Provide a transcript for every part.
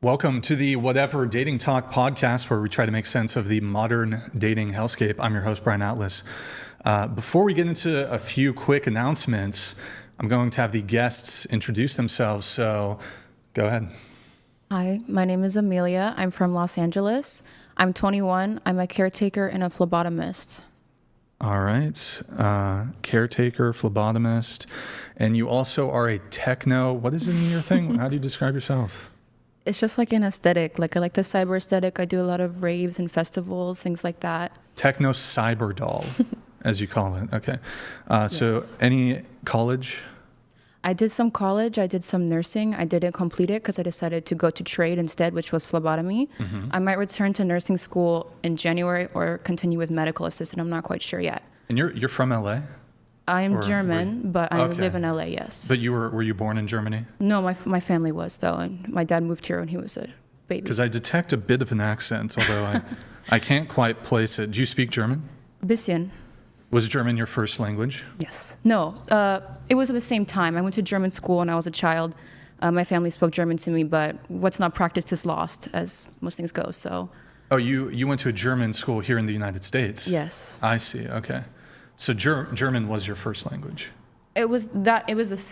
Welcome to the Whatever Dating Talk podcast, where we try to make sense of the modern dating hellscape. I'm your host, Brian Atlas. Before we get into a few quick announcements, I'm going to have the guests introduce themselves, so go ahead. Hi, my name is Amelia. I'm from Los Angeles. I'm 21. I'm a caretaker and a phlebotomist. All right. Caretaker, phlebotomist, and you also are a techno. What is in your thing? How do you describe yourself? It's just like an aesthetic. Like I like the cyber aesthetic. I do a lot of raves and festivals, things like that. Techno cyber doll, as you call it. Okay. So Yes. any college? I did some college. I did some nursing. I didn't complete it because I decided to go to trade instead, which was phlebotomy. I might return to nursing school in January or continue with medical assistant. I'm not quite sure yet. And you're from LA? I am Or German, but I okay. live in LA, yes. But were you born in Germany? No, my family was, though, and my dad moved here when he was a baby. Because I detect a bit of an accent, although I can't quite place it. Do you speak German? Bisschen. Was German your first language? Yes. No, it was at the same time. I went to German school when I was a child. My family spoke German to me, but what's not practiced is lost, as most things go, so. Oh, you went to a German school here in the United States? Yes. I see, okay. So German was your first language? It was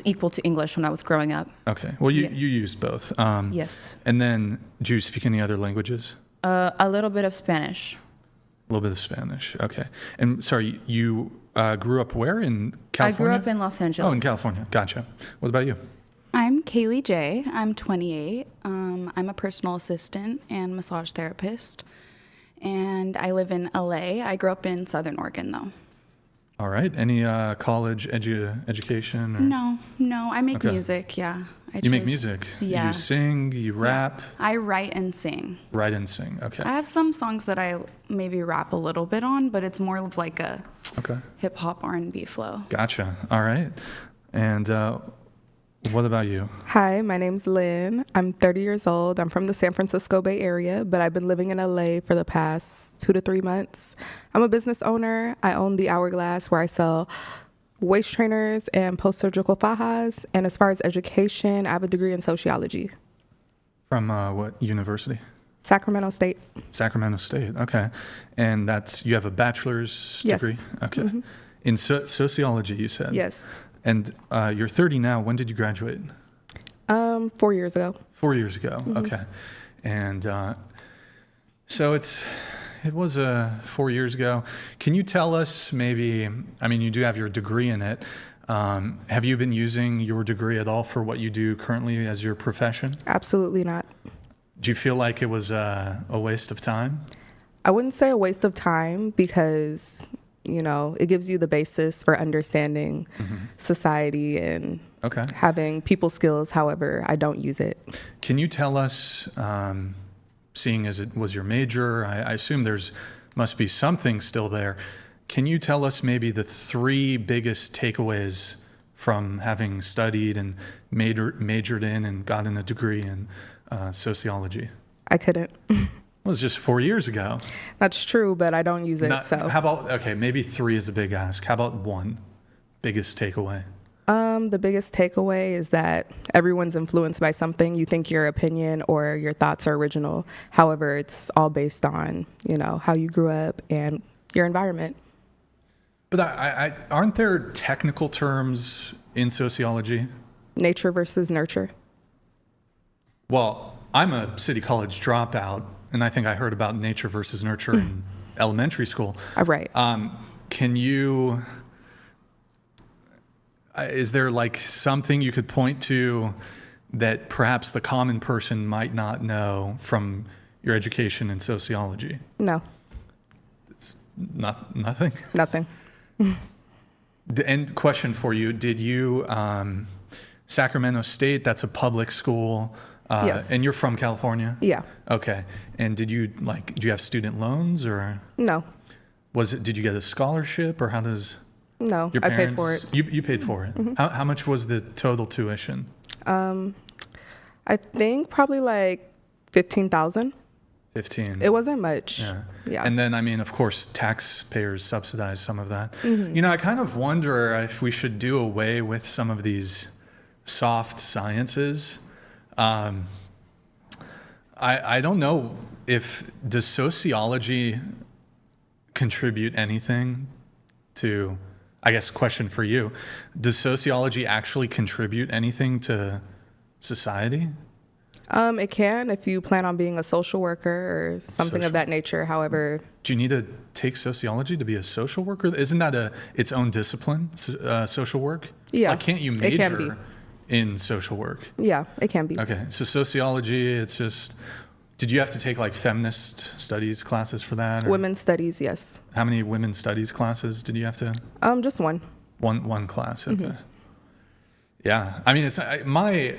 equal to English when I was growing up. Okay. Well, you Yeah. used both. Yes. And then, do you speak any other languages? A little bit of Spanish. A little bit of Spanish. Okay. And sorry, you grew up where in California? I grew up in Los Angeles. Oh, in California. Gotcha. What about you? I'm Kaylee J. I'm 28. I'm a personal assistant and massage therapist. And I live in LA. I grew up in Southern Oregon, though. All right. Any college education? Or? No. I make Okay. music, yeah. You make music? Yeah. You sing, you rap? I write and sing. Write and sing. Okay. I have some songs that I maybe rap a little bit on, but it's more of like a Okay. hip-hop R&B flow. Gotcha. All right. And what about you? Hi, my name's Lynn. I'm 30 years old. I'm from the San Francisco Bay Area, but I've been living in LA for the past 2 to 3 months. I'm a business owner. I own the Hourglass, where I sell waist trainers and post-surgical fajas. And as far as education, I have a degree in sociology. From what university? Sacramento State. Sacramento State. Okay. And you have a bachelor's Yes. degree? Okay. In sociology, you said? Yes. And you're 30 now. When did you graduate? 4 years ago. 4 years ago. Okay. And so it was 4 years ago. Can you tell us maybe, I mean, you do have your degree in it. Have you been using your degree at all for what you do currently as your profession? Absolutely not. Do you feel like it was a waste of time? I wouldn't say a waste of time because, it gives you the basis for understanding society and Okay. having people skills. However, I don't use it. Can you tell us, seeing as it was your major, I assume must be something still there. Can you tell us maybe the 3 biggest takeaways from having studied and majored in and gotten a degree in sociology? I couldn't. It was just 4 years ago. That's true, but I don't use it. So How about, okay, maybe 3 is a big ask. How about 1 biggest takeaway? the biggest takeaway is that everyone's influenced by something. You think your opinion or your thoughts are original. However, it's all based on, how you grew up and your environment. But aren't there technical terms in sociology? Nature versus nurture. Well, I'm a city college dropout, and I think I heard about nature versus nurture in elementary school. Right. Can you, is there like something you could point to that perhaps the common person might not know from your education in sociology? No, It's nothing? nothing. And question for you, did you, Sacramento State, that's a public school, Yes. and you're from California? Yeah. Okay. And do you have student loans, or No. did you get a scholarship, or how does No. your I parents? paid for it. You paid for it. How much was the total tuition? I think probably like 15,000. 15. It wasn't much. Yeah. And then, I mean, of course, taxpayers subsidize some of that. I kind of wonder if we should do away with some of these soft sciences. I don't know if does sociology contribute anything to, I guess, question for you. Does sociology actually contribute anything to society? It can if you plan on being a social worker or something of that nature. However, Do you need to take sociology to be a social worker? Isn't that its own discipline, social work? Yeah, Like, can't you it can be. major in social work? yeah, it can be. Okay, so sociology, it's just, did you have to take like feminist studies classes for that? Or Women's studies, yes. how many women's studies classes did you have to? Just one. One class, okay. Yeah, I mean, it's my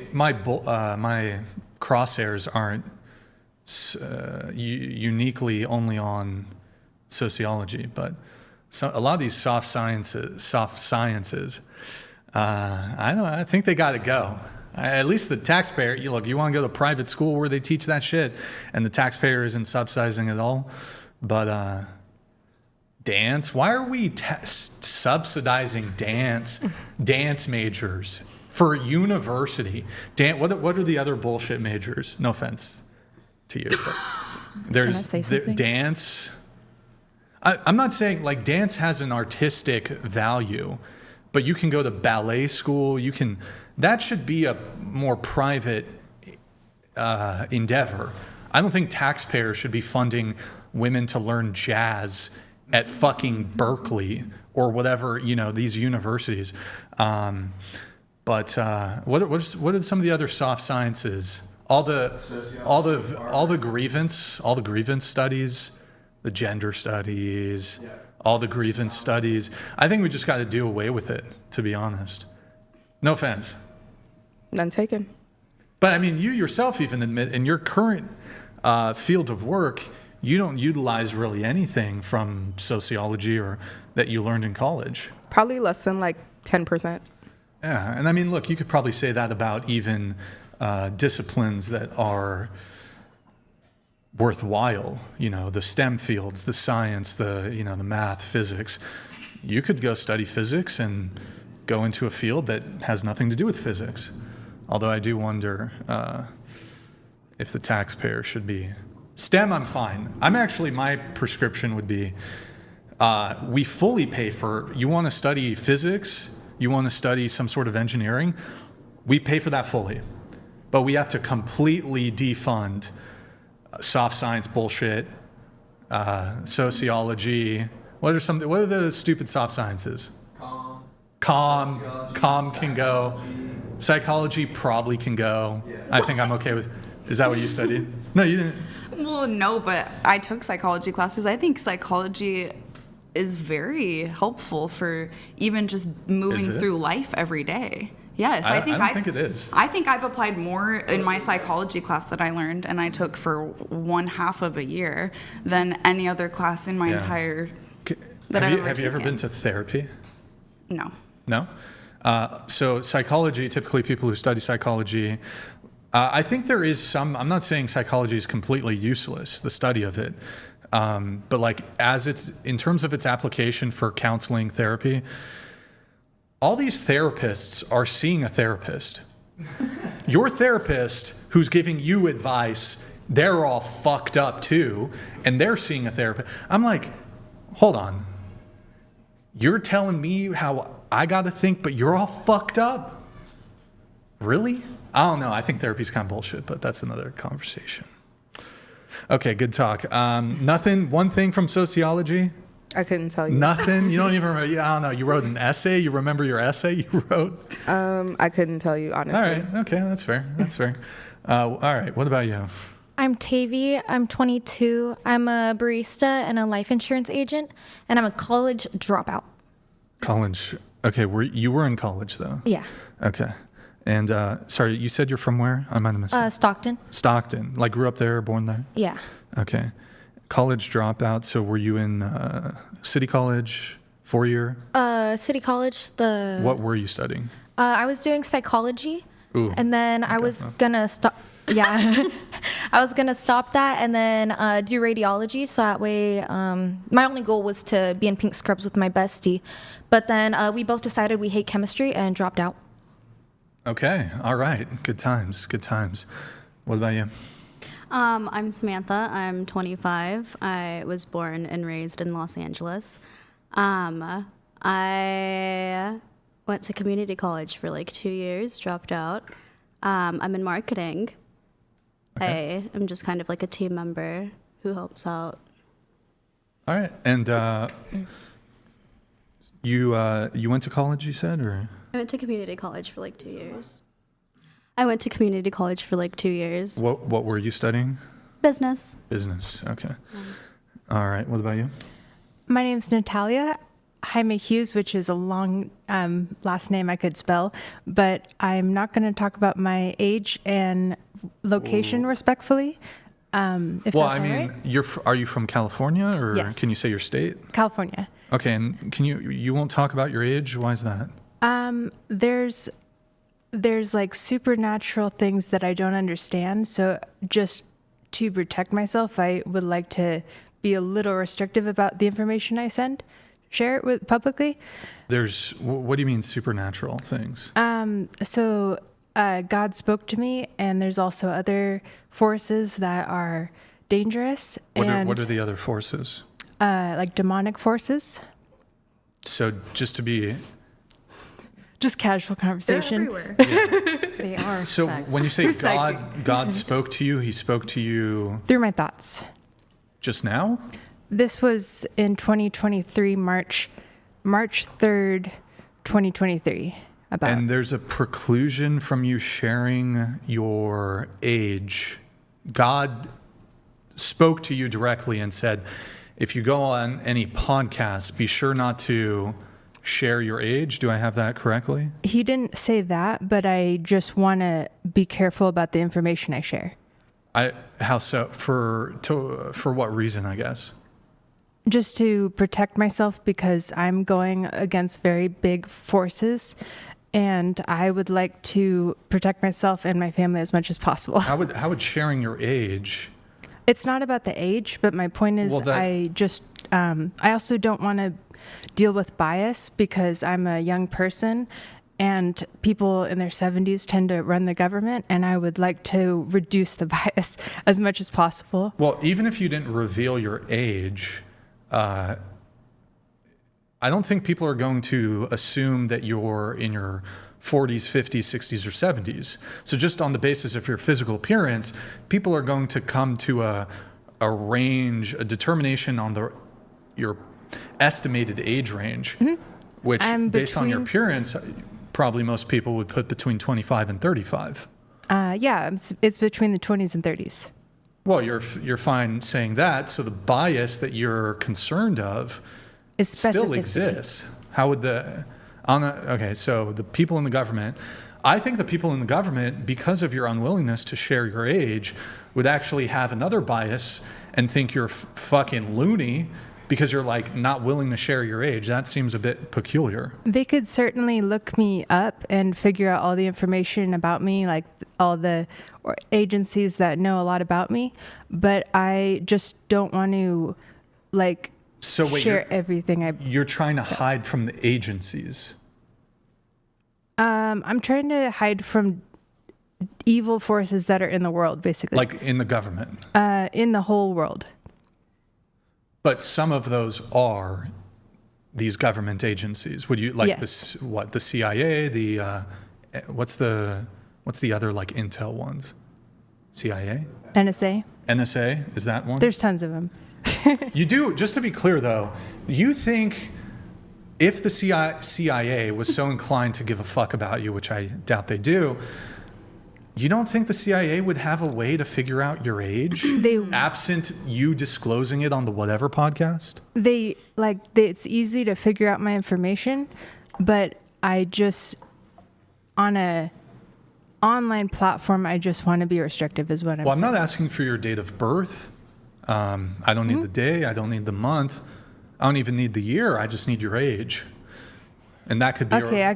crosshairs aren't uniquely only on sociology, but a lot of these soft sciences, I think they got to go. At least the taxpayer, you want to go to a private school where they teach that shit, and the taxpayer isn't subsidizing it all. But dance, why are we subsidizing dance majors for university? What are the other bullshit majors? No offense to you, but there's say something? dance. I'm not saying like dance has an artistic value, but you can go to ballet school. That should be a more private endeavor. I don't think taxpayers should be funding women to learn jazz at fucking Berkeley or whatever, these universities. But what are some of the other soft sciences? All the grievance studies, the gender studies, all the grievance studies. I think we just got to do away with it, to be honest. No offense. None taken. But I mean, you yourself even admit in your current field of work, you don't utilize really anything from sociology or that you learned in college. Probably less than like 10%. Yeah, and I mean, look, you could probably say that about even disciplines that are worthwhile. The STEM fields, the science, the math, physics. You could go study physics and go into a field that has nothing to do with physics. Although I do wonder if the taxpayer should be STEM. I'm fine. My prescription would be we fully pay for. You want to study physics? You want to study some sort of engineering? We pay for that fully, but we have to completely defund soft science bullshit, sociology. What are the stupid soft sciences? Calm can go. Psychology probably can go. Yeah. I think I'm okay with. Is that what you studied? No, you didn't. Well, no, but I took psychology classes. I think psychology is very helpful for even just moving through life every day. Yes, I don't think it is. I think I've applied more in my psychology class that I learned and I took for 1/2 of a year than any other class in my entire. Have you ever been to therapy? No. No? So psychology, typically people who study psychology, I think there is some, I'm not saying psychology is completely useless, the study of it, but like in terms of its application for counseling therapy, all these therapists are seeing a therapist. Your therapist who's giving you advice, they're all fucked up too, and they're seeing a therapist. I'm like, hold on. You're telling me how I got to think, but you're all fucked up? Really? I don't know. I think therapy's kind of bullshit, but that's another conversation. Okay, good talk. Nothing, one thing from sociology? I couldn't tell you. Nothing? You don't even remember? I don't know. You wrote an essay? You remember your essay you wrote? I couldn't tell you, honestly. All right. Okay, that's fair. That's fair. All right. What about you? I'm Tavy. I'm 22. I'm a barista and a life insurance agent, and I'm a college dropout. College. Okay, you were in college, though? Yeah. Okay. And, sorry, you said you're from where? I might have missed it. Stockton. Stockton. Like, grew up there, born there? Yeah. Okay. College dropout. So were you in City College, 4-year? City College. What were you studying? I was doing psychology. Ooh. And then I was gonna stop. Yeah. I was gonna stop that and then do radiology. So that way, my only goal was to be in pink scrubs with my bestie. But then we both decided we hate chemistry and dropped out. Okay. All right. Good times. Good times. What about you? I'm Samantha. I'm 25. I was born and raised in Los Angeles. I went to community college for like 2 years, dropped out. I'm in marketing. Okay. I am just kind of like a team member who helps out. All right. And you went to college, you said, or? I went to community college for like 2 years. What were you studying? Business. Business. Okay. All right. What about you? My name's Natalia Jaime Hughes, which is a long last name I could spell, but I'm not going to talk about my age and location respectfully. Are you from California, or yes. Can you say your state? California. Okay, and you won't talk about your age? Why is that? There's like supernatural things that I don't understand. So just to protect myself, I would like to be a little restrictive about the information I share it with publicly. What do you mean supernatural things? So God spoke to me, and there's also other forces that are dangerous. What are the other forces? Like demonic forces. So just casual conversation. They're everywhere. Yeah. They are. So facts. when you say God spoke to you, he spoke to you Through my thoughts. just now? This was in 2023, March 3rd, 2023. And there's a preclusion from you sharing your age. God spoke to you directly and said, if you go on any podcast, be sure not to share your age. Do I have that correctly? He didn't say that, but I just want to be careful about the information I share. How so? For what reason, I guess? Just to protect myself, because I'm going against very big forces, and I would like to protect myself and my family as much as possible. How would sharing your age? It's not about the age, but my point is, I also don't want to deal with bias, because I'm a young person and people in their 70s tend to run the government, and I would like to reduce the bias as much as possible. Well, even if you didn't reveal your age, I don't think people are going to assume that you're in your 40s, 50s, 60s, or 70s. So just on the basis of your physical appearance, people are going to come to a range, a determination on your estimated age range, which based on your appearance, probably most people would put between 25 and 35. Yeah, it's between the 20s and 30s. Well, you're fine saying that. So the bias that you're concerned of still exists. How would so the people in the government, I think the people in the government, because of your unwillingness to share your age, would actually have another bias and think you're fucking loony because you're like not willing to share your age. That seems a bit peculiar. They could certainly look me up and figure out all the information about me, like all the agencies that know a lot about me, but I just don't want to share everything. You're trying to hide from the agencies. I'm trying to hide from evil forces that are in the world, basically. Like in the government? In the whole world. But some of those are these government agencies. Would you like this? What, the CIA? What's the other like intel ones? CIA? NSA? NSA, is that one? There's tons of them. You do, just to be clear though, you think if the CIA was so inclined to give a fuck about you, which I doubt they do, you don't think the CIA would have a way to figure out your age, absent you disclosing it on the whatever podcast? It's easy to figure out my information, but I just, on a online platform, I just want to be restrictive is what I'm saying. Well, I'm not asking for your date of birth. I don't need the day. I don't need the month. I don't even need the year. I just need your age. And that could be okay.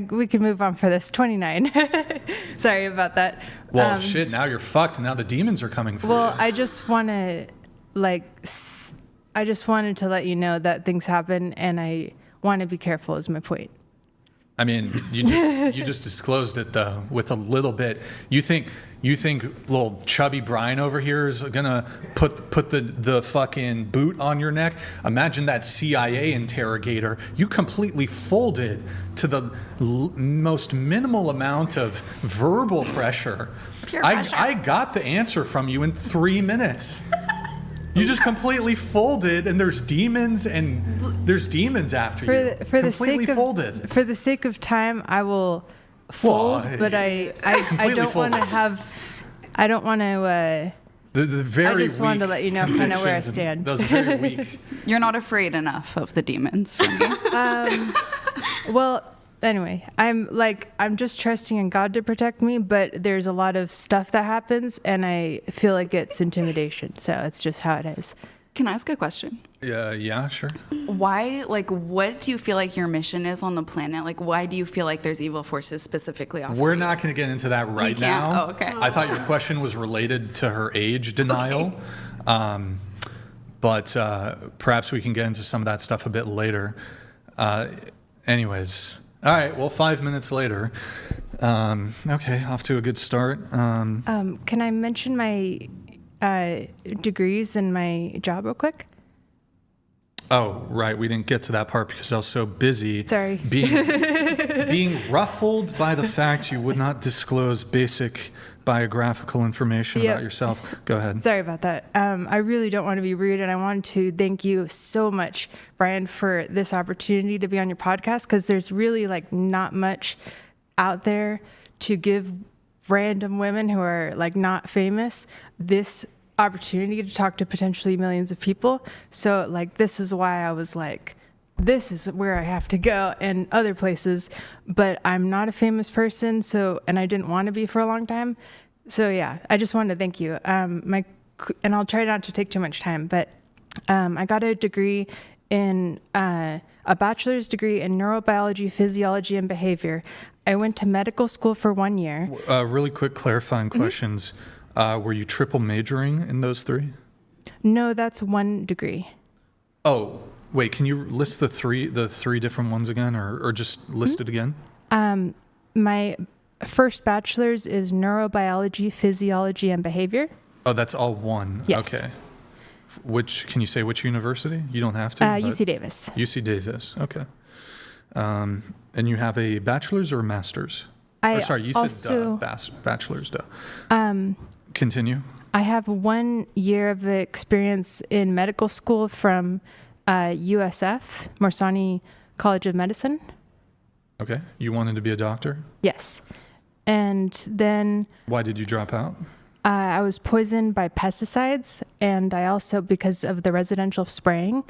We could move on for this. 29. Sorry about that. Well, shit. Now you're fucked. Now the demons are coming for you. Well, I just want to I just wanted to let you know that things happen, and I want to be careful. Is my point. I mean, you just disclosed it though with a little bit. You think You think little chubby Brian over here is gonna put the fucking boot on your neck? Imagine that CIA interrogator. You completely folded to the most minimal amount of verbal pressure. Pure pressure. I got the answer from you in 3 minutes. You just completely folded, and there's demons after you. For the sake of folded. For the sake of time, I will fold, but I don't want to have. I don't want to. The very I just wanted to let you know kind of where I stand. That was very weak. You're not afraid enough of the demons for me. Well, anyway, I'm just trusting in God to protect me, but there's a lot of stuff that happens, and I feel like it's intimidation. So it's just how it is. Can I ask a question? Yeah, sure. Why, what do you feel like your mission is on the planet? Why do you feel like there's evil forces specifically off? We're not going to get into that right now. Oh, okay. I thought your question was related to her age denial. Okay. But perhaps we can get into some of that stuff a bit later. Anyways. All right, well, 5 minutes later. Okay, off to a good start. Can I mention my degrees and my job real quick? Oh, right. We didn't get to that part because I was so busy being ruffled by the fact you would not disclose basic biographical information about yourself. Go ahead. Sorry about that. I really don't want to be rude, and I want to thank you so much, Brian, for this opportunity to be on your podcast, because there's really not much out there to give random women who are not famous this opportunity to talk to potentially millions of people. So this is why I was this is where I have to go, and other places, but I'm not a famous person, and I didn't want to be for a long time. So yeah, I just wanted to thank you. And I'll try not to take too much time, but I got a degree in a bachelor's degree in neurobiology, physiology, and behavior. I went to medical school for 1 year. Really quick clarifying questions. Were you triple majoring in those three? No, that's one degree. Oh, wait, can you list the three different ones again, or just list it again? My first bachelor's is neurobiology, physiology, and behavior. Oh, that's all one. Yes. Okay. Can you say which university? You don't have to. UC Davis. UC Davis. Okay. And you have a bachelor's or a master's? You said bachelor's. Continue. I have 1 year of experience in medical school from USF, Morsani College of Medicine. Okay. You wanted to be a doctor? Yes. And then... Why did you drop out? I was poisoned by pesticides, and I also, because of the residential spraying,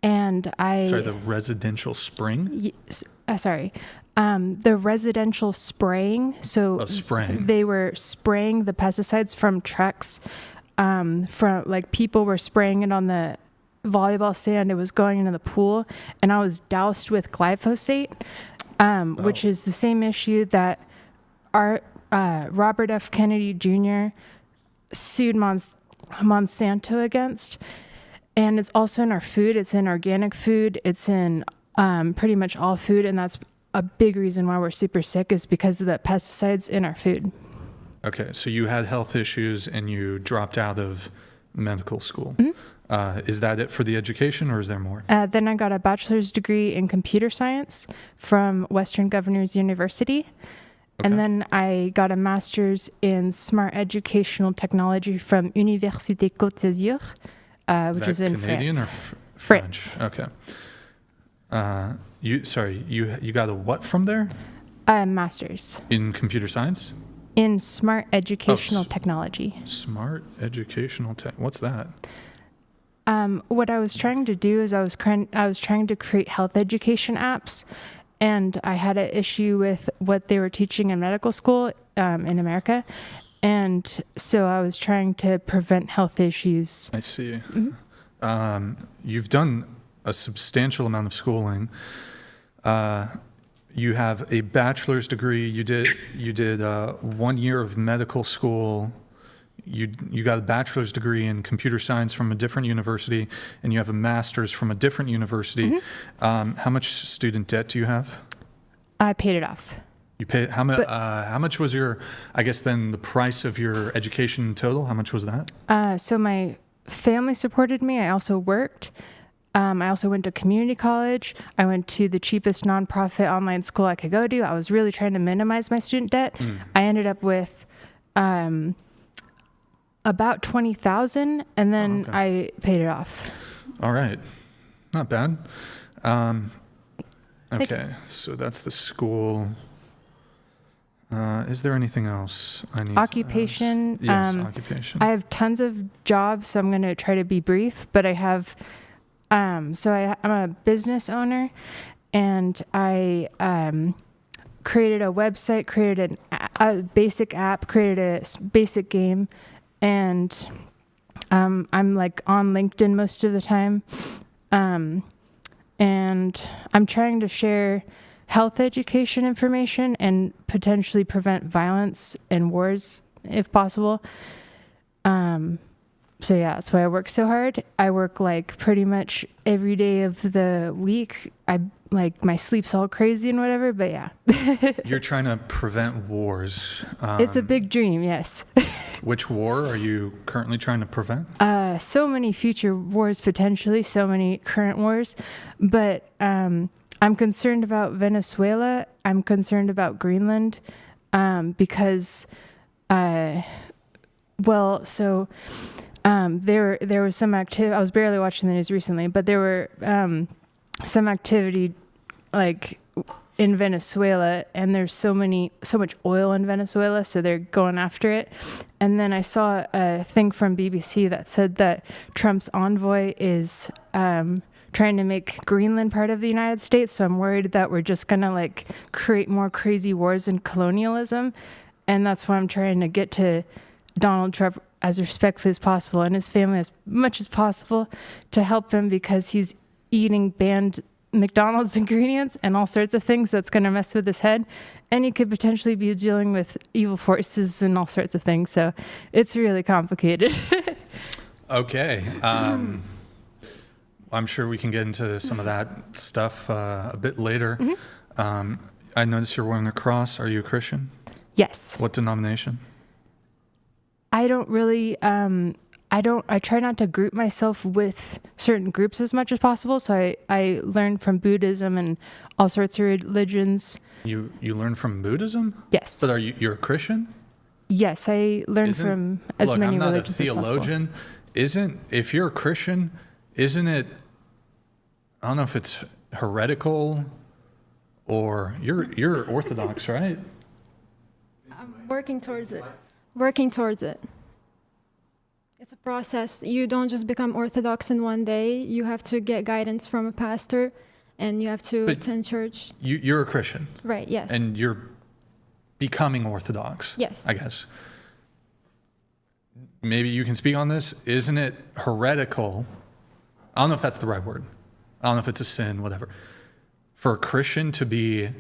and I... Sorry, the residential spring? The residential spraying. So spraying. They were spraying the pesticides from trucks. From people were spraying it on the volleyball sand. It was going into the pool, and I was doused with glyphosate, which is the same issue that our Robert F. Kennedy Jr. sued Monsanto against. And it's also in our food. It's in organic food. It's in pretty much all food, and that's a big reason why we're super sick, is because of the pesticides in our food. Okay, so you had health issues and you dropped out of medical school. Mm-hmm. Is that it for the education, or is there more? Then I got a bachelor's degree in computer science from Western Governors University. Okay. And then I got a master's in smart educational technology from Université Côte d'Azur, which is in Canadian France. Or French? Okay. You got a what from there? Master's. In computer science? In smart educational technology. Smart educational tech. What's that? What I was trying to do is I was trying to create health education apps, and I had an issue with what they were teaching in medical school in America, and so I was trying to prevent health issues. I see. Mm-hmm. You've done a substantial amount of schooling. You have a bachelor's degree. You did 1 year of medical school. You got a bachelor's degree in computer science from a different university, and you have a master's from a different university. Mm-hmm. How much student debt do you have? I paid it off. You pay how much? How much was your? I guess then the price of your education in total. How much was that? So my family supported me. I also worked. I also went to community college. I went to the cheapest nonprofit online school I could go to. I was really trying to minimize my student debt. I ended up with about $20,000, and then I paid it off. All right, not bad. Okay, so that's the school. Is there anything else I need occupation? to ask? Yes, occupation. I have tons of jobs, so I'm going to try to be brief. But I have, I'm a business owner, and I created a website, created a basic app, created a basic game, and I'm like on LinkedIn most of the time, and I'm trying to share health education information and potentially prevent violence and wars if possible. So yeah, that's why I work so hard. I work like pretty much every day of the week. I like my sleep's all crazy and whatever, but yeah. You're trying to prevent wars. It's a big dream, yes. Which war are you currently trying to prevent? So many future wars potentially, so many current wars, but I'm concerned about Venezuela. I'm concerned about Greenland, because, there was some activity. I was barely watching the news recently, but there were some activity like in Venezuela, and there's so much oil in Venezuela, so they're going after it. And then I saw a thing from BBC that said that Trump's envoy is trying to make Greenland part of the United States. So I'm worried that we're just gonna like create more crazy wars and colonialism. And that's why I'm trying to get to Donald Trump as respectfully as possible and his family as much as possible to help him, because he's eating banned McDonald's ingredients and all sorts of things that's going to mess with his head. And he could potentially be dealing with evil forces and all sorts of things. So it's really complicated. Okay. I'm sure we can get into some of that stuff a bit later. I noticed you're wearing a cross. Are you a Christian? Yes. What denomination? I don't really, I try not to group myself with certain groups as much as possible. So I learned from Buddhism and all sorts of religions. You learn from Buddhism? Yes. But you're a Christian? Yes, I learned from as many religions as possible. I'm not a theologian. If you're a Christian, isn't it, I don't know if it's heretical or you're Orthodox, right? I'm working towards it. It's a process. You don't just become Orthodox in one day. You have to get guidance from a pastor, and you have to attend church. You're a Christian. Right, yes. And you're becoming Orthodox. Yes. I guess. Maybe you can speak on this. Isn't it heretical? I don't know if that's the right word. I don't know if it's a sin, whatever. For a Christian to be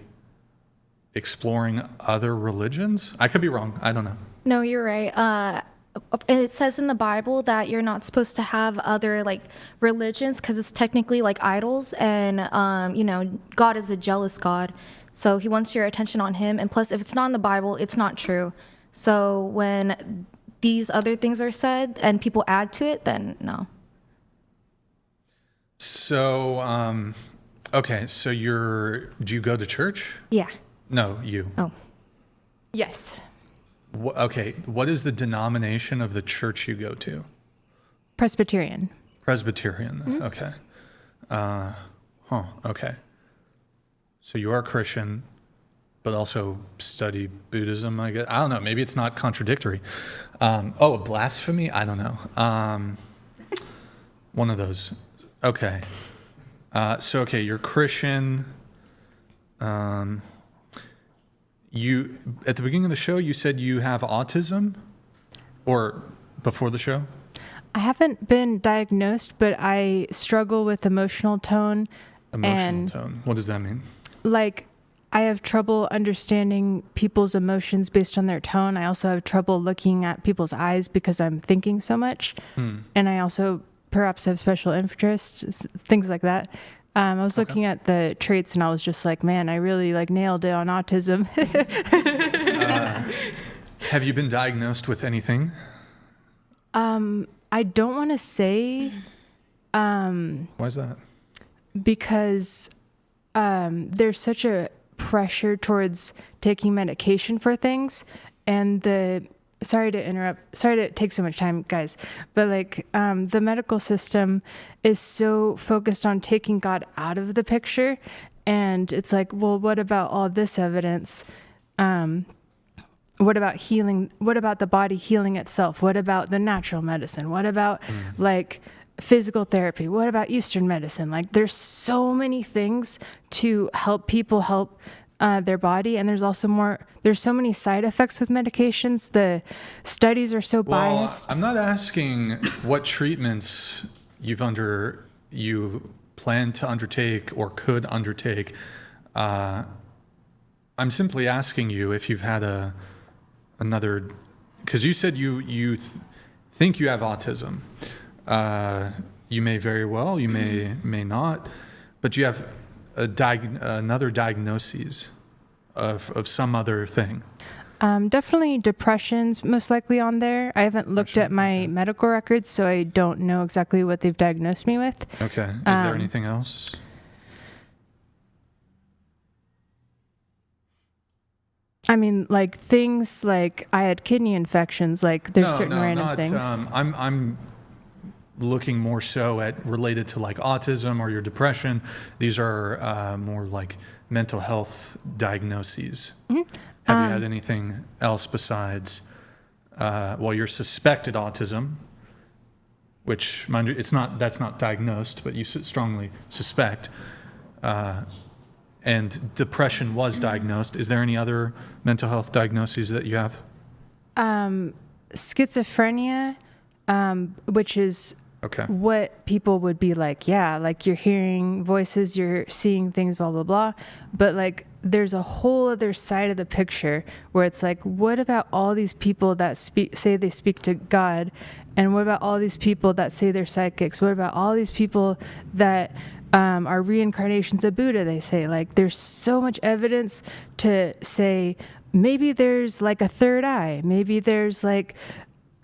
exploring other religions? I could be wrong. I don't know. No, you're right. It says in the Bible that you're not supposed to have other like religions because it's technically like idols, and God is a jealous God, so He wants your attention on Him. And plus, if it's not in the Bible, it's not true. So when these other things are said and people add to it, then no. So, okay. So do you go to church? Yeah. No, you. Oh. Yes. Okay. What is the denomination of the church you go to? Presbyterian. Presbyterian. Mm-hmm. Okay. Okay. So you are Christian, but also study Buddhism, I guess. I don't know. Maybe it's not contradictory. A blasphemy? I don't know. One of those. Okay. You're Christian. You at the beginning of the show, you said you have autism, or before the show? I haven't been diagnosed, but I struggle with emotional tone. Emotional tone. What does that mean? Like, I have trouble understanding people's emotions based on their tone. I also have trouble looking at people's eyes because I'm thinking so much. And I also perhaps have special interests, things like that. I was looking at the traits and I was just like, man, I really like nailed it on autism. Have you been diagnosed with anything? I don't want to say. Why is that? Because there's such a pressure towards taking medication for things, and sorry to interrupt, sorry to take so much time, guys, but like the medical system is so focused on taking God out of the picture, and it's like, well, what about all this evidence? What about healing? What about the body healing itself? What about the natural medicine? What about like physical therapy? What about Eastern medicine? Like there's so many things to help people help their body, and there's so many side effects with medications. The studies are so biased. I'm not asking what treatments you plan to undertake or could undertake. I'm simply asking you if you've had another, because you said you think you have autism. You may very well, you may not, but you have another diagnosis of some other thing. Definitely depression's most likely on there. I haven't looked at my medical records, so I don't know exactly what they've diagnosed me with. Okay. Is there anything else? I mean, like things like I had kidney infections, like there's certain random things. I'm looking more so at related to like autism or your depression. These are more like mental health diagnoses. Mm-hmm. Have you had anything else besides, your suspected autism, which mind you, that's not diagnosed, but you strongly suspect, and depression was diagnosed. Is there any other mental health diagnoses that you have? Schizophrenia, which is what people would be like, yeah, like you're hearing voices, you're seeing things, blah, blah, blah. But like there's a whole other side of the picture where it's like, what about all these people that say they speak to God? And what about all these people that say they're psychics? What about all these people that are reincarnations of Buddha, they say? Like there's so much evidence to say maybe there's like a third eye. Maybe there's like,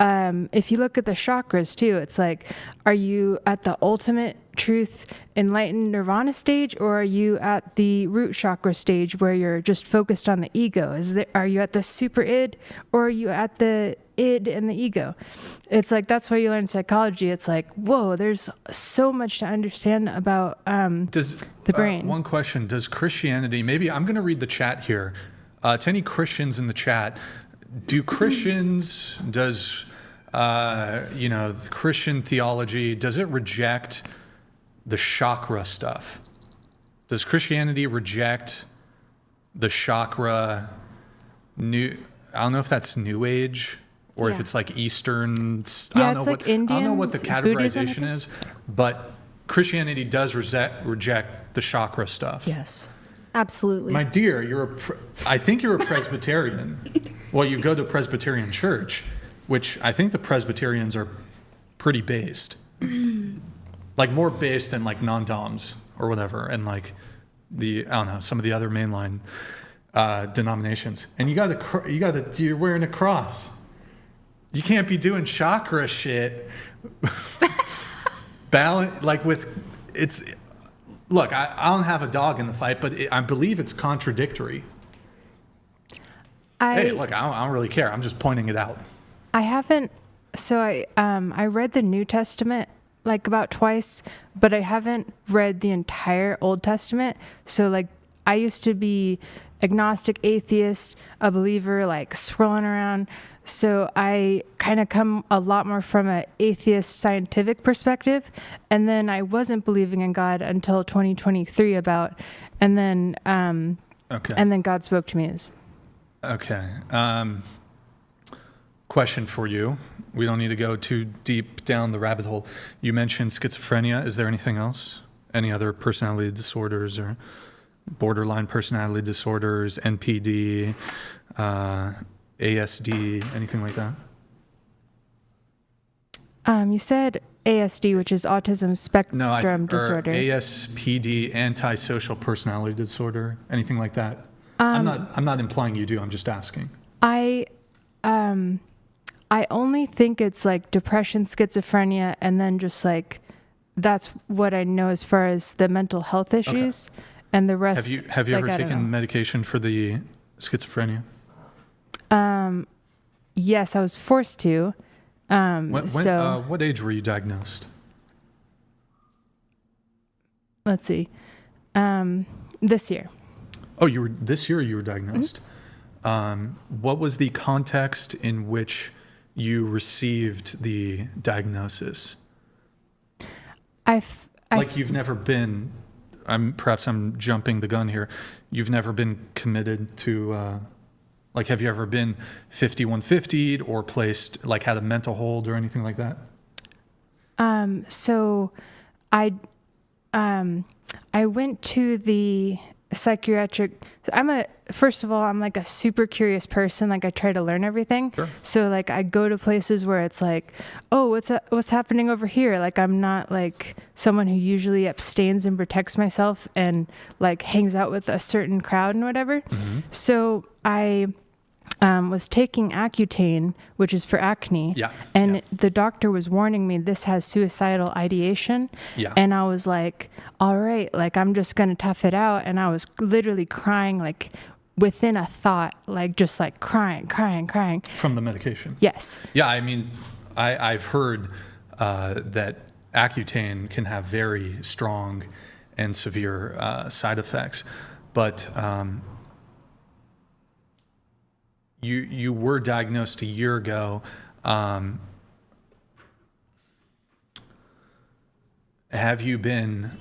if you look at the chakras too, it's like, are you at the ultimate truth enlightened nirvana stage, or are you at the root chakra stage where you're just focused on the ego? Are you at the super id, or are you at the id and the ego? It's like, that's why you learn psychology. It's like, whoa, there's so much to understand about the brain. One question, does Christianity, maybe I'm going to read the chat here. To any Christians in the chat, do Christians, does the Christian theology, does it reject the chakra stuff? Does Christianity reject the chakra I don't know if that's New Age or if it's like Eastern. Yeah, it's like Indian. I don't know what the categorization is, but Christianity does reject the chakra stuff. Yes. Absolutely. My dear, I think you're a Presbyterian. Well, you go to Presbyterian church, which I think the Presbyterians are pretty based. Like more based than like non-doms or whatever. And like some of the other mainline denominations. And you're wearing a cross. You can't be doing chakra shit. Look, I don't have a dog in the fight, but I believe it's contradictory. Hey, look, I don't really care. I'm just pointing it out. I haven't. So I read the New Testament like about twice, but I haven't read the entire Old Testament. So like I used to be agnostic, atheist, a believer, like swirling around. So I kind of come a lot more from an atheist scientific perspective. And then I wasn't believing in God until 2023 and then God spoke to me. Okay. Question for you. We don't need to go too deep down the rabbit hole. You mentioned schizophrenia. Is there anything else? Any other personality disorders or borderline personality disorders, NPD, ASD, anything like that? You said ASD, which is autism spectrum disorder. ASPD, antisocial personality disorder, anything like that. I'm not implying you do. I'm just asking. I only think it's like depression, schizophrenia, and then just like that's what I know as far as the mental health issues, and the rest. Have you ever taken medication for the schizophrenia? Yes, I was forced to. What age were you diagnosed? Let's see. This year. Oh, this year you were diagnosed. What was the context in which you received the diagnosis? You've never been, perhaps I'm jumping the gun here. You've never been committed to, have you ever been 5150'd or placed, had a mental hold or anything like that? So I went to the psychiatric. First of all, I'm like a super curious person. Like I try to learn everything. Sure. So like I go to places where it's like, oh, what's happening over here? Like I'm not like someone who usually abstains and protects myself and like hangs out with a certain crowd and whatever. Mm-hmm. So I was taking Accutane, which is for acne. Yeah. And the doctor was warning me this has suicidal ideation. Yeah. And I was like, all right, like I'm just going to tough it out. And I was literally crying, like within a thought, like just like crying. From the medication? Yes. Yeah. I mean, I've heard that Accutane can have very strong and severe side effects, but you were diagnosed a year ago. Have you been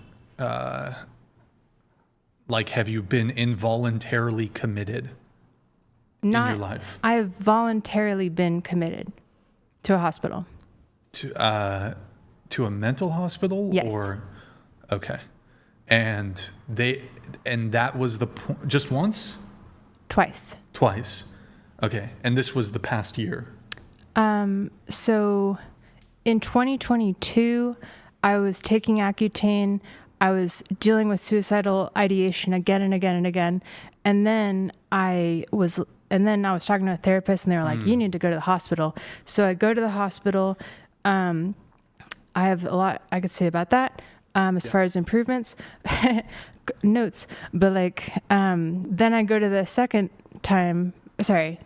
involuntarily committed in your life? I've voluntarily been committed to a hospital. To a mental hospital? Yes. Okay. And that was just once? Twice. Okay. And this was the past year? So in 2022, I was taking Accutane. I was dealing with suicidal ideation again and again and again. And then I was talking to a therapist and they were like, you need to go to the hospital. So I go to the hospital. I have a lot I could say about that. As far as improvements, notes, but then I go to the second time I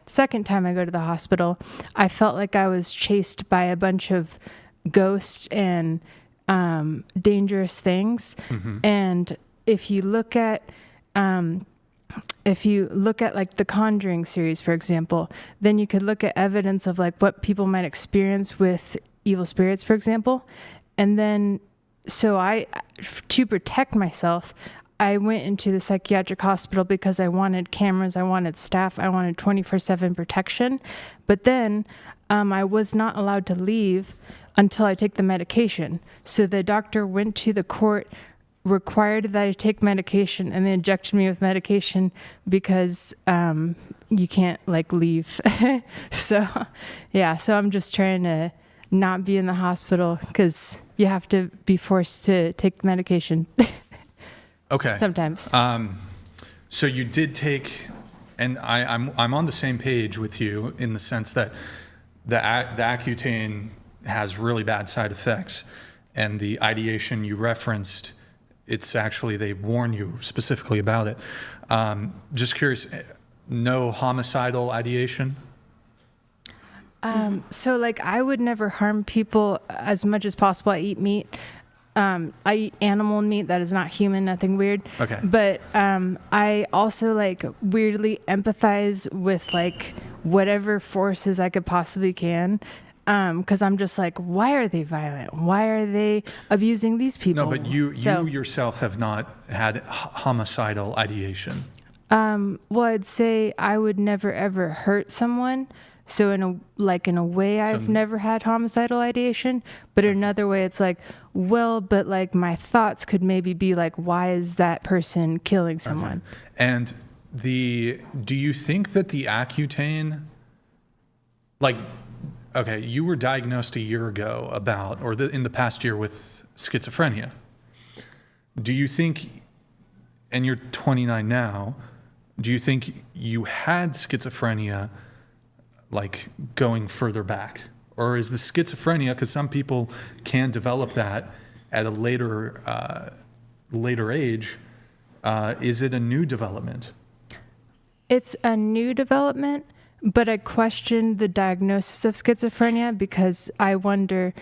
go to the hospital, I felt like I was chased by a bunch of ghosts and dangerous things. Mm-hmm. And if you look at like the Conjuring series, for example, then you could look at evidence of like what people might experience with evil spirits, for example. And then, so to protect myself, I went into the psychiatric hospital because I wanted cameras, I wanted staff, I wanted 24/7 protection. But then I was not allowed to leave until I take the medication. So the doctor went to the court, required that I take medication, and they injected me with medication because you can't leave. So I'm just trying to not be in the hospital because you have to be forced to take medication. Okay. Sometimes. So you did take, and I'm on the same page with you in the sense that the Accutane has really bad side effects, and the ideation you referenced, it's actually, they warn you specifically about it. Just curious, no homicidal ideation? So I would never harm people as much as possible. I eat meat. I eat animal meat that is not human, nothing weird. Okay. But I also weirdly empathize with whatever forces I could possibly can. Because I'm just why are they violent? Why are they abusing these people? No, but you yourself have not had homicidal ideation. Well, I'd say I would never ever hurt someone. So in a way, I've never had homicidal ideation, but in another way, it's but my thoughts could maybe be why is that person killing someone? Okay. And do you think that the Accutane, okay, you were diagnosed a year ago in the past year with schizophrenia. Do you think, and you're 29 now, do you think you had schizophrenia like going further back? Or is the schizophrenia, because some people can develop that at a later age, is it a new development? It's a new development, but I question the diagnosis of schizophrenia because I wonder,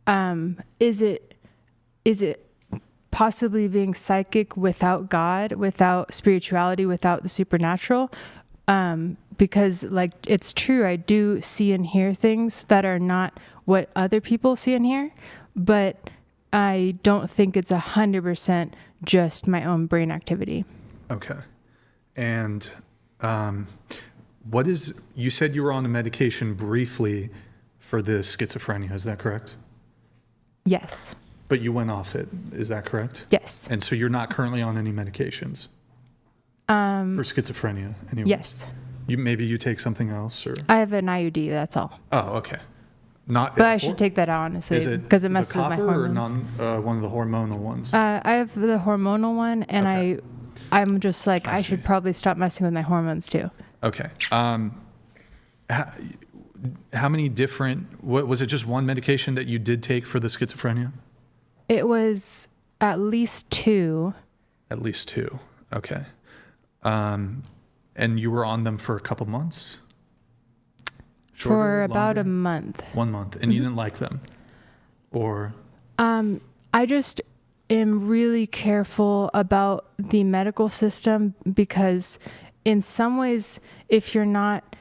is it possibly being psychic without God, without spirituality, without the supernatural? Because like, it's true, I do see and hear things that are not what other people see and hear, but I don't think it's 100% just my own brain activity. Okay. And you said you were on a medication briefly for the schizophrenia, is that correct? Yes. But you went off it, is that correct? Yes. And so you're not currently on any medications for schizophrenia anyways? Yes. Maybe you take something else, or? I have an IUD, that's all. Oh, okay. But I should take that out, honestly, because it messes with my hormones. Is it the copper or one of the hormonal ones? I have the hormonal one, and Okay. I'm just like, I should probably stop messing with my hormones too. Okay. How many different, was it just one medication that you did take for the schizophrenia? It was at least 2. At least 2. Okay. And you were on them for a couple months? Shorter, for about longer? a month. 1 month. And you didn't like them? Or? I just am really careful about the medical system because in some ways, if you're not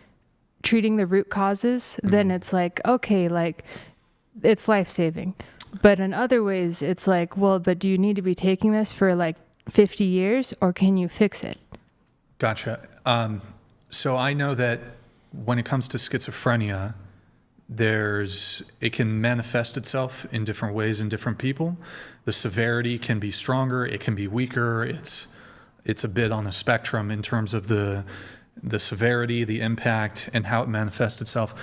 treating the root causes, then it's like, okay, like it's life-saving. But in other ways, it's like, well, but do you need to be taking this for like 50 years or can you fix it? Gotcha. So I know that when it comes to schizophrenia, it can manifest itself in different ways in different people. The severity can be stronger, it can be weaker. It's a bit on a spectrum in terms of the severity, the impact, and how it manifests itself.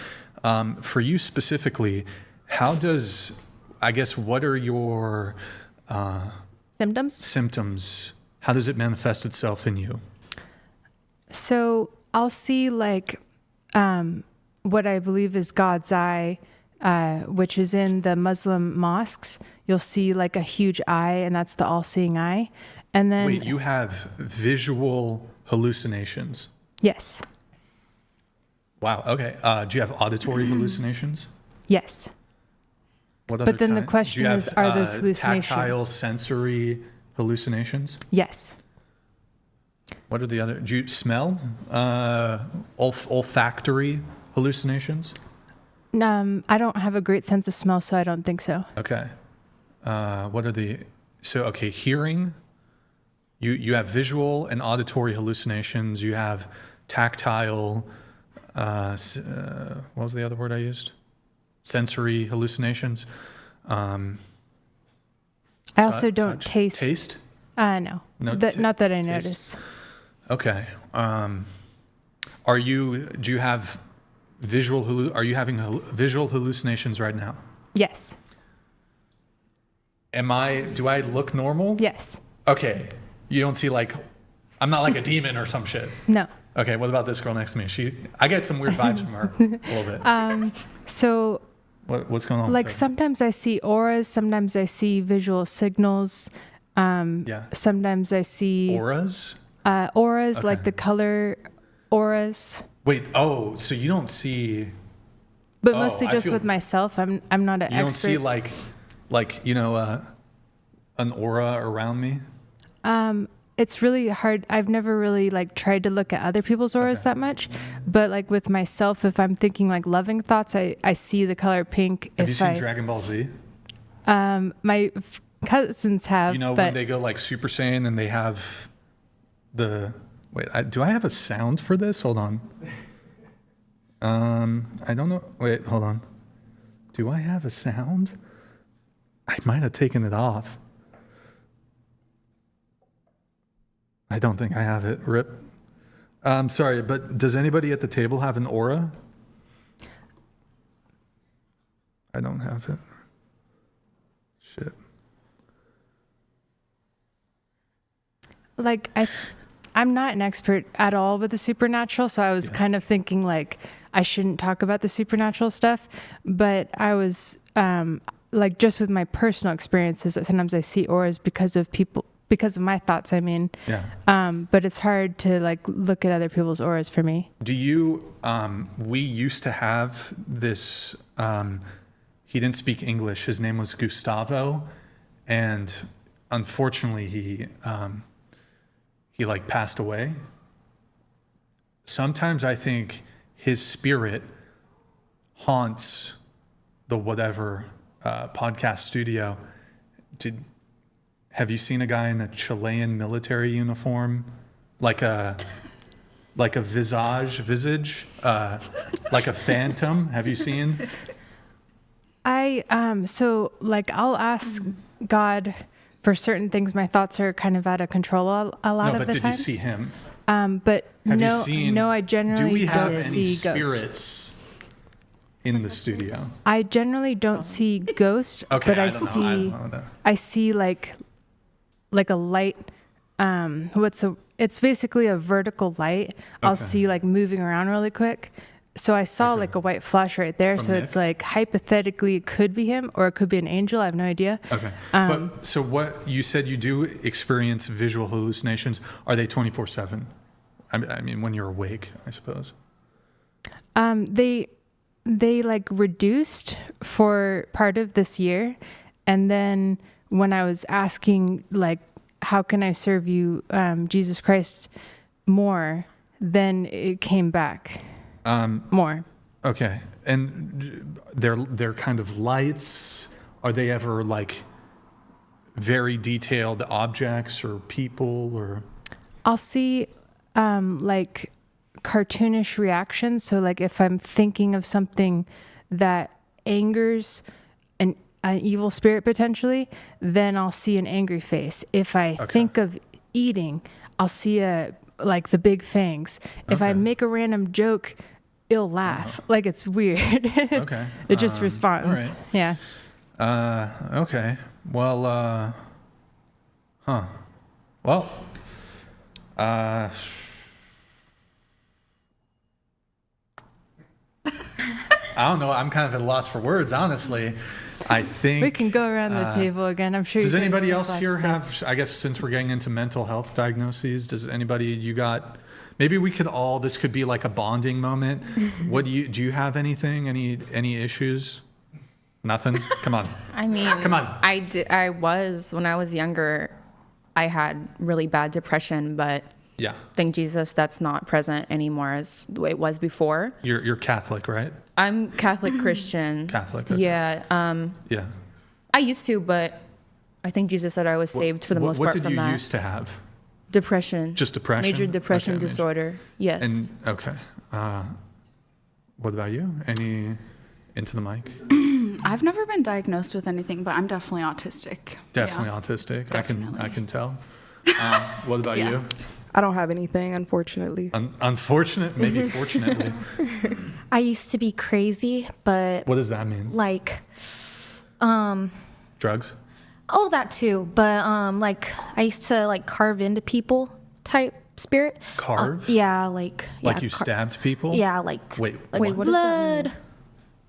For you specifically, what are your symptoms? How does it manifest itself in you? So I'll see like what I believe is God's eye, which is in the Muslim mosques. You'll see like a huge eye, and that's the all-seeing eye. And then wait, you have visual hallucinations? Yes. Wow. Okay. Do you have auditory hallucinations? Yes. What other but then kind? The question is, are those hallucinations tactile, sensory hallucinations? Yes. What are the other? Do you smell? Olfactory hallucinations? I don't have a great sense of smell, so I don't think so. Okay. What are the? So okay, hearing. You have visual and auditory hallucinations. You have tactile. What was the other word I used? Sensory hallucinations. I also don't taste. Taste? No. Not that I notice. Okay. Do you have are you having visual hallucinations right now? Yes. Do I look normal? Yes. Okay. You don't see I'm not like a demon or some shit. No. Okay, what about this girl next to me? I get some weird vibes from her a little bit. So what's going on? Like sometimes I see auras, sometimes I see visual signals. Sometimes I see auras? Auras, okay. Like the color auras. Wait, so you don't see But mostly just with myself. I'm not an expert. You don't see an aura around me? It's really hard. I've never really tried to look at other people's auras that much, but with myself, if I'm thinking loving thoughts, I see the color pink. Have you seen Dragon Ball Z? My cousins have. When they go Super Saiyan and they have do I have a sound for this? Hold on. I don't know. Wait, hold on. Do I have a sound? I might have taken it off. I don't think I have it. Rip. Sorry, but does anybody at the table have an aura? have it. Shit. Like, I'm not an expert at all with the supernatural, so I was kind of thinking like I shouldn't talk about the supernatural stuff, but I was like, just with my personal experiences, that sometimes I see auras because of my thoughts, I mean. Yeah. But it's hard to like look at other people's auras for me. Do you, we used to have this, he didn't speak English. His name was Gustavo. And unfortunately he like passed away. Sometimes I think his spirit haunts the whatever podcast studio. Have you seen a guy in a Chilean military uniform, like a visage, like a phantom? Have you seen? So like I'll ask God for certain things. My thoughts are kind of out of control a lot of the times. But did you see him? But have no, you seen, no, I generally do we have don't any see spirits ghosts in the studio? I generally don't see ghosts, okay, but I see like a light. It's basically a vertical light. I'll see like moving around really quick. So I saw like a white flash right there. From Nick? It's like hypothetically it could be him or it could be an angel. I have no idea. Okay. But so what you said, you do experience visual hallucinations. Are they 24/7? I mean, when you're awake, I suppose. They like reduced for part of this year, and then when I was asking like, how can I serve you, Jesus Christ, more, then it came back. More. Okay. And they're kind of lights. Are they ever like very detailed objects or people or? I'll see like cartoonish reactions. So like if I'm thinking of something that angers an evil spirit potentially, then I'll see an angry face. If I think of eating, I'll see like the big fangs. If I make a random joke, it'll laugh. Like it's weird. Okay. It just responds. Right. Yeah. Okay. Well, Well, I don't know. I'm kind of at a loss for words, honestly. I think we can go around the table again. I'm sure. Does anybody else here have, I guess since we're getting into mental health diagnoses, does anybody, you got, maybe we could all, this could be like a bonding moment. What do you have anything, any issues? Nothing? Come on. I mean, come on. When I was younger, I had really bad depression, but yeah, thank Jesus that's not present anymore as the way it was before. You're Catholic, right? I'm Catholic Christian. Catholic. Okay. Yeah. Yeah. I used to, but I think Jesus said I was saved for the most part from that. What did you used to have? Depression. Just depression? Major depression disorder. Yes. And okay. What about you? Any into the mic? I've never been diagnosed with anything, but I'm definitely autistic. Definitely autistic. Definitely. I can tell. What about you? I don't have anything, unfortunately. Unfortunate, maybe fortunately. I used to be crazy, but what does that mean? Like, drugs? Oh, that too. But like, I used to like carve into people type spirit. Carve? Yeah, like you stabbed people? Yeah, like wait, what blood. Does that mean?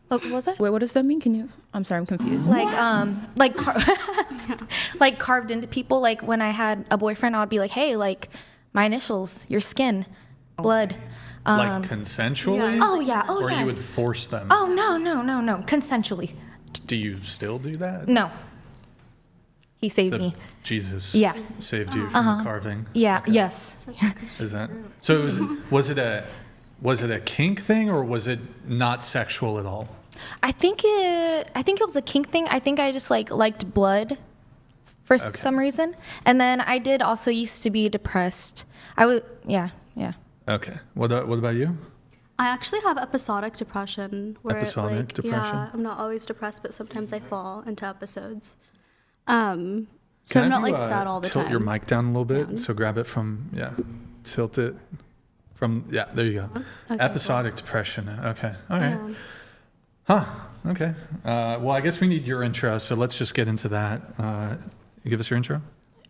What was that? Wait, what does that mean? Can you? I'm sorry, I'm confused. Like like carved into people. Like when I had a boyfriend, I would be like, hey, like my initials, your skin, blood. Like consensually? Yeah. Oh yeah. Oh or yeah. Or you would force them? Oh no. Consensually. Do you still do that? No. He saved me. Jesus. Yeah. Saved you from the carving. Yeah. Okay. Yes. Is that so? Was it a kink thing or was it not sexual at all? I think it was a kink thing. I think I just liked blood for some reason. And then I did also used to be depressed. Yeah. Okay. What about you? I actually have episodic depression. Episodic depression? Yeah, I'm not always depressed, but sometimes I fall into episodes. So I'm not sad all the time. Tilt your mic down a little bit. Yeah. So grab it from, tilt it from, there you go. Okay, episodic depression. Okay. All right. Huh. Okay. Well, I guess we need your intro, so let's just get into that. You give us your intro?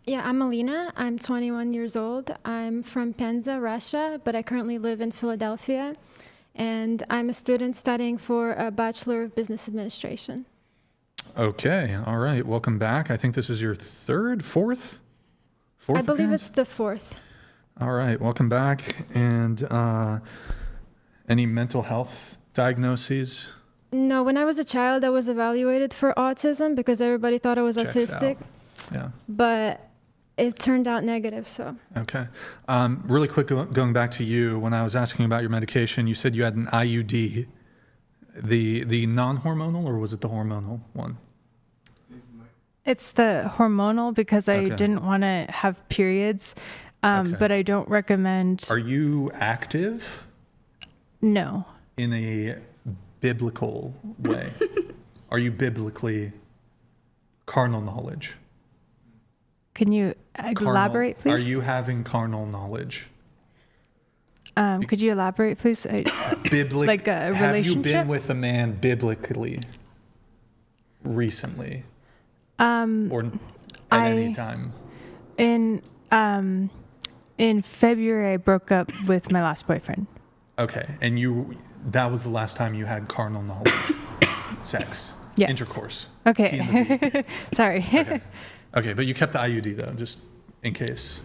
Yeah, I'm Alina. I'm 21 years old. I'm from Penza, Russia, but I currently live in Philadelphia. And I'm a student studying for a Bachelor of Business Administration. Okay. All right. Welcome back. I think this is your fourth I believe appearance? it's the fourth. All right. Welcome back. And any mental health diagnoses? No, when I was a child, I was evaluated for autism because everybody thought I was Checks autistic. out. Yeah. But it turned out negative, so. Okay. Really quick, going back to you, when I was asking about your medication, you said you had an IUD. The non-hormonal, or was it the hormonal one? It's the hormonal because I didn't want to have periods, but I don't recommend. Are you active? No. In a biblical way? Are you biblically carnal knowledge? Can you elaborate, please? Are you having carnal knowledge? Could you elaborate, please? Like a relationship? Have you been with a man biblically recently? Or at any time? In February, I broke up with my last boyfriend. Okay, and that was the last time you had carnal knowledge, sex, yes. Intercourse. Okay, sorry. Okay, but you kept the IUD though, just in case.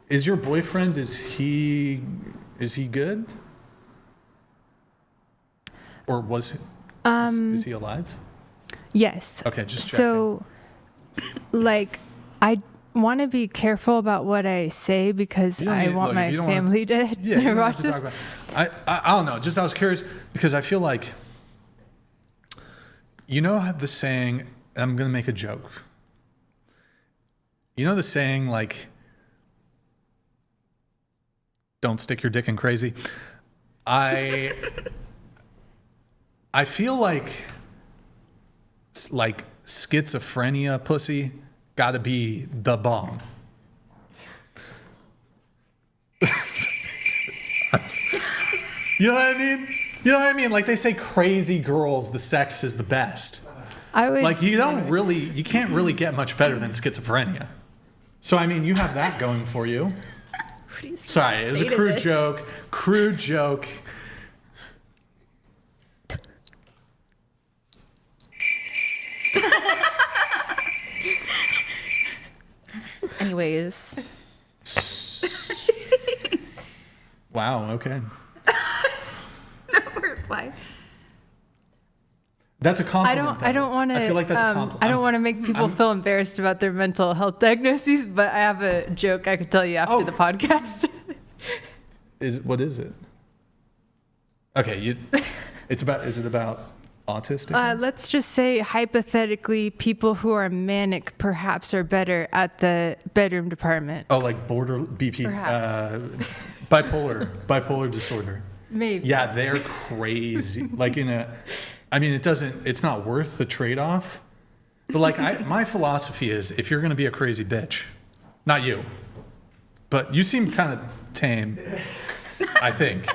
Is your boyfriend, is he good? Or is he alive? Yes. Okay, just checking. So, I want to be careful about what I say because I want my family to watch this. I don't know. Just I was curious because I feel like, you know the saying, I'm going to make a joke. You know the saying, like, don't stick your dick in crazy? I feel like schizophrenia pussy gotta be the bomb. You know what I mean? You know what I mean? Like they say crazy girls, the sex is the best. You can't really get much better than schizophrenia. So I mean, you have that going for you. Sorry, it was a crude joke. Crude joke. Anyways. Wow, okay. No reply. That's a compliment. I don't want to. I feel like that's a compliment. I don't want to make people feel embarrassed about their mental health diagnoses, but I have a joke I could tell you after the podcast. What is it? Okay, is it about autistic? Let's just say hypothetically, people who are manic perhaps are better at the bedroom department. Oh, like bipolar disorder. Maybe. Yeah, they're crazy. It's not worth the trade-off. But my philosophy is, if you're going to be a crazy bitch, not you, but you seem kind of tame, I think.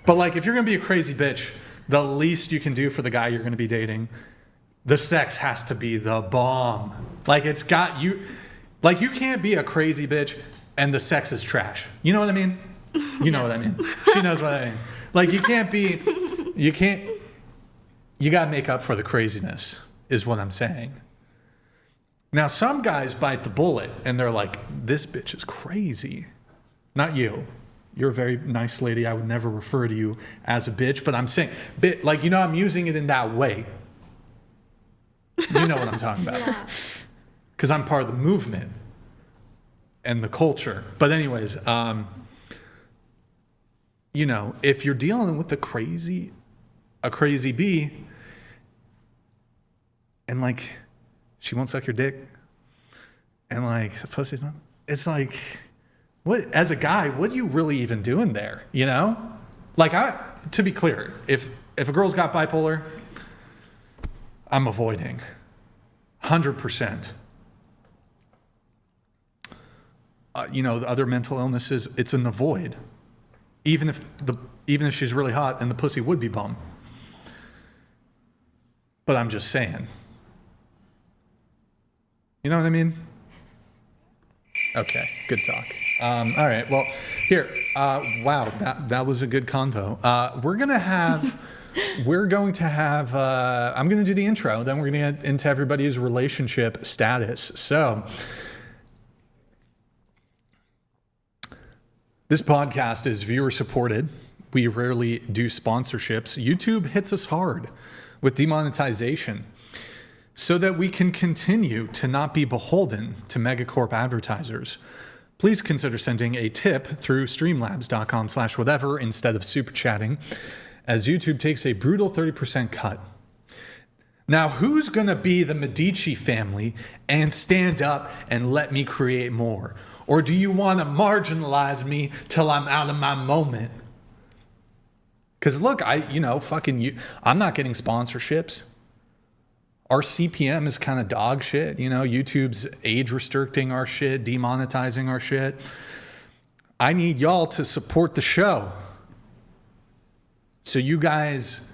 But if you're going to be a crazy bitch, the least you can do for the guy you're going to be dating, the sex has to be the bomb. You can't be a crazy bitch and the sex is trash. You know what I mean? You know what I mean. She knows what I mean. You got to make up for the craziness, is what I'm saying. Now, some guys bite the bullet and they're like, this bitch is crazy. Not you. You're a very nice lady. I would never refer to you as a bitch, but I'm saying, I'm using it in that way. You know what I'm talking about. Because I'm part of the movement and the culture. But anyways, if you're dealing with a crazy bee, and she won't suck your dick, and the pussy's not, it's like, what, as a guy, what are you really even doing there? You know? To be clear, if a girl's got bipolar, I'm avoiding 100%. The other mental illnesses, it's an avoid. Even if she's really hot and the pussy would be bum. But I'm just saying. You know what I mean? Okay, good talk. All right, well, here. Wow, that was a good convo. We're going to have... I'm going to do the intro, then we're going to get into everybody's relationship status. So, this podcast is viewer supported. We rarely do sponsorships. YouTube hits us hard with demonetization so that we can continue to not be beholden to megacorp advertisers. Please consider sending a tip through streamlabs.com/whatever instead of super chatting, as YouTube takes a brutal 30% cut. Now, who's going to be the Medici family and stand up and let me create more? Or do you want to marginalize me till I'm out of my moment? Because look, I'm not getting sponsorships. Our CPM is kind of dog shit. YouTube's age restricting our shit, demonetizing our shit. I need y'all to support the show. So you guys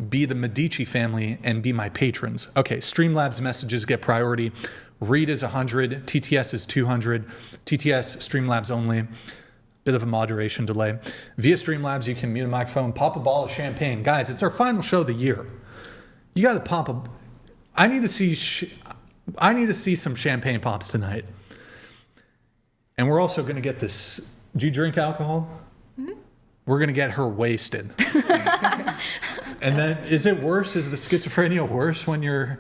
be the Medici family and be my patrons. Okay, Streamlabs messages get priority. Read is 100, TTS is 200, TTS Streamlabs only. Bit of a moderation delay. Via Streamlabs, you can mute a microphone, pop a ball of champagne. Guys, it's our final show of the year. You got to pop a... I need to see some champagne pops tonight. And we're also going to get this... Do you drink alcohol? Mm-hmm. We're going to get her wasted. And then, is it worse? Is the schizophrenia worse when you're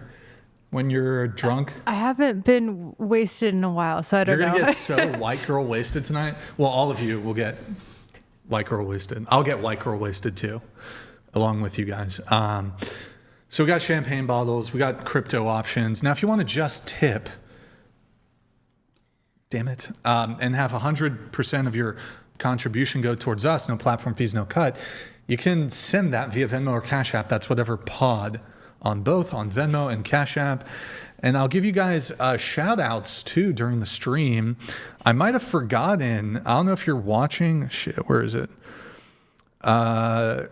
drunk? I haven't been wasted in a while, so I don't know. You're going to get so white girl wasted tonight? Well, all of you will get white girl wasted. I'll get white girl wasted too, along with you guys. So we got champagne bottles. We got crypto options. Now, if you want to just tip, damn it, and have 100% of your contribution go towards us, no platform fees, no cut, you can send that via Venmo or Cash App. That's whatever pod on both, on Venmo and Cash App. And I'll give you guys shout outs too during the stream. I might have forgotten. I don't know if you're watching. Shit, where is it? Where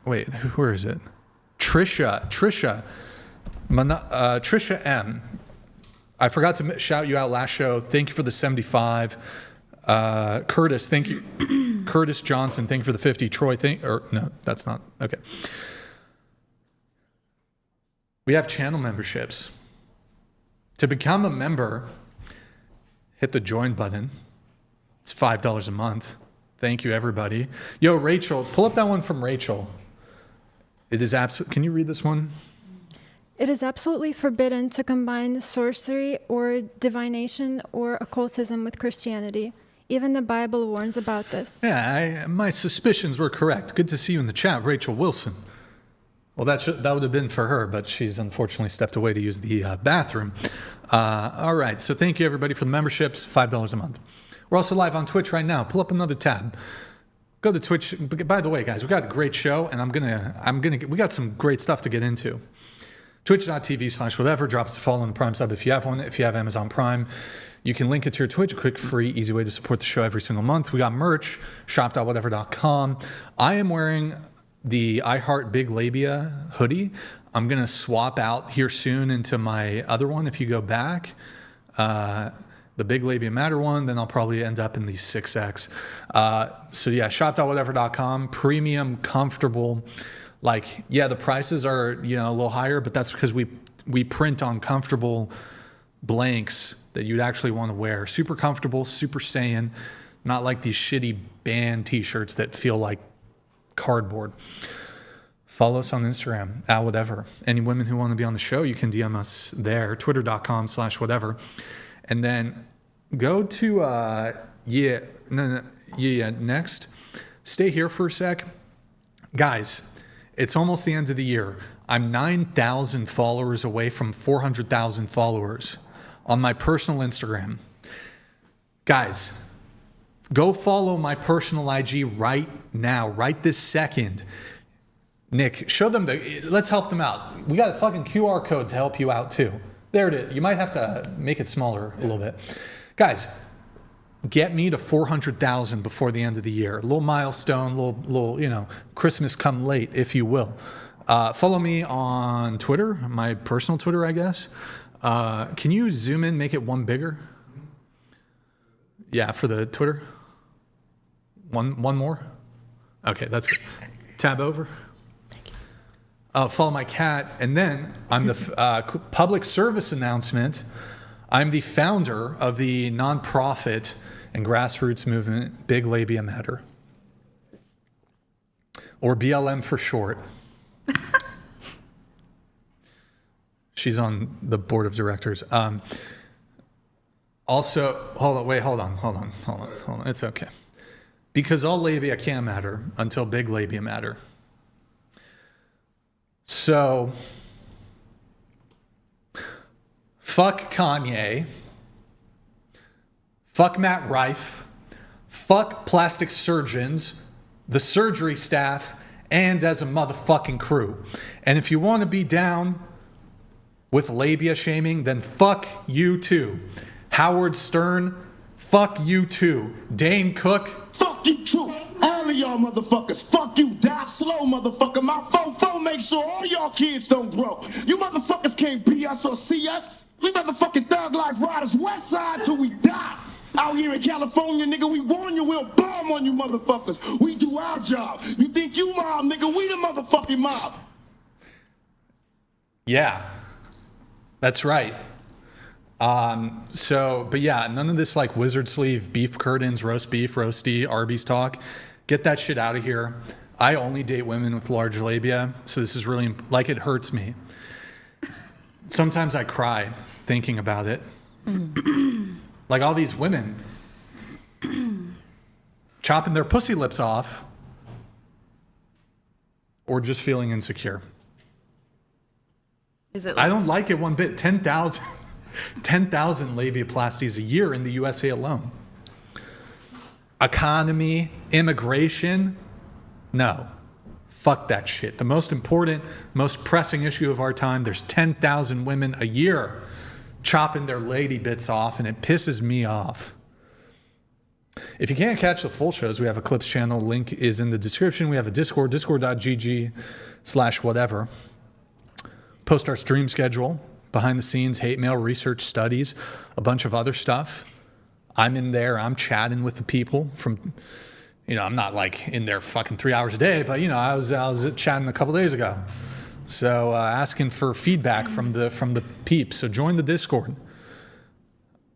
is it? Trisha M. I forgot to shout you out last show. Thank you for the 75. Curtis, thank you. Curtis Johnson, thank you for the 50. Troy, no, that's not, okay. We have channel memberships. To become a member, hit the join button. It's $5 a month. Thank you, everybody. Yo, Rachel, pull up that one from Rachel. It is can you read this one? It is absolutely forbidden to combine sorcery or divination or occultism with Christianity. Even the Bible warns about this. Yeah, my suspicions were correct. Good to see you in the chat, Rachel Wilson. Well, that would have been for her, but she's unfortunately stepped away to use the bathroom. All right, so thank you everybody for the memberships, $5 a month. We're also live on Twitch right now. Pull up another tab. Go to Twitch. By the way, guys, we got a great show, and we got some great stuff to get into. Twitch.tv/whatever. Drop us a follow on the Prime sub if you have one. If you have Amazon Prime, you can link it to your Twitch. Quick, free, easy way to support the show every single month. We got merch, shop.whatever.com. I am wearing the I Heart Big Labia hoodie. I'm going to swap out here soon into my other one if you go back. The Big Labia Matter one, then I'll probably end up in the 6X. So yeah, shop.whatever.com. Premium, comfortable. Like, yeah, the prices are, a little higher, but that's because we print on comfortable blanks that you'd actually want to wear. Super comfortable, super sane, not like these shitty band t-shirts that feel like cardboard. Follow us on Instagram, @whatever. Any women who want to be on the show, you can DM us there, twitter.com/whatever. And then go to, next. Stay here for a sec. Guys, it's almost the end of the year. I'm 9,000 followers away from 400,000 followers on my personal Instagram. Guys, go follow my personal IG right now, right this second. Nick, show them let's help them out. We got a fucking QR code to help you out too. There it is. You might have to make it smaller a little bit. Guys, get me to 400,000 before the end of the year. A little milestone, little Christmas come late, if you will. Follow me on Twitter, my personal Twitter, I guess. Can you zoom in, make it one bigger? Yeah, for the Twitter. One more? Okay, that's good. Tab over. Follow my cat. And then I'm the public service announcement. I'm the founder of the nonprofit and grassroots movement Big Labia Matter, or BLM for short. She's on the board of directors. Also, hold on. It's okay. Because all labia can't matter until big labia matter. So, fuck Kanye. Fuck Matt Rife. Fuck plastic surgeons, the surgery staff, and as a motherfucking crew. And if you want to be down with labia shaming, then fuck you too. Howard Stern, fuck you too. Dane Cook, fuck you too. All of y'all motherfuckers, fuck you. Die slow, motherfucker. My phone make sure all y'all kids don't grow. You motherfuckers can't be us or see us. We motherfucking thug life riders, west side till we die. Out here in California, nigga, we warn you, we'll bomb on you motherfuckers. We do our job. You think you mob, nigga, we the motherfucking mob. Yeah, that's right. But yeah, none of this like wizard sleeve, beef curtains, roast beef, roasty, Arby's talk. Get that shit out of here. I only date women with large labia, so this is really, like, it hurts me. Sometimes I cry thinking about it. Like all these women chopping their pussy lips off or just feeling insecure. I don't like it one bit. 10,000 labiaplasties a year in the USA alone. Economy, immigration, no. Fuck that shit. The most important, most pressing issue of our time, there's 10,000 women a year chopping their lady bits off, and it pisses me off. If you can't catch the full shows, we have a Clips channel. Link is in the description. We have a Discord, discord.gg/whatever. Post our stream schedule, behind the scenes, hate mail, research, studies, a bunch of other stuff. I'm in there. I'm chatting with the people from, I'm not like in there fucking 3 hours a day, but I was chatting a couple days ago. So asking for feedback from the peeps. So join the Discord.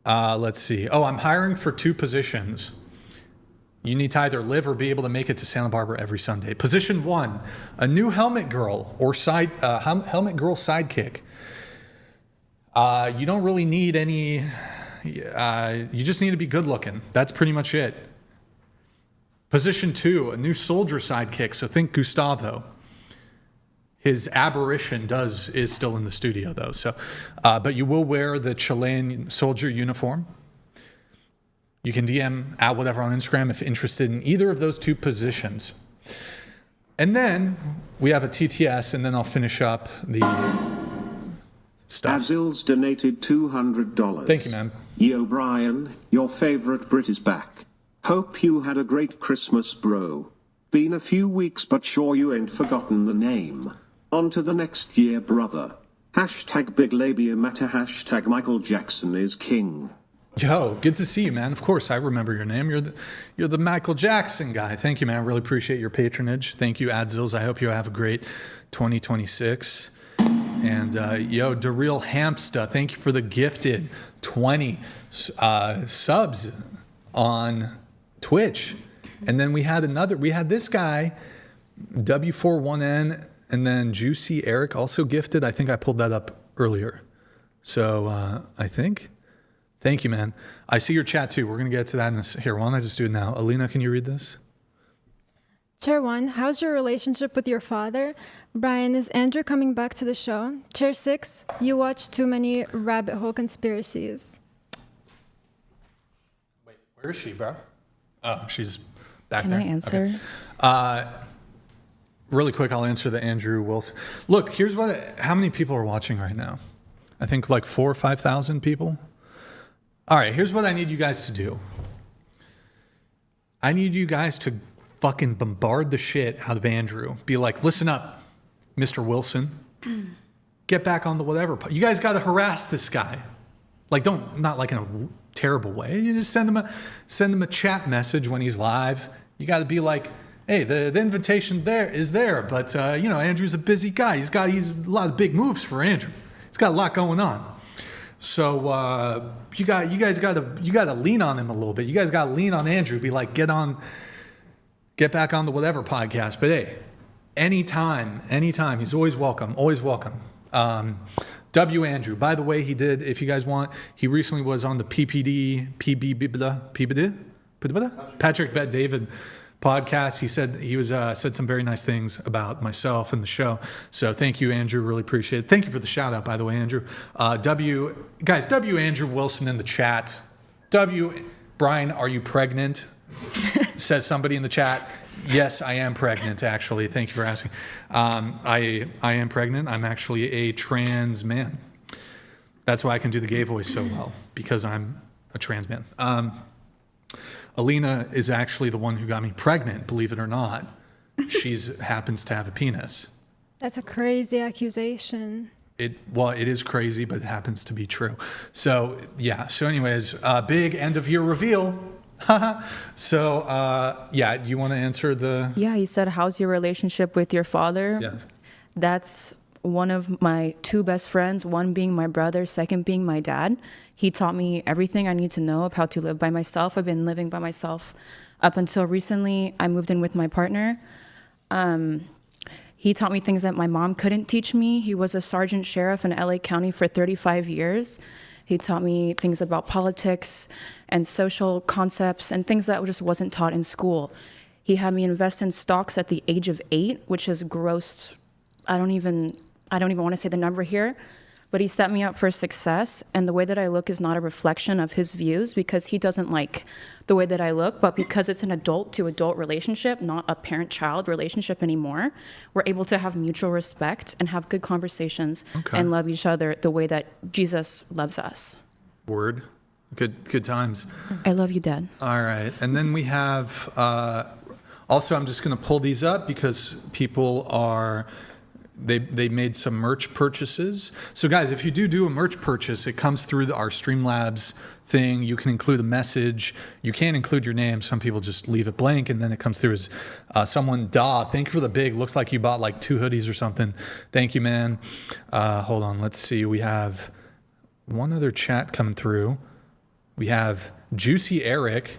Let's see. Oh, I'm hiring for 2 positions. You need to either live or be able to make it to Santa Barbara every Sunday. Position 1, a new helmet girl or helmet girl sidekick. You don't really need any. You just need to be good looking. That's pretty much it. Position 2, a new soldier sidekick. So think Gustavo. His aberration is still in the studio though. So, but you will wear the Chilean soldier uniform. You can DM at whatever on Instagram if interested in either of those 2 positions. And then we have a TTS, and then I'll finish up the stuff. Avzil's donated $200. Thank you, man. Yo, Brian, your favorite Brit is back. Hope you had a great Christmas, bro. Been a few weeks, but sure you ain't forgotten the name. On to the next year, brother. Hashtag Big Labia Matter. Hashtag Michael Jackson is king. Yo, good to see you, man. Of course, I remember your name. You're the Michael Jackson guy. Thank you, man. I really appreciate your patronage. Thank you, Adzils. I hope you have a great 2026. And yo, DeReal Hamsta, thank you for the gifted 20 subs on Twitch. And then we had this guy, W41N, and then Juicy Eric also gifted. I think I pulled that up earlier. So thank you, man. I see your chat too. We're going to get to that here. Why don't I just do it now? Alina, can you read this? Chair 1, how's your relationship with your father? Brian, is Andrew coming back to the show? Chair 6, you watch too many rabbit hole conspiracies. Wait, where is she, bro? Oh, she's back there. Can I answer? Okay. Really quick, I'll answer the Andrew Wilson. Look, how many people are watching right now? I think like 4,000 or 5,000 people. All right, here's what I need you guys to do. I need you guys to fucking bombard the shit out of Andrew. Be like, listen up. Mr. Wilson, get back on the whatever. You guys got to harass this guy. Like, not like in a terrible way. You just send him a chat message when he's live. You got to be like, hey, the invitation is there, but Andrew's a busy guy. He's a lot of big moves for Andrew. He's got a lot going on. So you guys got to lean on him a little bit. You guys got to lean on Andrew. Be like, get back on the whatever podcast. But hey, anytime, he's always welcome. Always welcome. W. Andrew. By the way, he did, if you guys want, he recently was on the PBD, Patrick Bet David podcast. He said said some very nice things about myself and the show. So thank you, Andrew. Really appreciate it. Thank you for the shout out, by the way, Andrew. W. Andrew Wilson in the chat. Brian, are you pregnant? Says somebody in the chat. Yes, I am pregnant, actually. Thank you for asking. I am pregnant. I'm actually a trans man. That's why I can do the gay voice so well, because I'm a trans man. Alina is actually the one who got me pregnant, believe it or not. She happens to have a penis. That's a crazy accusation. It is crazy, but it happens to be true. So, yeah. So anyways, big end of year reveal. So, you want to answer the... Yeah, he said, how's your relationship with your father? Yeah. That's one of my two best friends, one being my brother, second being my dad. He taught me everything I need to know of how to live by myself. I've been living by myself up until recently. I moved in with my partner. He taught me things that my mom couldn't teach me. He was a sergeant sheriff in LA County for 35 years. He taught me things about politics and social concepts and things that just wasn't taught in school. He had me invest in stocks at the age of 8, which has grossed, I don't even want to say the number here, but he set me up for success. And the way that I look is not a reflection of his views, because he doesn't like the way that I look, but because it's an adult to adult relationship, not a parent-child relationship anymore, we're able to have mutual respect and have good conversations and love each other the way that Jesus loves us. Word. Good times. I love you, Dad. All right. And then we have, also, I'm just going to pull these up because people they made some merch purchases. So guys, if you do a merch purchase, it comes through our Streamlabs thing. You can include a message. You can't include your name. Some people just leave it blank, and then it comes through as someone, thank you for the big. Looks like you bought like 2 hoodies or something. Thank you, man. Hold on. Let's see. We have one other chat coming through. We have Juicy Eric.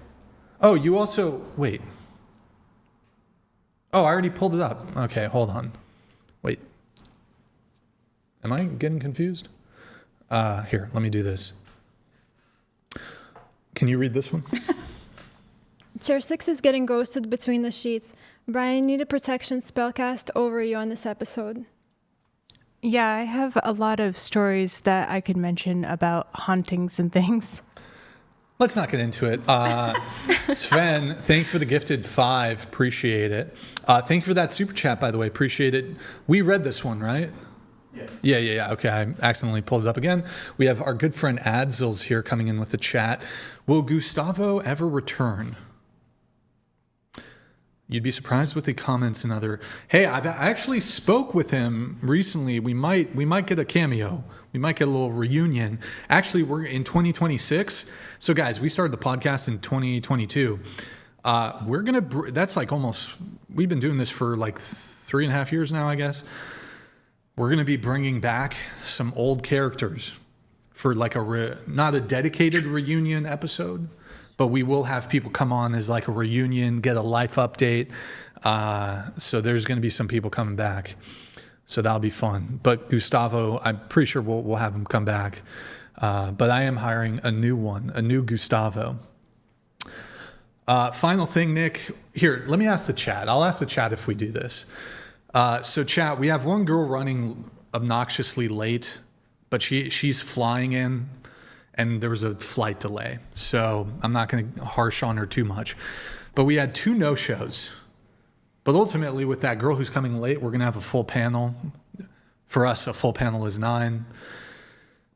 Oh, you also, wait. Oh, I already pulled it up. Okay, hold on. Wait. Am I getting confused? Here, let me do this. Can you read this one? Chair 6 is getting ghosted between the sheets. Brian, need a protection spell cast over you on this episode. Yeah, I have a lot of stories that I could mention about hauntings and things. Let's not get into it. Sven, thank you for the gifted 5. Appreciate it. Thank you for that super chat, by the way. Appreciate it. We read this one, right? Yes. Yeah. Okay, I accidentally pulled it up again. We have our good friend Adzils here coming in with the chat. Will Gustavo ever return? You'd be surprised with the comments and other. Hey, I actually spoke with him recently. We might get a cameo. We might get a little reunion. Actually, we're in 2026. So guys, we started the podcast in 2022. We're gonna. That's like almost. We've been doing this for like 3.5 years now, I guess. We're gonna be bringing back some old characters for like not a dedicated reunion episode, but we will have people come on as like a reunion, get a life update. So there's going to be some people coming back. So that'll be fun. But Gustavo, I'm pretty sure we'll have him come back. But I am hiring a new one, a new Gustavo. Final thing, Nick. Here, let me ask the chat. I'll ask the chat if we do this. So chat, we have one girl running obnoxiously late, but she's flying in. And there was a flight delay. So I'm not going to harsh on her too much. But we had 2 no-shows. But ultimately, with that girl who's coming late, we're going to have a full panel. For us, a full panel is 9.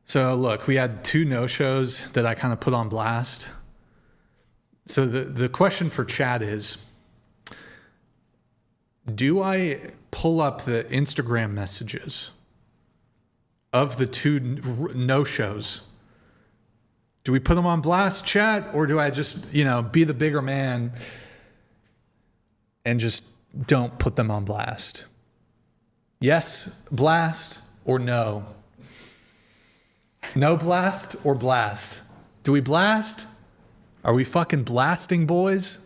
So look, we had 2 no-shows that I kind of put on blast. So the question for chat is, Do I pull up the Instagram messages of the 2 no-shows? Do we put them on blast, chat, or do I just, be the bigger man and just don't put them on blast? Yes, blast, or no? No blast or blast? Do we blast? Are we fucking blasting, boys?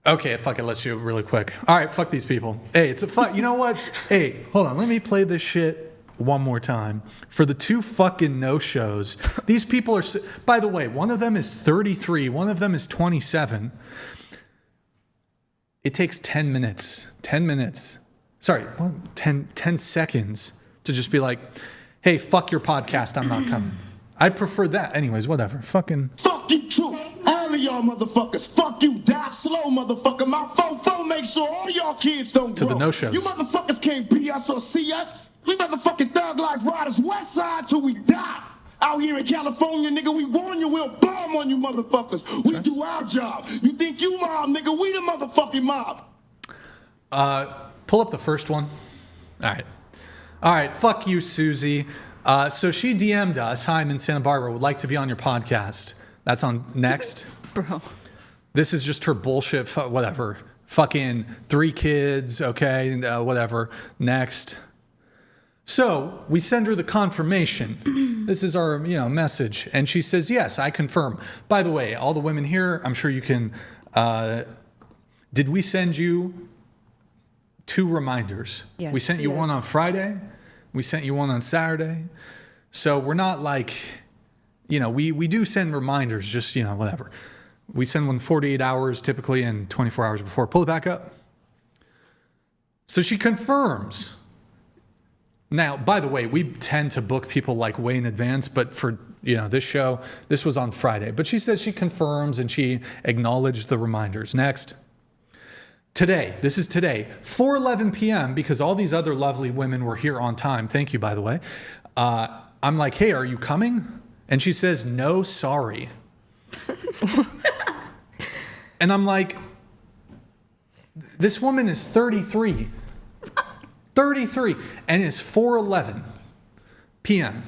Okay, fuck it, let's do it really quick. All right, fuck these people. Hey, it's a fuck. You know what? Hey, hold on. Let me play this shit one more time. For the 2 fucking no-shows, these people are... By the way, one of them is 33. One of them is 27. It takes 10 minutes. 10 minutes. Sorry, 10 seconds to just be like, hey, fuck your podcast, I'm not coming. I prefer that. Anyways, whatever. Fucking... Fuck you too. All of y'all motherfuckers. Fuck you. Die slow, motherfucker. My phone make sure all y'all kids don't grow. To the no-shows. You motherfuckers can't be us or see us. We motherfucking thug like riders west side till we die. Out here in California, nigga, we warn you, we'll bomb on you motherfuckers. We do our job. You think you mob, nigga, we the motherfucking mob. Pull up the first one. All right, fuck you, Susie. So she DM'd us, hi, I'm in Santa Barbara, would like to be on your podcast. That's on next. Bro. This is just her bullshit, whatever. Fucking 3 kids, okay, whatever. Next. So we send her the confirmation. This is our, message. And she says, yes, I confirm. By the way, all the women here, I'm sure you can, did we send you 2 reminders? Yes. We sent you one on Friday. We sent you one on Saturday. So we're not like, we do send reminders, just, whatever. We send one 48 hours typically and 24 hours before. Pull it back up. So she confirms. Now, by the way, we tend to book people like way in advance, but for, this show, this was on Friday. But she says she confirms and she acknowledged the reminders. Next. Today, this is today, 4:11 p.m., because all these other lovely women were here on time. Thank you, by the way. I'm like, hey, are you coming? And she says, no, sorry. And I'm like, this woman is 33. 33, and it's 4:11 p.m.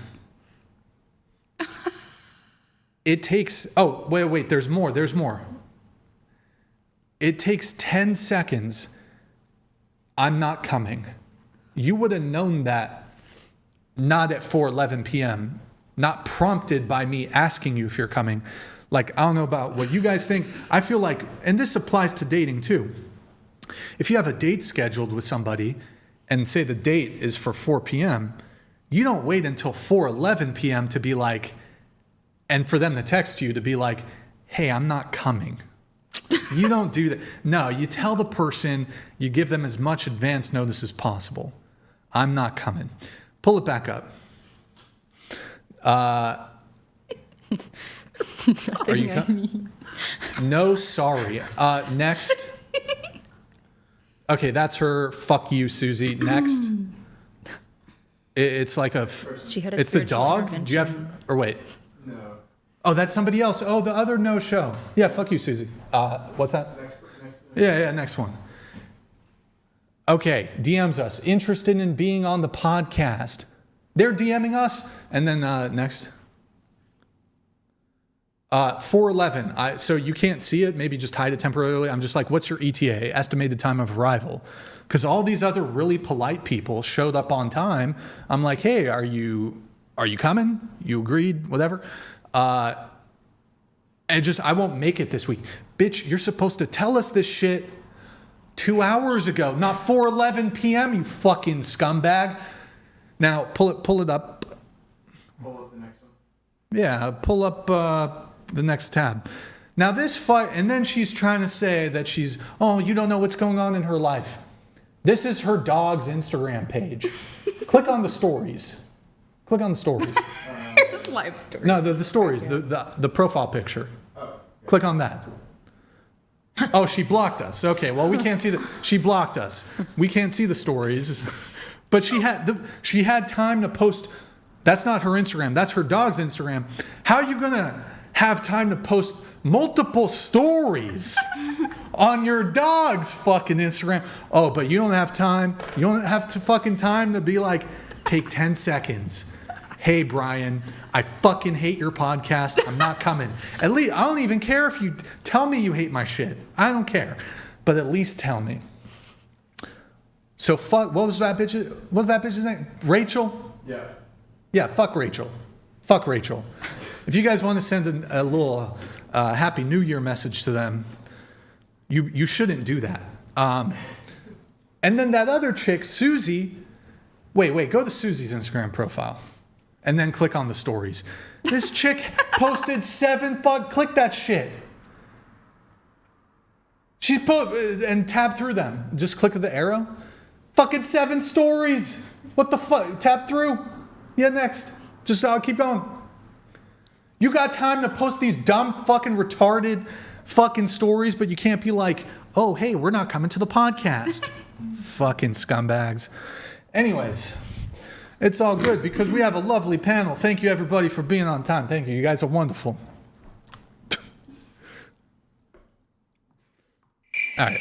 It takes, wait, there's more. It takes 10 seconds. I'm not coming. You would have known that not at 4:11 p.m., not prompted by me asking you if you're coming. Like, I don't know about what you guys think. I feel like, and this applies to dating too. If you have a date scheduled with somebody and say the date is for 4 p.m., you don't wait until 4:11 p.m. to be like, and for them to text you to be like, hey, I'm not coming. You don't do that. No, you tell the person, you give them as much advance notice as possible. I'm not coming. Pull it back up. Are you coming? No, sorry. Next. Okay, that's her. Fuck you, Susie. Next. It's like it's the dog. Do you have, or wait. No. Oh, that's somebody else. Oh, the other no show. Yeah, fuck you, Susie. What's that? Next yeah, next one. Okay, DMs us. Interested in being on the podcast. They're DMing us. And then next. 4:11. So you can't see it. Maybe just hide it temporarily. I'm just like, what's your ETA? Estimated time of arrival. Because all these other really polite people showed up on time. I'm like, hey, are you coming? You agreed? Whatever. And I won't make it this week. Bitch, you're supposed to tell us this shit 2 hours ago, not 4:11 p.m., you fucking scumbag. Now, pull it up. Pull up the next one. Yeah, pull up the next tab. Now this fight, and then she's trying to say that you don't know what's going on in her life. This is her dog's Instagram page. Click on the stories. Click on the stories. Live story. No, the stories, the profile picture. Click on that. Oh, she blocked us. Okay, well, we can't see she blocked us. We can't see the stories. But she had time to post. That's not her Instagram. That's her dog's Instagram. How are you gonna have time to post multiple stories on your dog's fucking Instagram. Oh, but you don't have time. You don't have to fucking time to be like, take 10 seconds. Hey, Brian, I fucking hate your podcast. I'm not coming. At least, I don't even care if you tell me you hate my shit. I don't care. But at least tell me. So fuck, what was that bitch's name? Rachel? Yeah. Yeah, fuck Rachel. Fuck Rachel. If you guys want to send a little Happy New Year message to them, you shouldn't do that. And then that other chick, Susie, wait, go to Susie's Instagram profile and then click on the stories. This chick posted 7 click that shit. She and tab through them. Just click the arrow. Fucking 7 stories. What the fuck? Tap through. Yeah, next. Just keep going. You got time to post these dumb fucking retarded fucking stories, but you can't be like, oh, hey, we're not coming to the podcast. Fucking scumbags. Anyways, it's all good because we have a lovely panel. Thank you, everybody, for being on time. Thank you. You guys are wonderful. All right.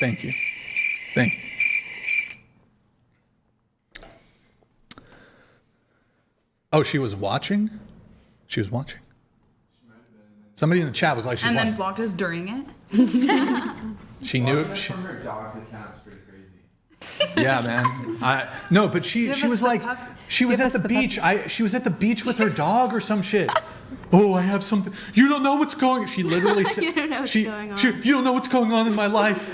Thank you. Thank you. Oh, she was watching? She was watching. Somebody in the chat was like, she's and watching. Then blocked us during it. She knew. From her dog's account is pretty crazy. Yeah, man. No, but she was like, she was at the beach. She was at the beach with her dog or some shit. Oh, I have something. You don't know what's going on. She literally said, You don't know what's going on. You don't know what's going on in my life.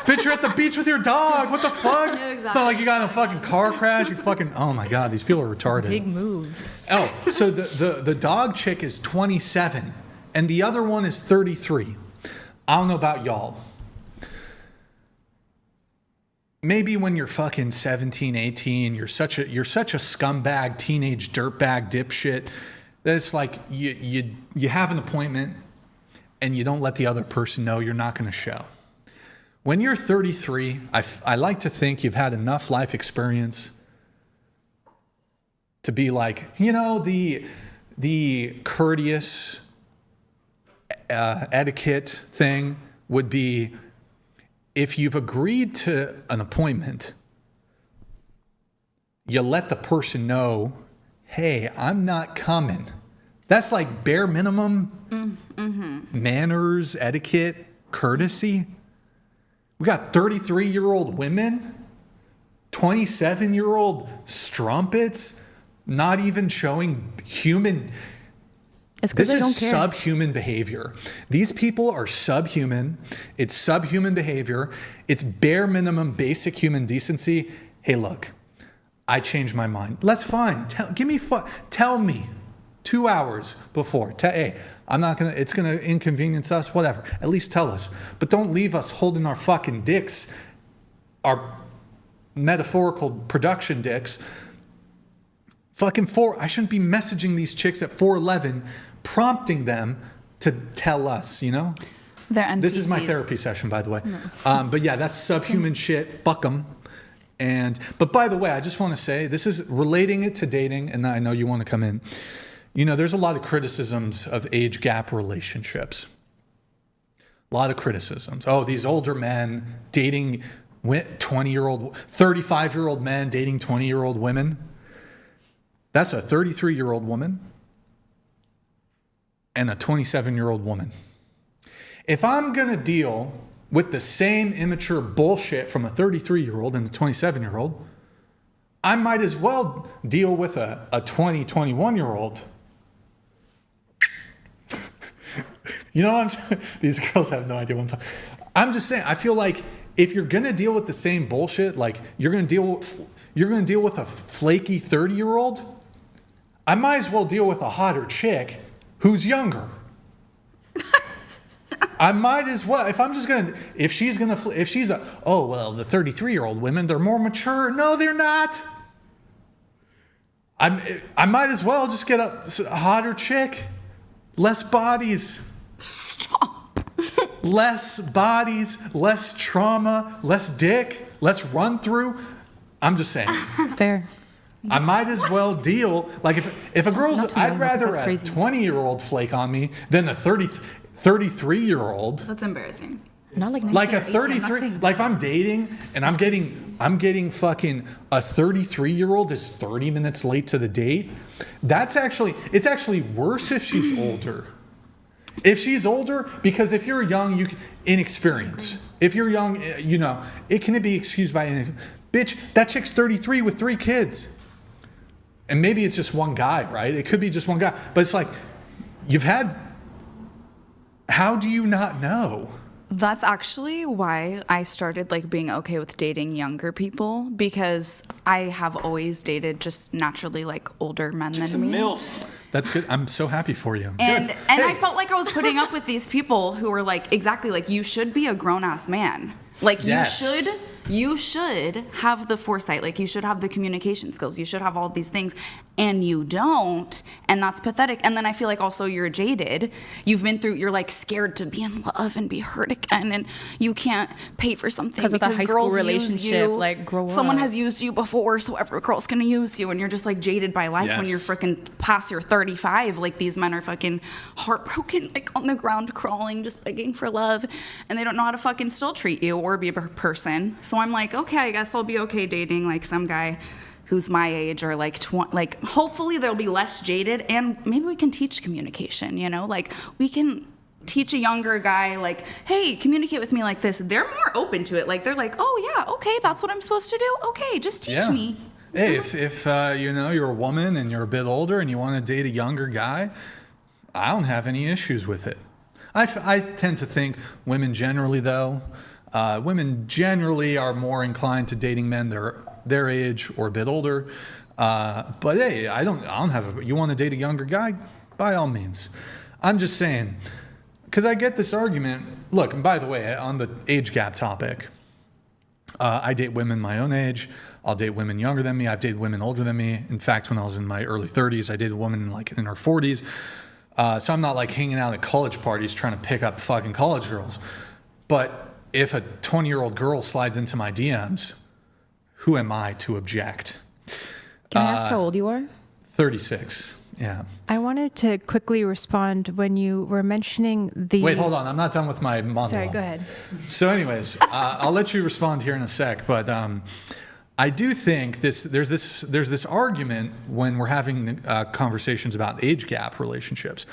Bitch, you're at the beach with your dog. What the fuck? It's not like you got in a fucking car crash. You fucking, oh my God, these people are retarded. Big moves. Oh, so the dog chick is 27 and the other one is 33. I don't know about y'all. Maybe when you're fucking 17, 18, you're such a scumbag, teenage dirtbag dipshit that it's like you have an appointment and you don't let the other person know you're not going to show. When you're 33, I like to think you've had enough life experience to be like, you know, the courteous etiquette thing would be if you've agreed to an appointment, you let the person know, hey, I'm not coming. That's like bare minimum manners, etiquette, courtesy. We got 33-year-old women, 27-year-old strumpets, not even showing human. It's because they don't care. This is subhuman behavior. These people are subhuman. It's subhuman behavior. It's bare minimum basic human decency. Hey, look, I changed my mind. That's fine. Tell me 2 hours before. Hey, I'm not gonna, it's gonna inconvenience us, whatever. At least tell us. But don't leave us holding our fucking dicks, our metaphorical production dicks. I shouldn't be messaging these chicks at 4:11, prompting them to tell us, you know? They're NPCs. This is my therapy session, by the way. No. But yeah, that's subhuman shit. Fuck them. But by the way, I just want to say, this is relating it to dating, and I know you want to come in. You know, there's a lot of criticisms of age gap relationships. A lot of criticisms. Oh, these older men dating 20-year-old, 35-year-old men dating 20-year-old women. That's a 33-year-old woman and a 27-year-old woman. If I'm going to deal with the same immature bullshit from a 33-year-old and a 27-year-old, I might as well deal with a 21-year-old. You know what I'm saying? These girls have no idea what I'm talking. I'm just saying, I feel like if you're going to deal with the same bullshit, like you're going to deal with a flaky 30-year-old, I might as well deal with a hotter chick who's younger. I might as well, the 33-year-old women, they're more mature. No, they're not. I might as well just get a hotter chick. Less bodies. Stop. Less bodies, less trauma, less dick, less run through. I'm just saying. Fair. I might as well deal. Like if a girl's, I'd rather a 20-year-old flake on me than a 33-year-old. That's embarrassing. Not like a 33. Like if I'm dating and I'm getting fucking a 33-year-old is 30 minutes late to the date. It's actually worse if she's older. If she's older, because if you're young, inexperience. If you're young, it can be excused by bitch. That chick's 33 with 3 kids. And maybe it's just one guy, right? It could be just one guy. But it's like, how do you not know? That's actually why I started like being okay with dating younger people, because I have always dated just naturally like older men than me. MILF. That's good. I'm so happy for you. And I felt like I was putting up with these people who were like, exactly, like you should be a grown-ass man. Like you should have the foresight, like you should have the communication skills, you should have all these things, and you don't, and that's pathetic. And then I feel like also you're jaded. You're like scared to be in love and be hurt again, and you can't pay for something because of the high school relationship. Like grow up. Someone has used you before, so every girl's gonna use you, and you're just like jaded by life when you're freaking past your 35. Like these men are fucking heartbroken, like on the ground crawling, just begging for love, and they don't know how to fucking still treat you or be a person. So I'm like, okay, I guess I'll be okay dating like some guy who's my age or like hopefully they'll be less jaded, and maybe we can teach communication, like we can teach a younger guy like, hey, communicate with me like this. They're more open to it. Like they're like, oh yeah, okay, that's what I'm supposed to do. Okay, just teach me. Hey, if you're a woman and you're a bit older and you want to date a younger guy, I don't have any issues with it. I tend to think women generally are more inclined to dating men their age or a bit older. But hey, I don't have you want to date a younger guy? By all means. I'm just saying, because I get this argument. Look, and by the way, on the age gap topic, I date women my own age. I'll date women younger than me. I've dated women older than me. In fact, when I was in my early 30s, I dated a woman like in her 40s. So I'm not like hanging out at college parties trying to pick up fucking college girls. But if a 20-year-old girl slides into my DMs, who am I to object? Can I ask how old you are? 36, yeah. I wanted to quickly respond when you were mentioning the... Wait, hold on. I'm not done with my monologue. Sorry, go ahead. So anyways, I'll let you respond here in a sec, but I do think there's this argument when we're having conversations about age gap relationships.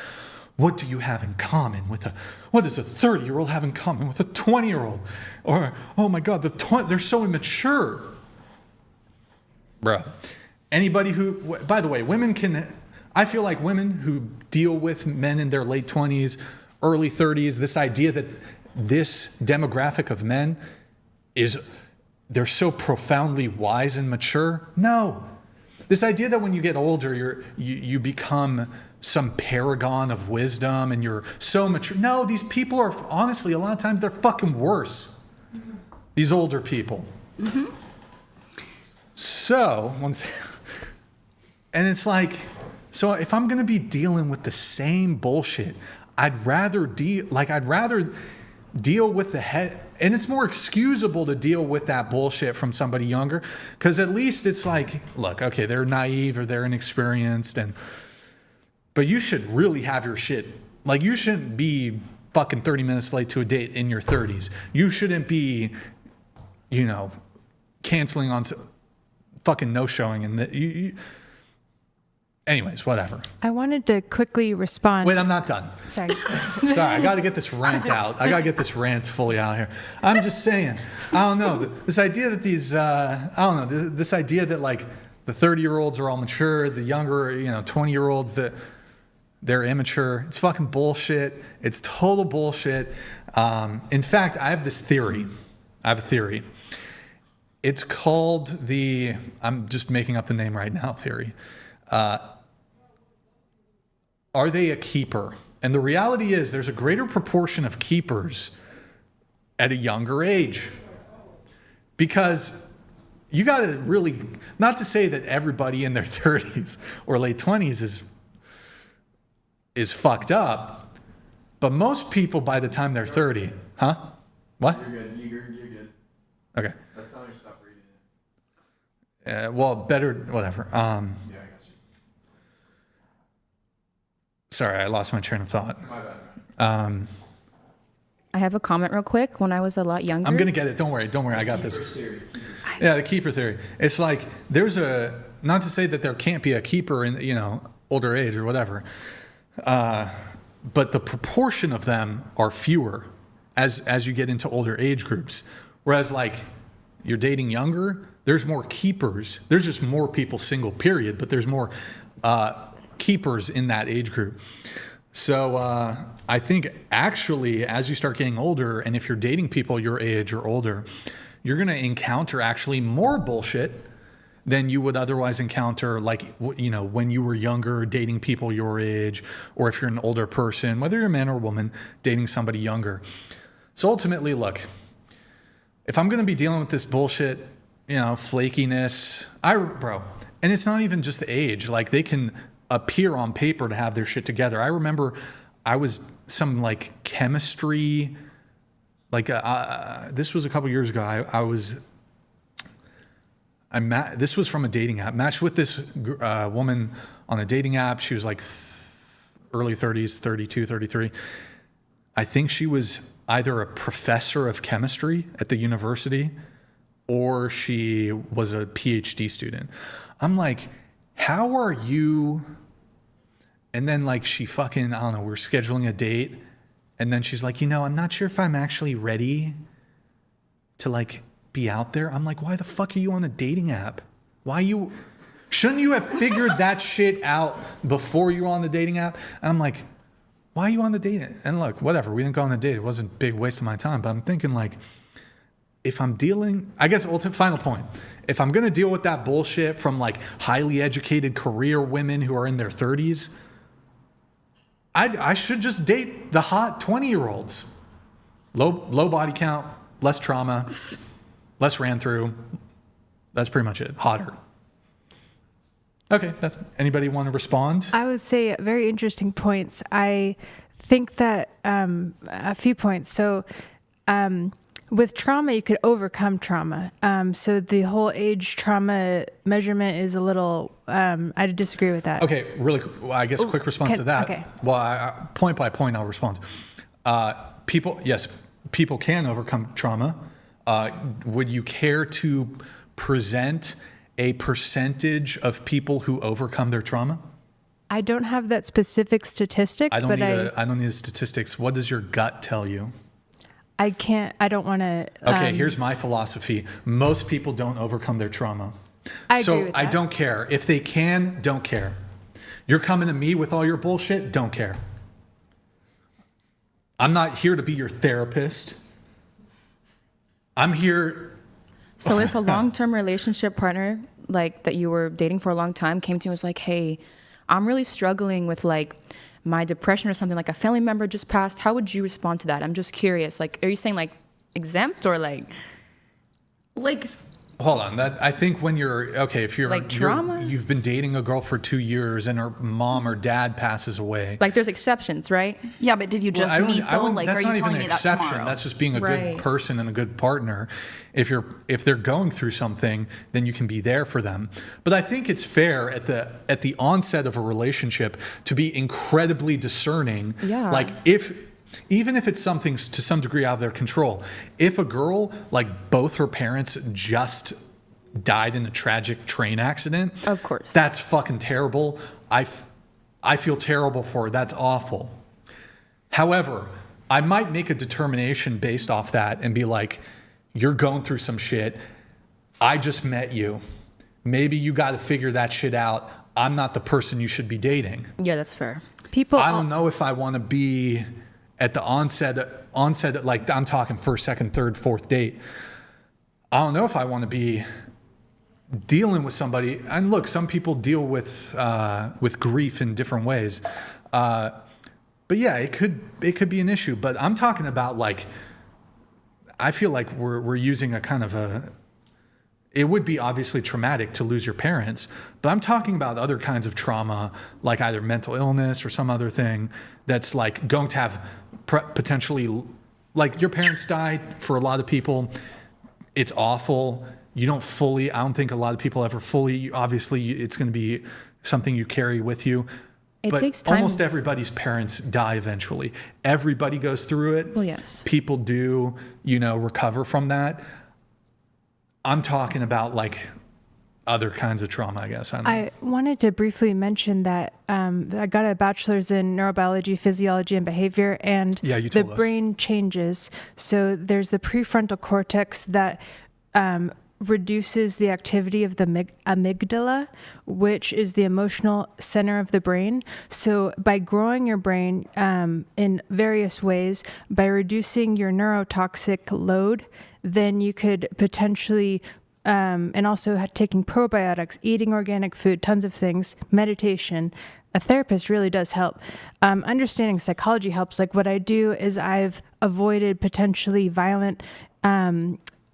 What do you have in common what does a 30-year-old have in common with a 20-year-old? Or, oh my God, they're so immature. Bro, anybody who, by the way, I feel like women who deal with men in their late 20s, early 30s, this idea that this demographic of men they're so profoundly wise and mature. No. This idea that when you get older, you become some paragon of wisdom and you're so mature. No, these people are honestly, a lot of times they're fucking worse. Mm-hmm. These older people. Mm-hmm. So, and it's like, so if I'm going to be dealing with the same bullshit, I'd rather deal with the head, and it's more excusable to deal with that bullshit from somebody younger, because at least it's like, look, okay, they're naive or they're inexperienced, but you should really have your shit. Like, you shouldn't be fucking 30 minutes late to a date in your 30s. You shouldn't be, canceling on fucking no-showing. And anyways, whatever. I wanted to quickly respond. Wait, I'm not done. Sorry. I got to get this rant out. I got to get this rant fully out here. I'm just saying, I don't know. This idea that this idea that like the 30-year-olds are all mature, the younger, 20-year-olds that they're immature. It's fucking bullshit. It's total bullshit. In fact, I have this theory. It's called I'm just making up the name right now, theory. Are they a keeper? And the reality is there's a greater proportion of keepers at a younger age. Because you got to really, not to say that everybody in their 30s or late 20s is fucked up, but most people by the time they're 30, What? You're good. You're good. Okay. Let's tell her to stop reading well, better, whatever. Yeah, I got you. Sorry, I lost my train of thought. My bad. I have a comment real quick. When I was a lot younger, I'm gonna get it. Don't worry. I got this. Yeah, the keeper theory. It's like there's a, not to say that there can't be a keeper in, you know, older age or whatever, but the proportion of them are fewer as you get into older age groups. Whereas like you're dating younger, there's more keepers. There's just more people single, period, but there's more keepers in that age group. So I think actually as you start getting older, and if you're dating people your age or older, you're going to encounter actually more bullshit than you would otherwise encounter, like, you know, when you were younger dating people your age, or if you're an older person, whether you're a man or a woman, dating somebody younger. So ultimately, look, if I'm going to be dealing with this bullshit, you know, flakiness, bro, and it's not even just the age, like they can appear on paper to have their shit together. I remember I was some like chemistry, like this was a couple years ago. This was from a dating app. Matched with this woman on a dating app. She was like early 30s, 32, 33. I think she was either a professor of chemistry at the university or she was a PhD student. I'm like, how are you? And then like she fucking, I don't know, we're scheduling a date. And then she's like, you know, I'm not sure if I'm actually ready to like be out there. I'm like, why the fuck are you on a dating app? Shouldn't you have figured that shit out before you were on the dating app? And I'm like, why are you on the dating? And look, whatever, we didn't go on a date. It wasn't a big waste of my time. But I'm thinking like, if I'm dealing, I guess ultimate final point, if I'm going to deal with that bullshit from like highly educated career women who are in their 30s, I should just date the hot 20-year-olds. Low body count, less trauma, less ran through. That's pretty much it. Hotter. Okay, anybody want to respond? I would say very interesting points. I think that a few points. So with trauma, you could overcome trauma. So the whole age trauma measurement is a little, I disagree with that. Okay, really, I guess quick response to that. Okay. Well, point by point, I'll respond. People can overcome trauma. Would you care to present a percentage of people who overcome their trauma? I don't have that specific statistic. I don't need the statistics. What does your gut tell you? I don't want to. Okay, here's my philosophy. Most people don't overcome their trauma. I agree with that. I don't care. If they can, don't care. You're coming to me with all your bullshit, don't care. I'm not here to be your therapist. I'm here. So if a long-term relationship partner, like that you were dating for a long time, came to you and was like, hey, I'm really struggling with like my depression or something, like a family member just passed, how would you respond to that? I'm just curious. Like, are you saying like exempt or like Hold on. I think when if you're like trauma, you've been dating a girl for 2 years and her mom or dad passes away. Like there's exceptions, right? Yeah, but did you just meet though? Like, are you telling me that tomorrow? That's just being a good person and a good partner. If they're going through something, then you can be there for them. But I think it's fair at the onset of a relationship to be incredibly discerning. Yeah. Like even if it's something to some degree out of their control, if a girl, like both her parents just died in a tragic train accident, of course, that's fucking terrible. I feel terrible for her. That's awful. However, I might make a determination based off that and be like, you're going through some shit. I just met you. Maybe you got to figure that shit out. I'm not the person you should be dating. Yeah, that's fair. I don't know if I want to be at the onset, like I'm talking first, second, third, fourth date. I don't know if I want to be dealing with somebody. And look, some people deal with grief in different ways. But yeah, it could be an issue. But I'm talking about like, I feel like we're using a kind of it would be obviously traumatic to lose your parents, but I'm talking about other kinds of trauma, like either mental illness or some other thing that's like going to have potentially, like your parents died. For a lot of people, it's awful. you don't fully, I don't think a lot of people ever fully, obviously it's going to be something you carry with you. It but takes time. Almost everybody's parents die eventually. Everybody goes through it. Well, yes. People do, recover from that. I'm talking about like other kinds of trauma, I guess. I wanted to briefly mention that I got a bachelor's in neurobiology, physiology, and behavior, and the brain changes. So there's the prefrontal cortex that reduces the activity of the amygdala, which is the emotional center of the brain. So by growing your brain in various ways, by reducing your neurotoxic load, then you could potentially, and also taking probiotics, eating organic food, tons of things, meditation. A therapist really does help. Understanding psychology helps. Like what I do is I've avoided potentially violent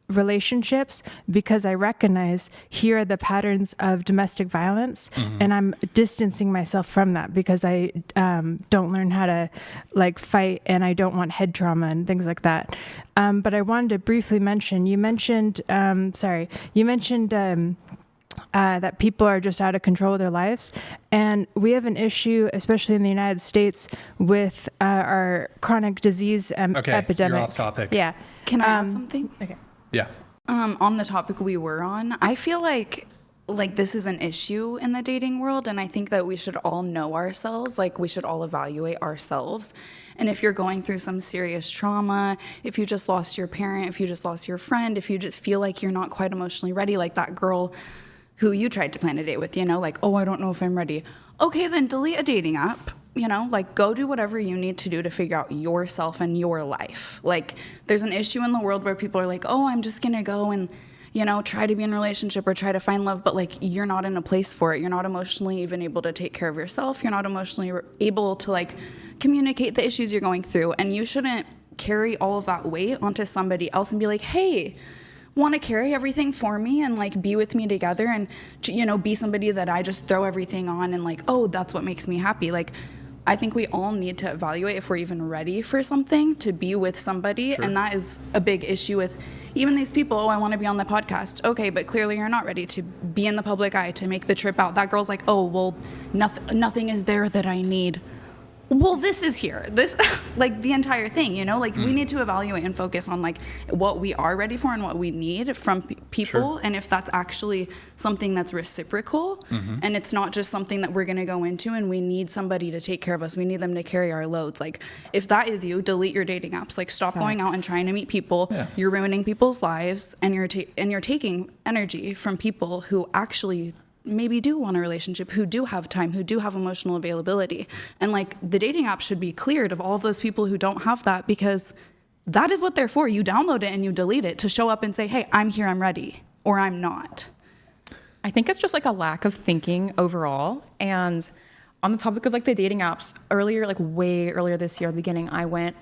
relationships because I recognize here are the patterns of domestic violence, and I'm distancing myself from that because I don't learn how to like fight, and I don't want head trauma and things like that. But I wanted to briefly mention, you mentioned that people are just out of control of their lives. And we have an issue, especially in the United States, with our chronic disease epidemic. You're off topic. Yeah. Can I add something? Okay. Yeah. On the topic we were on, I feel like this is an issue in the dating world, and I think that we should all know ourselves. Like, we should all evaluate ourselves. And if you're going through some serious trauma, if you just lost your parent, if you just lost your friend, if you just feel like you're not quite emotionally ready, like that girl who you tried to plan a date with, like, oh, I don't know if I'm ready. Okay, then delete a dating app. Like, go do whatever you need to do to figure out yourself and your life. Like, there's an issue in the world where people are like, oh, I'm just gonna go and, try to be in a relationship or try to find love, but like, you're not in a place for it. You're not emotionally even able to take care of yourself. You're not emotionally able to like communicate the issues you're going through. And you shouldn't carry all of that weight onto somebody else and be like, hey, want to carry everything for me and like be with me together and, be somebody that I just throw everything on and like, oh, that's what makes me happy. Like, I think we all need to evaluate if we're even ready for something, to be with somebody. Sure. And that is a big issue with even these people. Oh, I want to be on the podcast. Okay, but clearly you're not ready to be in the public eye, to make the trip out. That girl's like, oh, well, nothing is there that I need. Well, this is here. This, like, the entire thing, Like, we need to evaluate and focus on, like, what we are ready for and what we need from people. Sure. And if that's actually something that's reciprocal, and it's not just something that we're going to go into and we need somebody to take care of us. We need them to carry our loads. Like, if that is you, delete your dating apps. Like, stop going out and trying to meet people. Yeah. You're ruining people's lives, and you're taking energy from people who actually maybe do want a relationship, who do have time, who do have emotional availability. And like, the dating app should be cleared of all of those people who don't have that, because that is what they're for. You download it and you delete it to show up and say, hey, I'm here, I'm ready, or I'm not. I think it's just like a lack of thinking overall. And on the topic of like the dating apps, way earlier this year, beginning, I went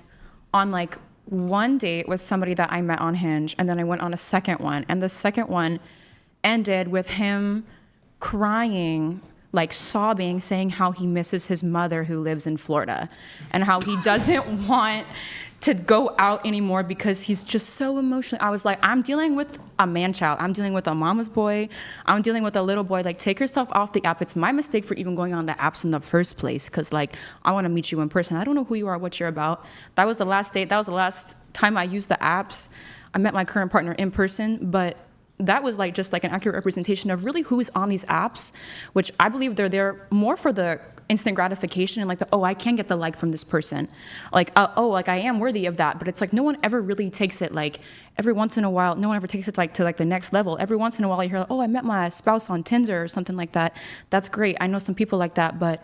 on like one date with somebody that I met on Hinge, and then I went on a second one, and the second one ended with him crying, like sobbing, saying how he misses his mother who lives in Florida and how he doesn't want to go out anymore because he's just so emotional. I was like, I'm dealing with a man-child. I'm dealing with a mama's boy. I'm dealing with a little boy. Like, take yourself off the app. It's my mistake for even going on the apps in the first place, because like, I want to meet you in person. I don't know who you are, what you're about. That was the last date. That was the last time I used the apps. I met my current partner in person, but that was like just like an accurate representation of really who is on these apps, which I believe they're there more for the instant gratification and like I can get the like from this person, like like I am worthy of that. But it's like no one ever really takes it, like every once in a while, no one ever takes it to the next level. Every once in a while you hear like, I met my spouse on Tinder or something like that. That's great. I know some people like that, but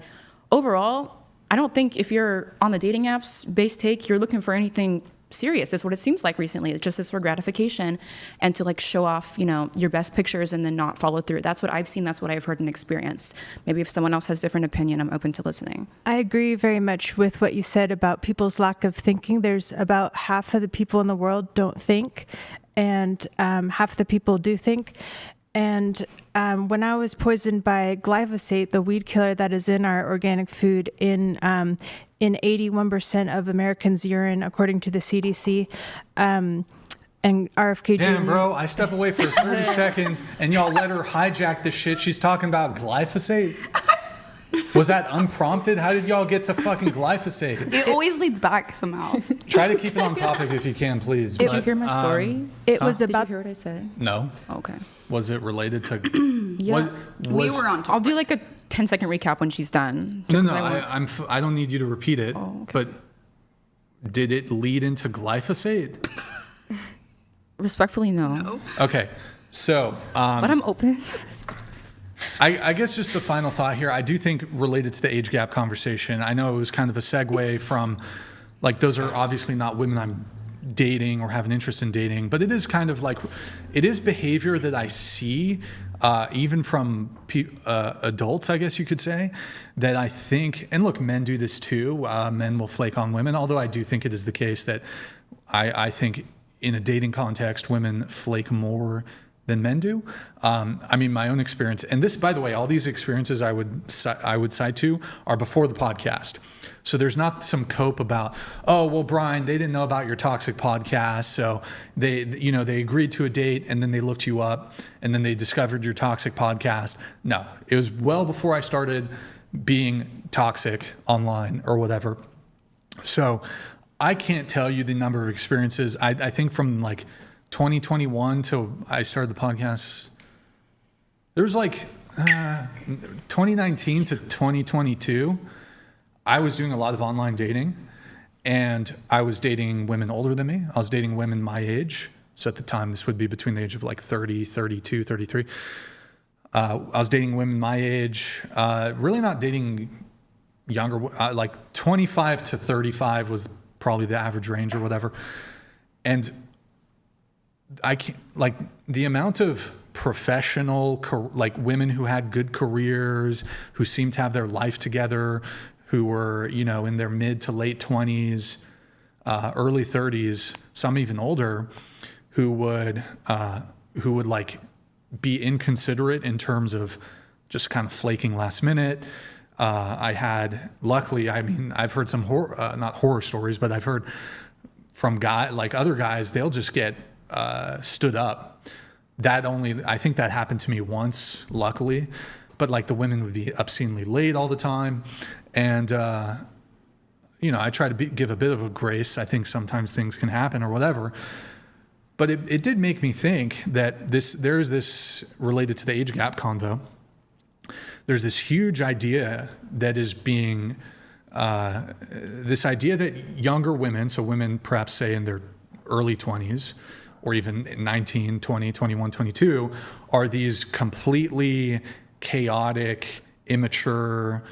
overall, I don't think if you're on the dating apps base take, you're looking for anything serious. That's what it seems like recently. It's just this for gratification and to like show off, your best pictures and then not follow through. That's what I've seen. That's what I've heard and experienced. Maybe if someone else has a different opinion, I'm open to listening. I agree very much with what you said about people's lack of thinking. There's about half of the people in the world don't think, and half the people do think. And when I was poisoned by glyphosate, the weed killer that is in our organic food, in 81% of Americans' urine, according to the CDC, And RFK Damn, bro, I step away for 30 seconds and y'all let her hijack the shit. She's talking about glyphosate. Was that unprompted? How did y'all get to fucking glyphosate? It always leads back somehow. Try to keep it on topic if you can, please. Did you hear my story? It was about. Did you hear what I said? No. Okay. Was it related to? Yeah. We were on topic. I'll do like a 10-second recap when she's done. No, I don't need you to repeat it. Oh, okay. But did it lead into glyphosate? Respectfully, no. Okay, so. But I'm open. I guess just the final thought here, I do think related to the age gap conversation, I know it was kind of a segue from, like, those are obviously not women I'm dating or have an interest in dating, but it is kind of like, it is behavior that I see, even from adults, I guess you could say, that I think, and look, men do this too, men will flake on women, although I do think it is the case that I think in a dating context, women flake more than men do. I mean, my own experience, and this, by the way, all these experiences I would cite to are before the podcast. So there's not some cope about, oh, well, Brian, they didn't know about your toxic podcast, so they agreed to a date and then they looked you up and then they discovered your toxic podcast. No, it was well before I started being toxic online or whatever. So I can't tell you the number of experiences. I think from like 2021 till I started the podcast, there was like 2019 to 2022, I was doing a lot of online dating, and I was dating women older than me. I was dating women my age. So at the time, this would be between the age of like 30, 32, 33. I was dating women my age, really not dating younger, like 25 to 35 was probably the average range or whatever. And I can't, like, the amount of professional, like, women who had good careers, who seemed to have their life together, who were, in their mid to late 20s, early 30s, some even older, who would like be inconsiderate in terms of just kind of flaking last minute. I had, luckily, I mean, I've heard some not horror stories, but I've heard from other guys, they'll just get stood up. I think that happened to me once, luckily, but like the women would be obscenely late all the time. And, I try to give a bit of a grace. I think sometimes things can happen or whatever, but it did make me think that there's this related to the age gap convo. There's this huge idea that is being, this idea that younger women, so women perhaps say in their early 20s, or even 19, 20, 21, 22, are these completely chaotic, immature,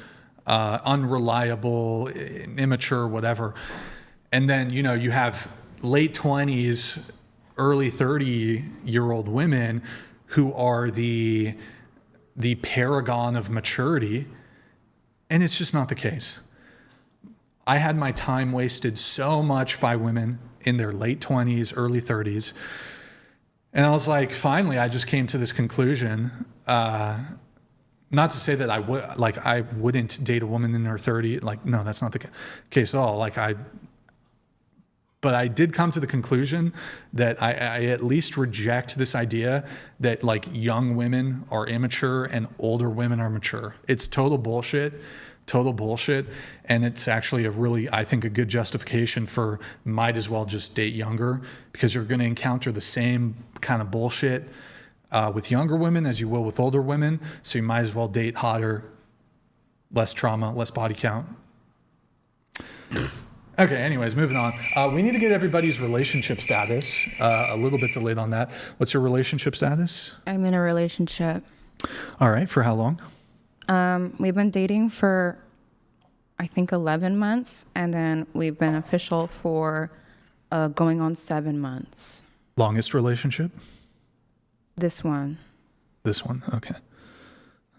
unreliable, immature, whatever. And then, you have late 20s, early 30-year-old women who are the paragon of maturity. And it's just not the case. I had my time wasted so much by women in their late 20s, early 30s. And I was like, finally, I just came to this conclusion. Not to say that I wouldn't date a woman in her 30s. Like, no, that's not the case at all. But I did come to the conclusion that I at least reject this idea that like young women are immature and older women are mature. It's total bullshit. And it's actually I think a good justification for might as well just date younger, because you're going to encounter the same kind of bullshit with younger women as you will with older women. So you might as well date hotter, less trauma, less body count. Okay, anyways, moving on. We need to get everybody's relationship status. A little bit delayed on that. What's your relationship status? I'm in a relationship. All right, for how long? We've been dating for, I think, 11 months, and then we've been official for going on 7 months. Longest relationship? This one. Okay.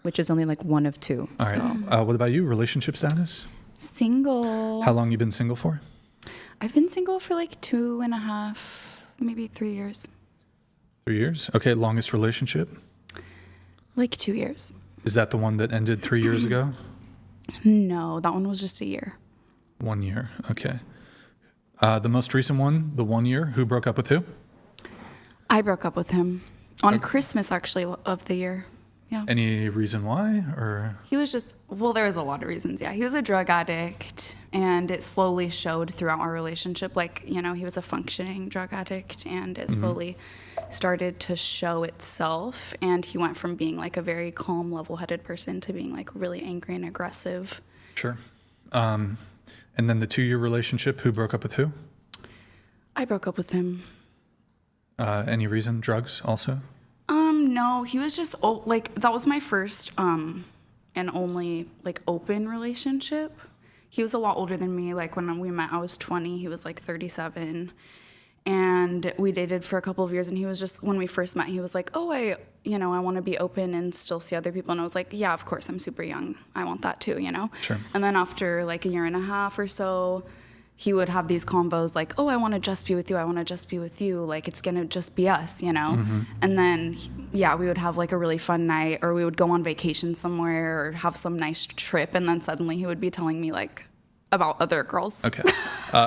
Which is only like one of two. All right. What about you? Relationship status? Single. How long you been single for? I've been single for like 2.5, maybe 3 years. 3 years? Okay, longest relationship? Like 2 years. Is that the one that ended 3 years ago? No, that one was just a year. 1 year, okay. The most recent one, the 1 year, who broke up with who? I broke up with him on Christmas, actually, of the year. Yeah. Any reason why, or? He was just, well, there was a lot of reasons, yeah. He was a drug addict, and it slowly showed throughout our relationship. Like, you know, he was a functioning drug addict, and it slowly started to show itself. And he went from being like a very calm, level-headed person to being like really angry and aggressive. Sure. And then the 2-year relationship, who broke up with who? I broke up with him. Any reason? Drugs also? No, he was just like, that was my first and only like open relationship. He was a lot older than me. Like when we met, I was 20. He was like 37. And we dated for a couple of years. And he was just, when we first met, he was like, oh, I want to be open and still see other people. And I was like, yeah, of course, I'm super young. I want that too, you know? Sure. And then after like a year and a half or so, he would have these convos like, oh, I want to just be with you. I want to just be with you. Like, it's going to just be us, you know? And then, yeah, we would have like a really fun night, or we would go on vacation somewhere or have some nice trip. And then suddenly he would be telling me like about other girls. Okay.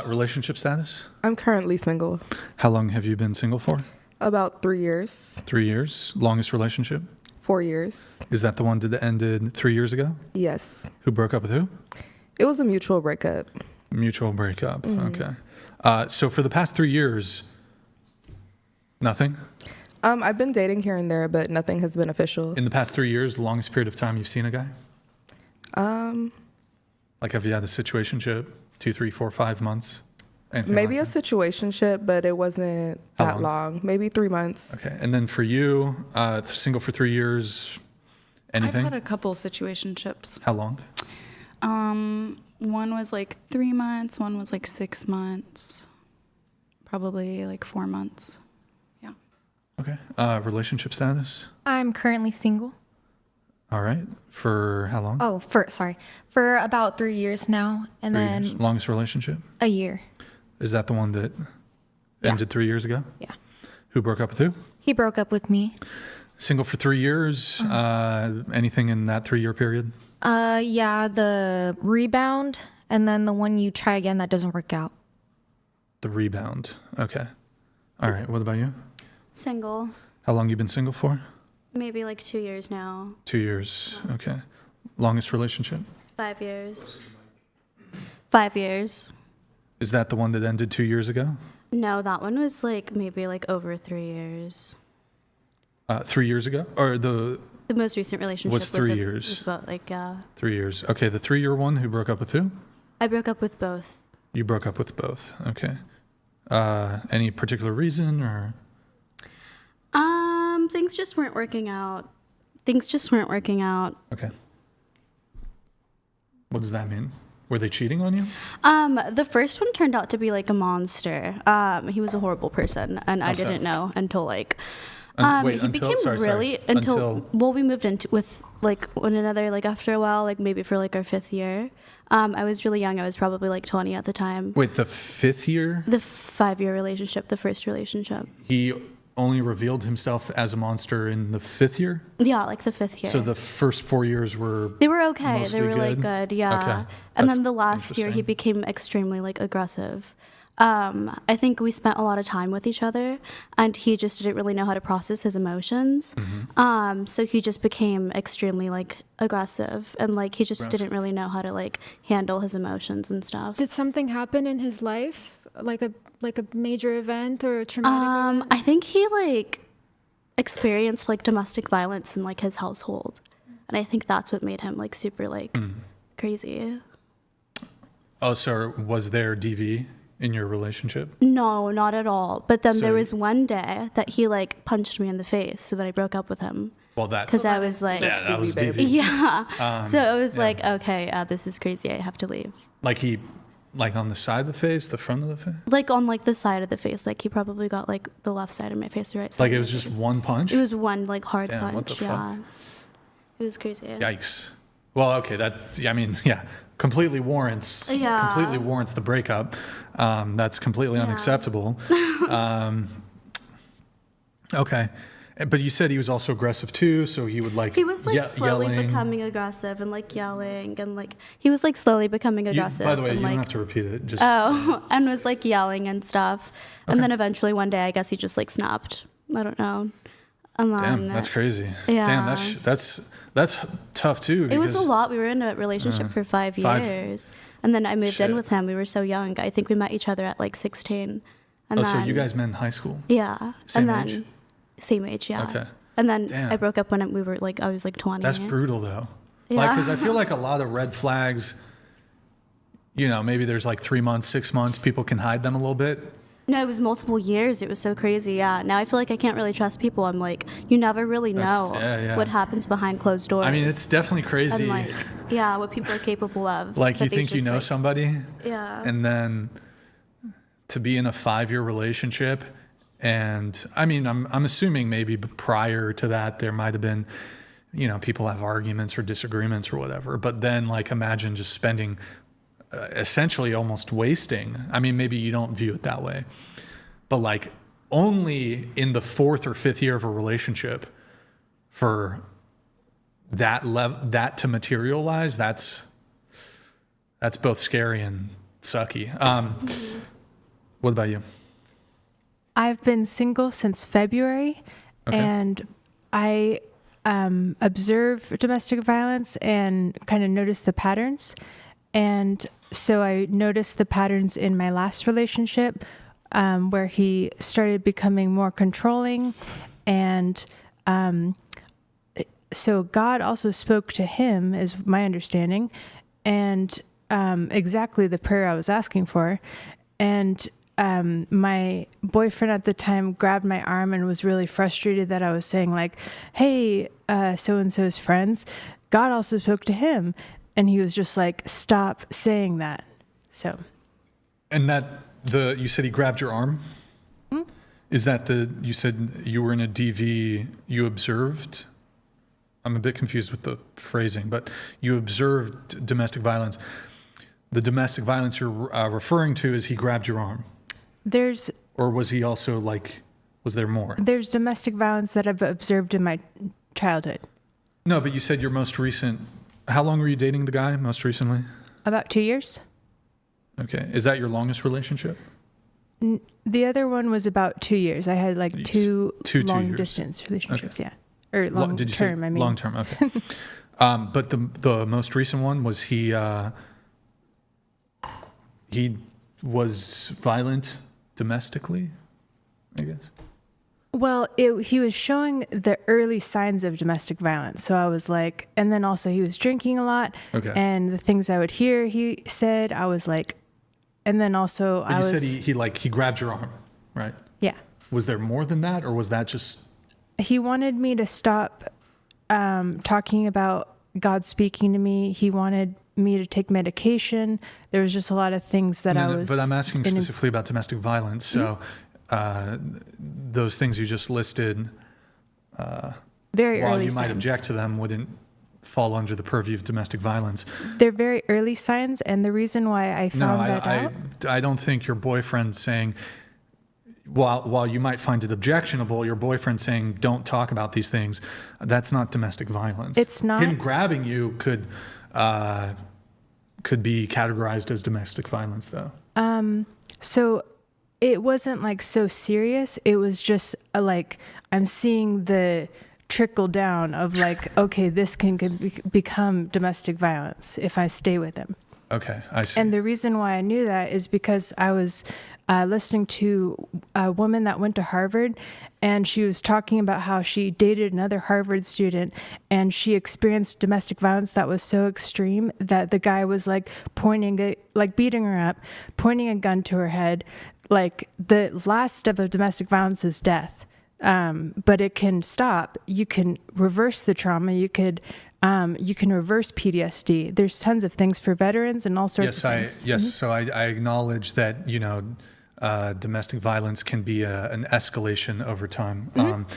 Relationship status? I'm currently single. How long have you been single for? About 3 years. 3 years. Longest relationship? 4 years. Is that the one that ended 3 years ago? Yes. Who broke up with who? It was a mutual breakup. Mutual breakup. Okay. So for the past 3 years, nothing? I've been dating here and there, but nothing has been official. In the past 3 years, the longest period of time you've seen a guy? Like, have you had a situationship? 2, 3, 4, 5 months? Anything Maybe like a situationship, but it wasn't that long. Maybe 3 months. Okay. And then for you, single for 3 years, anything? I've had a couple situationships. How long? One was like 3 months. One was like 6 months. Probably like 4 months. Yeah. Okay. Relationship status? I'm currently single. All right. For how long? Oh, for about 3 years now, and 3 then years. Longest relationship? a year. Is that the one that ended 3 years ago? Yeah. Who broke up with who? He broke up with me. Single for 3 years. Anything in that 3-year period? Yeah, the rebound, and then the one you try again that doesn't work out. The rebound. Okay. All right. What about you? Single. How long you been single for? Maybe like 2 years now. 2 years. Okay. Longest relationship? 5 years. 5 years. Is that the one that ended 2 years ago? No, that one was like maybe like over 3 years. 3 years ago? Or the most recent relationship was 3 years? Was about like, 3 years. Okay, the 3-year one, who broke up with who? I broke up with both. You broke up with both. Okay. Any particular reason, or? Things just weren't working out. Okay. What does that mean? Were they cheating on you? The first one turned out to be like a monster. He was a horrible person, and I didn't know until like. Well, we moved into with like one another like after a while, like maybe for like our 5th year. I was really young. I was probably like 20 at the time. Wait, the 5th year? The 5-year relationship, the first relationship. He only revealed himself as a monster in the 5th year? Yeah, like the 5th year. So the first 4 years were They were okay. They were good? like good, yeah. Okay. And then the last year he became extremely like aggressive. I think we spent a lot of time with each other, and he just didn't really know how to process his emotions. So he just became extremely like aggressive, and like he just didn't really know how to like handle his emotions and stuff. Did something happen in his life, like a major event or a traumatic event? I think he like experienced like domestic violence in like his household, and I think that's what made him like super like crazy. Oh, so was there DV in your relationship? No, not at all. But then there was one day that he like punched me in the face, so that I broke up with him. Well, because I was like, yeah, that was DV. Yeah. So it was like, okay, this is crazy. I have to leave. Like on the side of the face, the front of the face? Like on like the side of the face. Like he probably got like the left side of my face, the right side. Like it was just one punch? It was one like hard punch. What the fuck? It was crazy. Yikes. Well, okay, completely warrants the breakup. That's completely unacceptable. Okay. But you said he was also aggressive too, so he would like he was like slowly yelling. becoming aggressive and like yelling, and like he was like slowly becoming aggressive. By the way, you don't have to repeat it. Just and was like yelling and stuff. And then eventually one day I guess he just like snapped I don't know. And Damn, that's crazy. Yeah. Damn, that's tough too. It was a lot. We were in a relationship for 5 years. And then I moved in with him. We were so young. I think we met each other at like 16. And so you guys met in high school? Yeah. Same and then, age? Same age, yeah. Okay. And then Damn. I broke up when we were like, I was like 20. That's brutal though. Yeah. Like, because I feel like a lot of red flags, you know, maybe there's like 3 months, 6 months, people can hide them a little bit. No, it was multiple years. It was so crazy, yeah. Now I feel like I can't really trust people. I'm like, you never really know what happens behind closed doors. I mean, it's definitely crazy. And like, yeah, what people are capable of. Like, you think you know somebody, yeah, and then to be in a 5-year relationship, and I mean, I'm assuming maybe prior to that there might have been, you know, people have arguments or disagreements or whatever. But then, like, imagine just spending essentially almost wasting. I mean, maybe you don't view it that way, but like only in the 4th or 5th year of a relationship for that to materialize, that's both scary and sucky. What about you? I've been single since February, and I observe domestic violence and kind of notice the patterns. And so I noticed the patterns in my last relationship, where he started becoming more controlling. And so God also spoke to him, is my understanding, and exactly the prayer I was asking for. And my boyfriend at the time grabbed my arm and was really frustrated that I was saying like, hey, so-and-so's friends. God also spoke to him. And he was just like, stop saying that. So. And you said he grabbed your arm? Mm-hmm. Is that you said you were in a DV, you observed? I'm a bit confused with the phrasing, but you observed domestic violence. The domestic violence you're referring to is he grabbed your arm? Or was he also like, was there more? There's domestic violence that I've observed in my childhood. No, but you said your most recent. How long were you dating the guy most recently? About 2 years. Okay. Is that your longest relationship? The other one was about 2 years. I had like two long distance relationships, okay. Yeah. Or long Did you term, say I mean. Long term, okay. But the most recent one, was he was violent domestically, I guess? Well, he was showing the early signs of domestic violence. So I was like, and then also he was drinking a lot. Okay. And the things I would hear he said, I was like, and then also but you said he grabbed your arm, right? Yeah. Was there more than that, or was that just? He wanted me to stop talking about God speaking to me. He wanted me to take medication. There was just a lot of things that I was. But I'm asking specifically about domestic violence. So. Mm-hmm. Those things you just listed, very while early you might signs. object to them, wouldn't fall under the purview of domestic violence. They're very early signs, and the reason why I found out... I don't think your boyfriend saying, while you might find it objectionable, your boyfriend saying, don't talk about these things, that's not domestic violence. It's not. Him grabbing you could be categorized as domestic violence, though. So it wasn't like so serious. It was just like I'm seeing the trickle down of like, okay, this can become domestic violence if I stay with him. Okay, I see. And the reason why I knew that is because I was listening to a woman that went to Harvard, and she was talking about how she dated another Harvard student, and she experienced domestic violence that was so extreme that the guy was like beating her up, pointing a gun to her head. Like the last step of domestic violence is death. But it can stop. You can reverse the trauma. You can reverse PTSD. There's tons of things for veterans and all sorts of things. Yes. So I acknowledge that, domestic violence can be an escalation over time. Mm-hmm.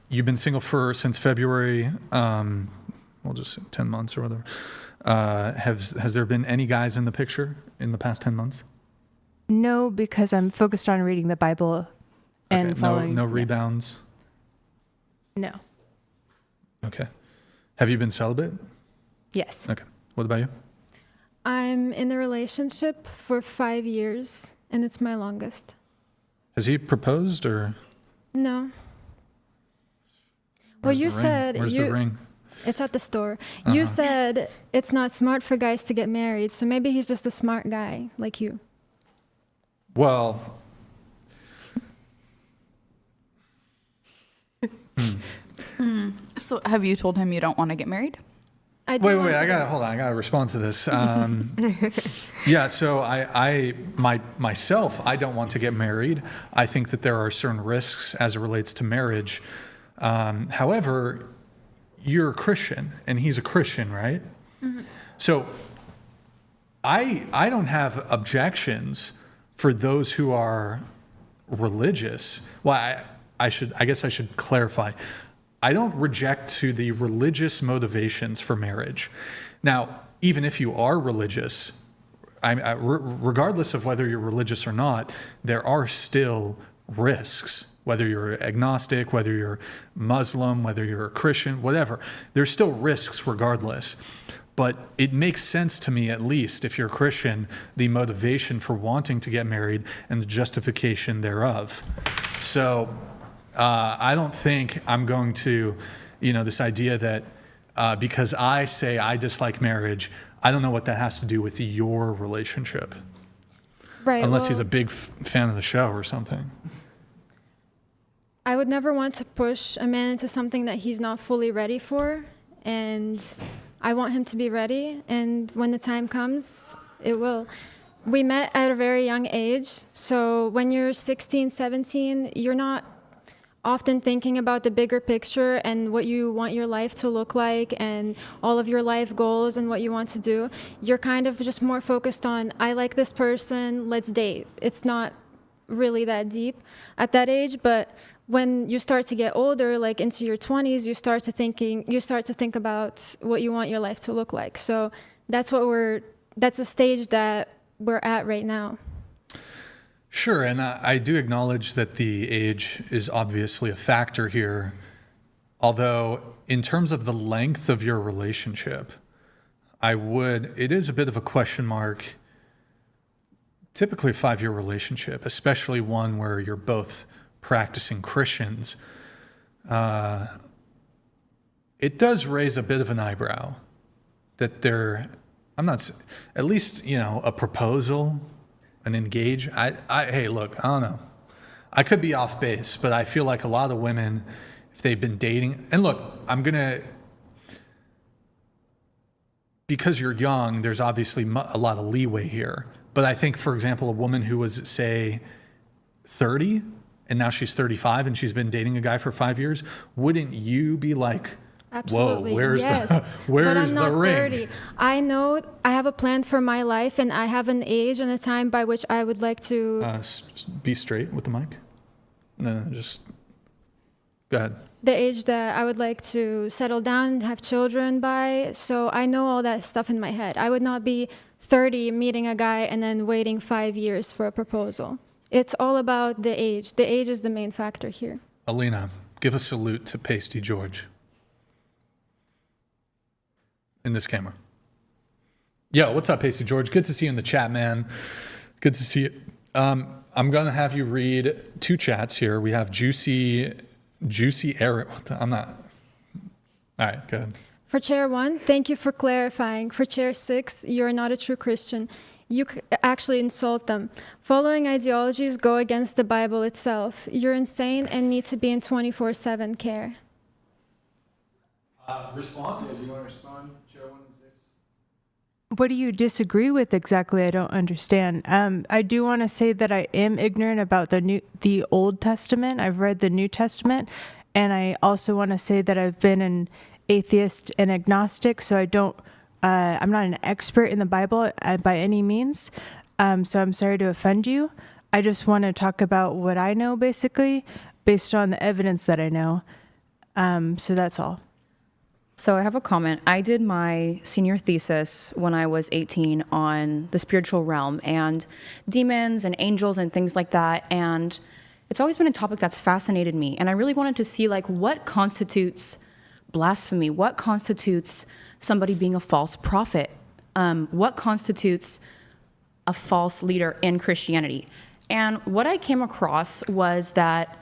You've been single since February, we'll just say 10 months or whatever. Has there been any guys in the picture in the past 10 months? No, because I'm focused on reading the Bible and following. No rebounds? No. Okay. Have you been celibate? Yes. Okay. What about you? I'm in a relationship for 5 years, and it's my longest. Has he proposed or? No. Well, you said Where's the ring? It's at the store. You said it's not smart for guys to get married, so maybe he's just a smart guy like you. Well, So have you told him you don't want to get married? Wait, I gotta respond to this. Yeah, so I myself, I don't want to get married. I think that there are certain risks as it relates to marriage. However, you're a Christian and he's a Christian, right? Mm-hmm. So I don't have objections for those who are religious. Well, I guess I should clarify. I don't reject to the religious motivations for marriage. Now, even if you are religious, regardless of whether you're religious or not, there are still risks. Whether you're agnostic, whether you're Muslim, whether you're a Christian, whatever, there's still risks regardless. But it makes sense to me, at least, if you're a Christian, the motivation for wanting to get married and the justification thereof. So I don't think I'm going to, this idea that because I say I dislike marriage, I don't know what that has to do with your relationship. Right. Unless he's a big fan of the show or something. I would never want to push a man into something that he's not fully ready for, and I want him to be ready, and when the time comes, it will. We met at a very young age, so when you're 16, 17, you're not often thinking about the bigger picture and what you want your life to look like and all of your life goals and what you want to do. You're kind of just more focused on, I like this person, let's date. It's not really that deep at that age, but when you start to get older, like into your 20s, you start to think about what you want your life to look like. So that's a stage that we're at right now. Sure, and I do acknowledge that the age is obviously a factor here. Although, in terms of the length of your relationship, it is a bit of a question mark. Typically a 5-year relationship, especially one where you're both practicing Christians, it does raise a bit of an eyebrow that at least, a proposal, an engage. Hey, look, I don't know. I could be off base, but I feel like a lot of women, if they've been dating, and look, because you're young, there's obviously a lot of leeway here. But I think, for example, a woman who was, say, 30, and now she's 35 and she's been dating a guy for 5 years, wouldn't you be like, absolutely, whoa, where's yes. But I'm not the ring? 30. I know I have a plan for my life, and I have an age and a time by which I would like to... be straight with the mic. No, just go ahead. The age that I would like to settle down and have children by. So I know all that stuff in my head. I would not be 30 meeting a guy and then waiting 5 years for a proposal. It's all about the age. The age is the main factor here. Alina, give a salute to Pasty George. In this camera. Yo, what's up, Pasty George? Good to see you in the chat, man. Good to see you. I'm going to have you read 2 chats here. We have Juicy Eric. I'm not. All right, go ahead. For chair 1, thank you for clarifying. For chair 6, you're not a true Christian. You actually insult them. Following ideologies go against the Bible itself. You're insane and need to be in 24/7 care. Response? Yeah, do you want to respond, chair 1 and 6? What do you disagree with exactly? I don't understand. I do want to say that I am ignorant about the Old Testament. I've read the New Testament, and I also want to say that I've been an atheist and agnostic, so I'm not an expert in the Bible by any means. So I'm sorry to offend you. I just want to talk about what I know, basically, based on the evidence that I know. So that's all. So I have a comment. I did my senior thesis when I was 18 on the spiritual realm and demons and angels and things like that. And it's always been a topic that's fascinated me. And I really wanted to see what constitutes blasphemy? What constitutes somebody being a false prophet? What constitutes a false leader in Christianity? And what I came across was that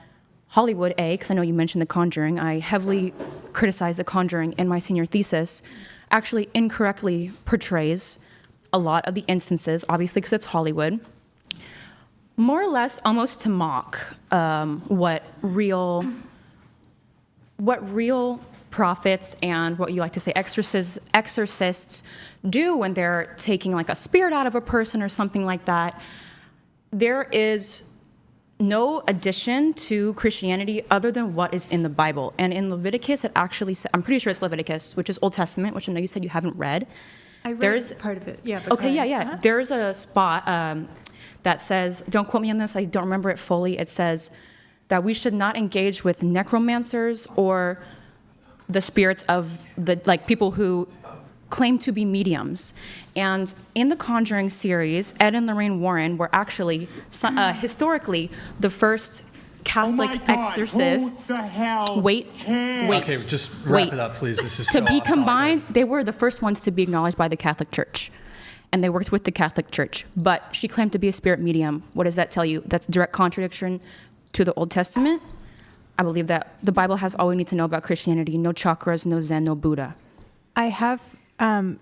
Hollywood, because I know you mentioned The Conjuring. I heavily criticized The Conjuring in my senior thesis, actually incorrectly portrays a lot of the instances, obviously because it's Hollywood, more or less almost to mock what real prophets and what you like to say exorcists do when they're taking like a spirit out of a person or something like that. There is no addition to Christianity other than what is in the Bible. And in Leviticus, it actually says, I'm pretty sure it's Leviticus, which is Old Testament, which I know you said you haven't read. I read part of it, yeah. Okay, yeah. There's a spot that says, don't quote me on this, I don't remember it fully. It says that we should not engage with necromancers or the spirits of the people who claim to be mediums. And in the Conjuring series, Ed and Lorraine Warren were actually historically the first Catholic exorcists. Who the hell Wait. Okay, just wrap it up, please. This is to be combined. They were the first ones to be acknowledged by the Catholic Church, and they worked with the Catholic Church. But she claimed to be a spirit medium. What does that tell you? That's direct contradiction to the Old Testament. I believe that the Bible has all we need to know about Christianity. No chakras, no Zen, no Buddha. I have,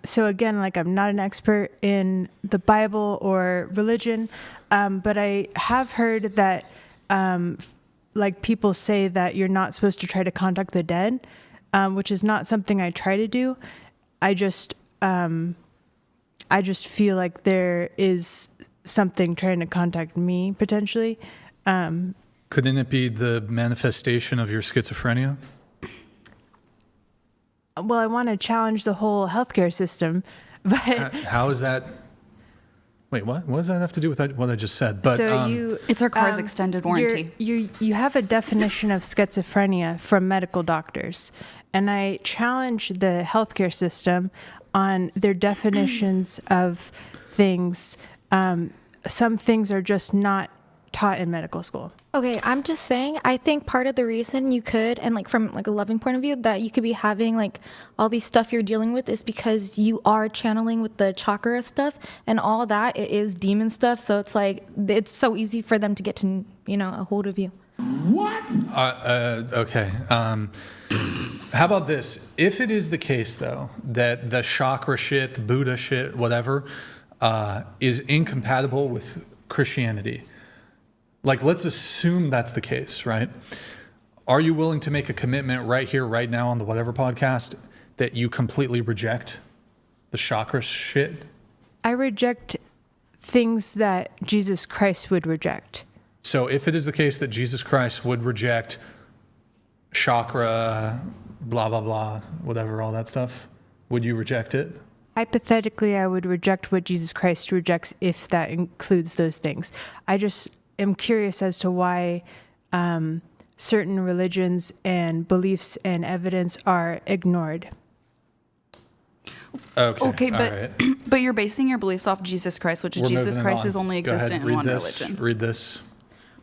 so again, I'm not an expert in the Bible or religion, but I have heard that, people say that you're not supposed to try to contact the dead, which is not something I try to do. I just feel like there is something trying to contact me potentially. Couldn't it be the manifestation of your schizophrenia? Well, I want to challenge the whole healthcare system, but how is that? Wait, what? What does that have to do with what I just said? But so it's our car's extended warranty. You have a definition of schizophrenia from medical doctors, and I challenge the healthcare system on their definitions of things. Some things are just not taught in medical school. Okay, I'm just saying, I think part of the reason you could, and from a loving point of view, that you could be having all these stuff you're dealing with is because you are channeling with the chakra stuff and all that. It is demon stuff, so it's so easy for them to get to a hold of you. What? Okay. How about this? If it is the case, though, that the chakra shit, the Buddha shit, whatever, is incompatible with Christianity, let's assume that's the case, right? Are you willing to make a commitment right here, right now on the Whatever podcast that you completely reject the chakra shit? I reject things that Jesus Christ would reject. So if it is the case that Jesus Christ would reject chakra, blah, blah, blah, whatever, all that stuff, would you reject it? Hypothetically, I would reject what Jesus Christ rejects if that includes those things. I just am curious as to why certain religions and beliefs and evidence are ignored. Okay, but right. But you're basing your beliefs off Jesus Christ, which Jesus Christ is only existent in one religion. Read this.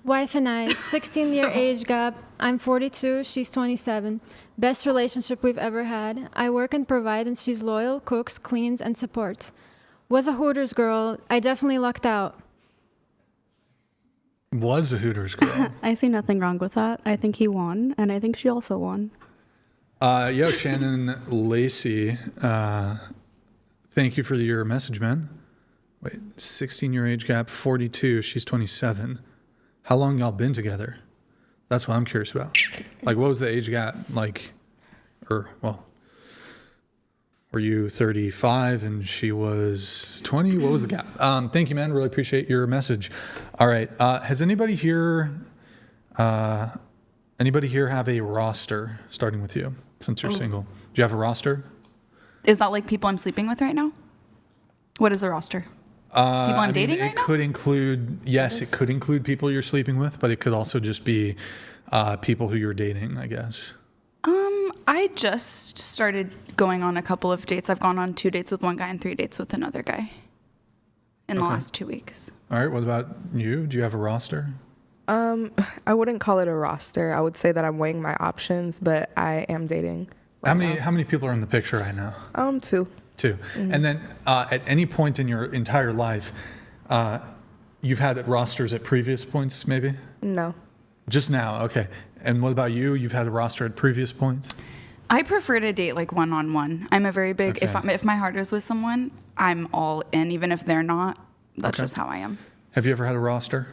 Wife and I, 16-year age gap. I'm 42, she's 27. Best relationship we've ever had. I work and provide, and she's loyal, cooks, cleans, and supports. Was a Hooters girl. I definitely lucked out. Was a Hooters girl. I see nothing wrong with that. I think he won, and I think she also won. Shannon Lacey, thank you for your message, man. Wait, 16-year age gap, 42, she's 27. How long y'all been together? That's what I'm curious about. What was the age gap? Were you 35 and she was 20? What was the gap? Thank you, man. Really appreciate your message. All right. Has anybody here have a roster, starting with you, since you're single? Do you have a roster? Is that people I'm sleeping with right now? What is a roster? People I'm dating right now? It could include, yes, it could include people you're sleeping with, but it could also just be people who you're dating, I guess. I just started going on a couple of dates. I've gone on 2 dates with one guy and 3 dates with another guy in the last 2 weeks. All right. What about you? Do you have a roster? I wouldn't call it a roster. I would say that I'm weighing my options, but I am dating. How many people are in the picture right now? 2. 2. Mm-hmm. And then at any point in your entire life, you've had rosters at previous points, maybe? No. Just now, okay. And what about you? You've had a roster at previous points? I prefer to date like one-on-one. I'm a very big, if my heart is with someone, I'm all in, even if they're not. That's just how I am. Have you ever had a roster?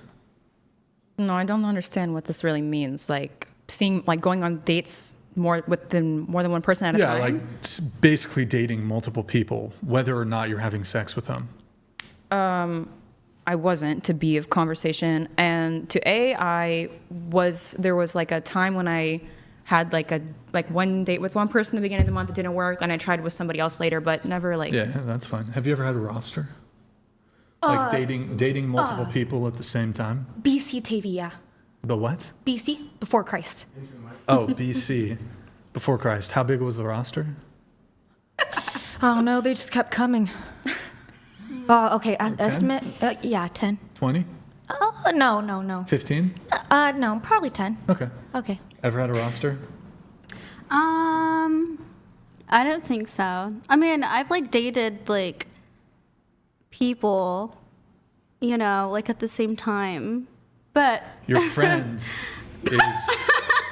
No, I don't understand what this really means. Like going on dates more than one person at a time? Yeah, like basically dating multiple people, whether or not you're having sex with them. I wasn't, to B of conversation. And to A, there was like a time when I had like one date with one person at the beginning of the month. It didn't work. And I tried with somebody else later, but never like. Yeah, that's fine. Have you ever had a roster? Like dating multiple people at the same time? BC TV, yeah. The what? BC, before Christ. Oh, BC, before Christ. How big was the roster? I don't know. They just kept coming. Okay. Estimate? 10. 20? No. 15? No, probably 10. Okay. Ever had a roster? I don't think so. I mean, I've like dated like people, like at the same time, but your friend is.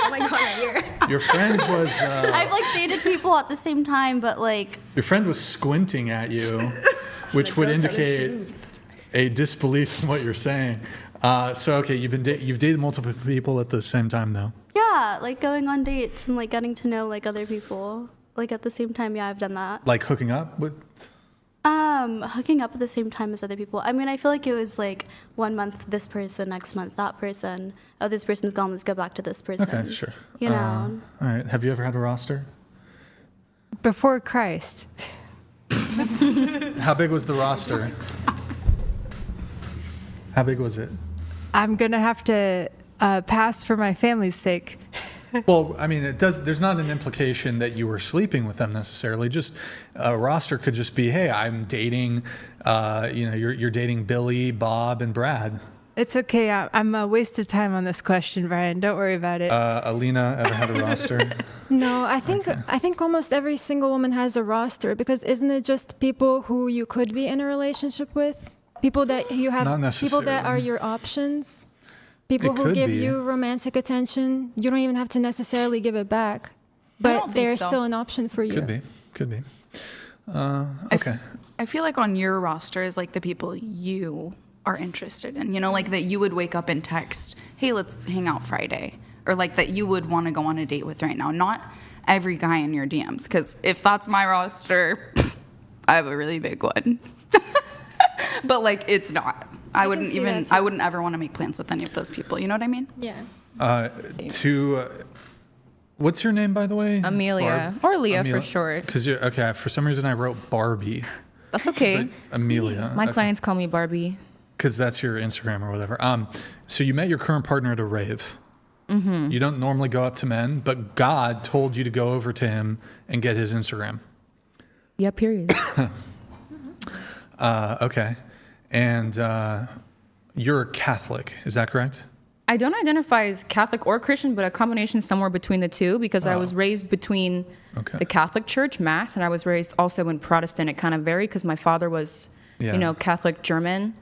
Oh my god, my ear. Your friend was. I've like dated people at the same time, but like. Your friend was squinting at you, which would indicate a disbelief in what you're saying. So okay, you've dated multiple people at the same time though. Yeah, like going on dates and like getting to know like other people, like at the same time. Yeah, I've done that. Like hooking up with. Hooking up at the same time as other people. I mean, I feel like it was like 1 month this person, next month that person. Oh, this person's gone. Let's go back to this person. Okay, sure. All right. Have you ever had a roster? Before Christ. How big was the roster? How big was it? I'm gonna have to pass for my family's sake. Well, I mean, there's not an implication that you were sleeping with them necessarily. Just a roster could just be, hey, I'm dating, you're dating Billy, Bob, and Brad. It's okay. I'm a waste of time on this question, Brian. Don't worry about it. Alina, ever had a roster? No, I think almost every single woman has a roster, because isn't it just people who you could be in a relationship with? People that you have, people that are your options? People who give you romantic attention, you don't even have to necessarily give it back, but they're still an option for you. Could be. Okay. I feel like on your roster is like the people you are interested in, like that you would wake up and text, hey, let's hang out Friday, or like that you would want to go on a date with right now. Not every guy in your DMs, because if that's my roster, I have a really big one. But like, it's not. I wouldn't ever want to make plans with any of those people. You know what I mean? Yeah. What's your name, by the way? Amelia. Or Leah for short. Because for some reason I wrote Barbie. That's okay. Amelia. My clients call me Barbie. Because that's your Instagram or whatever. So you met your current partner at a rave. Mm-hmm. You don't normally go up to men, but God told you to go over to him and get his Instagram. Yeah, period. Okay. And you're Catholic, is that correct? I don't identify as Catholic or Christian, but a combination somewhere between the two, because I was raised between the Catholic Church, Mass, and I was raised also in Protestant. It kind of varied because my father was, Catholic German.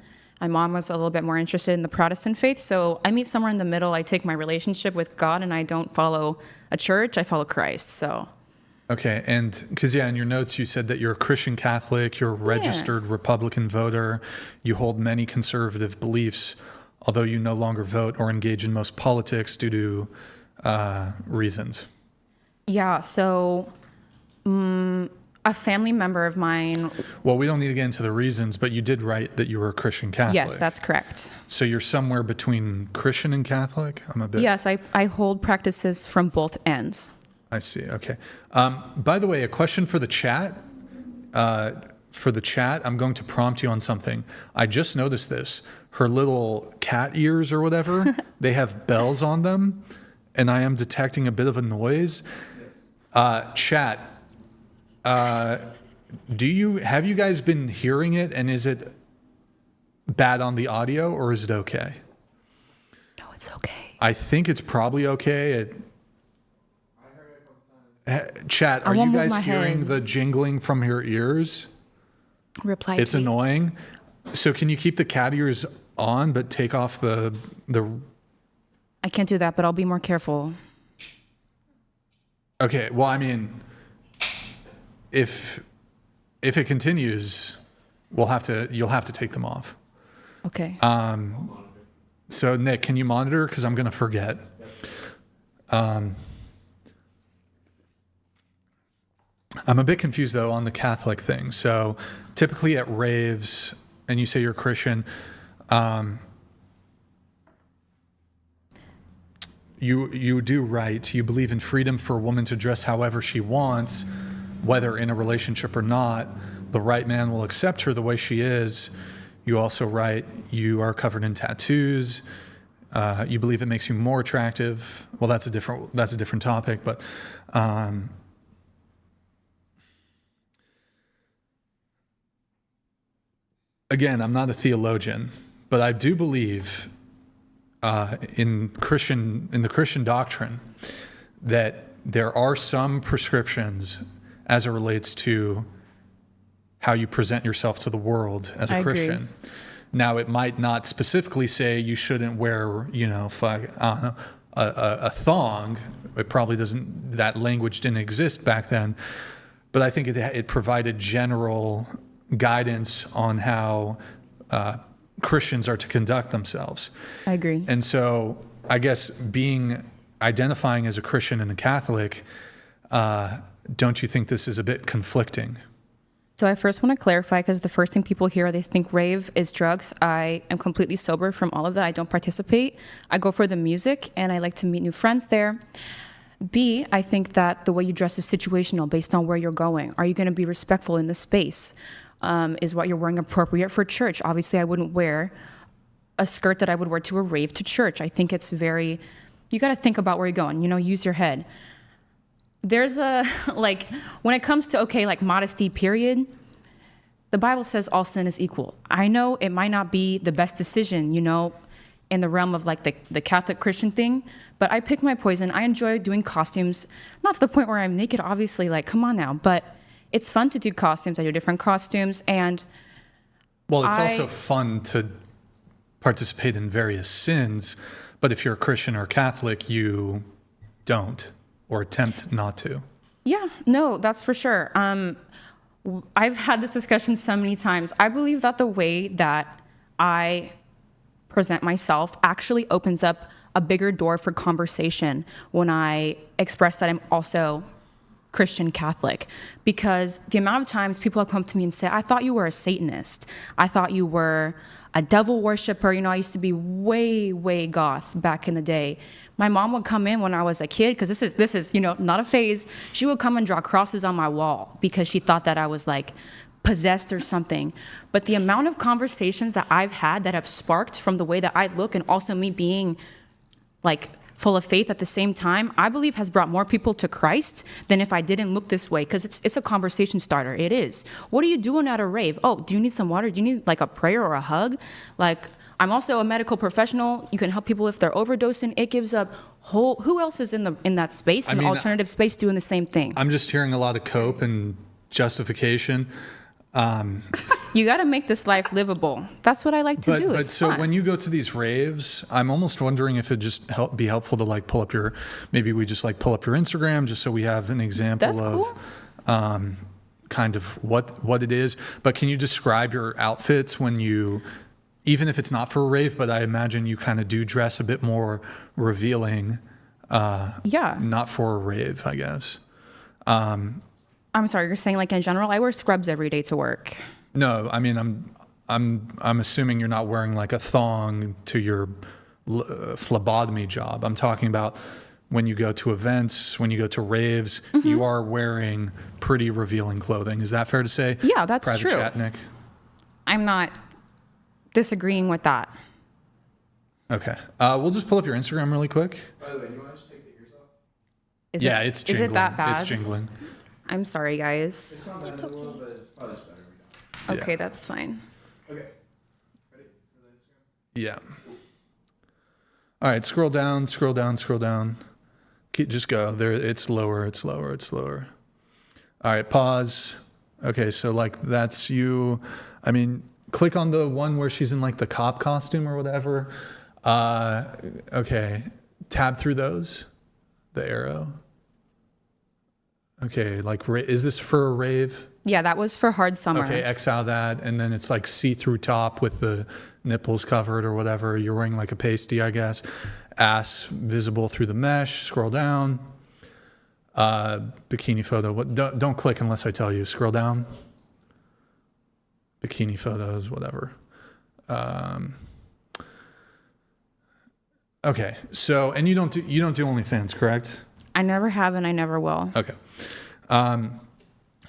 My mom was a little bit more interested in the Protestant faith. So I meet somewhere in the middle. I take my relationship with God, and I don't follow a church. I follow Christ, so... Okay, and because, in your notes you said that you're a Christian Catholic, you're a registered Republican voter, you hold many conservative beliefs, although you no longer vote or engage in most politics due to reasons. Yeah, so a family member of mine... Well, we don't need to get into the reasons, but you did write that you were a Christian Catholic. Yes, that's correct. So you're somewhere between Christian and Catholic? Yes, I hold practices from both ends. I see. Okay. By the way, a question for the chat. I'm going to prompt you on something. I just noticed this. Her little cat ears or whatever, they have bells on them, and I am detecting a bit of a noise. Chat, have you guys been hearing it, and is it bad on the audio, or is it okay? No, it's okay. I think it's probably okay. Chat, are you guys hearing the jingling from your ears? Reply. It's annoying. So can you keep the cat ears on but take off the I can't do that, but I'll be more careful. Okay. Well, I mean, if it continues, you'll have to take them off. Okay. So Nick, can you monitor? Because I'm going to forget. I'm a bit confused though on the Catholic thing. So typically at raves, and you say you're Christian, you do right. You believe in freedom for a woman to dress however she wants, whether in a relationship or not. The right man will accept her the way she is. You also write you are covered in tattoos. You believe it makes you more attractive. Well, that's a different topic, but again, I'm not a theologian, but I do believe in the Christian doctrine that there are some prescriptions as it relates to how you present yourself to the world as a Christian. Agree. Now, it might not specifically say you shouldn't wear, a thong. It probably doesn't. That language didn't exist back then, but I think it provided general guidance on how Christians are to conduct themselves. I agree. And so I guess identifying as a Christian and a Catholic, don't you think this is a bit conflicting? So I first want to clarify, because the first thing people hear, they think rave is drugs. I am completely sober from all of that. I don't participate. I go for the music and I like to meet new friends there. B, I think that the way you dress is situational based on where you're going. Are you going to be respectful in the space? Is what you're wearing appropriate for church? Obviously, I wouldn't wear a skirt that I would wear to a rave to church. I think it's you got to think about where you're going, use your head. There's when it comes to, modesty, period, the Bible says all sin is equal. I know it might not be the best decision, in the realm of the Catholic Christian thing, but I pick my poison. I enjoy doing costumes, not to the point where I'm naked, obviously, come on now, but it's fun to do costumes. I do different costumes, and well, it's also fun to participate in various sins, but if you're a Christian or Catholic, you don't, or attempt not to. Yeah, no, that's for sure. I've had this discussion so many times. I believe that the way that I present myself actually opens up a bigger door for conversation when I express that I'm also Christian Catholic, because the amount of times people have come to me and say, I thought you were a Satanist. I thought you were a devil worshiper. I used to be way, way goth back in the day. My mom would come in when I was a kid, because this is not a phase. She would come and draw crosses on my wall because she thought that I was possessed or something. But the amount of conversations that I've had that have sparked from the way that I look, and also me being full of faith at the same time, I believe has brought more people to Christ than if I didn't look this way, because it's a conversation starter. It is. What are you doing at a rave? Oh, do you need some water? Do you need a prayer or a hug? I'm also a medical professional. You can help people if they're overdosing. It gives up who else is in that space, alternative space, doing the same thing? I'm just hearing a lot of cope and justification. You got to make this life livable. That's what I like to do. But so when you go to these raves, I'm almost wondering if it'd just be helpful to pull up maybe we just pull up your Instagram just so we have an example of kind of what it is. But can you describe your outfits even if it's not for a rave, but I imagine you kind of do dress a bit more revealing. Yeah. Not for a rave, I guess. I'm sorry, you're saying in general? I wear scrubs every day to work. No, I mean I'm assuming you're not wearing a thong to your phlebotomy job. I'm talking about when you go to events, when you go to raves, you are wearing pretty revealing clothing. Is that fair to say? Yeah, that's Private true. Chat, Nick? I'm not disagreeing with that. Okay. We'll just pull up your Instagram really quick. By the way, you want to just take the ears off? It's jingling. Is it that bad? It's jingling. I'm sorry, guys. It's not bad in a little bit. It's probably just better we don't. Okay, that's fine. Okay. Ready for the Instagram? Yeah. All right, scroll down. Just go. There, it's lower. All right, pause. Okay, so that's you. I mean, click on the one where she's in the cop costume or whatever. Okay. tab through those? The arrow? Okay, like, is this for a rave? Yeah, that was for hard summer. Okay, X out that, and then it's like see-through top with the nipples covered or whatever. You're wearing like a pasty, I guess. Ass visible through the mesh. Scroll down. Bikini photo. Don't click unless I tell you. Scroll down. Bikini photos, whatever. Okay, so, and you don't do OnlyFans, correct? I never have and I never will. Okay.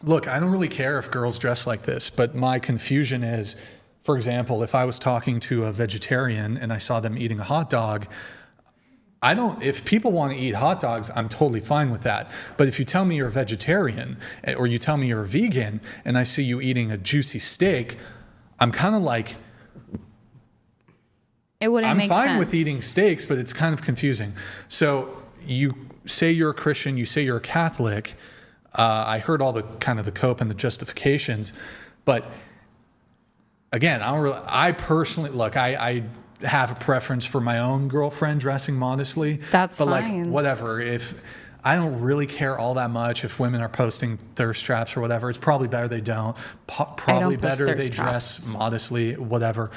Look, I don't really care if girls dress like this, but my confusion is, for example, if I was talking to a vegetarian and I saw them eating a hot dog, if people want to eat hot dogs, I'm totally fine with that. But if you tell me you're a vegetarian or you tell me you're a vegan and I see you eating a juicy steak, I'm kind of like, it wouldn't make sense. I'm fine with eating steaks, but it's kind of confusing. So you say you're a Christian, you say you're a Catholic. I heard all the kind of the cope and the justifications, but again, I personally, look, I have a preference for my own girlfriend dressing modestly. That's but fine. Like, whatever. If I don't really care all that much if women are posting thirst traps or whatever, it's probably better they don't. Probably better they dress modestly, whatever.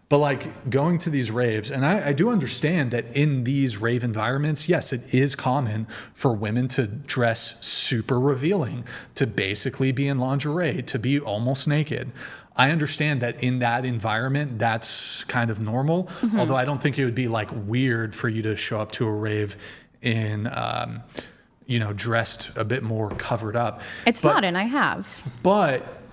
But like going to these raves, and I do understand that in these rave environments, yes, it is common for women to dress super revealing, to basically be in lingerie, to be almost naked. I understand that in that environment, that's kind of normal, although I don't think it would be like weird for you to show up to a rave in, dressed a bit more covered up. It's not, and I have. But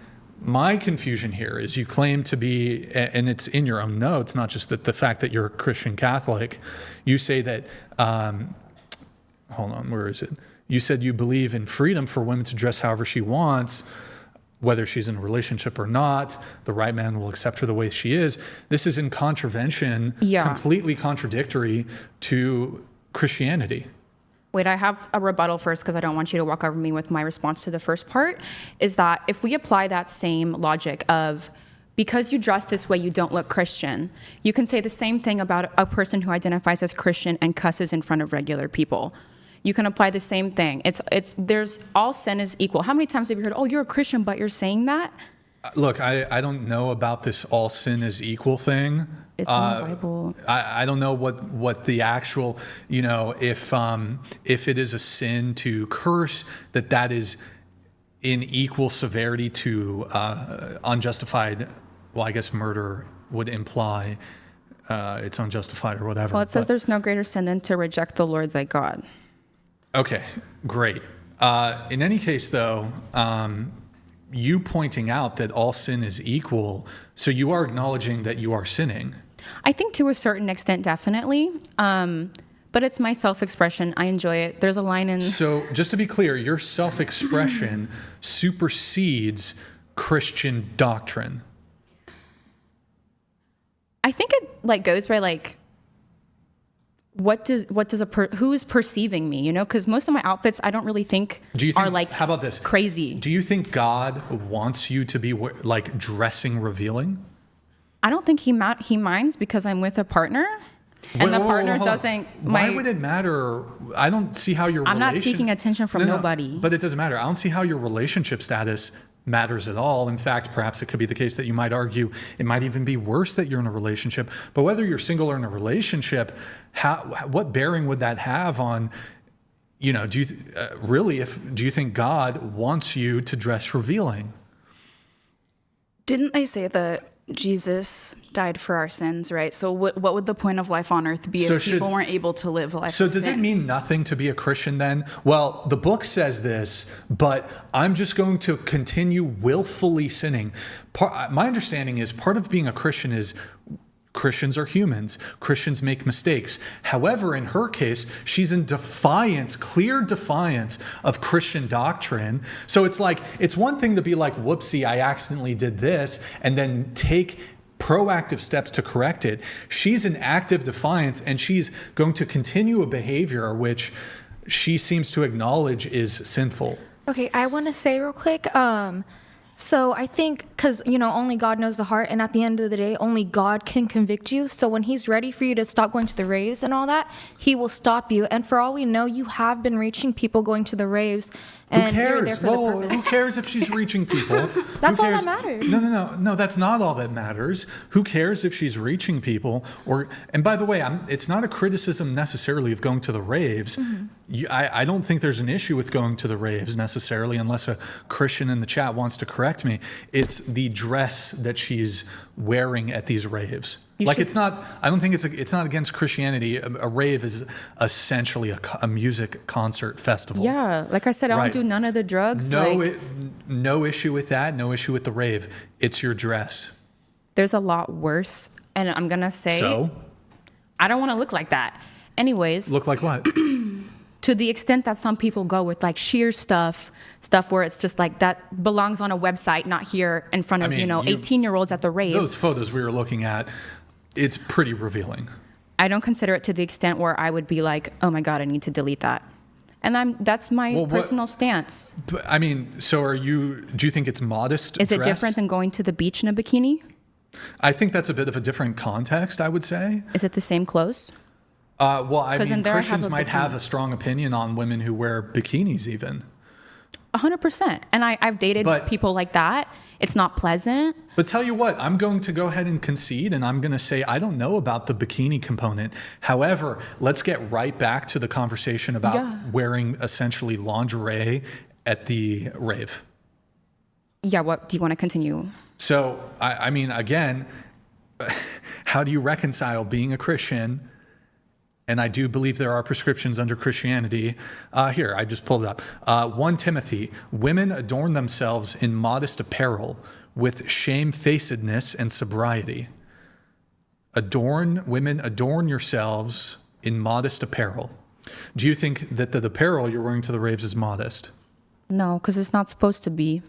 my confusion here is you claim to be, and it's in your own notes, not just the fact that you're a Christian Catholic. You say that, hold on, where is it? You said you believe in freedom for women to dress however she wants, whether she's in a relationship or not. The right man will accept her the way she is. This is in contravention, completely contradictory to Christianity. Wait, I have a rebuttal first because I don't want you to walk over me with my response to the first part, is that if we apply that same logic of because you dress this way, you don't look Christian, you can say the same thing about a person who identifies as Christian and cusses in front of regular people. You can apply the same thing. There's all sin is equal. How many times have you heard, oh, you're a Christian, but you're saying that? Look, I don't know about this all sin is equal thing. It's in the Bible. I don't know what the actual, if it is a sin to curse, that is in equal severity to unjustified, well, I guess murder would imply it's unjustified or whatever. Well, it says there's no greater sin than to reject the Lord thy God. Okay, great. In any case, though, you pointing out that all sin is equal, so you are acknowledging that you are sinning. I think to a certain extent, definitely. But it's my self-expression. I enjoy it. There's a line in... So just to be clear, your self-expression supersedes Christian doctrine. I think it goes by who is perceiving me, because most of my outfits I don't really think are how about this? Crazy. Do you think God wants you to be dressing revealing? I don't think he minds because I'm with a partner. And the partner doesn't... Why would it matter? I don't see how your I'm not seeking attention from nobody. But it doesn't matter. I don't see how your relationship status matters at all. In fact, perhaps it could be the case that you might argue it might even be worse that you're in a relationship. But whether you're single or in a relationship, what bearing would that have on, do you think God wants you to dress revealing? Didn't they say that Jesus died for our sins, right? So what would the point of life on earth be if people weren't able to live life? So does it mean nothing to be a Christian then? Well, the book says this, but I'm just going to continue willfully sinning. My understanding is part of being a Christian is Christians are humans. Christians make mistakes. However, in her case, she's in clear defiance of Christian doctrine. So it's one thing to be like, whoopsie, I accidentally did this, and then take proactive steps to correct it. She's in active defiance, and she's going to continue a behavior which she seems to acknowledge is sinful. Okay, I want to say real quick, So I think because, only God knows the heart, and at the end of the day, only God can convict you. So when he's ready for you to stop going to the raves and all that, he will stop you. And for all we know, you have been reaching people going to the raves. And who you're cares? there for the purpose. Who cares if she's reaching people? That's all that matters. No, that's not all that matters. Who cares if she's reaching people? And by the way, it's not a criticism necessarily of going to the raves. Mm-hmm. I don't think there's an issue with going to the raves necessarily, unless a Christian in the chat wants to correct me. It's the dress that she's wearing at these raves. It's not. I don't think it's not against Christianity. A rave is essentially a music concert festival. Yeah, like I said, I don't do none of the drugs. No issue with that. No issue with the rave. It's your dress. There's a lot worse, and I'm gonna say. So. I don't want to look like that. Anyways. Look like what? To the extent that some people go with like sheer stuff where it's just like that belongs on a website, not here in front of 18-year-olds at the rave. Those photos we were looking at. It's pretty revealing. I don't consider it to the extent where I would be like, oh my God, I need to delete that. And that's my personal stance. I mean, do you think it's modest Is dress? it different than going to the beach in a bikini? I think that's a bit of a different context, I would say. Is it the same clothes? Christians might have a strong opinion on women who wear bikinis even. 100%. And I've dated people like that. It's not pleasant. But tell you what, I'm going to go ahead and concede, and I'm going to say I don't know about the bikini component. However, let's get right back to the conversation about wearing essentially lingerie at the rave. Yeah, what do you want to continue? So, I mean, again, how do you reconcile being a Christian? And I do believe there are prescriptions under Christianity. Here, I just pulled it up. 1 Timothy, women adorn themselves in modest apparel with shamefacedness and sobriety. Women adorn yourselves in modest apparel. Do you think that the apparel you're wearing to the raves is modest? No, because it's not supposed to be.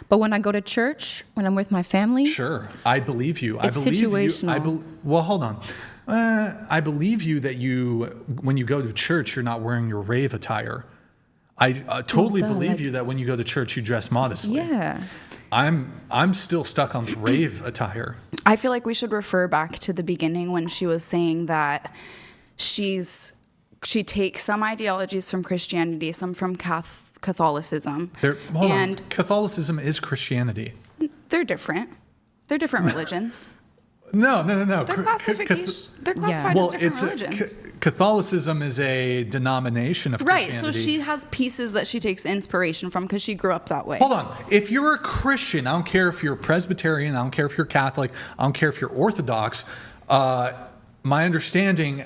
But when I go to church, when I'm with my family. Sure, I believe you. It's situational. Well, hold on. I believe you that when you go to church, you're not wearing your rave attire. I totally believe you that when you go to church, you dress modestly. Yeah. I'm still stuck on the rave attire. I feel like we should refer back to the beginning when she was saying that she takes some ideologies from Christianity, some from Catholicism. Catholicism is Christianity. They're different. They're different religions. No. They're classified as different religions. Catholicism is a denomination of Christianity. Right, so she has pieces that she takes inspiration from because she grew up that way. Hold on. If you're a Christian, I don't care if you're Presbyterian, I don't care if you're Catholic, I don't care if you're Orthodox, my understanding,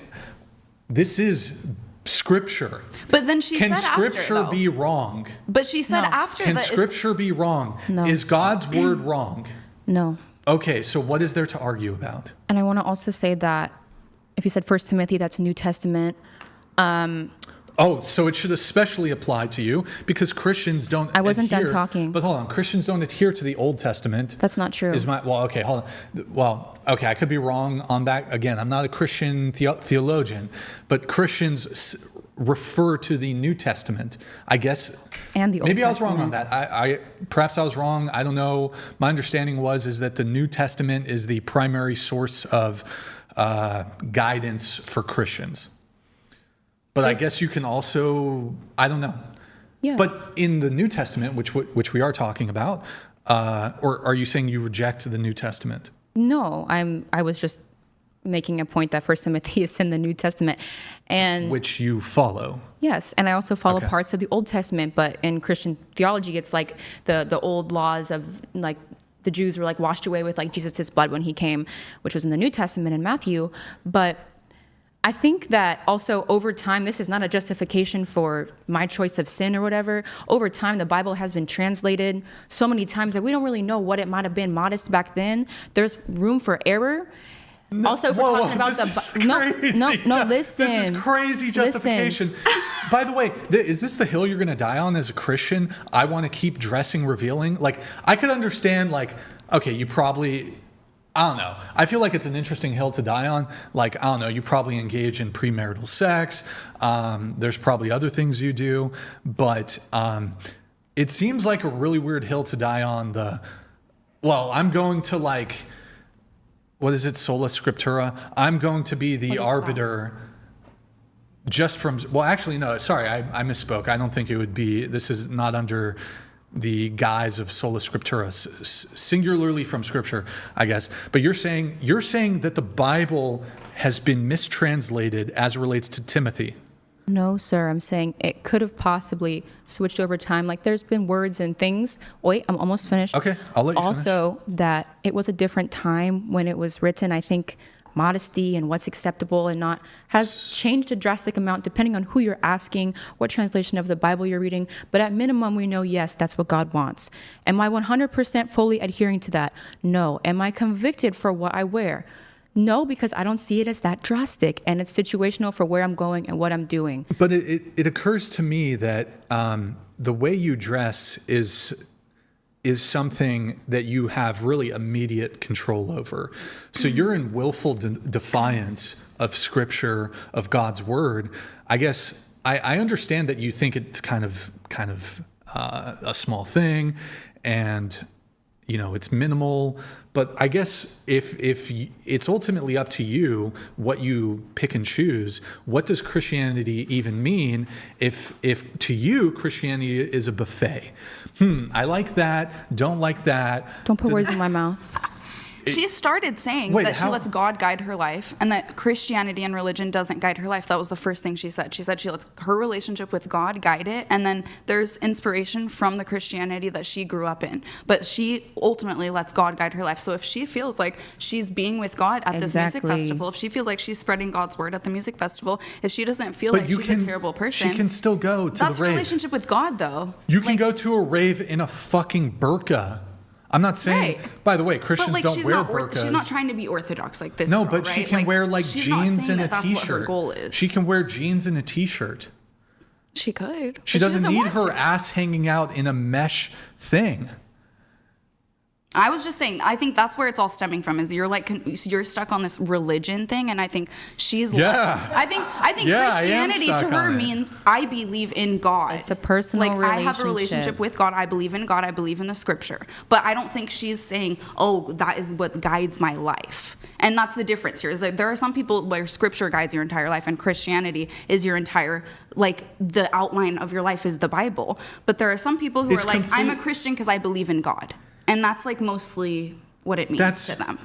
this is Scripture. But then she said after, Can Scripture be wrong? But she said after that. Can Scripture be wrong? No. Is God's word wrong? No. Okay, so what is there to argue about? And I want to also say that if you said 1 Timothy, that's New Testament. So it should especially apply to you because Christians don't I wasn't done talking. But hold on, Christians don't adhere to the Old Testament. That's not true. Hold on. I could be wrong on that. Again, I'm not a Christian theologian, but Christians refer to the New Testament, I guess. And the Old Maybe Testament. I was wrong on that. Perhaps I was wrong. I don't know. My understanding is that the New Testament is the primary source of guidance for Christians. But I guess you can also, I don't know. Yeah. But in the New Testament, which we are talking about, or are you saying you reject the New Testament? No, I was just making a point that 1 Timothy is in the New Testament, and which you follow. Yes, and I also follow parts of the Old Testament, but in Christian theology, it's like the old laws of like the Jews were like washed away with like Jesus' blood when he came, which was in the New Testament in Matthew. But I think that also over time, this is not a justification for my choice of sin or whatever. Over time, the Bible has been translated so many times that we don't really know what it might have been modest back then. There's room for error. Also, if we're talking about listen. This is crazy justification. By the way, is this the hill you're going to die on as a Christian? I want to keep dressing revealing. Like, I could understand, like, okay, you probably, I don't know. I feel like it's an interesting hill to die on. Like, I don't know, you probably engage in premarital sex. There's probably other things you do. But it seems like a really weird hill to die on. I'm going to like, what is it, sola scriptura? I'm going to be the arbiter just from, well, actually, no, sorry, I misspoke. I don't think it would be, this is not under the guise of sola scriptura, singularly from scripture, I guess. But you're saying that the Bible has been mistranslated as it relates to Timothy. No, sir. I'm saying it could have possibly switched over time. Like there's been words and things. Wait, I'm almost finished. Okay, I'll let you also, finish. That it was a different time when it was written. I think modesty and what's acceptable and not has changed a drastic amount depending on who you're asking, what translation of the Bible you're reading. But at minimum, we know, yes, that's what God wants. Am I 100% fully adhering to that? No. Am I convicted for what I wear? No, because I don't see it as that drastic, and it's situational for where I'm going and what I'm doing. But it occurs to me that the way you dress is something that you have really immediate control over. So you're in willful defiance of Scripture, of God's Word. I guess I understand that you think it's kind of a small thing, and it's minimal. But I guess if it's ultimately up to you what you pick and choose, what does Christianity even mean if to you Christianity is a buffet? I like that, don't like that. Don't put words in my mouth. She started saying that she lets God guide her life and that Christianity and religion doesn't guide her life. That was the first thing she said. She said she lets her relationship with God guide it, and then there's inspiration from the Christianity that she grew up in. But she ultimately lets God guide her life. So if she feels like she's being with God at this music festival, if she feels like she's spreading God's word at the music festival, if she doesn't feel like she's a terrible person, she can still go to the rave. That's a relationship with God, though. You can go to a rave in a fucking burqa. I'm not saying, by the way, Christians don't wear burqas. She's not trying to be orthodox like this. No, girl, but she can wear jeans and a t-shirt. That's what her goal is. She can wear jeans and a t-shirt. She could. She doesn't need her ass hanging out in a mesh thing. I was just saying, I think that's where it's all stemming from, is you're stuck on this religion thing, and I think she's I think Christianity to her means I believe in God. It's a personal relationship. I have a relationship with God. I believe in God. I believe in the scripture. But I don't think she's saying, oh, that is what guides my life. And that's the difference here, is that there are some people where scripture guides your entire life and Christianity is your entire, the outline of your life is the Bible. But there are some people who are I'm a Christian because I believe in God. And that's mostly what it means to them.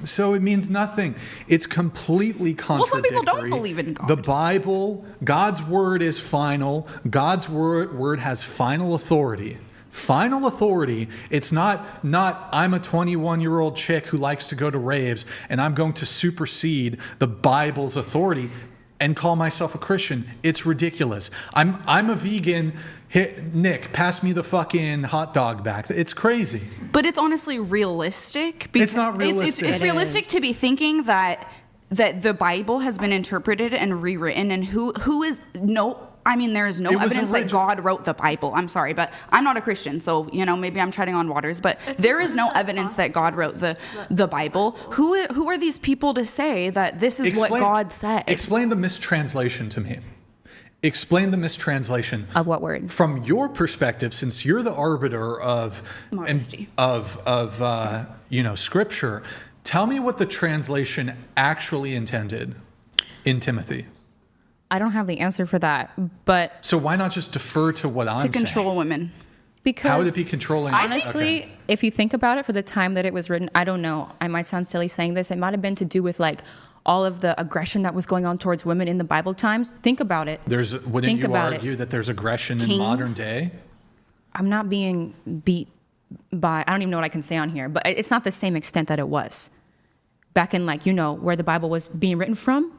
So it means nothing. It's completely contradictory. Well, some people don't believe in God. The Bible, God's word is final. God's word has final authority. Final authority. It's not I'm a 21-year-old chick who likes to go to raves and I'm going to supersede the Bible's authority and call myself a Christian. It's ridiculous. I'm a vegan. Nick, pass me the fucking hot dog back. It's crazy. But it's honestly realistic. It's not realistic. It's realistic to be thinking that the Bible has been interpreted and rewritten, and there is no evidence that God wrote the Bible. I'm sorry, but I'm not a Christian, so maybe I'm treading on waters. But there is no evidence that God wrote the Bible. Who are these people to say that this is what God said? Explain the mistranslation to me. Explain the mistranslation. Of what word? From your perspective, since you're the arbiter of modesty of scripture, tell me what the translation actually intended in Timothy. I don't have the answer for that, but so why not just defer to what I'm saying? To control women. Because how would it be controlling? Honestly, if you think about it, for the time that it was written, I don't know. I might sound silly saying this. It might have been to do with all of the aggression that was going on towards women in the Bible times. Think about it. Wouldn't you argue that there's aggression in modern day? I'm not being beat by, I don't even know what I can say on here, but it's not the same extent that it was back in where the Bible was being written from.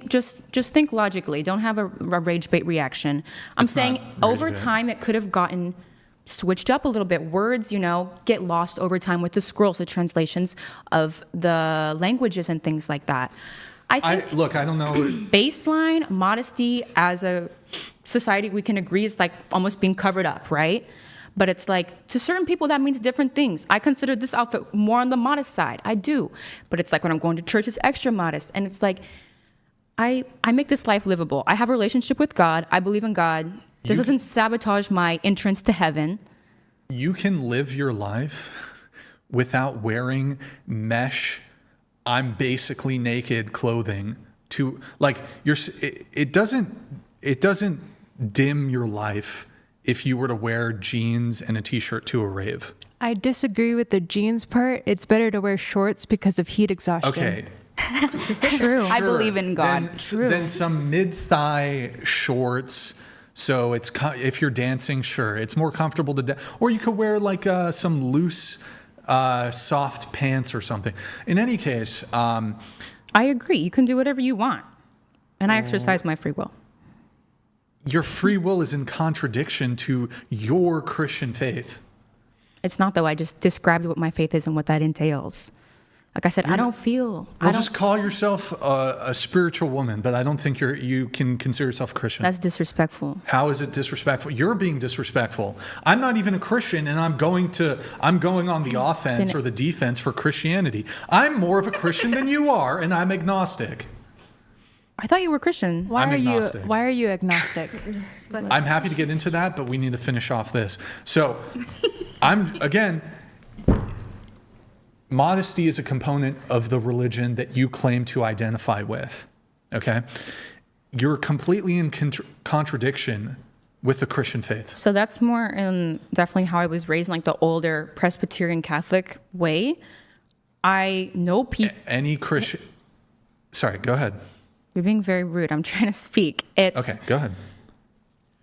Just think logically. Don't have a rage bait reaction. I'm saying over time it could have gotten switched up a little bit. Words, get lost over time with the scrolls, the translations of the languages and things like that. I don't know. Baseline modesty as a society, we can agree is almost being covered up, right? But it's to certain people that means different things. I consider this outfit more on the modest side. I do. But it's when I'm going to church, it's extra modest. And it's I make this life livable. I have a relationship with God. I believe in God. This doesn't sabotage my entrance to heaven. You can live your life without wearing mesh, I'm basically naked clothing to like it doesn't dim your life if you were to wear jeans and a t-shirt to a rave. I disagree with the jeans part. It's better to wear shorts because of heat exhaustion. Okay. True. I believe in God. Then some mid-thigh shorts. So it's if you're dancing, sure, it's more comfortable to or you could wear like some loose, soft pants or something. In any case, I agree. You can do whatever you want, and I exercise my free will. Your free will is in contradiction to your Christian faith. It's not, though. I just described what my faith is and what that entails. Like I said, I don't feel. Well, just call yourself a spiritual woman, but I don't think you can consider yourself a Christian. That's disrespectful. How is it disrespectful? You're being disrespectful. I'm not even a Christian, and I'm going on the offense or the defense for Christianity. I'm more of a Christian than you are, and I'm agnostic. I thought you were Christian. Why are you agnostic? I'm happy to get into that, but we need to finish off this. So, modesty is a component of the religion that you claim to identify with, okay? You're completely in contradiction with the Christian faith. So that's more in definitely how I was raised, like the older Presbyterian Catholic way. I know people... Any Christian... Sorry, go ahead. You're being very rude. I'm trying to speak. Okay, go ahead.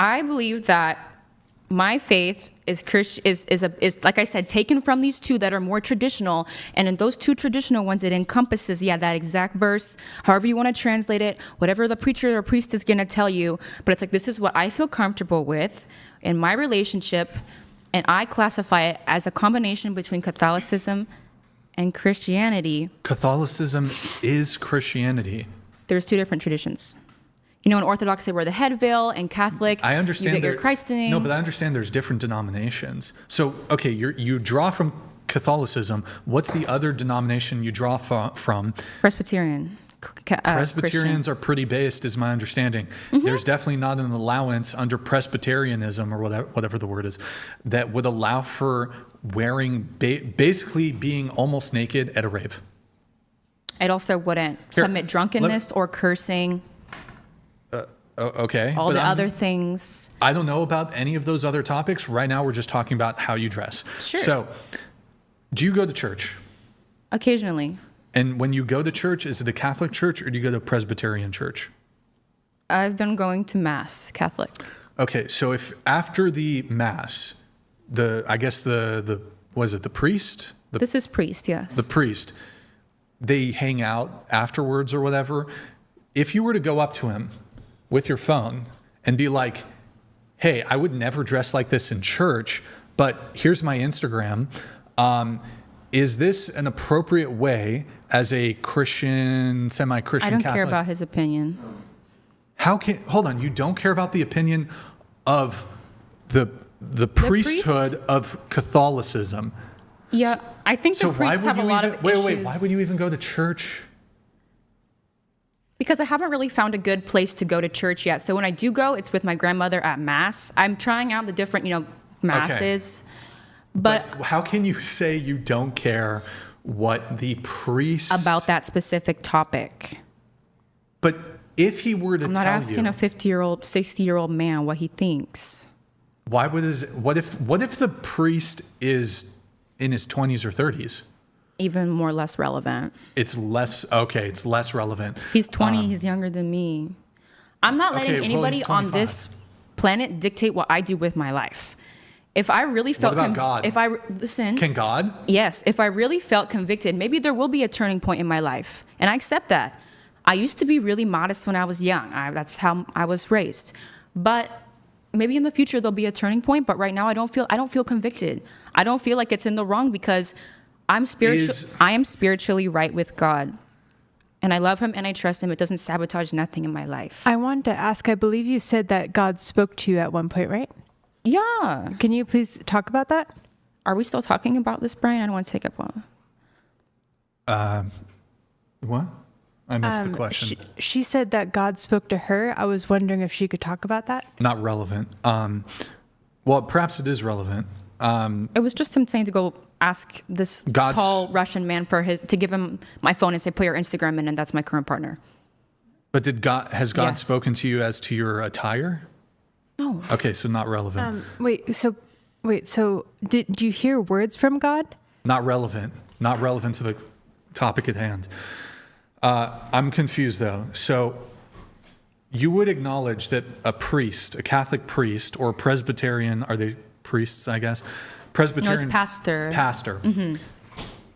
I believe that my faith is like I said, taken from these two that are more traditional, and in those two traditional ones, it encompasses that exact verse, however you want to translate it, whatever the preacher or priest is going to tell you. But it's like, this is what I feel comfortable with in my relationship, and I classify it as a combination between Catholicism and Christianity. Catholicism is Christianity. There's two different traditions. You know, in Orthodox, they wear the head veil, and Catholic, I understand you get your christening. No, but I understand there's different denominations. So, okay, you draw from Catholicism. What's the other denomination you draw from? Presbyterian. Presbyterians are pretty based, is my understanding. Mm-hmm. There's definitely not an allowance under Presbyterianism or whatever the word is that would allow for wearing, basically being almost naked at a rave. It also wouldn't submit drunkenness or cursing. Okay. All the other things. I don't know about any of those other topics. Right now, we're just talking about how you dress. Sure. So, do you go to church? Occasionally. And when you go to church, is it a Catholic church or do you go to a Presbyterian church? I've been going to Mass, Catholic. Okay, so if after the Mass, was it the priest? This is priest, yes. The priest, they hang out afterwards or whatever. If you were to go up to him with your phone and be like, hey, I would never dress like this in church, but here's my Instagram. Is this an appropriate way as a Christian, semi-Christian Catholic? I don't care about his opinion. Hold on, you don't care about the opinion of the priesthood of Catholicism? Yeah, I think the priests have a lot of issues. Wait, why would you even go to church? Because I haven't really found a good place to go to church yet. So when I do go, it's with my grandmother at Mass. I'm trying out the different, Masses. Okay. But how can you say you don't care what the priest... About that specific topic. But if he were to tell you... I'm not asking a 50-year-old, 60-year-old man what he thinks. What if the priest is in his 20s or 30s? Even more less relevant. It's less relevant. He's 20, he's younger than me. I'm not letting anybody on this planet dictate what I do with my life. If I really felt... What about God? Listen... Can God? Yes. If I really felt convicted, maybe there will be a turning point in my life. And I accept that. I used to be really modest when I was young. That's how I was raised. But maybe in the future there'll be a turning point. But right now I don't feel convicted. I don't feel like it's in the wrong because I am spiritually right with God. And I love him and I trust him. It doesn't sabotage nothing in my life. I wanted to ask, I believe you said that God spoke to you at one point, right? Yeah. Can you please talk about that? Are we still talking about this, Brian? I don't want to take up one. What? I missed the question. She said that God spoke to her. I was wondering if she could talk about that. Not relevant. Well, perhaps it is relevant. It was just him saying to go ask this tall Russian man to give him my phone and say, put your Instagram in, and that's my current partner. But has God spoken to you as to your attire? No. Okay, so not relevant. So did you hear words from God? Not relevant. Not relevant to the topic at hand. I'm confused though. So you would acknowledge that a priest, a Catholic priest, or Presbyterian, are they priests, I guess? Presbyterian. No, it's pastor. Pastor. Mm-hmm.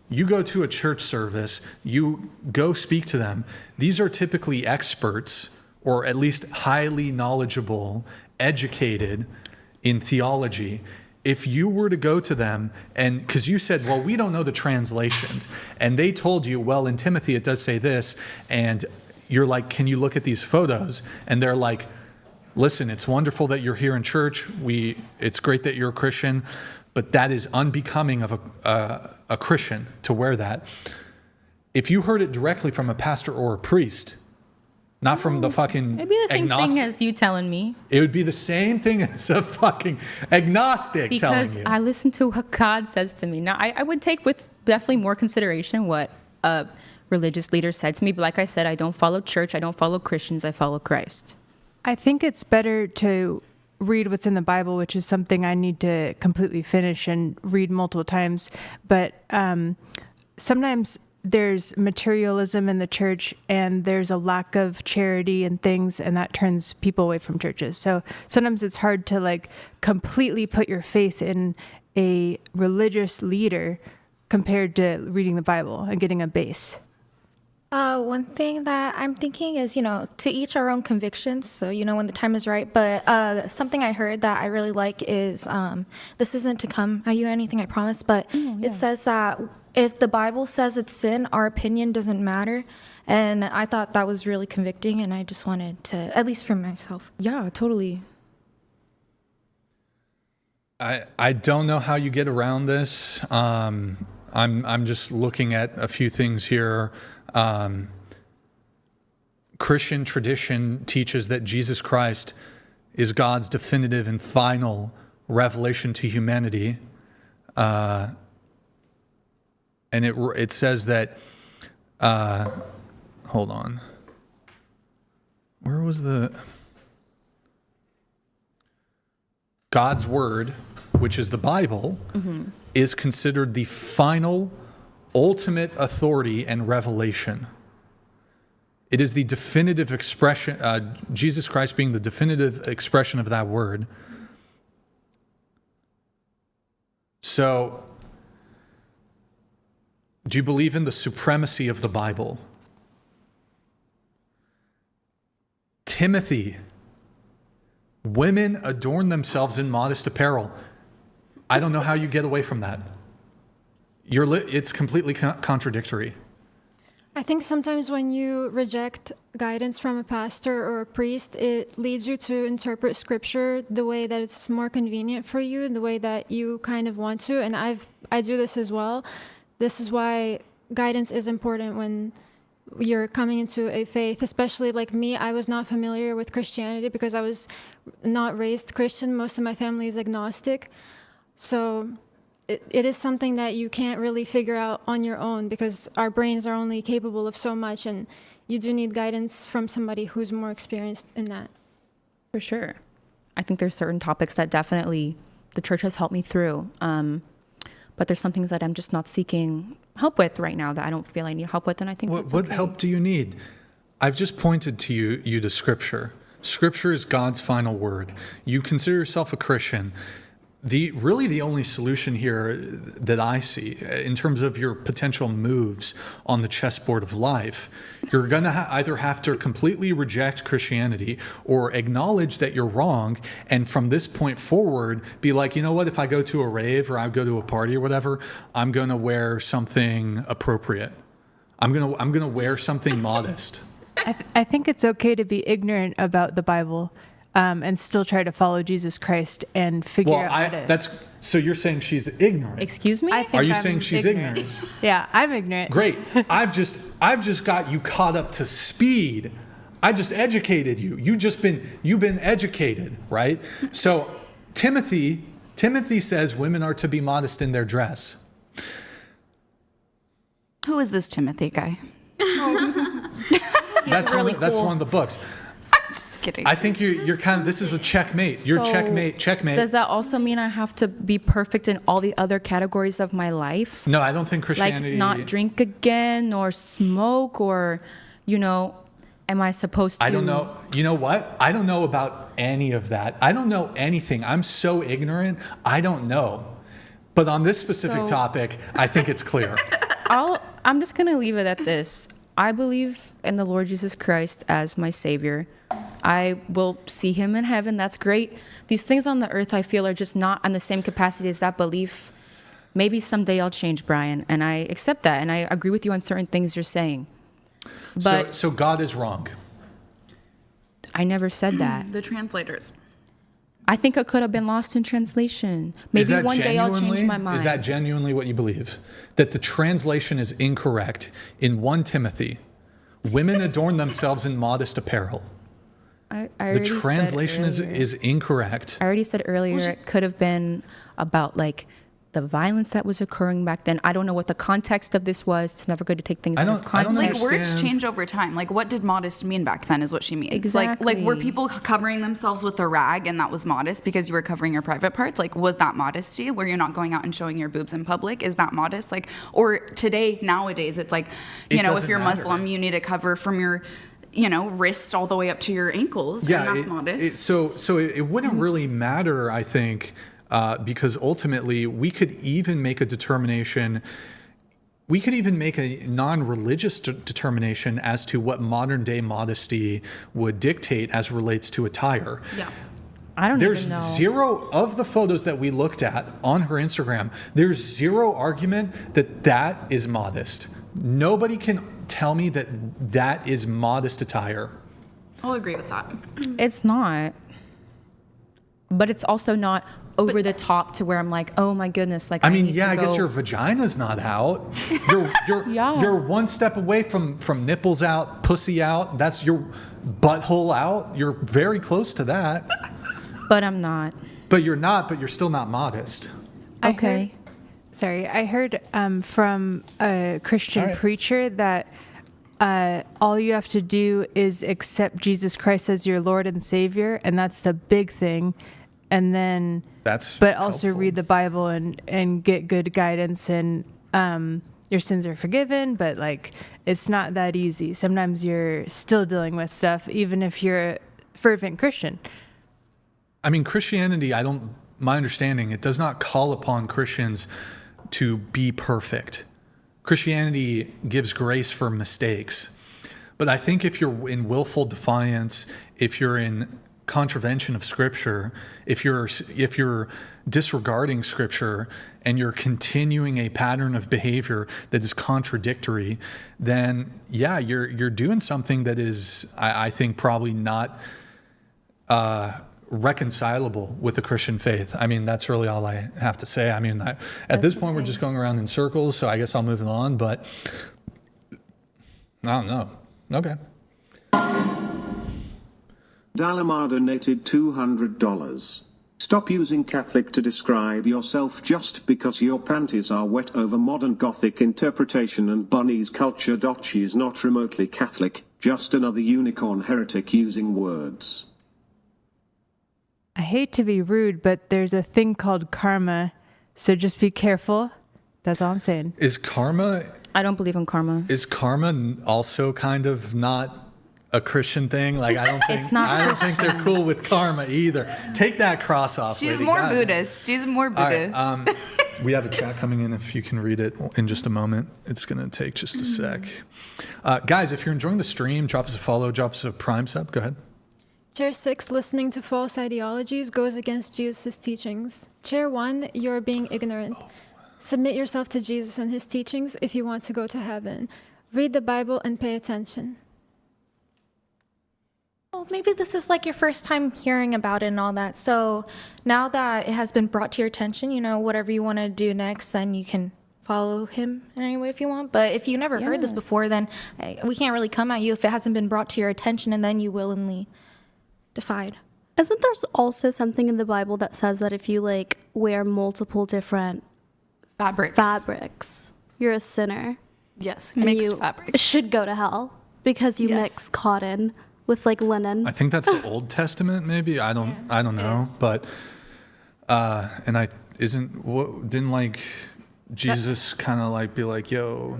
You go to a church service, you go speak to them. These are typically experts, or at least highly knowledgeable, educated in theology. If you were to go to them, and because you said, well, we don't know the translations, and they told you, well, in Timothy it does say this, and you're like, can you look at these photos? And they're like, listen, it's wonderful that you're here in church. It's great that you're a Christian, but that is unbecoming of a Christian to wear that. If you heard it directly from a pastor or a priest, not from the fucking it'd be the same agnostic thing as you telling me. It would be the same thing as a fucking agnostic telling you. Because I listen to what God says to me. Now, I would take with definitely more consideration what a religious leader said to me. But like I said, I don't follow church. I don't follow Christians. I follow Christ. I think it's better to read what's in the Bible, which is something I need to completely finish and read multiple times. But sometimes there's materialism in the church, and there's a lack of charity and things, and that turns people away from churches. So sometimes it's hard to like completely put your faith in a religious leader compared to reading the Bible and getting a base. One thing that I'm thinking is, to each our own convictions. So, when the time is right. But something I heard that I really like is, this isn't to come at you anything, I promise, but it says that if the Bible says it's sin, our opinion doesn't matter. And I thought that was really convicting, and I just wanted to, at least for myself. Yeah, totally. I don't know how you get around this. I'm just looking at a few things here. Christian tradition teaches that Jesus Christ is God's definitive and final revelation to humanity. And it says that, hold on. Where was God's word, which is the Bible, is considered the final, ultimate authority and revelation. It is the definitive expression, Jesus Christ being the definitive expression of that word. So, do you believe in the supremacy of the Bible? Timothy, women adorn themselves in modest apparel. I don't know how you get away from that. It's completely contradictory. I think sometimes when you reject guidance from a pastor or a priest, it leads you to interpret scripture the way that it's more convenient for you, the way that you kind of want to. And I do this as well. This is why guidance is important when you're coming into a faith, especially like me. I was not familiar with Christianity because I was not raised Christian. Most of my family is agnostic. So it is something that you can't really figure out on your own because our brains are only capable of so much, and you do need guidance from somebody who's more experienced in that. For sure. I think there's certain topics that definitely the church has helped me through. But there's some things that I'm just not seeking help with right now that I don't feel I need help with, and I think that's okay. What help do you need? I've just pointed to you to Scripture. Scripture is God's final word. You consider yourself a Christian. Really the only solution here that I see in terms of your potential moves on the chessboard of life, you're going to either have to completely reject Christianity or acknowledge that you're wrong, and from this point forward be like, you know what, if I go to a rave or I go to a party or whatever, I'm going to wear something appropriate. I'm going to wear something modest. I think it's okay to be ignorant about the Bible. and still try to follow Jesus Christ and figure out how to... So you're saying she's ignorant? Excuse me? Are you saying she's ignorant? Yeah, I'm ignorant. Great. I've just got you caught up to speed. I just educated you. You've been educated, right? So Timothy says women are to be modest in their dress. Who is this Timothy guy? That's one of the books. I'm just kidding. I think you're kind of, this is a checkmate. You're checkmate. Does that also mean I have to be perfect in all the other categories of my life? No, I don't think Christianity... Like not drink again or smoke or, am I supposed to... I don't know. You know what? I don't know about any of that. I don't know anything. I'm so ignorant. I don't know. But on this specific topic, I think it's clear. I'm just going to leave it at this. I believe in the Lord Jesus Christ as my Savior. I will see him in heaven. That's great. These things on the earth, I feel, are just not on the same capacity as that belief. Maybe someday I'll change, Brian, and I accept that, and I agree with you on certain things you're saying. But so God is wrong. I never said that. The translators. I think it could have been lost in translation. Maybe one day I'll change my mind. Is that genuinely what you believe? That the translation is incorrect in 1 Timothy? Women adorn themselves in modest apparel. The translation is incorrect. I already said earlier it could have been about like the violence that was occurring back then. I don't know what the context of this was. It's never good to take things out of context. Like words change over time. Like what did modest mean back then is what she means. Exactly. Like were people covering themselves with a rag and that was modest because you were covering your private parts? Like was that modesty where you're not going out and showing your boobs in public? Is that modest? Like, or nowadays it's like, if you're Muslim, you need to cover from your wrist all the way up to your ankles. Yeah, and that's modest. So it wouldn't really matter, I think, because ultimately we could even make a determination. We could even make a non-religious determination as to what modern day modesty would dictate as relates to attire. Yeah. I don't There's even know. zero of the photos that we looked at on her Instagram. There's zero argument that is modest. Nobody can tell me that is modest attire. I'll agree with that. It's not. But it's also not over the top to where I'm like, oh my goodness, like I guess your vagina's not out. You're one step away from nipples out, pussy out. That's your butthole out. You're very close to that. But I'm not. But you're not, but you're still not modest. Okay. I heard from a Christian preacher that all you have to do is accept Jesus Christ as your Lord and Savior, and that's the big thing. And then, also read the Bible and get good guidance, and your sins are forgiven. But like, it's not that easy. Sometimes you're still dealing with stuff, even if you're a fervent Christian. I mean, Christianity, my understanding, it does not call upon Christians to be perfect. Christianity gives grace for mistakes. But I think if you're in willful defiance, if you're in contravention of Scripture, if you're disregarding Scripture and you're continuing a pattern of behavior that is contradictory, then you're doing something that is, I think, probably not reconcilable with the Christian faith. I mean, that's really all I have to say. I mean, at this point, we're just going around in circles, so I guess I'll move on, but I don't know. Okay. Dalamar donated $200. Stop using Catholic to describe yourself just because your panties are wet over modern Gothic interpretation and Bunny's culture. She is not remotely Catholic, just another unicorn heretic using words. I hate to be rude, but there's a thing called karma, so just be careful. That's all I'm saying. Is karma... I don't believe in karma. Is karma also kind of not a Christian thing? Like, I don't think it's not. I don't think they're cool with karma either. Take that cross off. She's more Buddhist. She's more Buddhist. All right, we have a chat coming in. If you can read it in just a moment, it's gonna take just a sec. Guys, if you're enjoying the stream, drop us a follow, drop us a Prime sub. Go ahead. Chair 6, listening to false ideologies goes against Jesus' teachings. Chair 1, you're being ignorant. Submit yourself to Jesus and his teachings if you want to go to heaven. Read the Bible and pay attention. maybe this is like your first time hearing about it and all that. So now that it has been brought to your attention, you know, whatever you want to do next, then you can follow him in any way if you want. But if you never heard this before, then we can't really come at you if it hasn't been brought to your attention and then you willingly defied. Isn't there also something in the Bible that says that if you like wear multiple different fabrics, you're a sinner? Yes, and mixed you fabrics. Should go to hell because you mix cotton with like linen. I think that's the Old Testament, maybe. I don't know, but didn't like Jesus kind of like be like, yo,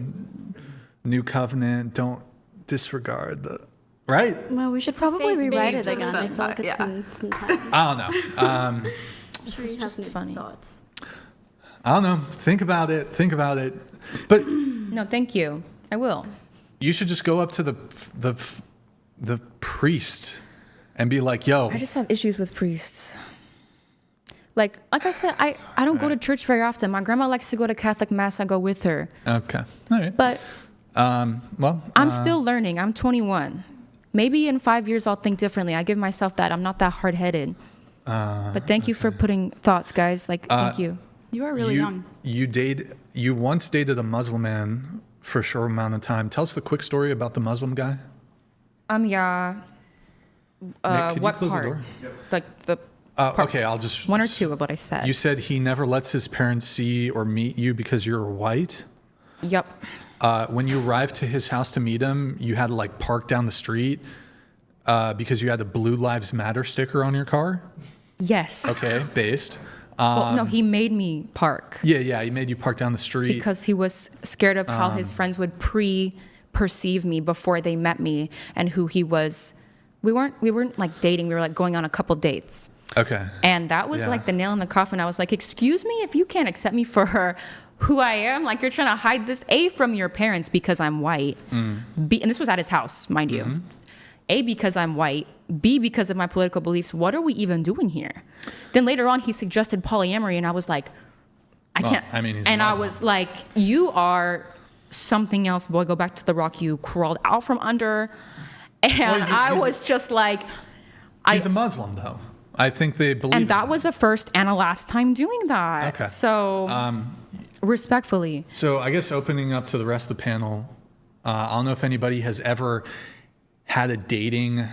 new covenant, don't disregard the right. Well, we should probably rewrite it again. I feel like it's been some time. I don't know. I'm sure you have some funny thoughts. I don't know. Think about it. But no, thank you. I will. You should just go up to the priest and be like, yo. I just have issues with priests. Like I said, I don't go to church very often. My grandma likes to go to Catholic Mass. I go with her. Okay. All right. But I'm still learning. I'm 21. Maybe in 5 years I'll think differently. I give myself that. I'm not that hard-headed. But thank you for putting thoughts, guys. Like, thank you. You are really young. You once dated a Muslim man for a short amount of time. Tell us the quick story about the Muslim guy. Yeah. Nick, what close part? The door? Like the. Okay, I'll just. One or two of what I said. You said he never lets his parents see or meet you because you're white? Yep. When you arrived to his house to meet him, you had to like park down the street because you had a Blue Lives Matter sticker on your car? Yes. Okay, based. Well, no, he made me park. Yeah, he made you park down the street. Because he was scared of how his friends would perceive me before they met me and who he was. We weren't like dating, we were like going on a couple dates. Okay. And that was like the nail in the coffin. I was like, excuse me, if you can't accept me for who I am, like you're trying to hide this A from your parents because I'm white. B, and this was at his house, mind you. A, because I'm white. B, because of my political beliefs. What are we even doing here? Then later on, he suggested polyamory, and I was like, I can't. I mean, he's and Muslim. I was like, you are something else, boy. Go back to the rock you crawled out from under. And I was just like, he's a Muslim, though. I think they believe. And that was the first and the last time doing that. Okay. So, respectfully. So I guess opening up to the rest of the panel, I don't know if anybody has ever had a dating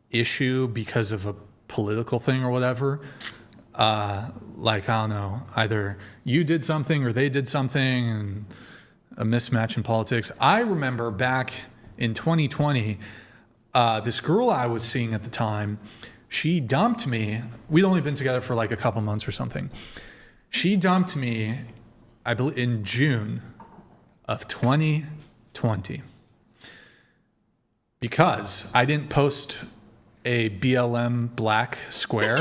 issue because of a political thing or whatever. Like, I don't know, either you did something or they did something and a mismatch in politics. I remember back in 2020, this girl I was seeing at the time, she dumped me. We'd only been together for like a couple months or something. She dumped me, I believe, in June of 2020 because I didn't post a BLM black square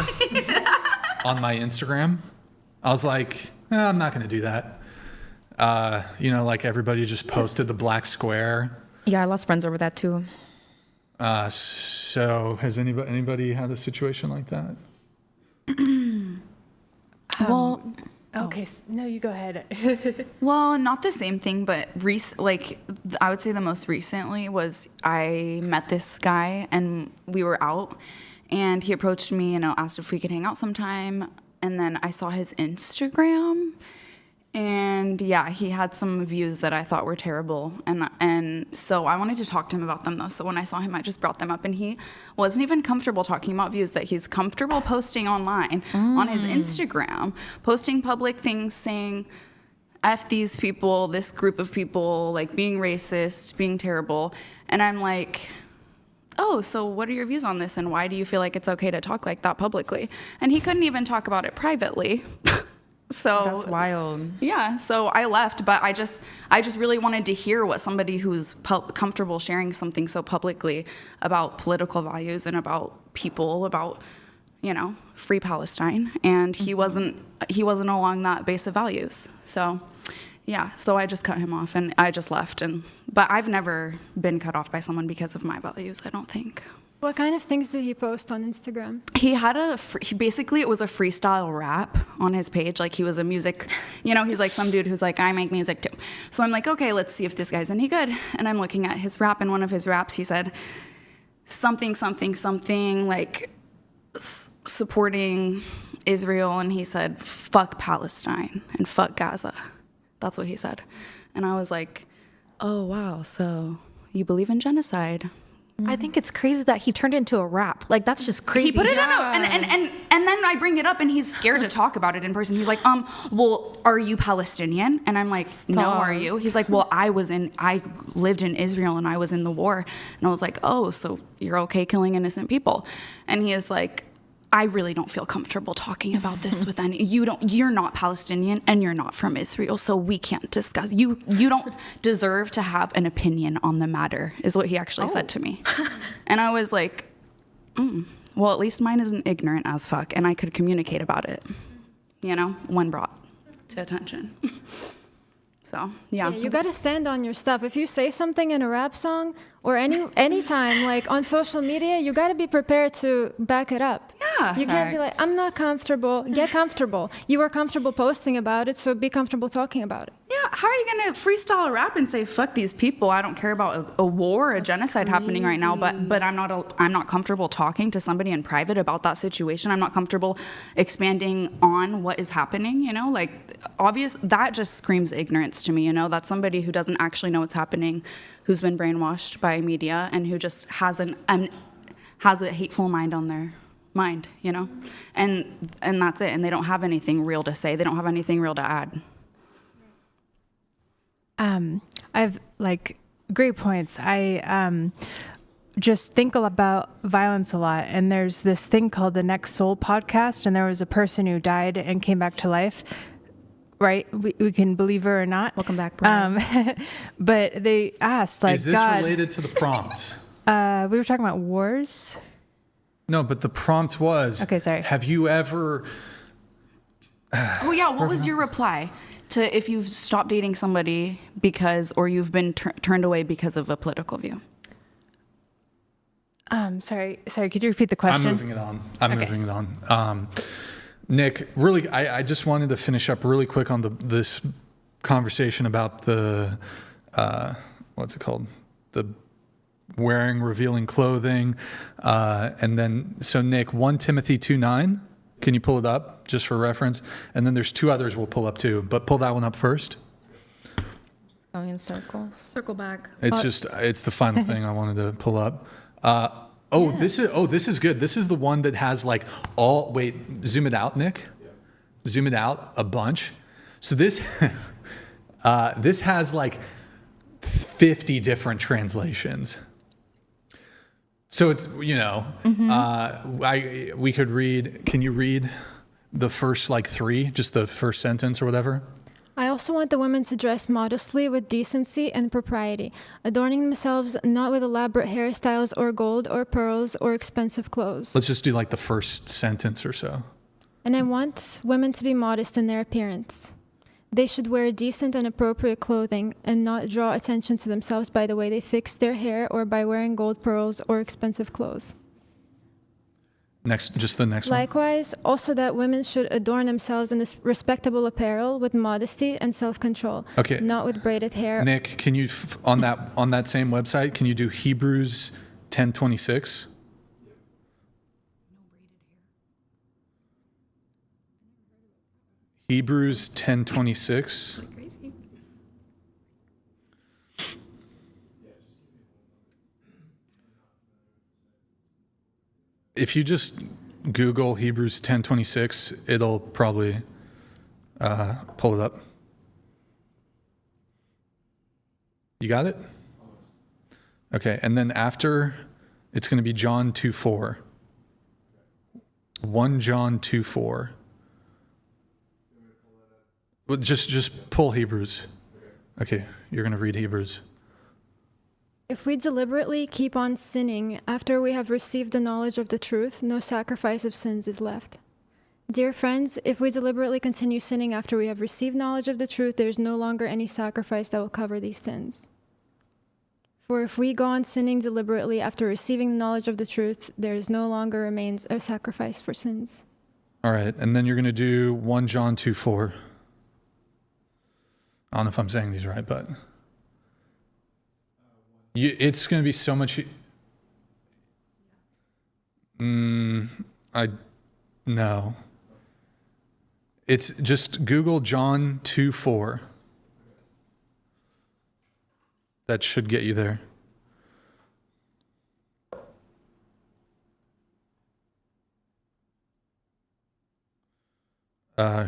on my Instagram. I was like, I'm not going to do that. Like everybody just posted the black square. Yeah, I lost friends over that too. So has anybody had a situation like that? Well, okay, no, you go ahead. well, not the same thing, but I would say the most recently was I met this guy and we were out and he approached me and asked if we could hang out sometime. And then I saw his Instagram and he had some views that I thought were terrible. And so I wanted to talk to him about them though. So when I saw him, I just brought them up and he wasn't even comfortable talking about views that he's comfortable posting online on his Instagram, posting public things saying, F these people, this group of people, like being racist, being terrible. And I'm like, oh, so what are your views on this? And why do you feel like it's okay to talk like that publicly? And he couldn't even talk about it privately. So that's wild. Yeah, so I left, but I just really wanted to hear what somebody who's comfortable sharing something so publicly about political values and about people, about free Palestine, and he wasn't along that base of values. So so I just cut him off and I just left. But I've never been cut off by someone because of my values, I don't think. What kind of things did he post on Instagram? He had basically it was a freestyle rap on his page. Like he was a music, he's like some dude who's like, I make music too. So I'm like, okay, let's see if this guy's any good. And I'm looking at his rap, and one of his raps, he said, something like supporting Israel, and he said fuck Palestine and fuck Gaza. That's what he said. And I was like, oh wow, so you believe in genocide. I think it's crazy that he turned it into a rap. Like, that's just crazy. He put it in and then I bring it up and he's scared to talk about it in person. He's like, well, are you Palestinian? And I'm like, no, are you? He's like, well, I lived in Israel and I was in the war. And I was like, oh, so you're okay killing innocent people? And he is like, I really don't feel comfortable talking about this with any. You're not Palestinian and you're not from Israel, so we can't discuss. You don't deserve to have an opinion on the matter, is what he actually said to me. And I was like, well, at least mine isn't ignorant as fuck, and I could communicate about it. When brought to attention. So yeah, you gotta stand on your stuff. If you say something in a rap song or anytime like on social media, you gotta be prepared to back it up. Yeah, you can't be like, I'm not comfortable. Get comfortable. You are comfortable posting about it, so be comfortable talking about it. Yeah, how are you gonna freestyle a rap and say fuck these people? I don't care about a war, a genocide happening right now, but I'm not comfortable talking to somebody in private about that situation. I'm not comfortable expanding on what is happening. That just screams ignorance to me. That's somebody who doesn't actually know what's happening, who's been brainwashed by media, and who just has a hateful mind on their mind. And that's it. And they don't have anything real to say. They don't have anything real to add. I've great points. I just think about violence a lot, and there's this thing called the Next Soul podcast, and there was a person who died and came back to life. Right, we can believe her or not. Welcome back, Brian. But they asked, is this related to the prompt? We were talking about wars. No, but the prompt was. Okay, sorry. Have you ever? What was your reply to if you've stopped dating somebody or you've been turned away because of a political view? Sorry. Could you repeat the question? I'm moving it on. Nick, really, I just wanted to finish up really quick on this conversation about the what's it called? The wearing revealing clothing, and then so Nick, 1 Timothy 2:9. Can you pull it up just for reference? And then there's 2 others we'll pull up too, but pull that one up first. Going in circles. Circle back. It's the final thing I wanted to pull up. This is good. This is the one that has zoom it out, Nick. Yeah. Zoom it out a bunch. So this this has 50 different translations. So it's we could read. Can you read the first 3, just the first sentence or whatever? I also want the women to dress modestly with decency and propriety, adorning themselves not with elaborate hairstyles or gold or pearls or expensive clothes. Let's just do the first sentence or so. And I want women to be modest in their appearance. They should wear decent and appropriate clothing and not draw attention to themselves by the way they fix their hair or by wearing gold pearls or expensive clothes. Just the next one. Likewise, also that women should adorn themselves in this respectable apparel with modesty and self-control, not with braided hair. Nick, can you on that same website, can you do Hebrews 10:26? Hebrews 10:26. If you just Google Hebrews 10:26, it'll probably pull it up. You got it? Okay, and then after, it's going to be John 2:4. 1 John 2:4. Well, just pull Hebrews. Okay, you're going to read Hebrews. If we deliberately keep on sinning after we have received the knowledge of the truth, no sacrifice of sins is left. Dear friends, if we deliberately continue sinning after we have received knowledge of the truth, there is no longer any sacrifice that will cover these sins. For if we go on sinning deliberately after receiving the knowledge of the truth, there is no longer remains a sacrifice for sins. All right, and then you're going to do 1 John 2:4. I don't know if I'm saying these right, but it's going to be so much. No. It's just Google John 2:4. That should get you there.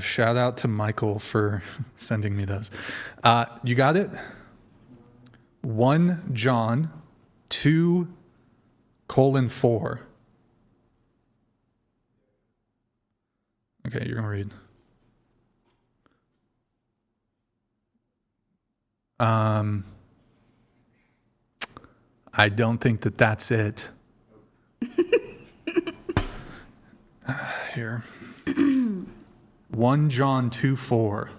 Shout out to Michael for sending me those. You got it? 1 John 2:4. Okay, you're gonna read. I don't think that's it. Here. 1 John 2:4.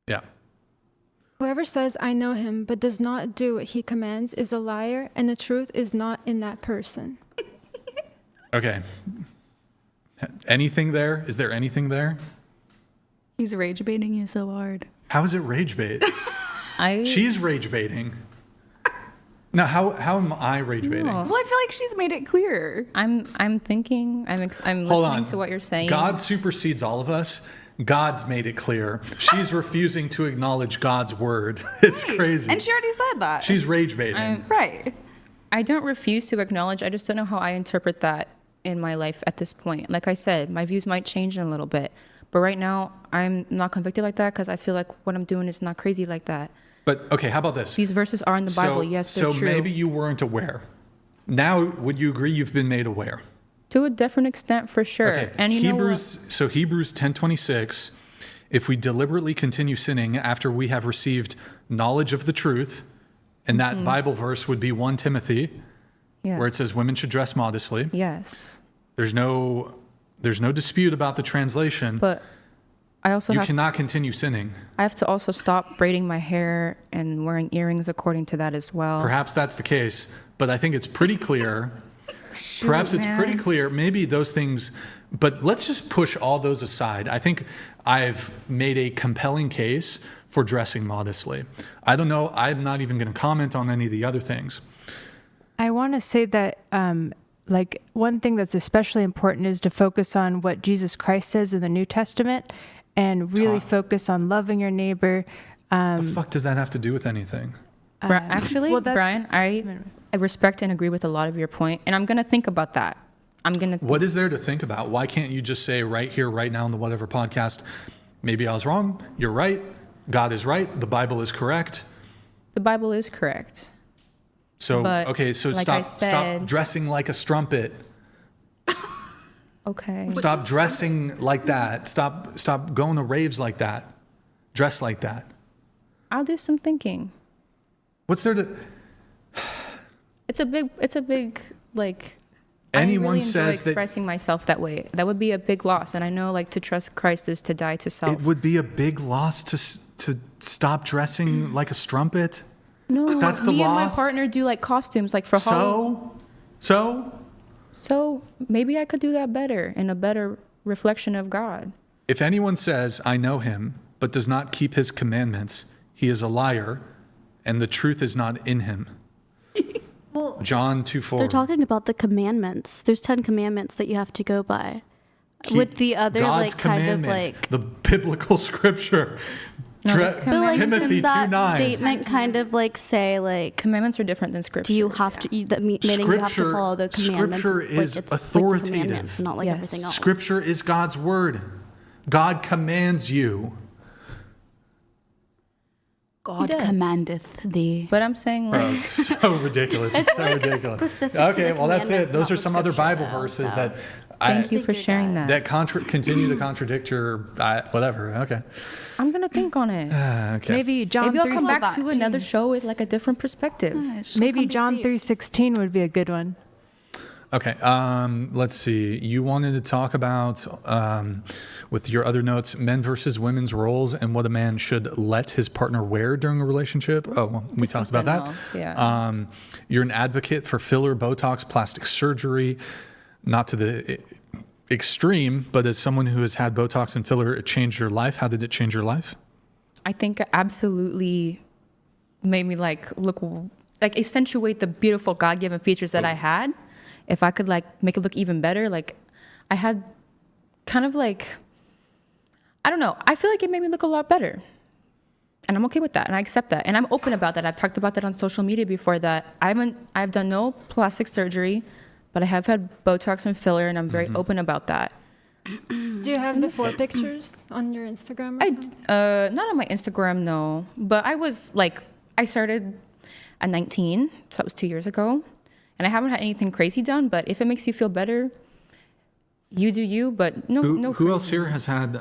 Yeah. Whoever says, I know him, but does not do what he commands is a liar, and the truth is not in that person. Okay. Anything there? Is there anything there? He's rage baiting you so hard. How is it rage bait? She's rage baiting. Now, how am I rage baiting? Well, I feel like she's made it clear. I'm thinking. I'm listening to what you're saying. God supersedes all of us. God's made it clear. She's refusing to acknowledge God's word. It's crazy. And she already said that. She's rage baiting. Right. I don't refuse to acknowledge. I just don't know how I interpret that in my life at this point. Like I said, my views might change in a little bit. But right now, I'm not convicted like that because I feel like what I'm doing is not crazy like that. But, okay, how about this? These verses are in the Bible. Yes, they're true. So maybe you weren't aware. Now, would you agree you've been made aware? To a different extent, for sure. Okay. And Hebrews 10:26, if we deliberately continue sinning after we have received knowledge of the truth, and that Bible verse would be 1 Timothy, where it says women should dress modestly. Yes. There's no dispute about the translation. But I also cannot continue sinning. I have to also stop braiding my hair and wearing earrings according to that as well. Perhaps that's the case, but I think it's pretty clear. Pretty clear. Maybe those things, but let's just push all those aside. I think I've made a compelling case for dressing modestly. I don't know. I'm not even going to comment on any of the other things. I want to say that like one thing that's especially important is to focus on what Jesus Christ says in the New Testament and really focus on loving your neighbor. The fuck does that have to do with anything? Actually, Brian, I respect and agree with a lot of your point, and I'm going to think about that. What is there to think about? Why can't you just say right here, right now in the Whatever podcast, maybe I was wrong, you're right, God is right, the Bible is correct? The Bible is correct. So, but, okay, so like stop dressing like a strumpet. Okay. Stop dressing like that. Stop going to raves like that. Dress like that. I'll do some thinking. What's there to... It's a big, like... Anyone I really says enjoy expressing myself that way. That would be a big loss. And I know, like, to trust Christ is to die to self. It would be a big loss to stop dressing like a strumpet. No, that's the me loss. And my partner do like costumes, like for Halloween. So maybe I could do that better in a better reflection of God. If anyone says, I know him, but does not keep his commandments, he is a liar, and the truth is not in him. Well, John 2:4. They're talking about the commandments. There's 10 commandments that you have to go by. With the other, God's like, kind of like... The biblical scripture. Timothy 2:9. Statement kind of like say like commandments are different than scripture. Do you have to? Meaning you have to follow the commandments. Scripture is authoritative, not like everything else. Scripture is God's word. God commands you. God commandeth thee. But I'm saying, like, it's so ridiculous. It's so ridiculous. Okay, well that's it. Those are some other Bible verses that. Thank you for sharing that. That continue to contradict your whatever. Okay. I'm gonna think on it. Okay. Maybe I'll come back to another show with like a different perspective. Maybe John 3:16 would be a good one. Okay. Let's see. You wanted to talk about with your other notes, men versus women's roles and what a man should let his partner wear during a relationship. We talked about that. Yeah. You're an advocate for filler, Botox, plastic surgery. Not to the extreme, but as someone who has had Botox and filler, it changed your life. How did it change your life? I think absolutely made me like accentuate the beautiful God-given features that I had. If I could like make it look even better, like I had kind of like, I don't know, I feel like it made me look a lot better. And I'm okay with that, and I accept that, and I'm open about that. I've talked about that on social media before. That I've done no plastic surgery, but I have had Botox and filler, and I'm very open about that. Do you have before pictures on your Instagram? Not on my Instagram, no. But I started at 19, so that was 2 years ago, and I haven't had anything crazy done. But if it makes you feel better, you do you. But no. Who else here has had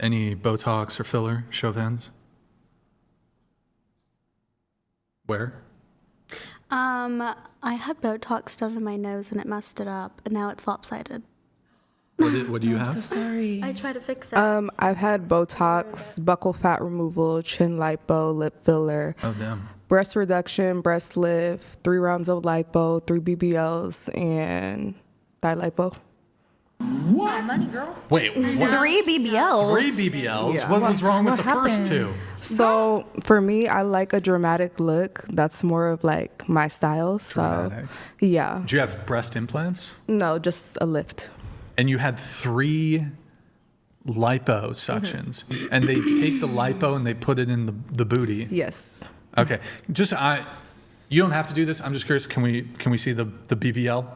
any Botox or filler? Show of hands. Where? I had Botox done in my nose and it messed it up, and now it's lopsided. What do you have? I'm so sorry. I try to fix it. I've had Botox, buccal fat removal, chin lipo, lip filler. Oh, damn. Breast reduction, breast lift, 3 rounds of lipo, 3 BBLs, and thigh lipo. What? Money, girl. Wait, what? 3 BBLs. 3 BBLs? Yeah. What was wrong with the first 2? So for me, I like a dramatic look. That's more of like my style. So Dramatic. yeah. Do you have breast implants? No, just a lift. And you had 3 liposuctions, and they take the lipo and they put it in the booty. Yes. Okay, you don't have to do this. I'm just curious. Can we see the BBL?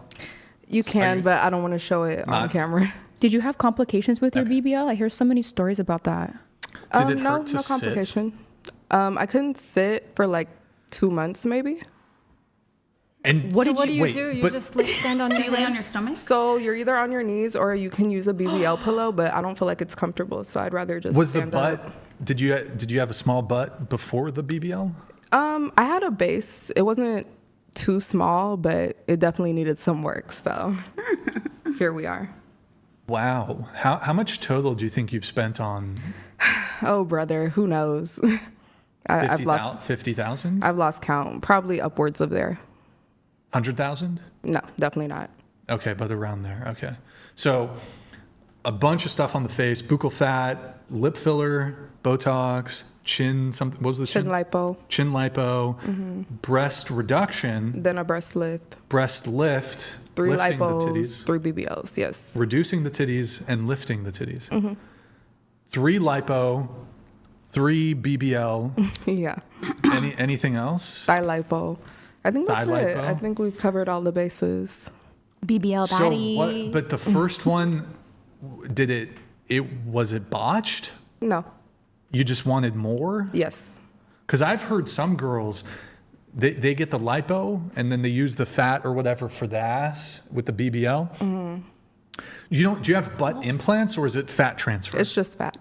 You can, but I don't want to show it on camera. Did you have complications with your BBL? I hear so many stories about that. Did it no, hurt to no complication. I couldn't sit for like 2 months, maybe. And what do you do? You just like stand on. Do you lay on your stomach? So you're either on your knees or you can use a BBL pillow, but I don't feel like it's comfortable, so I'd rather just Was the stand butt? up. Did you have a small butt before the BBL? I had a base. It wasn't too small, but it definitely needed some work. So here we are. Wow. How much total do you think you've spent on? Oh, brother, who knows? I've lost 50,000. I've lost count. Probably upwards of there. 100,000? No, definitely not. Okay, but around there. Okay. So a bunch of stuff on the face: buccal fat, lip filler, Botox, chin. What was the chin? Chin lipo. Chin lipo. Breast reduction. Then a breast lift. Breast lift. 3 lifting lipos, the titties. 3 BBLs. Yes. Reducing the titties and lifting the titties. 3 lipo, 3 BBL. Yeah. Anything else? Thigh lipo. I think that's Thigh it. lipo? I think we've covered all the bases. BBL daddy. So what? But the first one, was it botched? No. You just wanted more? Yes. Because I've heard some girls, they get the lipo and then they use the fat or whatever for the ass with the BBL. Do you have butt implants or is it fat transfer? It's just fat.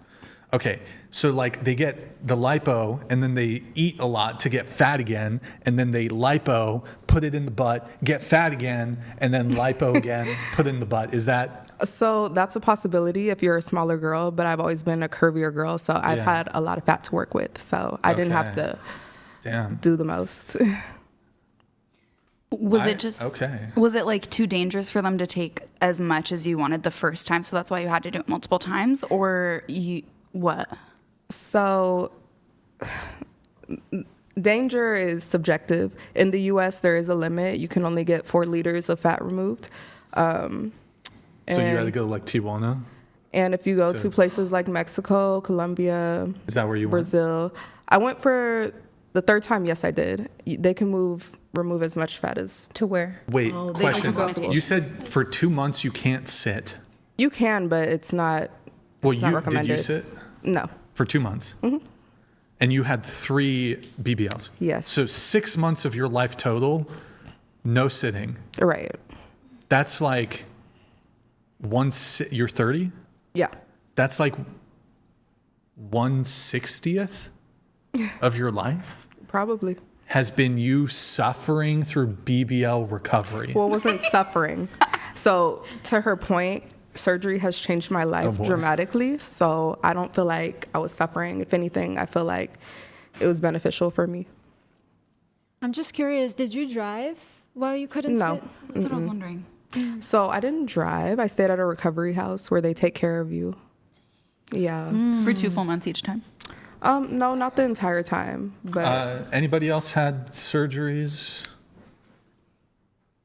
Okay, so like they get the lipo and then they eat a lot to get fat again, and then they lipo, put it in the butt, get fat again, and then lipo again, put it in the butt. Is that? So that's a possibility if you're a smaller girl, but I've always been a curvier girl, so I've had a lot of fat to work with, so I didn't have to do the most. Was it like too dangerous for them to take as much as you wanted the first time, so that's why you had to do it multiple times, or what? So danger is subjective. In the US, there is a limit. You can only get 4 liters of fat removed. So you had to go like Tijuana? And if you go to places like Mexico, Colombia, is that where you Brazil? went? I went for the 3rd time. Yes, I did. They can remove as much fat as to where. Wait, question. You said for 2 months you can't sit. You can, but it's not. Well, not recommended. Did you sit? No. For 2 months. And you had 3 BBLs. Yes. So 6 months of your life total, no sitting. Right. That's like you're 30? Yeah. That's like 1/60th of your life? Probably. Has been you suffering through BBL recovery. Well, it wasn't suffering. So to her point, surgery has changed my life dramatically. So I don't feel like I was suffering. If anything, I feel like it was beneficial for me. I'm just curious, did you drive while you couldn't sit? That's what I was wondering. So I didn't drive. I stayed at a recovery house where they take care of you. Yeah. For 2 full months each time? No, not the entire time. But anybody else had surgeries?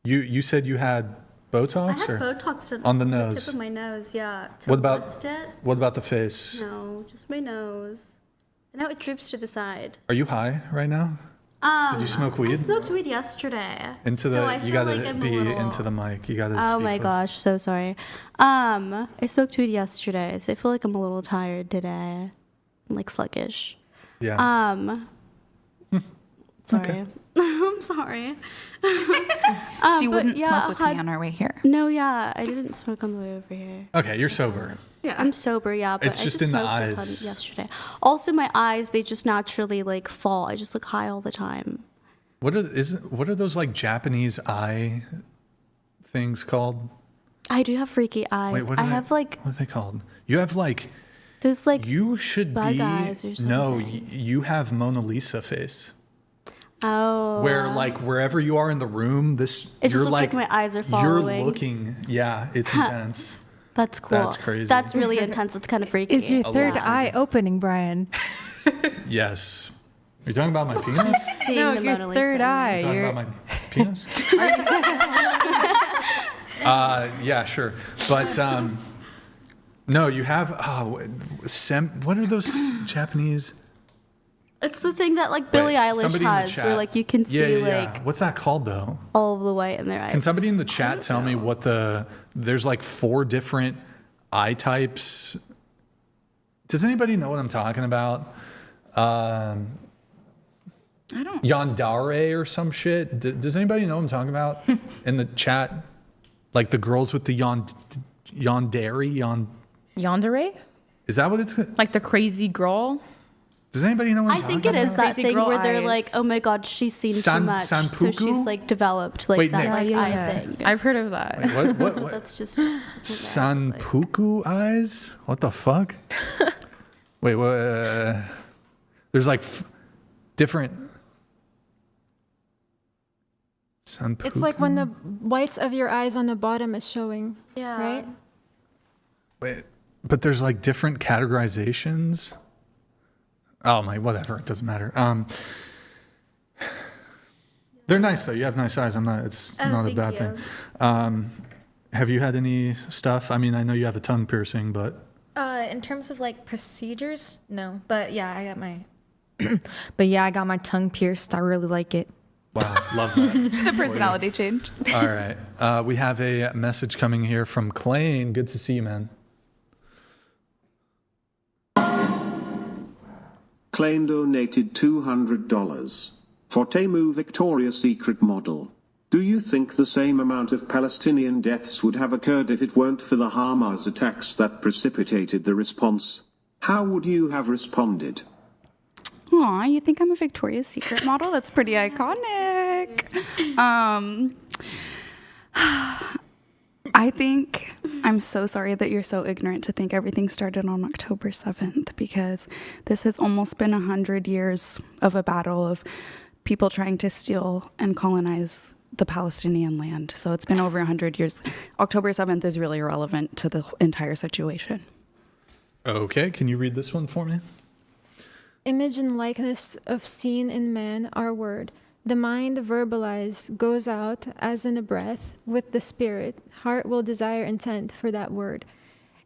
You said you had Botox? I had Botox on the on nose. the tip of my nose, yeah. To What about lift it. What about the face? No, just my nose. And now it droops to the side. Are you high right now? Did you smoke weed? I smoked weed yesterday. Into so the you gotta be into the mic. You gotta. Oh speak my close. gosh, so sorry. I smoked weed yesterday, so I feel like I'm a little tired today. I'm like sluggish. Yeah. Sorry. Okay. I'm sorry. She wouldn't smoke with me on our way here. No, yeah, I didn't smoke on the way over here. Okay, you're sober. Yeah, I'm sober. Yeah, but It's I just just in the smoked a eyes. ton yesterday. Also, my eyes, they just naturally like fall. I just look high all the time. What are those like Japanese eye things called? I do have freaky eyes. Wait, what I have like what are they called? You have like those like you should bug be eyes or something. no, you have Mona Lisa face. Oh. Where like wherever you are in the room, It just looks like my eyes are following. You're looking, yeah, it's intense. That's cool. That's crazy. That's really intense. That's kind of freaky. Is your third eye opening, Brian? Yes. Are you talking about my penis? Seeing No, the it's your Mona Lisa. third eye. Talking about my penis? Yeah, sure. But no, you have what are those Japanese? It's the thing that like Billie Eilish somebody in the has, where chat. like you can see like What's that called though? all of the white in their eyes. Can somebody in the chat tell me what there's like 4 different eye types? Does anybody know what I'm talking about? I don't. Yandere or some shit. Does anybody know what I'm talking about in the chat? Like the girls with the yandere. Yandere? Is that what it's? Like the crazy girl? Does anybody know what I'm I talking think it about? is that Crazy thing girl where they're eyes. like, oh my god, she's seen too much, so Sanpuku? she's like developed like Wait, that Nick. like Yeah, eye yeah. thing. I've heard of that. Wait, what? That's just what their eyes look like. Sanpuku eyes? What the fuck? Wait, what? There's like different. Sanpuku? It's like when the whites of your eyes on the bottom is showing. Yeah. Right? Wait, but there's like different categorizations. Oh my, whatever. It doesn't matter. They're nice though. You have nice eyes. It's not a bad thing. Have you had any stuff? I mean, I know you have a tongue piercing, but. In terms of like procedures, no. But yeah, I got my tongue pierced. I really like it. Wow, love that. The personality change. All right. We have a message coming here from Clay. Good to see you, man. Clay donated $200 for Temu Victoria's Secret model. Do you think the same amount of Palestinian deaths would have occurred if it weren't for the Hamas attacks that precipitated the response? How would you have responded? Aw, you think I'm a Victoria's Secret model? That's pretty iconic. I think I'm so sorry that you're so ignorant to think everything started on October 7th, because this has almost been 100 years of a battle of people trying to steal and colonize the Palestinian land. So it's been over 100 years. October 7th is really irrelevant to the entire situation. Okay, can you read this one for me? Image and likeness of seen in man are word. The mind verbalized goes out as in a breath with the spirit. Heart will desire intent for that word.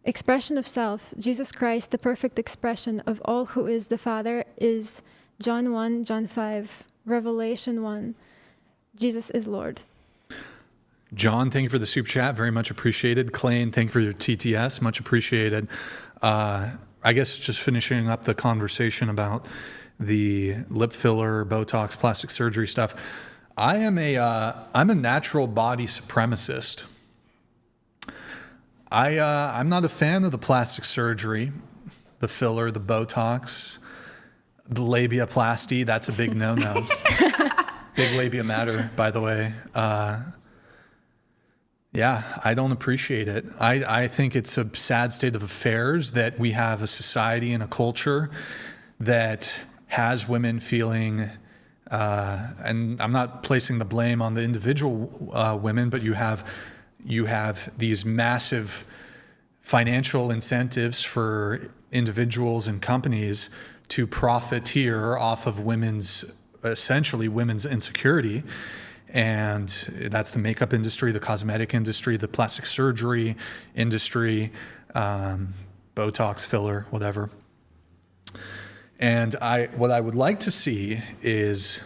Expression of self. Jesus Christ, the perfect expression of all who is the Father, is John 1, John 5, Revelation 1. Jesus is Lord. John, thank you for the super chat. Very much appreciated. Clay, thank you for your TTS. Much appreciated. I guess just finishing up the conversation about the lip filler, Botox, plastic surgery stuff. I'm a natural body supremacist. I'm not a fan of the plastic surgery, the filler, the Botox, the labiaplasty. That's a big no-no. Big labia matter, by the way. Yeah, I don't appreciate it. I think it's a sad state of affairs that we have a society and a culture that has women feeling, and I'm not placing the blame on the individual women, but you have these massive financial incentives for individuals and companies to profiteer off of essentially women's insecurity. And that's the makeup industry, the cosmetic industry, the plastic surgery industry, Botox, filler, whatever. And what I would like to see is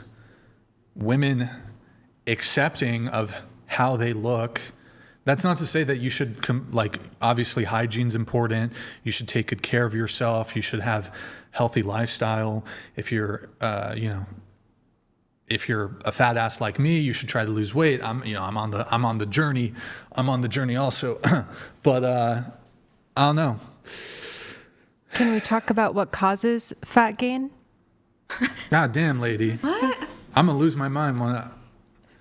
women accepting of how they look. That's not to say that you should, obviously hygiene's important. You should take good care of yourself. You should have healthy lifestyle. If you're, if you're a fat ass like me, you should try to lose weight. I'm on the journey. I'm on the journey also. But I don't know. Can we talk about what causes fat gain? God damn, lady. What? I'm gonna lose my mind when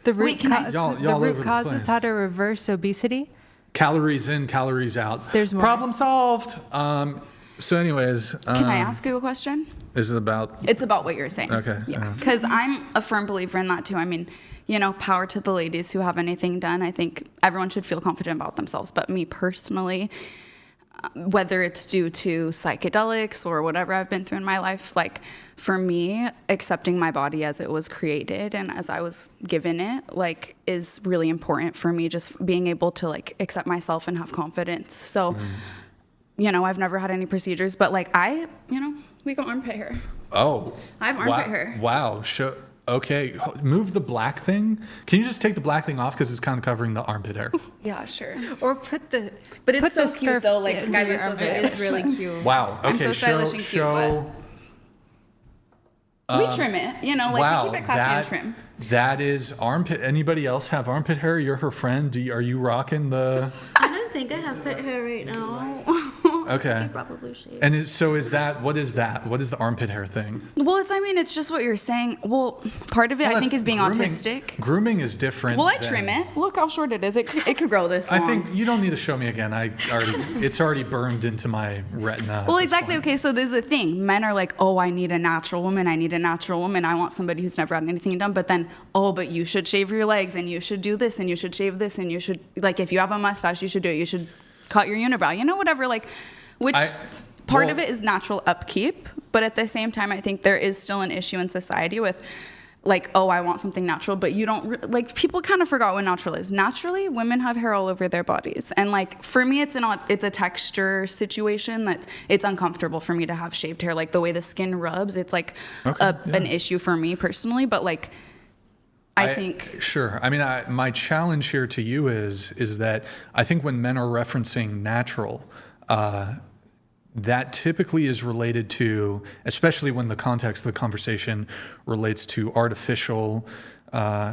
the root cause is how to reverse obesity. Calories in, calories out. There's more. Problem solved. So anyways. Can I ask you a question? Is it about? It's about what you're saying. Okay. Yeah. Because I'm a firm believer in that too. I mean, power to the ladies who have anything done. I think everyone should feel confident about themselves. But me personally, whether it's due to psychedelics or whatever I've been through in my life, like for me, accepting my body as it was created and as I was given it, like, is really important for me. Just being able to accept myself and have confidence. So, I've never had any procedures, but we got armpit hair. Oh, I have armpit hair. Wow. Okay, move the black thing. Can you just take the black thing off because it's kind of covering the armpit hair? Yeah, sure. Or put the. But it's so scarf cute though. Like, guys are so stylish. It's really cute. Wow. Okay. I'm so stylish and cute, but we trim it. We keep it classy and trim. That is armpit. Anybody else have armpit hair? You're her friend. Are you rocking the? I don't think I have pit hair right now. Okay. I could probably shave. And is that? What is that? What is the armpit hair thing? Well, it's just what you're saying. Well, part of it I think is being autistic. Grooming is different. Well, I trim it. Look how short it is. It could grow this long. I think you don't need to show me again. It's already burned into my retina. Well, exactly. Okay, so there's a thing. Men are like, oh, I need a natural woman. I need a natural woman. I want somebody who's never had anything done. But then, but you should shave your legs and you should do this and you should shave this and you should, if you have a mustache, you should do it. You should cut your unibrow. Whatever. Part of it is natural upkeep, but at the same time, I think there is still an issue in society with, I want something natural, but you don't, people kind of forgot what natural is. Naturally, women have hair all over their bodies. And, for me, it's a texture situation that it's uncomfortable for me to have shaved hair. The way the skin rubs, it's, an issue for me personally, but, I think... Sure. I mean, my challenge here to you is that I think when men are referencing natural, that typically is related to, especially when the context of the conversation relates to artificial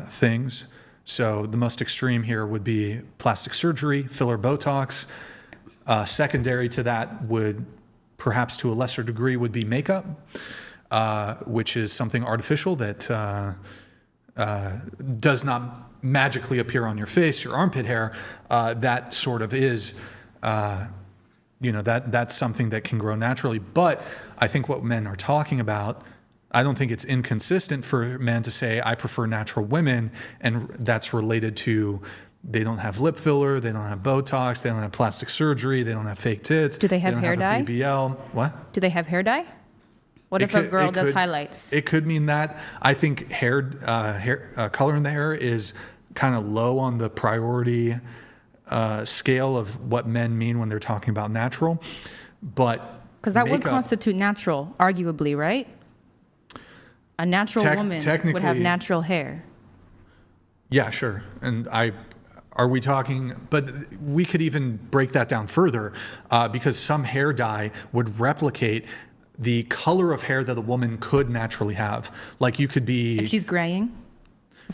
things. So the most extreme here would be plastic surgery, filler, Botox. Secondary to that would, perhaps to a lesser degree, would be makeup, which is something artificial that does not magically appear on your face, your armpit hair. That sort of is... that's something that can grow naturally. But I think what men are talking about, I don't think it's inconsistent for men to say, I prefer natural women, and that's related to they don't have lip filler, they don't have Botox, they don't have plastic surgery, they don't have fake tits. Do they have hair dye? BBL. What? Do they have hair dye? What if a girl does highlights? It could mean that. I think hair color in the hair is kind of low on the priority scale of what men mean when they're talking about natural, but because that would constitute natural, arguably, right? A natural woman would have natural hair. Yeah, sure. And are we talking? But we could even break that down further, because some hair dye would replicate the color of hair that a woman could naturally have. You could be if she's graying.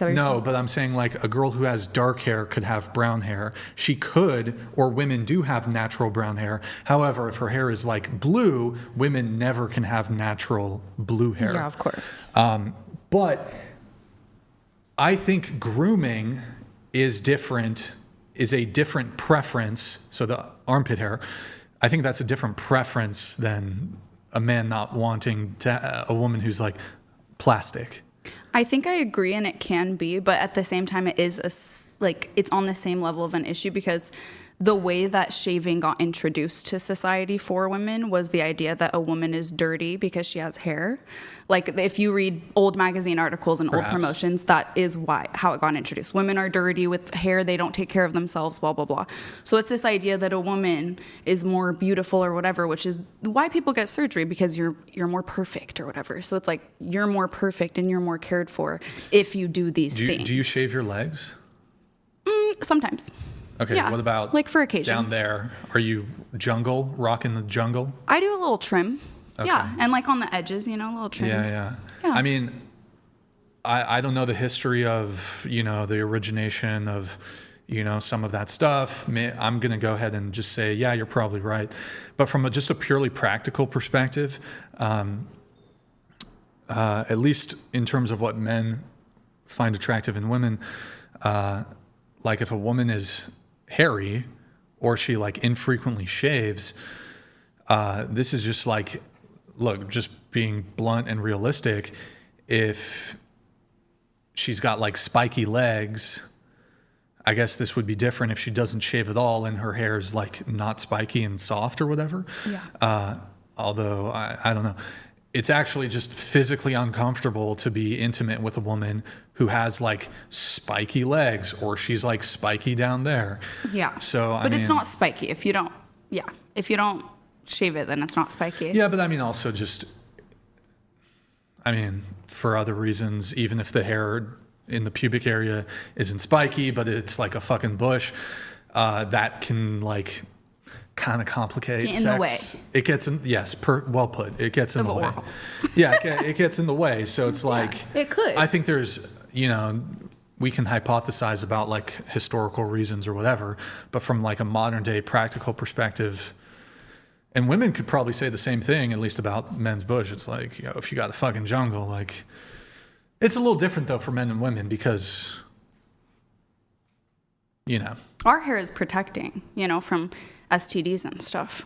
No, but I'm saying a girl who has dark hair could have brown hair. She could, or women do have natural brown hair. However, if her hair is blue, women never can have natural blue hair. Yeah, of course. But I think grooming is a different preference. So the armpit hair, I think that's a different preference than a man not wanting a woman who's plastic. I think I agree, and it can be, but at the same time, it is it's on the same level of an issue because the way that shaving got introduced to society for women was the idea that a woman is dirty because she has hair. Like if you read old magazine articles and old promotions, that is how it got introduced. Women are dirty with hair, they don't take care of themselves, blah, blah, blah. So it's this idea that a woman is more beautiful or whatever, which is why people get surgery, because you're more perfect or whatever. So it's like you're more perfect and you're more cared for if you do these things. Do you shave your legs? Sometimes. Okay, yeah. What about like for occasions? Down there, are you rocking the jungle? I do a little trim. Okay. Yeah, and like on the edges, a little trims. Yeah. I mean, I don't know the history of, the origination of, some of that stuff. I'm going to go ahead and just say, yeah, you're probably right. But from just a purely practical perspective, at least in terms of what men find attractive in women, like if a woman is hairy or she like infrequently shaves, this is just like, look, just being blunt and realistic, if she's got like spiky legs, I guess this would be different if she doesn't shave at all and her hair is like not spiky and soft or whatever. Yeah. Although I don't know. It's actually just physically uncomfortable to be intimate with a woman who has like spiky legs or she's like spiky down there. Yeah. So, I mean, it's not spiky. If you don't shave it, then it's not spiky. Yeah, but I mean, also just, for other reasons, even if the hair in the pubic area isn't spiky, but it's like a fucking bush, that can like kind of complicate sex. In the way. It gets in, yes, well put. It gets in the way. Yeah, it gets in the way. So it's like, it could. I think there's, we can hypothesize about like historical reasons or whatever, but from like a modern day practical perspective, and women could probably say the same thing, at least about men's bush. It's like, if you got a fucking jungle, like, it's a little different though for men and women because, our hair is protecting, from STDs and stuff.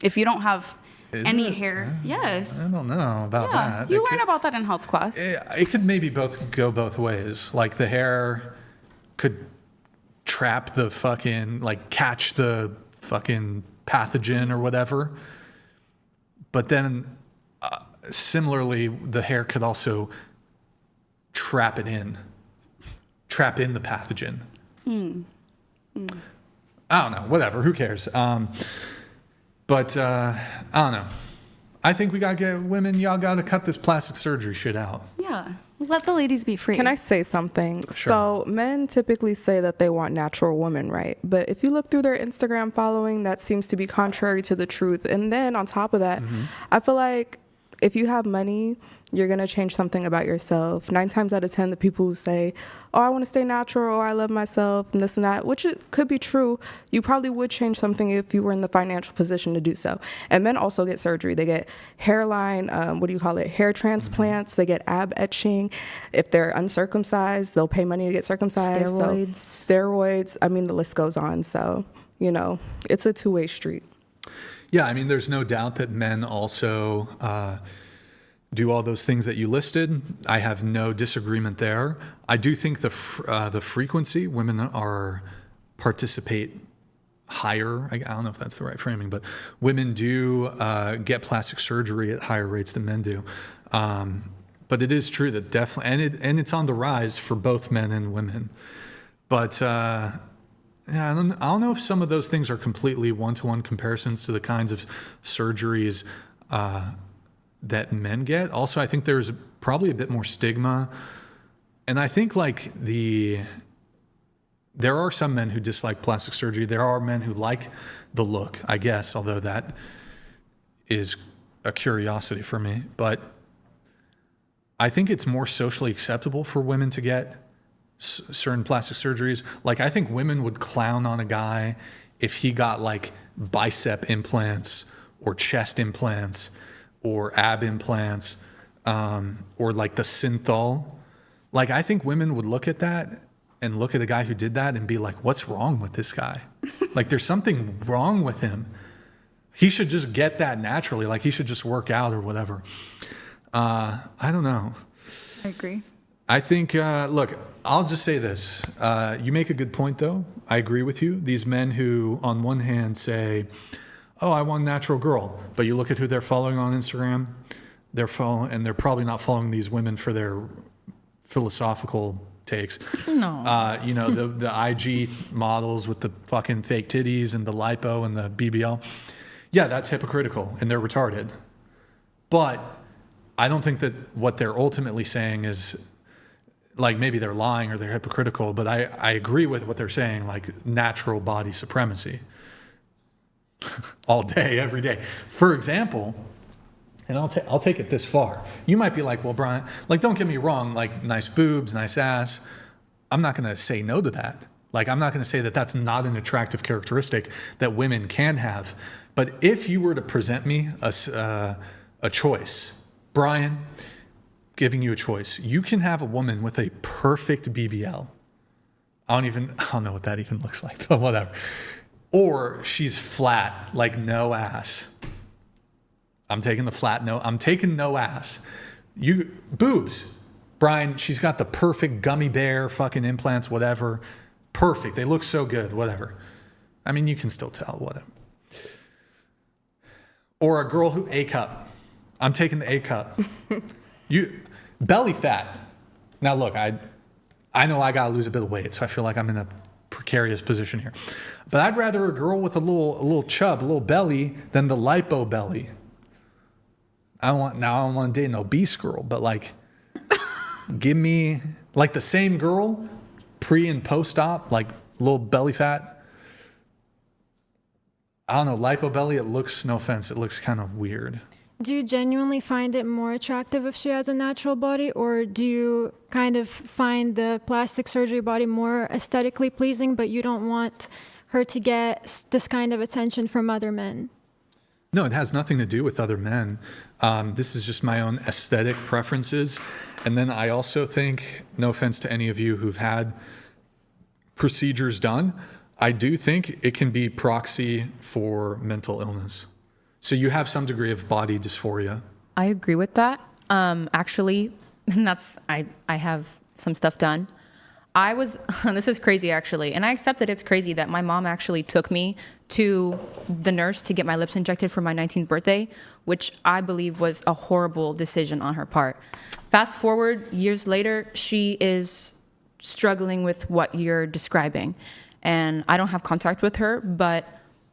If you don't have any hair, yes. I don't know about that. You learn about that in health class. It could maybe go both ways. Like the hair could trap the fucking, like catch the fucking pathogen or whatever. But then similarly, the hair could also trap in the pathogen. I don't know, whatever, who cares? But I don't know. I think we gotta get women, y'all gotta cut this plastic surgery shit out. Yeah, let the ladies be free. Can I say something? Sure. So men typically say that they want natural women, right? But if you look through their Instagram following, that seems to be contrary to the truth. And then on top of that, I feel like if you have money, you're going to change something about yourself. 9 times out of 10, the people who say, oh, I want to stay natural, or I love myself, and this and that, which it could be true, you probably would change something if you were in the financial position to do so. And men also get surgery. They get hairline, hair transplants. They get ab etching. If they're uncircumcised, they'll pay money to get circumcised. Steroids. I mean, the list goes on. So, it's a two-way street. Yeah, I mean, there's no doubt that men also do all those things that you listed. I have no disagreement there. I do think the frequency women participate higher. I don't know if that's the right framing, but women do get plastic surgery at higher rates than men do. But it is true that definitely, and it's on the rise for both men and women. But yeah, I don't know if some of those things are completely one-to-one comparisons to the kinds of surgeries that men get. Also, I think there's probably a bit more stigma. And I think there are some men who dislike plastic surgery. There are men who like the look, I guess, although that is a curiosity for me. But I think it's more socially acceptable for women to get certain plastic surgeries. Like, I think women would clown on a guy if he got like bicep implants or chest implants or ab implants, or like the synthol. Like, I think women would look at that and look at a guy who did that and be like, what's wrong with this guy? Like, there's something wrong with him. He should just get that naturally. Like, he should just work out or whatever. I don't know. I agree. I think, look, I'll just say this. You make a good point, though. I agree with you. These men who, on one hand, say, oh, I want a natural girl, but you look at who they're following on Instagram, they're probably not following these women for their philosophical takes. No. The IG models with the fucking fake titties and the lipo and the BBL. Yeah, that's hypocritical, and they're retarded. But I don't think that what they're ultimately saying is, like, maybe they're lying or they're hypocritical, but I agree with what they're saying, like natural body supremacy. All day, every day. For example, and I'll take it this far. You might be like, well, Brian, like, don't get me wrong, like, nice boobs, nice ass. I'm not going to say no to that. Like, I'm not going to say that that's not an attractive characteristic that women can have. But if you were to present me a choice, Brian, giving you a choice, you can have a woman with a perfect BBL. I don't know what that even looks like, but whatever. Or she's flat, like no ass. I'm taking the flat no. I'm taking no ass. Boobs. Brian, she's got the perfect gummy bear, fucking implants, whatever. Perfect. They look so good, whatever. I mean, you can still tell, whatever. Or a girl who A cup. I'm taking the A cup. Belly fat. Now look, I know I gotta lose a bit of weight, so I feel like I'm in a precarious position here. But I'd rather a girl with a little chub, a little belly, than the lipo belly. I don't want to date an obese girl, but like, give me like the same girl, pre and post op, like little belly fat. I don't know, lipo belly. It looks, no offense, it looks kind of weird. Do you genuinely find it more attractive if she has a natural body, or do you kind of find the plastic surgery body more aesthetically pleasing, but you don't want her to get this kind of attention from other men? No, it has nothing to do with other men. This is just my own aesthetic preferences. And then I also think, no offense to any of you who've had procedures done, I do think it can be proxy for mental illness. So you have some degree of body dysphoria. I agree with that. Actually, and I have some stuff done. This is crazy actually, and I accept that it's crazy that my mom actually took me to the nurse to get my lips injected for my 19th birthday, which I believe was a horrible decision on her part. Fast forward years later, she is struggling with what you're describing, and I don't have contact with her, but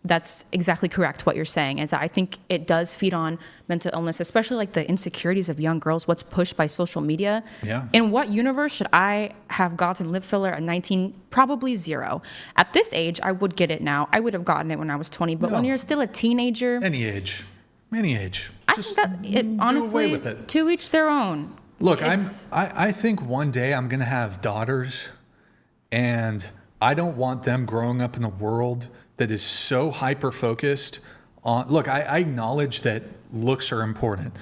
that's exactly correct what you're saying, is that I think it does feed on mental illness, especially like the insecurities of young girls, what's pushed by social media. Yeah. In what universe should I have gotten lip filler at 19? Probably zero. At this age, I would get it now. I would have gotten it when I was 20, but when you're still a teenager. Any age. I think that it, honestly, do away with it. To each their own. Look, I think one day I'm going to have daughters, and I don't want them growing up in a world that is so hyper-focused on... Look, I acknowledge that looks are important.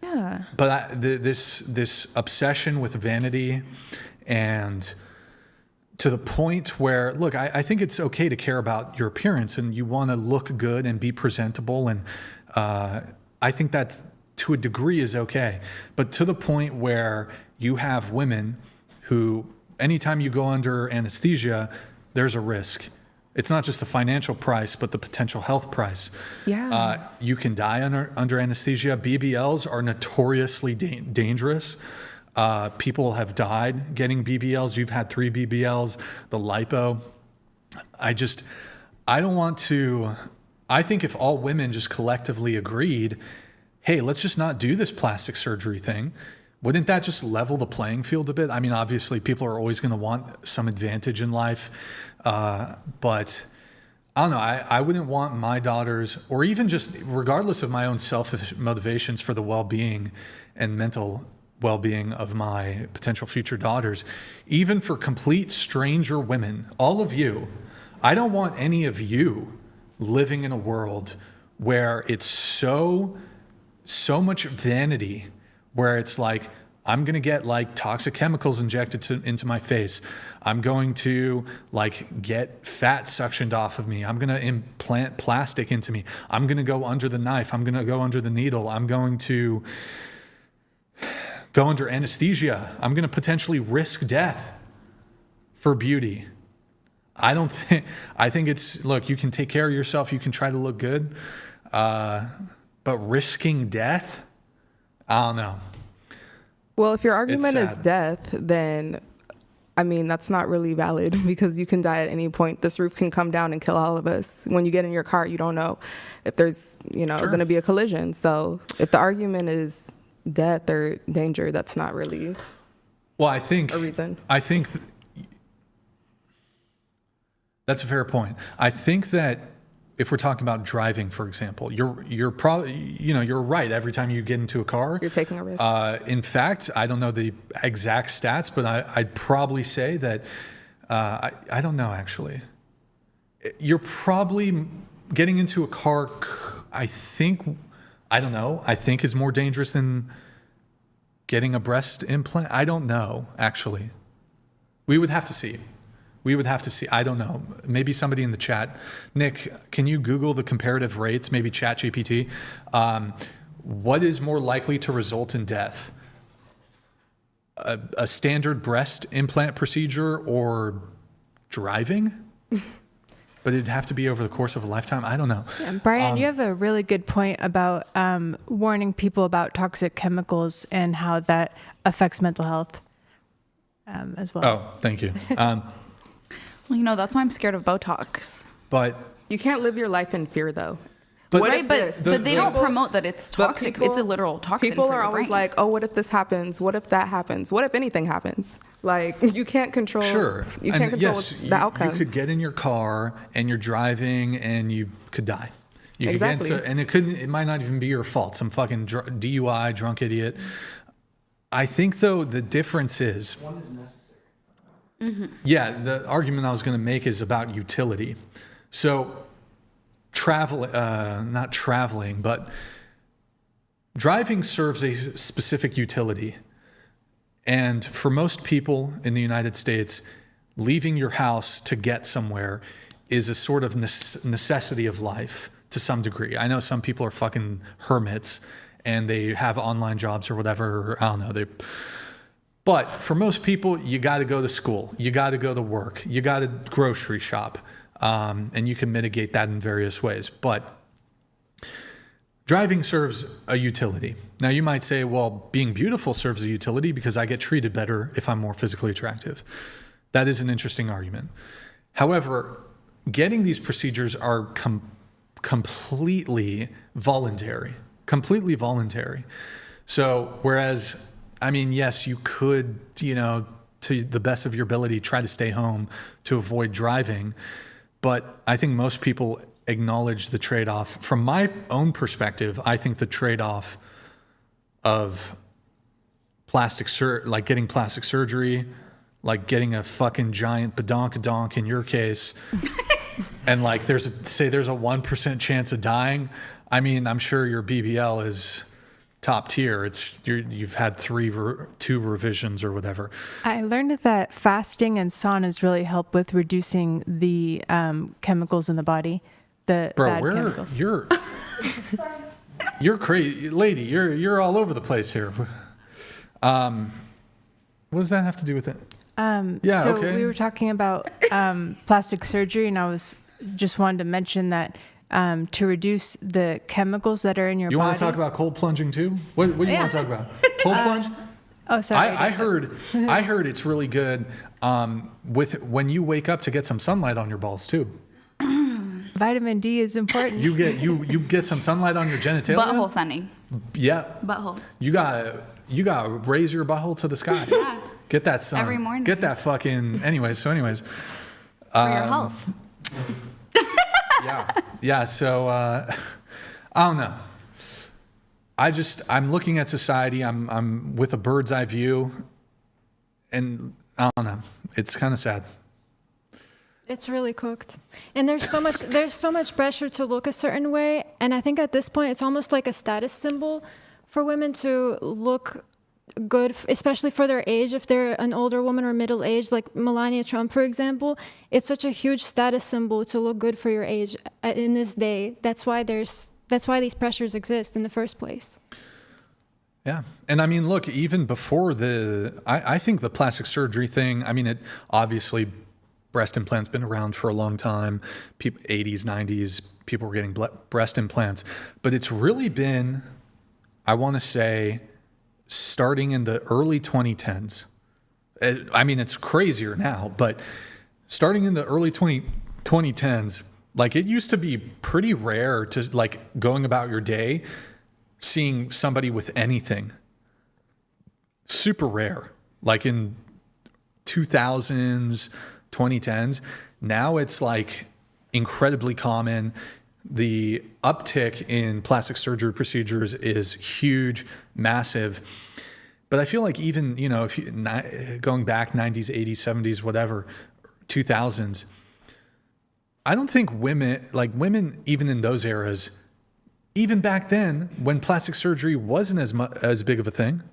Yeah. But this obsession with vanity, and to the point where, look, I think it's okay to care about your appearance, and you want to look good and be presentable, and I think that to a degree is okay. But to the point where you have women who, anytime you go under anesthesia, there's a risk. It's not just the financial price, but the potential health price. Yeah. You can die under anesthesia. BBL'S are notoriously dangerous. People have died getting BBL'S. You've had 3 BBL'S, the lipo. I don't want to... I think if all women just collectively agreed, hey, let's just not do this plastic surgery thing, wouldn't that just level the playing field a bit? I mean, obviously, people are always going to want some advantage in life. But I don't know, I wouldn't want my daughters, or even just regardless of my own selfish motivations for the well-being and mental well-being of my potential future daughters, even for complete stranger women, all of you, I don't want any of you living in a world where it's so much vanity, where it's like, I'm going to get like toxic chemicals injected into my face. I'm going to like get fat suctioned off of me. I'm going to implant plastic into me. I'm going to go under the knife. I'm going to go under the needle. I'm going to go under anesthesia. I'm going to potentially risk death for beauty. I think it's, look, you can take care of yourself. You can try to look good. But risking death? I don't know. Well, if your argument is death, then, I mean, that's not really valid because you can die at any point. This roof can come down and kill all of us. When you get in your car, you don't know if there's, going to be a collision. So if the argument is death or danger, that's not really a reason. I think that's a fair point. I think that if we're talking about driving, for example, you're probably, you're right. Every time you get into a car, you're taking a risk. In fact, I don't know the exact stats, but I'd probably say that, I don't know, actually. You're probably getting into a car, I think is more dangerous than getting a breast implant. I don't know, actually. We would have to see. I don't know. Maybe somebody in the chat. Nick, can you Google the comparative rates, maybe ChatGPT? What is more likely to result in death? A standard breast implant procedure or driving? But it'd have to be over the course of a lifetime. I don't know. Yeah, Brian, you have a really good point about warning people about toxic chemicals and how that affects mental health as well. Oh, thank you. Well, that's why I'm scared of Botox. But you can't live your life in fear, though. But they don't promote that it's toxic. It's a literal toxin. People for are your always brain. like, oh, what if this happens? What if that happens? What if anything happens? Like, you can't control. Sure. You can't control the outcome. You could get in your car and you're driving and you could die. Exactly. And it might not even be your fault. Some fucking DUI, drunk idiot. I think, though, the difference is. One is necessary. Mm-hmm. Yeah, the argument I was going to make is about utility. So, not traveling, but driving serves a specific utility. And for most people in the United States, leaving your house to get somewhere is a sort of necessity of life to some degree. I know some people are fucking hermits and they have online jobs or whatever. I don't know. But for most people, you got to go to school. You got to go to work. You got to grocery shop. And you can mitigate that in various ways. But driving serves a utility. Now, you might say, well, being beautiful serves a utility because I get treated better if I'm more physically attractive. That is an interesting argument. However, getting these procedures are completely voluntary. Completely voluntary. So, whereas, I mean, yes, you could, to the best of your ability, try to stay home to avoid driving. But I think most people acknowledge the trade-off. From my own perspective, I think the trade-off of like getting plastic surgery, like getting a fucking giant badonkadonk in your case, and like there's a 1% chance of dying. I mean, I'm sure your BBL is top tier. You've had 2 revisions or whatever. I learned that fasting and saunas really help with reducing the chemicals in the body. Bad chemicals. You're crazy, lady. You're all over the place here. What does that have to do with it? We were talking about plastic surgery, and I was just wanted to mention that. To reduce the chemicals that are in your body. You want to talk about cold plunging too? What do you want to talk about? Cold plunge? Oh, sorry. I heard it's really good when you wake up to get some sunlight on your balls too. Vitamin D is important. You get some sunlight on your genitalia. Butthole sunning. Yeah. Butthole. You gotta raise your butthole to the sky. Yeah. Get that sun. Every morning. Get that fucking. Anyways. For your health. Yeah. So I don't know. I'm looking at society. I'm with a bird's eye view, and I don't know. It's kind of sad. It's really cooked, and there's so much pressure to look a certain way, and I think at this point it's almost like a status symbol for women to look good, especially for their age. If they're an older woman or middle-aged, like Melania Trump, for example, it's such a huge status symbol to look good for your age in this day. That's why these pressures exist in the first place. Yeah. And I mean, look, even before I think the plastic surgery thing, I mean, it obviously, breast implants been around for a long time. People, 80s, 90s, people were getting breast implants. But it's really been, I want to say, starting in the early 2010s. I mean, it's crazier now, but starting in the early 2010s, like it used to be pretty rare to like going about your day seeing somebody with anything. Super rare. Like in 2000s, 2010s. Now it's like incredibly common. The uptick in plastic surgery procedures is huge, massive. But I feel like even, you know, if you, going back 90s, 80s, 70s, whatever, 2000s, I don't think women, even in those eras, even back then, when plastic surgery wasn't as big of a thing,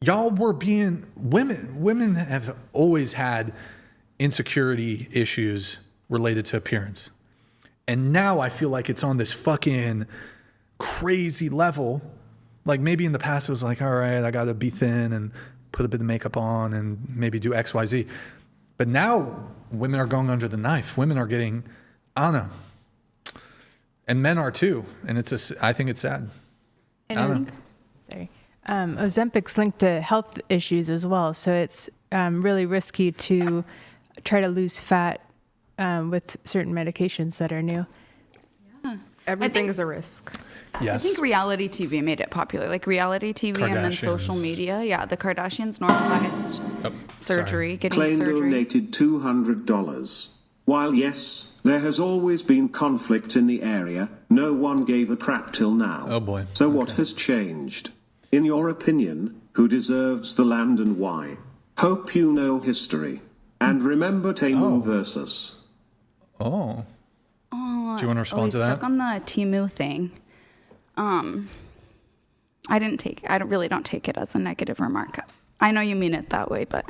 y'all were being, women have always had insecurity issues related to appearance. And now I feel like it's on this fucking crazy level. Like maybe in the past it was like, all right, I got to be thin and put a bit of makeup on and maybe do X, Y, Z. But now women are going under the knife. Women are getting, I don't know. And men are too. And I think it's sad. And I don't know. Ozempic's linked to health issues as well. So it's really risky to try to lose fat with certain medications that are new. Yeah. Everything is a risk. Yes. I think reality TV made it popular. Like reality TV and then social media. Yeah, the Kardashians normalized surgery, getting Klein surgery. donated $200. While yes, there has always been conflict in the area, no one gave a crap till now. Oh boy. So what has changed? In your opinion, who deserves the land and why? Hope you know history. And remember Tamu versus. Oh. Do you want to respond to that? Stuck on the Timu thing. I really don't take it as a negative remark. I know you mean it that way, but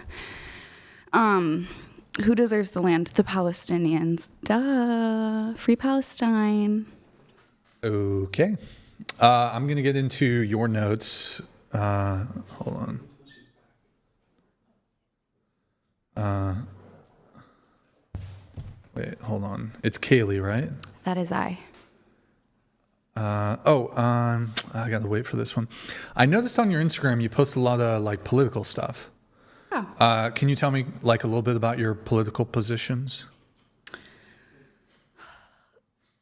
who deserves the land? The Palestinians. Duh. Free Palestine. Okay. I'm going to get into your notes. Hold on. Wait, hold on. It's Kaylee, right? That is I. I got to wait for this one. I noticed on your Instagram you post a lot of like political stuff. Oh. Can you tell me like a little bit about your political positions?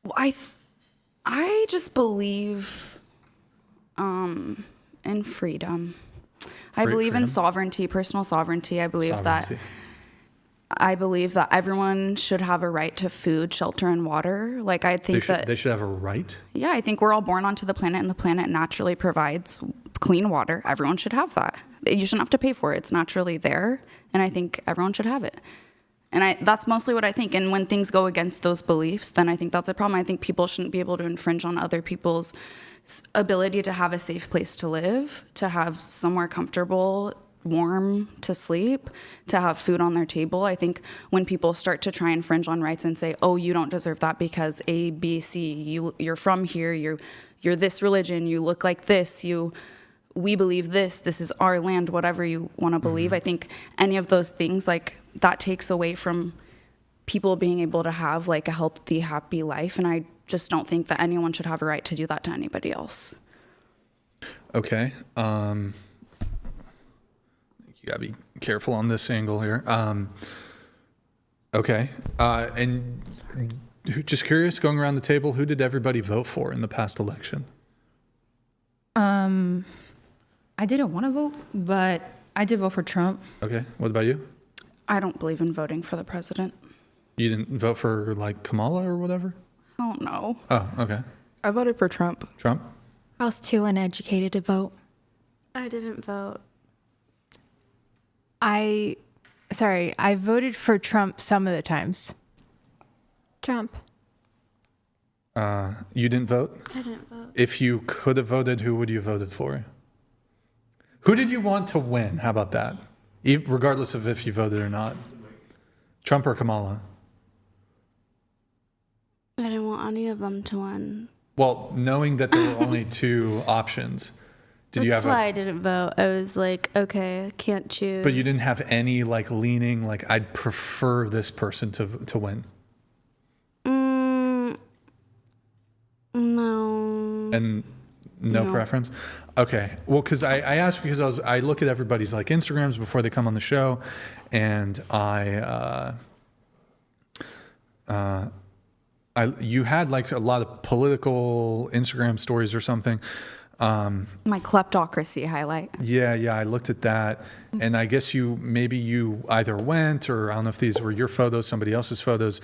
Well, I just believe in freedom. I believe in sovereignty, personal sovereignty. I believe that everyone should have a right to food, shelter, and water. Like I think they should have a right. Yeah, I think we're all born onto the planet, and the planet naturally provides clean water. Everyone should have that. You shouldn't have to pay for it. It's naturally there, and I think everyone should have it. And that's mostly what I think. And when things go against those beliefs, then I think that's a problem. I think people shouldn't be able to infringe on other people's ability to have a safe place to live, to have somewhere comfortable, warm to sleep, to have food on their table. I think when people start to try and infringe on rights and say, oh, you don't deserve that because A, B, C, you're from here, you're this religion, you look like this, we believe this is our land, whatever you want to believe. I think any of those things, like that takes away from people being able to have like a healthy, happy life. And I just don't think that anyone should have a right to do that to anybody else. Okay. You gotta be careful on this angle here. Okay. And just curious, going around the table, who did everybody vote for in the past election? I didn't want to vote, but I did vote for Trump. Okay. What about you? I don't believe in voting for the president. You didn't vote for like Kamala or whatever? I don't know. Oh, okay. I voted for Trump. Trump? I was too uneducated to vote. I didn't vote. I voted for Trump some of the times. Trump. You didn't vote? I didn't vote. If you could have voted, who would you have voted for? Who did you want to win? How about that? Regardless of if you voted or not. Trump or Kamala? I didn't want any of them to win. Well, knowing that there were only 2 options, That's why I didn't vote. I was like, okay, I can't choose. But you didn't have any like leaning, like I'd prefer this person to win. No. And no preference? Okay. Well, because I asked because I look at everybody's like Instagrams before they come on the show, and you had like a lot of political Instagram stories or something. My kleptocracy highlight. Yeah, I looked at that, and I guess maybe you either went, or I don't know if these were your photos, somebody else's photos.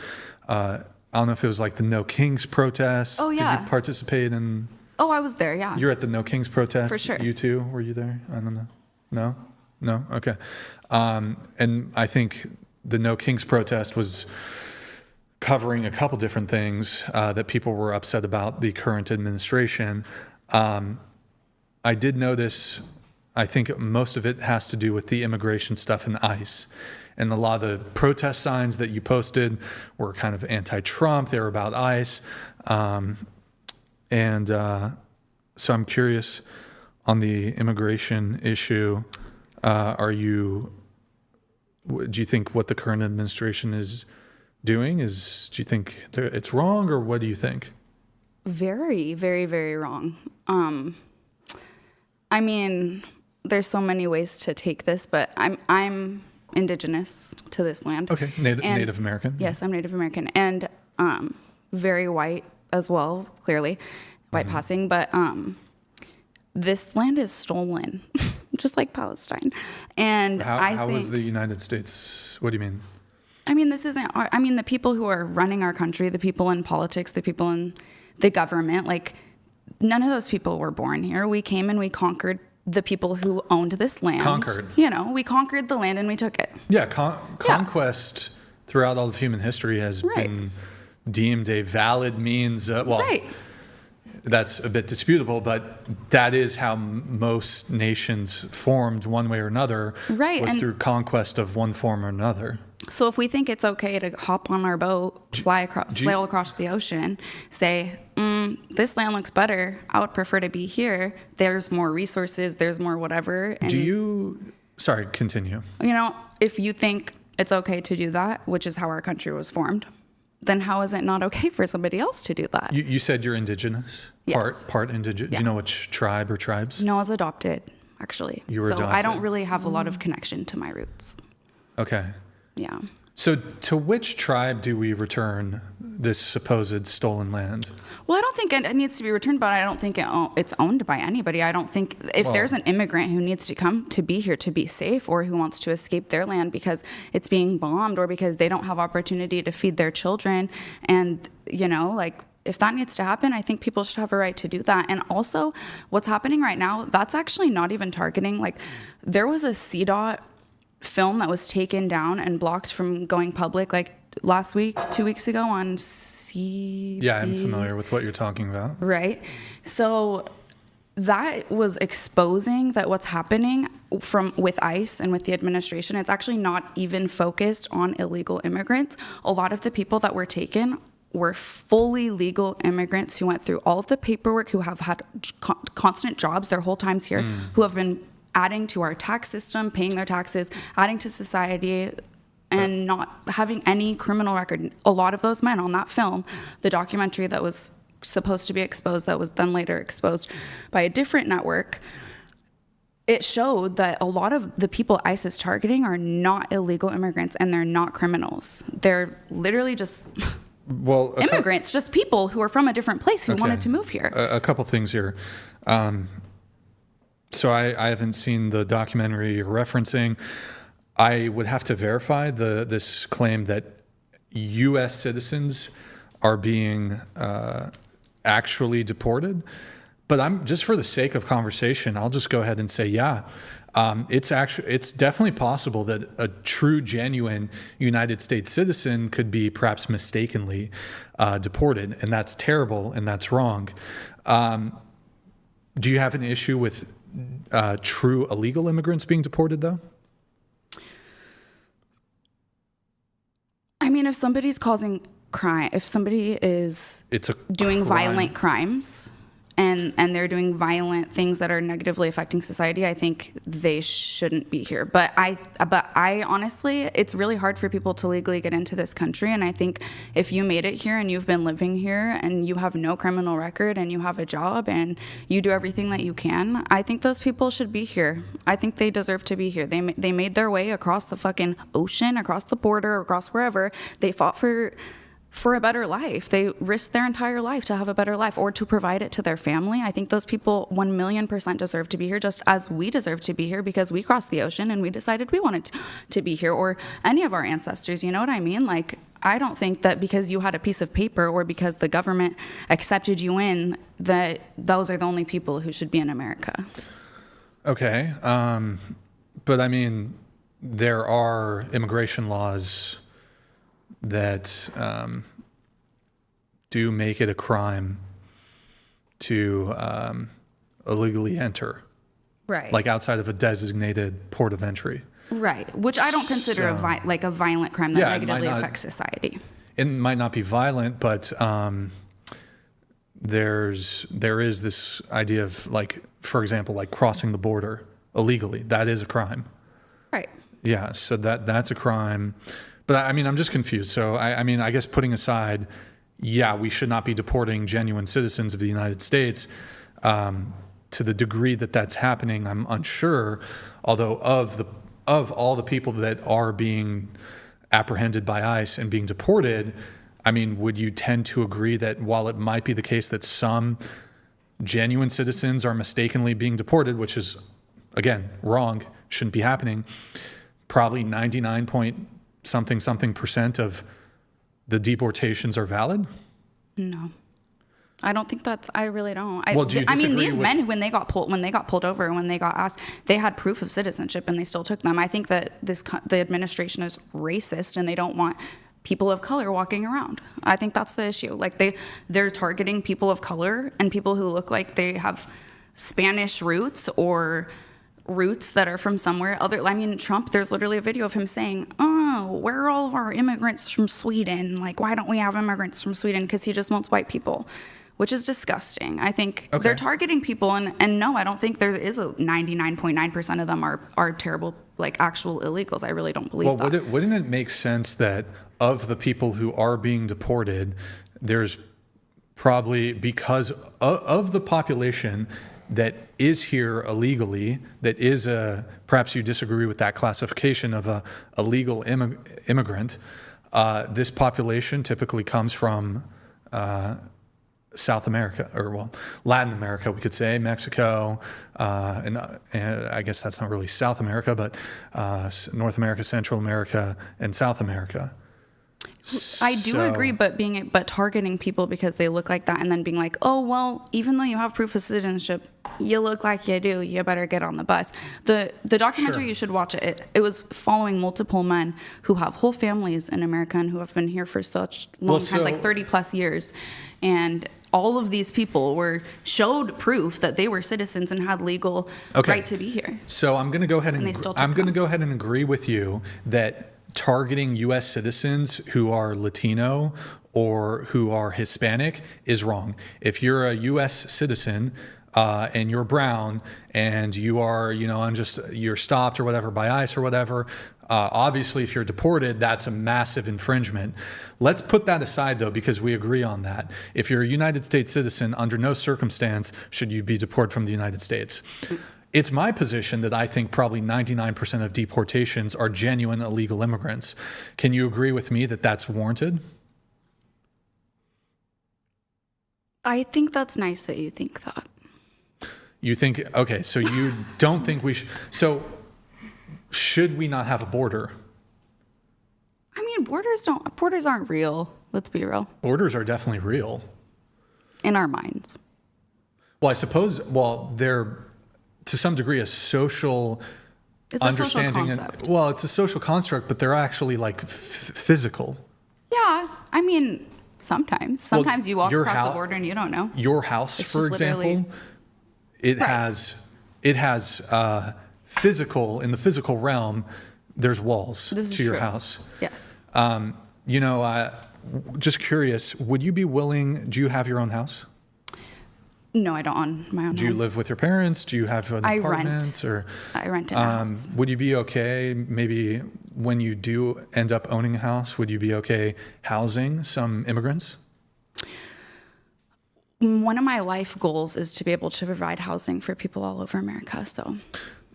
I don't know if it was like the No Kings protest. Oh, yeah. Did you participate in? Oh, I was there, yeah. You're at the No Kings protest? For sure. You too? Were you there? I don't know. No? Okay. And I think the No Kings protest was covering a couple different things that people were upset about the current administration. I did notice, I think most of it has to do with the immigration stuff and ICE. And a lot of the protest signs that you posted were kind of anti-Trump. They were about ICE. So I'm curious on the immigration issue. Do you think what the current administration is doing do you think it's wrong, or what do you think? Very, very, very wrong. I mean, there's so many ways to take this, but I'm indigenous to this land. Okay, Native American. Yes, I'm Native American, and very white as well, clearly, white passing. But this land is stolen, just like Palestine. And how was the United States? What do you mean? I mean, this isn't. The people who are running our country, the people in politics, the people in the government, like none of those people were born here. We came and we conquered the people who owned this land. Conquered. We conquered the land and we took it. Yeah, conquest throughout all of human history has been deemed a valid means. That's a bit disputable, but that is how most nations formed one way or another. Right. Was through conquest of one form or another. So if we think it's okay to hop on our boat, sail across the ocean, say, this land looks better, I would prefer to be here. There's more resources, there's more whatever. And sorry, continue. If you think it's okay to do that, which is how our country was formed, then how is it not okay for somebody else to do that? You said you're indigenous? Yes. Part indigenous? Yeah. Do you know which tribe or tribes? No, I was adopted, actually. You were adopted. I don't really have a lot of connection to my roots. Okay. Yeah. So to which tribe do we return this supposed stolen land? Well, I don't think it needs to be returned, but I don't think it's owned by anybody. I don't think if there's an immigrant who needs to come to be here to be safe, or who wants to escape their land because it's being bombed, or because they don't have opportunity to feed their children, and if that needs to happen, I think people should have a right to do that. And also, what's happening right now, that's actually not even targeting. There was a CDOT film that was taken down and blocked from going public last week, 2 weeks ago on CB. Yeah, I'm familiar with what you're talking about. Right. So that was exposing that what's happening with ICE and with the administration, it's actually not even focused on illegal immigrants. A lot of the people that were taken were fully legal immigrants who went through all of the paperwork, who have had constant jobs their whole times here, who have been adding to our tax system, paying their taxes, adding to society, and not having any criminal record. A lot of those men on that film, the documentary that was supposed to be exposed, that was then later exposed by a different network, it showed that a lot of the people ICE is targeting are not illegal immigrants, and they're not criminals. They're literally just immigrants, just people who are from a different place who wanted to move here. A couple things here. So I haven't seen the documentary you're referencing. I would have to verify this claim that U.S. citizens are being actually deported. But I'm just for the sake of conversation, I'll just go ahead and say, it's definitely possible that a true, genuine United States citizen could be perhaps mistakenly deported, and that's terrible and that's wrong. Do you have an issue with true illegal immigrants being deported, though? I mean, if somebody's causing crime, if somebody is it's a doing crime. violent crimes and they're doing violent things that are negatively affecting society, I think they shouldn't be here. But I honestly, it's really hard for people to legally get into this country. And I think if you made it here and you've been living here and you have no criminal record and you have a job and you do everything that you can, I think those people should be here. I think they deserve to be here. They made their way across the fucking ocean, across the border, across wherever. They fought for a better life. They risked their entire life to have a better life or to provide it to their family. I think those people 1,000,000% deserve to be here, just as we deserve to be here because we crossed the ocean and we decided we wanted to be here, or any of our ancestors. You know what I mean? Like, I don't think that because you had a piece of paper or because the government accepted you in, that those are the only people who should be in America. Okay. But I mean, there are immigration laws that do make it a crime to illegally enter. Right. Like outside of a designated port of entry. Right. Which I don't consider a violent crime that negatively affects society. It might not be violent, but there is this idea of, like, for example, like crossing the border illegally. That is a crime. Right. Yeah, so that's a crime. But I mean, I'm just confused. So I mean, I guess putting aside, yeah, we should not be deporting genuine citizens of the United States. To the degree that that's happening, I'm unsure. Although of all the people that are being apprehended by ICE and being deported, I mean, would you tend to agree that while it might be the case that some genuine citizens are mistakenly being deported, which is, again, wrong, shouldn't be happening, probably 99.something% of the deportations are valid? No. I don't think that's, I really don't. Well, do you I mean, disagree these men, when they got pulled over, when they got asked, they had proof of citizenship and they still took them. I think that the administration is racist and they don't want people of color walking around. I think that's the issue. Like, they're targeting people of color and people who look like they have Spanish roots or roots that are from somewhere other. I mean, Trump, there's literally a video of him saying, oh, where are all of our immigrants from Sweden? Like, why don't we have immigrants from Sweden? Because he just wants white people, which is disgusting. I think they're targeting people, and no, I don't think there is a 99.9% of them are terrible, like actual illegals. I really don't believe that. Well, wouldn't it make sense that of the people who are being deported, there's probably, because of the population that is here illegally, that is perhaps you disagree with that classification of a illegal immigrant, this population typically comes from South America, or well, Latin America, we could say, Mexico, and I guess that's not really South America, but North America, Central America, and South America. I do agree, but targeting people because they look like that and then being like, oh, well, even though you have proof of citizenship, you look like you do, you better get on the bus. The documentary, you should watch it. It was following multiple men who have whole families in America and who have been here for such long times, like 30 plus years. And all of these people showed proof that they were citizens and had legal right to be here. So I'm going to go ahead and agree with you that targeting U.S. citizens who are Latino or who are Hispanic is wrong. If you're a U.S. citizen and you're brown and you are, you're stopped or whatever by ICE or whatever, obviously if you're deported, that's a massive infringement. Let's put that aside though, because we agree on that. If you're a United States citizen, under no circumstance should you be deported from the United States. It's my position that I think probably 99% of deportations are genuine illegal immigrants. Can you agree with me that that's warranted? I think that's nice that you think that. You think, okay, so you don't think we should, so should we not have a border? I mean, borders aren't real. Let's be real. Borders are definitely real. In our minds. Well, I suppose, they're to some degree a social understanding. It's a social concept. It's a social construct, but they're actually like physical. Yeah, I mean, sometimes you walk across the border and you don't know. Your house, for example, it has physical, in the physical realm, there's walls to your house. Yes. just curious, would you be willing, do you have your own house? No, I don't own my own Do you home. live with your parents? Do you have an apartment? Rent. Or, I rent in a house. would you be okay, maybe when you do end up owning a house, would you be okay housing some immigrants? One of my life goals is to be able to provide housing for people all over America. So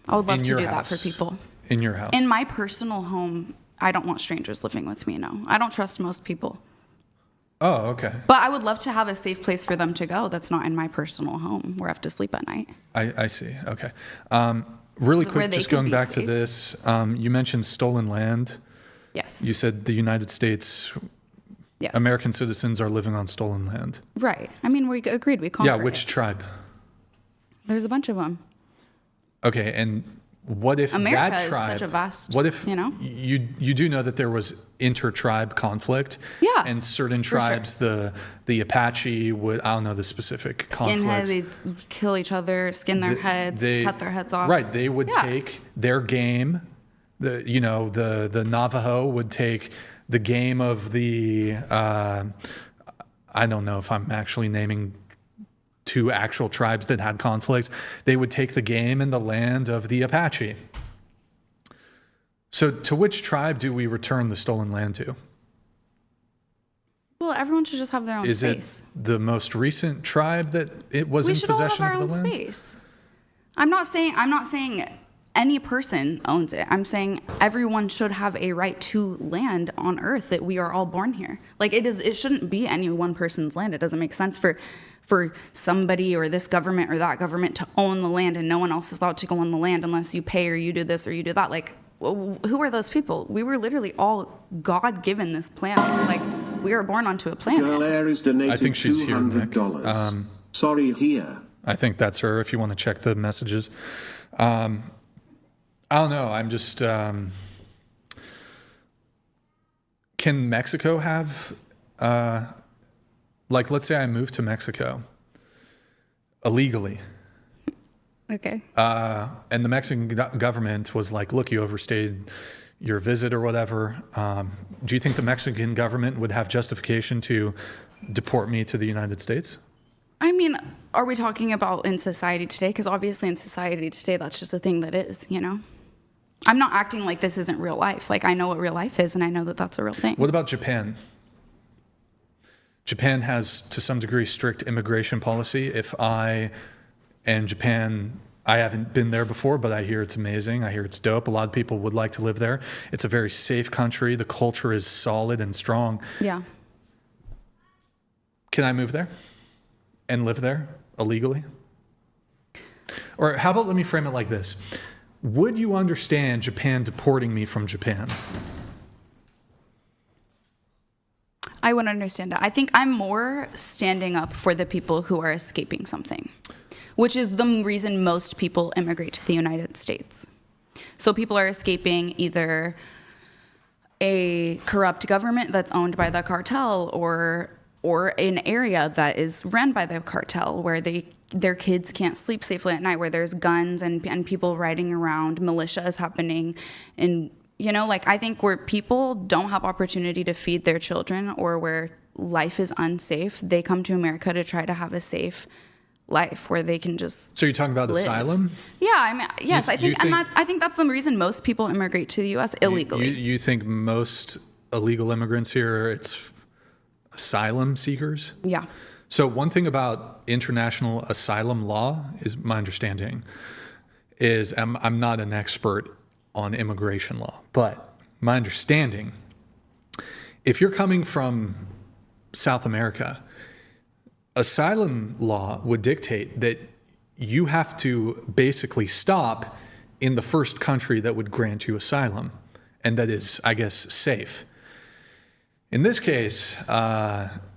I would love to do that for people. In your house? In my personal home, I don't want strangers living with me, no. I don't trust most people. Oh, okay. But I would love to have a safe place for them to go that's not in my personal home where I have to sleep at night. I see. Okay. Really quick, just going back to this, you mentioned stolen land. Yes. You said the United States, yes. American citizens are living on stolen land. Right. I mean, we agreed. We conquered Yeah, which tribe? There's a bunch of them. Okay, and what if America that tribe? is such a vast, what if, you know? You do know that there was inter-tribe conflict? Yeah. And certain tribes, the Apache would, I don't know the specific conflicts. Skinheads, they'd kill each other, skin their heads, cut their heads off. Right, they would take their game, the Navajo would take the game of the, I don't know if I'm actually naming two actual tribes that had conflicts. They would take the game and the land of the Apache. So to which tribe do we return the stolen land to? Well, everyone should just have their own space. Is it the most recent tribe that it was in possession of the land? We should all have our own space. I'm not saying any person owns it. I'm saying everyone should have a right to land on Earth, that we are all born here. Like it shouldn't be any one person's land. It doesn't make sense for somebody or this government or that government to own the land and no one else is allowed to go on the land unless you pay or you do this or you do that. Like, who are those people? We were literally all God-given this planet. Like, we are born onto a planet. Girl Air is donated I think she's here, Nick. Sorry, here. I think that's her if you want to check the messages. I don't know. I'm just... can Mexico have... like, let's say I moved to Mexico illegally. Okay. And the Mexican government was like, look, you overstayed your visit or whatever. Do you think the Mexican government would have justification to deport me to the United States? I mean, are we talking about in society today? Because obviously in society today, that's just a thing that is, you know? I'm not acting like this isn't real life. Like, I know what real life is, and I know that that's a real thing. What about Japan? Japan has, to some degree, strict immigration policy. If I and Japan, I haven't been there before, but I hear it's amazing. I hear it's dope. A lot of people would like to live there. It's a very safe country. The culture is solid and strong. Yeah. Can I move there and live there illegally? Or how about, let me frame it like this. Would you understand Japan deporting me from Japan? I wouldn't understand that. I think I'm more standing up for the people who are escaping something, which is the reason most people immigrate to the United States. So people are escaping either a corrupt government that's owned by the cartel or an area that is run by the cartel where their kids can't sleep safely at night, where there's guns and people riding around, militia is happening, and you know, like, I think where people don't have opportunity to feed their children or where life is unsafe, they come to America to try to have a safe life where they can just So you're talking about live. Asylum? Yeah, I mean, yes, I think that's the reason most people immigrate to the U.S. illegally. You think most illegal immigrants here, it's asylum seekers? Yeah. So one thing about international asylum law is my understanding is I'm not an expert on immigration law, but my understanding, if you're coming from South America, asylum law would dictate that you have to basically stop in the first country that would grant you asylum, and that is, I guess, safe. In this case,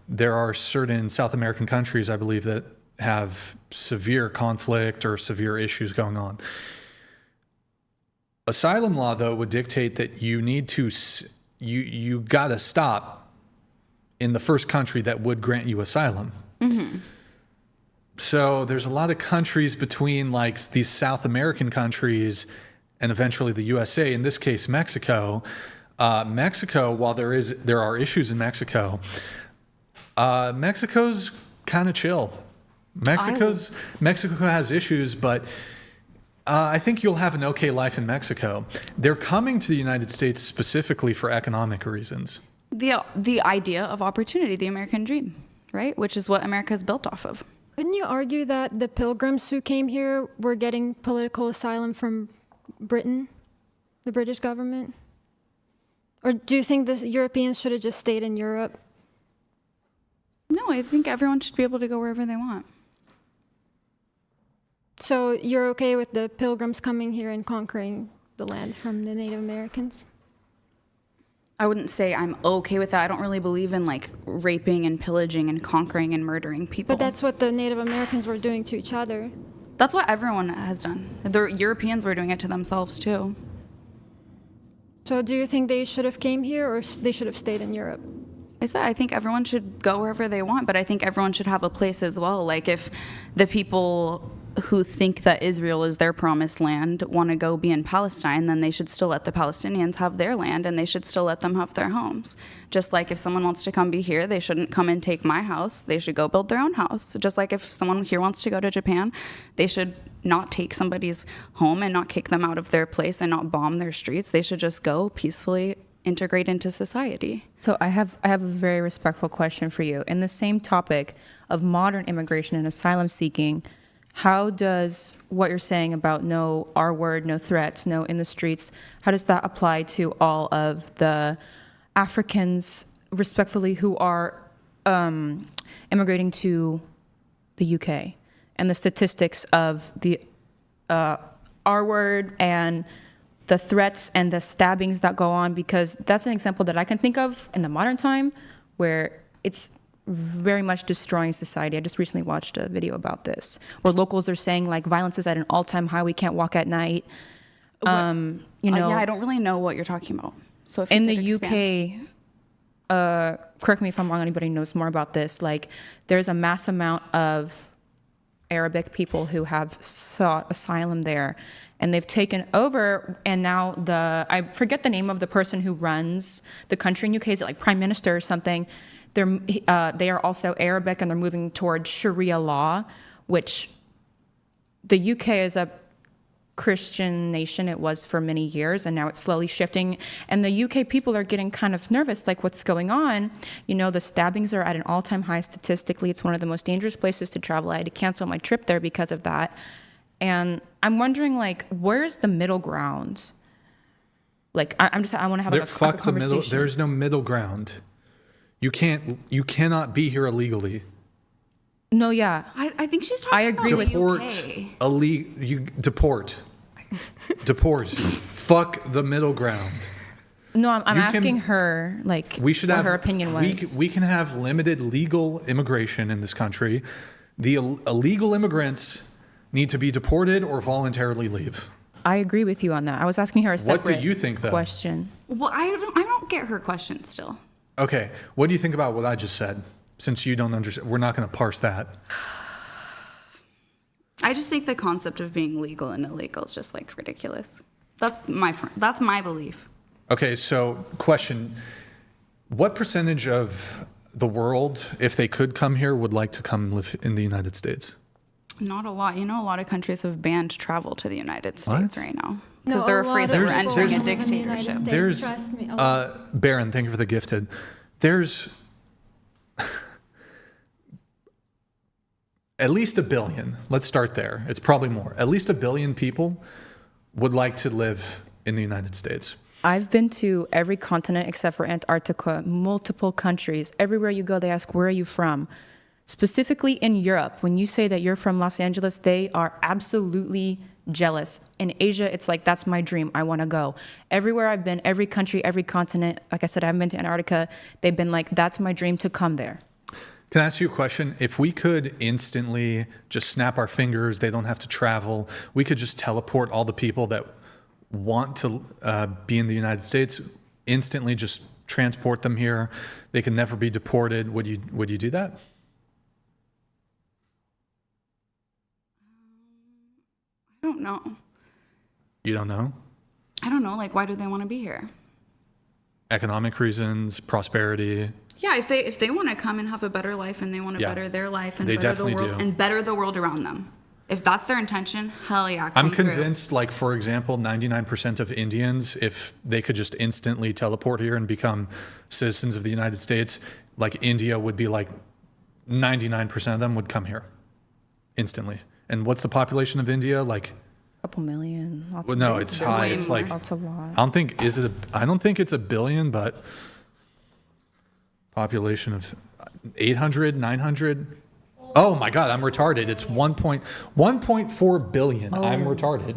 there are certain South American countries, I believe, that have severe conflict or severe issues going on. Asylum law, though, would dictate that you need to, you gotta stop in the first country that would grant you asylum. Mm-hmm. So there's a lot of countries between like these South American countries and eventually the USA, in this case, Mexico, Mexico, while there are issues in Mexico, Mexico's kind of chill. Mexico has issues, but I think you'll have an okay life in Mexico. They're coming to the United States specifically for economic reasons. The idea of opportunity, the American dream, right? Which is what America is built off of. Wouldn't you argue that the pilgrims who came here were getting political asylum from Britain, the British government? Or do you think the Europeans should have just stayed in Europe? No, I think everyone should be able to go wherever they want. So you're okay with the pilgrims coming here and conquering the land from the Native Americans? I wouldn't say I'm okay with that. I don't really believe in like raping and pillaging and conquering and murdering people. But that's what the Native Americans were doing to each other. That's what everyone has done. The Europeans were doing it to themselves too. So do you think they should have came here or they should have stayed in Europe? I think everyone should go wherever they want, but I think everyone should have a place as well. Like if the people who think that Israel is their promised land want to go be in Palestine, then they should still let the Palestinians have their land and they should still let them have their homes. Just like if someone wants to come be here, they shouldn't come and take my house. They should go build their own house. Just like if someone here wants to go to Japan, they should not take somebody's home and not kick them out of their place and not bomb their streets. They should just go peacefully integrate into society. So I have a very respectful question for you. In the same topic of modern immigration and asylum seeking, how does what you're saying about no R word, no threats, no in the streets, how does that apply to all of the Africans, respectfully, who are immigrating to the UK? And the statistics of the R word and the threats and the stabbings that go on, because that's an example that I can think of in the modern time where it's very much destroying society. I just recently watched a video about this where locals are saying like violence is at an all-time high. We can't walk at night. Yeah, I don't really know what you're talking about. So if in the UK, correct me if I'm wrong, anybody knows more about this, like there's a mass amount of Arabic people who have sought asylum there, and they've taken over, and now I forget the name of the person who runs the country in UK, is it like Prime Minister or something? They are also Arabic, and they're moving towards Sharia law, which the UK is a Christian nation. It was for many years, and now it's slowly shifting. And the UK people are getting kind of nervous, like what's going on? You know, the stabbings are at an all-time high statistically. It's one of the most dangerous places to travel. I had to cancel my trip there because of that. And I'm wondering, like, where's the middle ground? Like, I want to have like a conversation. There's no middle ground. You cannot be here illegally. No, yeah. I think she's talking about Deport. Deport. Fuck the middle ground. No, I'm asking her, like, what her opinion was. We can have limited legal immigration in this country. The illegal immigrants need to be deported or voluntarily leave. I agree with you on that. I was asking her a separate What do you think, though? question. Well, I don't get her question still. Okay. What do you think about what I just said? Since you don't understand, we're not going to parse that. I just think the concept of being legal and illegal is just like ridiculous. That's my belief. Okay, so question. What percentage of the world, if they could come here, would like to come live in the United States? Not a lot. You know, a lot of countries have banned travel to the United States right now. Because No, they're a afraid lot that of we're people entering a live in the United dictatorship. States, trust me. Baron, thank you for the gifted. There's at least 1 billion. Let's start there. It's probably more. At least 1 billion people would like to live in the United States. I've been to every continent except for Antarctica, multiple countries. Everywhere you go, they ask, where are you from? Specifically in Europe, when you say that you're from Los Angeles, they are absolutely jealous. In Asia, it's like, that's my dream. I want to go. Everywhere I've been, every country, every continent, like I said, I haven't been to Antarctica. They've been like, that's my dream to come there. Can I ask you a question? If we could instantly just snap our fingers, they don't have to travel, we could just teleport all the people that want to be in the United States, instantly just transport them here. They can never be deported. Would you do that? I don't know. You don't know? I don't know. Like, why do they want to be here? economic reasons, prosperity. Yeah, if they want to come and have a better life and they want to better their life and better the world and better the world around them. If that's their intention, hell yeah, I'm convinced, like, for example, 99% of Indians, if they could just instantly teleport here and become citizens of the United States, like, India would be like 99% of them would come here instantly. And what's the population of India? Like a couple million. Well, no, it's high. It's like, that's a lot. I don't think it's a billion, but population of 800, 900. Oh my God, I'm retarded. It's 1.4 billion. Oh. I'm retarded.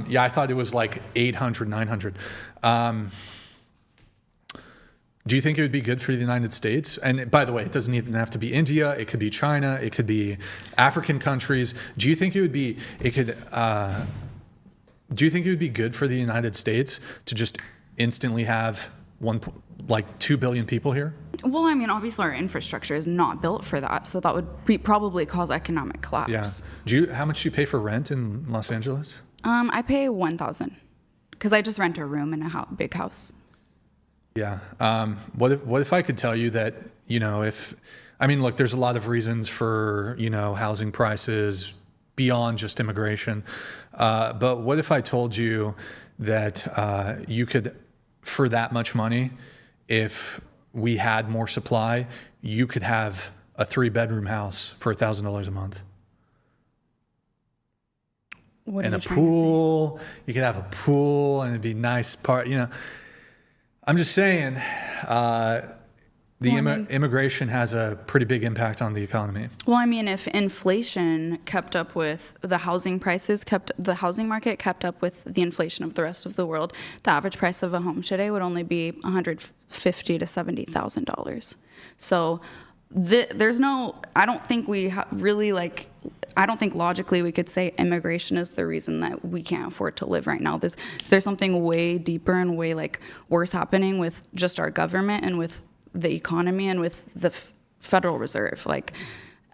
Yeah, I thought it was like 800, 900. Do you think it would be good for the United States? And by the way, it doesn't even have to be India. It could be China. It could be African countries. Do you think it would be? Do you think it would be good for the United States to just instantly have 2 billion people here? Well, I mean, obviously our infrastructure is not built for that, so that would probably cause economic collapse. Yeah. How much do you pay for rent in Los Angeles? I pay $1,000 because I just rent a room in a big house. Yeah. What if I could tell you that, look, there's a lot of reasons for, housing prices beyond just immigration. But what if I told you that you could, for that much money, if we had more supply, you could have a 3-bedroom house for $1,000 a month. What and a pool. You could have a pool and it'd be nice part, I'm just saying, immigration has a pretty big impact on the economy. Well, I mean, if inflation kept up with the housing prices, the housing market kept up with the inflation of the rest of the world, the average price of a home today would only be $150,000 to $70,000. So there's no, I don't think we really I don't think logically we could say immigration is the reason that we can't afford to live right now. There's something way deeper and way worse happening with just our government and with the economy and with the Federal Reserve.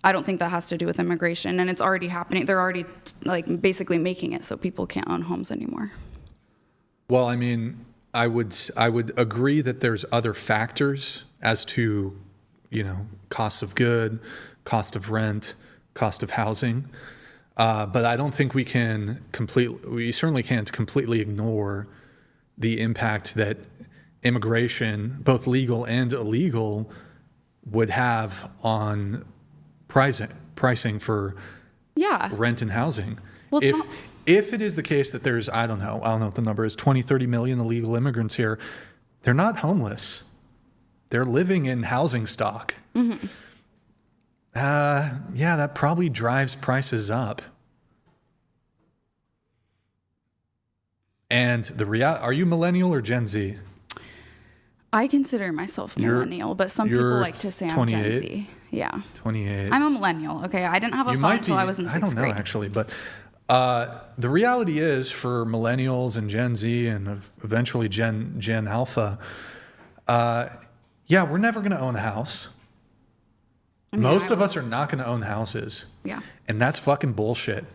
I don't think that has to do with immigration, and it's already happening. They're already basically making it so people can't own homes anymore. Well, I mean, I would agree that there's other factors as to, cost of good, cost of rent, cost of housing, but I don't think we certainly can't completely ignore the impact that immigration, both legal and illegal, would have on pricing for rent and housing. Well, if it is the case that there's, I don't know what the number is, 20, 30 million illegal immigrants here, they're not homeless. They're living in housing stock. Mm-hmm. That probably drives prices up. And are you millennial or Gen Z? I consider myself millennial, but some people like to say I'm Gen Z. Yeah. 28. I'm a millennial. Okay, I didn't have a phone until I was in 6th grade. I don't know, actually, but the reality is for millennials and Gen Z and eventually Gen Alpha, we're never going to own a house. Most of us are not going to own houses. Yeah. And that's fucking bullshit.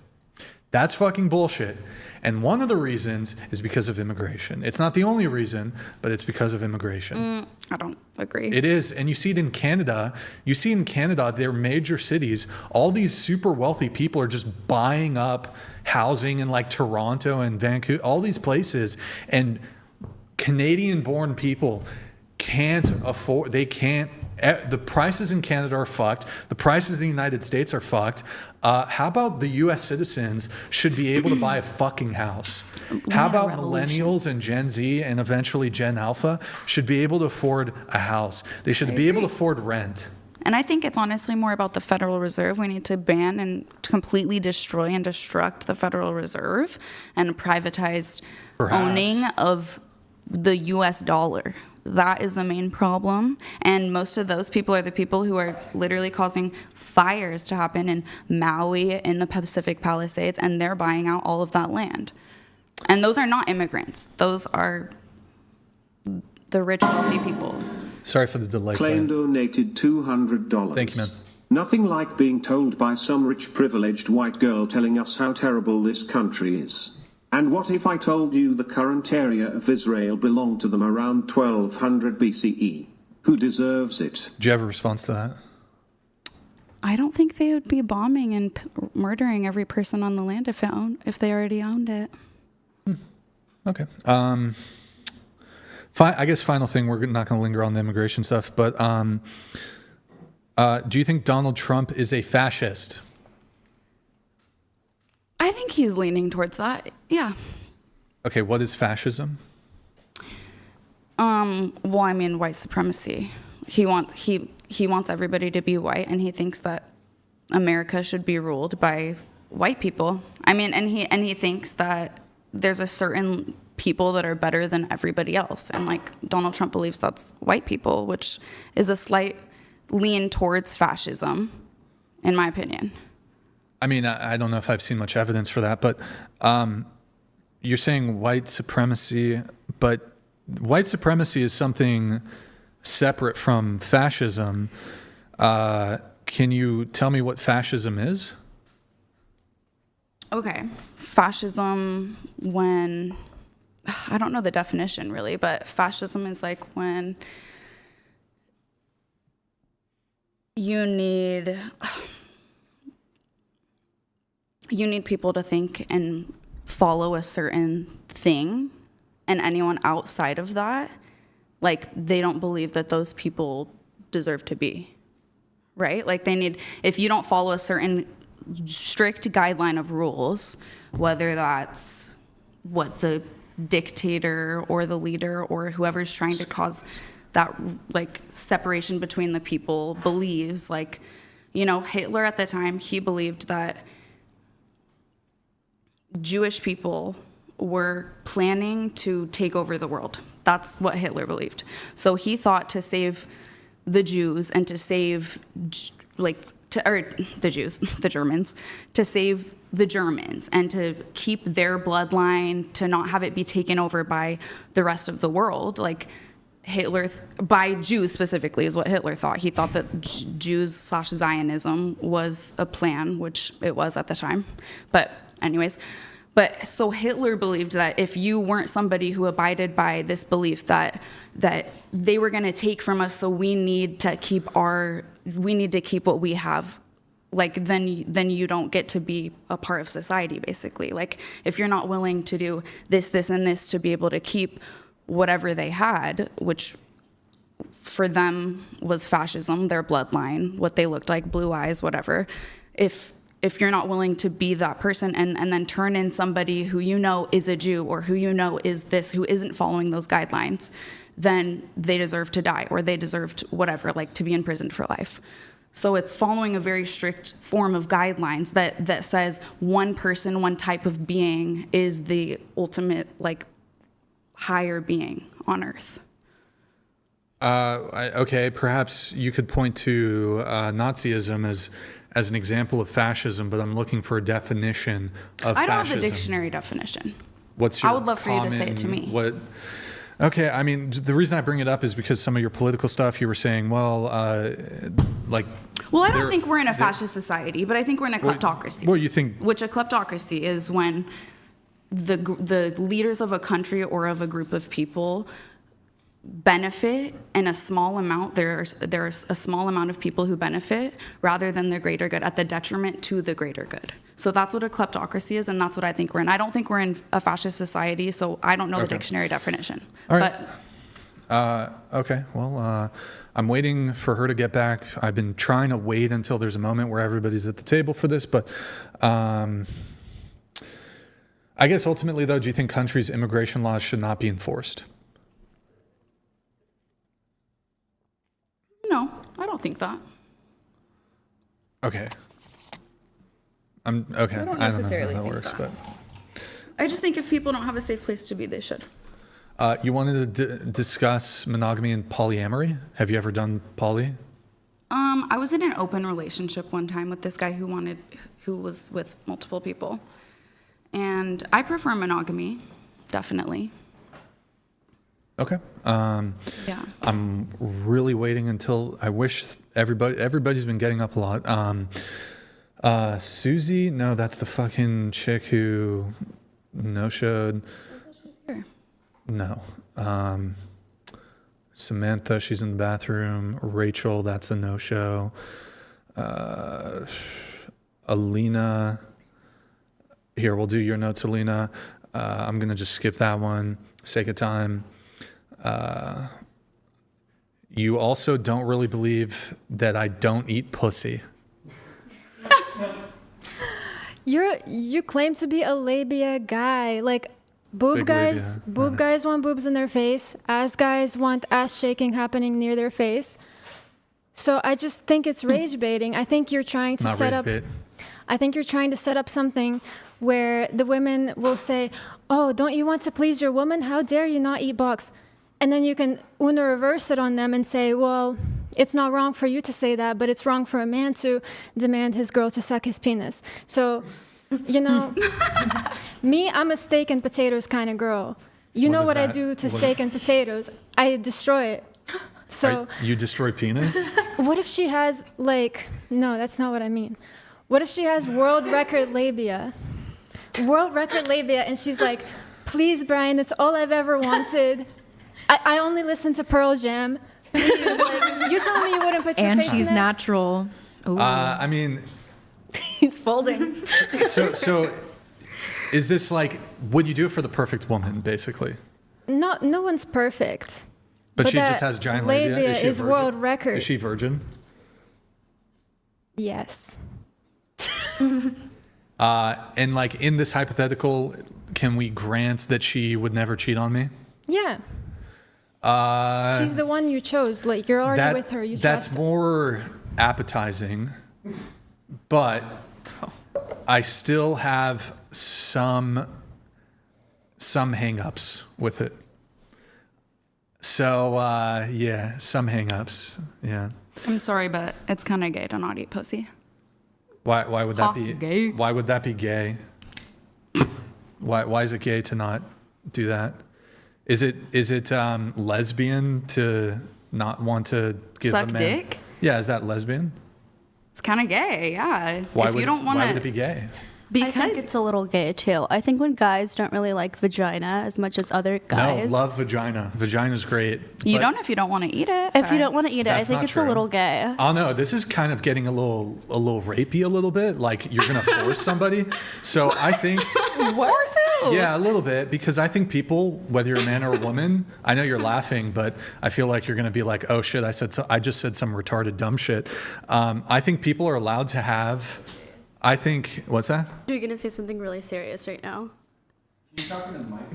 That's fucking bullshit. And one of the reasons is because of immigration. It's not the only reason, but it's because of immigration. I don't agree. It is. And you see it in Canada. Their major cities, all these super wealthy people are just buying up housing in Toronto and Vancouver, all these places. And Canadian-born people can't afford, the prices in Canada are fucked. The prices in the United States are fucked. How about the U.S. citizens should be able to buy a fucking house? How about millennials and Gen Z and eventually Gen Alpha should be able to afford a house? They should be able to afford rent. And I think it's honestly more about the Federal Reserve. We need to ban and completely destroy and destruct the Federal Reserve and privatize owning of the U.S. dollar. That is the main problem. And most of those people are the people who are literally causing fires to happen in Maui, in the Pacific Palisades, and they're buying out all of that land. And those are not immigrants. Those are the rich, wealthy people. Sorry for the delay. Klein donated $200. Thank you, man. Nothing like being told by some rich privileged white girl telling us how terrible this country is. And what if I told you the current area of Israel belonged to them around 1200 BCE? Who deserves it? Do you have a response to that? I don't think they would be bombing and murdering every person on the land if they already owned it. Okay. I guess final thing, we're not going to linger on the immigration stuff, but do you think Donald Trump is a fascist? I think he's leaning towards that. Yeah. Okay, what is fascism? Well, I mean, white supremacy. He wants everybody to be white, and he thinks that America should be ruled by white people. I mean, and he thinks that there's a certain people that are better than everybody else, and like Donald Trump believes that's white people, which is a slight lean towards fascism, in my opinion. I mean, I don't know if I've seen much evidence for that, but you're saying white supremacy, but white supremacy is something separate from fascism. Can you tell me what fascism is? Okay. Fascism, when, I don't know the definition really, but fascism is like when you need people to think and follow a certain thing, and anyone outside of that, like, they don't believe that those people deserve to be, right? Like, if you don't follow a certain strict guideline of rules, whether that's what the dictator or the leader or whoever's trying to cause that, like, separation between the people believes, like, you know, Hitler at the time, he believed that Jewish people were planning to take over the world. That's what Hitler believed. So he thought to save the Jews and to save, the Germans, to save the Germans and to keep their bloodline, to not have it be taken over by the rest of the world. Like, Hitler, by Jews specifically, is what Hitler thought. He thought that Jews/Zionism was a plan, which it was at the time. But anyways, so Hitler believed that if you weren't somebody who abided by this belief that they were going to take from us, so we need to keep what we have, like, then you don't get to be a part of society, basically. Like, if you're not willing to do this, and this to be able to keep whatever they had, which for them was fascism, their bloodline, what they looked like, blue eyes, whatever. If you're not willing to be that person and then turn in somebody who you know is a Jew or who you know is this, who isn't following those guidelines, then they deserve to die, or they deserved whatever, like to be imprisoned for life. So it's following a very strict form of guidelines that says one person, one type of being is the ultimate, like, higher being on earth. Okay, perhaps you could point to Nazism as an example of fascism, but I'm looking for a definition of fascism. I don't have the dictionary definition. What's your I would love for you to say it to me. Okay, I mean, the reason I bring it up is because some of your political stuff, you were saying, well, like... Well, I don't think we're in a fascist society, but I think we're in a kleptocracy. Well, you think... Which a kleptocracy is when the leaders of a country or of a group of people benefit in a small amount. There's a small amount of people who benefit rather than the greater good, at the detriment to the greater good. So that's what a kleptocracy is, and that's what I think we're in. I don't think we're in a fascist society, so I don't know the dictionary definition. All right. Okay, well, I'm waiting for her to get back. I've been trying to wait until there's a moment where everybody's at the table for this, but I guess ultimately, though, do you think countries' immigration laws should not be enforced? No, I don't think that. Okay. Okay. I don't necessarily know how that think works, that. But I just think if people don't have a safe place to be, they should. You wanted to discuss monogamy and polyamory. Have you ever done poly? I was in an open relationship one time with this guy who was with multiple people. And I prefer monogamy, definitely. Okay. Yeah. I'm really waiting until, I wish everybody's been getting up a lot. Susie, no, that's the fucking chick who no-showed. No. Samantha, she's in the bathroom. Rachel, that's a no-show. Alina, here, we'll do your notes, Alina. I'm going to just skip that one, sake of time. You also don't really believe that I don't eat pussy. You claim to be a labia guy. Like, boob guys want boobs in their face. Ass guys want ass shaking happening near their face. So I just think it's rage baiting. I think you're trying to set up something where the women will say, "Oh, don't you want to please your woman? How dare you not eat box?" And then you can reverse it on them and say, "Well, it's not wrong for you to say that, but it's wrong for a man to demand his girl to suck his penis." So, me, I'm a steak and potatoes kind of girl. You know what I do to steak and potatoes? I destroy it. So you destroy penis? What if she has no, that's not what I mean. What if she has world record labia? And she's like, "Please, Brian, that's all I've ever wanted. I only listen to Pearl Jam. Please, you told me you wouldn't put your face in it." And she's natural. I mean, he's folding. So is this would you do it for the perfect woman, basically? No one's perfect. But she just has giant labia. Is world record. Is she virgin? Yes. And in this hypothetical, can we grant that she would never cheat on me? Yeah. She's the one you chose. You're already with her. You trust That's her. more appetizing, but I still have some hang-ups with it. So, some hang-ups. Yeah. I'm sorry, but it's kind of gay to not eat pussy. Why would that be gay? Why would that be gay? Why is it gay to not do that? Is it lesbian to not want to give Suck a man dick? Yeah, is that lesbian? It's kind of gay, yeah. Why would it be gay? I think it's a little gay too. I think when guys don't really like vagina as much as other guys. No, love vagina. Vagina's great. You don't if you don't want to eat it. If you don't want to eat it, I think it's a little gay. Oh no, this is kind of getting a little rapey a little bit. You're gonna force somebody. So I think force who? Yeah, a little bit, because I think people, whether you're a man or a woman, I know you're laughing, but I feel like you're gonna be like, "Oh shit, I just said some retarded dumb shit." I think people are allowed to have. What's that? You're going to say something really serious right now.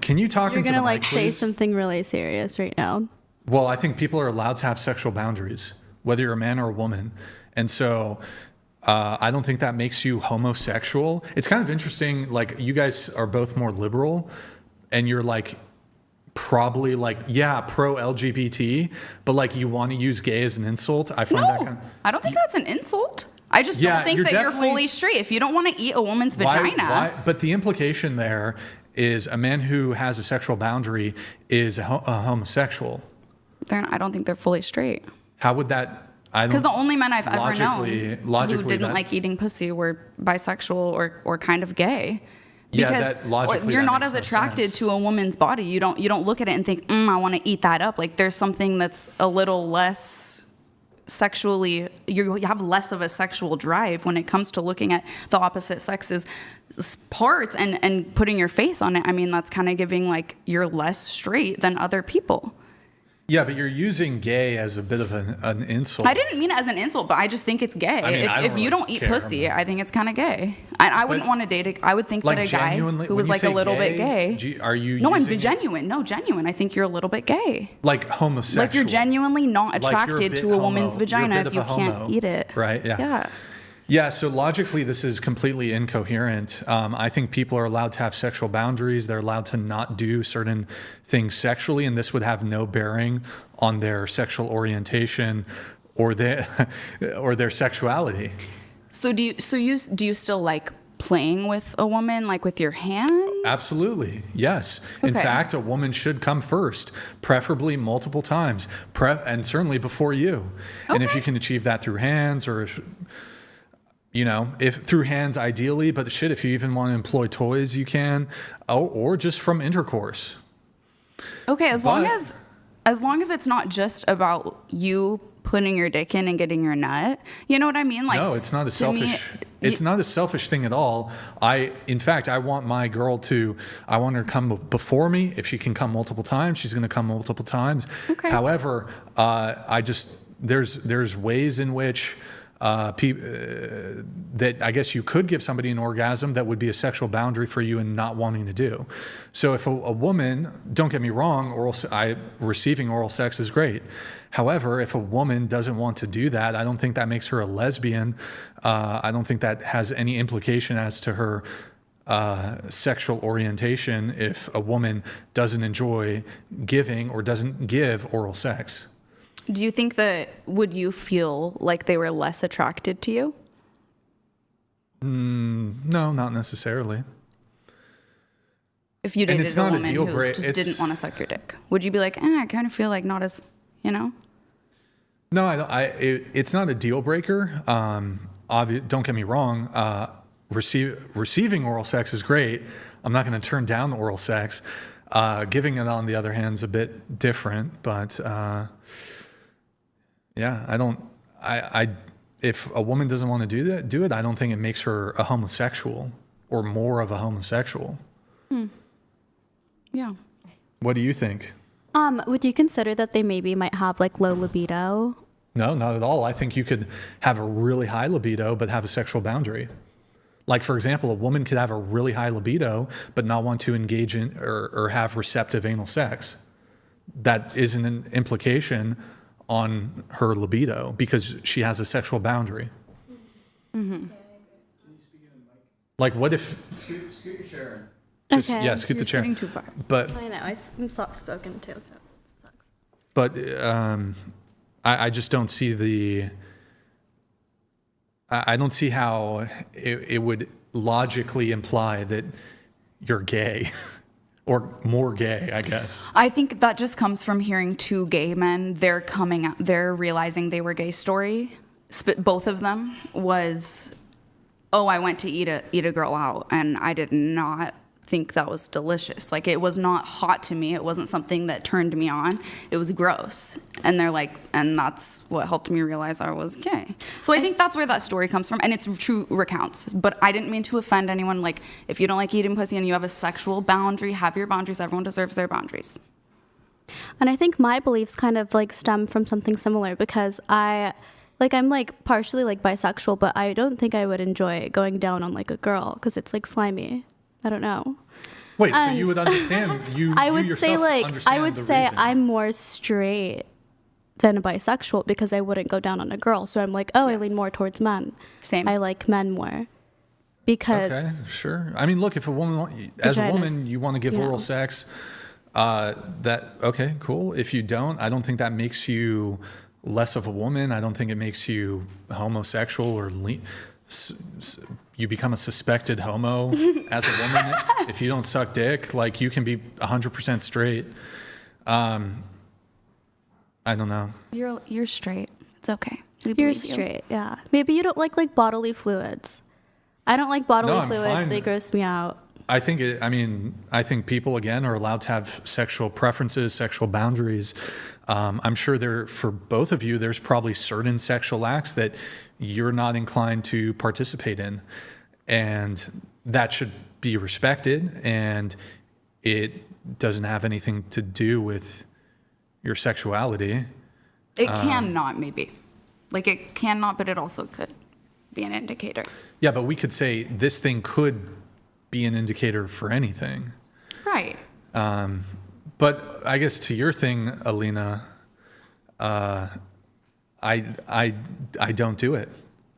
Can you talk into the mic, please? You're going to say something really serious right now. Well, I think people are allowed to have sexual boundaries, whether you're a man or a woman. And so I don't think that makes you homosexual. It's kind of interesting. You guys are both more liberal, and you're probably pro LGBT, but you want to use gay as an insult. I find that kind of, I don't think that's an insult. I just don't think that you're fully straight. If you don't want to eat a woman's vagina. But the implication there is a man who has a sexual boundary is a homosexual. I don't think they're fully straight. How would that? Because the only men I've ever known who didn't like eating pussy were bisexual or kind of gay. Because you're not as attracted to a woman's body. You don't look at it and think, I want to eat that up. There's something that's a little less sexually, you have less of a sexual drive when it comes to looking at the opposite sex's parts and putting your face on it. I mean, that's kind of giving you're less straight than other people. Yeah, but you're using gay as a bit of an insult. I didn't mean it as an insult, but I just think it's gay. I mean, if you don't eat pussy, I think it's kind of gay. I wouldn't want to date I would think that a guy who was a little bit gay. Are you? No, I'm genuine. No, genuine. I think you're a little bit gay. Homosexual. You're genuinely not attracted to a woman's vagina if you can't eat it. Right? Yeah. Yeah. Yeah, so logically, this is completely incoherent. I think people are allowed to have sexual boundaries. They're allowed to not do certain things sexually, and this would have no bearing on their sexual orientation or their sexuality. So do you still like playing with a woman, with your hands? Absolutely, yes. Okay. In fact, a woman should come first, preferably multiple times, and certainly before you. Okay. And if you can achieve that through hands or if through hands ideally, but shit, if you even want to employ toys, you can, or just from intercourse. Okay, as long as it's not just about you putting your dick in and getting your nut, you know what I mean? Like, no, it's not a selfish. It's not a selfish thing at all. In fact, I want my girl I want her to come before me. If she can come multiple times, she's going to come multiple times. Okay. However, there's ways in which that I guess you could give somebody an orgasm that would be a sexual boundary for you and not wanting to do. So if a woman, don't get me wrong, receiving oral sex is great. However, if a woman doesn't want to do that, I don't think that makes her a lesbian. I don't think that has any implication as to her sexual orientation if a woman doesn't enjoy giving or doesn't give oral sex. Do you think would you feel like they were less attracted to you? No, not necessarily. If you dated a woman who just didn't want to suck your dick, would you be like, I kind of feel like not as, No, it's not a deal breaker. Don't get me wrong. Receiving oral sex is great. I'm not going to turn down oral sex. Giving it, on the other hand, is a bit different, but yeah, if a woman doesn't want to do it, I don't think it makes her a homosexual or more of a homosexual. Yeah. What do you think? Would you consider that they maybe might have like low libido? No, not at all. I think you could have a really high libido, but have a sexual boundary. Like, for example, a woman could have a really high libido, but not want to engage in or have receptive anal sex. That isn't an implication on her libido because she has a sexual boundary. Mm-hmm. Like, what if... Scoot your chair in. Okay. Yeah, scoot the chair. You're sitting too far. But I know, I'm soft-spoken too, so it sucks. But I just don't see I don't see how it would logically imply that you're gay or more gay, I guess. I think that just comes from hearing two gay men. They're realizing they were gay story. Both of them was, I went to eat a girl out and I did not think that was delicious. Like, it was not hot to me. It wasn't something that turned me on. It was gross. And they're like, and that's what helped me realize I was gay. So I think that's where that story comes from. And it's true recounts. But I didn't mean to offend anyone. Like, if you don't like eating pussy and you have a sexual boundary, have your boundaries. Everyone deserves their boundaries. And I think my beliefs kind of like stem from something similar because I'm like partially like bisexual, but I don't think I would enjoy going down on like a girl because it's like slimy. I don't know. Wait, so you would understand? I would say I'm more straight than a bisexual because I wouldn't go down on a girl. So I'm like, yes. I lean more towards men. Same. I like men more because. Okay, sure. I mean, look, if a woman, as a woman, you want to give oral sex, okay, cool. If you don't, I don't think that makes you less of a woman. I don't think it makes you homosexual or you become a suspected homo as a woman. If you don't suck dick, like, you can be 100% straight. I don't know. You're straight. It's okay. You're straight, yeah. Maybe you don't like bodily fluids. I don't like bodily fluids. They gross me out. I think people, again, are allowed to have sexual preferences, sexual boundaries. I'm sure for both of you, there's probably certain sexual acts that you're not inclined to participate in. And that should be respected. And it doesn't have anything to do with your sexuality. It cannot, maybe. Like, it cannot, but it also could be an indicator. Yeah, but we could say this thing could be an indicator for anything. Right. But I guess to your thing, Alina, I don't do it.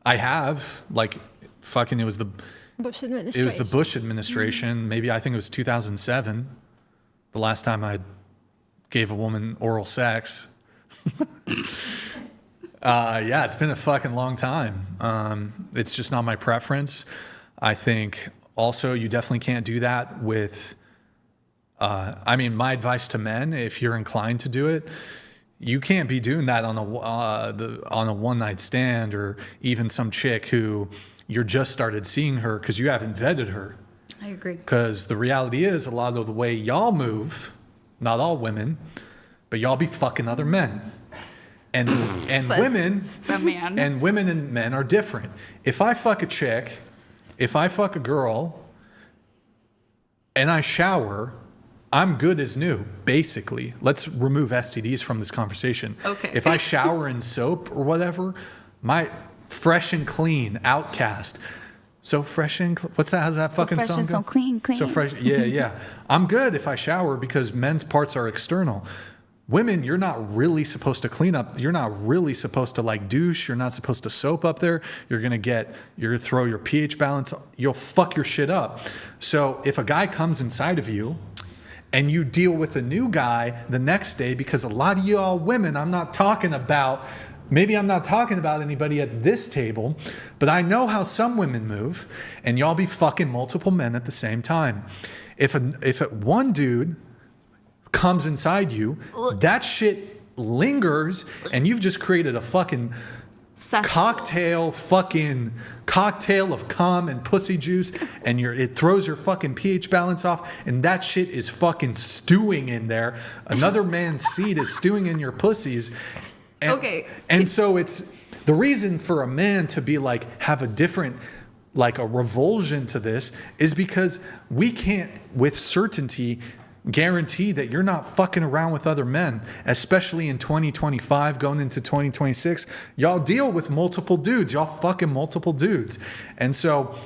I have, like, fucking, it was the Bush administration. It was the Bush administration. Mm-hmm. Maybe I think it was 2007, the last time I gave a woman oral sex. Yeah, it's been a fucking long time. It's just not my preference. I think also you definitely can't do that with, my advice to men, if you're inclined to do it, you can't be doing that on a one-night stand, or even some chick who you're just started seeing her because you haven't vetted her. I agree. Because the reality is a lot of the way y'all move, not all women, but y'all be fucking other men. And women and women and men are different. If I fuck a chick, if I fuck a girl and I shower, I'm good as new, basically. Let's remove STDs from this conversation. Okay. If I shower in soap or whatever, my fresh and clean, outcast. So fresh and what's that? How's that fucking fresh song and go? so clean. So fresh, yeah. I'm good if I shower because men's parts are external. Women, you're not really supposed to clean up. You're not really supposed to like douche. You're not supposed to soap up there. You're gonna throw your pH balance. You'll fuck your shit up. So if a guy comes inside of you and you deal with a new guy the next day, because a lot of y'all women, maybe I'm not talking about anybody at this table, but I know how some women move, and y'all be fucking multiple men at the same time. If one dude comes inside you, that shit lingers, and you've just created a fucking cocktail of cum and pussy juice, and it throws your fucking pH balance off, and that shit is fucking stewing in there. Another man's seed is stewing in your pussies. And so it's the reason for a man to be like, have a different, like a revulsion to this is because we can't with certainty guarantee that you're not fucking around with other men, especially in 2025 going into 2026. Y'all deal with multiple dudes. Y'all fucking multiple dudes. And so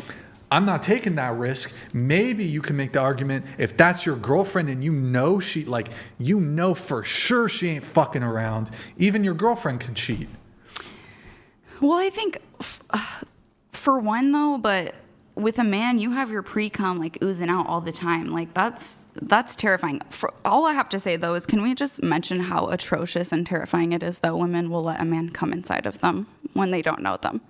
I'm not taking that risk. Maybe you can make the argument if that's your girlfriend and you know for sure she ain't fucking around, even your girlfriend can cheat. Well, I think for one though, but with a man, you have your pre-cum like oozing out all the time. Like that's terrifying. All I have to say though is, can we just mention how atrocious and terrifying it is that women will let a man come inside of them when they don't know them?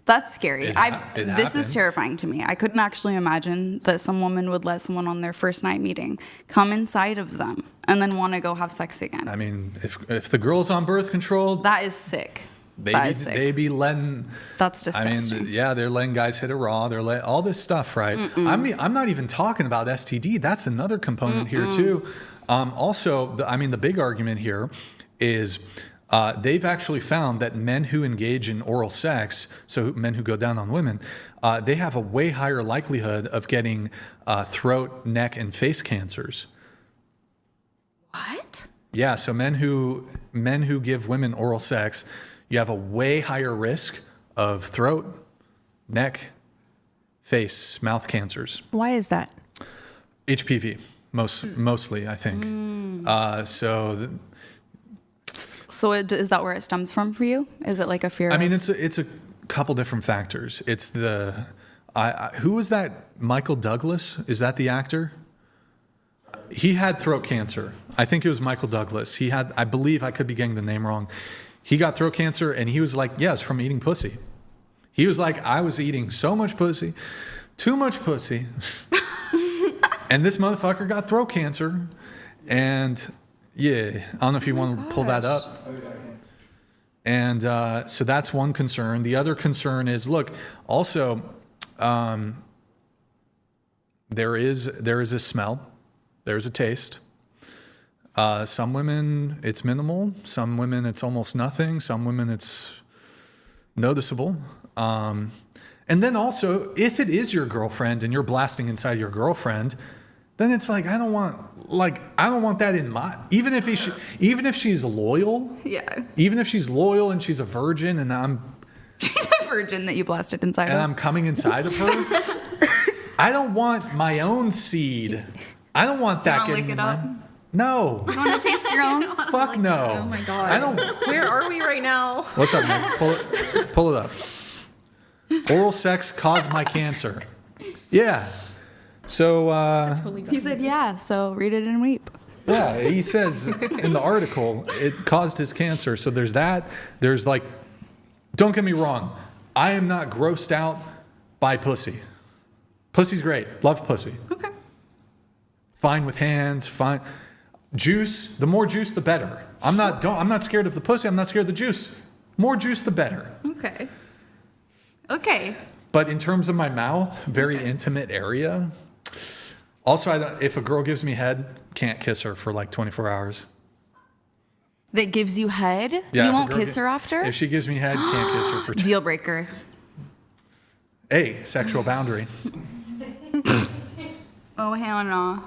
That's scary. This is terrifying to me. I couldn't actually imagine that some woman would let someone on their first night meeting come inside of them and then want to go have sex again. I mean, if the girl's on birth control, that is sick. They be letting. That's disgusting. I mean, yeah, they're letting guys hit it raw. They're letting all this stuff, right? I'm not even talking about STD. That's another component here too. Also, the big argument here is they've actually found that men who engage in oral sex, so men who go down on women, they have a way higher likelihood of getting throat, neck, and face cancers. What? Yeah, so men who give women oral sex, you have a way higher risk of throat, neck, face, mouth cancers. Why is that? HPV, mostly, I think. So is that where it stems from for you? Is it like a fear? It's a couple different factors. It's who was that? Michael Douglas? Is that the actor? He had throat cancer. I think it was Michael Douglas. I believe, I could be getting the name wrong. He got throat cancer, and he was like, yes, from eating pussy. He was like, I was eating so much pussy, too much pussy. And this motherfucker got throat cancer. And yeah, I don't know if you want to pull that up. And so that's one concern. The other concern is, look, also, there is a smell. There's a taste. Some women, it's minimal. Some women, it's almost nothing. Some women, it's noticeable. And then also, if it is your girlfriend and you're blasting inside your girlfriend, then it's like, I don't want that in my, even if she's loyal. Yeah. Even if she's loyal and she's a virgin and she's a virgin that you blasted inside and I'm coming inside of her. I don't want my own seed. I don't want that getting lick it up? No. You want to taste your own? Fuck no. Oh my God. I don't. Where are we right now? What's up, man? Pull it up. Oral sex caused my cancer. Yeah. So. He said, yeah. So read it and weep. Yeah, he says in the article it caused his cancer. So there's that. There's like, don't get me wrong, I am not grossed out by pussy. Pussy's great. Love pussy. Okay. Fine with hands. Fine. Juice, the more juice, the better. I'm not scared of the pussy. I'm not scared of the juice. More juice, the better. Okay. But in terms of my mouth, very intimate area. Also, if a girl gives me head, can't kiss her for like 24 hours. That gives you head? Yeah, you won't kiss her after? If she gives me head, can't kiss her for Deal breaker. A, sexual boundary. Oh, hell no.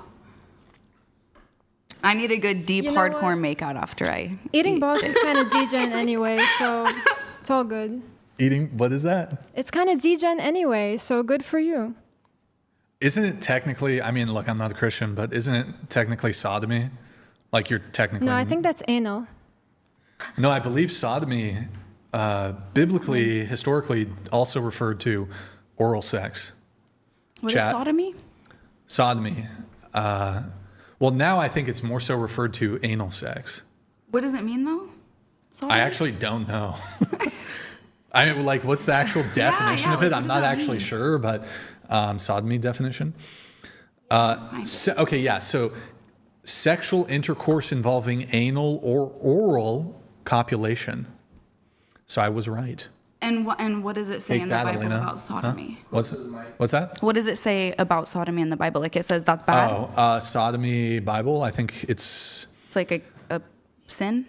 I need a good deep hardcore makeout after I eating balls is kind of degen anyway, so it's all good. Eating, what is that? It's kind of degen anyway, so good for you. Isn't it technically, I mean, look, I'm not a Christian, but isn't it technically sodomy? Like you're technically... No, I think that's anal. No, I believe sodomy, biblically, historically, also referred to oral sex. What is sodomy? Sodomy. Well, now I think it's more so referred to anal sex. What does it mean, though? Sodomy? I actually don't know. I mean, like, what's the actual definition of it? I'm not actually sure, but sodomy definition. So sexual intercourse involving anal or oral copulation. So I was right. And what does it say in the Bible about sodomy? Huh? What's that? What does it say about sodomy in the Bible? Like it says that's bad? Sodomy Bible, I think it's like a sin?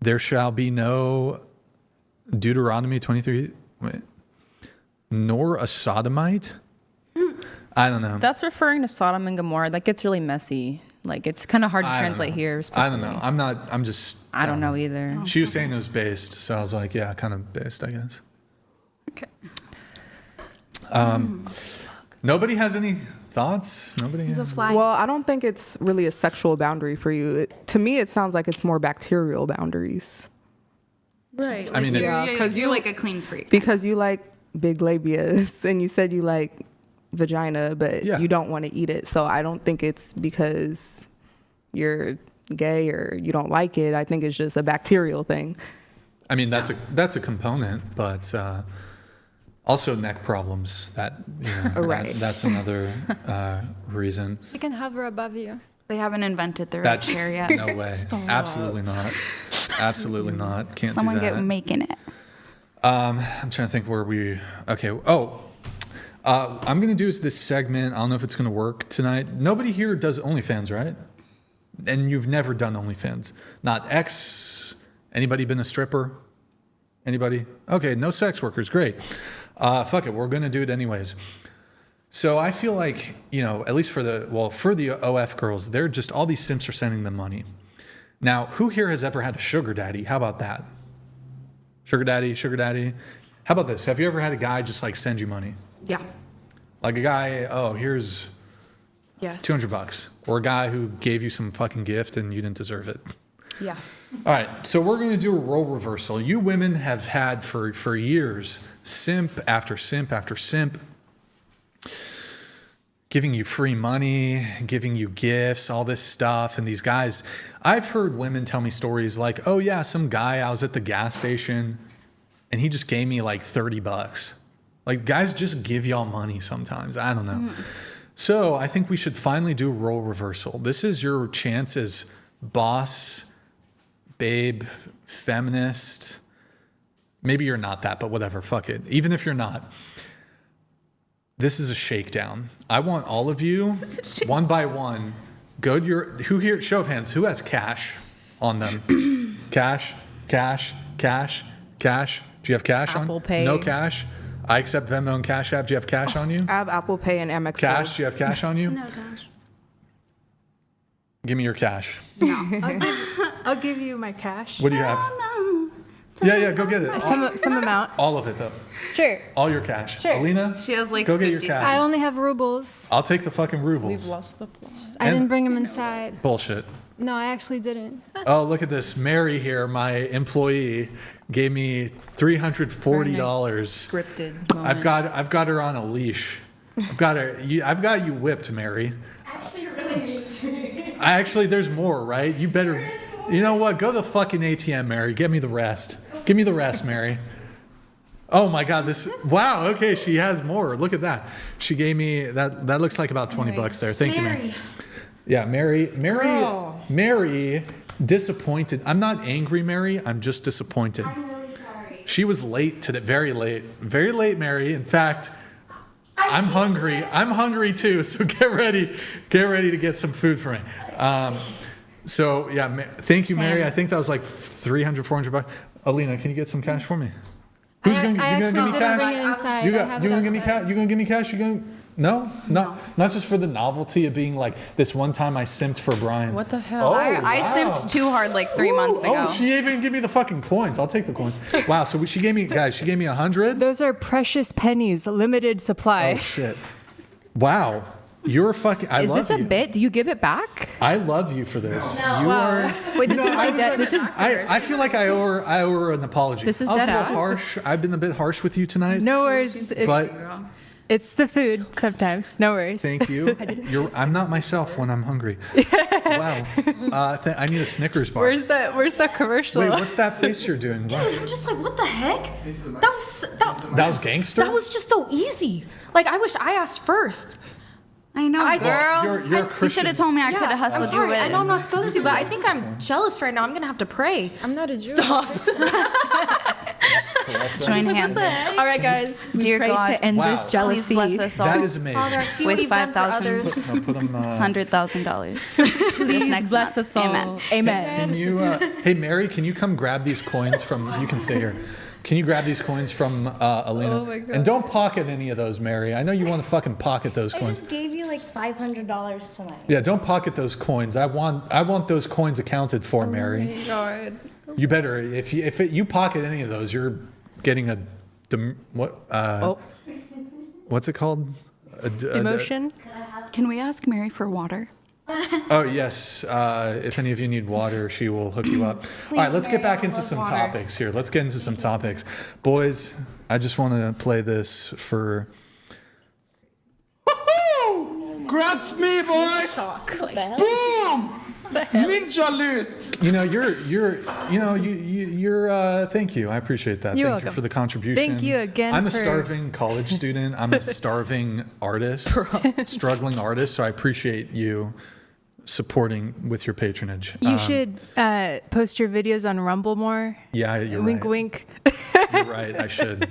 There shall be no Deuteronomy 23, nor a sodomite? I don't know. That's referring to Sodom and Gomorrah. That gets really messy. Like, it's kind of hard to translate here. I don't know. I'm just... I don't know either. She was saying it was based, so I was like, yeah, kind of based, I guess. Okay. Nobody has any thoughts? Nobody? Well, I don't think it's really a sexual boundary for you. To me, it sounds like it's more bacterial boundaries. Right. I mean, because you're like a clean freak. Because you like big labias, and you said you like vagina, but you don't want to eat it. So I don't think it's because you're gay or you don't like it. I think it's just a bacterial thing. I mean, that's a component, but also neck problems. That's another reason. She can hover above you. They haven't invented their own chair yet. No way. Absolutely not. Absolutely not. Can't Someone do that. get making it. I'm trying to think where we. Okay. I'm going to do this segment. I don't know if it's going to work tonight. Nobody here does OnlyFans, right? And you've never done OnlyFans. Not anybody been a stripper? Anybody? Okay, no sex workers. Great. Fuck it. We're going to do it anyways. So I feel like, at least for the OF girls, they're just, all these simps are sending them money. Now, who here has ever had a sugar daddy? How about that? Sugar daddy. How about this? Have you ever had a guy just like send you money? Yeah. Like a guy, here's $200. Or a guy who gave you some fucking gift and you didn't deserve it. Yeah. All right, so we're going to do a role reversal. You women have had for years simp after simp after simp giving you free money, giving you gifts, all this stuff. And these guys, I've heard women tell me stories like, oh yeah, some guy, I was at the gas station and he just gave me like $30. Like, guys just give y'all money sometimes. I don't know. So I think we should finally do a role reversal. This is your chance as boss, babe, feminist. Maybe you're not that, but whatever. Fuck it. Even if you're not, this is a shakedown. I want all of you, one by one, go to who here, show of hands, who has cash on them? Cash. Do you have cash on? Apple Pay. No cash? I accept Venmo and Cash App. Do you have cash on you? I have Apple Pay and Amex. Cash? Do you have cash on you? No cash. Give me your cash. No. I'll give you my cash. What do you have? No. Yeah, go get it. Some amount. All of it, though. Sure. All your cash. Sure. Alina? She has like go get your 50 cash. I only have rubles. I'll take the fucking rubles. We've lost the plot. I didn't bring them inside. Bullshit. No, I actually didn't. Oh, look at this. Mary here, my employee, gave me $340. Scripted moment. I've got her on a leash. I've got you whipped, Mary. Actually, you really need to. Actually, there's more, right? You better. You know what? Go to the fucking ATM, Mary. Give me the rest. Give me the rest, Mary. Oh my God, wow, okay, she has more. Look at that. She gave me that looks like about $20 there. Thank you, Mary. Yeah, Mary, disappointed. I'm not angry, Mary. I'm just disappointed. I'm really sorry. She was late today, very late, Mary. In fact, I'm hungry. I'm hungry too. So get ready to get some food for me. So yeah, thank you, Mary. I think that was like $300, $400. Alina, can you get some cash for me? Who's gonna give me cash? You gonna give me cash? You gonna give me cash? No, not just for the novelty of being like this one time I simped for Brian. What the hell? I simped too hard like 3 months ago. Oh, she even give me the fucking coins. I'll take the coins. Wow. So she gave me 100. Those are precious pennies, limited supply. Oh shit. Wow. You're fucking. I love you. Is this a bit? Do you give it back? I love you for this. No. You are. Wait, this is like that. This is. I feel like I owe her an apology. This is I was dead a bit ass. harsh. I've been a bit harsh with you tonight. No worries. It's the food sometimes. No worries. Thank you. I'm not myself when I'm hungry. Wow. I need a Snickers bar. Where's that commercial? Wait, what's that face you're doing? Dude, I'm just like, what the heck? That was gangster? That was just so easy. Like, I wish I asked first. I know, girl. You're a Christian. You should have told me I could have hustled I'm sorry, you in. I know I'm not supposed to, but I think I'm jealous right now. I'm gonna have to pray. I'm not a Jew. Stop. Join hands. All right, guys. Dear pray God, to end this jealousy. Please bless us all. That is amazing. Father, I see what With you've done for others. $100,000. Please bless us all. Amen. Can you, hey Mary, can you come grab these coins from? You can stay here. Can you grab these coins from Alina? Oh my God. And don't pocket any of those, Mary. I know you want to fucking pocket those I coins. just gave you like $500 tonight. Yeah, don't pocket those coins. I want those coins accounted for, Mary. Oh my God. You better if you pocket any of those, you're getting a what's it called? Demotion? Can we ask Mary for water? Oh yes. If any of you need water, she will hook you up. All right, let's get back into some topics here. Let's get into some topics, boys. I just want to play this for. Grabs me, boys! Boom! Ninja loot! You know, you're thank you. I appreciate that. You're Thank you welcome. for the contribution. Thank you again I'm a for- starving college student. I'm a starving artist, struggling artist. So I appreciate you supporting with your patronage. You should post your videos on Rumble more. Yeah, you're Wink, right. wink. You're right. I should.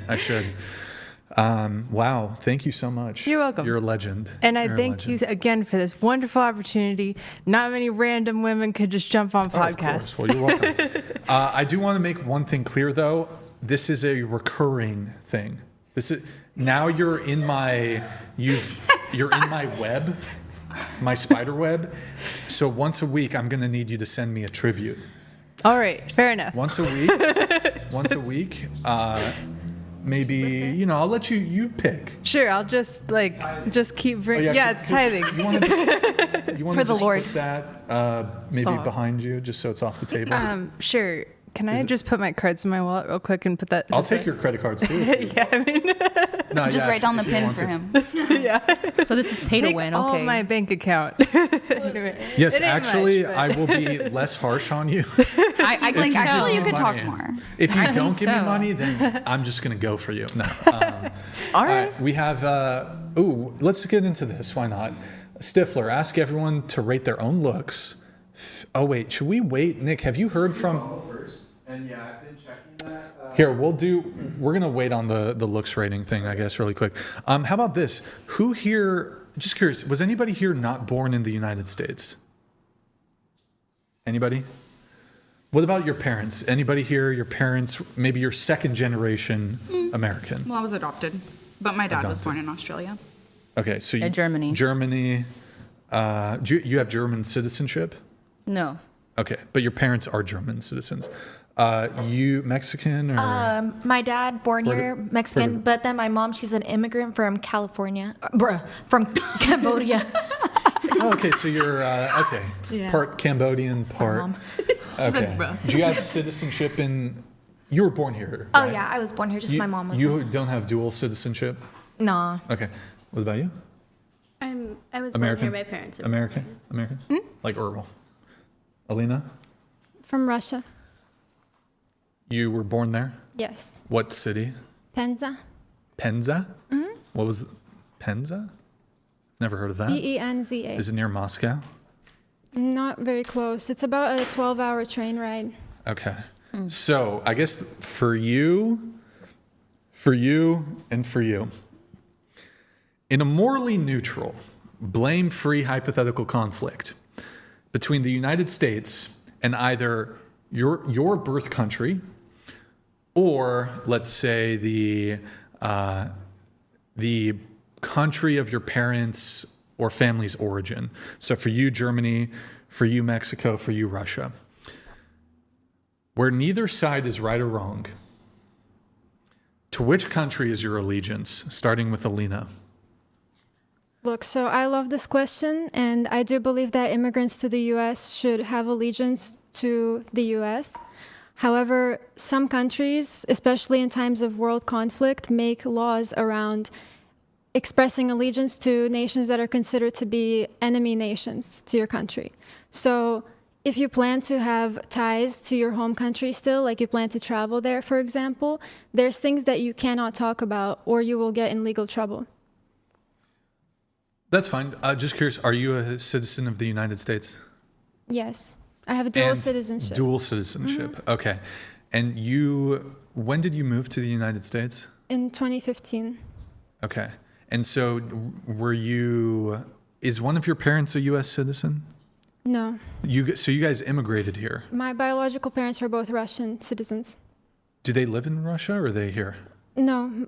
Wow. Thank you so much. You're welcome. You're a legend. And I You're a thank you legend. again for this wonderful opportunity. Not many random women could just jump on podcasts. Of course. Well, you're welcome. I do want to make one thing clear, though. This is a recurring thing. Now you're in my web, my spider web. So once a week, I'm going to need you to send me a tribute. All right, fair enough. Once a week. Maybe, I'll let you pick. Sure, I'll just keep bringing. It's tithing. You want to For the Lord. put that maybe Stop. behind you, just so it's off the table. Sure. Can I just put my cards in my wallet real quick and put that? I'll take your credit cards too. Yeah, I mean. No, Just write down the pin for him. Yeah. So this is pay to Take win. all Okay. my bank account. Yes, It ain't actually, much, but- I will be less harsh on you. I think Actually, you so. could talk Money. more. If you don't think give me so. money, then I'm just going to go for you. No. All right. We have, let's get into this. Why not? Stifler, ask everyone to rate their own looks. Oh, wait, should we wait? Nick, have you heard from... And yeah, I've been checking that. Here, we're going to wait on the looks rating thing, I guess, really quick. How about this? Who here, just curious, was anybody here not born in the United States? Anybody? What about your parents? Anybody here, your parents, maybe you're second generation American? Well, I was adopted, but my dad was born in Australia. Okay, so In Germany. Germany. You have German citizenship? No. Okay, but your parents are German citizens. You Mexican or? My dad, born here, Mexican, but then my mom, she's an immigrant from California. From Cambodia. Oh, okay, so you're okay. Yeah. Part Cambodian, part. Mom. Okay. Do you have citizenship in? You were born here. Oh right? yeah, I was born here. Just my mom was. You don't have dual citizenship. Nah. Okay. What about you? I was American. born here. My parents are American. Like Earl. Alina, From Russia. you were born there. Yes. What city? Penza. Penza. What was Penza? Never heard of that. Penza. Is it near Moscow? Not very close. It's about a 12-hour train ride. Okay. So I guess for you, and for you, in a morally neutral, blame-free hypothetical conflict between the United States and either your birth country or, let's say, the country of your parents' or family's origin. So for you, Germany, for you, Mexico, for you, Russia. Where neither side is right or wrong, to which country is your allegiance? Starting with Alina. Look, so I love this question, and I do believe that immigrants to the U.S. should have allegiance to the U.S. However, some countries, especially in times of world conflict, make laws around expressing allegiance to nations that are considered to be enemy nations to your country. So if you plan to have ties to your home country still, like you plan to travel there, for example, there's things that you cannot talk about or you will get in legal trouble. That's fine. Just curious, are you a citizen of the United States? Yes. I have a dual citizenship. Dual citizenship. Mm-hmm. Okay. And when did you move to the United States? In 2015. Okay. And so is one of your parents a U.S. citizen? No. So you guys immigrated here? My biological parents are both Russian citizens. Do they live in Russia or are they here? No.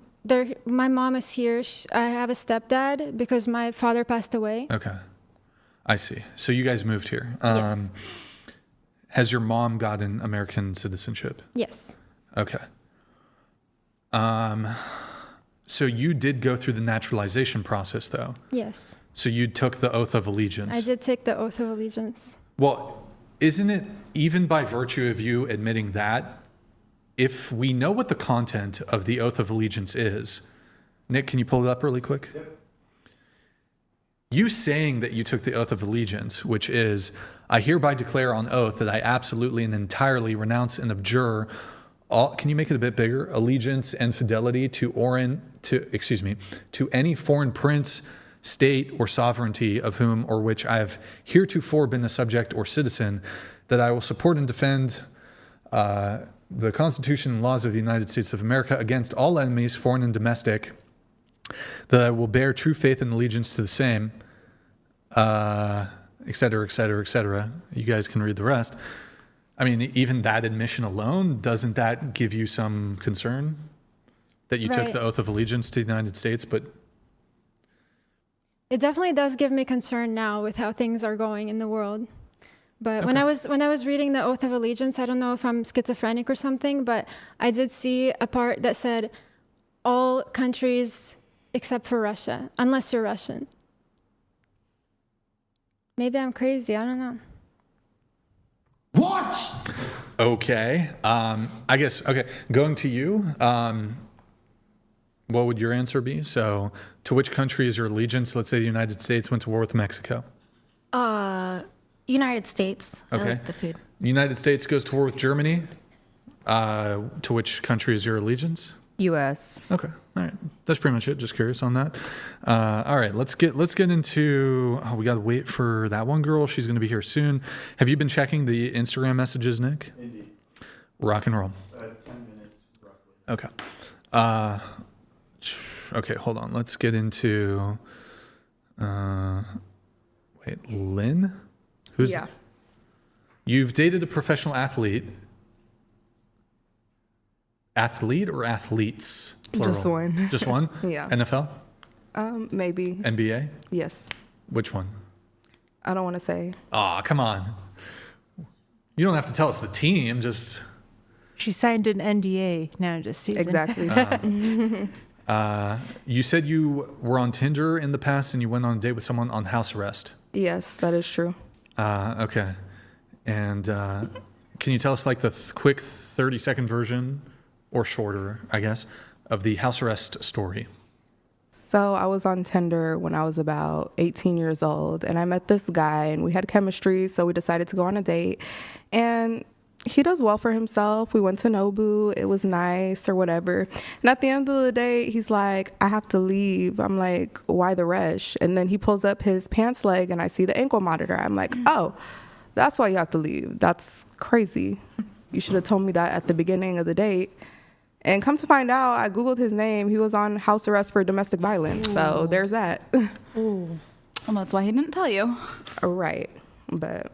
My mom is here. I have a stepdad because my father passed away. Okay. I see. So you guys moved here. Yes. Has your mom gotten American citizenship? Yes. Okay. So you did go through the naturalization process, though? Yes. So you took the oath of allegiance? I did take the oath of allegiance. Well, isn't it, even by virtue of you admitting that, if we know what the content of the oath of allegiance is, Nick, can you pull it up really quick? Yep. You saying that you took the oath of allegiance, which is, I hereby declare on oath that I absolutely and entirely renounce and abjure all, can you make it a bit bigger? Allegiance and fidelity to any foreign prince, state, or sovereignty of whom or which I have heretofore been a subject or citizen, that I will support and defend the Constitution and laws of the United States of America against all enemies, foreign and domestic, that I will bear true faith and allegiance to the same, et cetera, et cetera, et cetera. You guys can read the rest. I mean, even that admission alone, doesn't that give you some concern that you took the oath of allegiance to the United States? But it definitely does give me concern now with how things are going in the world. But Okay. when I was reading the oath of allegiance, I don't know if I'm schizophrenic or something, but I did see a part that said all countries except for Russia, unless you're Russian. Maybe I'm crazy. I don't know. What? okay. I guess, okay, going to you, what would your answer be? So to which country is your allegiance? Let's say the United States went to war with Mexico. United States. Okay. I like the food. United States goes to war with Germany. To which country is your allegiance? U.S. Okay. All right. That's pretty much it. Just curious on that. All right. Let's get into. Oh, we got to wait for that one girl. She's going to be here soon. Have you been checking the Instagram messages, Nick? Indeed. Rock and roll. 10 minutes, roughly. Okay. Okay. Hold on. Let's get into. Wait, Lynn? Yeah. You've dated a professional athlete. Athlete or athletes? Plural? Just one. Just one? Yeah. NFL? Maybe. NBA? Yes. Which one? I don't want to say. Aw, come on. You don't have to tell us the team, just... She signed an NDA. Now just teasing. Exactly. You said you were on Tinder in the past and you went on a date with someone on house arrest. Yes, that is true. Okay. And can you tell us like the quick 30-second version, or shorter, I guess, of the house arrest story? So I was on Tinder when I was about 18 years old, and I met this guy, and we had chemistry, so we decided to go on a date. And he does well for himself. We went to Nobu. It was nice or whatever. And at the end of the day, he's like, I have to leave. I'm like, why the rush? And then he pulls up his pants leg, and I see the ankle monitor. I'm like, oh, that's why you have to leave. That's crazy. You should have told me that at the beginning of the date. And come to find out, I Googled his name. He was on house arrest for domestic violence. Ooh. So there's that. Ooh. Well, that's why he didn't tell you. Right. But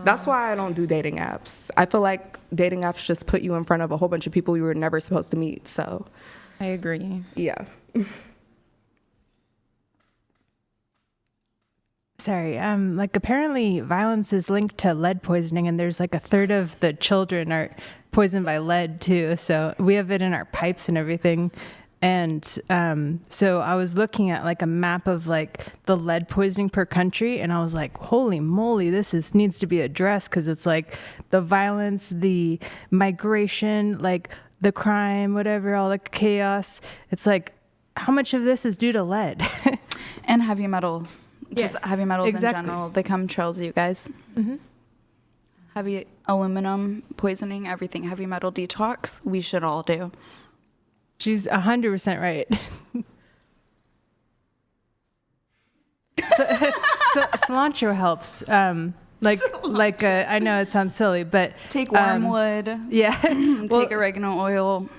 that's why I don't do dating apps. I feel like dating apps just put you in front of a whole bunch of people you were never supposed to meet. So I agree. Yeah. Sorry, like apparently violence is linked to lead poisoning, and there's like a third of the children are poisoned by lead too. So we have it in our pipes and everything. And so I was looking at like a map of like the lead poisoning per country, and I was like, holy moly, this needs to be addressed, because it's like the violence, the migration, like the crime, whatever, all the chaos. It's like, how much of this is due to lead? And heavy metal. Just Yes, heavy metals exactly. in general. They come trails, you guys. Mm-hmm. Heavy aluminum poisoning, everything. Heavy metal detox, we should all do. She's 100% right. so cilantro helps. I know it sounds silly, but take wormwood. Yeah. Take oregano oil.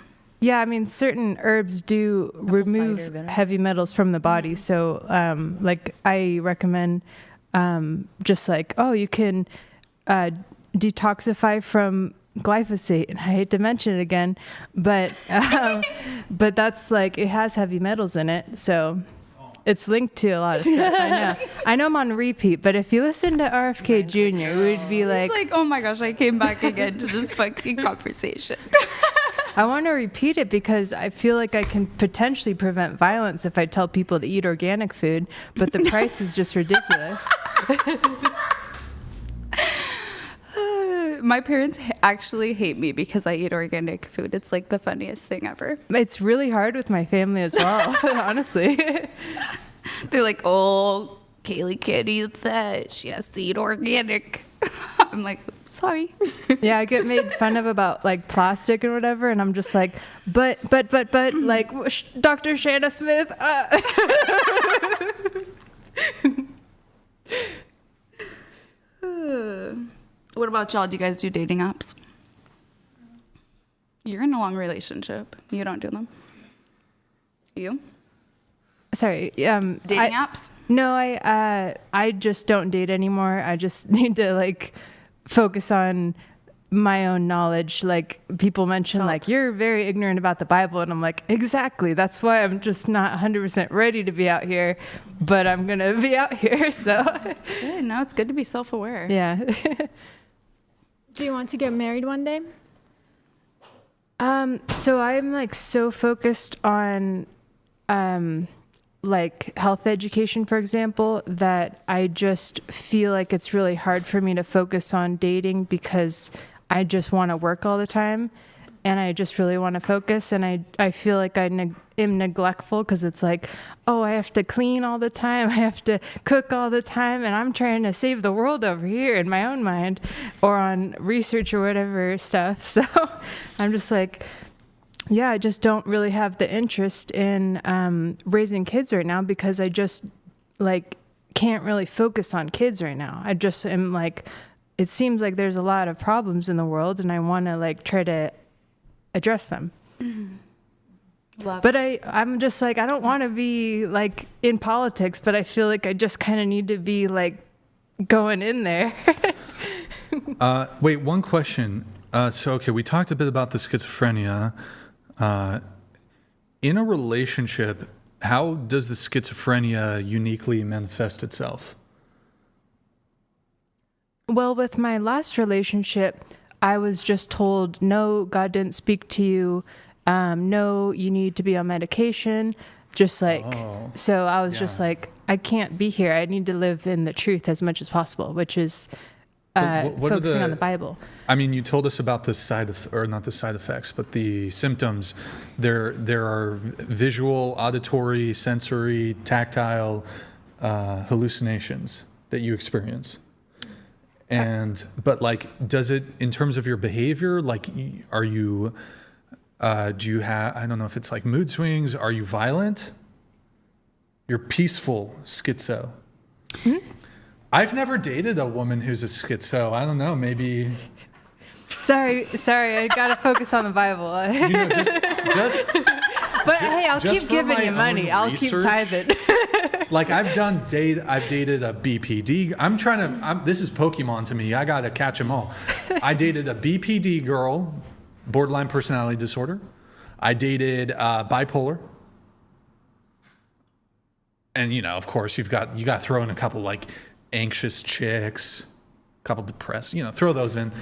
Yeah, I mean, certain herbs do remove heavy metals from the body. So, I recommend just like, you can detoxify from glyphosate. And I hate to mention it again, but that's like, it has heavy metals in it. So it's linked to a lot of stuff. I know I'm on repeat, but if you listen to RFK Jr., we'd be like... It's like, oh my gosh, I came back again to this fucking conversation. I want to repeat it because I feel like I can potentially prevent violence if I tell people to eat organic food, but the price is just ridiculous. My parents actually hate me because I eat organic food. It's like the funniest thing ever. It's really hard with my family as well, honestly. They're like, oh, Kaylee can't eat that. She has to eat organic. I'm like, sorry. Yeah, I get made fun of about like plastic and whatever, and I'm just like, but, like Dr. Shanna Smith. What about y'all? Do you guys do dating apps? You're in a long relationship. You don't do them. You? Sorry. Dating apps? No, I just don't date anymore. I just need to like focus on my own knowledge. Like people mention like, you're very ignorant about the Bible. And I'm like, exactly. That's why I'm just not 100% ready to be out here, but I'm going to be out here. So good. No, it's good to be self-aware. Yeah. Do you want to get married one day? So I'm like so focused on, like health education, for example, that I just feel like it's really hard for me to focus on dating because I just want to work all the time and I just really want to focus. And I feel like I am neglectful because it's like, oh, I have to clean all the time. I have to cook all the time. And I'm trying to save the world over here in my own mind or on research or whatever stuff. So I'm just like, yeah, I just don't really have the interest in raising kids right now because I just like can't really focus on kids right now. I just am like, it seems like there's a lot of problems in the world and I want to like try to address them. But I'm just like, I don't want to be like in politics, but I feel like I just kind of need to be like going in there. Wait, one question. Okay, we talked a bit about the schizophrenia. In a relationship, how does the schizophrenia uniquely manifest itself? Well, with my last relationship, I was just told, no, God didn't speak to you. No, you need to be on medication. Just like, so I was just like, I can't be here. I need to live in the truth as much as possible, which is focusing on the Bible. I mean, you told us about the not the side effects, but the symptoms. There are visual, auditory, sensory, tactile hallucinations that you experience. But like, does it, in terms of your behavior, like, are you, do you have, I don't know if it's like mood swings, are you violent? You're peaceful schizo. Mm-hmm. I've never dated a woman who's a schizo. I don't know, maybe Sorry, I gotta focus on the Bible. just. But hey, I'll keep giving you money. I'll keep tithing. Like I've dated a BPD. This is Pokemon to me. I gotta catch them all. I dated a BPD girl, borderline personality disorder. I dated bipolar. And of course, you got to throw in a couple like anxious chicks, a couple depressed. Throw those in.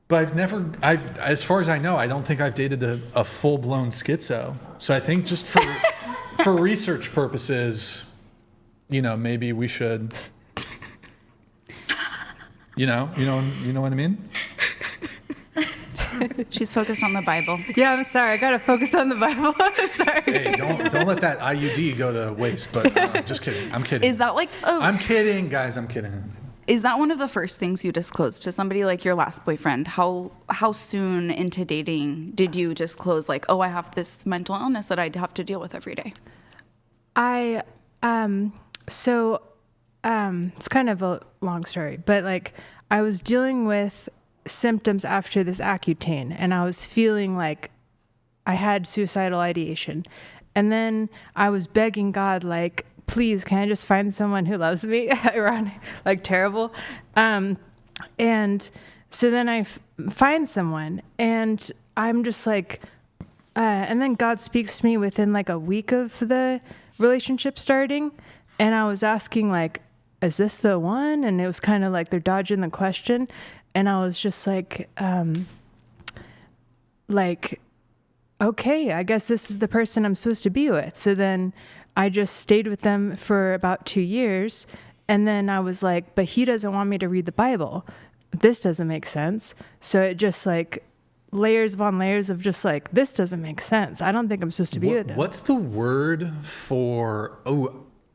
But as far as I know, I don't think I've dated a full-blown schizo. So I think just for research purposes, maybe we should, you know what I mean? She's focused on the Bible. Yeah, I'm sorry. I gotta focus on the Bible. Sorry. Hey, don't let that IUD go to waste. But just kidding. I'm kidding. Is that like? Oh. I'm kidding, guys. I'm kidding. Is that one of the first things you disclosed to somebody, like your last boyfriend? How soon into dating did you disclose, like, oh, I have this mental illness that I have to deal with every day? It's kind of a long story, but like I was dealing with symptoms after this Accutane, and I was feeling like I had suicidal ideation, and then I was begging God, like, please, can I just find someone who loves me? Ironic, like terrible. And so then I find someone, and I'm just like, and then God speaks to me within like a week of the relationship starting. And I was asking like, is this the one? And it was kind of like they're dodging the question. And I was just like, okay, I guess this is the person I'm supposed to be with. So then I just stayed with them for about 2 years. And then I was like, but he doesn't want me to read the Bible. This doesn't make sense. So it just like layers upon layers of just like, this doesn't make sense. I don't think I'm supposed to be with him. What's the word for,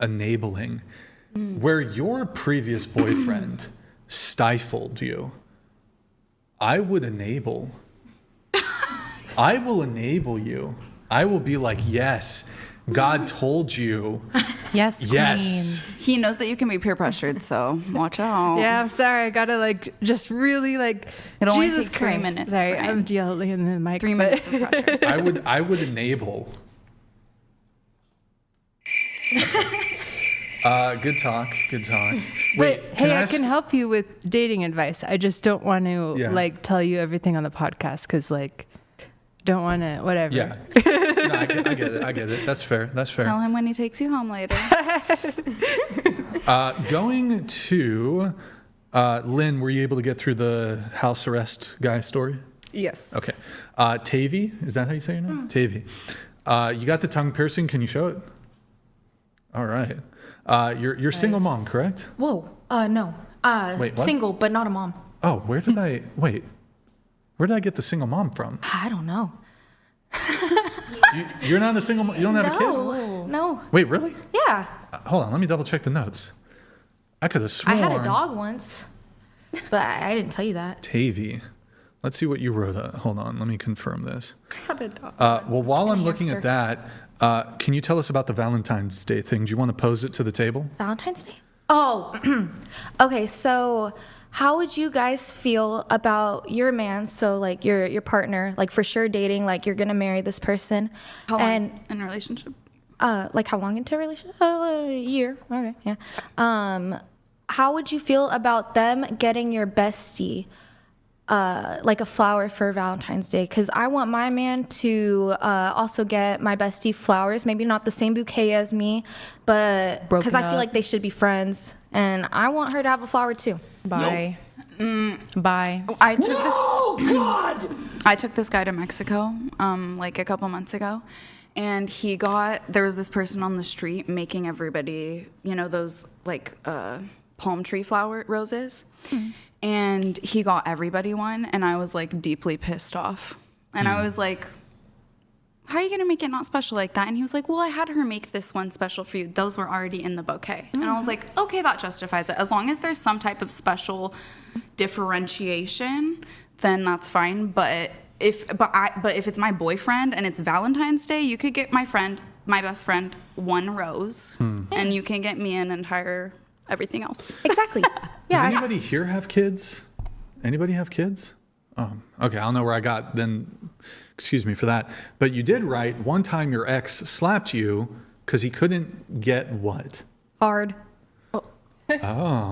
enabling? Where your previous boyfriend stifled you, I would enable. I will enable you. I will be like, yes, God told you. Yes, queen. Yes. He knows that you can be peer pressured, so watch out. Yeah, I'm sorry. I gotta like just really like. It only Jesus takes 3 Christ. minutes. Sorry, right? I'm yelling in the mic. 3 minutes of pressure. I would enable. Good talk. Wait, I can help you with dating advice. I just don't want to like tell you everything on the podcast because like don't want to whatever. Yeah. No, I get it. That's fair. Tell him when he takes you home later. Going to Lynn, were you able to get through the house arrest guy story? Yes. Okay. Tavy, is that how you say your name? Tavy. You got the tongue piercing. Can you show it? All right. You're single mom, correct? Whoa. No. Wait, what? Single, but not a mom. Oh, where did I get the single mom from? I don't know. You're not a single mom? You don't have a kid? No. Wait, really? Yeah. Hold on, let me double check the notes. I could have sworn. I had a dog once, but I didn't tell you that. Tavy. Let's see what you wrote. Hold on, let me confirm this. I had a dog. Well, while I'm looking at that, can you tell us about the Valentine's Day thing? Do you want to pose it to the table? Valentine's Day? Oh, okay. So how would you guys feel about your man? So like your partner, like for sure dating, like you're going to marry this person. How long in a relationship? Like how long into a relationship? A year. Okay. Yeah. How would you feel about them getting your bestie like a flower for Valentine's Day? Because I want my man to also get my bestie flowers, maybe not the same bouquet as me, but because I feel like they should be friends, and I want her to have a flower too. Bye. Bye. I took this guy to Mexico like a couple months ago, and there was this person on the street making everybody, those like palm tree flower roses. And he got everybody one, and I was like deeply pissed off. And I was like, how are you gonna make it not special like that? And he was like, well, I had her make this one special for you. Those were already in the bouquet. And I was like, okay, that justifies it. As long as there's some type of special differentiation, then that's fine. But if it's my boyfriend and it's Valentine's Day, you could get my best friend, one rose, and you can get me an entire everything else. Exactly. Does anybody here have kids? Anybody have kids? Oh, okay. I don't know where I got then. Excuse me for that. But you did write one time your ex slapped you because he couldn't get what? Hard. Oh.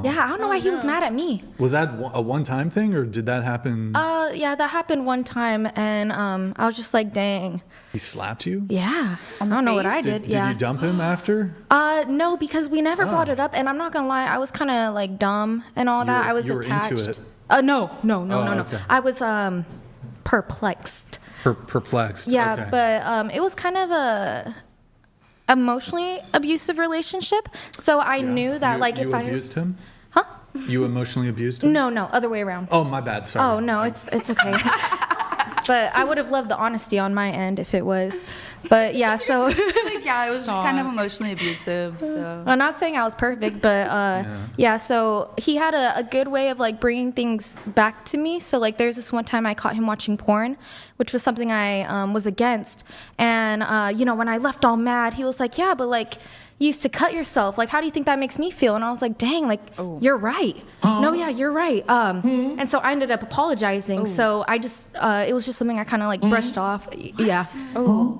Yeah, I don't know why he was mad at me. Was that a one-time thing, or did that happen? Yeah, that happened one time, and I was just like, dang. He slapped you? Yeah. I don't know what I did. Did you dump him after? No, because we never brought it up, and I'm not gonna lie, I was kind of like dumb and all that. I was attached. You were into it? No. Okay. I was perplexed. Perplexed. Yeah, okay. but it was kind of a emotionally abusive relationship. So I knew that you abused him? Huh? You emotionally abused him? No, other way around. Oh, my bad. Sorry. Oh no, it's okay. But I would have loved the honesty on my end if it was. But yeah, so it was just kind of emotionally abusive. So I'm not saying I was perfect, but yeah. So he had a good way of like bringing things back to me. So like there's this one time I caught him watching porn, which was something I was against. And when I left all mad, he was like, "Yeah, but like you used to cut yourself. Like, how do you think that makes me feel?" And I was like, "Dang, like you're right. No, yeah, you're right." And so I ended up apologizing. So I just it was just something I kind of like brushed off. Yeah.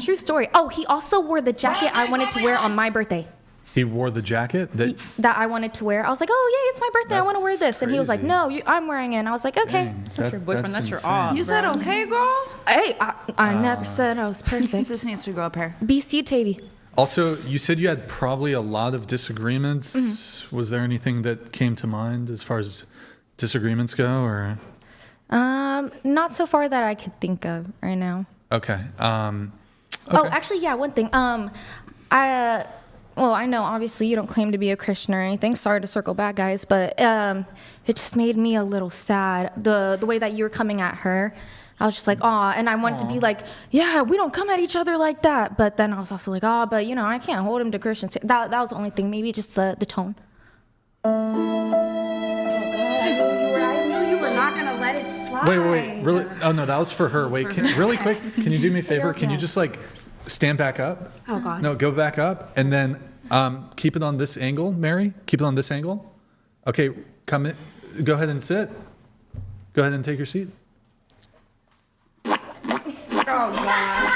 True story. Oh, he also wore the jacket I wanted to wear on my birthday. He wore the jacket that I wanted to wear. I was like, "Oh, yeah, it's my birthday. I want to wear this." And he was like, "No, I'm wearing it." And I was like, "Okay." Dang, That's your boyfriend. That's your insane. off. you said okay, girl. Hey, I never said I was perfect. This needs to go up here. BC Tavy. Also, you said you had probably a lot of disagreements. Mm-hmm. Was there anything that came to mind as far as disagreements go, or? Not so far that I could think of right now. Okay. Oh, actually, yeah, one thing. I know obviously you don't claim to be a Christian or anything. Sorry to circle back, guys, but it just made me a little sad. The way that you were coming at her. I was just like, "Aw," and I wanted to be like, "Yeah, we don't come at each other like that." But then I was also like, "Oh, but I can't hold him to Christians." That was the only thing. Maybe just the tone. Oh God, I knew you were not gonna let it slide. Wait, really? Oh no, that was for her. Wait, really quick, can you do me a favor? Can you just like stand back up? Oh God. No, go back up, and then keep it on this angle, Mary. Keep it on this angle. Okay, come in. Go ahead and sit. Go ahead and take your seat. Oh God.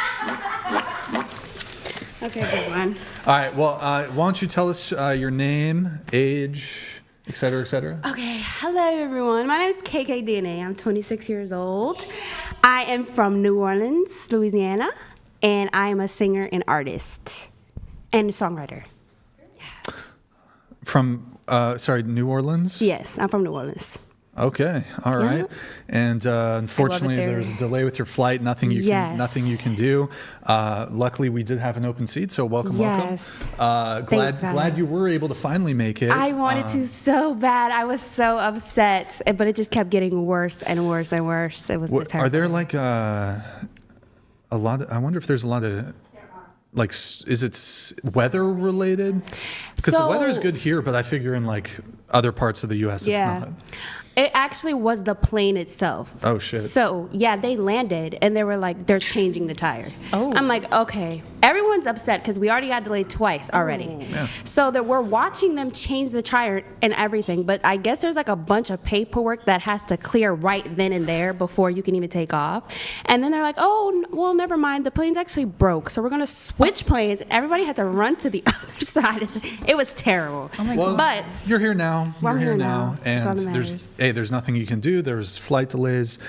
Okay, good one. All right. Well, why don't you tell us your name, age, et cetera, et cetera? Okay, hello everyone. My name is KKDNA. I'm 26 years old. I am from New Orleans, Louisiana, and I am a singer and artist and songwriter. Yeah. From, New Orleans? Yes, I'm from New Orleans. Okay, all right. And unfortunately, there's a delay with your flight. Nothing you can do. Luckily, we did have an open seat, so welcome. Glad you were able to finally make it. I wanted to so bad. I was so upset, but it just kept getting worse and worse and worse. It was terrible. Are there like a lot? I wonder if there's a lot of. Like, is it weather related? Because the weather is good here, but I figure in like other parts of the U.S. it's not. It actually was the plane itself. Oh, shit. So, yeah, they landed, and they were like, they're changing the tires. Oh. I'm like, okay. Everyone's upset because we already got delayed twice already. Oh. Yeah. So we're watching them change the tire and everything, but I guess there's like a bunch of paperwork that has to clear right then and there before you can even take off. And then they're like, oh, well, never mind. The plane's actually broke, so we're going to switch planes. Everybody had to run to the other side. It was terrible. Oh, my God. But you're here now. You're here now. And there's nothing you can do. There's flight delays.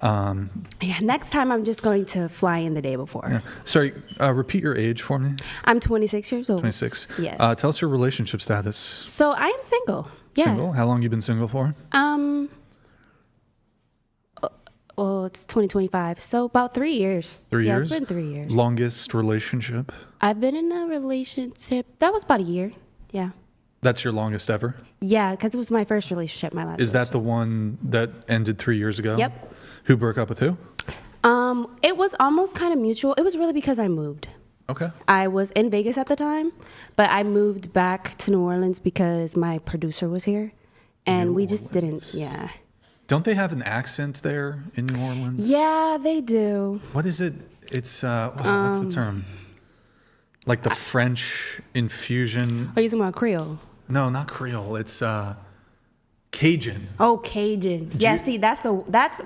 Next time I'm just going to fly in the day before. Yeah. Sorry, repeat your age for me. I'm 26 years old. 26. Yes. Tell us your relationship status. So I am single. Yeah. Single? How long you been single for? Well, it's 2025, so about 3 years. 3 years? Yeah, it's been 3 years. Longest relationship? I've been in a relationship, that was about a year, yeah. That's your longest ever? Yeah, because it was my first relationship, my last Is that the one that ended 3 years ago? Yep. Who broke up with who? It was almost kind of mutual. It was really because I moved. Okay. I was in Vegas at the time, but I moved back to New Orleans because my producer was here, and we just didn't, yeah. Don't they have an accent there in New Orleans? Yeah, they do. What is it? It's, what's the term? Like the French infusion. Are you talking about Creole? No, not Creole. It's, Cajun. Oh, Cajun. Yeah, see, that's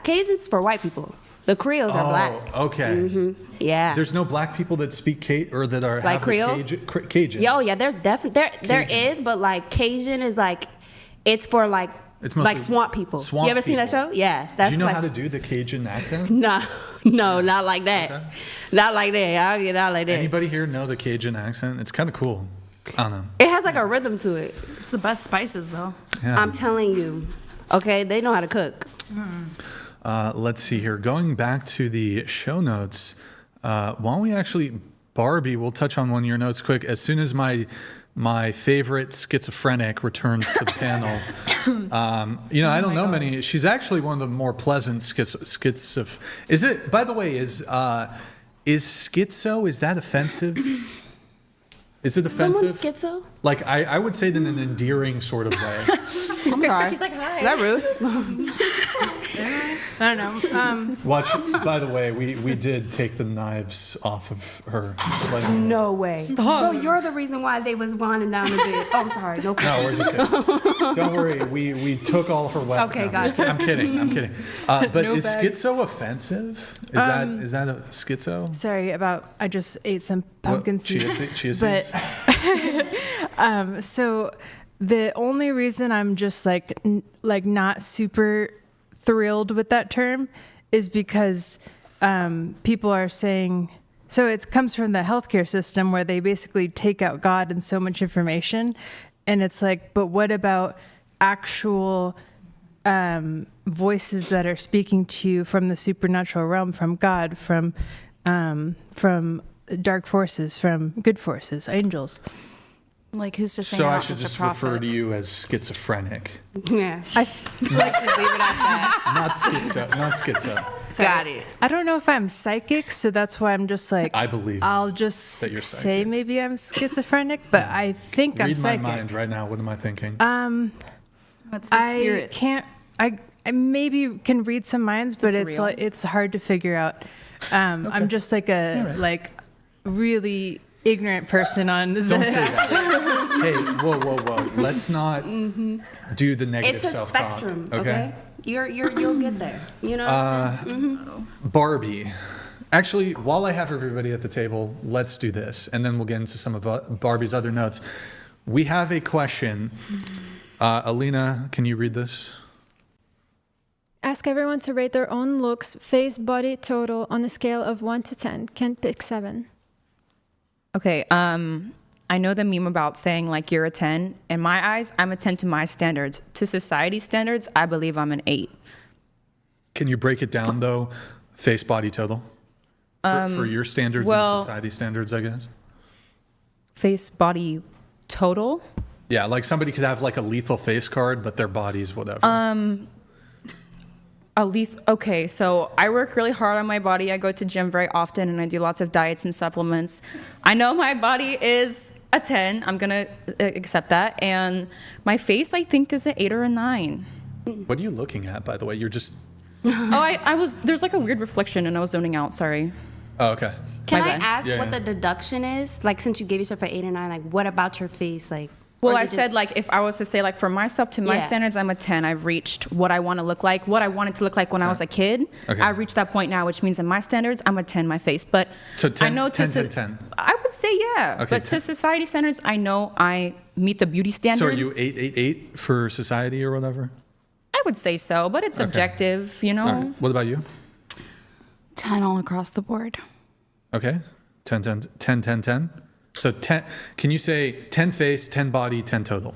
Cajun's for white people. The Creoles are black. Okay. Mm-hmm. Yeah. There's no black people that speak or that are like have Creole? the Cajun. Yeah, yeah. There's definitely there is, but like Cajun is like it's for like swamp people. Swamp you ever seen that show? Yeah. That's do you know how to do the Cajun accent? No, not like that. Okay. Not like that. I'll get out like that. Anybody here know the Cajun accent? It's kind of cool. I don't know. It has like a rhythm to it. It's the best spices, though. Yeah. I'm telling you. Okay, they know how to cook. Let's see here. Going back to the show notes, why don't we actually, Barbie, we'll touch on one of your notes quick. As soon as my favorite schizophrenic returns to the panel, I don't know many. She's actually one of the more pleasant schizo. Is it, by the way, is schizo, is that offensive? Is it offensive? Someone's schizo? Like, I would say it in an endearing sort of way. I'm sorry. He's like, hi. Is that rude? I don't know. Watch, by the way, we did take the knives off of her. Slightly. No way. Stop. So you're the reason why they was winding down the bed. Oh, I'm sorry. No, we're just kidding. Don't worry. We took all her weapons. Okay, gotcha. I'm kidding. But No is bags. schizo offensive? Is that a schizo? Sorry I just ate some pumpkin seeds. Chia seeds? So the only reason I'm just like not super thrilled with that term is because people are saying, so it comes from the healthcare system where they basically take out God and so much information. And it's like, but what about actual voices that are speaking to you from the supernatural realm, from God, from dark forces, from good forces, angels? Like, who's to say So you're I not should just a just prophet? refer to you as schizophrenic. Yeah. Let's just leave it at that. Not schizo. Got it. I don't know if I'm psychic, so that's why I'm just like, I believe I'll just that you're say psychic. maybe I'm schizophrenic, but I think I'm Read my psychic. mind right now. What am I thinking? What's the I spirits? can't. I maybe can read some minds, but it's real? like it's hard to figure out. I'm just like like really ignorant person on the. Don't say that. Hey, whoa. Let's not do the negative It's a self-talk. spectrum, okay? You'll get there. You know what I'm saying? Barbie. Actually, while I have everybody at the table, let's do this, and then we'll get into some of Barbie's other notes. We have a question. Alina, can you read this? Ask everyone to rate their own looks, face, body, total on a scale of 1 to 10. Can't pick 7. Okay, I know the meme about saying like you're a 10. In my eyes, I'm a 10 to my standards. To society standards, I believe I'm an 8. Can you break it down though? Face, body, total? For your standards and society standards, I guess? Face, body, total? Yeah, like somebody could have like a lethal face card, but their body's whatever. Okay, so I work really hard on my body. I go to gym very often and I do lots of diets and supplements. I know my body is a 10. I'm gonna accept that. And my face, I think, is an 8 or a 9. What are you looking at, by the way? You're just... I was, there's like a weird reflection and I was zoning out, sorry. Oh, okay. Can My I bad. ask what the deduction is? Like, since you gave yourself an 8 or 9, like, what about your face? Like, Well, or I is it said just- like if I was to say like for myself to my Yeah. standards, I'm a 10. I've reached what I want to look like, what I wanted to look like when I was a kid. Okay. I've reached that point now, which means in my standards, I'm a 10 my face. But So 10, I know 10, 10. I would say yeah. Okay, but 10. to society standards, I know I meet the beauty standard. So are you 8 for society or whatever? I would say so, but it's objective, you know. All right. What about you? 10 all across the board. Okay. 10. So 10, can you say 10 face, 10 body, 10 total?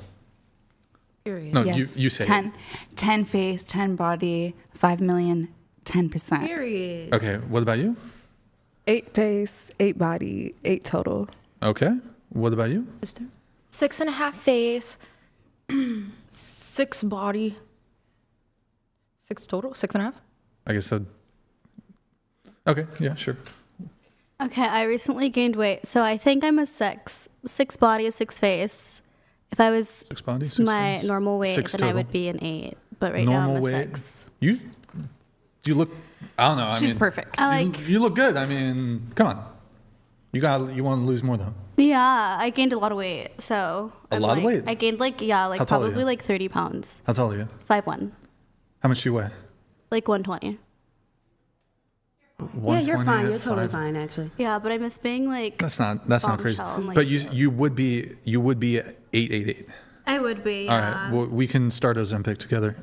Period. No, Yes. you say 10. 10 face, 10 body, 5 million, 10%. Period. Okay. What about you? 8 face, 8 body, 8 total. Okay. What about you? Sister? 6.5 face, 6 body, 6 total, 6.5. I guess so. Okay. Yeah, sure. Okay, I recently gained weight, so I think I'm a 6. 6 body, 6 face. If I was 6 body, 6 my face. normal weight, 6 then I total. would be an 8. But right Normal now I'm a weight. 6. You look, I don't know. I She's mean, perfect. I like. You look good. I mean, come on. You want to lose more though. Yeah, I gained a lot of weight. So A lot of weight? I gained How tall are probably you? like 30 pounds. How tall are you? 5'1", How much do you weigh? like 120. Yeah, you're 120 fine. at You're totally 5. fine, actually. Yeah, but I miss being like. That's not crazy. bombshell and, like- But you would be 888. I would be. All right. Well, we can start Ozempic together.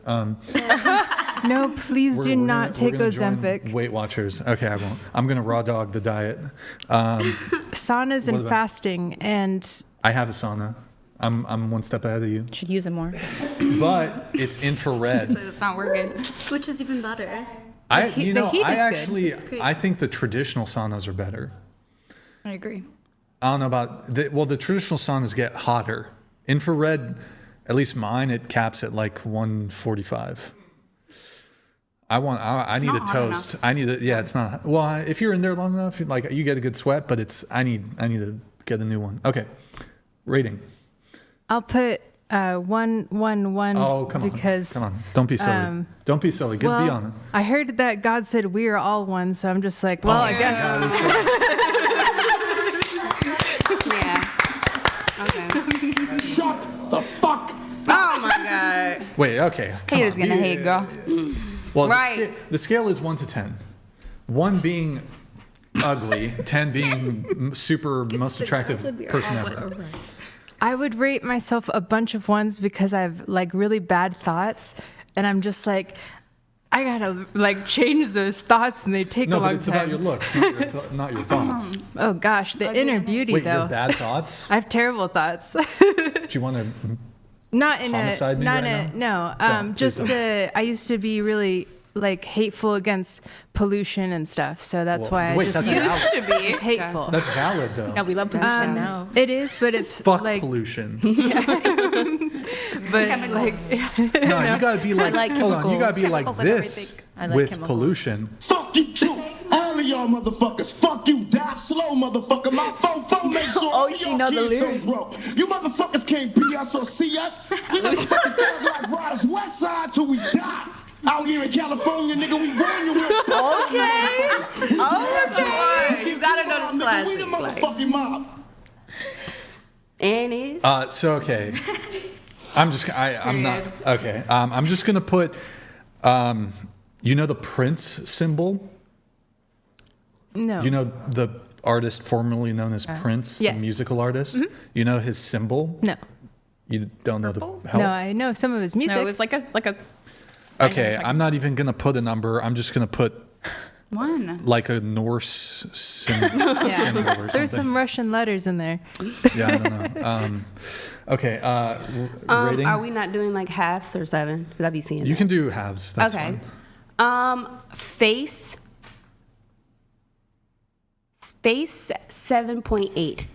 No, please do not take Ozempic. Weight Watchers. Okay, I won't. I'm gonna raw dog the diet. Saunas and about- fasting, and I have a sauna. I'm one step ahead of you. Should use it more. But it's infrared. So it's not working. Which is even better. I heat is good. I think the traditional saunas are better. I agree. I don't know about the traditional saunas get hotter. Infrared, at least mine, it caps at like 145. I need a toast. I need a, yeah, it's not. Well, if you're in there long enough, like you get a good sweat, but I need to get a new one. Okay. Rating. I'll put 1, 1, 1. Oh, come on. Because come on. Don't be silly. Don't be silly. Be on it. I heard that God said we are all one, so I'm just like, well, I guess. Yeah. Okay. Shut the fuck. Oh my God. Wait. Okay. Come Haters on. gonna hate, girl. Well, Right. the scale is 1 to 10. 1 being ugly, 10 being super most attractive person ever. I would rate myself a bunch of ones because I have like really bad thoughts, and I'm just like, I gotta like change those thoughts, and they take a long time. No, but it's about your looks, not your thoughts. Oh gosh, the inner beauty Wait, though. your bad thoughts? I have terrible thoughts. Do you want to? Not in Homicide me right no. Don't, please Just don't. I used to be really like hateful against pollution and stuff, so that's why wait, I just that's Used to be. it's hateful. That's valid though. No, we love pollution now. It is, but it's Fuck like, pollution. but like, No, you gotta be like, like hold on, you gotta be chemicals. like Chemicals this I like with chemicals. pollution. Fuck you too. All of y'all motherfuckers. Fuck you. Die slow, motherfucker. My phone makes sure all she y'all know the kids lyrics. don't grow. You motherfuckers can't be us or see us. We motherfucking thug like riders west side till we die. Out here in California, nigga, we run you with. Okay. Oh, you gotta know this classic. We the Like, motherfucking mob. And is. So okay, I'm not okay. I'm just gonna put, you know the Prince symbol. no. You know the artist formerly known as Prince, Yes. the musical artist. You know his symbol. No. You don't know the. No, I know some of his music. No, it was like a. Okay, I'm not even gonna put a number. I'm just gonna put one. like a Norse symbol or something. There's some Russian letters in there. Yeah, I don't know. Okay, rating. Are we not doing like halves or 7? Because I'd be seeing You that. can do halves. That's Okay. fine. Face 7.8.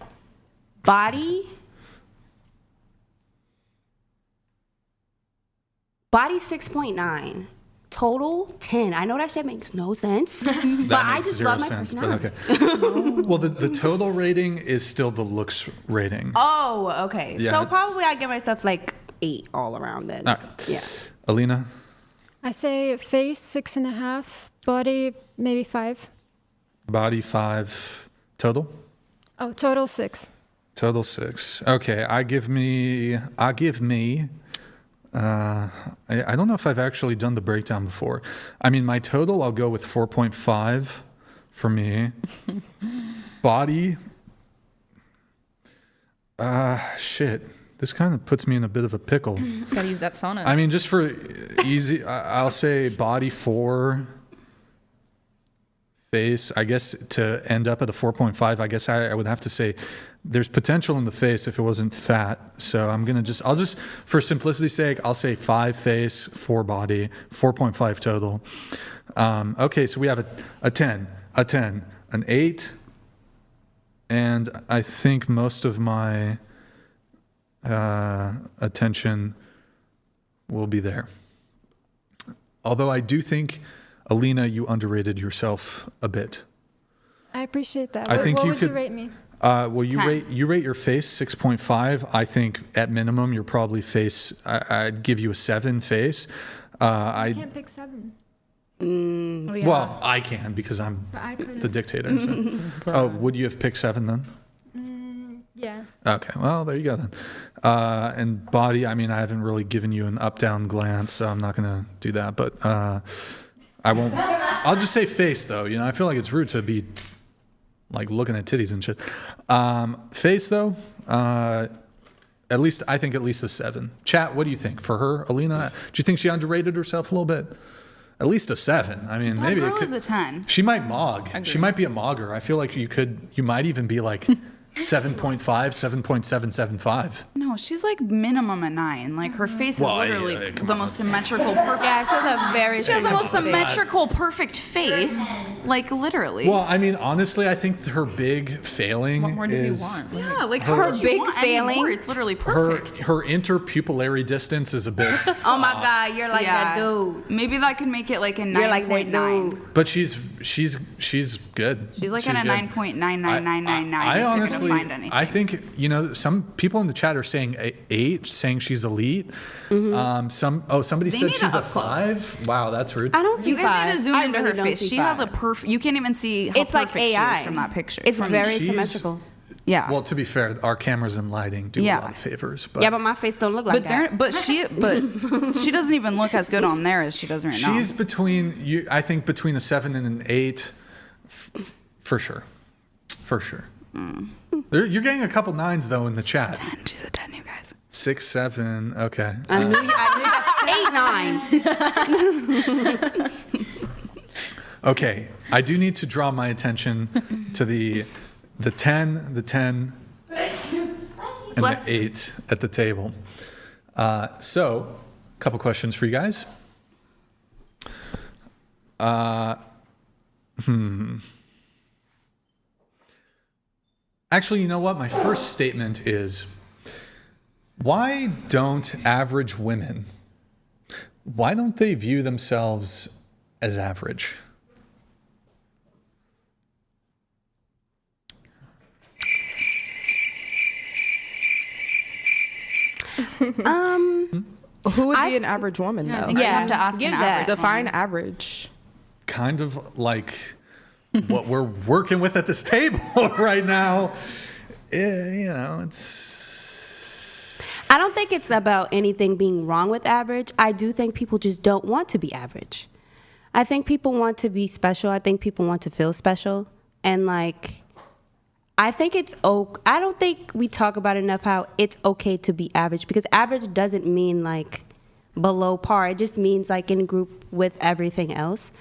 Body 6.9. Total 10. I know that shit makes no sense, but I makes just zero love my sense, but personality. okay. Well, the total rating is still the looks rating. Oh, okay. Yeah, So it's- probably I give myself like 8 all around then. All right. Yeah. Alina, I say face 6.5, body maybe 5. body 5, total? Oh, total 6. Total 6. Okay, I give me. I don't know if I've actually done the breakdown before. I mean, my total, I'll go with 4.5 for me. Body. Shit. This kind of puts me in a bit of a pickle. Gotta use that sauna. I mean, just for easy, I'll say body 4. Face, I guess to end up at a 4.5, I guess I would have to say there's potential in the face if it wasn't fat. So I'll just, for simplicity's sake, I'll say 5 face, 4 body, 4.5 total. Okay, so we have a 10, an 8, and I think most of my attention will be there. Although I do think, Alina, you underrated yourself a bit. I appreciate that. I What, think what you would could- you rate me? Well, you rate your face 6.5. I think at minimum you're probably face. I'd give you a 7 face. I can't pick 7. Well, I can because I'm But I couldn't. the dictator. So. Oh, would you have picked 7 then? Okay, well, there you go then. And body, I mean, I haven't really given you an up-down glance, so I'm not going to do that. But I won't. I'll just say face, though. You know, I feel like it's rude to be like looking at titties and shit. Face, though, I think at least a 7. Chat, what do you think for her, Alina? Do you think she underrated herself a little bit? At least a 7. I mean, that maybe girl it could. Is a 10. She might mog. She might be a mogger. I feel like you might even be like 7.5, 7.775. No, she's like minimum a 9. Like her face is literally the most symmetrical, perfect. Yeah, she has the most symmetrical, perfect face. Like literally. Well, I mean, honestly, I think her big failing What more do you is want? Yeah, like her big failing. It's literally perfect. her interpupillary distance is a bit. Oh my God, you're like that dude. Maybe that could make it like a 9.9. You're like that dude. But she's good. She's like at a 9.99999. I honestly, find anything. I think, you know, some people in the chat are saying 8, saying she's elite. Somebody said she's a 5. Wow, that's rude. I don't see You guys need to zoom I into really her don't face. see She 5. has a perfect. You can't even see how It's like perfect she AI is from that picture. It's very She's- symmetrical. Yeah. Well, to be fair, our cameras and lighting do a lot of favors. But Yeah, but my face don't look like that. But she doesn't even look as good on there as she does right now. she's I think between a 7 and an 8, for sure. For sure. You're getting a couple 9s though in the chat. 10. She's a 10, you guys. 6, 7. Okay. I knew that. 8, 9. Okay. I do need to draw my attention to the 10, the 10, and the 8 at the table. So, a couple questions for you guys. Actually, you know what? My first statement is, why don't average women, why don't they view themselves as average? Who would be an average woman, though? You have to ask an average Define woman. average. Kind of like what we're working with at this table right now. You know, it's... I don't think it's about anything being wrong with average. I do think people just don't want to be average. I think people want to be special. I think people want to feel special. And like, I think it's okay. I don't think we talk about enough how it's okay to be average, because average doesn't mean like below par. It just means like in group with everything else.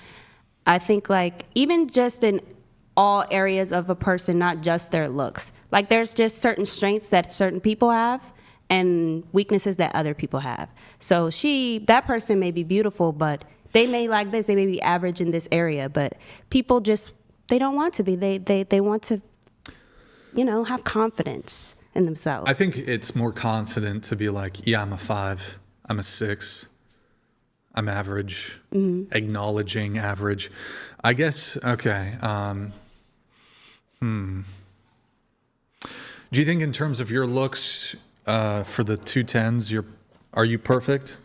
I think like even just in all areas of a person, not just their looks. Like there's just certain strengths that certain people have and weaknesses that other people have. So that person may be beautiful, but they may like this, they may be average in this area, but people just, they don't want to be. They want to, you know, have confidence in themselves. I think it's more confident to be like, yeah, I'm a 5, I'm a 6, I'm average, acknowledging average. I guess, okay. Do you think in terms of your looks for the 2 10s, are you perfect?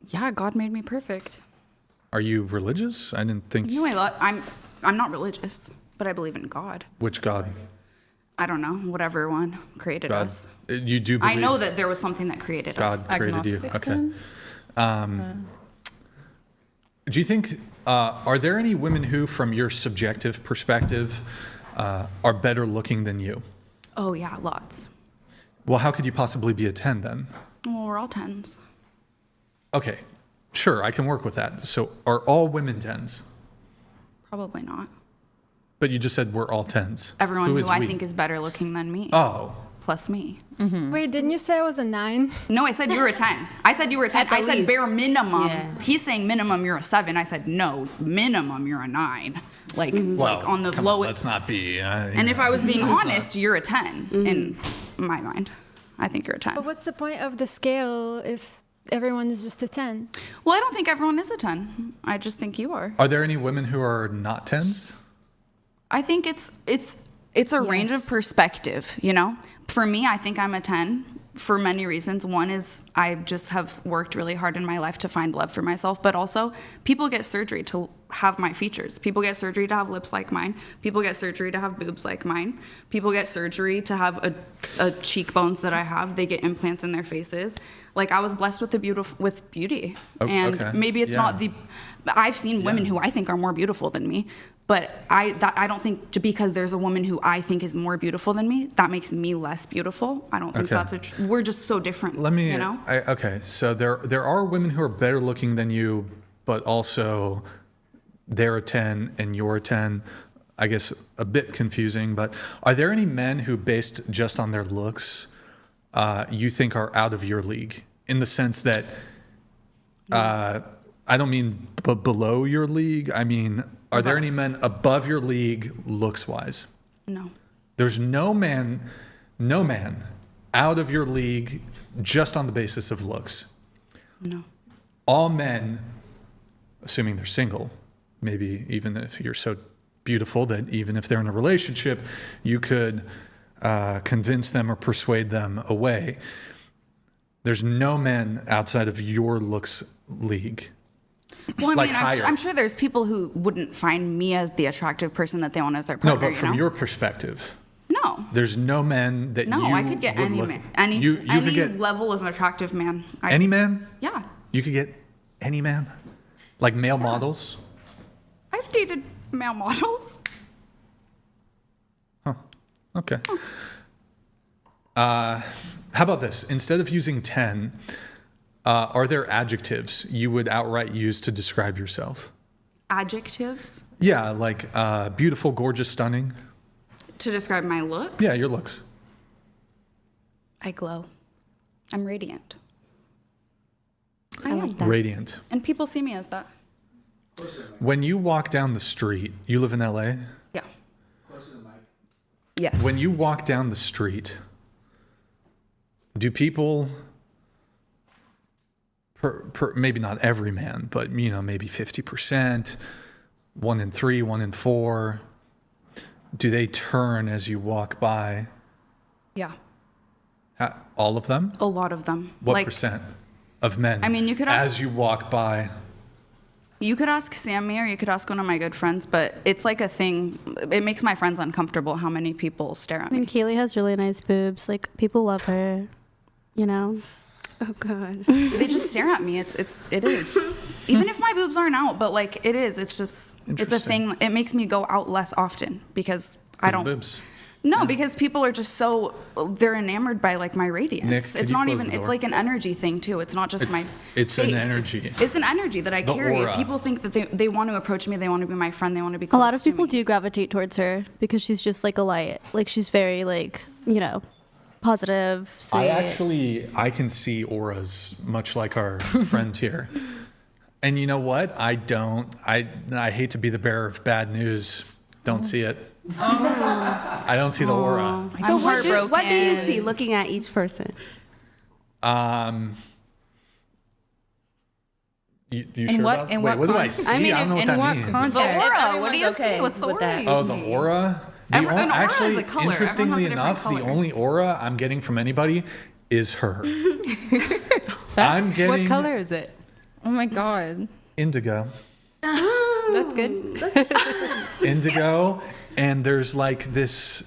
Yeah, God made me perfect. Are you religious? I didn't think. You know, I'm not religious, but I believe in God. Which God? I don't know, whatever one created God. us. You do believe I know that there was something that created God us. created you. Okay. Do you think, are there any women who, from your subjective perspective, are better looking than you? Oh, yeah, lots. Well, how could you possibly be a 10 then? Well, we're all 10s. Okay, sure, I can work with that. So are all women 10s? Probably not. But you just said we're all 10s. Everyone who is I we? think is better looking than me. Oh. Plus me. Wait, didn't you say I was a 9? No, I said you were a 10. I said you were a 10. I said bare minimum. Yeah. He's saying minimum you're a 7. I said no, minimum you're a 9. Like, like on the lowest. Let's not be. And if I was being honest, you're a 10 in my mind. I think you're a 10. But what's the point of the scale if everyone is just a 10? Well, I don't think everyone is a 10. I just think you are. Are there any women who are not 10s? I think it's a range of perspective, you know? For me, I think I'm a 10. for many reasons. One is I just have worked really hard in my life to find love for myself, but also people get surgery to have my features. People get surgery to have lips like mine. People get surgery to have boobs like mine. People get surgery to have a cheekbones that I have. They get implants in their faces. Like, I was blessed with beauty. And maybe it's not I've seen women who I think are more beautiful than me, but I don't think because there's a woman who I think is more beautiful than me, that makes me less beautiful. I don't think that's we're just so different. You know? So there are women who are better looking than you, but also they're a 10 and you're a 10. I guess a bit confusing, but are there any men who, based just on their looks, you think are out of your league? In the sense that, I don't mean below your league. I mean, are there any men above your league looks-wise? No. There's no man out of your league just on the basis of looks. No. All men, assuming they're single, maybe even if you're so beautiful that even if they're in a relationship, you could convince them or persuade them away. There's no men outside of your looks league. Well, I mean, I'm sure there's people who wouldn't find me as the attractive person that they want as their partner. No, but from your perspective, no. There's no men that you I could get any man. Any level of attractive man. Any man? Yeah. You could get any man? Like male models? I've dated male models. Huh. Okay. How about this? Instead of using 10, are there adjectives you would outright use to describe yourself? Adjectives? Yeah, like beautiful, gorgeous, stunning. To describe my looks? Yeah, your looks. I glow. I'm radiant. I like that. Radiant. And people see me as that. When you walk down the street, you live in LA? Yeah. Close to the mic. Yes. When you walk down the street, do people, maybe not every man, but maybe 50%, 1 in 3, 1 in 4, do they turn as you walk by? Yeah. All of them? A lot of them. What percent of men? I mean, you could ask, as you walk by. You could ask Sammy or you could ask one of my good friends, but it's like a thing. It makes my friends uncomfortable how many people stare at me. I mean, Kaylee has really nice boobs. Like, people love her, Oh, God. They just stare at me. It is. Even if my boobs aren't out, but like it is. It's just, it's a thing. It makes me go out less often because I don't. Boobs. No, because people are just they're enamored by like my radiance. Nick, it's not even, it's like an energy thing too. It's not just my It's face. an energy. It's an energy that I carry. Aura. People think that they want to approach me. They want to be my friend. They want to be close to me. A lot of people do gravitate towards her because she's just like a light. Like, she's very positive, sweet. I can see auras much like our friend here. And you know what? I hate to be the bearer of bad news. Don't see it. I don't see the aura. So I'm heartbroken. What do you see looking at each person? You sure about? Wait, what do I see? I don't know what that means. Context? The aura. What do you see? What's the aura? Oh, the aura? An aura is a color. Interestingly enough, the only aura I'm getting from anybody is her. What color is it? Oh my God. Indigo. That's good. Indigo, and there's like this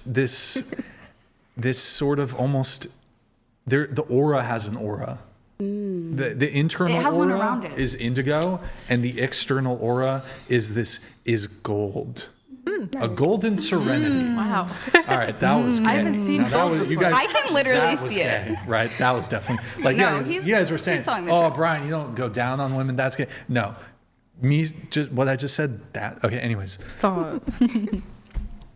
sort of almost the aura has an aura. The internal aura is indigo, and the external aura is gold. Nice. A golden serenity. Wow. All right, that was gay. I haven't seen gold before. You guys, I can literally see it. Gay, right? That was definitely like No, you guys were saying, "Oh, Brian, you don't go down on women. That's gay." No, what I just said. That okay. Anyways, Stop.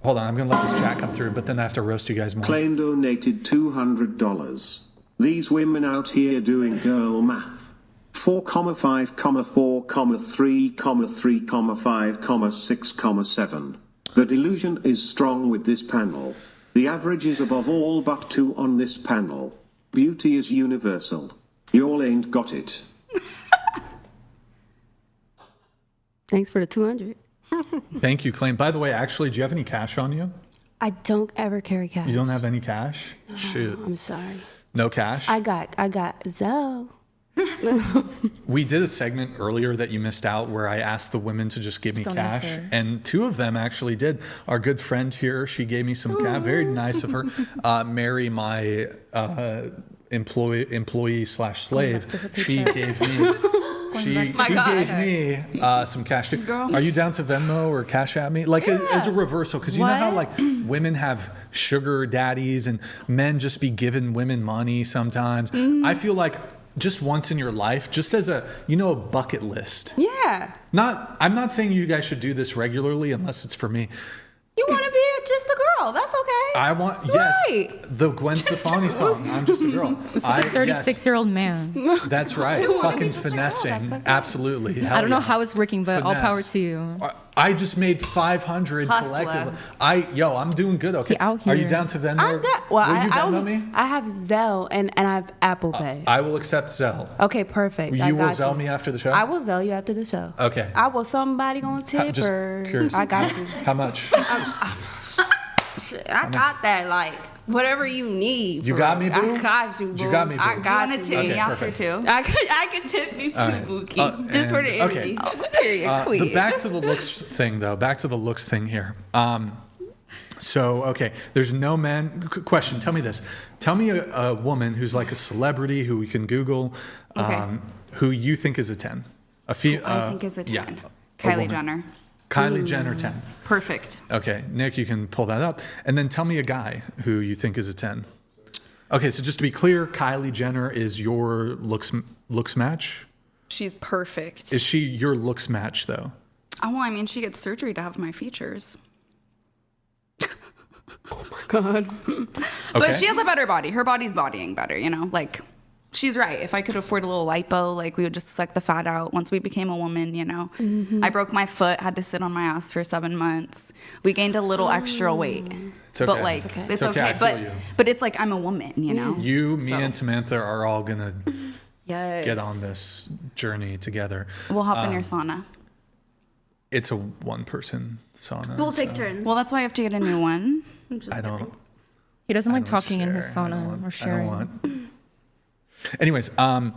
hold on. I'm gonna let this chat come through, but then I have to roast you guys more. Claim donated $200. These women out here doing girl math. 4,5,4,3,3,5,6,7. The delusion is strong with this panel. The average is above all but 2 on this panel. Beauty is universal. Y'all ain't got it. Thanks for the 200. Thank you, Claim. By the way, actually, do you have any cash on you? I don't ever carry cash. You don't have any cash? No, Shoot. I'm sorry. No cash? I got Zoe. We did a segment earlier that you missed out where I asked the women to just give me cash. And 2 of them actually did. Our good friend here, she gave me some cash. Very nice of her. Mary, my employee/slave, she gave me... She gave me some cash too. Are you down to Venmo or Cash at me? Like as a reversal, because you know how like women have sugar daddies and men just be giving women money sometimes. I feel like just once in your life, just as a bucket list. Yeah. I'm not saying you guys should do this regularly unless it's for me. You want to be just a girl? That's okay. I want the Gwen Stefani song. I'm just a girl. This is a 36-year-old man. That's right. Fucking finessing. Okay. Absolutely. I don't know how it's working, but all power to you. I just made 500 collectively. I'm doing good. Okay. Out here. Are you down to Venmo? I'm down. Well, Will you Venmo me? I have Zelle and I have Apple Pay. I will accept Zelle. Okay, perfect. You will Zelle me after the show? I will Zelle you after the show. Okay. I will somebody gonna tip just or curious. I got you. How much? I got that, like, whatever you need. You got me, boo? I got you, boo. You got me, boo. I got you. Tip me after too. I could tip you too, Bookie. Just for the interview. Period. Queen. Back to the looks thing, though. Back to the looks thing here. So, there's no man. Question, tell me this. Tell me a woman who's like a celebrity who we can Google, who you think is a 10. I think is a 10. Yeah, Kylie Jenner. Kylie Jenner, 10. Perfect. Okay, Nick, you can pull that up. And then tell me a guy who you think is a 10. Okay, so just to be clear, Kylie Jenner is your looks match? She's perfect. Is she your looks match, though? Oh, well, I mean, she gets surgery to have my features. Oh, my God. But she has a better body. Her body's bodying better, Like, she's right. If I could afford a little lipo, like, we would just suck the fat out once we became a woman, Mm-hmm. I broke my foot, had to sit on my ass for 7 months. We gained a little extra weight. It's okay. But, like, it's okay. I feel you. But it's like I'm a woman, You, me, and Samantha are all going to get on this journey together. We'll hop in your sauna. It's a one-person sauna. We'll take turns. Well, that's why I have to get a new one. I don't. He doesn't like talking in his sauna or sharing. Anyways, I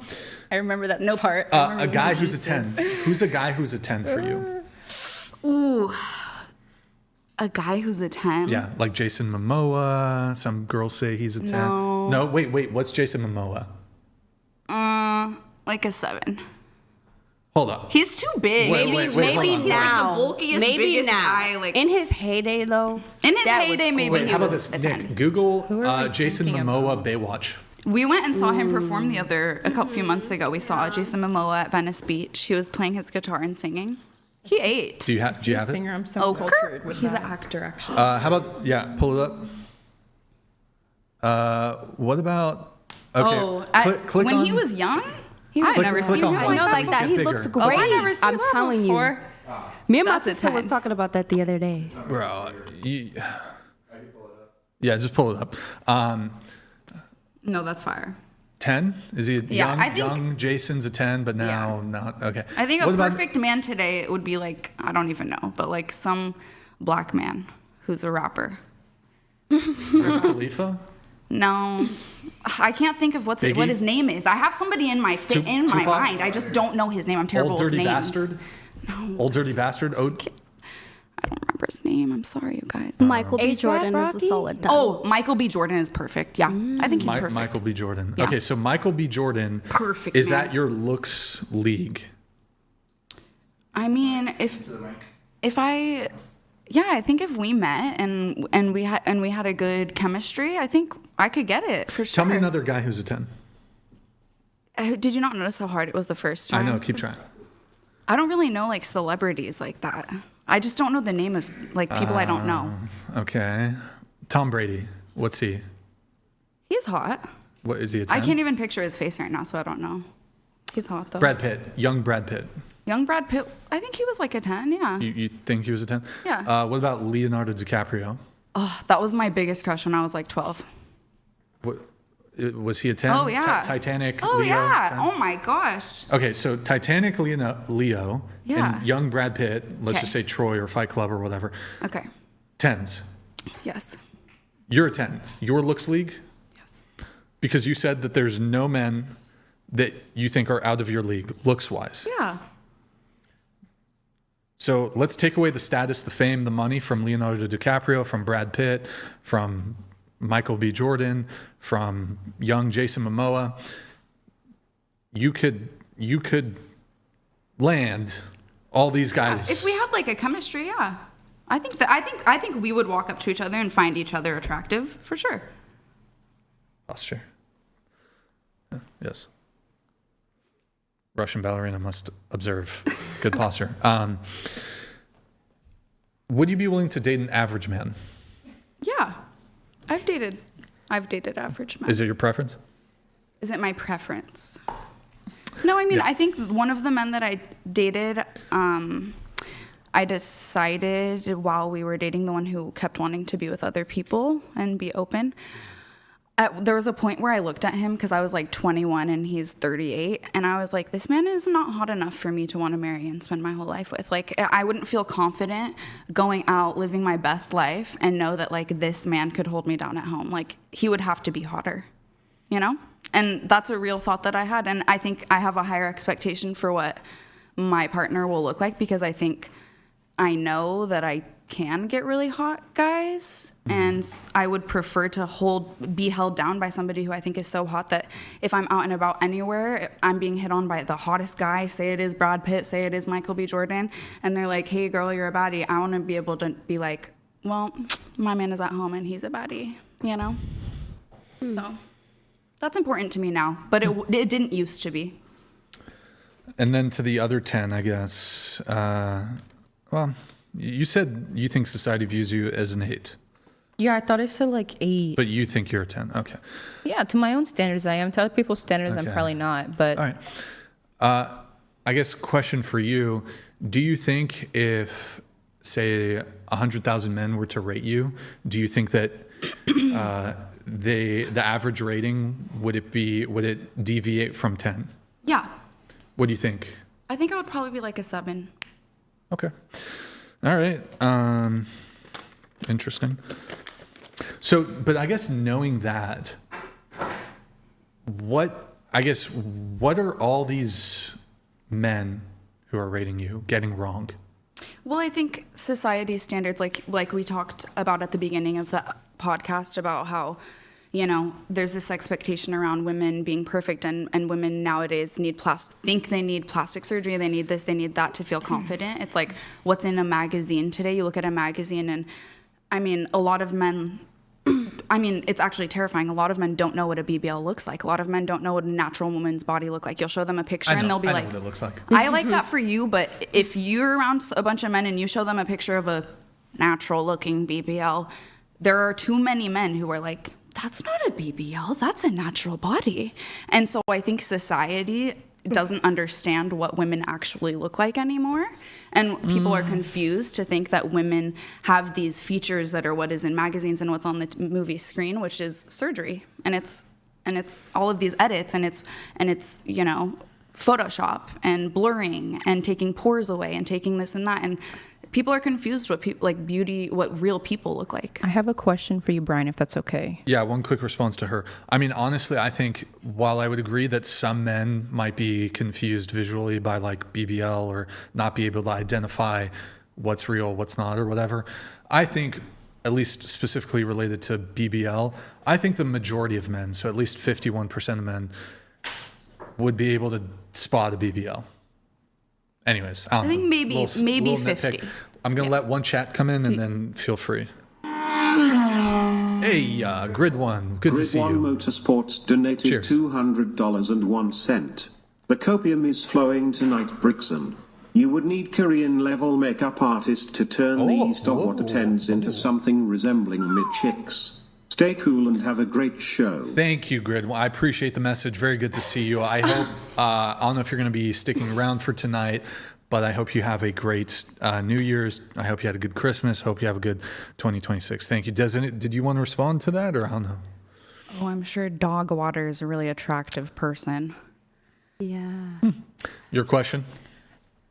remember that part. A guy who's a 10. Who's a guy who's a 10 for you? Ooh. A guy who's a 10? Yeah, like Jason Momoa. Some girls say he's a 10. No, wait. What's Jason Momoa? Like a 7. Hold up. He's too big. Maybe he's now. like the bulkiest, biggest guy. Like, in his heyday, though. In his heyday, cool. maybe he how about was this, a Nick? 10. Google Jason Momoa Baywatch. We went and saw him perform a few months ago. We saw Jason Momoa at Venice Beach. He was playing his guitar and singing. He ate. Do you have it? Singer, I'm so cultured with He's that. an actor, actually. How about pull it up. What about? Okay. Click when on, he was young, I've never seen him. I know, like that. He looks great. I've never seen I'm that telling before. you. Me and my That's a sister was 10. talking about that the other day. Bro, yeah, just pull it up. No, that's fire. 10? Is he Yeah, young? I think- Young Jason's a 10, but now not. Okay. I think What a about- perfect man today would be like, I don't even know, but like some black man who's a rapper. Wiz Khalifa? No, I can't think of what Biggie? his name is. I have somebody in my Tupac? mind. I just don't know his name. I'm terrible Old with Dirty names. Bastard? Old Dirty Bastard? Oh, I don't remember his name. I'm sorry, you guys. Michael B. A$AP Jordan is Rocky? a solid 10. Oh, Michael B. Jordan is perfect. Yeah, I think he's perfect. Michael B. Jordan. Yeah. Okay, so Michael B. Jordan. Perfect, Is man. that your looks league? I mean, I think if we met and we had a good chemistry, I think I could get it for sure. Tell me another guy who's a 10. Did you not notice how hard it was the first time? I know, keep trying. I don't really know like celebrities like that. I just don't know the name of like people I don't know. Okay. Tom Brady. What's he? He's hot. What is he a 10? I can't even picture his face right now, so I don't know. He's hot though. Brad Pitt. Young Brad Pitt. Young Brad Pitt. I think he was like a 10. Yeah. You think he was a 10? Yeah. What about Leonardo DiCaprio? Oh, that was my biggest crush when I was like 12. What, was he a 10? Oh yeah. Titanic. Oh Leo, yeah. 10? Oh my gosh. Okay, so Titanic, Leo, Yeah. and young Brad Pitt, let's Okay. just say Troy or Fight Club or whatever. Okay. 10s. Yes. You're a 10. Your looks league? Yes. Because you said that there's no men that you think are out of your league, looks-wise. Yeah. So let's take away the status, the fame, the money from Leonardo DiCaprio, from Brad Pitt, from Michael B. Jordan, from young Jason Momoa. You could land all these guys. If we had like a chemistry, yeah. I think we would walk up to each other and find each other attractive for sure. Posture. Yes. Russian ballerina must observe good posture. Would you be willing to date an average man? Yeah. I've dated average men. Is it your preference? Is it my preference? No, I mean, I think one of the men that I dated, I decided while we were dating, the one who kept wanting to be with other people and be open. There was a point where I looked at him because I was like 21 and he's 38. And I was like, this man is not hot enough for me to want to marry and spend my whole life with. Like, I wouldn't feel confident going out, living my best life and know that like this man could hold me down at home. Like, he would have to be hotter, you know? And that's a real thought that I had. And I think I have a higher expectation for what my partner will look like because I think I know that I can get really hot guys, and I would prefer to be held down by somebody who I think is so hot that if I'm out and about anywhere, I'm being hit on by the hottest guy, say it is Brad Pitt, say it is Michael B. Jordan, and they're like, hey girl, you're a baddie. I want to be able to be like, well, my man is at home and he's a baddie, you know? So that's important to me now, but it didn't used to be. And then to the other 10, I guess, well, you said you think society views you as an 8. Yeah, I thought I said like 8. But you think you're a 10. Okay. Yeah, to my own standards, I am. To other people's standards, I'm probably not. But all right. I guess question for you: do you think if, say, 100,000 men were to rate you, do you think that the average rating would it deviate from 10? Yeah. What do you think? I think I would probably be like a 7. Okay. All right. Interesting. So, but I guess knowing that, what are all these men who are rating you getting wrong? Well, I think society's standards, like we talked about at the beginning of the podcast about how, you know, there's this expectation around women being perfect, and women nowadays think they need plastic surgery, they need this, they need that to feel confident. It's like what's in a magazine today. You look at a magazine and, I mean, a lot of men, I mean, it's actually terrifying. A lot of men don't know what a BBL looks like. A lot of men don't know what a natural woman's body looks like. You'll show them a picture and they'll be like, I know what it looks like. I like that for you, but if you're around a bunch of men and you show them a picture of a natural looking BBL, there are too many men who are like, that's not a BBL, that's a natural body. And so I think society doesn't understand what women actually look like anymore. And people are confused to think that women have these features that are what is in magazines and what's on the movie screen, which is surgery. And it's all of these edits, and it's, you know, Photoshop and blurring and taking pores away and taking this and that. And people are confused what real people look like. I have a question for you, Brian, if that's okay. Yeah, one quick response to her. I mean, honestly, I think while I would agree that some men might be confused visually by like BBL or not be able to identify what's real, what's not, or whatever, I think, at least specifically related to BBL, I think the majority of men, so at least 51% of men, would be able to spot a BBL. Anyways, I think maybe 50. Nitpick. I'm going to let one chat come in and then feel free. Hey, Grid One, good to see you. Grid One Motorsports donated Cheers. $200.01. The copium is flowing tonight, Brixan. You would need Korean-level makeup artist to turn these dog-water tens into something resembling mid-chicks. Stay cool and have a great show. Thank you, Grid. Well, I appreciate the message. Very good to see you. I hope, I don't know if you're going to be sticking around for tonight, but I hope you have a great New Year's. I hope you had a good Christmas. Hope you have a good 2026. Thank you. Did you want to respond to that, or I don't know? Oh, I'm sure Dog Water is a really attractive person. Yeah. Your question?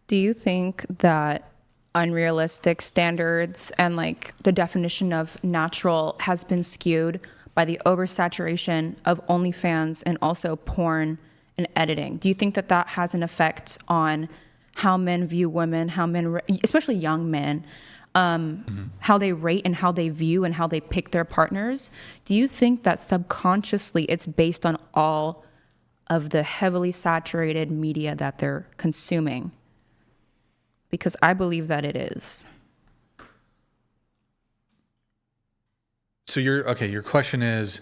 Do you think that unrealistic standards and like the definition of natural has been skewed by the oversaturation of OnlyFans and also porn and editing. Do you think that that has an effect on how men view women, how men, especially young men, how they rate and how they view and how they pick their partners? Do you think that subconsciously it's based on all of the heavily saturated media that they're consuming? Because I believe that it is. So your question is,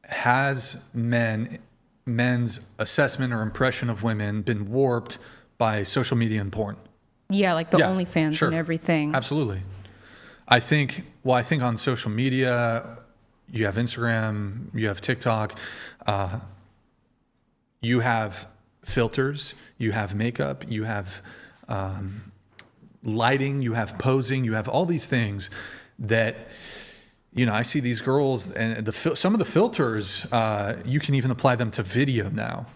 has men's assessment or impression of women been warped by social media and porn? Yeah, like the OnlyFans and everything. Absolutely. I think on social media, you have Instagram, you have TikTok, you have filters, you have makeup, you have lighting, you have posing, you have all these things that, I see these girls and some of the filters, you can even apply them to video now.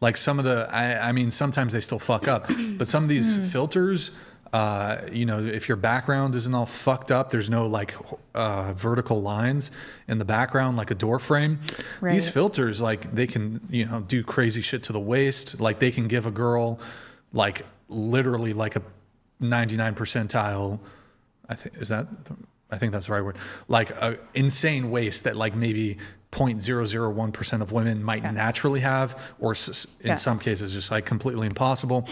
Like some of I mean, sometimes they still fuck up, but some of these filters, if your background isn't all fucked up, there's no like vertical lines in the background, like a door frame. Right. These filters, like they can, do crazy shit to the waist. Like they can give a girl like literally like a 99 percentile. I think that's the right word. Like a insane waist that like maybe 0.001% of women might naturally have, or in some cases just like completely impossible.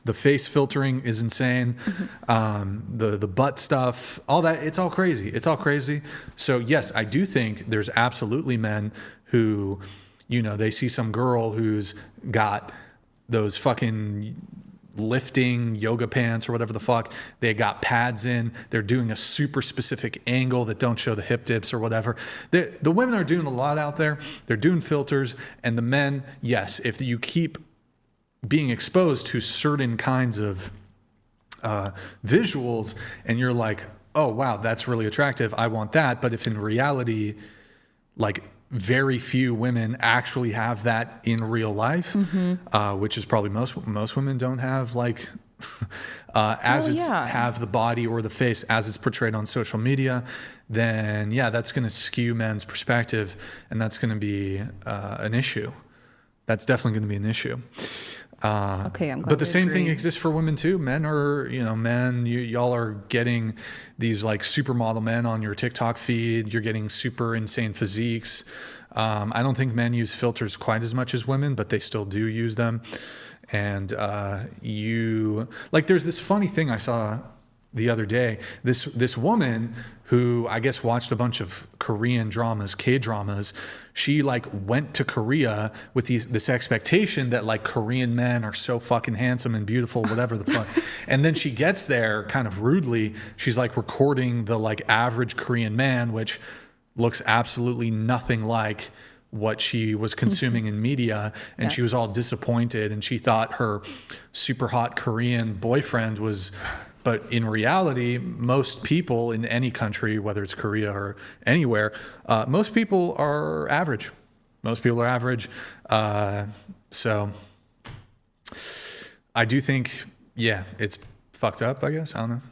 The face filtering is insane. The butt stuff, all that, it's all crazy. It's all crazy. So yes, I do think there's absolutely men who, they see some girl who's got those fucking lifting yoga pants or whatever the fuck, they got pads in, they're doing a super specific angle that don't show the hip dips or whatever. The women are doing a lot out there, they're doing filters, and the men, yes, if you keep being exposed to certain kinds of visuals and you're like, oh wow, that's really attractive, I want that, but if in reality, like very few women actually have that in real life, which is probably most women don't have like have the body or the face as it's portrayed on social media, then that's going to skew men's perspective, and that's going to be an issue. That's definitely going to be an issue. I'm glad. But the same thing exists for women too. Men are, y'all are getting these like supermodel men on your TikTok feed. You're getting super insane physiques. I don't think men use filters quite as much as women, but they still do use them. And there's this funny thing I saw the other day. This woman who I guess watched a bunch of Korean dramas, K-dramas, she like went to Korea with this expectation that like Korean men are so fucking handsome and beautiful, whatever the fuck. And then she gets there kind of rudely. She's like recording the like average Korean man, which looks absolutely nothing like what she was consuming in media. And she was all disappointed, and she thought her super hot Korean boyfriend was... But in reality, most people in any country, whether it's Korea or anywhere, most people are average. Most people are average. So I do think, it's fucked up, I guess. I don't know.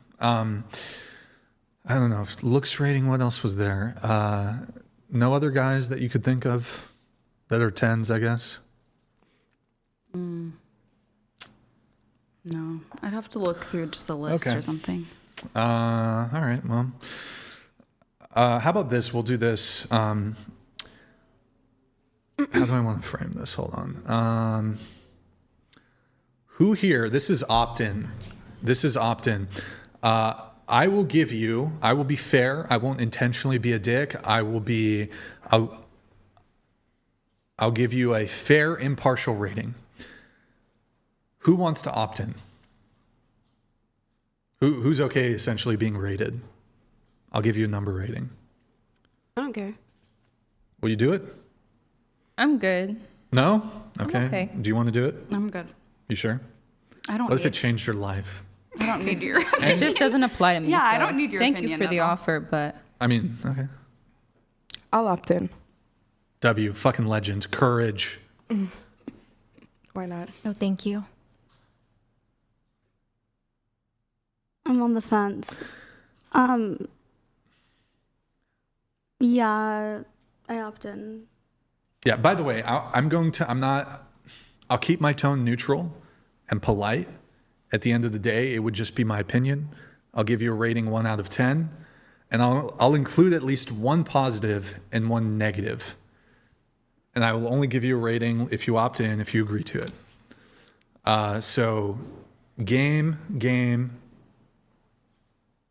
I don't know. Looks rating, what else was there? No other guys that you could think of that are 10s, I guess? No, I'd have to look through just a list or something. All right, well, how about this? We'll do this. How do I want to frame this? Hold on. Who here? This is opt-in. I will be fair. I won't intentionally be a dick. I'll give you a fair, impartial rating. Who wants to opt in? Who's okay essentially being rated? I'll give you a number rating. I don't care. Will you do it? I'm good. No? Okay. I'm okay. Do you want to do it? I'm good. You sure? What if it changed your life? I don't need your opinion. It just doesn't apply to me. Yeah, I don't need your opinion. Thank you for the offer, but... I mean, okay. I'll opt in. W, fucking legend. Courage. Why not? No, thank you. I'm on the fence. Yeah, I opt in. Yeah, by the way, I'll keep my tone neutral and polite. At the end of the day, it would just be my opinion. I'll give you a rating 1 out of 10, and I'll include at least one positive and one negative. And I will only give you a rating if you opt in, if you agree to it. So, game.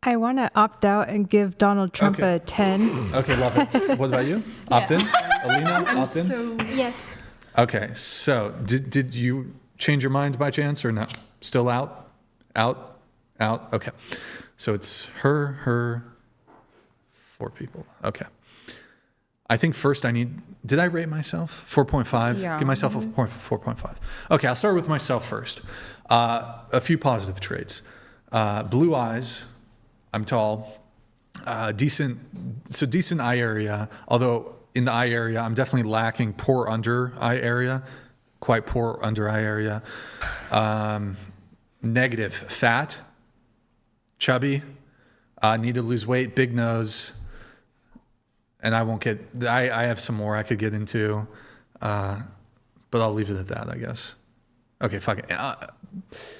I want to opt out and give Donald Trump a 10. Okay, love it. What about you? Opt in? Alina, opt in? Yes. Okay, so did you change your mind by chance or no? Still out? Out? Okay. So it's her, 4 people. Okay. I think first did I rate myself? 4.5? Yeah. Give myself a 4.5. Okay, I'll start with myself first. A few positive traits. Blue eyes. I'm tall. Decent eye area, although in the eye area, I'm definitely lacking poor under eye area, quite poor under eye area. Negative, fat, chubby, need to lose weight, big nose, and I have some more I could get into, but I'll leave it at that, I guess. Okay, fuck it.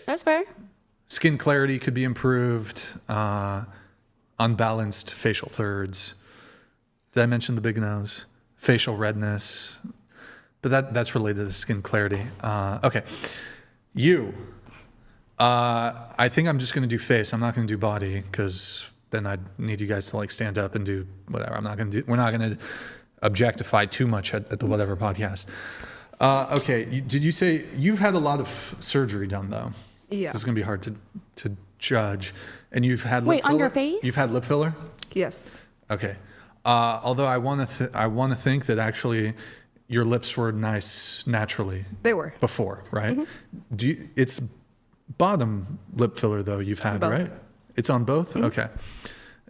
That's fair. Skin clarity could be improved, unbalanced facial thirds. Did I mention the big nose? Facial redness, but that's related to skin clarity. Okay, I think I'm just going to do face. I'm not going to do body because then I'd need you guys to like stand up and do whatever. We're not going to objectify too much at the whatever podcast. Okay, did you say you've had a lot of surgery done though? Yeah. This is going to be hard to judge. And you've had lip Wait, filler? on your face? You've had lip filler? Yes. Okay. Although I want to think that actually your lips were nice naturally. They were. Before, right? Mm-hmm. It's bottom lip filler though you've had, Both. right? It's on both? Mm-hmm. Okay.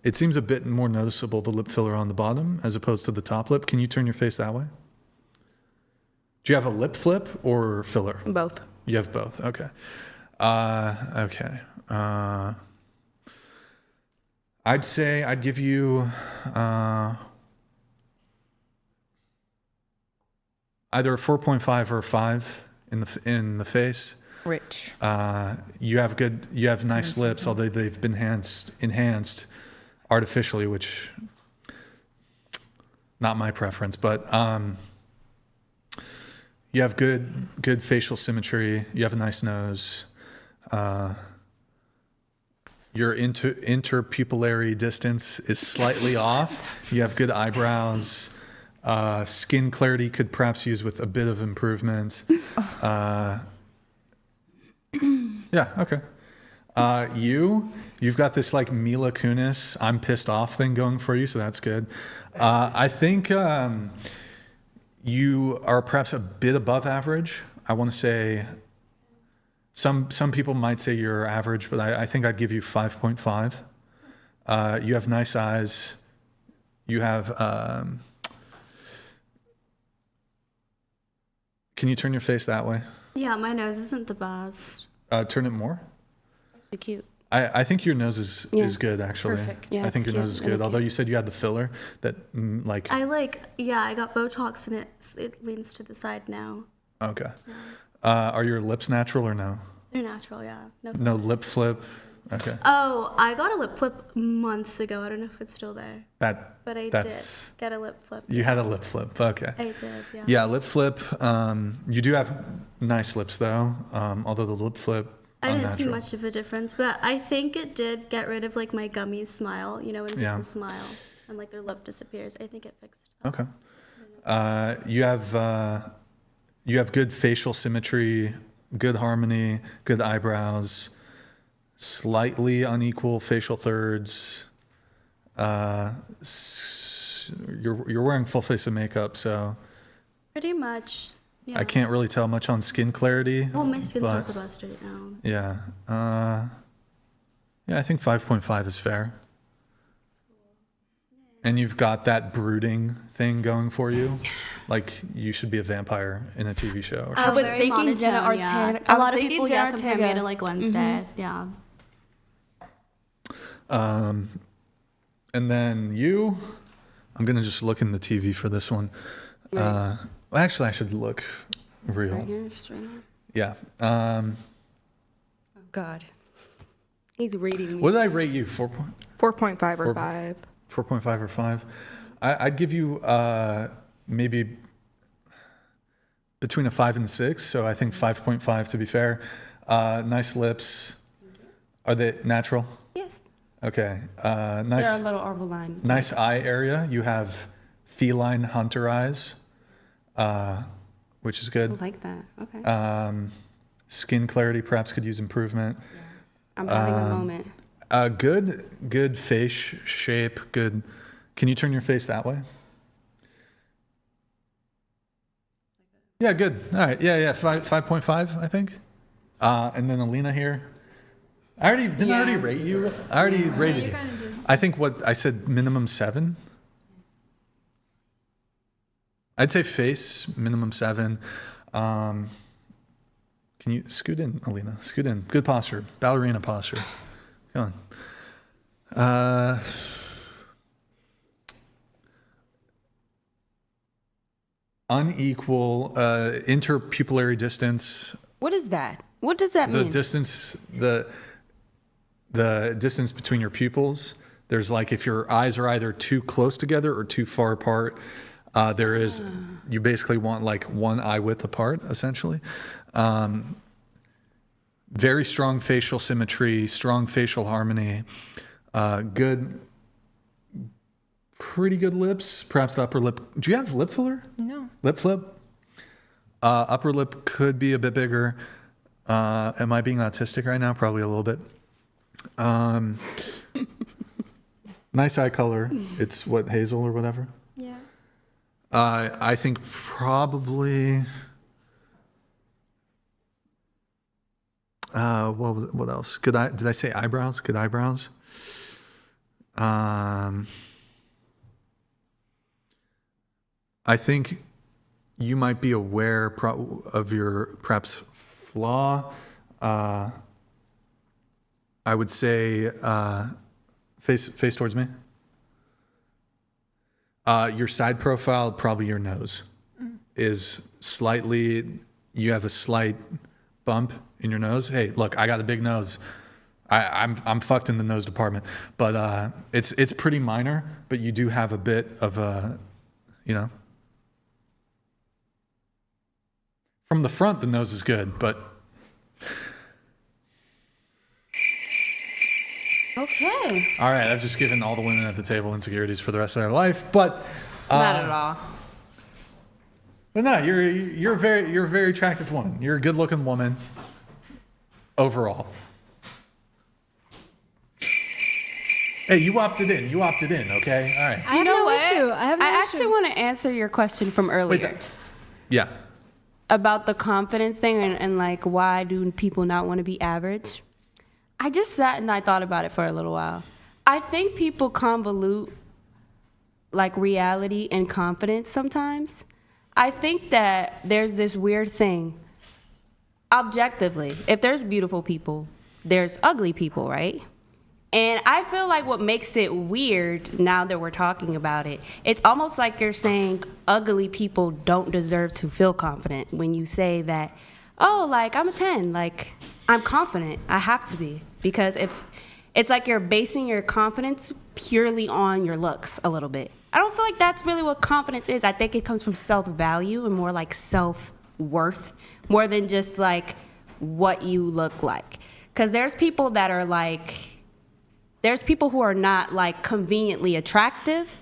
It seems a bit more noticeable, the lip filler on the bottom as opposed to the top lip. Can you turn your face that way? Do you have a lip flip or filler? Both. You have both. Okay. Okay. I'd say I'd give you either a 4.5 or a 5 in the face. Rich. You have nice lips, although they've been enhanced artificially, which not my preference, but you have good facial symmetry. You have a nice nose. Your interpupillary distance is slightly off. You have good eyebrows. Skin clarity could perhaps use with a bit of improvement. Yeah, okay. You've got this like Mila Kunis, I'm pissed off thing going for you, so that's good. I think you are perhaps a bit above average. I want to say some people might say you're average, but I think I'd give you 5.5. You have nice eyes. You have... Can you turn your face that way? Yeah, my nose isn't the best. Turn it more. Actually cute. I think your nose is good, actually. Perfect. Yeah, I think your it's nose is cute. good. Really Although cute. you said you had the filler that I got Botox and it leans to the side now. Okay. Are your lips natural or no? They're natural, yeah. No lip flip? Okay. Oh, I got a lip flip months ago. I don't know if it's still there. But I did get a lip flip. You had a lip flip. Okay. I did, yeah. Yeah, lip flip. You do have nice lips though, although the lip flip, I didn't see unnatural. much of a difference, but I think it did get rid of like my gummy smile, when people smile and like their lip disappears. I think it fixed that. Okay. You have good facial symmetry, good harmony, good eyebrows, slightly unequal facial thirds. You're wearing full face of makeup, so Pretty much. Yeah. I can't really tell much on skin clarity. Well, my skin's not the best right now. Yeah. I think 5.5 is fair. And you've got that brooding thing going for you. Like you should be a vampire in a TV show or something. I was thinking Jenna Ortega. A lot of people compare me to like Wednesday. Mm-hmm. Yeah. And then you, I'm going to just look in the TV for this one. Right. Actually, I should look real. Right here, straight on. Yeah. Oh, God. He's reading me. What did I rate you? 4.5 or 5. 4.5 or 5. I'd give you maybe between a 5 and a 6. So I think 5.5 to be fair. Nice lips. Are they natural? Yes. Okay. Nice. They're a little overline. Nice eye area. You have feline hunter eyes, which is good. I like that. Okay. Skin clarity perhaps could use improvement. Yeah. I'm having a moment. Good face shape. Good. Can you turn your face that way? Yeah, good. All right. Yeah. 5.5, I think. And then Alina here. I already rate you. I already rated you. I think what I said, minimum 7. I'd say face, minimum 7. Can you scoot in, Alina? Scoot in. Good posture. Ballerina posture. Come on. Unequal interpupillary distance. What is that? What does that mean? The distance, the distance between your pupils. There's like if your eyes are either too close together or too far apart. You basically want like one eye width apart, essentially. Very strong facial symmetry, strong facial harmony, pretty good lips. Perhaps the upper lip. Do you have lip filler? No. Lip flip? Upper lip could be a bit bigger. Am I being autistic right now? Probably a little bit. Nice eye color. It's what, hazel or whatever? Yeah. I think probably. What else? Did I say eyebrows? Good eyebrows. I think you might be aware of your perhaps flaw. I would say face towards me. Your side profile, probably your nose, is slightly. You have a slight bump in your nose. Hey, look, I got a big nose. I'm fucked in the nose department, but it's pretty minor. But you do have a bit of a, From the front, the nose is good, but. Okay. All right, I've just given all the women at the table insecurities for the rest of their life, but. Not at all. But no, you're a very attractive woman. You're a good-looking woman. Overall. Hey, you opted in. Okay. All right. I have no issue. I actually want to answer your question from earlier. Wait, yeah. About the confidence thing and like why do people not want to be average? I just sat and I thought about it for a little while. I think people convolute like reality and confidence sometimes. I think that there's this weird thing. Objectively, if there's beautiful people, there's ugly people, right? And I feel like what makes it weird now that we're talking about it, it's almost like you're saying ugly people don't deserve to feel confident when you say that, oh, like I'm a 10, like I'm confident, I have to be. Because if it's like you're basing your confidence purely on your looks a little bit. I don't feel like that's really what confidence is. I think it comes from self-value and more like self-worth, more than just like what you look like. Because there's people that are like, there's people who are not like conveniently attractive,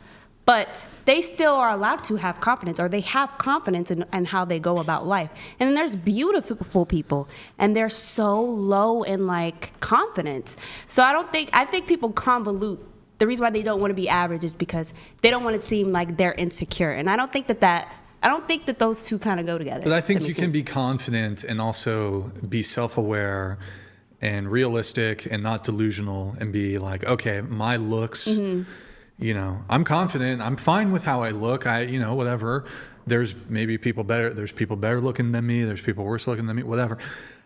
but they still are allowed to have confidence, or they have confidence in how they go about life. And then there's beautiful people, and they're so low in like confidence. So I think people convolute. The reason why they don't want to be average is because they don't want to seem like they're insecure. And I don't think that those two kind of go together. But I think you can be confident and also be self-aware and realistic and not delusional and be like, okay, my looks, I'm confident. I'm fine with how I look. Whatever. There's people better looking than me. There's people worse looking than me, whatever.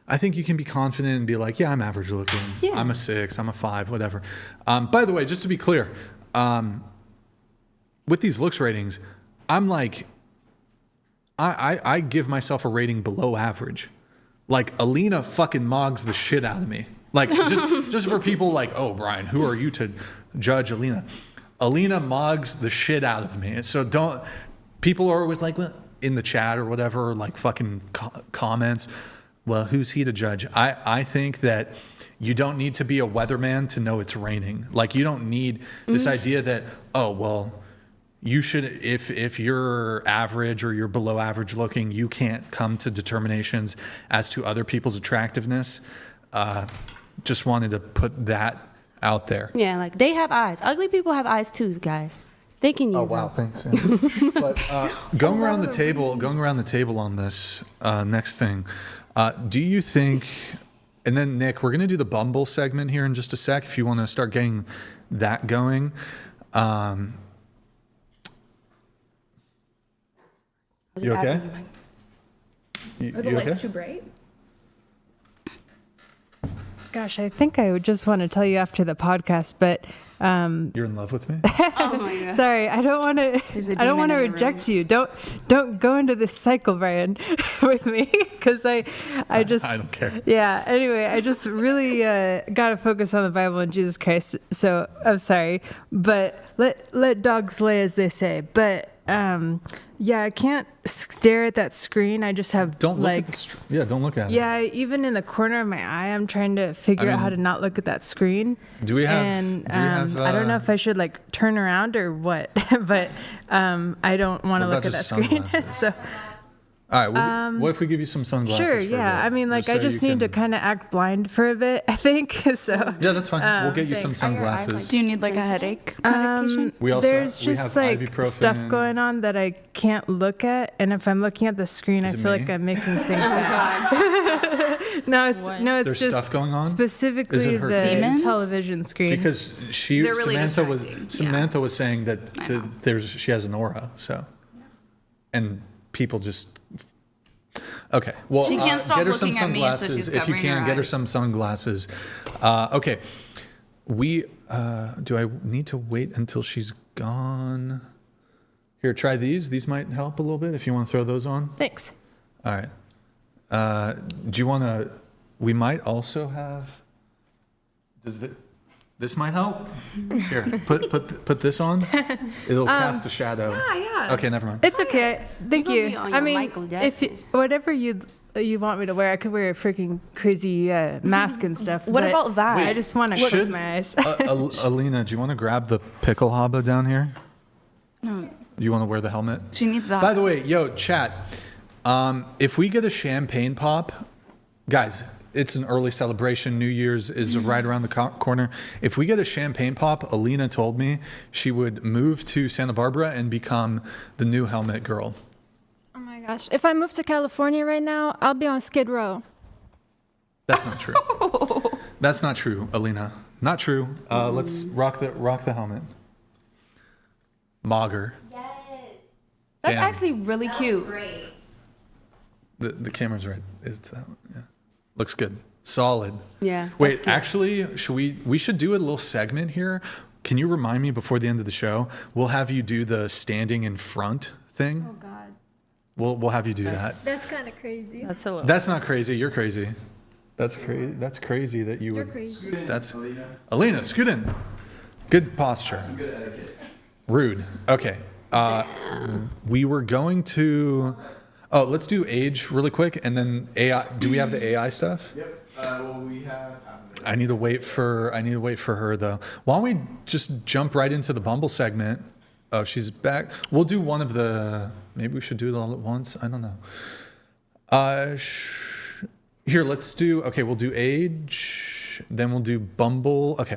I think you can be confident and be like, yeah, I'm average looking. Yeah. I'm a 6, I'm a 5, whatever. By the way, just to be clear, with these looks ratings, I'm like, I give myself a rating below average. Like, Alina fucking mogs the shit out of me. Like, just for people like, oh, Brian, who are you to judge Alina? Alina mogs the shit out of me. So people are always like, well, in the chat or whatever, like fucking comments, well, who's he to judge? I think that you don't need to be a weatherman to know it's raining. Like, you don't need this idea that, oh, well, you should, if you're average or you're below average looking, you can't come to determinations as to other people's attractiveness. Just wanted to put that out there. Yeah, like, they have eyes. Ugly people have eyes too, guys. They can use them. Oh, wow, thanks. Yeah. But going around the table on this next thing, do you think, and then Nick, we're going to do the Bumble segment here in just a sec if you want to start getting that going. You okay? Are the lights too bright? Gosh, I think I would just want to tell you after the podcast, but you're in love with me? Oh my God. Sorry, I don't want to. I don't want to reject you. Don't go into this cycle, Brian, with me, because I just. I don't care. Yeah. Anyway, I just really got to focus on the Bible and Jesus Christ. So I'm sorry, but let dogs lay, as they say. But yeah, I can't stare at that screen. I just have don't look at don't look at it. Yeah, even in the corner of my eye, I'm trying to figure out how to not look at that screen. Do we have? I don't know if I should like turn around or what, but I don't want to look at that screen. So. All right. What if we give you some sunglasses? Sure. Yeah. I mean, like, I just need to kind of act blind for a bit, I think. So. Yeah, that's fine. We'll get you some sunglasses. Do you need like a headache medication? There's just like ibuprofen. Stuff going on that I can't look at, and if I'm looking at the screen, I feel like I'm making things bad. No, it's There's just stuff going on? Specifically the demons? television screen. Because really Samantha was saying that she has an aura, so, and people just. Okay, well, she can't stop get her some looking at me, so sunglasses. she's If you covering can, her get her eyes. some sunglasses. Okay, do I need to wait until she's gone? Here, try these. These might help a little bit if you want to throw those on. Thanks. All right. Do you want to? We might also have. This might help. Here, put this on. It'll cast a shadow. Yeah. Okay, never mind. It's okay. Thank You're gonna you. be on I your mean, Michael if whatever you want me to wear, I could wear a freaking crazy mask and stuff. What but about that? I just want to close my eyes. Alina, do you want to grab the pickle haba down here? No. Do you want to wear the helmet? She needs that. By the way, chat. If we get a champagne pop, guys, it's an early celebration. New Year's is right around the corner. If we get a champagne pop, Alina told me she would move to Santa Barbara and become the new helmet girl. Oh my gosh. If I move to California right now, I'll be on Skid Row. That's not true. That's not true, Alina. Not true. Let's rock the helmet. Mogger. Yes. That's Damn. actually really cute. Great. The camera's right. Yeah. Looks good. Solid. Yeah. Wait, actually, we should do a little segment here. Can you remind me before the end of the show? We'll have you do the standing in front thing. Oh God. We'll have you do that. That's kind of crazy. That's not crazy. You're crazy. That's crazy. That's crazy that you You're would. crazy. That's Alina. Scoot in. Good posture. Good etiquette. Rude. Okay. We were going to. Oh, let's do age really quick, and then AI. Do we have the AI stuff? Yep. Well, we have. I need to wait for her though. Why don't we just jump right into the Bumble segment? Oh, she's back. We'll do one of the. Maybe we should do it all at once. I don't know. Here, let's do. Okay, we'll do age. Then we'll do Bumble. Okay.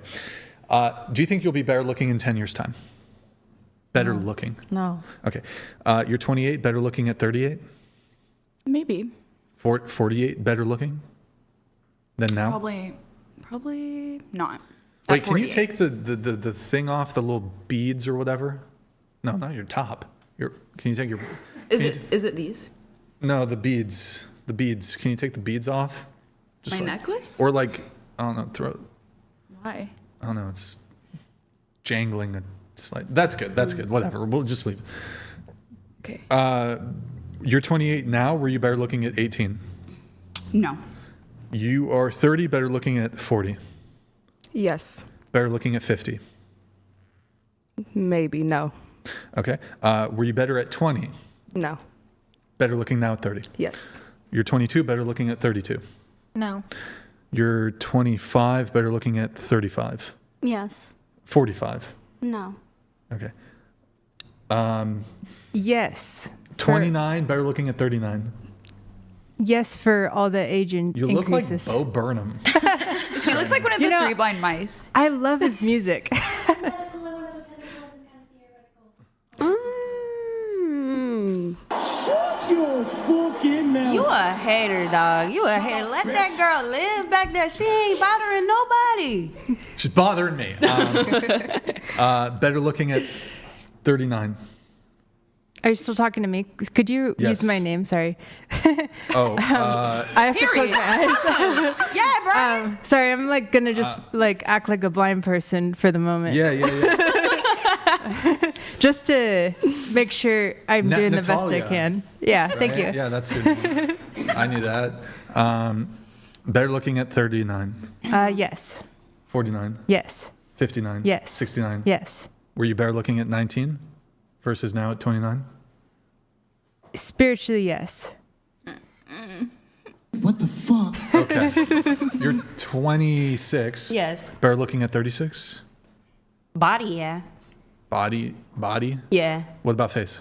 Do you think you'll be better looking in 10 years' time? Better looking. No. Okay. You're 28. Better looking at 38. Maybe. 48. Better looking than now. Probably not. Wait, can you take the thing off, the little beads or whatever? No, not your top. Can you take your? Is it these? No, the beads. The beads. Can you take the beads off? My necklace? Or like, I don't know, throw. Why? I don't know. It's jangling That's good. That's good. Whatever. We'll just leave. Okay. You're 28 now. Were you better looking at 18? No. You are 30, better looking at 40. Yes. Better looking at 50. Maybe. No. Okay. Were you better at 20? No. Better looking now at 30. Yes. You're 22, better looking at 32. No. You're 25, better looking at 35. Yes. 45. No. Okay. Yes. 29, better looking at 39. Yes, for all the age You increases. look like Bo Burnham. She looks like one of the Three Blind Mice. I love his music. Shut your fucking mouth. You a hater, dog. You a hater. Let that girl live back there. She ain't bothering nobody. She's bothering me. Better looking at 39. Are you still talking to me? Could you Yes. use my name? Sorry. Oh, I have to close my eyes. Yeah, Brian. Sorry, I'm like gonna just like act like a blind person for the moment. yeah. Just to make sure I'm doing the best I Natalia. can. Yeah, thank you. Yeah, that's good. I knew that. Better looking at 39. Yes. 49. Yes. 59. Yes. 69. Yes. Were you better looking at 19 versus now at 29? Spiritually, yes. What the fuck? Okay. You're 26. Yes. Better looking at 36? Body, yeah. Body? Yeah. What about face?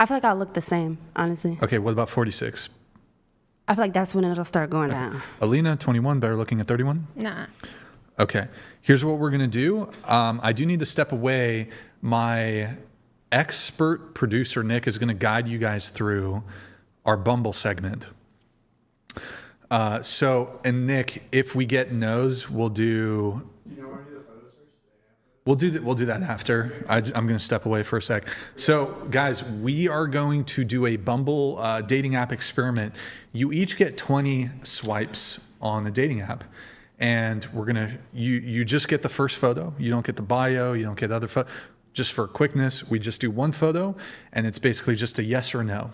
I feel like I look the same, honestly. Okay, what about 46? I feel like that's when it'll start going down. Alina, 21, better looking at 31? Nah. Okay, here's what we're gonna do. I do need to step away. My expert producer, Nick, is gonna guide you guys through our Bumble segment. And Nick, if we get no's, we'll do... We'll do that after. I'm going to step away for a sec. So, guys, we are going to do a Bumble dating app experiment. You each get 20 swipes on the dating app, and we're gonna you just get the first photo. You don't get the bio. You don't get other photo. Just for quickness, we just do one photo, and it's basically just a yes or no.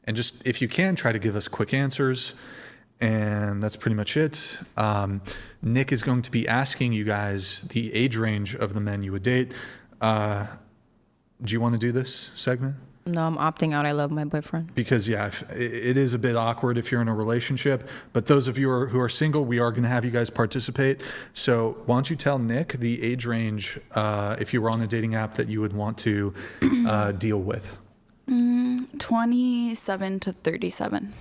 And just if you can, try to give us quick answers. And that's pretty much it. Nick is going to be asking you guys the age range of the men you would date. Do you want to do this segment? No, I'm opting out. I love my boyfriend. Because, yeah, it is a bit awkward if you're in a relationship. But those of you who are single, we are going to have you guys participate. So why don't you tell Nick the age range, if you were on a dating app, that you would want to deal with? 27 to 37.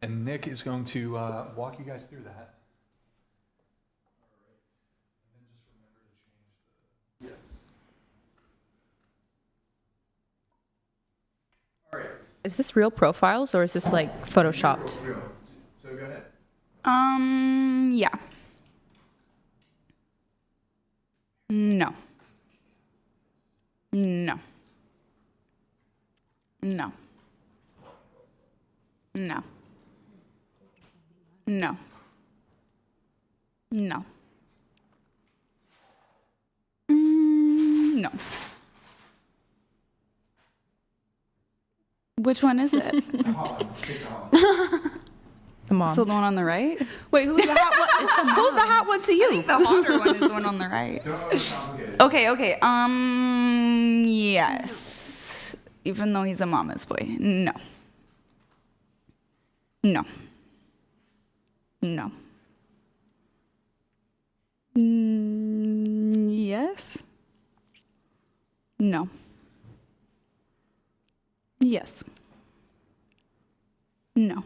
And Nick is going to walk you guys through that. Yes. All right. Is this real profiles or is this like photoshopped? So go ahead. Yeah. No. No. No. No. No. No. No. Which one is it? The mom. So the one on the right? Wait, who's the hot one? It's the mom. Who's the hot one to you? I think the hotter one is the one on the right. Okay. Yes. Even though he's a mama's boy. No. No. No. Yes. No. Yes. No.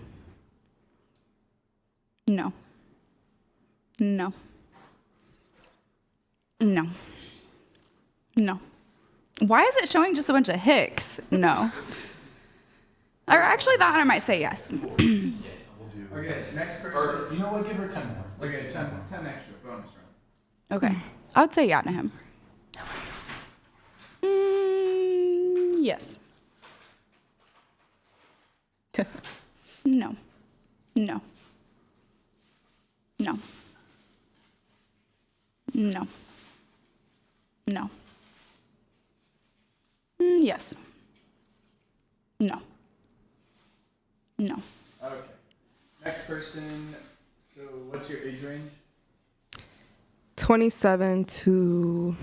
No. No. No. No. Why is it showing just a bunch of hicks? No. Or actually, that one I might say yes. Okay, next person. Or, you know what? Give her 10 more. Okay, 10 extra, bonus round. Okay. I would say yeah to him. Yes. No. No. No. No. No. Yes. No. No. Okay. Next person. So, what's your age range? 27 to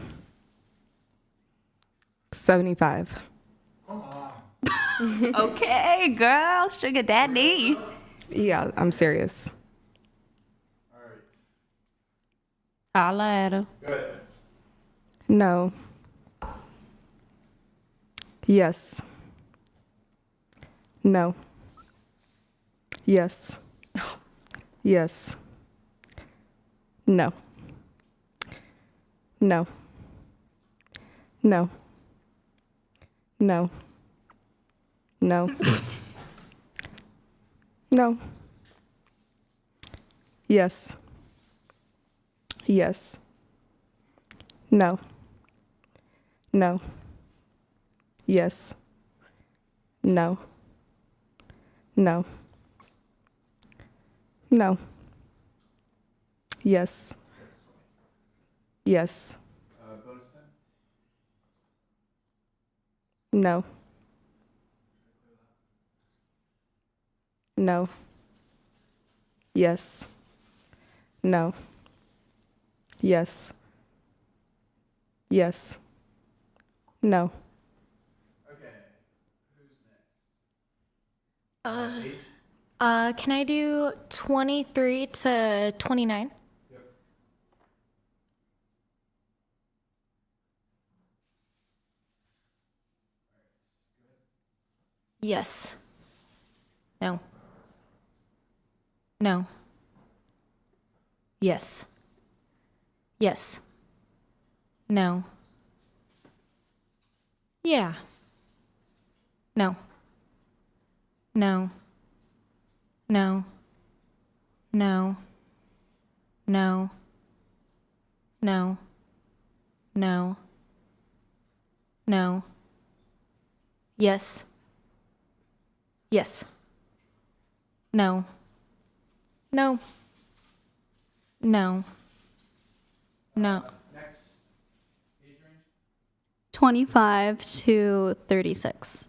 75. Okay, girl, sugar daddy. Yeah, I'm serious. All right. Holla at her. Good. No. Yes. No. Yes. Yes. No. No. No. No. No. No. Yes. Yes. No. No. Yes. No. No. No. Yes. Yes. Bonus time? No. No. Yes. No. Yes. Yes. No. Okay. Who's next? Can I do 23 to 29? Yep. Yes. No. No. Yes. Yes. No. Yeah. No. No. No. No. No. No. No. No. Yes. Yes. No. No. No. No. Next age range? 25 to 36.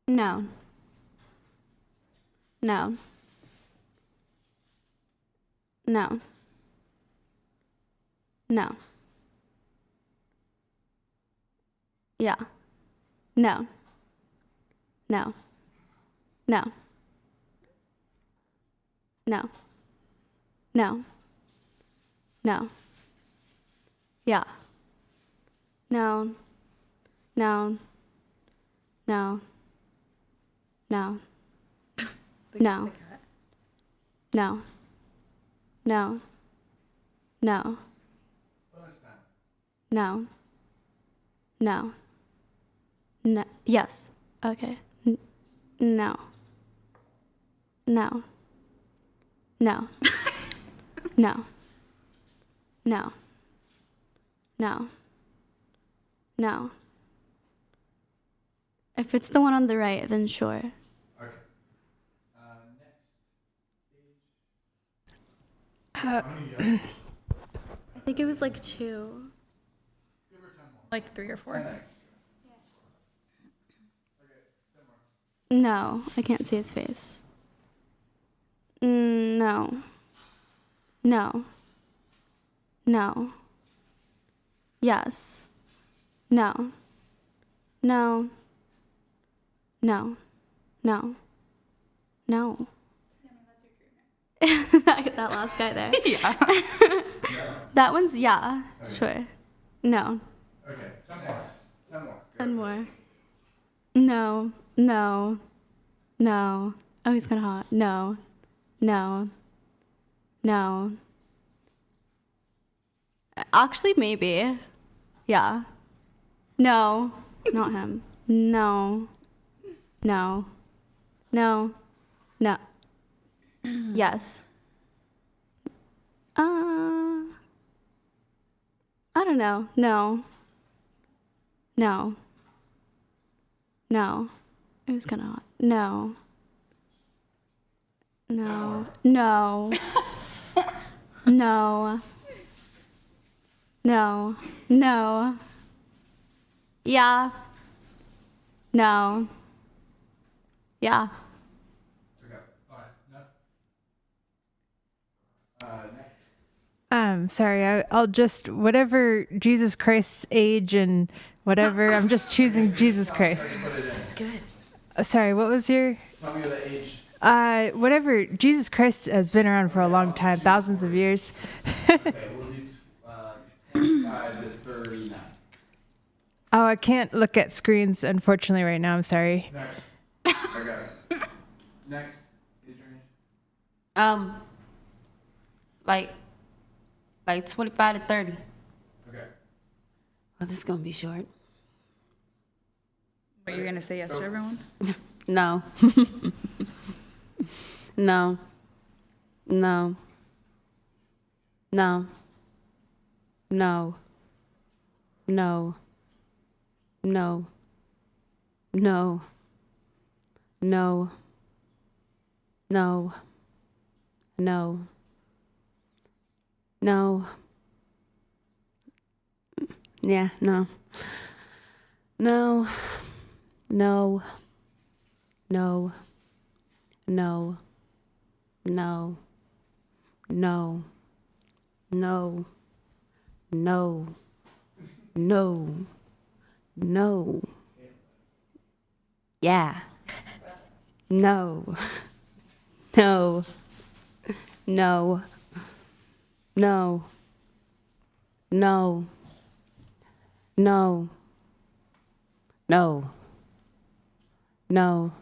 No. No. No. No. Yeah. No. No. No. No. No. No. Yeah. No. No. No. No. No. No. No. No. Bonus time. No. No. No. Yes. Okay. No. No. No. No. No. No. No. If it's the one on the right, then sure. Okay. Next age. How many years? I think it was like 2. Give her 10 more. Like 3 or 4. 10 extra. Okay, 10 more. No, I can't see his face. No. No. No. Yes. No. No. No. No. No. that last guy there. Yeah. That one's yeah. Okay. Sure. No. Okay, 10 more. 10 more. 10 more. No. No. No. Oh, he's kind of hot. No. No. No. Actually, maybe. Yeah. No. Not him. No. No. No. No. Yes. I don't know. No. No. No. It was kind of hot. No. No. No. No. No. No. Yeah. No. Yeah. Sorry, I'll just, whatever Jesus Christ's age and whatever, I'm just choosing Jesus Christ. That's good. Sorry, what was your? Tell me the age. Whatever, Jesus Christ has been around for a long time, thousands of years. Okay, we'll do 25 to 39. Oh, I can't look at screens, unfortunately, right now. I'm sorry. Next. I got it. Next. Age range. Like 25 to 30. Okay. Oh, this is gonna be short. But you're gonna say yes to everyone? No. No. No. No. No. No. No. No. No. No. No. No. Yeah, no. No. No. No. No. No. No. No. No. No. No. Yeah. No. No. No. No. No. No. No. No.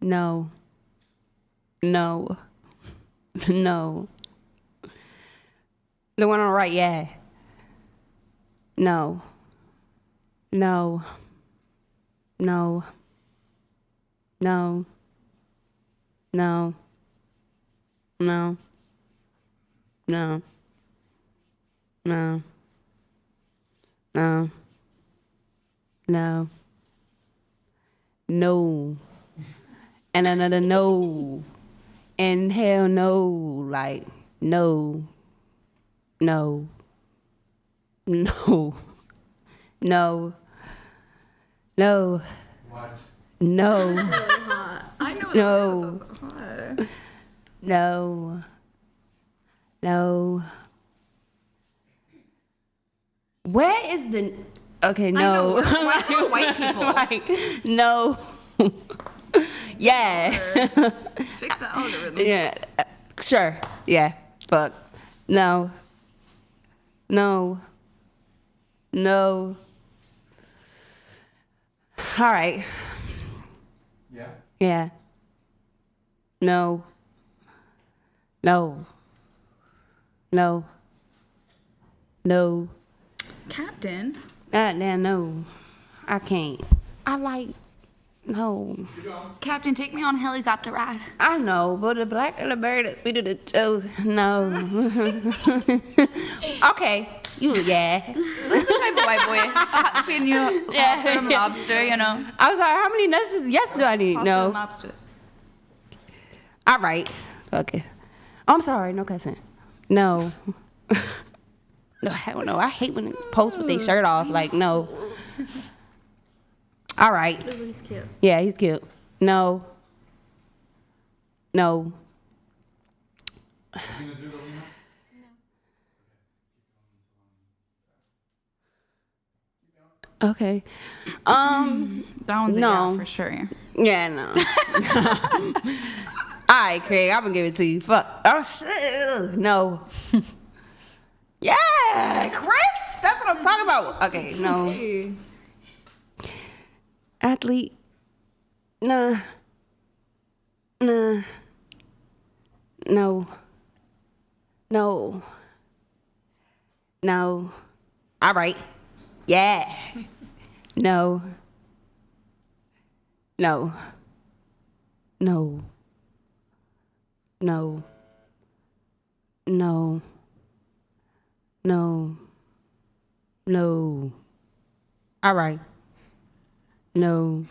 No. No. No. The one on the right, yeah. No. No. No. No. No. No. No. No. No. No. No. And another no. And hell no. Like, no. No. No. No. No. What? No. That's really hot. I know No. that's hot. No. No. Where is the... Okay, no. Why is it white people? Like, no. Yeah. Fix the algorithm. Yeah. Sure. Yeah. Fuck. No. No. No. All right. Yeah? Yeah. No. No. No. No. Captain. Damn, no. I can't. I like, no. Captain, take me on a helicopter ride. I know, but the black and the bird, we do the show. No. Okay. You, yeah. What's the type of white boy? Feeding you lobster and lobster, you know. I was like, how many nurses? Yes, do I need? Pasta No. and lobster. All right. Okay. I'm sorry. No cussing. No. No, hell no. I hate when they post with their shirt off. Like, no. All right. He's cute. Yeah, he's cute. No. No. Okay. That one's a no. yeah for sure. Yeah, no. All right, Craig, I'm gonna give it to you. Fuck. Oh, shit. No. Yeah, Chris. That's what I'm talking about. Okay, no. Hey. Athlete. Nah. Nah. No. No. No. All right. Yeah. No. No. No. No. No. No. No. All right. No.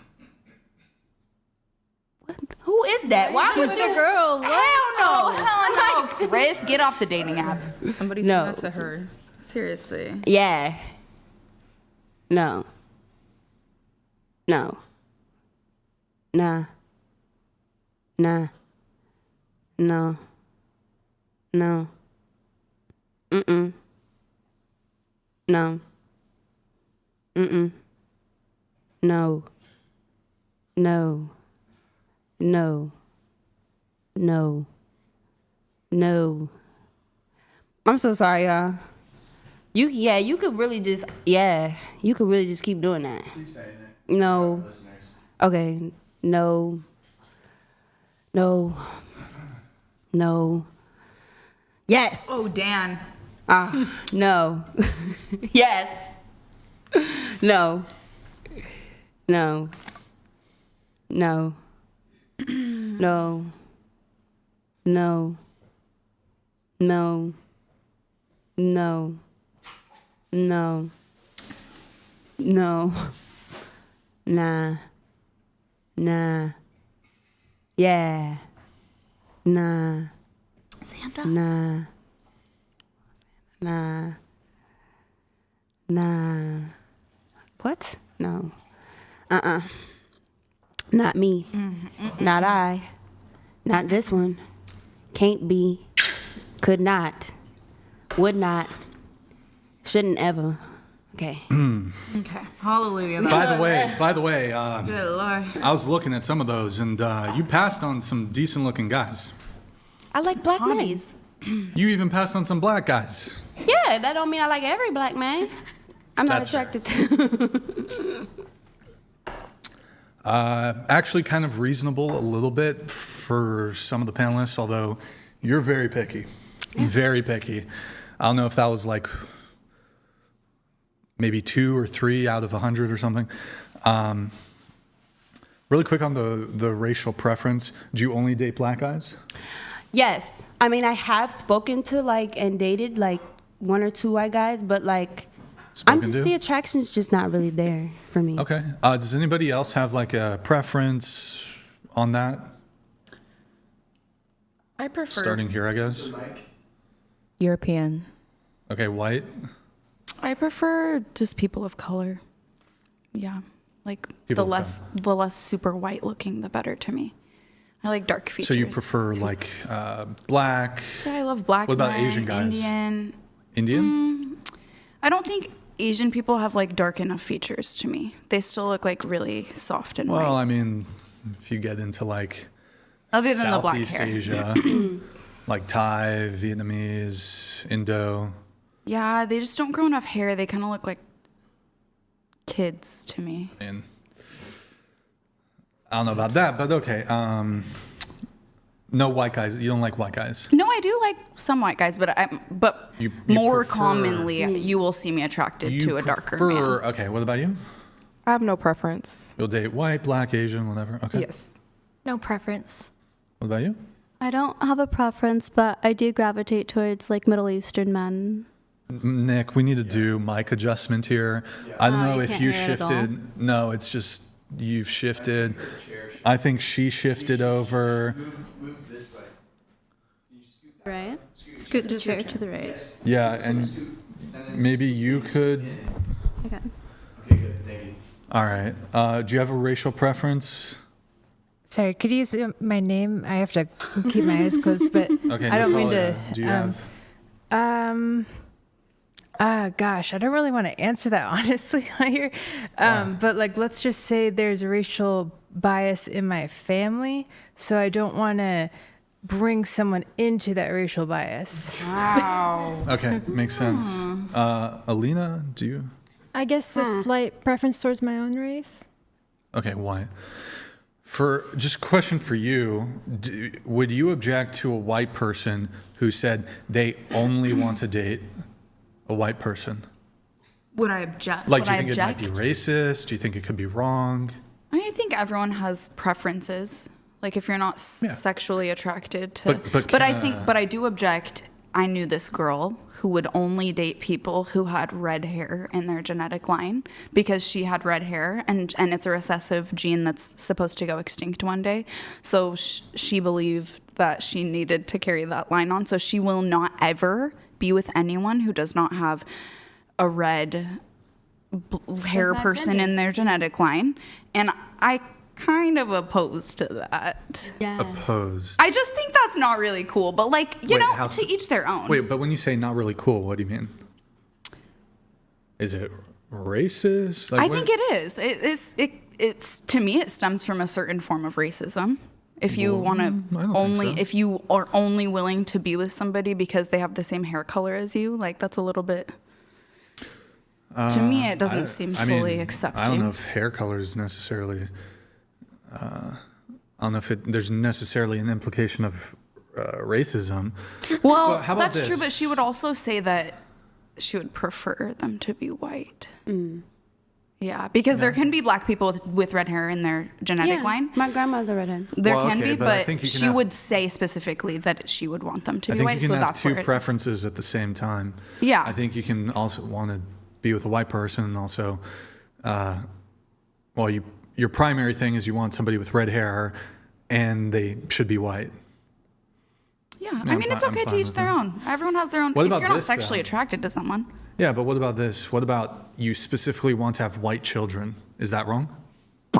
Who is that? Why would you? Girl, Hell no, Chris, get off the dating app. Somebody sent that to her. Seriously. Yeah. No. No. Nah. Nah. No. No. Mm-mm. No. Mm-mm. No. No. No. No. No. I'm so sorry, y'all. You could really just keep doing that. Keep saying it. No. Okay. No. No. No. Yes. Oh, Dan. No. Yes. No. No. No. No. No. No. No. No. No. Nah. Nah. Yeah. Nah. Santa? Nah. Nah. Nah. What? No. Not me. Not I. Not this one. Can't be. Could not. Would not. Shouldn't ever. Okay. Okay. Hallelujah. By the way, Good Lord. I was looking at some of those, and you passed on some decent-looking guys. I like black men. You even passed on some black guys. Yeah, that don't mean I like every black man. I'm not That's fair. attracted to. Actually, kind of reasonable a little bit for some of the panelists, although you're very picky. Very picky. I don't know if that was like maybe 2 or 3 out of 100 or something. Really quick on the racial preference. Do you only date black guys? Yes. I mean, I have spoken to and dated 1 or 2 white guys, but the attraction's just not really there for me. Okay. Does anybody else have a preference on that? I prefer Starting here, I guess. European. Okay, white. I prefer just people of color. Yeah, People the of less super white looking, the better to me. I like dark features. So you prefer black? Yeah, I love black. What about men, Asian guys? Indian? I don't think Asian people have dark enough features to me. They still look really soft and white. Well, I mean, if you get into other than the black Southeast hair. Asia, Thai, Vietnamese, Indo. Yeah, they just don't grow enough hair. They kind of look like kids to me. And I don't know about that, but okay. No white guys. You don't like white guys? No, I do like some white guys, but You more prefer- commonly, you will see me attracted to a darker man. Okay, what about you? I have no preference. You'll date white, black, Asian, whatever. Okay. Yes. No preference. What about you? I don't have a preference, but I do gravitate towards Middle Eastern men. Nick, we need to do mic adjustment here. I don't know you if can't you hear it at all. shifted. No, it's just you've shifted. I think she shifted over. Move this way. Right? Scoot the chair to the right. Yeah, and maybe you could. Okay. Okay, good. Thank you. All right. Do you have a racial preference? Sorry, could you use my name? I have to keep my eyes closed, but Okay, I don't mean to. Natalia, do you have? Gosh, I don't really want to answer that honestly here. But let's just say there's a racial bias in my family, so I don't want to bring someone into that racial bias. Wow. Okay, makes sense. Alina, do you? I guess a slight preference towards my own race. Okay, why? For just a question for you, would you object to a white person who said they only want to date a white person? Would I object? Do you think it might be racist? Do you think it could be wrong? I think everyone has preferences. If you're not sexually attracted to, But I do object. I knew this girl who would only date people who had red hair in their genetic line because she had red hair, and it's a recessive gene that's supposed to go extinct one day. So she believed that she needed to carry that line on. So she will not ever be with anyone who does not have a red hair person in their genetic line. And I kind of opposed to that. Yeah. Opposed. I just think that's not really cool. But like, to each their own. Wait, but when you say not really cool, what do you mean? Is it racist? Like, I think it is. It's to me, it stems from a certain form of racism. If you want to if you are only willing to be with somebody because they have the same hair color as you, like that's a little bit. To me, it doesn't seem fully accepting. I don't know if hair color is necessarily. I don't know if there's necessarily an implication of racism. Well, that's true, but she would also say that she would prefer them to be white. Mm. Yeah, because there can be black people with red hair in their genetic line. My grandma's a redhead. There can be, but she would say specifically that she would want them to be white. I think you can have two preferences at the same time. Yeah. I think you can also want to be with a white person and also, your primary thing is you want somebody with red hair and they should be white. Yeah, I mean, it's okay to each their own. Everyone has their own. If you're not sexually attracted to someone. Yeah, but what about this? What about you specifically want to have white children? Is that wrong?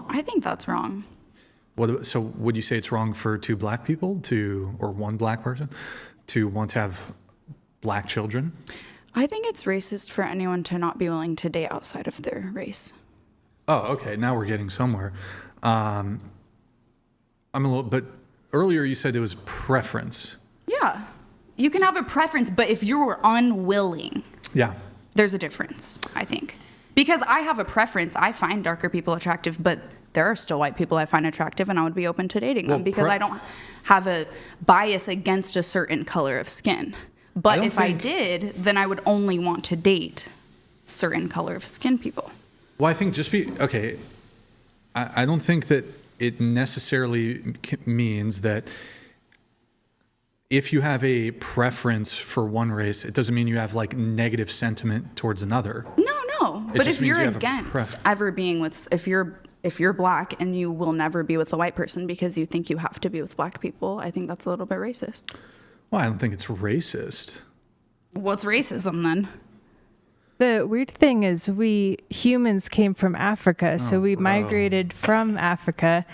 I think that's wrong. So would you say it's wrong for two black people or one black person to want to have black children? I think it's racist for anyone to not be willing to date outside of their race. Oh, okay. Now we're getting somewhere. But earlier you said it was preference. Yeah. You can have a preference, but if you're unwilling. Yeah. There's a difference, I think. Because I have a preference. I find darker people attractive, but there are still white people I find attractive, and I would be open to dating them because I don't have a bias against a certain color of skin. But if I did, then I would only want to date certain color of skin people. Well, I think I don't think that it necessarily means that if you have a preference for one race, it doesn't mean you have like negative sentiment towards another. No. But if you're against ever being with, if you're black and you will never be with a white person because you think you have to be with black people, I think that's a little bit racist. Well, I don't think it's racist. What's racism then? The weird thing is we humans came from Africa, so we migrated from Africa.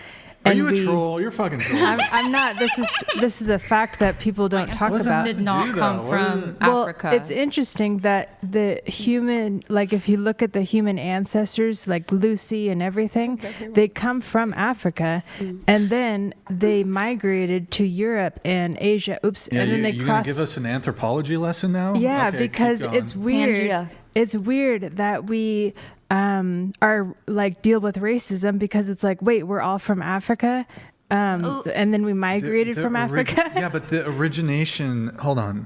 Are you a troll? You're a fucking troll. I'm not. This is a fact that people don't talk about. Did not come from Africa. Well, it's interesting that the human, like if you look at the human ancestors, like Lucy and everything, they come from Africa, and then they migrated to Europe and Asia. Oops, yeah, and then they crossed. You gonna give us an anthropology lesson now? Yeah, okay, because it's weird. Pangea. It's weird that we are like deal with racism because it's like, wait, we're all from Africa, and then we migrated from Africa. Yeah, but the origination. Hold on.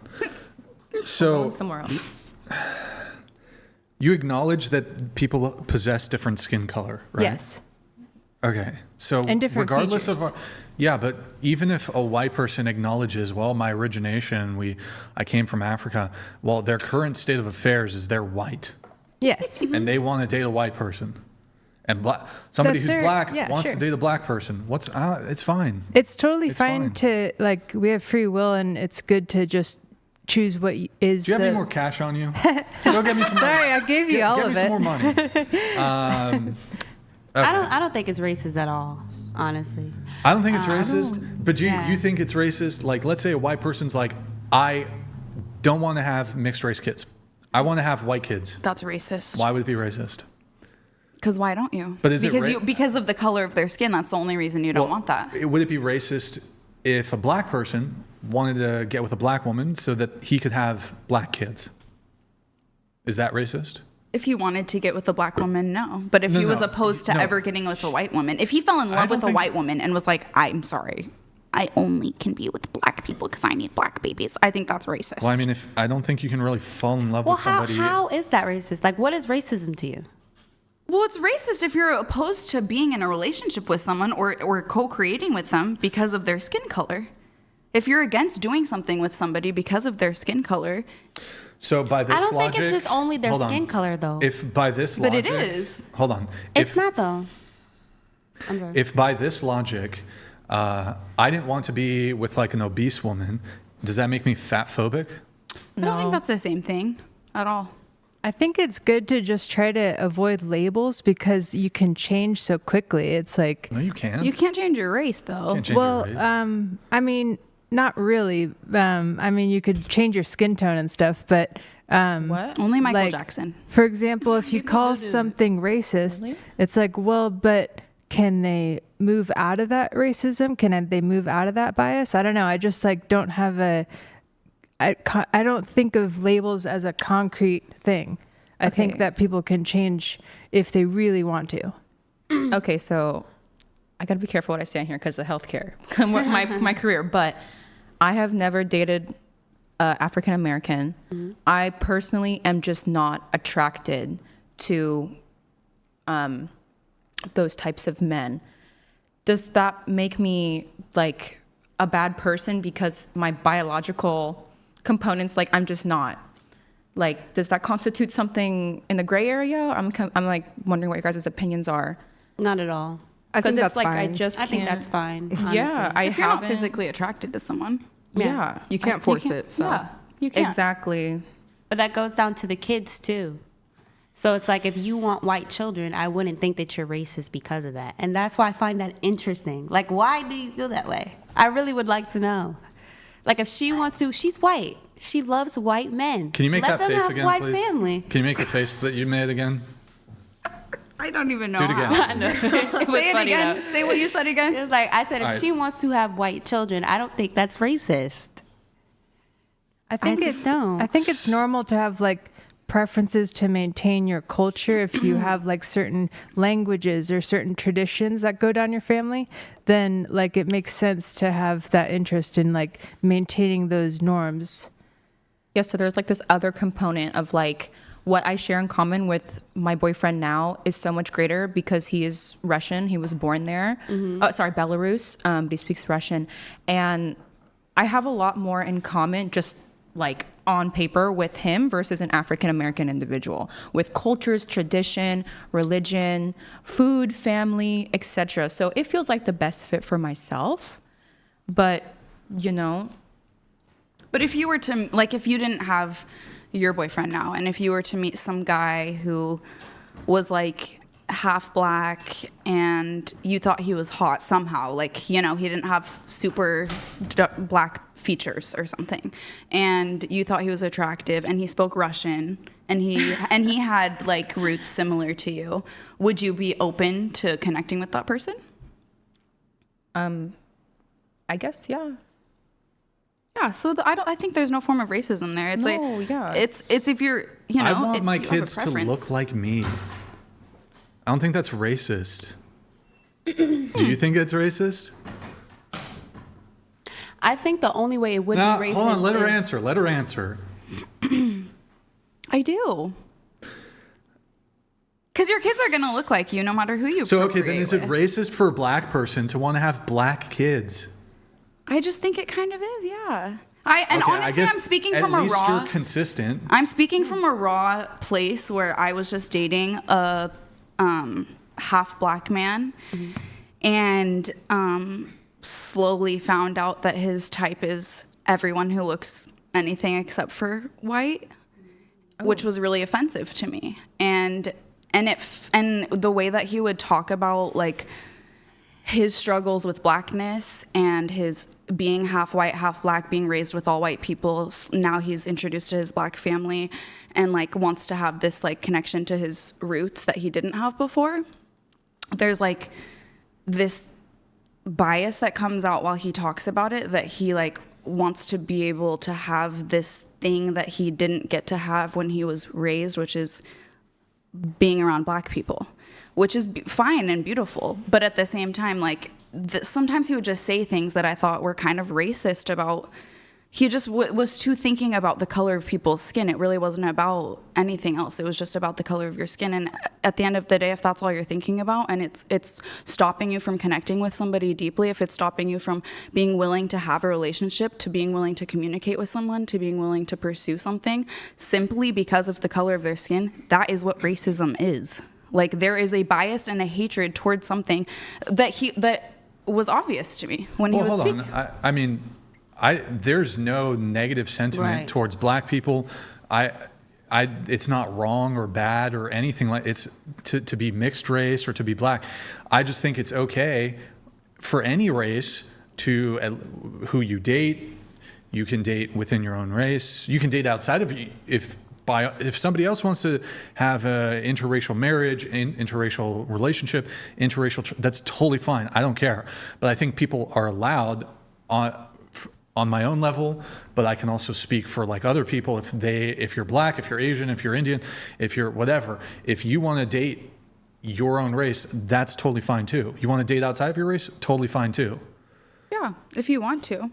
So somewhere else. You acknowledge that people possess different skin color, right? Yes. Okay. So and different regardless features. yeah, but even if a white person acknowledges, well, my origination, I came from Africa. Well, their current state of affairs is they're white. Yes. And they want to date a white person. And somebody who's black wants to date a black person. It's fine. It's totally fine to, like, we have free will and it's good to just choose what is. Do you have any more cash on you? Go get me some money. Sorry, I gave you all of it. Get me some more money. Okay. I don't think it's racist at all, honestly. I don't think it's racist. But you think it's racist? Like, let's say a white person's like, I don't want to have mixed race kids. I want to have white kids. That's racist. Why would it be racist? Because why don't you? But because of the color of their skin. That's the only reason you don't want that. Would it be racist if a black person wanted to get with a black woman so that he could have black kids? Is that racist? If he wanted to get with a black woman, no. But if he was opposed to ever getting with a white woman, if he fell in love with a white woman and was like, I'm sorry, I only can be with black people because I need black babies, I think that's racist. Well, I mean, I don't think you can really fall in love with somebody. How is that racist? Like, what is racism to you? Well, it's racist if you're opposed to being in a relationship with someone or co-creating with them because of their skin color. If you're against doing something with somebody because of their skin color. So by this logic, I don't think it's just only their skin color, though. If by this logic, but it is. Hold on. It's not though. I'm sorry. If by this logic, I didn't want to be with like an obese woman, does that make me fat phobic? No. I don't think that's the same thing at all. I think it's good to just try to avoid labels because you can change so quickly. It's like no, you can't. You can't change your race though. Well, I mean, not really. I mean, you could change your skin tone and stuff, but what? Only Michael Jackson. For example, if you call something racist, really? It's like, well, but can they move out of that racism? Can they move out of that bias? I don't know. I just like don't have a. I don't think of labels as a concrete thing. I think that people can change if they really want to. Okay, so I got to be careful what I say on here because of healthcare, my career. But I have never dated African American. Mm-hmm. I personally am just not attracted to those types of men. Does that make me like a bad person because my biological components, like I'm just not? Like, does that constitute something in the gray area? I'm like wondering what your guys' opinions are. Not at all. I think that's like fine. I think that's fine. Honestly. Yeah, if you're not physically attracted to someone. Yeah, you can't force it. So. Yeah, you can't. Exactly. But that goes down to the kids too. So it's like if you want white children, I wouldn't think that you're racist because of that. And that's why I find that interesting. Like, why do you feel that way? I really would like to know. Like, if she wants to, she's white. She loves white men. Can you make Let that them face have again, white please? Family. Can you make the face that you made again? I don't even know. Do it again. Say it again. Say what you said again. It was like, I said, if All right. she wants to have white children, I don't think that's racist. I think it's normal to have like preferences to maintain your culture. If you have like certain languages or certain traditions that go down your family, then like it makes sense to have that interest in like maintaining those norms. Yeah, so there's like this other component of like what I share in common with my boyfriend now is so much greater because he is Russian. He was born there. Mm-hmm. Oh, sorry, Belarus, but he speaks Russian. And I have a lot more in common just like on paper with him versus an African American individual with cultures, tradition, religion, food, family, etc. So it feels like the best fit for myself. But, you know. But if you were to, like, if you didn't have your boyfriend now, and if you were to meet some guy who was like half black and you thought he was hot somehow, like, you know, he didn't have super black features or something, and you thought he was attractive and he spoke Russian and he had like roots similar to you, would you be open to connecting with that person? I guess, yeah. Yeah, so I think there's no form of racism there. It's it's if you're, you know, I want my kids to look like me. I don't think that's racist. Do you think it's racist? I think the only way it would be racist. Hold on, let her answer. Let her answer. I do. Because your kids are going to look like you no matter who you So, okay, then is it with. racist for a black person to want to have black kids? I just think it kind of is, yeah. Honestly, I'm speaking from a raw... At least you're consistent. I'm speaking from a raw place where I was just dating a half black man, mm-hmm. and slowly found out that his type is everyone who looks anything except for white, which was really offensive to me. And the way that he would talk about like his struggles with blackness and his being half white, half black, being raised with all white people. Now he's introduced to his black family and like wants to have this like connection to his roots that he didn't have before. There's like this bias that comes out while he talks about it, that he like wants to be able to have this thing that he didn't get to have when he was raised, which is being around black people, which is fine and beautiful. But at the same time, like sometimes he would just say things that I thought were kind of racist about he just was too thinking about the color of people's skin. It really wasn't about anything else. It was just about the color of your skin. And at the end of the day, if that's all you're thinking about, and it's stopping you from connecting with somebody deeply, if it's stopping you from being willing to have a relationship, to being willing to communicate with someone, to being willing to pursue something simply because of the color of their skin, that is what racism is. Like, there is a bias and a hatred towards something that was obvious to me when he would speak. Hold on. I mean, there's no negative sentiment towards black people. It's not wrong or bad or anything like it's to be mixed race or to be black. I just think it's okay for any race to who you date. You can date within your own race. You can date outside of you if somebody else wants to have an interracial marriage, interracial relationship, that's totally fine. I don't care. But I think people are allowed on my own level, but I can also speak for like other people. If you're black, if you're Asian, if you're Indian, if you're whatever, if you want to date your own race, that's totally fine too. You want to date outside of your race, totally fine too. Yeah, if you want to.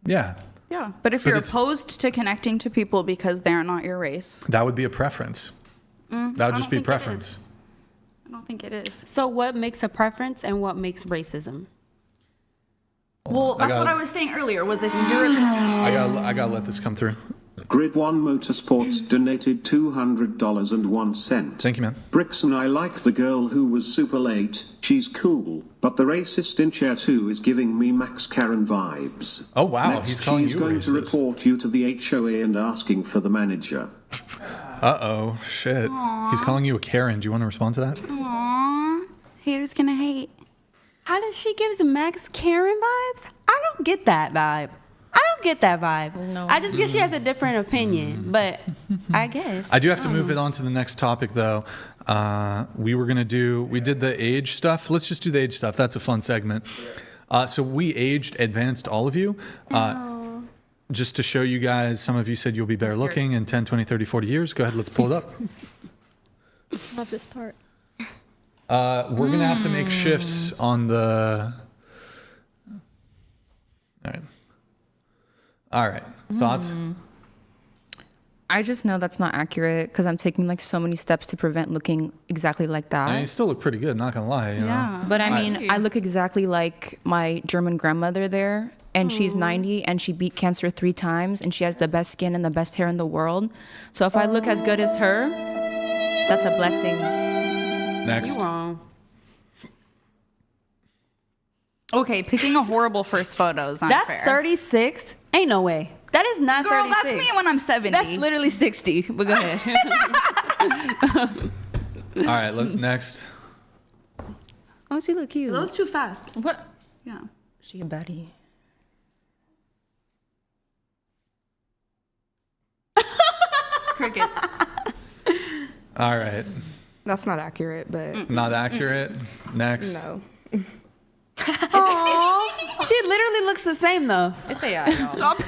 Yeah. Yeah, but if you're opposed to connecting to people because they're not your race, that would be a preference. That would just be preference. I don't think it is. So what makes a preference and what makes racism? Well, that's what I was saying earlier, was if you're... I gotta let this come through. Grid 1 Motorsports donated $200.01. Thank you, man. Brixan, I like the girl who was super late. She's cool. But the racist in chair 2 is giving me Max Karen vibes. Oh, wow. Next, he's calling you she's going to report you to the HOA and asking for the manager. Uh-oh. Shit. Aww. He's calling you a Karen. Do you want to respond to that? Aww. Haters gonna hate. How does she give Max Karen vibes? I don't get that vibe. No. I just guess she has a different opinion, but I guess. I do have to move it on to the next topic, though. We did the age stuff. Let's just do the age stuff. That's a fun segment. So we advanced all of you. Just to show you guys, some of you said you'll be better looking in 10, 20, 30, 40 years. Go ahead, let's pull it up. Love this part. We're going to have to make shifts on the... All right. Thoughts? I just know that's not accurate because I'm taking like so many steps to prevent looking exactly like that. I mean, you still look pretty good, not going to lie. You know? But I mean, I look exactly like my German grandmother there, and she's 90 and she beat cancer 3 times and she has the best skin and the best hair in the world. So if I look as good as her, that's a blessing. Next. You're wrong. Okay, picking a horrible first photo is unfair. That's 36? Ain't no way. That is not 36. Girl, that's me when I'm 70. That's literally 60, but go ahead. All right, next. Oh, she look cute. That was too fast. What? Yeah. She a baddie. Crickets. All right. That's not accurate, but... Not accurate. Next. No. Aww. She literally looks the same, though. It's a yeah. Stop.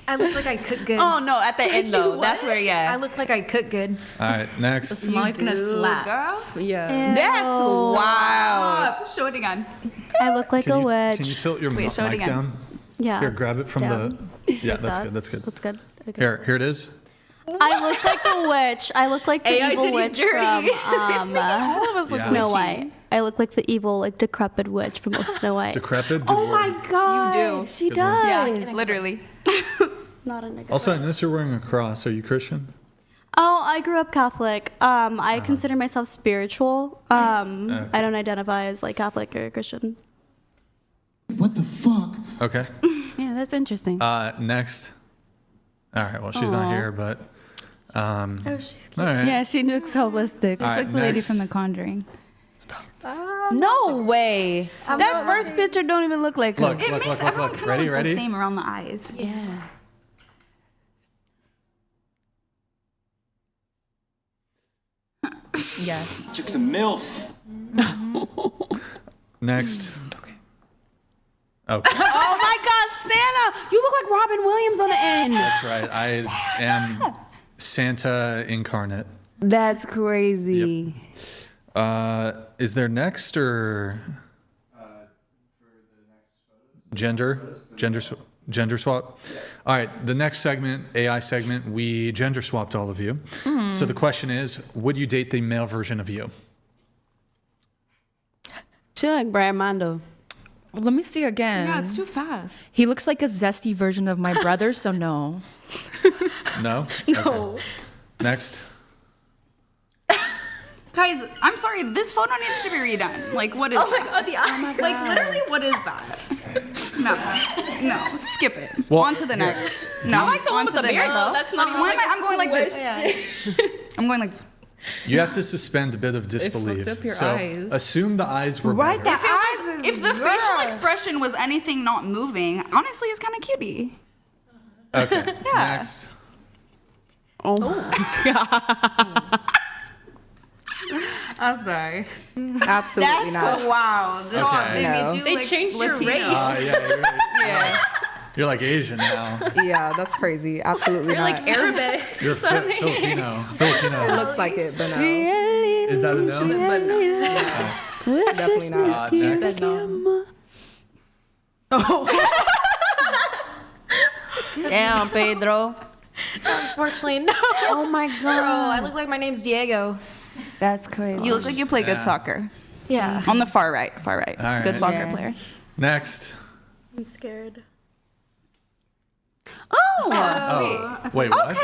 I look like I cook good. Oh, no, at the end, though. That's where, I look like I cook good. All right, next. The smile is going to slap. Girl? Yeah. That's wild. Show it again. I look like a witch. Can you tilt your mic show it again. down? Yeah. Here, grab it from Down. Yeah, Like that's that? good. That's good. That's good. Okay. Here it is. I look like a witch. I look like the evil witch from Snow White. I look like the evil, like decrepit witch from Snow White. Decrepit? Good Oh word. my God. You do. She Good does. Yeah, literally. Not a nigga. Also, I noticed you're wearing a cross. Are you Christian? Oh, I grew up Catholic. I consider myself spiritual. I don't identify as like Catholic or Christian. What the fuck? Okay. Yeah, that's interesting. Next. All right. Well, she's not here, but. Oh, she's cute. All right. Yeah, she looks holistic. All right, Like the lady next. from The Conjuring. No way. That first picture don't even look like her. Look, look, look, look, look. Ready, ready? The same around the eyes. Yeah. Yes. Took some MILF. Next. Okay. Okay. Oh my God, Santa! You look like Robin Williams on the end. That's right. I am Santa incarnate. That's crazy. Is there next or gender? Gender swap? All right, the next segment, AI segment, we gender swapped all of you. So the question is, would you date the male version of you? She like Brad Mondo. Let me see again. Yeah, it's too fast. He looks like a zesty version of my brother, so no. No? No. Okay. Next. Guys, I'm sorry, this photo needs to be redone. Like, what is that? God, the eyes. Like, literally, what is that? No, skip it. Well, on to the next. No, I like the one with the beard, next. though. That's not even Why like am I? I'm going like this. Yeah. I'm going like this. You have to suspend a bit of disbelief. fucked up your so eyes. assume the eyes were Right, better. If the facial expression was anything not moving, honestly, it's kind of cutie. Okay, next. Oh my God. I'm sorry. Absolutely not. Wow. Okay. No. They changed your race. Yeah, Yeah. you're like Asian now. Yeah, that's crazy. Absolutely You're not. like Arabic. You're Filipino. It looks like it, but no. Is that a no? But no. Definitely not. Next. Damn, Pedro. Unfortunately, no. Oh my Bro, God. I look like my name's Diego. That's crazy. You look like you play good Yeah. soccer. Yeah. On the far right. All right. Good soccer Yeah. player. Next. I'm scared. Oh, Wait, what?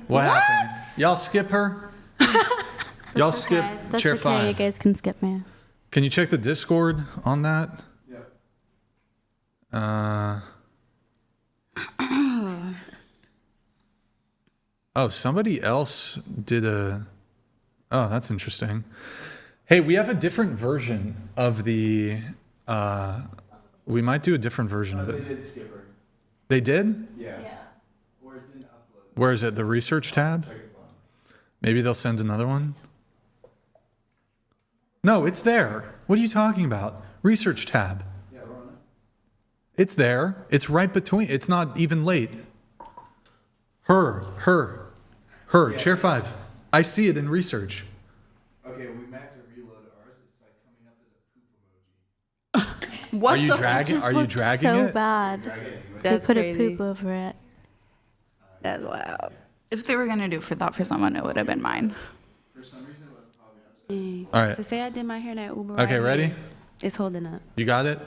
What happened? Y'all skip her? Y'all skip That's chair okay. 5. You guys can skip me. Can you check the Discord on that? Oh, somebody else did a... Oh, that's interesting. Hey, we have a different version of the... we might do a different version of it. They did skip her. They did? Yeah. Or it didn't upload. Where is it? The research tab? Maybe they'll send another one? No, it's there. What are you talking about? Research tab. Yeah, we're on it. It's there. It's right between. It's not even late. Her. Yeah, Chair 5. I see it in research. Okay, we meant to reload ours. It's like coming up as a poop emoji. What Are you the dragging? Just Are you looks dragging so it? bad. That's They put crazy. a poop over it. That's wild. if they were gonna do for that for someone, it would have been mine. For some reason, it was probably All right. To say I did my hair in that Uber. Okay, right ready? here, it's holding up. You got it?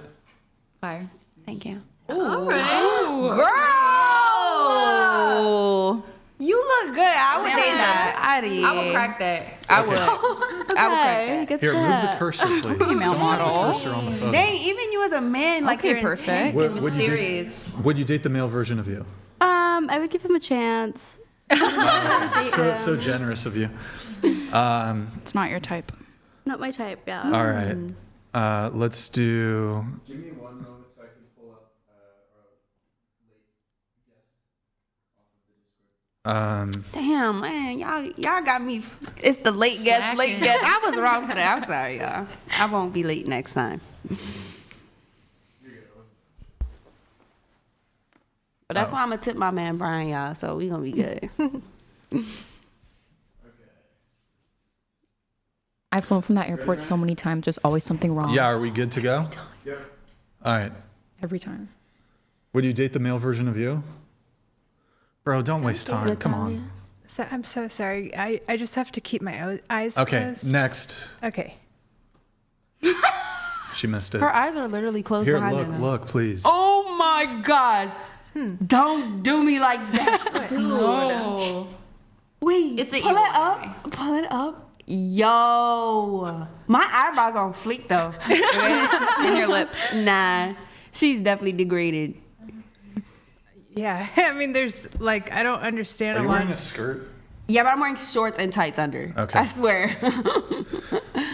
Fire. Thank you. Girl. You look good. I would say that. I would crack that. I would. I would crack that. Good Here, move the job. cursor, please. Don't Female have the model. cursor on the photo. Dang, even you as a man, like Okay, you're perfect. intense Would and you serious. would you date the male version of you? I would give him a chance. So generous of you. It's not your type. Not my type, yeah. All right. Let's do. Give me one moment so I can pull up our late guest off of the Discord. Damn, man, y'all got me. It's the late guest. I was wrong for that. I'm sorry, y'all. I won't be late next time. But that's why I'm gonna tip my man Brian, y'all. So we gonna be good. I've flown from that airport so many times. There's always something wrong. Yeah, are we good to go? Yep. All right. Every time. Would you date the male version of you? Bro, don't waste time. Come on. So, I'm so sorry. I just have to keep my eyes Okay, closed. next. Okay. She missed it. Her eyes are literally closed Here, behind look, her. look, please. Oh my God! Don't do me like that, dude. No. Wait, It's an pull evil it up. Pull it up. Yo, my eyebrows on fleek though. And your lips. Nah, she's definitely degraded. Yeah. I mean, there's like, I don't understand Are a you lot. wearing a skirt? Yeah, but I'm wearing shorts and tights under. Okay. I swear.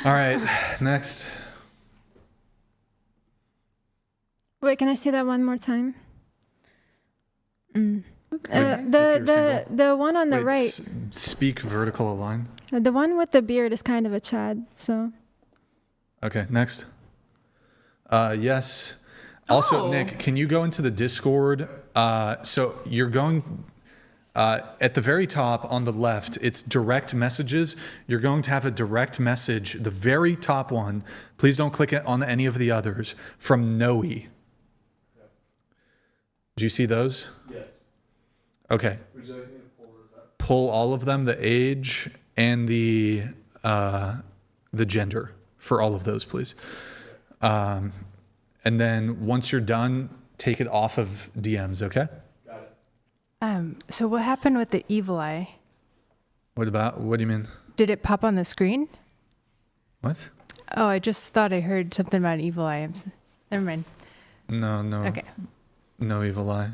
All right, next. Wait, can I see that one more time? If you're single. The one on the Wait, right, speak vertical align. the one with the beard is kind of a Chad. So Okay, next. Yes. Also, Nick, can you go into the Discord? So you're going at the very top on the left, it's direct messages. You're going to have a direct message, the very top one. Please don't click it on any of the others, from Noe. Do you see those? Yes. Okay. Would you like me to pull those up? Pull all of them, the age and the gender for all of those, please. And then once you're done, take it off of DMs, okay? Got it. So what happened with the evil eye? What do you mean? Did it pop on the screen? What? Oh, I just thought I heard something about an evil eye. Never mind. No. Okay. No evil eye.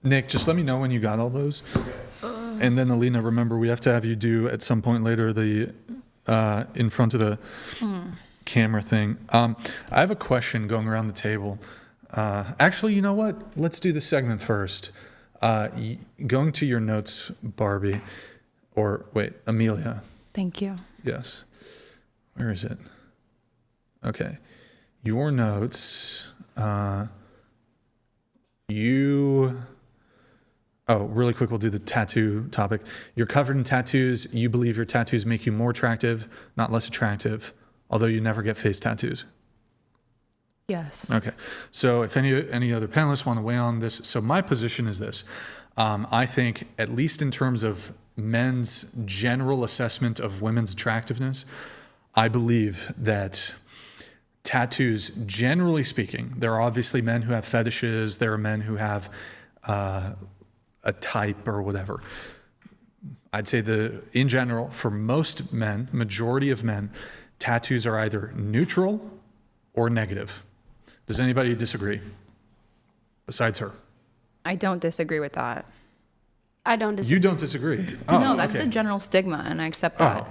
Nick, just let me know when you got all those. And then Alina, remember, we have to have you do at some point later the in front of the camera thing. I have a question going around the table. Actually, you know what? Let's do the segment first. Going to your notes, Barbie, or wait, Amelia. Thank you. Yes. Where is it? Okay. Your notes. Really quick, we'll do the tattoo topic. You're covered in tattoos. You believe your tattoos make you more attractive, not less attractive, although you never get face tattoos. Yes. Okay. So if any other panelists want to weigh on this, so my position is this. I think, at least in terms of men's general assessment of women's attractiveness, I believe that tattoos, generally speaking, there are obviously men who have fetishes, there are men who have a type or whatever. I'd say in general, for most men, majority of men, tattoos are either neutral or negative. Does anybody disagree? Besides her. I don't disagree with that. I don't disagree. You don't disagree? No, that's the general stigma, and I accept that.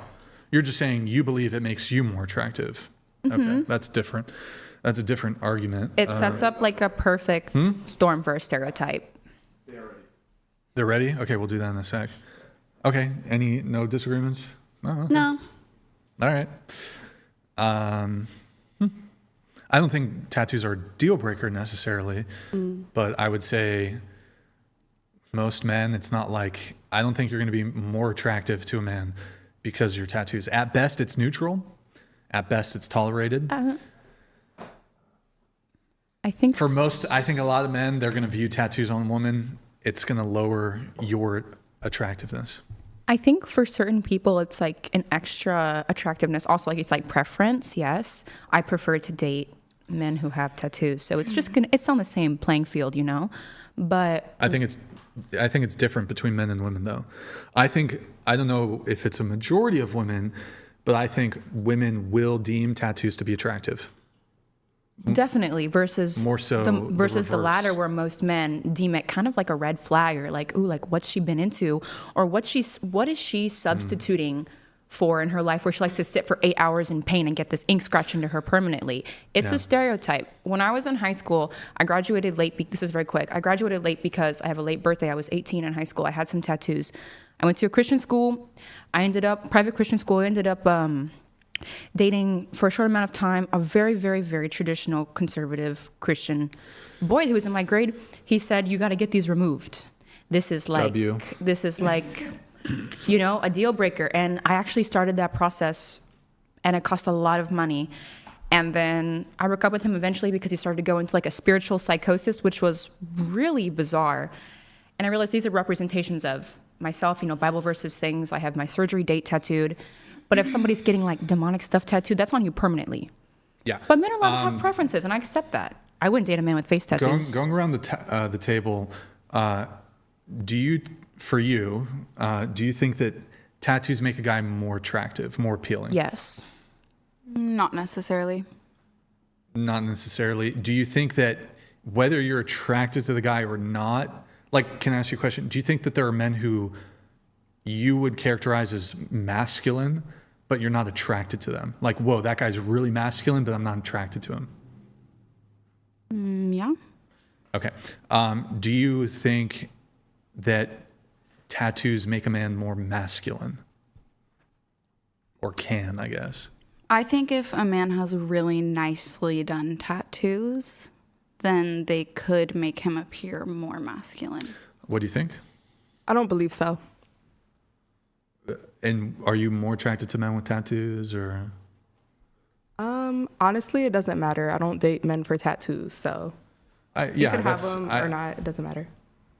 You're just saying you believe it makes you more attractive. Okay, that's different. That's a different argument. It sets up like a perfect storm for a stereotype. They're ready? Okay, we'll do that in a sec. Okay, no disagreements? Okay. No. All right. I don't think tattoos are a deal breaker necessarily, but I would say most men, it's not like, I don't think you're going to be more attractive to a man because of your tattoos. At best, it's neutral. At best, it's tolerated. I think I think a lot of men, they're going to view tattoos on a woman, it's going to lower your attractiveness. I think for certain people, it's like an extra attractiveness. Also, like it's like preference. Yes, I prefer to date men who have tattoos. So it's just it's on the same playing field, you know. But I think it's different between men and women, though. I don't know if it's a majority of women, but I think women will deem tattoos to be attractive. Definitely, versus more so the latter, where most men deem it kind of like a red flag, or like, ooh, like what's she been into, or what is she substituting for in her life, where she likes to sit for 8 hours in pain and get this ink scratched into her permanently. It's a stereotype. When I was in high school, I graduated late. This is very quick. I graduated late because I have a late birthday. I was 18 in high school. I had some tattoos. I went to a Christian school. Private Christian school. I ended up dating for a short amount of time a very, very, very traditional conservative Christian boy who was in my grade. He said, "You got to get these removed. This is like, you know, a deal breaker." And I actually started that process, and it cost a lot of money. And then I broke up with him eventually because he started to go into like a spiritual psychosis, which was really bizarre. And I realized these are representations of myself, you know, Bible verses, things. I have my surgery date tattooed. But if somebody's getting like demonic stuff tattooed, that's on you permanently. Yeah. But men are allowed to have preferences, and I accept that. I wouldn't date a man with face tattoos. Going around the table, do you think that tattoos make a guy more attractive, more appealing? Yes. Not necessarily. Not necessarily. Do you think that whether you're attracted to the guy or not, like, can I ask you a question? Do you think that there are men who you would characterize as masculine, but you're not attracted to them? Like, whoa, that guy's really masculine, but I'm not attracted to him. Yeah. Okay. Do you think that tattoos make a man more masculine? Or can, I guess. I think if a man has really nicely done tattoos, then they could make him appear more masculine. What do you think? I don't believe so. And are you more attracted to men with tattoos, or? Honestly, it doesn't matter. I don't date men for tattoos, so. You could have them or not. It doesn't matter.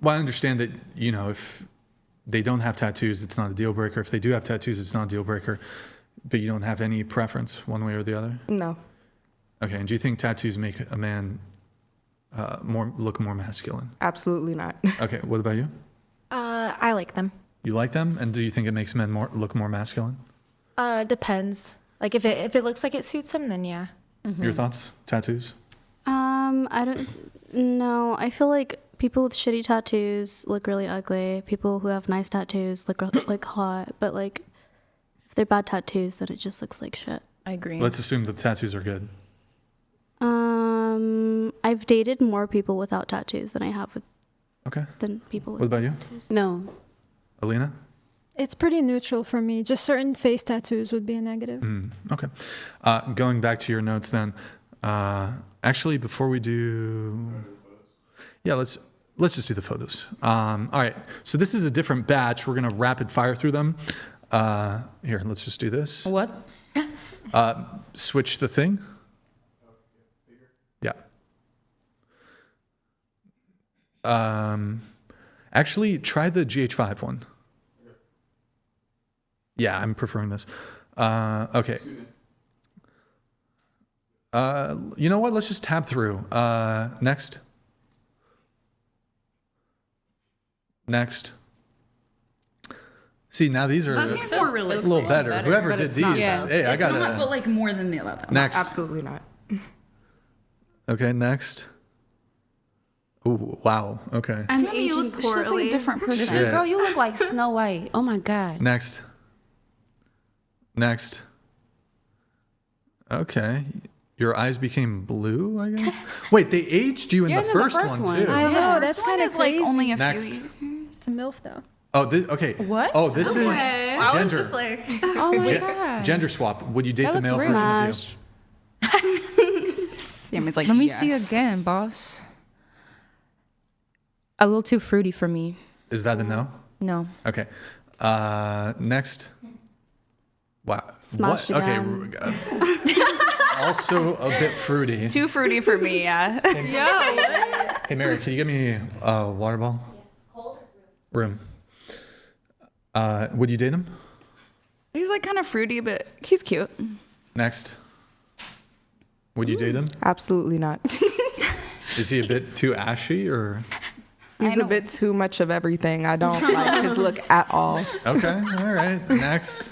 Well, I understand that, if they don't have tattoos, it's not a deal breaker. If they do have tattoos, it's not a deal breaker. But you don't have any preference one way or the other? No. Okay. And do you think tattoos make a man look more masculine? Absolutely not. Okay. What about you? I like them. You like them? And do you think it makes men look more masculine? Depends. Like if it looks like it suits them, then yeah. Your thoughts? Tattoos? I don't know. I feel like people with shitty tattoos look really ugly. People who have nice tattoos look like hot. But like, if they're bad tattoos, then it just looks like shit. I agree. Let's assume the tattoos are good. I've dated more people without tattoos than I have than people with What about you? tattoos. No. Alina? It's pretty neutral for me. Just certain face tattoos would be a negative. Okay. Going back to your notes then. Actually, before we do... Yeah, let's just do the photos. All right. So this is a different batch. We're going to rapid fire through them. Here, let's just do this. What? Switch the thing. Yeah. Actually, try the GH5 one. Yeah, I'm preferring this. Okay. You know what? Let's just tab through. Next. Next. See, now these are That seems more realistic. a little better. Whoever did these, hey, I got it. But like more than the other. Next. Absolutely not. Okay, next. Oh, wow. Okay. I'm Sammy, you look poorly. She looks like a different person. Yeah. Girl, you look like Snow White. Oh my God. Next. Next. Okay. Your eyes became blue, I guess. Wait, they aged you in the first one too. I know, that's kind of like only a Next. few. It's a MILF though. Oh, okay. What? Oh, this is I was gender. just like, Oh my God. Gender swap. Would you date the male looks version of Smash. you? Sammy's like, Let me yes. see again, boss. A little too fruity for me. Is that a no? No. Okay. Next. Wow. Smash What? again. Okay. Also a bit fruity. Too fruity for me, yeah. Hey, Mary, can you get me a water bottle? Yes. Room. Would you date him? He's like kind of fruity, but he's cute. Next. Would you date him? Absolutely not. Is he a bit too ashy or? He's a bit too much of everything. I don't like his look at all. Okay. All right. Next.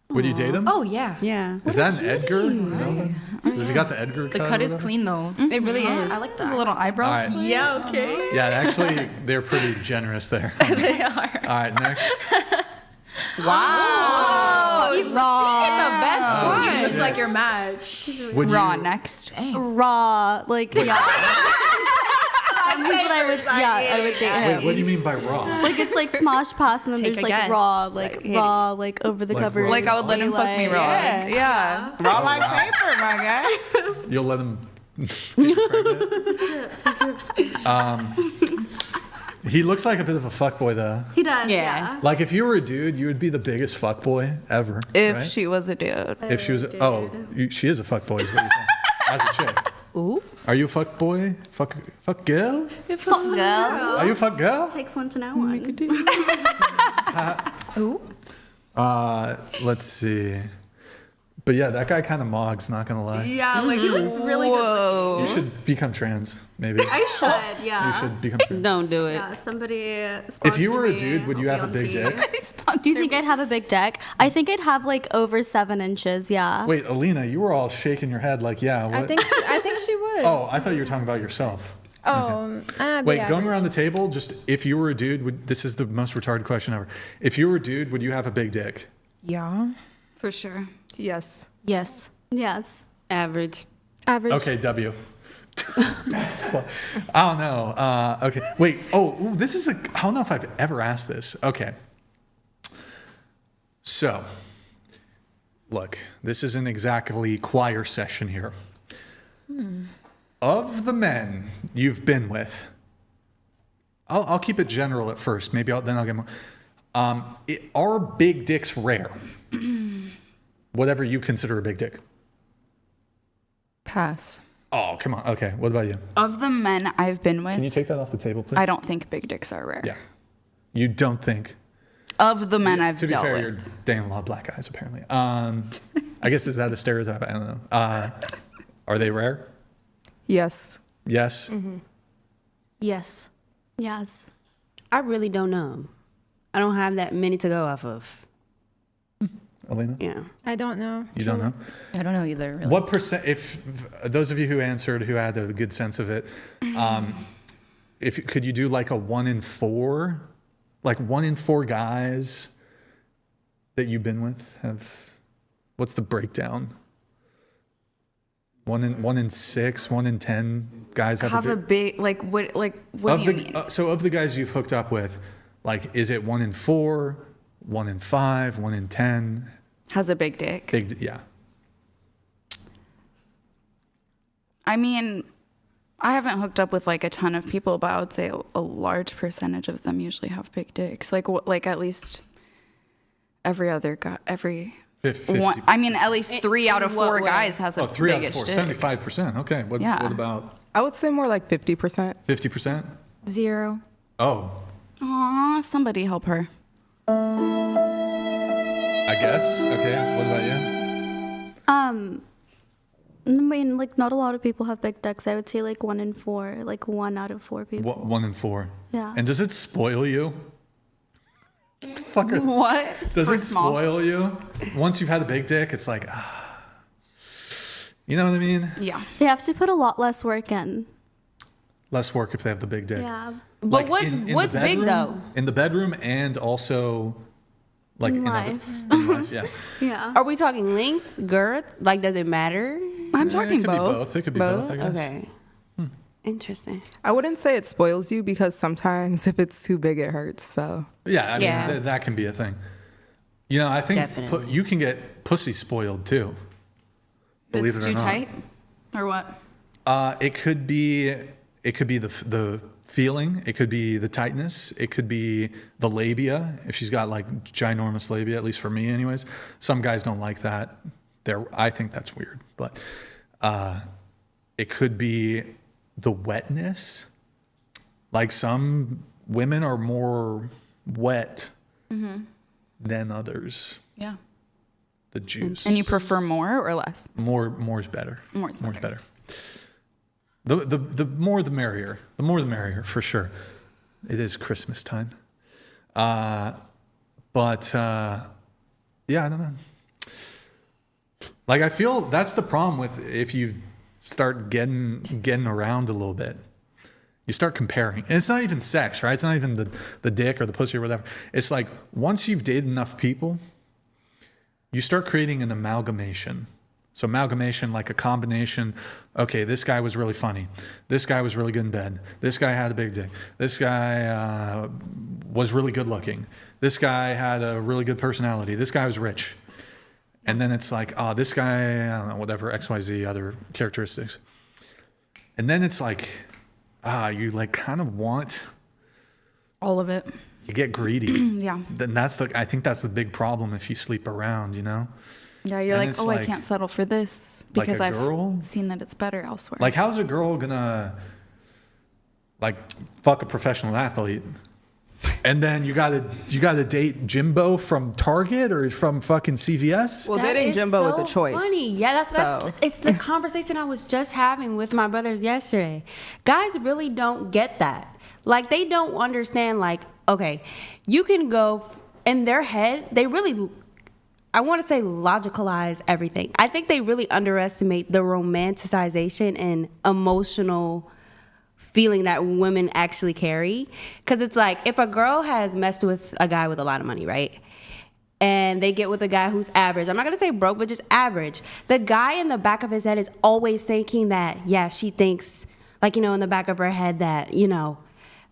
Would you date him? Oh, yeah. Yeah. Is that an Edgar? Does he got the Edgar cut? The cut is over? clean, though. It really is. I like The that. little eyebrows. All right. Yeah, okay. Yeah, actually, they're pretty generous there. They are. All right, next. Wow. He's the best one. He looks like your match. Would Raw you, next. Raw, like yeah. That means that I would date him. Wait, what do you mean by raw? Like it's like Smosh Pass, and then Take there's a like guess. raw, like over the Like cover. raw. Like I would let him fuck me raw. Yeah. Yeah. Raw like paper, my guy. You'll let him get you pregnant? He looks like a bit of a fuckboy, though. He does, Yeah. yeah. Like, if you were a dude, you would be the biggest fuckboy ever. If right? she was a dude. If she was, she is a fuckboy, is what you're saying. As a chick. Ooh. Are you a fuckboy? Fuck girl? Fuck girl. Are you a fuck girl? Takes one to know one. Ooh. Let's see. But yeah, that guy kind of mogs, not gonna lie. Yeah, like he looks really good. You should become trans, maybe. I should, yeah. You should become trans. Don't do it. Yeah, somebody If you were a sponsor dude, me, would you I'll have a be big on dick? TV. Do you think I'd have a big dick? I think I'd have like over 7 inches, yeah. Wait, Alina, you were all shaking your head like, yeah. What? I think she would. Oh, I thought you were talking about yourself. Wait, going around the table, just if you were a dude, this is the most retarded question ever. If you were a dude, would you have a big dick? Yeah. For sure. Yes. Yes. Yes. Average. Average. Okay, W. I don't know. Okay, wait. Oh, this is I don't know if I've ever asked this. Okay. So, look, this isn't exactly choir session here. Of the men you've been with, I'll keep it general at first. Maybe then I'll get more. Are big dicks rare? Whatever you consider a big dick. Pass. Oh, come on. Okay, what about you? Of the men I've been with, Can you take that off the table, please? I don't think big dicks are rare. Yeah. You don't think? Of the men I've To be dealt fair, with. you're dating a lot of black guys, apparently. I guess, is that a stereotype? I don't know. Are they rare? Yes. Yes? Yes. Yes. I really don't know. I don't have that many to go off of. Elena? Yeah. I don't know. You don't know? I don't know either, really. What percent, if those of you who answered who had a good sense of it, could you do like a 1 in 4? Like 1 in 4 guys that you've been with what's the breakdown? 1 in 6, 1 in 10 guys Have a big, what do you mean? So of the guys you've hooked up with, like, is it 1 in 4, 1 in 5, 1 in 10? Has a big dick. Yeah. I mean, I haven't hooked up with like a ton of people, but I would say a large percentage of them usually have big dicks. Like at least every other guy, 50. one. I mean, at least 3 out of 4 guys has a 3 out of biggish 4, dick. 75%. Okay. What about I would say more like 50%. 50%? 0. Oh, Aw, somebody help her. I guess. Okay. What about you? I mean, like, not a lot of people have big dicks. I would say like 1 in 4, like 1 out of 4 people. 1 in 4. Yeah. And does it spoil you? Fucker. What? Does For it small? spoil you? Once you've had a big dick, it's like, you know what I mean? Yeah. They have to put a lot less work in. Less work if they have the big dick. Yeah. But Like, in the what's big bedroom- though? In the bedroom and also like In in life. in life, yeah. Yeah. Are we talking length, girth? Like, does it matter? I'm It talking could both. be both. It could be both, I guess. Okay. Interesting. I wouldn't say it spoils you because sometimes if it's too big, it hurts. So Yeah, I Yeah. mean, that can be a thing. You know, I think Definitely. you can get pussy spoiled too. Believe It's it or too not. tight? Or what? It could be the feeling. It could be the tightness. It could be the labia. If she's got like ginormous labia, at least for me, anyways. Some guys don't like that. I think that's weird, but it could be the wetness. Like some women are more wet than others. Yeah. The juice. And you prefer more or less? More is better. More's More's better. better. The more the merrier. The more the merrier, for sure. It is Christmas time. Yeah, I don't know. Like, I feel that's the problem with if you start getting around a little bit. You start comparing. And it's not even sex, right? It's not even the dick or the pussy or whatever. It's like once you've dated enough people, you start creating an amalgamation. So amalgamation, like a combination. Okay, this guy was really funny. This guy was really good in bed. This guy had a big dick. This guy was really good looking. This guy had a really good personality. This guy was rich. And then it's like, this guy, I don't know, whatever, XYZ, other characteristics. And then it's like, you like kind of want all of it. You get greedy. Yeah. Then I think that's the big problem if you sleep around, you know? Yeah, you're And like, oh, I can't settle for this like because a I've girl? seen that it's better elsewhere. Like, how's a girl gonna like fuck a professional athlete? And then you gotta date Jimbo from Target or from fucking CVS? well, That dating is Jimbo is so a choice. Funny. Yeah, that's it's the conversation I was just having with my brothers yesterday. Guys really don't get that. Like, they don't understand, like, okay, you can go in their head, they really, I want to say, logicalize everything. I think they really underestimate the romanticization and emotional feeling that women actually carry. Because it's like, if a girl has messed with a guy with a lot of money, right? And they get with a guy who's average. I'm not going to say broke, but just average. The guy in the back of his head is always thinking that, yeah, she thinks, like, you know, in the back of her head that, you know,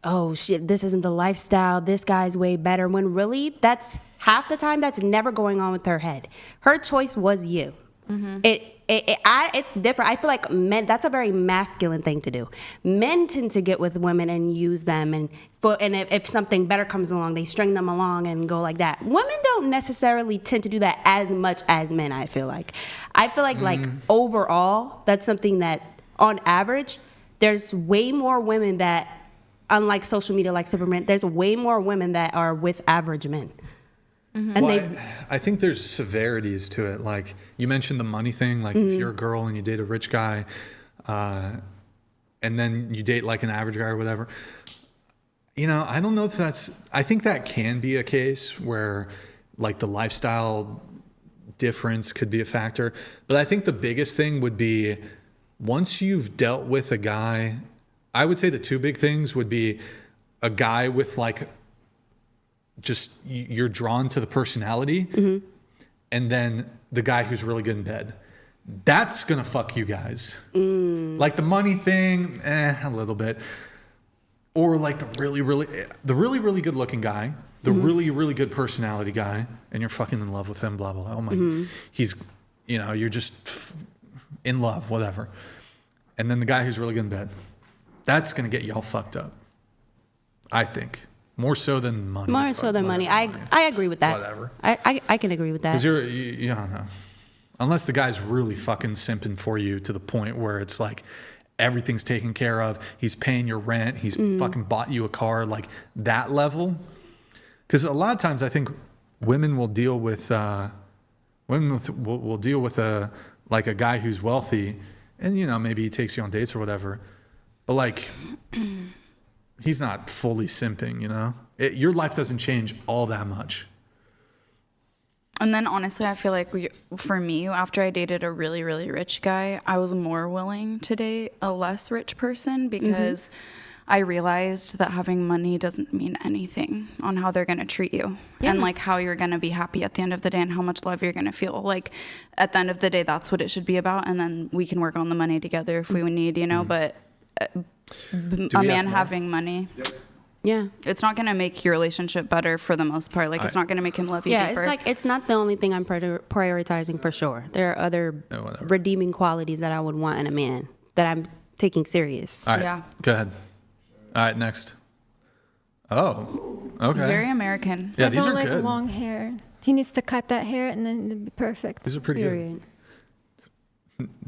oh, shit, this isn't the lifestyle. This guy's way better. When really, that's half the time that's never going on with her head. Her choice was you. Mm-hmm. It's different. I feel like men, that's a very masculine thing to do. Men tend to get with women and use them, and if something better comes along, they string them along and go like that. Women don't necessarily tend to do that as much as men, I feel like. Like overall, that's something that on average, there's way more women that, unlike social media like Superman, there's way more women that are with average men. Mm-hmm. And I think there's severities to it. Like you mentioned the money thing. Like if you're a girl and you date a rich guy, and then you date like an average guy or whatever, you know, I don't know if I think that can be a case where like the lifestyle difference could be a factor. But I think the biggest thing would be once you've dealt with a guy, I would say the two big things would be a guy with like, just you're drawn to the personality, and then the guy who's really good in bed. That's gonna fuck you guys. Like the money thing, a little bit, or like the really really good looking guy, the really really good personality guy, and you're fucking in love with him. Blah blah. Oh my, he's, you know, you're just in love, whatever. And then the guy who's really good in bed. That's gonna get y'all fucked up. I think. More so than money. More so than money. I agree with that. Whatever. I can agree with that. Because you don't know. Unless the guy's really fucking simping for you to the point where it's like everything's taken care of. He's paying your rent. He's fucking bought you a car. Like that level. Because a lot of times I think women will deal with will deal with a guy who's wealthy, and you know maybe he takes you on dates or whatever, but like. He's not fully simping, you know? Your life doesn't change all that much. And then honestly, I feel like for me, after I dated a really, really rich guy, I was more willing to date a less rich person because I realized that having money doesn't mean anything on how they're going to treat you and like how you're going to be happy at the end of the day and how much love you're going to feel. Like at the end of the day, that's what it should be about. And then we can work on the money together if we need, you know, but... a man having money, it's not going to make your relationship better for the most part. Like it's not going to make him love you deeper. It's like it's not the only thing I'm prioritizing for sure. There are other redeeming qualities that I would want in a man that I'm taking serious. All right, go ahead. All right, next. Oh, okay. Very American. Yeah, these are like good. Long hair. He needs to cut that hair and then it'd be perfect. These are pretty good.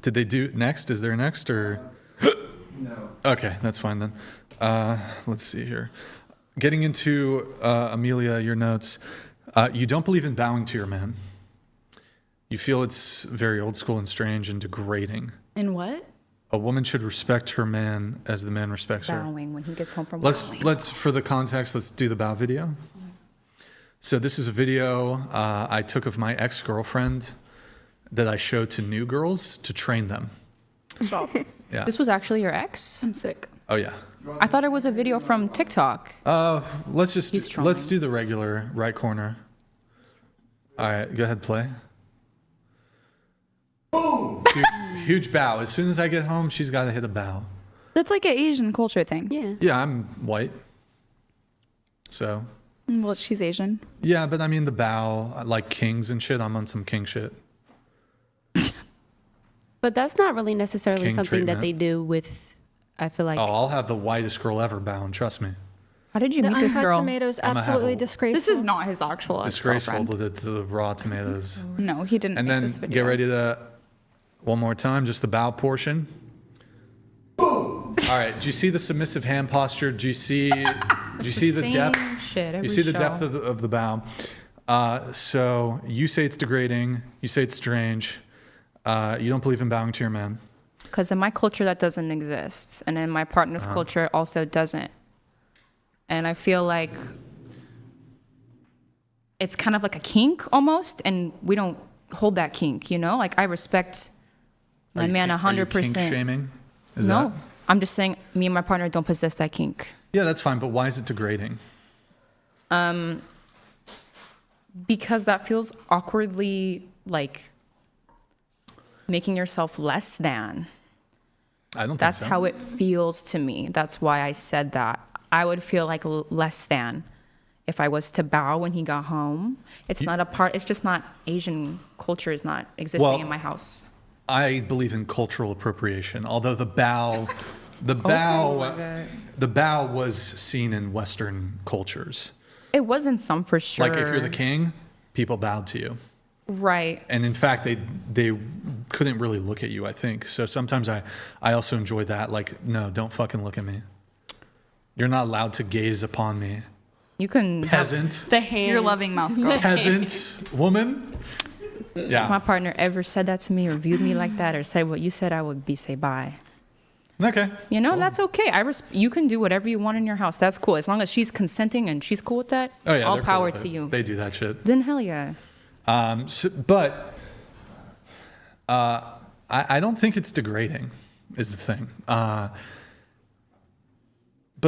Did they do next? Is there next or? No. Okay, that's fine then. Let's see here. Getting into Amelia, your notes. You don't believe in bowing to your man. You feel it's very old school and strange and degrading. In what? A woman should respect her man as the man respects her. Bowing when he gets home from work. Let's for the context, let's do the bow video. So this is a video I took of my ex-girlfriend that I showed to new girls to train them. Stop. Yeah. This was actually your ex? I'm sick. Oh yeah. I thought it was a video from TikTok. Let's do the regular right corner. All right, go ahead, play. Boom! Huge bow. As soon as I get home, she's got to hit a bow. That's like an Asian culture thing. Yeah. Yeah, I'm white. So. Well, she's Asian. Yeah, but I mean the bow, like kings and shit. I'm on some king shit. But that's not really necessarily King something treatment. that they do with, I feel like. Oh, I'll have the whitest girl ever bowing, trust me. How did you meet this girl? Tomatoes, absolutely disgraceful. This is not his actual disgraceful to the raw tomatoes. No, he didn't. And make then this video. get ready to, one more time, just the bow portion. Boom! All right, do you see the submissive hand posture? Do you see the depth? You see the depth of the bow. So you say it's degrading. You say it's strange. You don't believe in bowing to your man. Because in my culture, that doesn't exist. And in my partner's culture, it also doesn't. And I feel like it's kind of like a kink almost. And we don't hold that kink, you know? Like I respect my man 100%. Are you kink shaming? No, I'm just saying me and my partner don't possess that kink. Yeah, that's fine. But why is it degrading? Because that feels awkwardly like making yourself less than. I don't That's think so. how it feels to me. That's why I said that. I would feel like less than if I was to bow when he got home. It's not a part, it's just not, Asian culture is not existing in my house. I believe in cultural appropriation, although the bow was seen in Western cultures. It wasn't some for sure. Like if you're the king, people bowed to you. Right. And in fact, they couldn't really look at you, I think. So sometimes I also enjoy that. Like, no, don't fucking look at me. You're not allowed to gaze upon me. You can. Peasant. The hand. You're loving mouse girl. Peasant woman. Yeah. If my partner ever said that to me or viewed me like that or said what you said, I would say bye. Okay. You know, that's okay. You can do whatever you want in your house. That's cool. As long as she's consenting and she's cool with that, Oh, yeah, all they're power cool with to it. you. They do that shit. Then hell yeah. I don't think it's degrading, is the thing. But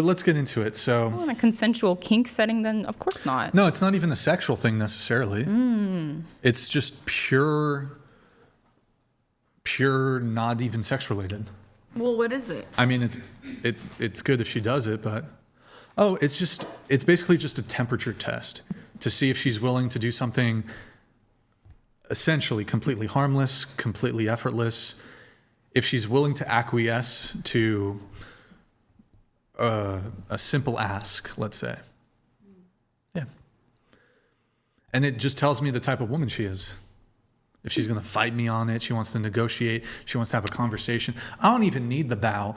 let's get into it. So, In a consensual kink setting, then of course not. no, it's not even a sexual thing necessarily. It's just pure, not even sex related. Well, what is it? I mean, it's good if she does it, but it's basically just a temperature test to see if she's willing to do something essentially completely harmless, completely effortless. If she's willing to acquiesce to a simple ask, let's say. Yeah. And it just tells me the type of woman she is. If she's going to fight me on it, she wants to negotiate, she wants to have a conversation. I don't even need the bow.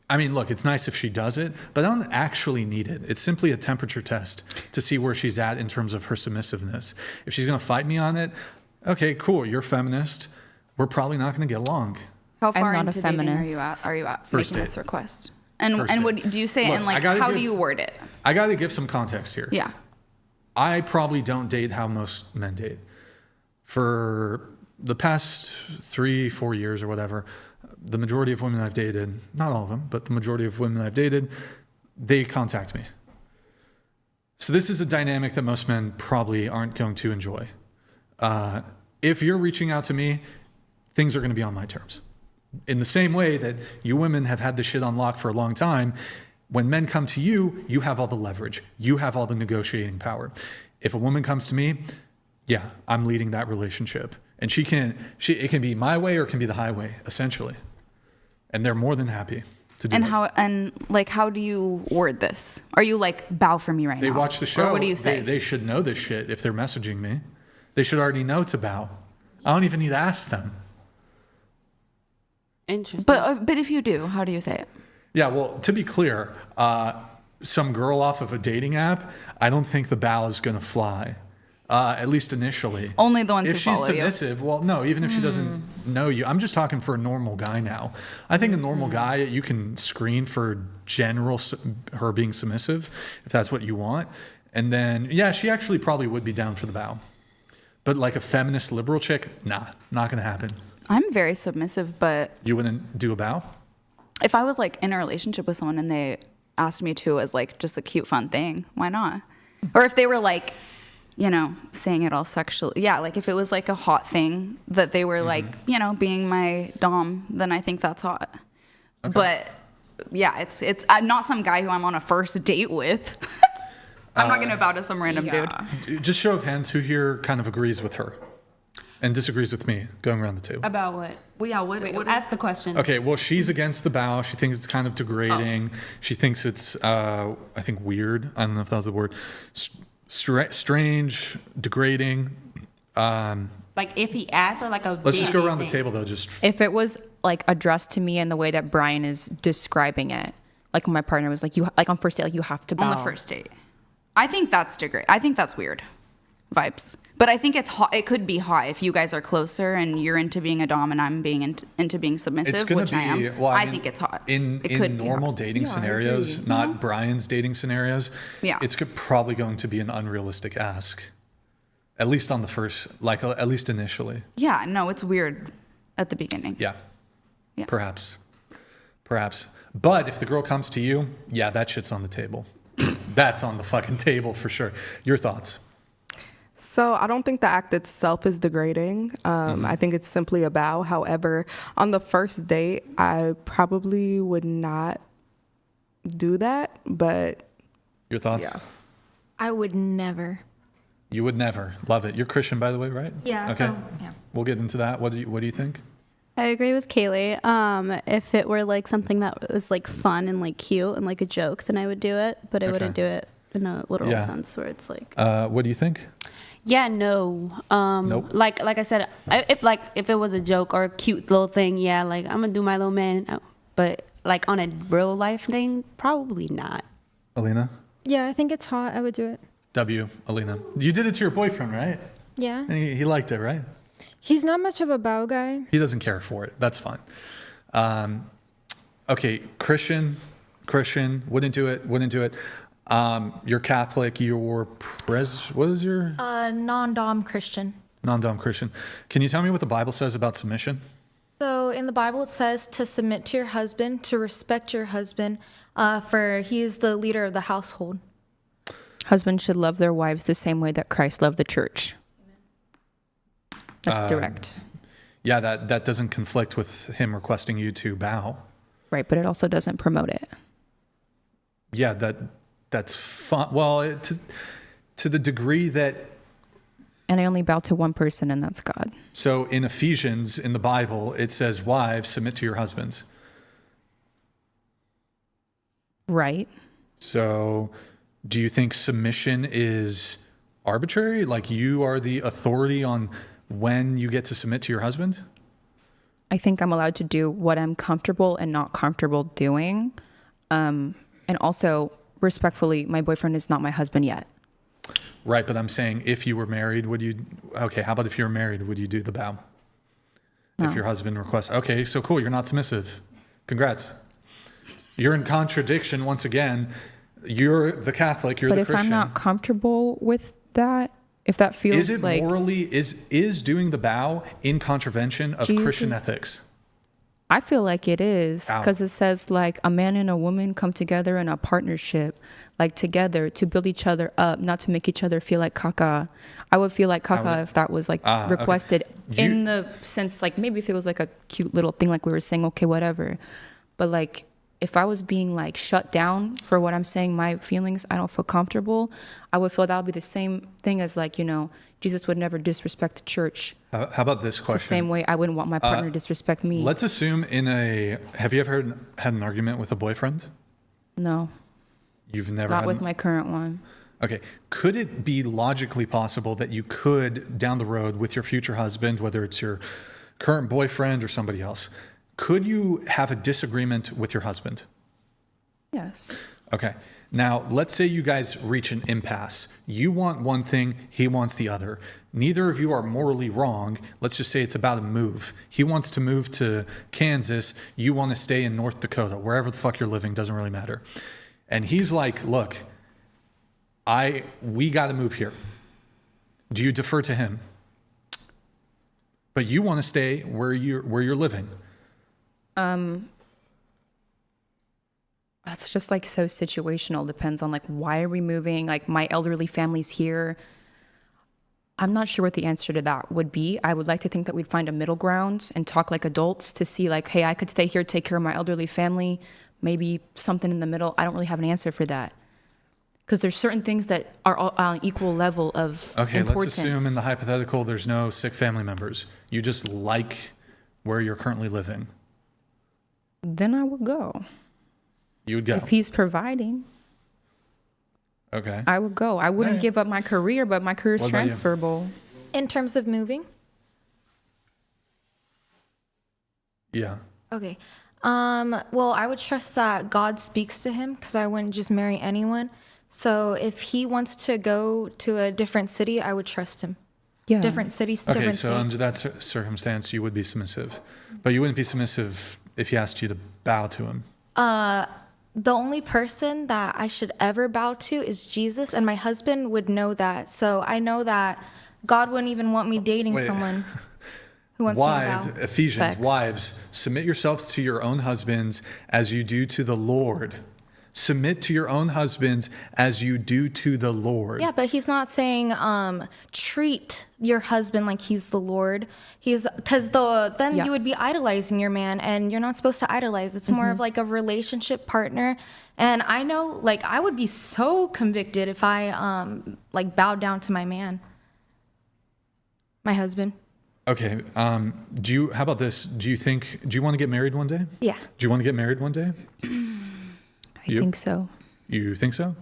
I mean, look, it's nice if she does it, but I don't actually need it. It's simply a temperature test to see where she's at in terms of her submissiveness. If she's going to fight me on it, okay, cool, you're a feminist. We're probably not going to get along. How far I'm not into a dating feminist. are you at First making this date. request? And First what date. do you say it Look, and like how do you word it? I got to give some context here. Yeah. I probably don't date how most men date. For the past 3-4 years or whatever, the majority of women I've dated, not all of them, but the majority of women I've dated, they contact me. So this is a dynamic that most men probably aren't going to enjoy. If you're reaching out to me, things are going to be on my terms. In the same way that you women have had this shit on lock for a long time, when men come to you, you have all the leverage. You have all the negotiating power. If a woman comes to me, yeah, I'm leading that relationship. And it can be my way or it can be the highway, essentially. And they're more than happy to do it. How do you word this? Are you like, bow for me right now? They watch the show. Or what do you say? They should know this shit if they're messaging me. They should already know to bow. I don't even need to ask them. Interesting. But if you do, how do you say it? Yeah, well, to be clear, some girl off of a dating app, I don't think the bow is going to fly. At least initially. Only the ones if who follow you. If she's submissive, well, no, even if she doesn't know you. I'm just talking for a normal guy now. I think a normal guy, you can screen for her being submissive, if that's what you want. And then, yeah, she actually probably would be down for the bow. But like a feminist liberal chick, nah, not going to happen. I'm very submissive, but... You wouldn't do a bow? If I was like in a relationship with someone and they asked me to as like just a cute, fun thing, why not? Or if they were like... saying it all sexually. Yeah, like if it was like a hot thing that they were like, being my dom, then I think that's hot. Okay. But yeah, it's not some guy who I'm on a first date with. I'm not going to bow to some random dude. Just show of hands, who here kind of agrees with her and disagrees with me going around the table? About what? Well, yeah, what ask the question. Okay, well, she's against the bow. She thinks it's kind of degrading. She thinks it's, I think, weird. I don't know if that was the word. Strange, degrading. Like if he asked, or like a. Let's just go around the table though. If it was like addressed to me in the way that Brian is describing it, like my partner was like, on first date, like you have to bow. On the first date, I think that's degrading. I think that's weird vibes. But I think it's hot. It could be hot if you guys are closer and you're into being a dom and I'm being into being submissive, which I am. Well, I think it's hot. In normal dating scenarios, not Brian's dating scenarios, it's probably going to be an unrealistic ask. At least on the first, at least initially. Yeah, no, it's weird at the beginning. Yeah. Perhaps. But if the girl comes to you, that shit's on the table. That's on the fucking table for sure. Your thoughts? So I don't think the act itself is degrading. I think it's simply a bow. However, on the first date, I probably would not do that, but... Your thoughts? Yeah. I would never. You would never. Love it. You're Christian, by the way, right? Yeah. Okay. So, yeah. We'll get into that. What do you think? I agree with Kaylee. If it were like something that was like fun and like cute and like a joke, then I would do it. But I wouldn't do it in a literal sense where it's like. What do you think? Yeah, no. Nope. Like I said, if it was a joke or a cute little thing, yeah, like I'm gonna do my little man. But like on a real life thing, probably not. Alina? Yeah, I think it's hot. I would do it. Alina. You did it to your boyfriend, right? Yeah. And he liked it, right? He's not much of a bow guy. He doesn't care for it. That's fine. Okay, Christian, wouldn't do it. You're Catholic, what is your? Non-dom Christian. Non-dom Christian. Can you tell me what the Bible says about submission? So in the Bible, it says to submit to your husband, to respect your husband, for he is the leader of the household. Husbands should love their wives the same way that Christ loved the church. That's direct. Yeah, that doesn't conflict with him requesting you to bow. Right, but it also doesn't promote it. Yeah, that's fun. Well, to the degree that... And I only bow to one person, and that's God. So in Ephesians, in the Bible, it says, wives, submit to your husbands. Right. So do you think submission is arbitrary? Like you are the authority on when you get to submit to your husband? I think I'm allowed to do what I'm comfortable and not comfortable doing. And also, respectfully, my boyfriend is not my husband yet. Right, but I'm saying if you were married, how about if you were married, would you do the bow? No. If your husband requests, okay, so cool, you're not submissive. Congrats. You're in contradiction once again. You're the Catholic, you're the Christian. But if I'm not comfortable with that, if that feels is it like... morally, is doing the bow in contravention of Christian ethics? I feel like it is, because it says like a man and a woman come together in a partnership, like together to build each other up, not to make each other feel like caca. I would feel like caca if that was like requested in the sense, like maybe if it was like a cute little thing, like we were saying, okay, whatever. But like if I was being like shut down for what I'm saying, my feelings, I don't feel comfortable, I would feel that would be the same thing as like, Jesus would never disrespect the church. How about this question? The same way I wouldn't want my partner to disrespect me. Let's assume have you ever had an argument with a boyfriend? No. You've never Not with my current one. Okay. Could it be logically possible that you could, down the road with your future husband, whether it's your current boyfriend or somebody else, could you have a disagreement with your husband? Yes. Okay. Now, let's say you guys reach an impasse. You want one thing, he wants the other. Neither of you are morally wrong. Let's just say it's about a move. He wants to move to Kansas. You want to stay in North Dakota. Wherever the fuck you're living, doesn't really matter. And he's like, look, we got to move here. Do you defer to him? But you want to stay where you're living. That's just like so situational. Depends on like, why are we moving? Like my elderly family's here. I'm not sure what the answer to that would be. I would like to think that we'd find a middle ground and talk like adults to see like, hey, I could stay here, take care of my elderly family, maybe something in the middle. I don't really have an answer for that. Because there's certain things that are on equal level of importance. Let's assume in the hypothetical there's no sick family members. You just like where you're currently living. Then I would go. You would go? If he's providing. Okay. I would go. I wouldn't give up my career, but my career is transferable. In terms of moving? Yeah. Okay. Well, I would trust that God speaks to him because I wouldn't just marry anyone. So if he wants to go to a different city, I would trust him. Yeah. Different cities, okay, different so under that circumstance, you would be submissive. But you wouldn't be submissive if he asked you to bow to him. The only person that I should ever bow to is Jesus, and my husband would know that. So I know that God wouldn't even want me dating someone who wants me to bow. Ephesians, wives, submit yourselves to your own husbands as you do to the Lord. Submit to your own husbands as you do to the Lord. Yeah, but he's not saying treat your husband like he's the Lord. Because then you would be idolizing your man, and you're not supposed to idolize. It's more of like a relationship partner. And I know, like, I would be so convicted if I like bowed down to my man, my husband. Okay. How about this? Do you want to get married one day? Yeah. Do you want to get married one day? I think so. You think so?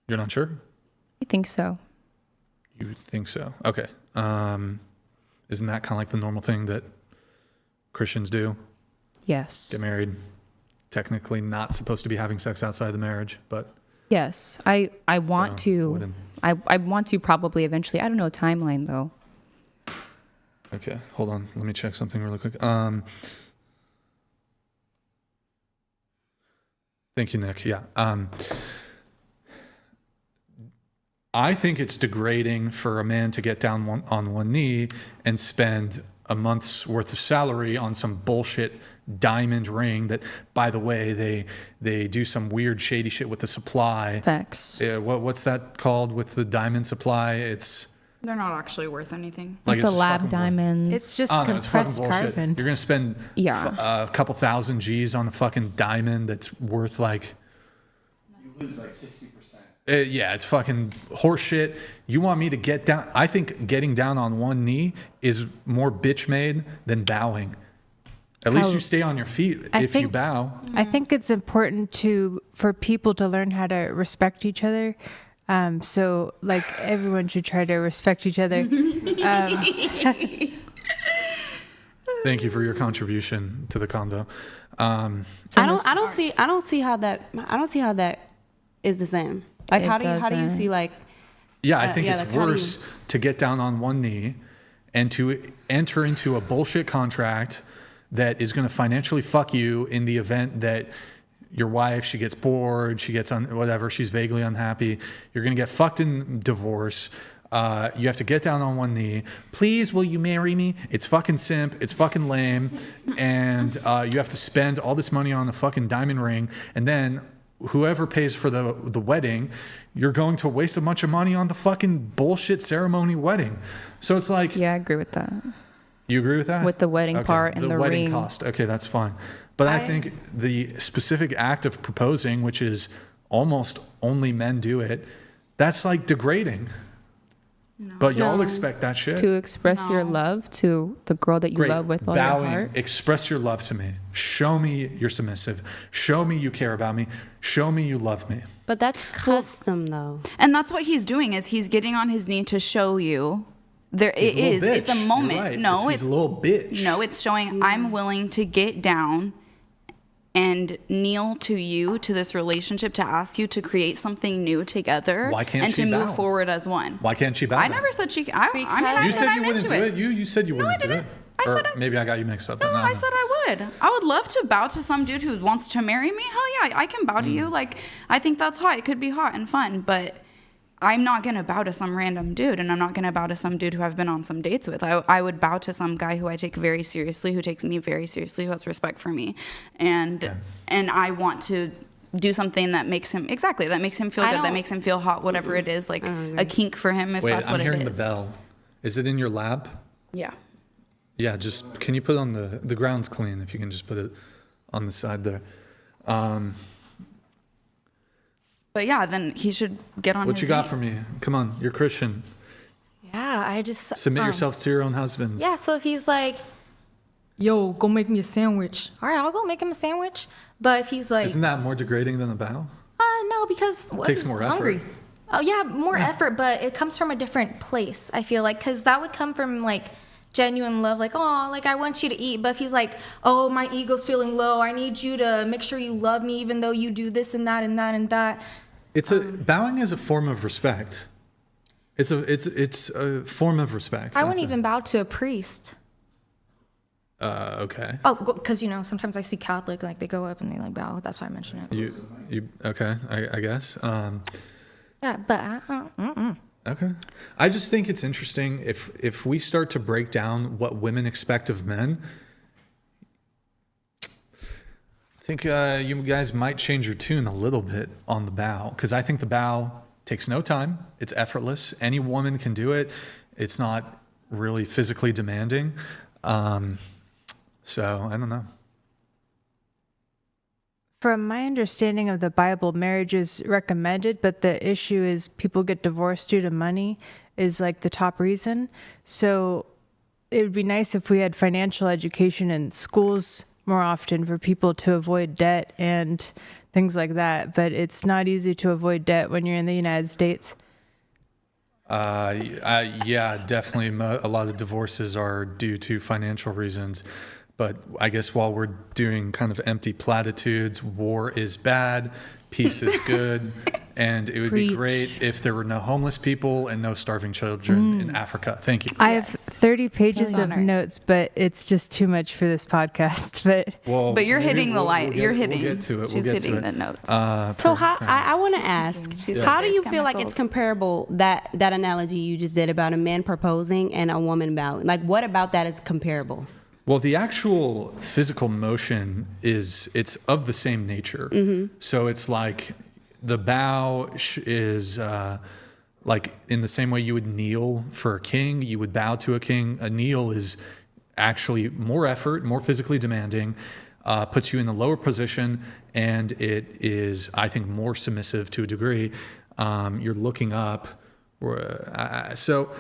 You're not sure? I think so. You think so? Okay. Isn't that kind of like the normal thing that Christians do? Yes. Get married. Technically not supposed to be having sex outside the marriage, but yes, I want to. I want to probably eventually. I don't know a timeline though. Okay, hold on. Let me check something really quick. Thank you, Nick. Yeah. I think it's degrading for a man to get down on one knee and spend a month's worth of salary on some bullshit diamond ring that, by the way, they do some weird shady shit with the supply. Facts. What's that called with the diamond supply? They're not actually worth anything. Like the lab diamonds. It's just it's compressed carbon. You're gonna spend a couple thousand G's on a fucking diamond that's worth like. You lose like 60%. Yeah, it's fucking horseshit. You want me to get down? I think getting down on one knee is more bitch made than bowing. At least you stay on your feet if you bow. I think it's important for people to learn how to respect each other. So like everyone should try to respect each other. Thank you for your contribution to the convo. I don't see how that is the same. Like how do you see like? Yeah, I think it's worse to get down on one knee and to enter into a bullshit contract that is going to financially fuck you in the event that your wife, she gets bored, she gets whatever, she's vaguely unhappy. You're going to get fucked in divorce. You have to get down on one knee. Please, will you marry me? It's fucking simp. It's fucking lame. And you have to spend all this money on a fucking diamond ring. And then whoever pays for the wedding, you're going to waste a bunch of money on the fucking bullshit ceremony wedding. So it's like... Yeah, I agree with that. You agree with that? With the wedding part and the wedding ring. cost. Okay, that's fine. But I think the specific act of proposing, which is almost only men do it, that's like degrading. But y'all expect that shit. To express your love to the girl that you love with all your heart. Express your love to me. Show me you're submissive. Show me you care about me. Show me you love me. But that's custom though. And that's what he's doing is he's getting on his knee to show you. It's a moment. Right. No, he's a little bitch. No, it's showing I'm willing to get down and kneel to you, to this relationship, to ask you to create something new together. Why can't and she to bow? move forward as one. Why can't she bow? I never said she. I said you wouldn't do it. You said you wouldn't do it. Maybe I got you mixed up. No, I said I would. I would love to bow to some dude who wants to marry me. Hell yeah, I can bow to you. Like, I think that's hot. It could be hot and fun, but I'm not going to bow to some random dude, and I'm not going to bow to some dude who I've been on some dates with. I would bow to some guy who I take very seriously, who takes me very seriously, who has respect for me. And I want to do something that makes him feel good, that makes him feel hot, whatever it is, like a kink for him, if that's what it is. I'm hearing the bell. Is it in your lab? Yeah. Yeah, just, can you put it on the ground's clean, if you can just put it on the side there. But yeah, then he should get on What his you got knee. for me? Come on, you're Christian. Yeah, I just... Submit yourselves to your own husbands. Yeah, so if he's like, yo, go make me a sandwich. All right, I'll go make him a sandwich. But if he's like... Isn't that more degrading than a bow? No, because... It takes more hungry. effort. Oh, yeah, more effort, but it comes from a different place, I feel like. Because that would come from, like, genuine love. Like, oh, like, I want you to eat. But if he's like, oh, my ego's feeling low. I need you to make sure you love me even though you do this and that and that and that. Bowing is a form of respect. It's a form of respect. I wouldn't even bow to a priest. Okay. Oh, because sometimes I see Catholic, like they go up and they like bow. That's why I mention it. You okay? I guess. Yeah, but okay. I just think it's interesting if we start to break down what women expect of men. I think you guys might change your tune a little bit on the bow, because I think the bow takes no time. It's effortless. Any woman can do it. It's not really physically demanding. So I don't know. From my understanding of the Bible, marriage is recommended, but the issue is people get divorced due to money is like the top reason. So it would be nice if we had financial education in schools more often for people to avoid debt and things like that. But it's not easy to avoid debt when you're in the United States. Yeah, definitely. A lot of divorces are due to financial reasons. But I guess while we're doing kind of empty platitudes, war is bad, peace is good, and it would be great if there were no homeless people and no starving children in Africa. Thank you. I have 30 pages of notes, but it's just too much for this podcast. But you're hitting the light. You're hitting. We'll get to it. She's hitting the notes. So how I want to ask, how do you feel like it's comparable, that analogy you just did about a man proposing and a woman bowing? Like, what about that is comparable? Well, the actual physical motion it's of the same nature. So it's like the bow is like in the same way you would kneel for a king, you would bow to a king. A kneel is actually more effort, more physically demanding, puts you in a lower position, and it is, I think, more submissive to a degree. You're looking up. So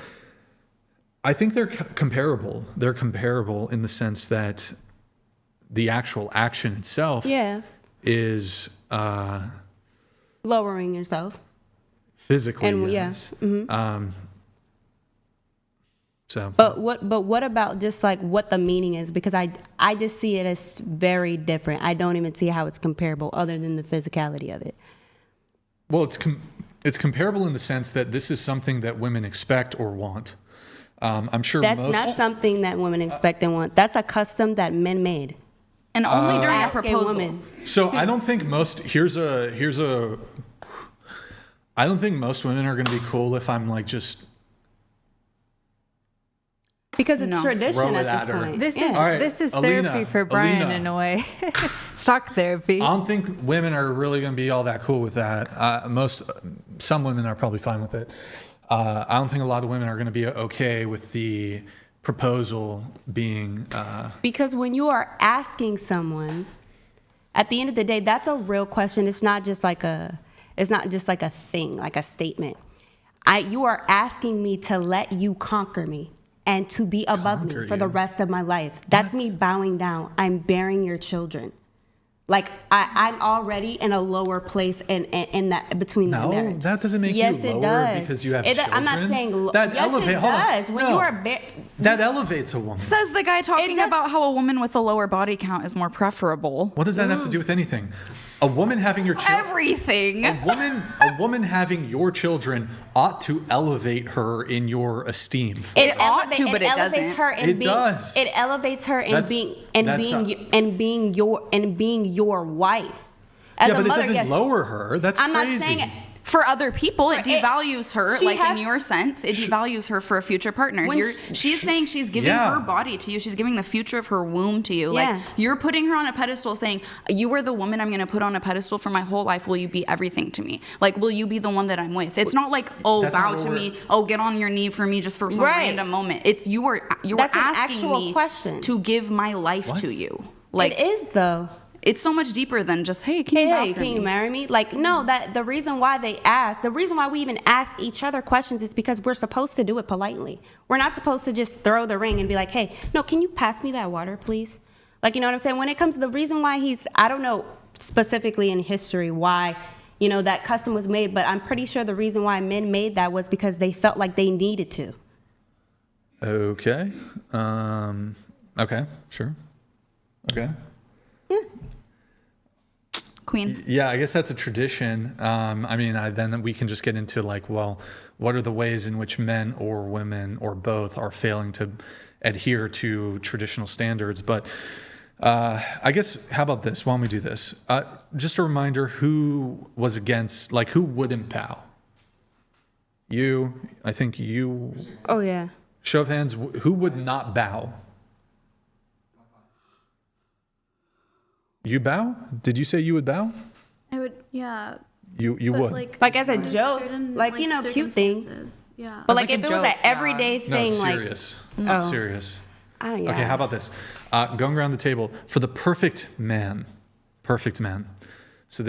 I think they're comparable. They're comparable in the sense that the actual action itself is lowering yourself physically. And yes. So, but what about just like what the meaning is? Because I just see it as very different. I don't even see how it's comparable other than the physicality of it. Well, it's comparable in the sense that this is something that women expect or want. I'm sure that's not something that women expect and want. That's a custom that men made, and only during a proposal. So I don't think most. Here's a. I don't think most women are going to be cool if I'm like just. Because it's tradition at this point. This is therapy for Brian in a way. It's talk therapy. I don't think women are really going to be all that cool with that. Some women are probably fine with it. I don't think a lot of women are going to be okay with the proposal being. Because when you are asking someone, at the end of the day, that's a real question. It's not just like a thing, like a statement. You are asking me to let you conquer me and to be above me for the rest of my life. That's me bowing down. I'm bearing your children. Like I'm already in a lower place in that between the marriage. No, that doesn't make you lower does. because you have children. I'm not saying that yes, elevates. It does. When you are that elevates a woman. Says the guy talking about how a woman with a lower body count is more preferable. What does that have to do with anything? A woman having your children. Everything. A woman having your children ought to elevate her in your esteem. It ought to, but it doesn't. It does. It elevates her in being your wife. As but it doesn't lower her. That's crazy. I'm not saying it. For other people, it devalues her, like in your sense, it devalues her for a future partner. She's saying she's giving her body to you. She's giving the future of her womb to you. Like you're putting her on a pedestal saying, you are the woman I'm going to put on a pedestal for my whole life. Will you be everything to me? Like, will you be the one that I'm with? It's not like, bow to me. Get on your knee for me just for some random moment. It's you are asking me to give my life to you. Like it is though. It's so much deeper than just, hey, can you marry me? Like, no, that the reason why we even ask each other questions is because we're supposed to do it politely. We're not supposed to just throw the ring and be like, hey, no, can you pass me that water, please? Like, you know what I'm saying? When it comes to the reason why I don't know specifically in history why, that custom was made, but I'm pretty sure the reason why men made that was because they felt like they needed to. Okay. Okay, sure. Okay. Yeah. Queen. Yeah, I guess that's a tradition. Then we can just get into like, well, what are the ways in which men or women or both are failing to adhere to traditional standards? But I guess, how about this? Why don't we do this? Just a reminder, who was against, like, who wouldn't bow? You, I think you. Oh, yeah. Show of hands, who would not bow? You bow? Did you say you would bow? I would, yeah. You would? Like as a joke, cute thing. Yeah. But like if it was an everyday thing, serious. Serious. Yeah. Okay, how about this? Going around the table for the perfect man. Perfect man. So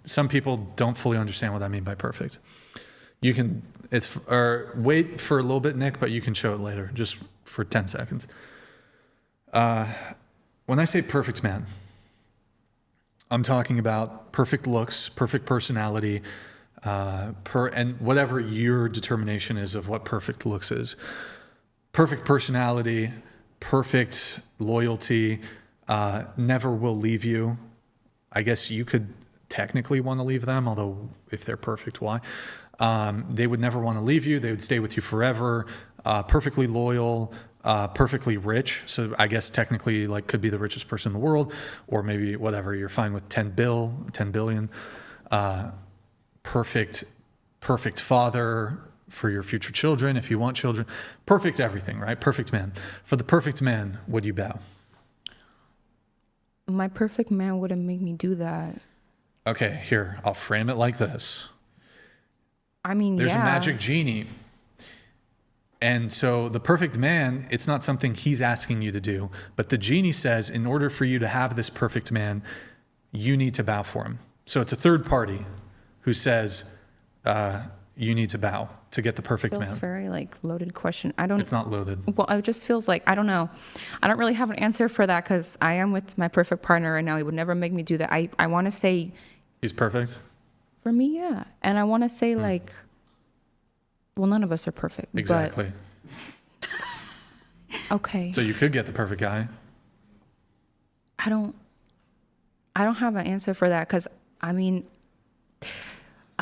some people don't fully understand what I mean by perfect. You can, wait for a little bit, Nick, but you can show it later, just for 10 seconds. When I say perfect man, I'm talking about perfect looks, perfect personality, and whatever your determination is of what perfect looks is. Perfect personality, perfect loyalty, never will leave you. I guess you could technically want to leave them, although if they're perfect, why? They would never want to leave you. They would stay with you forever. Perfectly loyal, perfectly rich. So I guess technically like could be the richest person in the world, or maybe whatever, you're fine with 10 billion. Perfect father for your future children, if you want children. Perfect everything, right? Perfect man. For the perfect man, would you bow? My perfect man wouldn't make me do that. Okay, here, I'll frame it like this. I mean, there's yeah. a magic genie. And so the perfect man, it's not something he's asking you to do, but the genie says, in order for you to have this perfect man, you need to bow for him. So it's a third party who says, you need to bow to get the perfect man. It's very like loaded question. It's not loaded. Well, it just feels like, I don't know. I don't really have an answer for that because I am with my perfect partner right now. He would never make me do that. I want to say. He's perfect? For me, yeah. And I want to say like, well, none of us are perfect. Exactly. But, okay. So you could get the perfect guy. I don't have an answer for that because, I mean,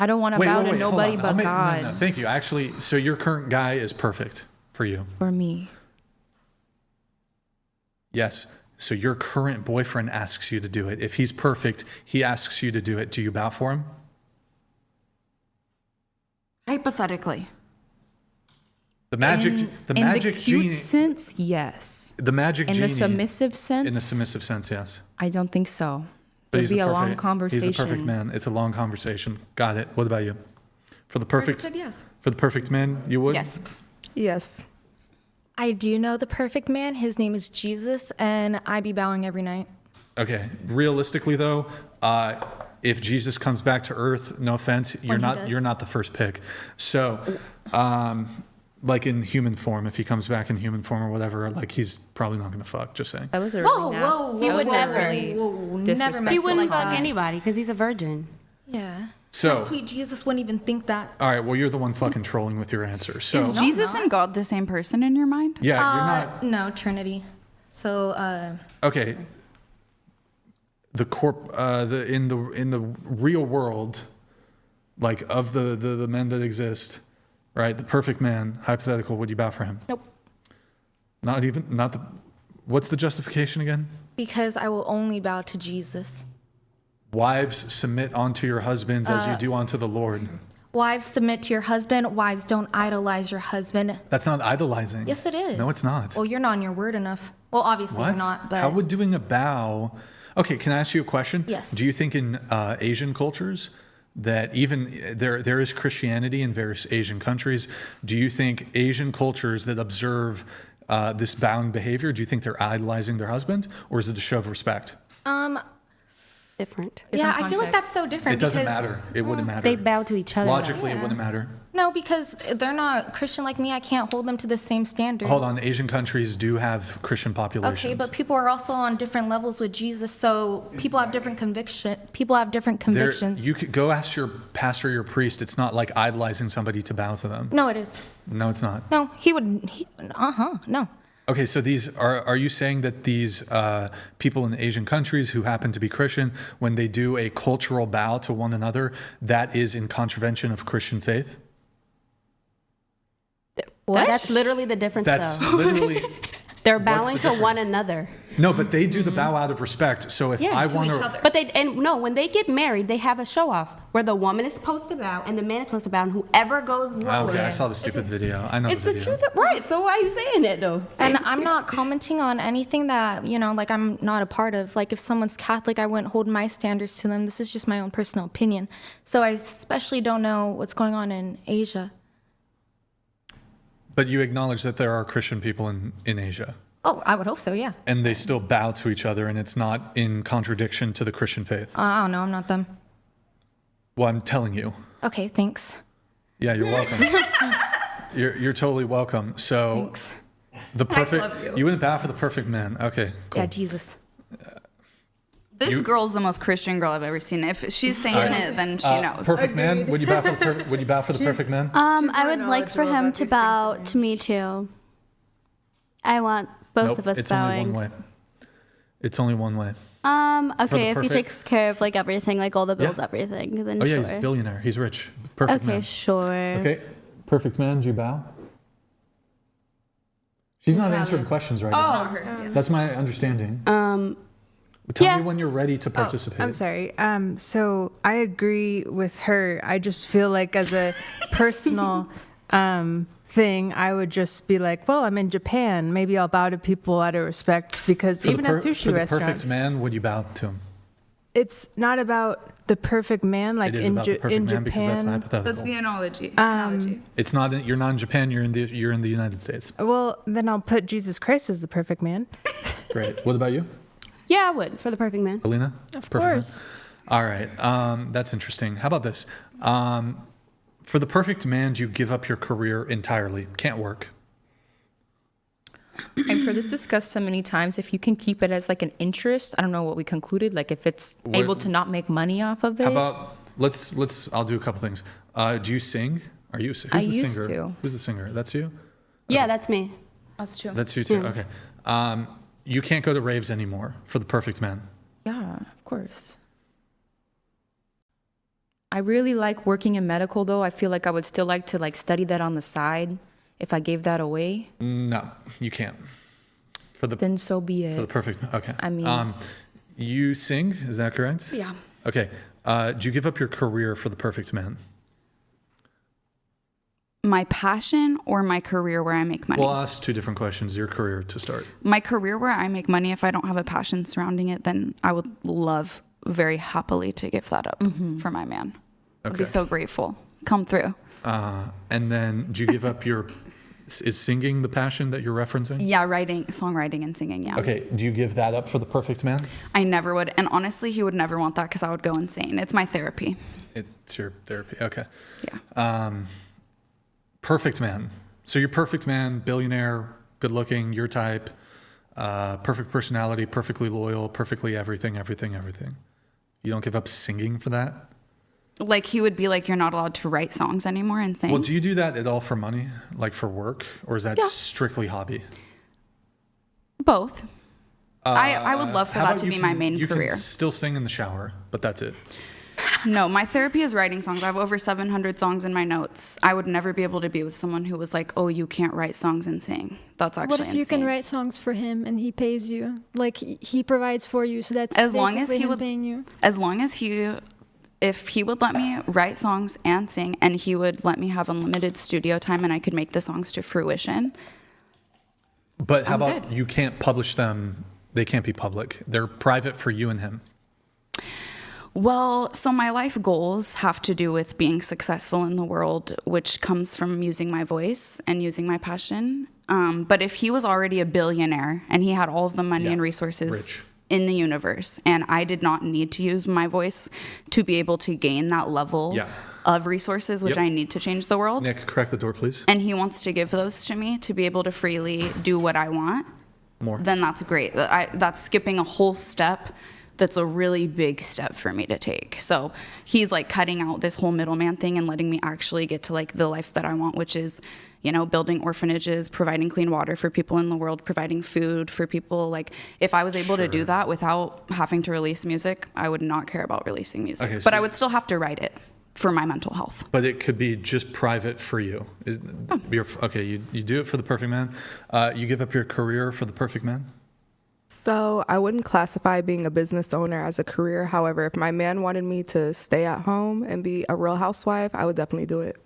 I don't want to bow to nobody but God. No, thank you. Actually, so your current guy is perfect for you. For me. Yes. So your current boyfriend asks you to do it. If he's perfect, he asks you to do it. Do you bow for him? Hypothetically. The magic in the cute genie sense, yes. The magic genie. In the submissive sense? In the submissive sense, yes. I don't think so. But It'd be a long conversation. He's the perfect man. It's a long conversation. Got it. What about you? For the perfect, said yes. For the perfect man, you would? Yes. Yes. I do know the perfect man. His name is Jesus, and I be bowing every night. Okay. Realistically, though, if Jesus comes back to Earth, no offense, you're not the first pick. So, like in human form, if he comes back in human form or whatever, like he's probably not going to fuck. Just saying. That was a really nasty. He would never. Never. He wouldn't fuck anybody because he's a virgin. Yeah. So my sweet Jesus wouldn't even think that. All right. Well, you're the one fucking trolling with your answer. So is Jesus and God the same person in your mind? Yeah, you're not. No, Trinity. So. Okay. In the real world, like of the men that exist, right? The perfect man, hypothetical. Would you bow for him? Nope. What's the justification again? Because I will only bow to Jesus. Wives, submit unto your husbands as you do unto the Lord. Wives, submit to your husband. Wives, don't idolize your husband. That's not idolizing. Yes, it is. No, it's not. Well, you're not on your word enough. Well, obviously What? you're not, but. How would doing a bow... Okay, can I ask you a question? Yes. Do you think in Asian cultures that even there is Christianity in various Asian countries, do you think Asian cultures that observe this bowing behavior, do you think they're idolizing their husband, or is it a show of respect? Different. Yeah, I feel like that's so different. It doesn't matter. It wouldn't matter. They bow to each other. Logically, it wouldn't matter. No, because they're not Christian like me. I can't hold them to the same standard. Hold on. Asian countries do have Christian populations. Okay, but people are also on different levels with Jesus, so people have different convictions. You could go ask your pastor, your priest. It's not like idolizing somebody to bow to them. No, it is. No, it's not. No, no. Okay, so these are you saying that these people in Asian countries who happen to be Christian, when they do a cultural bow to one another, that is in contravention of Christian faith? Well, that's literally the difference, That's though. literally... They're bowing to one another. No, but they do the bow out of respect. So if I want to... But when they get married, they have a show off where the woman is supposed to bow and the man is supposed to bow, and whoever goes lower. Okay, I saw the stupid video. I know It's the the video. truth, right? So why are you saying that though? And I'm not commenting on anything that, like I'm not a part of. Like if someone's Catholic, I wouldn't hold my standards to them. This is just my own personal opinion. So I especially don't know what's going on in Asia. But you acknowledge that there are Christian people in Asia. Oh, I would hope so, yeah. And they still bow to each other, and it's not in contradiction to the Christian faith. I don't know, I'm not them. Well, I'm telling you. Okay, thanks. Yeah, you're welcome. You're totally welcome. So Thanks. The perfect. I love you. You wouldn't bow for the perfect man. Okay, cool. Yeah, Jesus. This girl's the most Christian girl I've ever seen. If she's saying it, then she knows. Perfect man. Would you bow for the perfect man? I would like for him to bow to me too. I want both of us bowing. Only one way. It's only one way. Okay, if he takes care of like everything, like all the bills, everything, then yeah, sure. he's a billionaire. He's rich. Perfect man. Okay, sure. Okay, perfect man. Do you bow? She's not answering questions right now. That's my understanding. Tell me when you're ready to participate. I'm sorry. So I agree with her. I just feel like as a personal thing, I would just be like, well, I'm in Japan. Maybe I'll bow to people out of respect because even at sushi restaurants. For the perfect man, would you bow to him? It's not about the perfect man. Like it is in, about the perfect in man Japan, because that's an hypothetical. That's the analogy. It's not. You're not in Japan. You're in the United States. Well, then I'll put Jesus Christ as the perfect man. Great. What about you? Yeah, I would for the perfect man. Alina? Of course. Man. All right. That's interesting. How about this? For the perfect man, do you give up your career entirely? Can't work. I've heard this discussed so many times. If you can keep it as like an interest, I don't know what we concluded. Like if it's able to not make money off of it. How about let's. I'll do a couple things. Do you sing? Are you? Who's the used singer? to. Who's the singer? That's you. Yeah, that's me. That's true. That's you too. Okay. You can't go to raves anymore for the perfect man. Yeah, of course. I really like working in medical though. I feel like I would still like to like study that on the side if I gave that away. No, you can't. Then so be it. For the perfect. Okay. I mean, you sing, is that correct? Yeah. Okay. Do you give up your career for the perfect man? My passion or my career where I make money? Well, I'll ask two different questions. Your career to start. My career where I make money, if I don't have a passion surrounding it, then I would love very happily to give that up for my man. I'd be so grateful. Come through. And then do you give up is singing the passion that you're referencing? Yeah, songwriting and singing, yeah. Okay, do you give that up for the perfect man? I never would. And honestly, he would never want that because I would go insane. It's my therapy. It's your therapy, okay. Yeah. Perfect man. So you're perfect man, billionaire, good looking, your type, perfect personality, perfectly loyal, perfectly everything. You don't give up singing for that? Like he would be like, you're not allowed to write songs anymore and sing. Well, do you do that at all for money, like for work, or is that strictly hobby? Both. I would love for that to be my main career. You can still sing in the shower, but that's it. No, my therapy is writing songs. I have over 700 songs in my notes. I would never be able to be with someone who was like, oh, you can't write songs and sing. That's actually insane. What if you can write songs for him and he pays you? Like he provides for you, so that's as long as he him would paying you. As long as if he would let me write songs and sing, and he would let me have unlimited studio time and I could make the songs to fruition. But how about you can't publish them? They can't be public. They're private for you and him. Well, so my life goals have to do with being successful in the world, which comes from using my voice and using my passion. But if he was already a billionaire and he had all of the money and resources in the universe, and I did not need to use my voice to be able to gain that level of resources, which I need to change the world. Nick, crack the door, please. And he wants to give those to me to be able to freely do what I want. Then that's great. That's skipping a whole step. That's a really big step for me to take. So he's like cutting out this whole middleman thing and letting me actually get to like the life that I want, which is, you know, building orphanages, providing clean water for people in the world, providing food for people. Like if I was able to do that without having to release music, I would not care about releasing music. Okay, but I would still have to write it for my mental health. But it could be just private for you. Okay, you do it for the perfect man. You give up your career for the perfect man? So I wouldn't classify being a business owner as a career. However, if my man wanted me to stay at home and be a real housewife, I would definitely do it.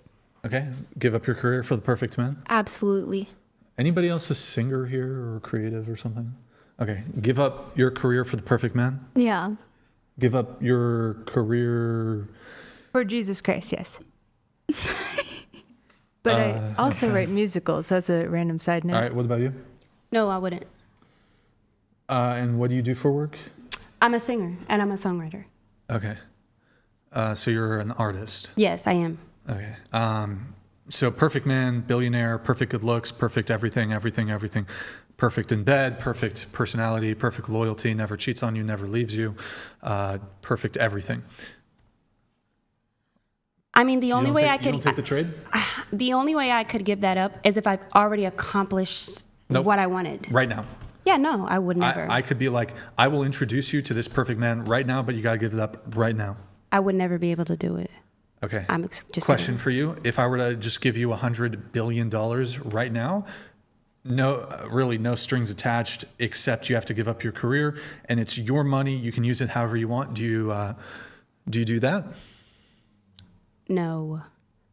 Okay. Give up your career for the perfect man? Absolutely. Anybody else a singer here or creative or something? Okay. Give up your career for the perfect man? Yeah. Give up your career... For Jesus Christ, yes. But I also write musicals. That's a random side note. All right. What about you? No, I wouldn't. And what do you do for work? I'm a singer and I'm a songwriter. Okay. So you're an artist? Yes, I am. Okay. So perfect man, billionaire, perfect good looks, perfect everything. Perfect in bed, perfect personality, perfect loyalty, never cheats on you, never leaves you, perfect everything. I mean, the only way I could... You don't take the trade? The only way I could give that up is if I've already accomplished what I wanted. Right now. Yeah, no, I would never. I could be like, I will introduce you to this perfect man right now, but you got to give it up right now. I would never be able to do it. Okay. Just question for you. If I were to just give you $100 billion right now, no strings attached, except you have to give up your career and it's your money. You can use it however you want. Do you do that? No.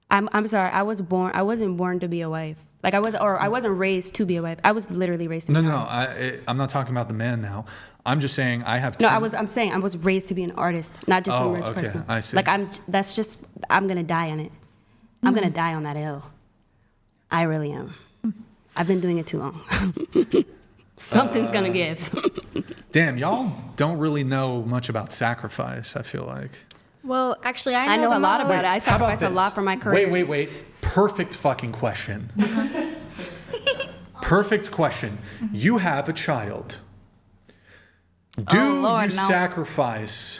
I'm sorry. I wasn't born to be a wife. Like I wasn't raised to be a wife. I was literally raised to be an artist. I'm not talking about the man now. I'm just saying I have. I'm saying I was raised to be an artist, not just a rich person. I see. Like I'm gonna die on it. I'm gonna die on that hill. I really am. I've been doing it too long. Something's gonna give. Damn, y'all don't really know much about sacrifice, I feel like. Well, actually, I know a lot about it. I sacrificed a lot for my career. Wait. Perfect fucking question. Perfect question. You have a child. Do you sacrifice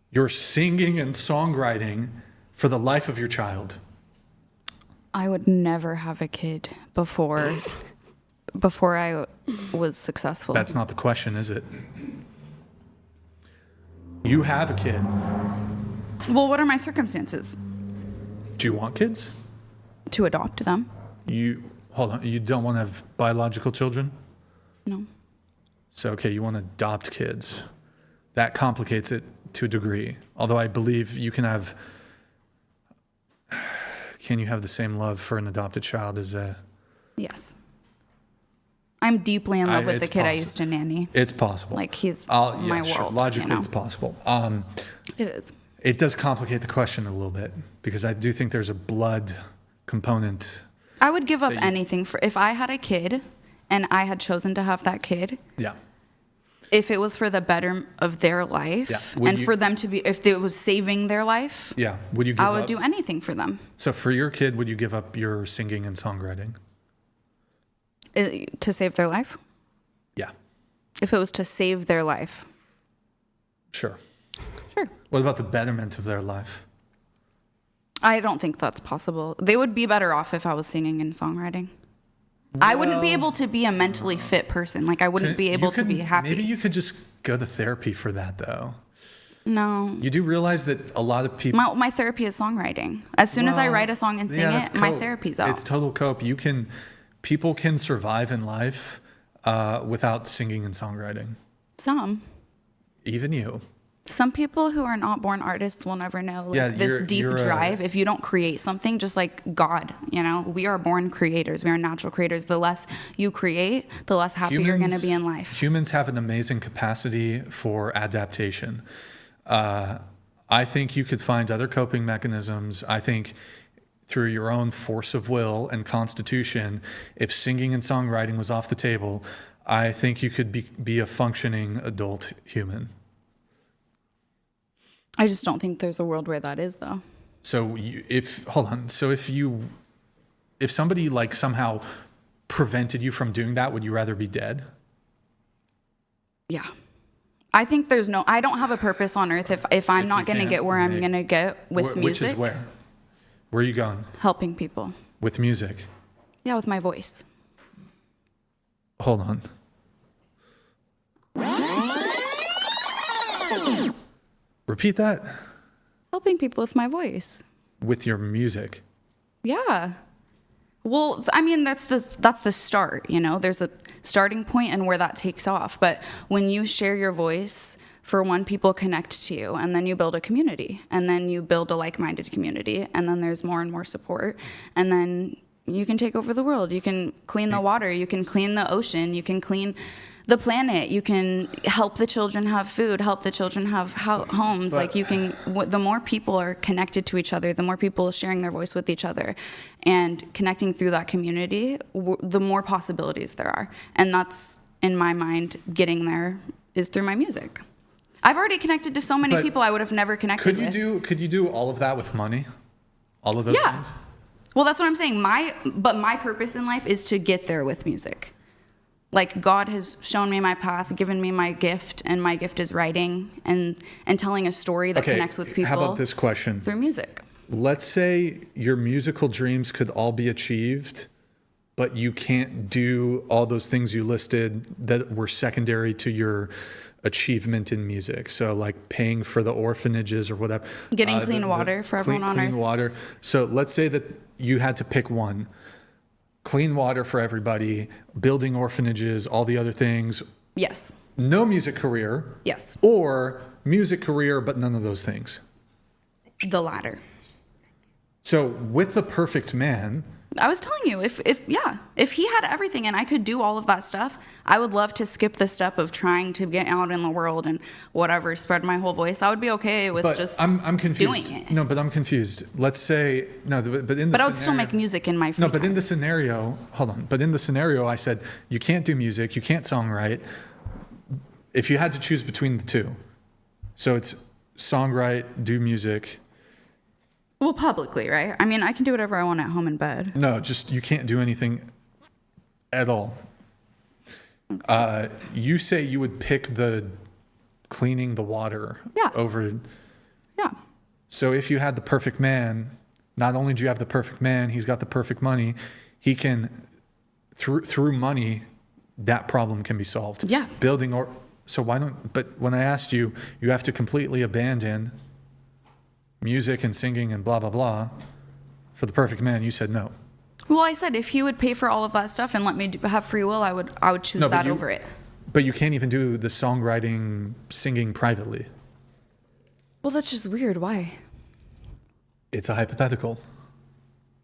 your singing and songwriting for the life of your child? I would never have a kid before I was successful. That's not the question, is it? You have a kid. Well, what are my circumstances? Do you want kids? To adopt them. Hold on. You don't want to have biological children? No. So, okay, you want to adopt kids. That complicates it to a degree. Although I believe you can have... Can you have the same love for an adopted child as a... Yes. I'm deeply in love with the kid I used to nanny. It's possible. Like, he's my world. Sure. Logically, it's possible. It is. It does complicate the question a little bit, because I do think there's a blood component. I would give up anything for... If I had a kid and I had chosen to have that kid... Yeah. If it was for the better of their life, and for them to be... If it was saving their life... Yeah. Would you give I would do anything for them. So for your kid, would you give up your singing and songwriting? To save their life? Yeah. If it was to save their life? Sure. Sure. What about the betterment of their life? I don't think that's possible. They would be better off if I was singing and songwriting. Well, I wouldn't be able to be a mentally fit person. Like, I wouldn't be able to be happy. Maybe you could just go to therapy for that, though. No. You do realize that a lot of people... My therapy is songwriting. As soon as I write a song and sing it, my therapy's out. It's total cope. People can survive in life without singing and songwriting. Some. Even you. Some people who are not born artists will never know this deep drive. If you don't create something, just like God, we are born creators. We are natural creators. The less you create, the less happy you're going to be in life. Humans have an amazing capacity for adaptation. I think you could find other coping mechanisms. I think through your own force of will and constitution, if singing and songwriting was off the table, I think you could be a functioning adult human. I just don't think there's a world where that is, though. So if somebody like somehow prevented you from doing that, would you rather be dead? Yeah. I think I don't have a purpose on earth if I'm not going to get where I'm going to get with music. Which is where? Where are you going? Helping people. With music? Yeah, with my voice. Hold on. Repeat that. Helping people with my voice. With your music. Yeah. Well, I mean, that's the start, There's a starting point and where that takes off. But when you share your voice, for one, people connect to you, and then you build a community, and then you build a like-minded community, and then there's more and more support, and then you can take over the world. You can clean the water. You can clean the ocean. You can clean the planet. You can help the children have food, help the children have homes. The more people are connected to each other, the more people sharing their voice with each other and connecting through that community, the more possibilities there are. And that's, in my mind, getting there is through my music. I've already connected to so many people I would have never connected with. Could you do all of that with money? All of those things? Well, that's what I'm saying. My purpose in life is to get there with music. Like, God has shown me my path, given me my gift, and my gift is writing and telling a story that connects with people. How about this question? Through music. Let's say your musical dreams could all be achieved, but you can't do all those things you listed that were secondary to your achievement in music. So like paying for the orphanages or whatever. Getting clean water for everyone on Earth. Clean water. So let's say that you had to pick one. Clean water for everybody, building orphanages, all the other things. Yes. No music career. Yes. Or music career, but none of those things. The latter. So with the perfect man, I was telling you, if he had everything and I could do all of that stuff, I would love to skip the step of trying to get out in the world and whatever, spread my whole voice. I would be okay with I'm confused. doing it. No, but I'm confused. Let's say no, but in the But I would still make music in my free No, but time. in the scenario, hold on. But in the scenario, I said you can't do music, you can't songwrite. If you had to choose between the two, so it's songwrite, do music. Well, publicly, right? I mean, I can do whatever I want at home in bed. No, just you can't do anything at all. You say you would pick the cleaning the water over. Yeah. So if you had the perfect man, not only do you have the perfect man, he's got the perfect money. He can, through money, that problem can be solved. Yeah. So why don't? But when I asked you, you have to completely abandon music and singing and blah blah blah for the perfect man. You said no. Well, I said if he would pay for all of that stuff and let me have free will, I would choose that over it. But you can't even do the songwriting, singing privately. Well, that's just weird. Why? It's a hypothetical.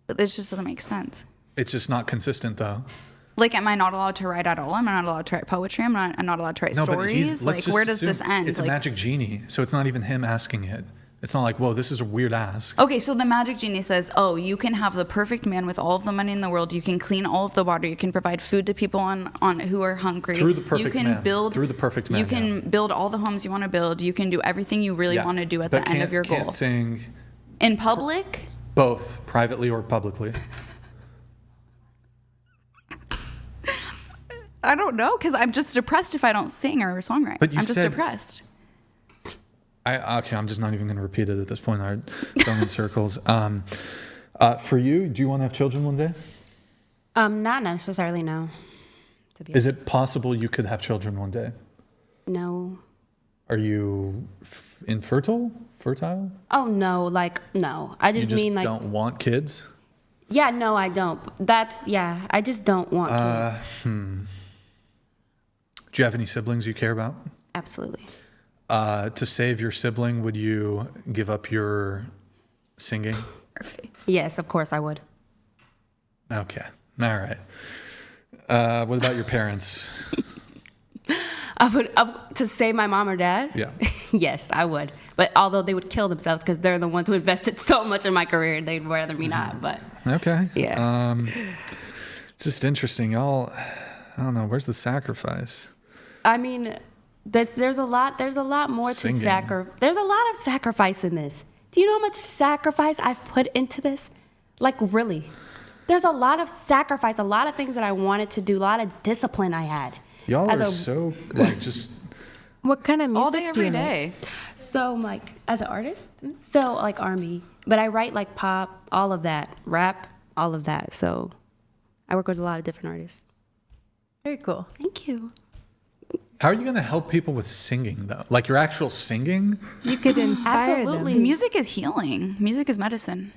But this just doesn't make sense. It's just not consistent, though. Like, am I not allowed to write at all? Am I not allowed to write poetry? I'm not allowed to write stories? Like, where does this end? It's a magic genie, so it's not even him asking it. It's not like, whoa, this is a weird ask. Okay, so the magic genie says, oh, you can have the perfect man with all of the money in the world. You can clean all of the water. You can provide food to people on who are hungry. Through the perfect man. Through the perfect man. You can build all the homes you want to build. You can do everything you really want to do at the end of your goal. Can't sing in public? Both, privately or publicly. I don't know, because I'm just depressed if I don't sing or songwrite. But I'm just depressed. Okay, I'm just not even going to repeat it at this point. I'm going in circles. For you, do you want to have children one day? Not necessarily, no. Is it possible you could have children one day? No. Are you infertile? Fertile? Oh, no. No. I just mean, like... You just don't want kids? Yeah, no, I don't. I just don't want kids. Do you have any siblings you care about? Absolutely. To save your sibling, would you give up your singing? Yes, of course I would. Okay. All right. What about your parents? I would, to save my mom or dad? Yeah. Yes, I would. But although they would kill themselves because they're the ones who invested so much in my career, they'd rather me not. But okay. Yeah. It's just interesting. I don't know. Where's the sacrifice? I mean, there's a lot more Singing. to sacrifice. There's a lot of sacrifice in this. Do you know how much sacrifice I've put into this? Like, really? There's a lot of sacrifice, a lot of things that I wanted to do, a lot of discipline I had. Y'all are so, like, just... What kind of music all day, every day? So, like, as an artist? So, like, R&B. But I write, like, pop, all of that. Rap, all of that. So, I work with a lot of different artists. Very cool. Thank you. How are you going to help people with singing, though? Like, your actual singing? You could inspire Absolutely. them. Music is healing. Music is medicine.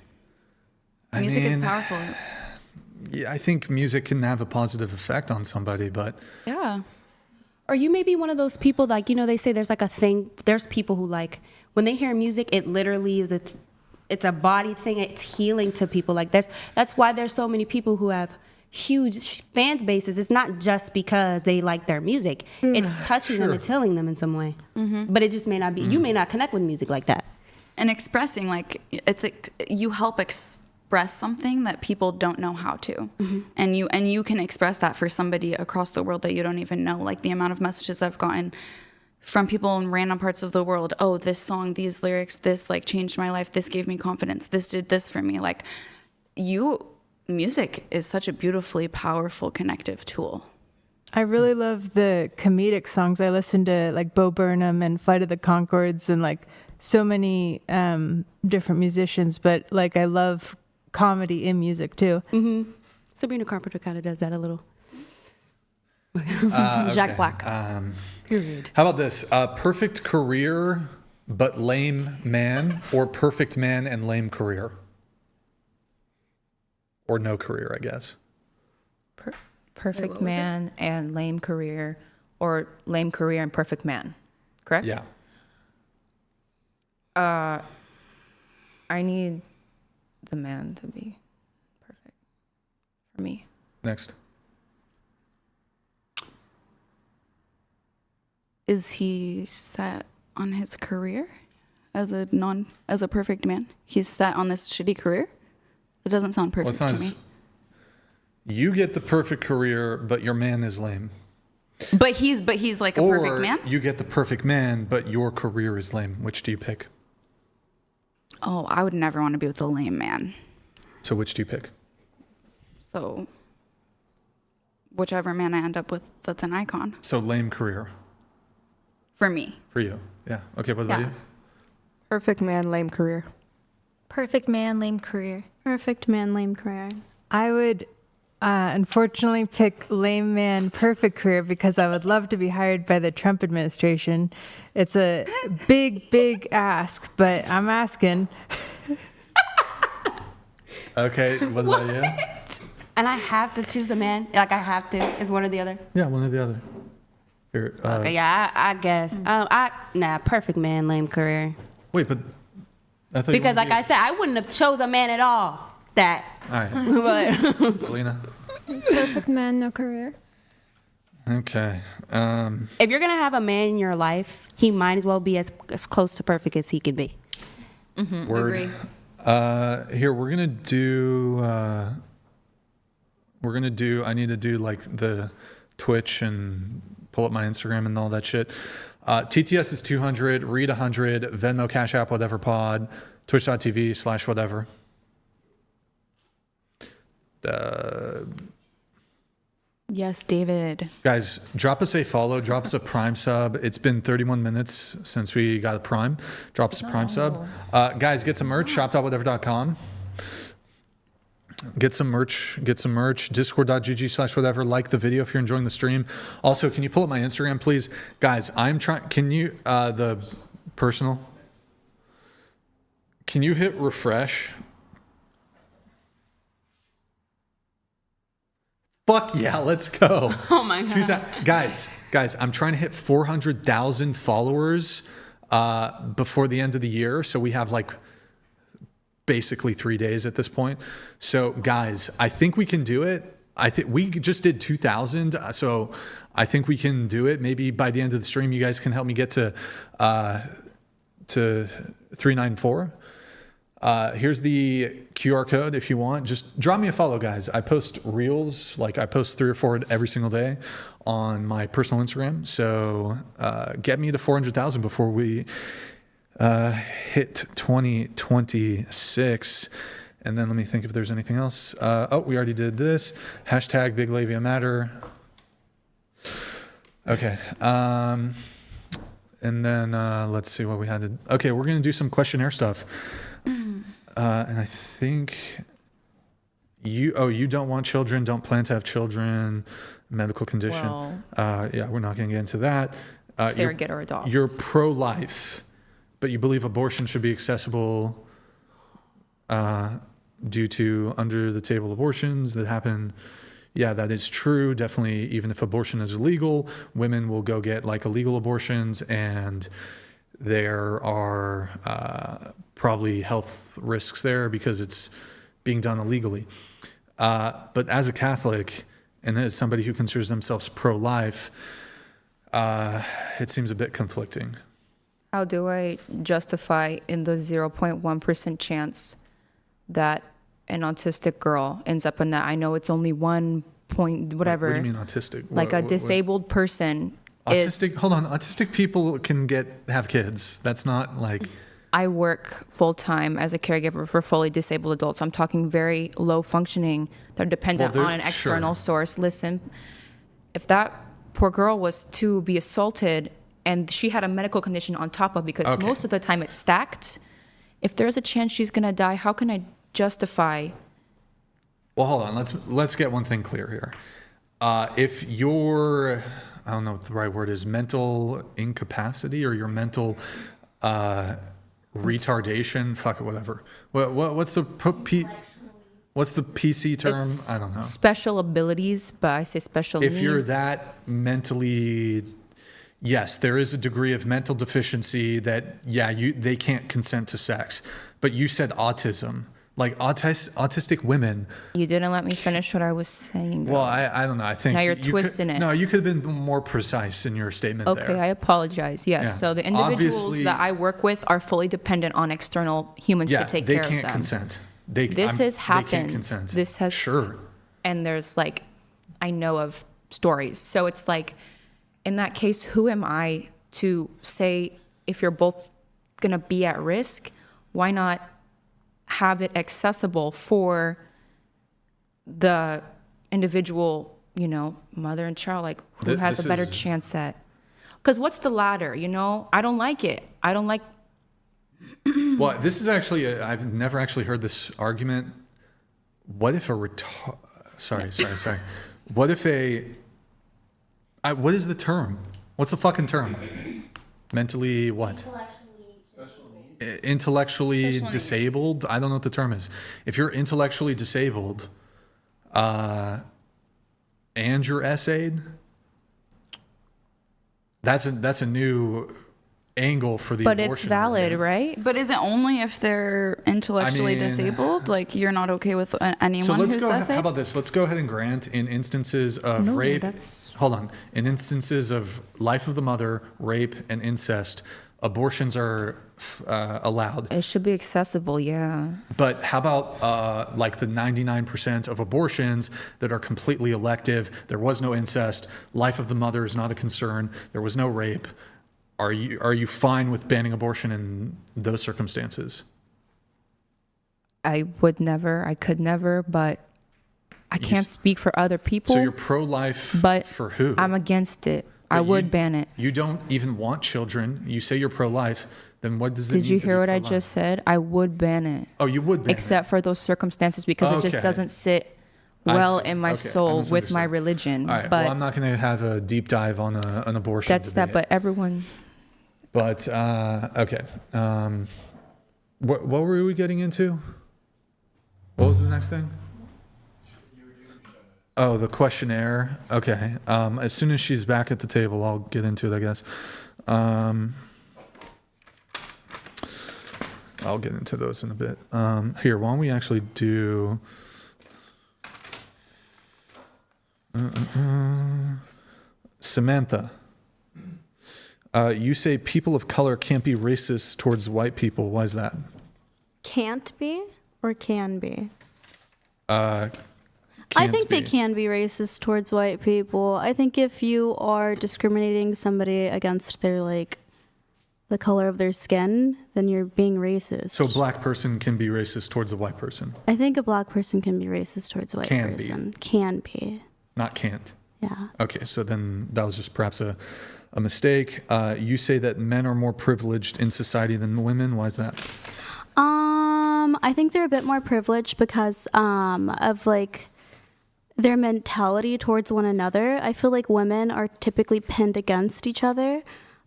Music is powerful. Yeah, I think music can have a positive effect on somebody, but... Yeah. Or you may be one of those people, like, you know, they say there's like a thing, there's people who, like, when they hear music, it literally is it's a body thing, it's healing to people. Like, that's why there's so many people who have huge fan bases. It's not just because they like their music. It's touching them, it's healing them in some way. Mm-hmm. But it just may not be, you may not connect with music like that. And expressing, like, you help express something that people don't know how to. Mm-hmm. And you can express that for somebody across the world that you don't even know. Like, the amount of messages I've gotten from people in random parts of the world. Oh, this song, these lyrics, this, like, changed my life. This gave me confidence. This did this for me. Like, music is such a beautifully powerful connective tool. I really love the comedic songs. I listen to like Bo Burnham and Flight of the Conchords and like so many different musicians, but like I love comedy in music too. Mm-hmm. Sabrina Carpenter kind of does that a little. Jack Black. Period. How about this? Perfect career, but lame man, or perfect man and lame career? Or no career, I guess. Perfect man and lame career, or lame career and perfect man, correct? Yeah. I need the man to be perfect for me. Next. Is he set on his career as a perfect man? He's set on this shitty career? It doesn't sound perfect to me. You get the perfect career, but your man is lame. But he's like a perfect man? Or you get the perfect man, but your career is lame. Which do you pick? Oh, I would never want to be with a lame man. So which do you pick? So whichever man I end up with that's an icon. So lame career. For me. For you. Yeah. Okay, what about you? Perfect man, lame career. Perfect man, lame career. Perfect man, lame career. I would unfortunately pick lame man, perfect career because I would love to be hired by the Trump administration. It's a big ask, but I'm asking. Okay, what about you? And I have to choose a man? Like I have to? Is one or the other? Yeah, one or the other. Here, okay, yeah, I guess. Perfect man, lame career. Wait, but I thought because like I said, I wouldn't have chose a man at all. That. All right. But Lena? Perfect man, no career. Okay. If you're gonna have a man in your life, he might as well be as close to perfect as he can be. Mm-hmm, Word. Agree. Here we're gonna do. I need to do like the Twitch and pull up my Instagram and all that shit. TTS is 200, Read 100, Venmo, Cash App, whatever pod, twitch.tv/whatever. Yes, David. Guys, drop us a follow, drop us a Prime sub. It's been 31 minutes since we got a Prime. Drop us a Prime sub. Guys, get some merch, shop.whatever.com. Get some merch, discord.gg/whatever. Like the video if you're enjoying the stream. Also, can you pull up my Instagram, please? Guys, I'm trying, can you, the personal, can you hit refresh? Fuck yeah, let's go. Oh my God. Guys, I'm trying to hit 400,000 followers before the end of the year. So we have like basically 3 days at this point. So guys, I think we can do it. I think we just did 2,000. So I think we can do it. Maybe by the end of the stream, you guys can help me get to 394. Here's the QR code if you want. Just drop me a follow, guys. I post reels, like I post 3 or 4 every single day on my personal Instagram. So get me to 400,000 before we hit 2026. And then let me think if there's anything else. We already did this. Hashtag Big Labia Matter. Okay. And then let's see what we had to. Okay, we're going to do some questionnaire stuff. And I think you don't want children, don't plan to have children, medical condition. Well, yeah, we're not going to get into that. Surrogate or adopt. You're pro-life, but you believe abortion should be accessible due to under-the-table abortions that happen. Yeah, that is true. Definitely, even if abortion is illegal, women will go get like illegal abortions, and there are probably health risks there because it's being done illegally. But as a Catholic and as somebody who considers themselves pro-life, it seems a bit conflicting. How do I justify in the 0.1% chance that an autistic girl ends up in that? I know it's only 1 point whatever. What do you mean autistic? Like a disabled person. Autistic people can have kids. That's not like. I work full time as a caregiver for fully disabled adults. I'm talking very low functioning. They're dependent on an external source. Listen, if that poor girl was to be assaulted, and she had a medical condition on top of, because most of the time it's stacked. If there's a chance she's gonna die, how can I justify? Well, hold on. Let's get one thing clear here. If your, I don't know what the right word is, mental incapacity or your mental retardation, fuck it, whatever. What's the PC term? I don't know. Special abilities, but I say special needs. If you're that mentally, yes, there is a degree of mental deficiency that, they can't consent to sex. But you said autism. Like autistic women. You didn't let me finish what I was saying. Well, I don't know. I think now you're twisting it. No, you could have been more precise in your statement there. Okay, I apologize. Yes. Yeah. So the individuals that I work with are fully dependent on external humans to take care of them. They can't consent. This has happened. They can't consent. This has sure. And there's like, I know of stories. So it's like, in that case, who am I to say if you're both gonna be at risk? Why not have it accessible for the individual, mother and child, like who has a better chance at? Because what's the latter? I don't like it. I don't like. Well, this is actually, I've never actually heard this argument. What if sorry. What if what is the term? What's the fucking term? Mentally what? Intellectually disabled. I don't know what the term is. If you're intellectually disabled and you're essayed, that's a new angle for the abortion. But it's valid, argument. right? But is it only if they're intellectually disabled? Like, you're not okay with anyone who's essayed? How about this? Let's go ahead and grant in instances of rape. Hold on. In instances of life of the mother, rape, and incest, abortions are allowed. It should be accessible, yeah. But how about like the 99% of abortions that are completely elective? There was no incest. Life of the mother is not a concern. There was no rape. Are you fine with banning abortion in those circumstances? I could never, but I can't speak for other people. So you're pro-life, but for who? I'm against it. I would ban it. You don't even want children. You say you're pro-life. Then what does it mean? Did you hear what I just said? I would ban it. Oh, you would ban it? Except for those circumstances, because it just doesn't sit well in my soul with my religion. All right. But well, I'm not going to have a deep dive on an abortion That's debate. that, but everyone... But, okay. What were we getting into? What was the next thing? Oh, the questionnaire. Okay. As soon as she's back at the table, I'll get into it, I guess. I'll get into those in a bit. Here, why don't we actually do... Samantha. You say people of color can't be racist towards white people. Why is that? Can't be or can be? I think they can be racist towards white people. I think if you are discriminating somebody against their, like, the color of their skin, then you're being racist. So a black person can be racist towards a white person? I think a black person can be racist towards a white person. Can be. Not can't? Yeah. Okay, so then that was just perhaps a mistake. You say that men are more privileged in society than women. Why is that? I think they're a bit more privileged because of, like, their mentality towards one another. I feel like women are typically pinned against each other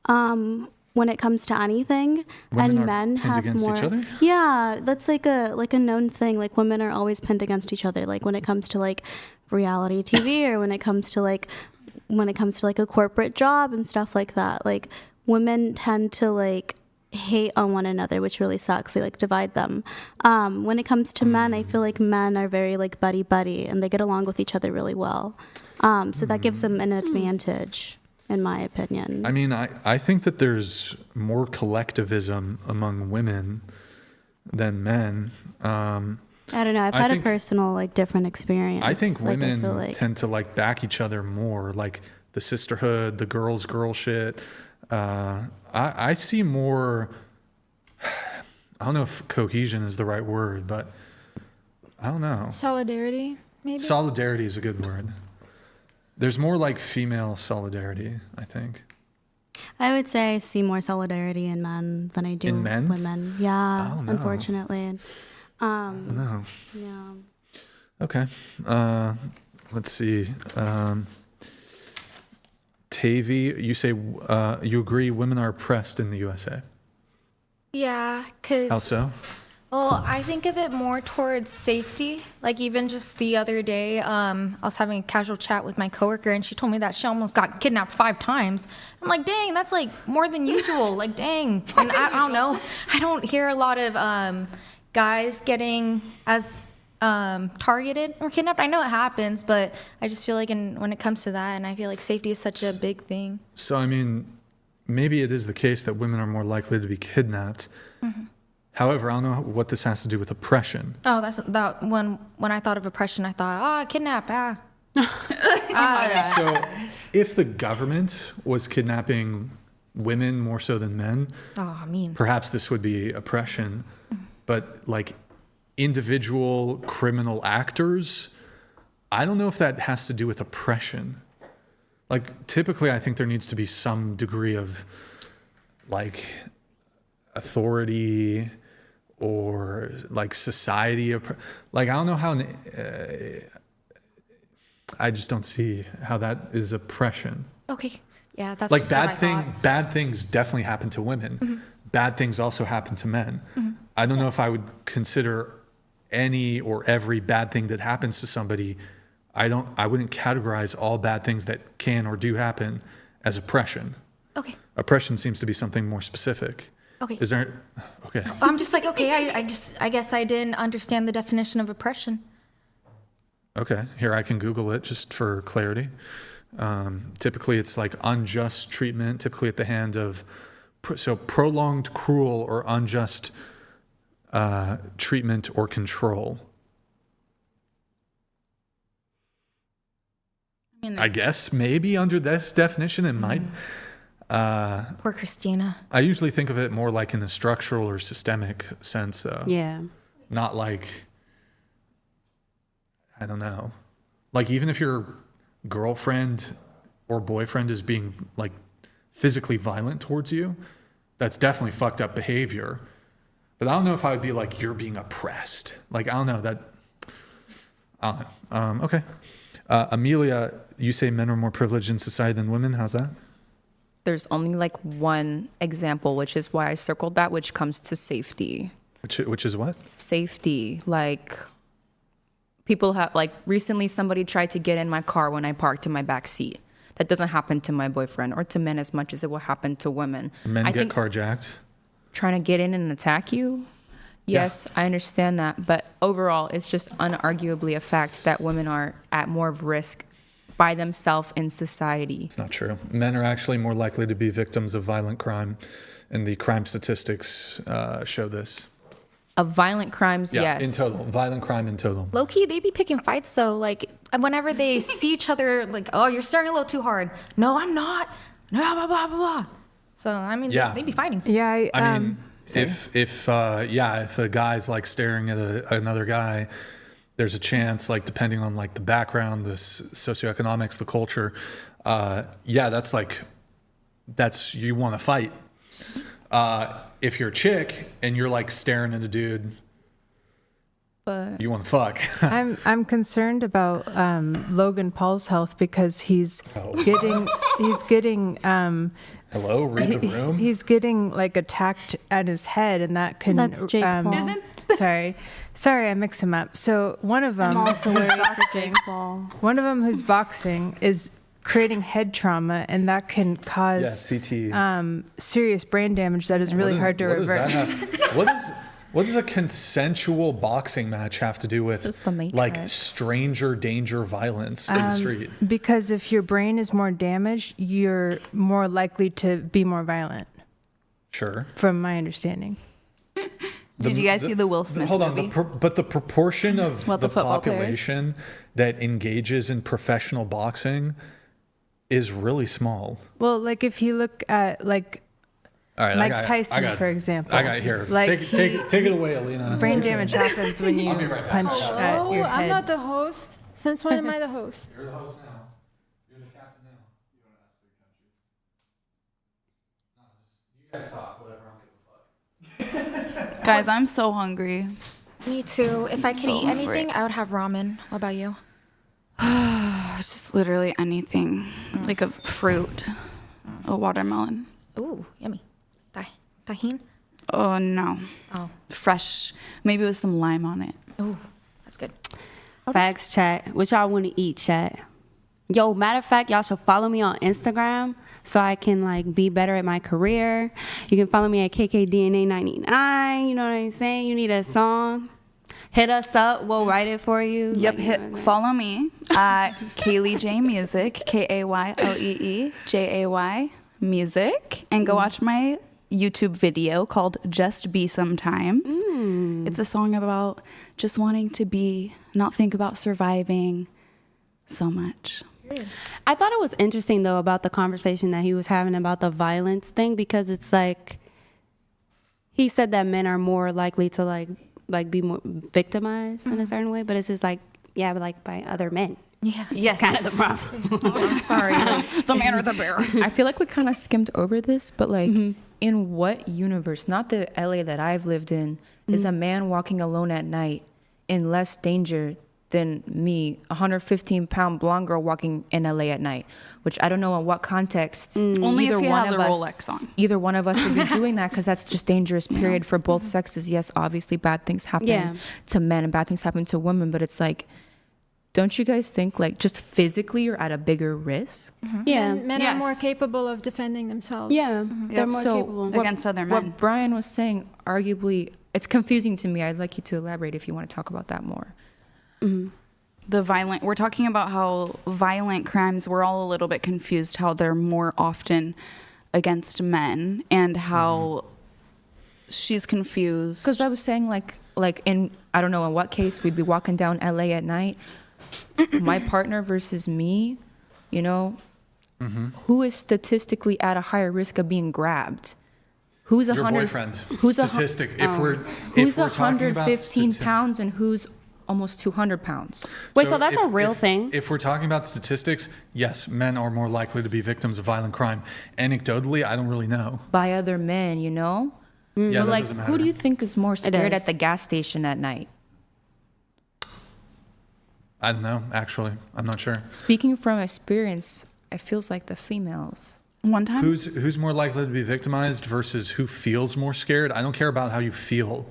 when it comes to anything, and men have more. Each other? Yeah, that's like a known thing. Like, women are always pinned against each other. Like, when it comes to, like, reality TV, or when it comes to like a corporate job and stuff like that. Like, women tend to, like, hate on one another, which really sucks. They, like, divide them. When it comes to men, I feel like men are very, like, buddy and they get along with each other really well. So that gives them an advantage, in my opinion. I mean, I think that there's more collectivism among women than men. I don't know. I've had a personal, like, different experience. I think women like tend to, like, back each other more, like the sisterhood, the girl shit. I see more, I don't know if cohesion is the right word, but I don't know. Solidarity, maybe? Solidarity is a good word. There's more like female solidarity, I think. I would say I see more solidarity in men than I do in men? women. Yeah, Oh, no. unfortunately. No. Yeah. Okay. Let's see. Tavi, you say you agree women are oppressed in the USA. Yeah, because... How so? Well, I think of it more towards safety. Like even just the other day, I was having a casual chat with my coworker, and she told me that she almost got kidnapped 5 times. I'm like, dang, that's like more than usual. Like, dang. And I don't know. I don't hear a lot of guys getting as targeted or kidnapped. I know it happens, but I just feel like when it comes to that, and I feel like safety is such a big thing. So, I mean, maybe it is the case that women are more likely to be kidnapped. Mm-hmm. However, I don't know what this has to do with oppression. Oh, that's that when I thought of oppression, I thought, kidnap, So if the government was kidnapping women more so than men, perhaps this would be oppression. But like individual criminal actors, I don't know if that has to do with oppression. Like typically, I think there needs to be some degree of like authority or like society. Like I don't know how. I just don't see how that is oppression. Okay, yeah, that's like bad things definitely happen to women. Mm-hmm. Bad things also happen to men. Mm-hmm. I don't know if I would consider any or every bad thing that happens to somebody. I wouldn't categorize all bad things that can or do happen as oppression. Okay. Oppression seems to be something more specific. Okay. Is there? Okay. I'm just like, okay, I guess I didn't understand the definition of oppression. Okay, here I can Google it just for clarity. Typically, it's like unjust treatment, typically at the hand of, so prolonged, cruel, or unjust treatment or control. I guess maybe under this definition it might. Poor Christina. I usually think of it more like in the structural or systemic sense, though. Yeah. Not like, I don't know. Like even if your girlfriend or boyfriend is being like physically violent towards you, that's definitely fucked up behavior. But I don't know if I would be like, you're being oppressed. Like, I don't know that. I don't know. Okay. Amelia, you say men are more privileged in society than women. How's that? There's only like one example, which is why I circled that, which comes to safety. Which is what? Safety. Like people have, like recently somebody tried to get in my car when I parked in my back seat. That doesn't happen to my boyfriend or to men as much as it will happen to women. Men get carjacked? Trying to get in and attack you? Yes, yeah. I understand that. But overall, it's just unarguably a fact that women are at more of risk by themselves in society. It's not true. Men are actually more likely to be victims of violent crime, and the crime statistics show this. Of violent crimes, yes. In total. Violent crime in total. Low-key, they be picking fights, though. Like, whenever they see each other, like, oh, you're staring a little too hard. No, I'm not. No, blah, blah, blah, blah. So, I mean, they be fighting. Yeah, I mean, if a guy's, like, staring at another guy, there's a chance, like, depending on, like, the background, the socioeconomics, the culture, that's you want to fight. If you're a chick and you're like staring at a dude, but you want to fuck. I'm concerned about Logan Paul's health because he's getting hello, read the room. He's getting like attacked at his head, and that can. That's Jake Paul. Sorry, I mixed him up. So one of them. I'm also worried for Jake Paul. One of them who's boxing is creating head trauma, and that can cause serious brain damage that is really hard to reverse. What does a consensual boxing match have to do with like stranger danger violence in the street? Because if your brain is more damaged, you're more likely to be more violent. Sure. From my understanding. Did you guys see the Will Smith movie? But the proportion of the population that engages in professional boxing is really small. Well, like if you look at like Mike Tyson, for example. I got here. Like take it away, Alina. Brain damage happens when you punch at your head. I'm not the host. Since when am I the host? You're the host now. Stop, whatever, I don't give a fuck. Guys, I'm so hungry. Me too. If I could eat anything, I would have ramen. What about you? Just literally anything. Like a fruit. A watermelon. Ooh, yummy. Tahini? Oh, no. Oh. Fresh. Maybe with some lime on it. Ooh, that's good. Facts, chat. What y'all want to eat, chat? Yo, matter of fact, y'all should follow me on Instagram so I can like be better at my career. You can follow me at KKDNA99. You know what I'm saying? You need a song? Hit us up. We'll write it for you. Yep. Follow me at Kaylee J Music, KAYLEEJAY Music, and go watch my YouTube video called Just Be Sometimes. It's a song about just wanting to be, not think about surviving so much. I thought it was interesting though about the conversation that he was having about the violence thing, because it's like he said that men are more likely to like be more victimized in a certain way, but it's just like, yeah, but like by other men. Yeah. Yes. Kind of the problem. I'm sorry. The man or the bear. I feel like we kind of skimmed over this, but like, in what universe, not the LA that I've lived in, is a man walking alone at night in less danger than me, a 115-pound blonde girl walking in LA at night? Which I don't know in what context. Only if he has a Rolex on. Either one of us would be doing that, because that's just dangerous, period, for both sexes. Yes, obviously bad things happen to men and bad things happen to women, but it's like, don't you guys think like just physically you're at a bigger risk? Yeah. Men are more capable of defending themselves. Yeah, they're more capable. Against other men. What Brian was saying, arguably, it's confusing to me. I'd like you to elaborate if you want to talk about that more. We're talking about how violent crimes, we're all a little bit confused how they're more often against men, and how she's confused. Because I was saying like in, I don't know in what case, we'd be walking down LA at night, my partner versus me, you know, who is statistically at a higher risk of being grabbed? Who's Your boyfriend. Who's statistic. Who's if we're talking about 115 pounds and who's almost 200 pounds? Wait, so that's a real thing? If we're talking about statistics, yes, men are more likely to be victims of violent crime. Anecdotally, I don't really know. By other men, you know? Yeah, but that like, doesn't matter. who do you think is more scared at the gas station at night? I don't know, actually. I'm not sure. Speaking from experience, it feels like the females. One time? Who's more likely to be victimized versus who feels more scared? I don't care about how you feel.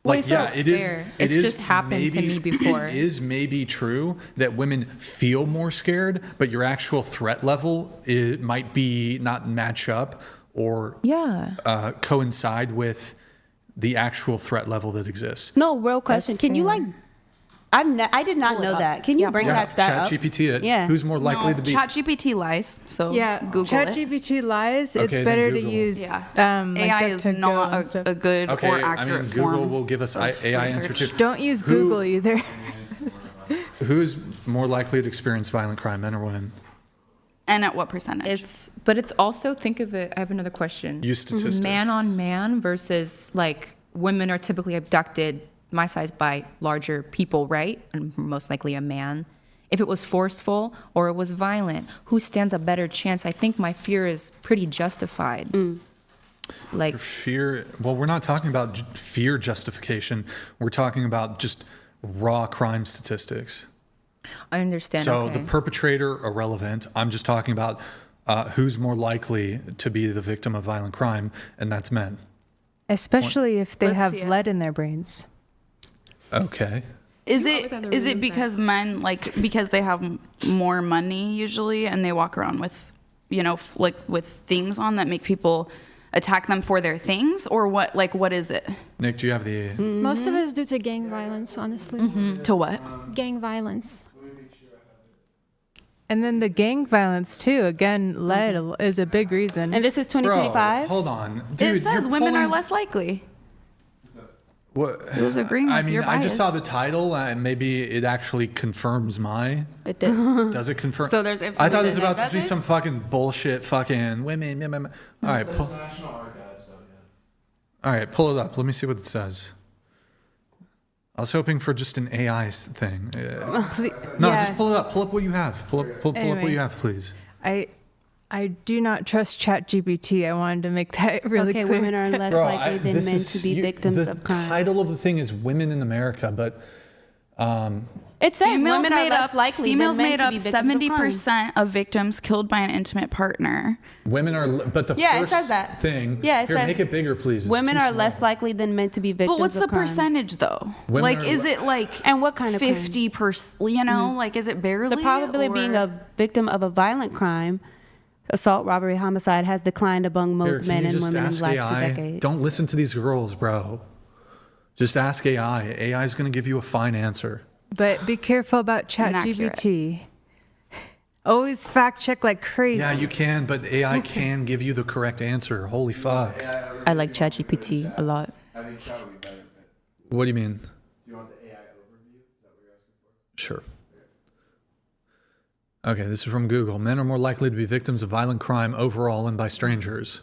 Like, well, yeah, it is. It's just happened to me before. It is maybe true that women feel more scared, but your actual threat level might be not match up or coincide with the actual threat level that exists. No, real question. Can you like? I did not know that. Can you bring that stat up? ChatGPT it. Yeah. Who's more likely to be? ChatGPT lies. So Google ChatGPT lies. Okay, it's better to Google. use. AI is not a good or accurate form. Google will give us AI answer too. Don't use Google either. Who's more likely to experience violent crime, men or women? And at what percentage? It's also, think of it, I have another question. Use statistics. Man on man versus like women are typically abducted my size by larger people, right? And most likely a man. If it was forceful or it was violent, who stands a better chance? I think my fear is pretty justified. Like fear. Well, we're not talking about fear justification. We're talking about just raw crime statistics. I understand. So the perpetrator, irrelevant. I'm just talking about who's more likely to be the victim of violent crime, and that's men. Especially if they have lead in their brains. Okay. Is it because men, like, because they have more money usually and they walk around with, you know, like with things on that make people attack them for their things, or what? Like, what is it? Nick, do you have the? Most of it is due to gang violence, honestly. To what? Gang violence. And then the gang violence too. Again, lead is a big reason. And this is 2025. Hold on, dude. It says women are less likely. What? It was agreeing with your bias. I just saw the title, and maybe it actually confirms my. It did. Does it confirm? So there's. I thought it was about to be some fucking bullshit. Fucking women. All right. National Archives, so yeah. All right, pull it up. Let me see what it says. I was hoping for just an AI thing. Just pull it up. Pull up what you have. Pull up what you have, please. I do not trust ChatGPT. I wanted to make that really clear. Women are less likely than men to be victims of crime. The title of the thing is Women in America, but it says women are less likely females than men made to up be victims 70% of victims killed by an intimate partner. Women are, but the it first says that. thing, Yeah, it here, says make it bigger, please. It's women too are small. less likely than men to be victims of crime. But what's the percentage though? Women Like, are is it like and what kind of 50%? You know, like is it barely? The probability of being a victim of a violent crime, assault, robbery, homicide, has declined among most Here, can men you and just women in ask the last AI? 2 decades. Don't listen to these girls, bro. Just ask AI. AI is going to give you a fine answer. But be careful about ChatGPT. Always fact check like crazy. Yeah, you can, but AI can give you the correct answer. Holy fuck. I like ChatGPT a lot. I think that would be better. What do you mean? Do you want the AI overview? Is that what you're asking for? Sure. Okay, this is from Google. Men are more likely to be victims of violent crime overall and by strangers.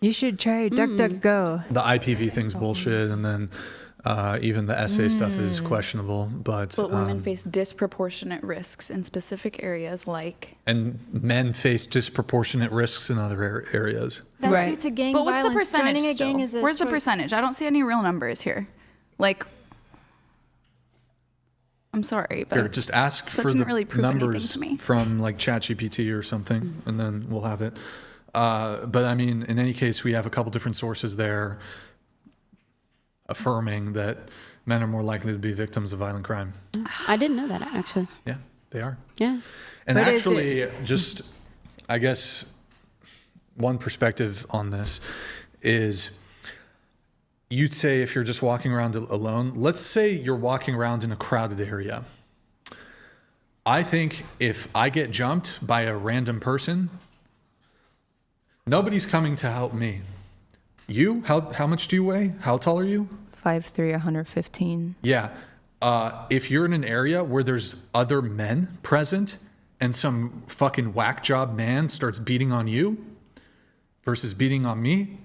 You should try DuckDuckGo. The IPV thing's bullshit, and then even the essay stuff is questionable. But women face disproportionate risks in specific areas like. And men face disproportionate risks in other areas. That's due to gang But what's the violence. percentage Joining a still? gang is a Where's the choice. percentage? I don't see any real numbers here. Like, I'm sorry, but Here, just ask that for didn't the really prove anything numbers to me. from like ChatGPT or something, and then we'll have it. But I mean, in any case, we have a couple different sources there affirming that men are more likely to be victims of violent crime. I didn't know that, actually. Yeah, they are. Yeah. And But is actually, just, I guess, one perspective on this is you'd say if you're just walking around alone, let's say you're walking around in a crowded area. I think if I get jumped by a random person, nobody's coming to help me. You? How much do you weigh? How tall are you? 5'3", 115. Yeah. If you're in an area where there's other men present and some fucking whack job man starts beating on you versus beating on me,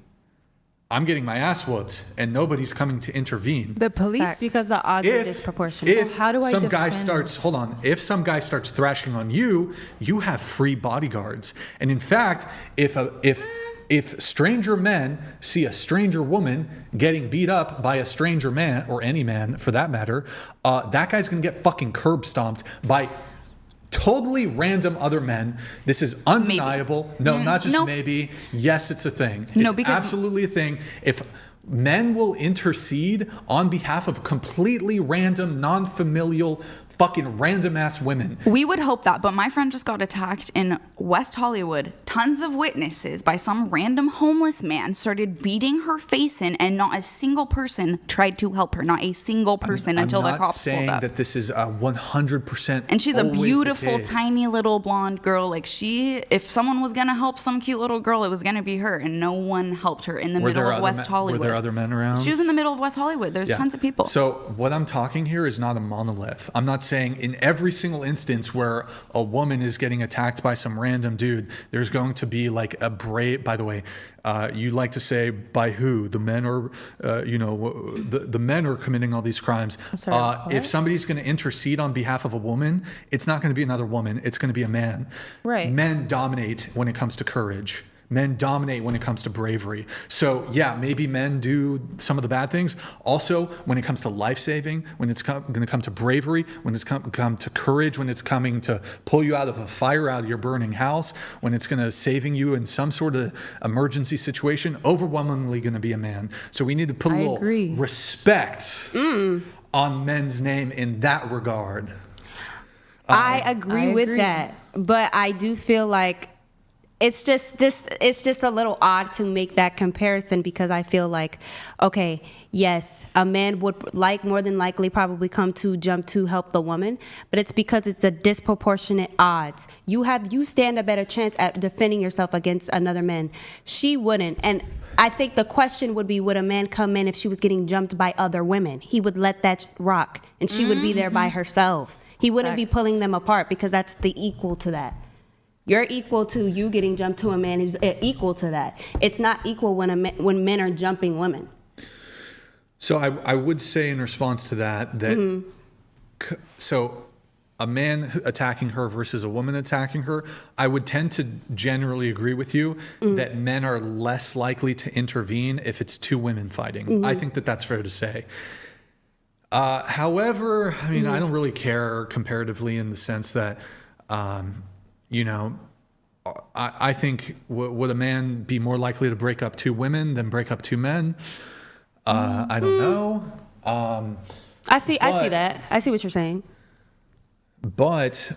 I'm getting my ass whooped and nobody's coming to intervene. The police? Because the odds are disproportionate. If how do I some guy defend? starts, hold on, if some guy starts thrashing on you, you have free bodyguards. And in fact, if stranger men see a stranger woman getting beat up by a stranger man, or any man for that matter, that guy's gonna get fucking curb stomped by totally random other men. This is undeniable. Maybe. No, not just maybe. Yes, it's a thing. It's absolutely a thing. If men will intercede on behalf of completely random, non-familial, fucking random ass women. We would hope that, but my friend just got attacked in West Hollywood. Tons of witnesses by some random homeless man started beating her face in, and not a single person tried to help her. Not a single person until the cops pulled up. I'm not saying that this is 100%. And she's a beautiful, tiny little blonde girl. Like if someone was gonna help some cute little girl, it was gonna be her, and no one helped her in the middle of West Hollywood. Were there other men around? She was in the middle of West Hollywood. There's tons of people. So what I'm talking here is not a monolith. I'm not saying in every single instance where a woman is getting attacked by some random dude, there's going to be like a brave, by the way, you like to say by who? The men are, the men are committing all these crimes. I'm sorry, if somebody's going to intercede on behalf of a woman, it's not going to be another woman. It's going to be a man. Right. Men dominate when it comes to courage. Men dominate when it comes to bravery. So yeah, maybe men do some of the bad things. Also, when it comes to life-saving, when it's going to come to bravery, when it's come to courage, when it's coming to pull you out of a fire, out of your burning house, when it's going to saving you in some sort of emergency situation, overwhelmingly going to be a man. So we need to put a little respect on men's name in that regard. I agree with that, but I do feel like it's just a little odd to make that comparison, because I feel like, okay, yes, a man would more than likely probably jump to help the woman, but it's because it's a disproportionate odds. You stand a better chance at defending yourself against another man. She wouldn't. And I think the question would be, would a man come in if she was getting jumped by other women? He would let that rock, and she would be there by herself. He wouldn't be pulling them apart, because that's the equal to that. You're equal to you getting jumped to a man is equal to that. It's not equal when men are jumping women. So I would say in response to that, so a man attacking her versus a woman attacking her, I would tend to generally agree with you that men are less likely to intervene if it's two women fighting. I think that that's fair to say. However, I mean, I don't really care comparatively in the sense that, you know, I think would a man be more likely to break up two women than break up two men? I don't know. I see that. I see what you're saying. But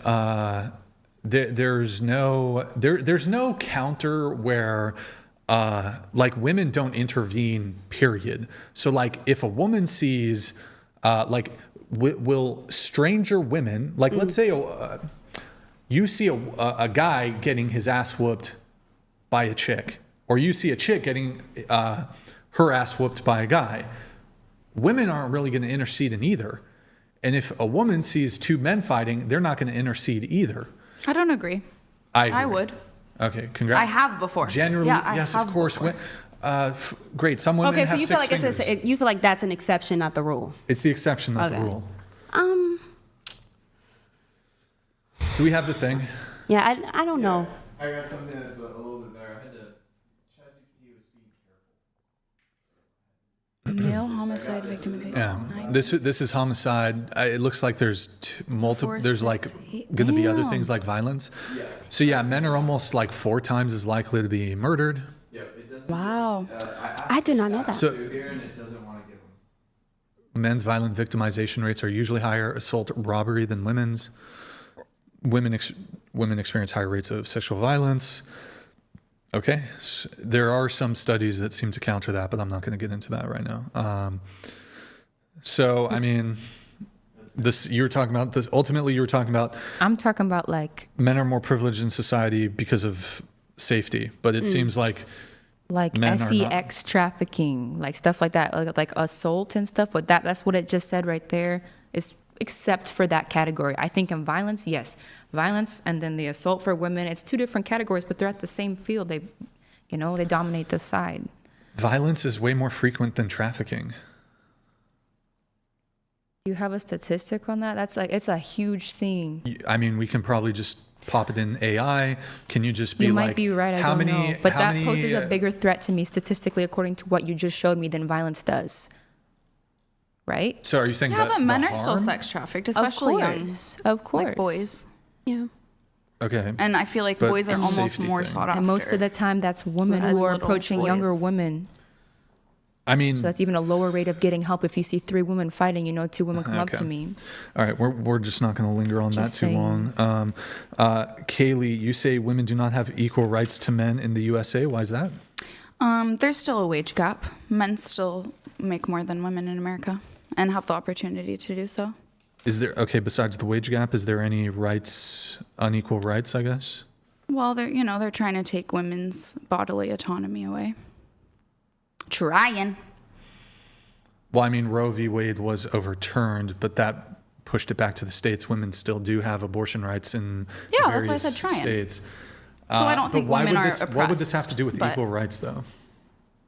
there's no counter where like women don't intervene, period. So like if a woman sees will stranger women, like let's say you see a guy getting his ass whooped by a chick, or you see a chick getting her ass whooped by a guy, women aren't really going to intercede in either. And if a woman sees two men fighting, they're not going to intercede either. I don't agree. I would. Okay, congrats. I have before. Generally, yes, of course. Great. Some women have you six feel like fingers. you feel like that's an exception, not the rule. It's the exception, not the rule. Do we have the thing? Yeah, I don't know. I got something that's a little bit better. I had to. ChatGPT was being careful. Male homicide victim. Yeah, this is homicide. It looks like there's multiple. There's like going to be other things like violence. Yeah. So yeah, men are almost like 4 times as likely to be murdered. Yeah, it doesn't. Wow. I did not know that. So Aaron, it doesn't want to give them. men's violent victimization rates are usually higher assault robbery than women's. Women experience higher rates of sexual violence. Okay, so there are some studies that seem to counter that, but I'm not going to get into that right now. So, I mean, you were talking about this. Ultimately, you were talking about. I'm talking about like men are more privileged in society because of safety, but it seems like sex trafficking, like stuff like that, like assault and stuff. But that's what it just said right there. Is except for that category. I think in violence, yes, violence, and then the assault for women. It's 2 different categories, but they're at the same field. They dominate the side. Violence is way more frequent than trafficking. Do you have a statistic on that? That's like, it's a huge thing. I mean, we can probably just pop it in AI. Can you just be you like, might be right, I don't know. But that poses a bigger threat to me statistically according to what you just showed me than violence does. Right? So are you saying that but men are still sex trafficked, especially young. Of course. Like boys. Yeah. Okay. And I feel like boys are almost more sought after. And most of the time that's women who are approaching younger women. I mean, so that's even a lower rate of getting help. If you see 3 women fighting, 2 women come up to me. All right, we're just not going to linger on that too long. Kaylee, you say women do not have equal rights to men in the USA. Why is that? There's still a wage gap. Men still make more than women in America and have the opportunity to do so. Is there, besides the wage gap, is there any unequal rights, I guess? Well, they're trying to take women's bodily autonomy away. Trying. Well, I mean, Roe v. Wade was overturned, but that pushed it back to the states. Women still do have abortion rights in various that's why I said trying. States. So I don't think women are oppressed. What would this have to do with equal rights, though?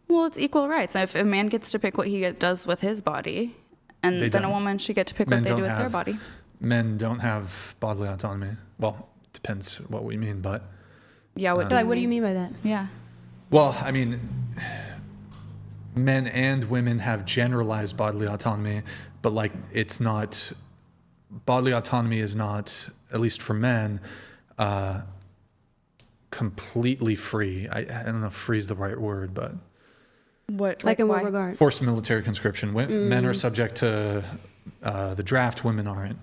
Well, it's equal rights. If a man gets to pick what he does with his body, and then a woman should get to pick what they do with their body. Men don't have bodily autonomy. Well, depends what we mean, but. Yeah, what do you mean by that? Yeah. Well, I mean, men and women have generalized bodily autonomy, but like it's not, bodily autonomy is not, at least for men, completely free. I don't know if free is the right word, but. What, like in what regard? Forced military conscription. Men are subject to the draft, women aren't.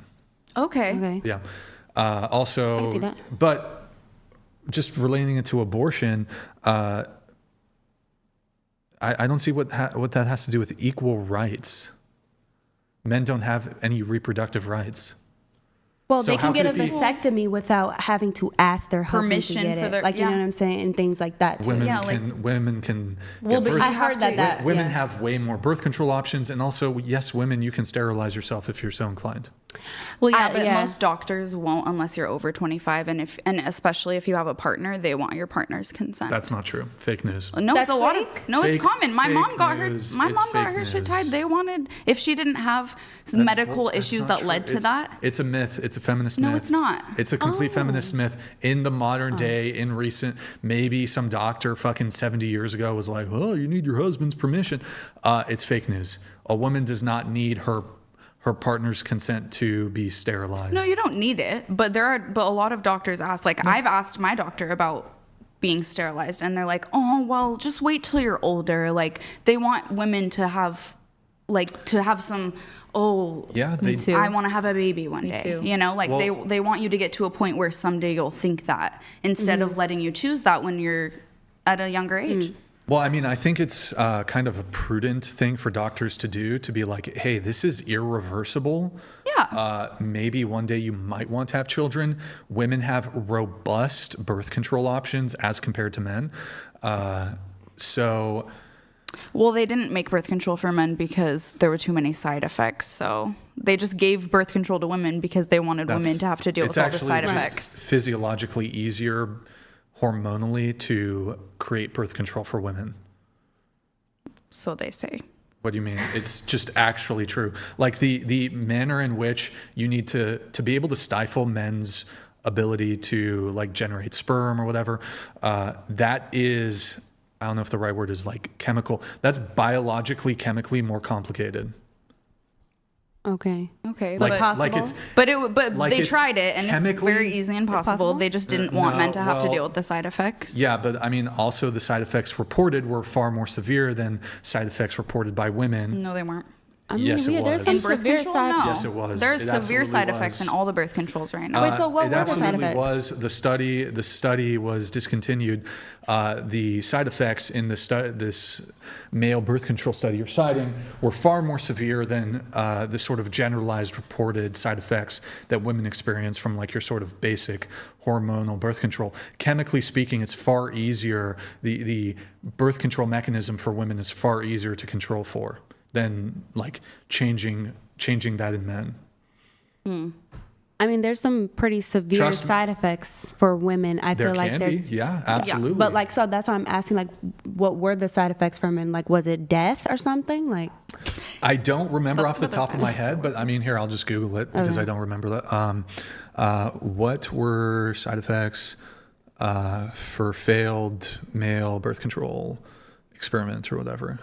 Okay. Yeah. Also, I can see that. But just relating it to abortion, I don't see what that has to do with equal rights. Men don't have any reproductive rights. Well, so they can get a vasectomy without having to ask their husband permission to get for it. their, you know what I'm saying, and things like that too. Women can. Well, but I heard women have way more birth control options, and also, yes, women, you can sterilize yourself if you're so inclined. Well, yeah, but most doctors won't unless you're over 25, and especially if you have a partner, they want your partner's consent. That's not true. Fake news. No, it's a lot of it's common. My mom got her shit tied. They wanted, if she didn't have medical issues that led to that. It's a myth. It's a feminist myth. No, it's not. It's a complete feminist myth. In the modern day, in recent, maybe some doctor fucking 70 years ago was like, oh, you need your husband's permission. It's fake news. A woman does not need her partner's consent to be sterilized. No, you don't need it. But a lot of doctors ask, like I've asked my doctor about being sterilized, and they're like, oh, well, just wait till you're older. Like they want women to have some, me too. I want to have a baby one day. Too. You know, like they want you to get to a point where someday you'll think that, instead of letting you choose that when you're at a younger age. Well, I mean, I think it's kind of a prudent thing for doctors to do, to be like, hey, this is irreversible. Yeah. Maybe one day you might want to have children. Women have robust birth control options as compared to men. Well, they didn't make birth control for men because there were too many side effects. So they just gave birth control to women because they wanted women to have to deal with all the side effects. It's physiologically easier hormonally to create birth control for women. So they say. What do you mean? It's just actually true. Like the manner in which you need to be able to stifle men's ability to like generate sperm or whatever, that is, I don't know if the right word is like chemical. That's biologically, chemically more complicated. Okay. But they tried it, and it's very easy and possible. They just didn't want men to have to deal with the side effects. Yeah, but I mean, also the side effects reported were far more severe than side effects reported by women. No, they weren't. Yes, it was. In birth control, no. Yes, it was. There's severe side effects in all the birth controls right now. Wait, so what were the side effects? Was. The study was discontinued. The side effects in this male birth control study you're citing were far more severe than the sort of generalized reported side effects that women experience from like your sort of basic hormonal birth control. Chemically speaking, it's far easier. The birth control mechanism for women is far easier to control for than like changing that in men. I mean, there's some pretty severe side effects for women. I feel like there's, yeah, absolutely. But like, so that's why I'm asking, like, what were the side effects for men? Like, was it death or something? Like, I don't remember off the top of my head, but I mean, here, I'll just Google it because I don't remember that. What were side effects for failed male birth control experiment or whatever?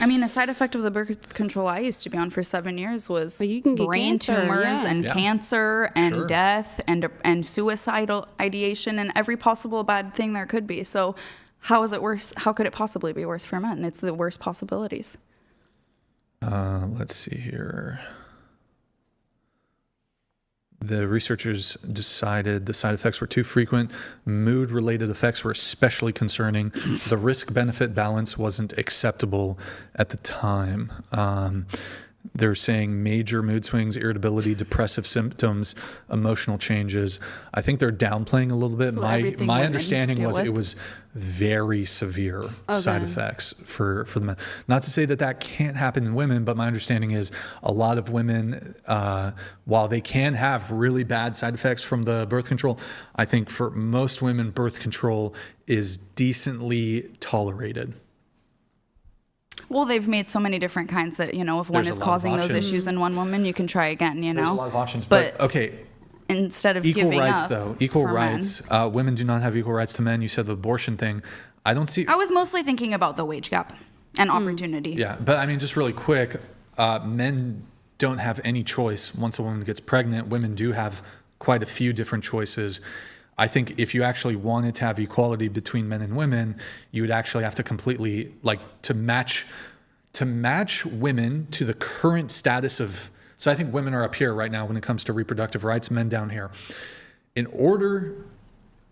I mean, a side effect of the birth control I used to be on for 7 years was brain cancer, tumors and cancer and death and suicidal ideation and every possible bad thing there could be. So how is it worse? How could it possibly be worse for men? It's the worst possibilities. Let's see here. The researchers decided the side effects were too frequent. Mood-related effects were especially concerning. The risk-benefit balance wasn't acceptable at the time. They're saying major mood swings, irritability, depressive symptoms, emotional changes. I think they're downplaying a little bit. My understanding was it was very severe side effects for the men. Not to say that can't happen in women, but my understanding is a lot of women, while they can have really bad side effects from the birth control, I think for most women, birth control is decently tolerated. Well, they've made so many different kinds that, if one is causing those issues in one woman, you can try again, There's a lot of options, but okay. Instead of equal giving rights, up though, equal for rights. Women do not have equal rights to men. You said the abortion thing. I don't see. I was mostly thinking about the wage gap and opportunity. Yeah, but I mean, just really quick, men don't have any choice once a woman gets pregnant. Women do have quite a few different choices. I think if you actually wanted to have equality between men and women, you would actually have to completely to match women to the current status of. So I think women are up here right now when it comes to reproductive rights, men down here. In order,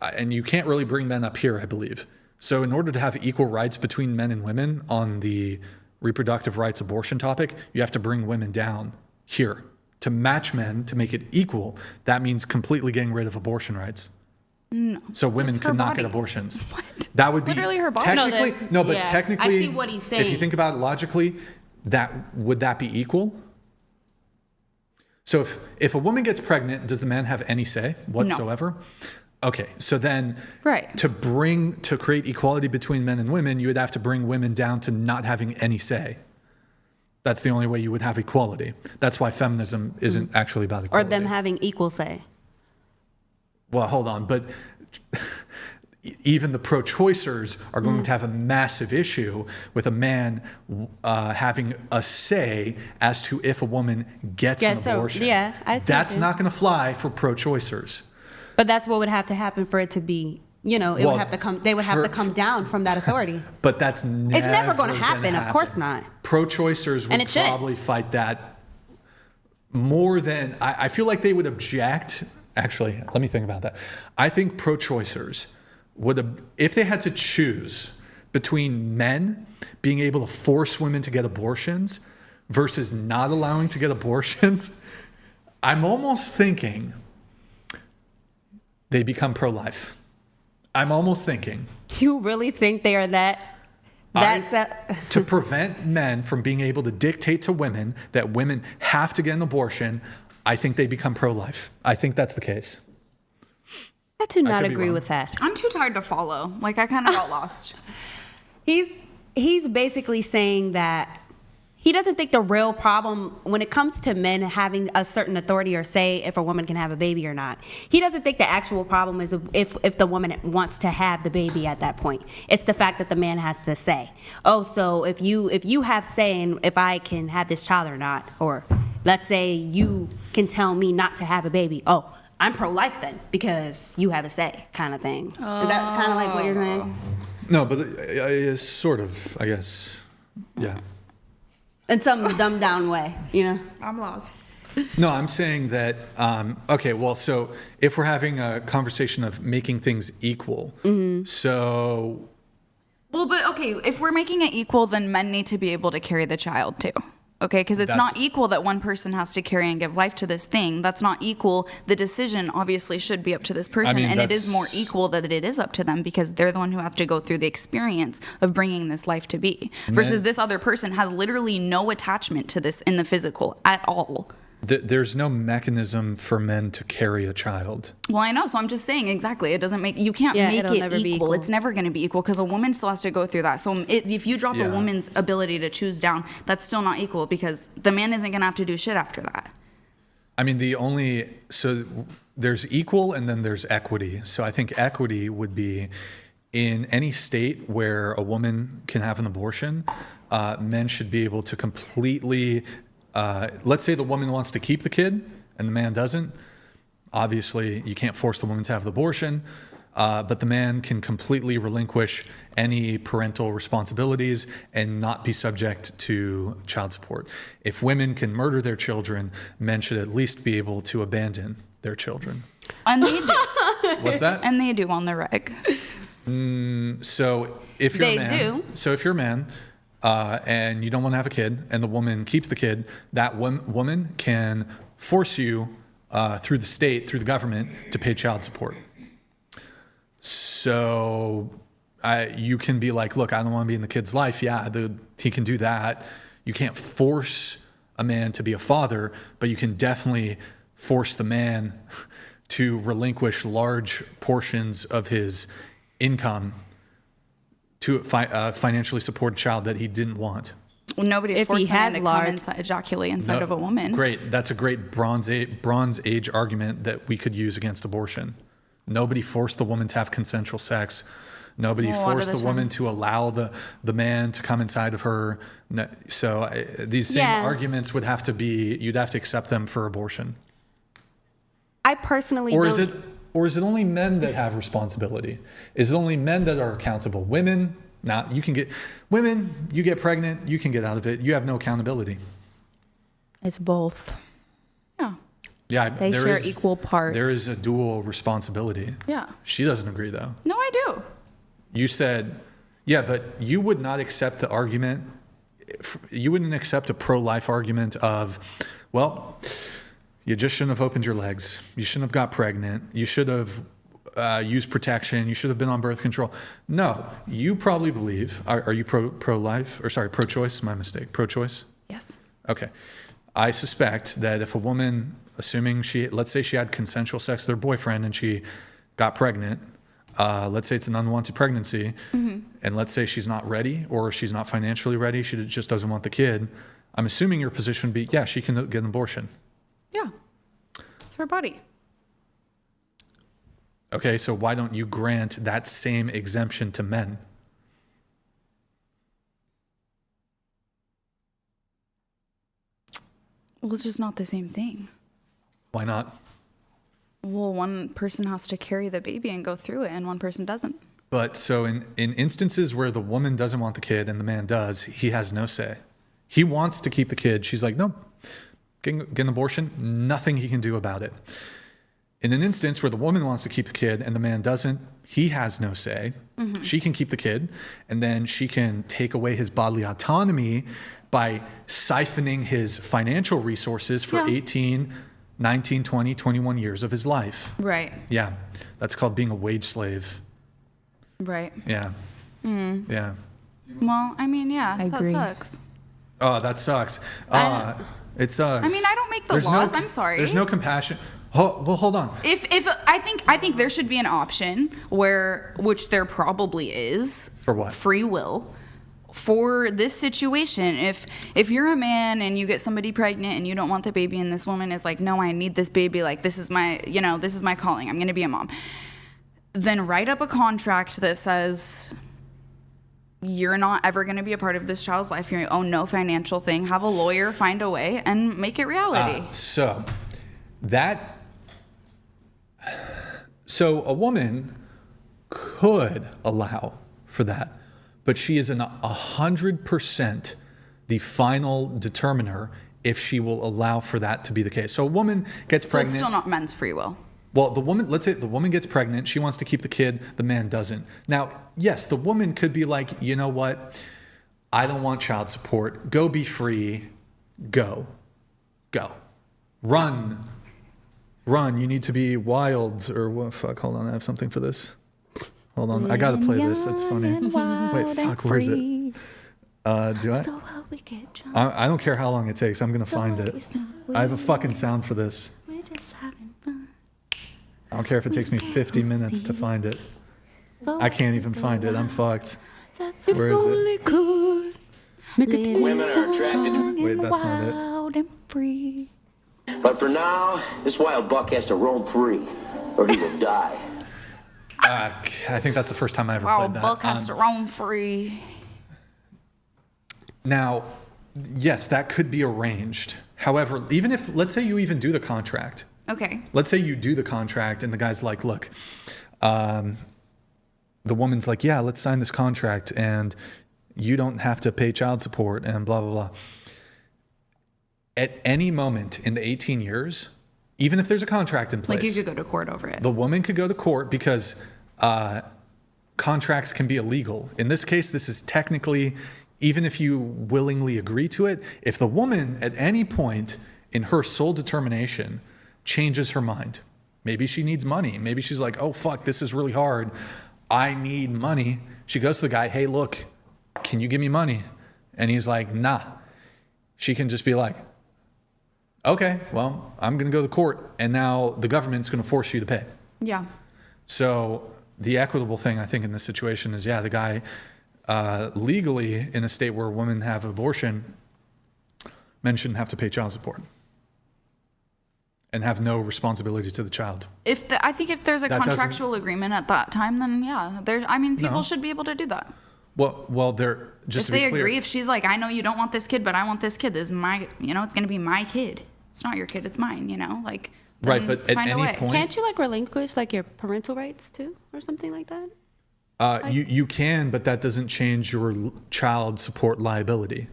and you can't really bring men up here, I believe. So in order to have equal rights between men and women on the reproductive rights abortion topic, you have to bring women down here to match men to make it equal. That means completely getting rid of abortion rights. No. So women could not get abortions. What? That would be literally her body. Technically, technically, I see what he's saying. If you think about it logically, would that be equal? So if a woman gets pregnant, does the man have any say whatsoever? No. Okay, so then to create equality between men and women, you would have to bring women down to not having any say. That's the only way you would have equality. That's why feminism isn't actually about equality. Or them having equal say. Well, hold on, but even the pro-choicers are going to have a massive issue with a man having a say as to if a woman gets an abortion. I see. That's not going to fly for pro-choicers. But that's what would have to happen for it to be, would have to come, they would have to come down from that authority. But that's never It's never going to happen. Of course not. Pro-choicers would probably fight that more than, I feel like they would object. Actually, let me think about that. I think pro-choicers would, if they had to choose between men being able to force women to get abortions versus not allowing to get abortions, I'm almost thinking they become pro-life. I'm almost thinking. You really think they are that? To prevent men from being able to dictate to women that women have to get an abortion, I think they become pro-life. I think that's the case. I do not agree with that. I'm too tired to follow. Like, I kind of got lost. He's basically saying that he doesn't think the real problem when it comes to men having a certain authority or say if a woman can have a baby or not. He doesn't think the actual problem is if the woman wants to have the baby at that point. It's the fact that the man has to say, oh, so if you have say in if I can have this child or not, or let's say you can tell me not to have a baby. Oh, I'm pro-life then because you have a say, kind of thing. Is that kind of like what you're saying? No, but it's sort of, I guess, yeah. In some dumbed down way, I'm lost. No, I'm saying that, okay, well, so if we're having a conversation of making things equal, so... Well, but okay, if we're making it equal, then men need to be able to carry the child too. Okay, because it's not equal that one person has to carry and give life to this thing. That's not equal. The decision obviously should be up to this person, and it is more equal that it is up to them because they're the one who have to go through the experience of bringing this life to be. Versus this other person has literally no attachment to this in the physical at all. There's no mechanism for men to carry a child. Well, I know, so I'm just saying exactly. It doesn't make, you can't make it equal. It's never going to be equal because a woman still has to go through that. So if you drop a woman's ability to choose down, that's still not equal because the man isn't going to have to do shit after that. I mean, so there's equal and then there's equity. So I think equity would be in any state where a woman can have an abortion, men should be able to completely... let's say the woman wants to keep the kid and the man doesn't. Obviously, you can't force the woman to have the abortion, but the man can completely relinquish any parental responsibilities and not be subject to child support. If women can murder their children, men should at least be able to abandon their children. And they do. What's that? And they do on the reg. So if you're a man, and you don't want to have a kid, and the woman keeps the kid, that woman can force you through the state, through the government, to pay child support. So you can be like, look, I don't want to be in the kid's life. Yeah, he can do that. You can't force a man to be a father, but you can definitely force the man to relinquish large portions of his income to financially support a child that he didn't want. Well, nobody forced the man to ejaculate inside of a woman. Great. That's a great Bronze Age argument that we could use against abortion. Nobody forced the woman to have consensual sex. Nobody forced the woman to allow the man to come inside of her. So these same arguments would have to be, you'd have to accept them for abortion. I personally Or is it only men that have responsibility? Is it only men that are accountable? Women, you get pregnant, you can get out of it. You have no accountability. It's both. Yeah, they share equal parts. There is a dual responsibility. Yeah. She doesn't agree though. No, I do. You said, yeah, but you would not accept the argument. You wouldn't accept a pro-life argument of, well, you just shouldn't have opened your legs. You shouldn't have got pregnant. You should have used protection. You should have been on birth control. No, you probably believe, are you pro-life? Or sorry, pro-choice? My mistake. Pro-choice? Yes. Okay. I suspect that if a woman, assuming let's say she had consensual sex with her boyfriend and she got pregnant, let's say it's an unwanted pregnancy, and let's say she's not ready or she's not financially ready, she just doesn't want the kid, I'm assuming your position would be, yeah, she can get an abortion. Yeah. It's her body. Okay, so why don't you grant that same exemption to men? Well, it's just not the same thing. Why not? Well, one person has to carry the baby and go through it, and one person doesn't. But so in instances where the woman doesn't want the kid and the man does, he has no say. He wants to keep the kid. She's like, no, get an abortion. Nothing he can do about it. In an instance where the woman wants to keep the kid and the man doesn't, he has no say. She can keep the kid, and then she can take away his bodily autonomy by siphoning his financial resources for 18, 19, 20, 21 years of his life. Right. Yeah. That's called being a wage slave. Right. Yeah. Yeah. Well, I mean, yeah, that agree. sucks. Oh, that sucks. It sucks. I mean, I don't make the laws. I'm sorry. There's no compassion. Well, hold on. If I think there should be an option which there probably is. For what? Free will. For this situation, if you're a man and you get somebody pregnant and you don't want the baby, and this woman is like, no, I need this baby, like this is my calling, I'm gonna be a mom, then write up a contract that says you're not ever going to be a part of this child's life. You own no financial thing. Have a lawyer, find a way, and make it reality. So a woman could allow for that, but she is 100% the final determiner if she will allow for that to be the case. So a woman gets pregnant. So it's still not men's free will. Well, let's say the woman gets pregnant, she wants to keep the kid, the man doesn't. Now, yes, the woman could be like, you know what? I don't want child support. Go be free. Go. Run. You need to be wild or what? Fuck, hold on. I have something for this. Hold on. I got to play this. It's funny. Wait, fuck, where is it? Do I? I don't care how long it takes. I'm going to find it. I have a fucking sound for this. I don't care if it takes me 50 minutes to find it. I can't even find it. I'm fucked. Where is it? Women are attracted to... Wait, that's not it. But for now, this wild buck has to roam free, or he will die. I think that's the first time I ever played that. Wild buck has to roam free. Now, yes, that could be arranged. However, even if, let's say you even do the contract. Okay. Let's say you do the contract and the guy's like, look, the woman's like, yeah, let's sign this contract and you don't have to pay child support and blah, blah, blah. At any moment in the 18 years, even if there's a contract in place. Like you could go to court over it. The woman could go to court because contracts can be illegal. In this case, this is technically, even if you willingly agree to it, if the woman at any point in her sole determination changes her mind. Maybe she needs money. Maybe she's like, oh, fuck, this is really hard. I need money. She goes to the guy, hey, look, can you give me money? And he's like, nah. She can just be like, okay, well, I'm going to go to court. And now the government's going to force you to pay. Yeah. So the equitable thing, I think, in this situation is, yeah, the guy legally in a state where women have abortion, men shouldn't have to pay child support. And have no responsibility to the child. I think if there's a contractual agreement at that time, then yeah, people should be able to do that. Well, they're just if they agree. If she's like, I know you don't want this kid, but I want this kid. This is my, it's going to be my kid. It's not your kid. It's mine. Like. Right, but at any point, can't you relinquish your parental rights too, or something like that? You can, but that doesn't change your child support liability.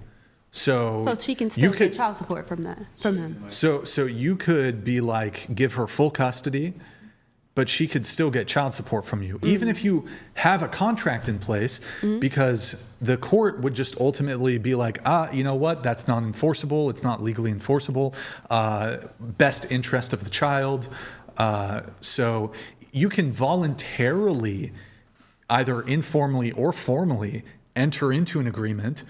So she can still get child support from him. So you could be like, give her full custody, but she could still get child support from you, even if you have a contract in place, because the court would just ultimately be like, you know what? That's not enforceable. It's not legally enforceable. Best interest of the child. So you can voluntarily, either informally or formally, enter into an agreement.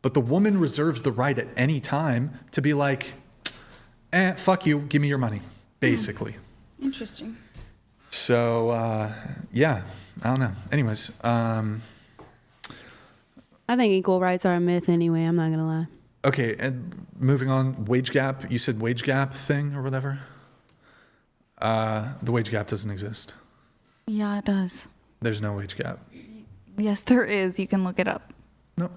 But the woman reserves the right at any time to be like, fuck you, give me your money, basically. Interesting. So, yeah, I don't know. Anyways, I think equal rights are a myth anyway. I'm not going to lie. Okay, and moving on, wage gap. You said wage gap thing or whatever? The wage gap doesn't exist. Yeah, it does. There's no wage gap. Yes, there is. You can look it up. No.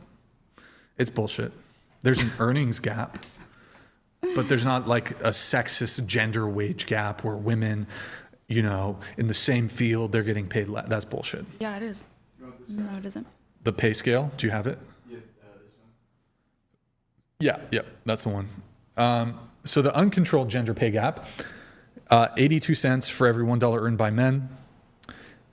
It's bullshit. There's an earnings gap, but there's not like a sexist gender wage gap where women, you know, in the same field, they're getting paid less. That's bullshit. Yeah, it is. No, it isn't. The pay scale, do you have it? Yeah, this one. Yeah, that's the one. So the uncontrolled gender pay gap, 82 cents for every $1 earned by men.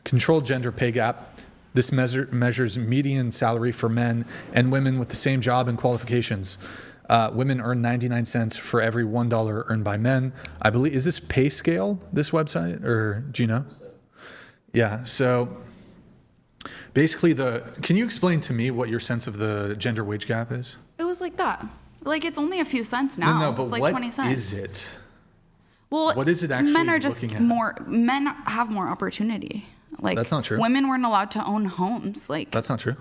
Controlled gender pay gap, this measures median salary for men and women with the same job and qualifications. Women earn 99 cents for every $1 earned by men. I believe, is this pay scale, this website, or do you know? Yeah, so basically can you explain to me what your sense of the gender wage gap is? It was like that. Like, it's only a few cents now. No, but it's like what 20 cents. is it? Well, what is it actually men are just looking at? men have more opportunity. Like, that's not true. Women weren't allowed to own homes. Like, that's not true.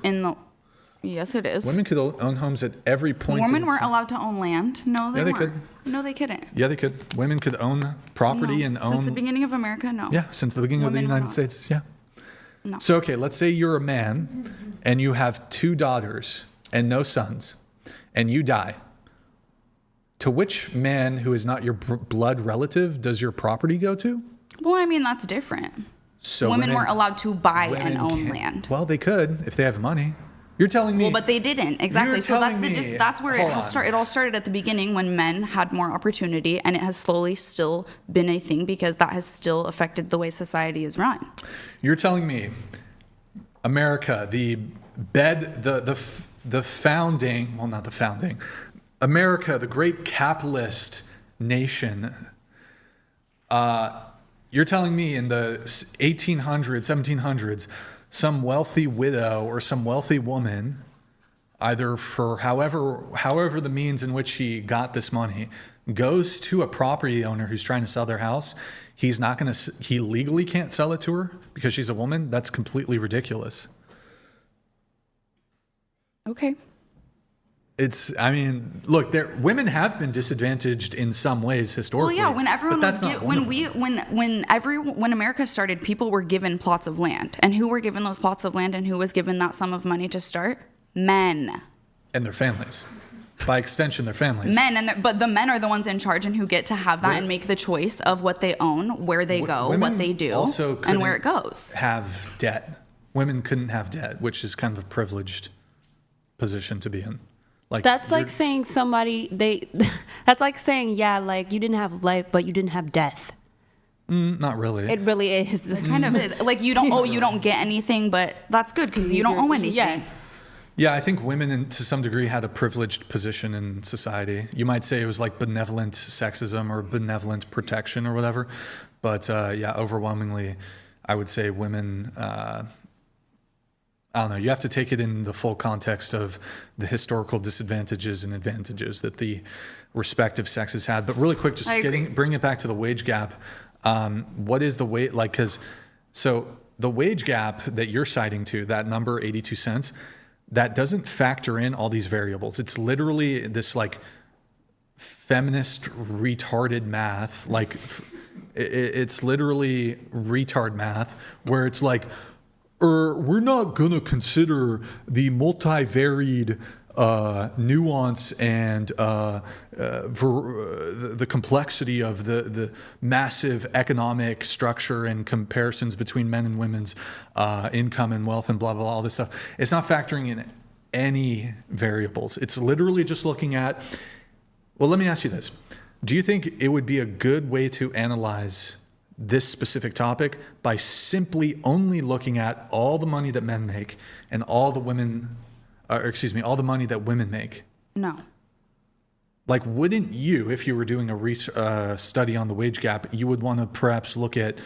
Yes, it is. Women could own homes at every point. Women weren't allowed to own land. No, they weren't. Could. No, they couldn't. Yeah, they could. Women could own property and own. Since the beginning of America, no. Yeah, since the beginning of the United States, yeah. No. So, okay, let's say you're a man and you have 2 daughters and no sons, and you die. To which man who is not your blood relative does your property go to? Well, I mean, that's different. So women weren't allowed to buy and own land. Well, they could if they have money. You're telling me. Well, but they didn't. Exactly. So that's where it all started at the beginning, when men had more opportunity, and it has slowly still been a thing because that has still affected the way society is run. You're telling me America, the founding, well, not the founding, America, the great capitalist nation, you're telling me in the 1800s, 1700s, some wealthy widow or some wealthy woman, either for however the means in which she got this money, goes to a property owner who's trying to sell their house, he legally can't sell it to her because she's a woman? That's completely ridiculous. Okay. Look, women have been disadvantaged in some ways historically. Well, yeah, when everyone when America started, people were given plots of land, and who were given those plots of land, and who was given that sum of money to start? Men. And their families. By extension, their families. But the men are the ones in charge and who get to have that and make the choice of what they own, where they go, what they do, and where it goes. Have debt. Women couldn't have debt, which is kind of a privileged position to be in. Like, that's like saying that's like saying, yeah, like you didn't have life, but you didn't have death. Not really. It really is. It kind of is. Like, you don't get anything, but that's good because you don't owe anything. Yeah, I think women, to some degree, had a privileged position in society. You might say it was like benevolent sexism or benevolent protection or whatever. But yeah, overwhelmingly, I would say women, I don't know, you have to take it in the full context of the historical disadvantages and advantages that the respective sexes had. But really quick, just bring it back to the wage gap. What is the wage, so the wage gap that you're citing to, that number, 82 cents, that doesn't factor in all these variables. It's literally this like feminist retarded math. Like it's literally retard math where it's like, we're not going to consider the multivaried nuance and the complexity of the massive economic structure and comparisons between men and women's income and wealth and blah, blah, blah, all this stuff. It's not factoring in any variables. It's literally just looking at, well, let me ask you this. Do you think it would be a good way to analyze this specific topic by simply only looking at all the money that men make and all the money that women make? No. Like, wouldn't you, if you were doing a study on the wage gap, you would want to perhaps look at,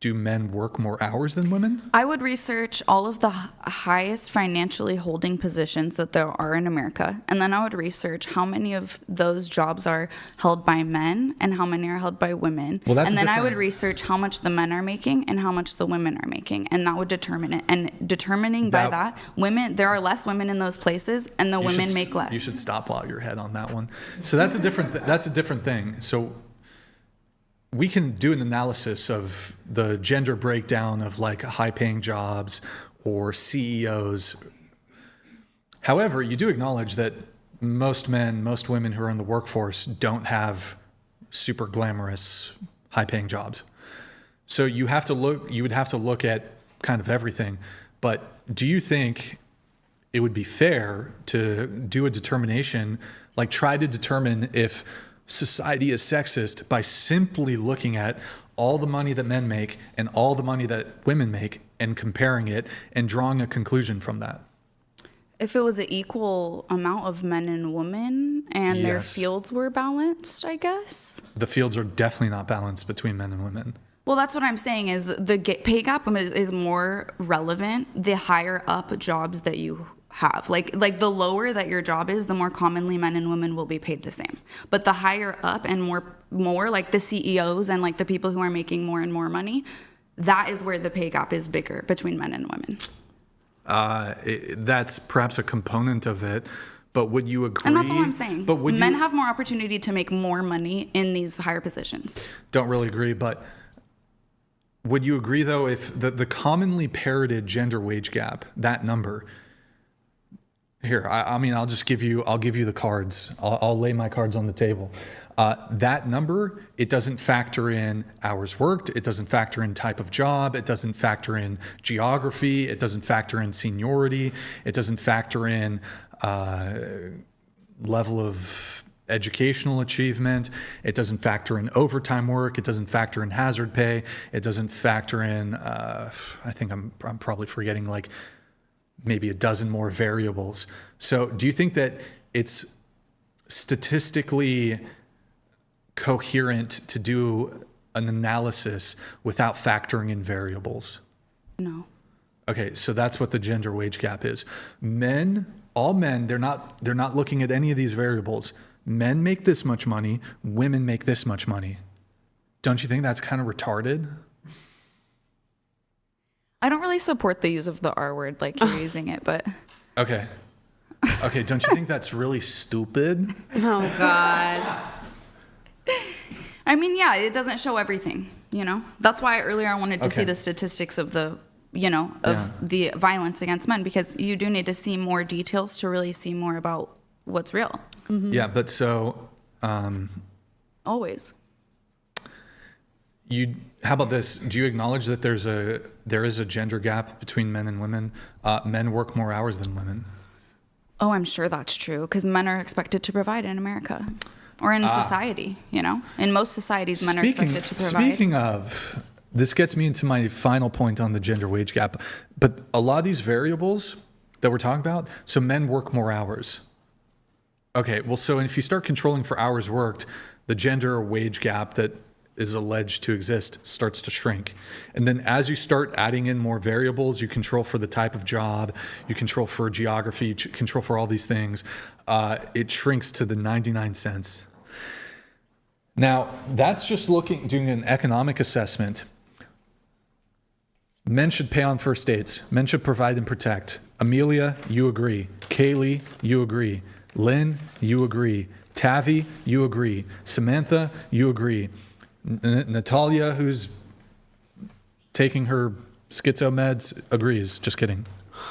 do men work more hours than women? I would research all of the highest financially holding positions that there are in America. And then I would research how many of those jobs are held by men and how many are held by women. Well, that's and then I would research how much the men are making and how much the women are making. And that would determine it. And determining by that, there are less women in those places and the women make less. You should stop while your head on that one. So that's a different thing. So we can do an analysis of the gender breakdown of like high paying jobs or CEOs. However, you do acknowledge that most men, most women who are in the workforce don't have super glamorous high paying jobs. So you would have to look at kind of everything. But do you think it would be fair to do a determination, like try to determine if society is sexist by simply looking at all the money that men make and all the money that women make and comparing it and drawing a conclusion from that? If it was an equal amount of men and women and their fields were balanced, I guess. The fields are definitely not balanced between men and women. Well, that's what I'm saying is the pay gap is more relevant the higher up jobs that you have. Like the lower that your job is, the more commonly men and women will be paid the same. But the higher up and more like the CEOs and like the people who are making more and more money, that is where the pay gap is bigger between men and women. That's perhaps a component of it, but would you agree? And that's all I'm saying. But men have more opportunity to make more money in these higher positions. Don't really agree, but would you agree though if the commonly parroted gender wage gap, that number? Here, I'll give you the cards. I'll lay my cards on the table. That number, it doesn't factor in hours worked. It doesn't factor in type of job. It doesn't factor in geography. It doesn't factor in seniority. It doesn't factor in level of educational achievement. It doesn't factor in overtime work. It doesn't factor in hazard pay. It doesn't factor in, I think I'm probably forgetting like maybe a dozen more variables. So do you think that it's statistically coherent to do an analysis without factoring in variables? No. Okay, so that's what the gender wage gap is. All men, they're not looking at any of these variables. Men make this much money, women make this much money. Don't you think that's kind of retarded? I don't really support the use of the R word like you're using it, but... Okay, don't you think that's really stupid? Oh, God. I mean, yeah, it doesn't show everything, That's why earlier I wanted to see the statistics of the violence against men, because you do need to see more details to really see more about what's real. Mm-hmm. Yeah, but so... Always. How about this? Do you acknowledge that there is a gender gap between men and women? Men work more hours than women. Oh, I'm sure that's true, because men are expected to provide in America. Or in society, In most societies, men are expected to provide. Speaking of, this gets me into my final point on the gender wage gap. But a lot of these variables that we're talking about, so men work more hours. Okay, well, so if you start controlling for hours worked, the gender wage gap that is alleged to exist starts to shrink. And then as you start adding in more variables, you control for the type of job, you control for geography, you control for all these things, it shrinks to the 99 cents. Now, that's just doing an economic assessment. Men should pay on first dates. Men should provide and protect. Amelia, you agree. Kaylee, you agree. Lynn, you agree. Tavi, you agree. Samantha, you agree. Natalia, who's taking her schizo meds, agrees. Just kidding.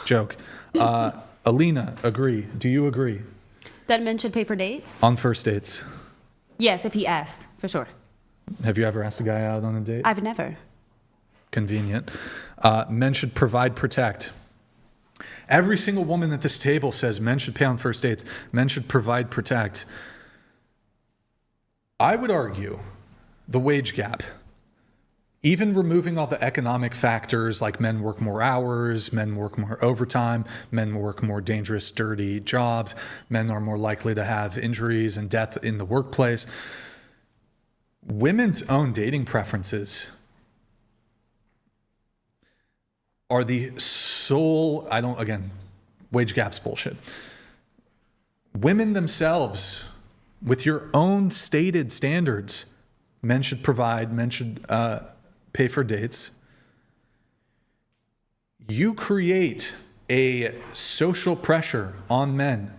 Joke. Alina, agree. Do you agree? That men should pay for dates? On first dates. Yes, if he asks, for sure. Have you ever asked a guy out on a date? I've never. Convenient. Men should provide, protect. Every single woman at this table says men should pay on first dates. Men should provide, protect. I would argue the wage gap, even removing all the economic factors like men work more hours, men work more overtime, men work more dangerous, dirty jobs, men are more likely to have injuries and death in the workplace. Women's own dating preferences are the sole, wage gaps bullshit. Women themselves, with your own stated standards, men should provide, men should pay for dates. You create a social pressure on men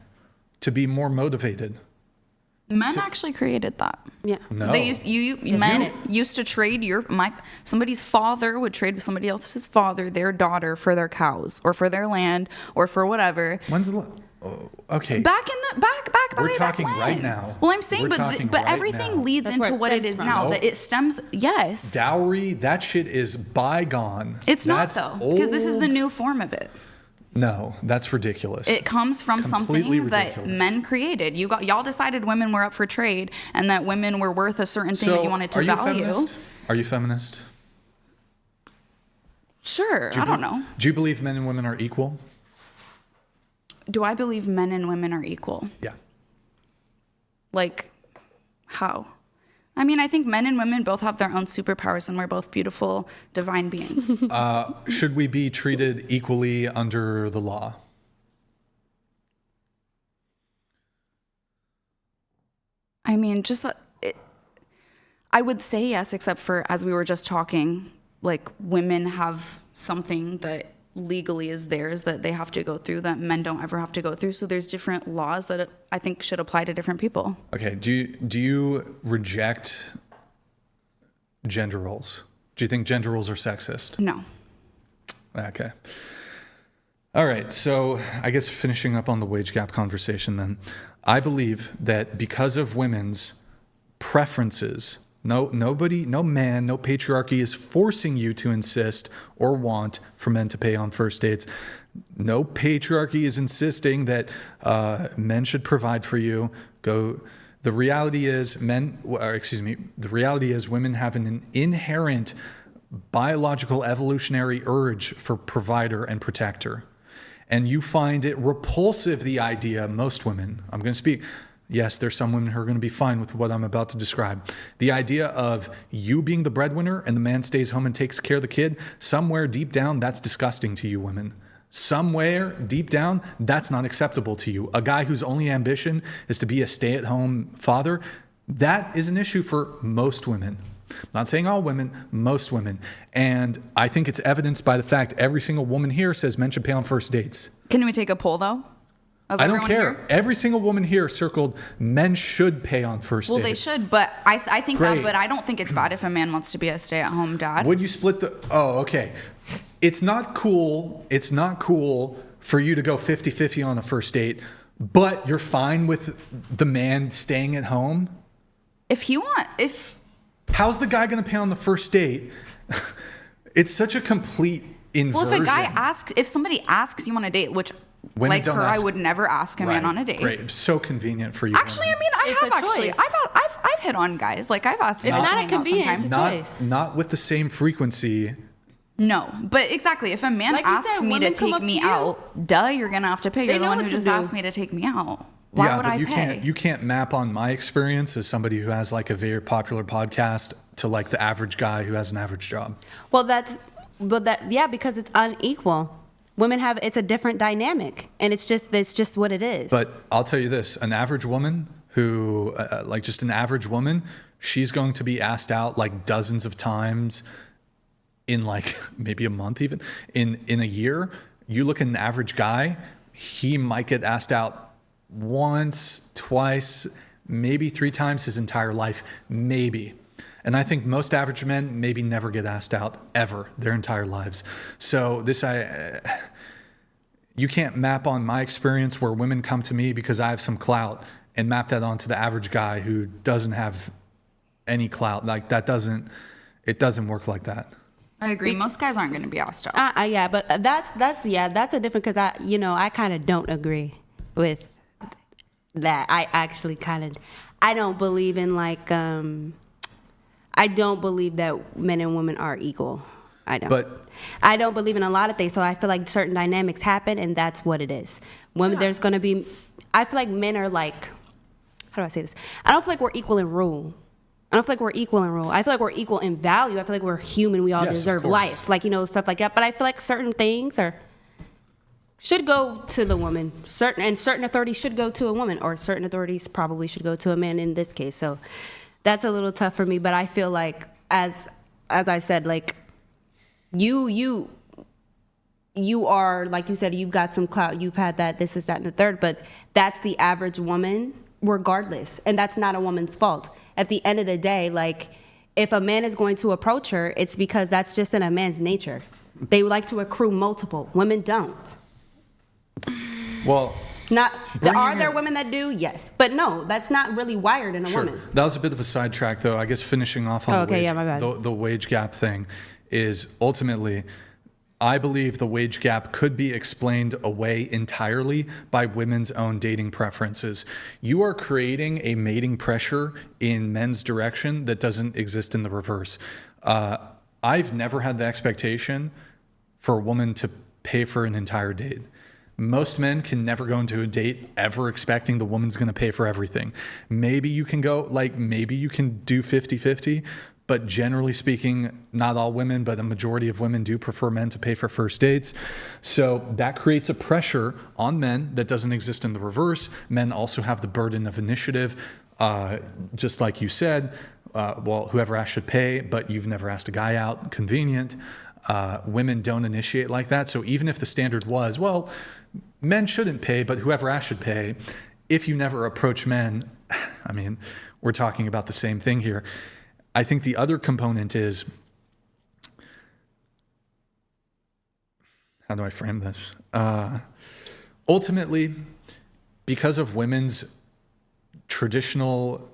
to be more motivated. Men actually created that. Yeah. No. They men used to trade somebody's father would trade with somebody else's father, their daughter, for their cows or for their land or for whatever. When's the okay. Back We're talking right now. Well, I'm saying, but everything leads into what it is now. That it stems. Yes. Dowry, that shit is bygone. It's not though, because this is the new form of it. No, that's ridiculous. It comes from Completely something ridiculous. that men created. Y'all decided women were up for trade and that women were worth a certain thing that you wanted to value. Are you feminist? Sure. I don't know. Do you believe men and women are equal? Do I believe men and women are equal? Yeah. Like, how? I mean, I think men and women both have their own superpowers and we're both beautiful, divine beings. Should we be treated equally under the law? I mean, I would say yes, except for, as we were just talking, like women have something that legally is theirs that they have to go through that men don't ever have to go through. So there's different laws that I think should apply to different people. Okay. Do you reject gender roles? Do you think gender roles are sexist? No. Okay. All right. So I guess finishing up on the wage gap conversation then, I believe that because of women's preferences, no man, no patriarchy is forcing you to insist or want for men to pay on first dates. No patriarchy is insisting that men should provide for you. The reality is women have an inherent biological evolutionary urge for provider and protector. And you find it repulsive, the idea, most women, I'm going to speak, yes, there's some women who are going to be fine with what I'm about to describe. The idea of you being the breadwinner and the man stays home and takes care of the kid, somewhere deep down, that's disgusting to you women. Somewhere deep down, that's not acceptable to you. A guy whose only ambition is to be a stay-at-home father, that is an issue for most women. I'm not saying all women, most women. And I think it's evidenced by the fact every single woman here says men should pay on first dates. Can we take a poll, though? I don't care. Here? Every single woman here circled men should pay on first dates. Well, they should, but I think that, but I don't think it's bad if a man wants to be a stay-at-home dad. Would you split okay. It's not cool. It's not cool for you to go 50-50 on a first date, but you're fine with the man staying at home? How's the guy going to pay on the first date? It's such a complete inversion. Well, if somebody asks you on a date, which women like her, I would never ask a man on a date. Great, so convenient for you. Actually, women. I mean, I've hit on guys. Like I've asked. It's not a convenience. It's a choice. Not with the same frequency. No, but exactly. If a man asks me to take me out, you're gonna have to pay. You're the one who just asked me to take me out. Why would I pay? You can't map on my experience as somebody who has like a very popular podcast to like the average guy who has an average job. Well, because it's unequal. Women it's a different dynamic, and it's just what it is. But I'll tell you this: an average woman who, just an average woman, she's going to be asked out like dozens of times in like maybe a month, even in a year. You look at an average guy, he might get asked out once, twice, maybe 3 times his entire life, maybe. And I think most average men maybe never get asked out ever their entire lives. So you can't map on my experience where women come to me because I have some clout and map that onto the average guy who doesn't have any clout. Like it doesn't work like that. I agree. Most guys aren't going to be asked out. Yeah, but that's a different, because I kind of don't agree with that. I actually I don't believe in I don't believe that men and women are equal. I don't. But I don't believe in a lot of things. So I feel like certain dynamics happen, and that's what it is. Women, there's going to be. I feel like men are like. How do I say this? I don't feel like we're equal in rule. I don't feel like we're equal in rule. I feel like we're equal in value. I feel like we're human. We all deserve life. Like, stuff like that. But I feel like certain things should go to the woman. Certain authorities should go to a woman, or certain authorities probably should go to a man in this case. So that's a little tough for me. But I feel like, as I said, like, you are, like you said, you've got some clout. You've had that, this is that, and the third. But that's the average woman, regardless. And that's not a woman's fault. At the end of the day, like, if a man is going to approach her, it's because that's just in a man's nature. They like to accrue multiple. Women don't. Well, are there women that do? Yes. But no, that's not really wired in a woman. That was a bit of a sidetrack, though. I guess finishing off on the wage gap thing is ultimately, I believe the wage gap could be explained away entirely by women's own dating preferences. You are creating a mating pressure in men's direction that doesn't exist in the reverse. I've never had the expectation for a woman to pay for an entire date. Most men can never go into a date ever expecting the woman's going to pay for everything. Maybe you can do 50-50, but generally speaking, not all women, but a majority of women do prefer men to pay for first dates. So that creates a pressure on men that doesn't exist in the reverse. Men also have the burden of initiative, just like you said. Whoever asked should pay, but you've never asked a guy out. Convenient. Women don't initiate like that. So even if the standard was, men shouldn't pay, but whoever asked should pay, if you never approach men, I mean, we're talking about the same thing here. I think the other component is, how do I frame this? Ultimately, because of women's traditional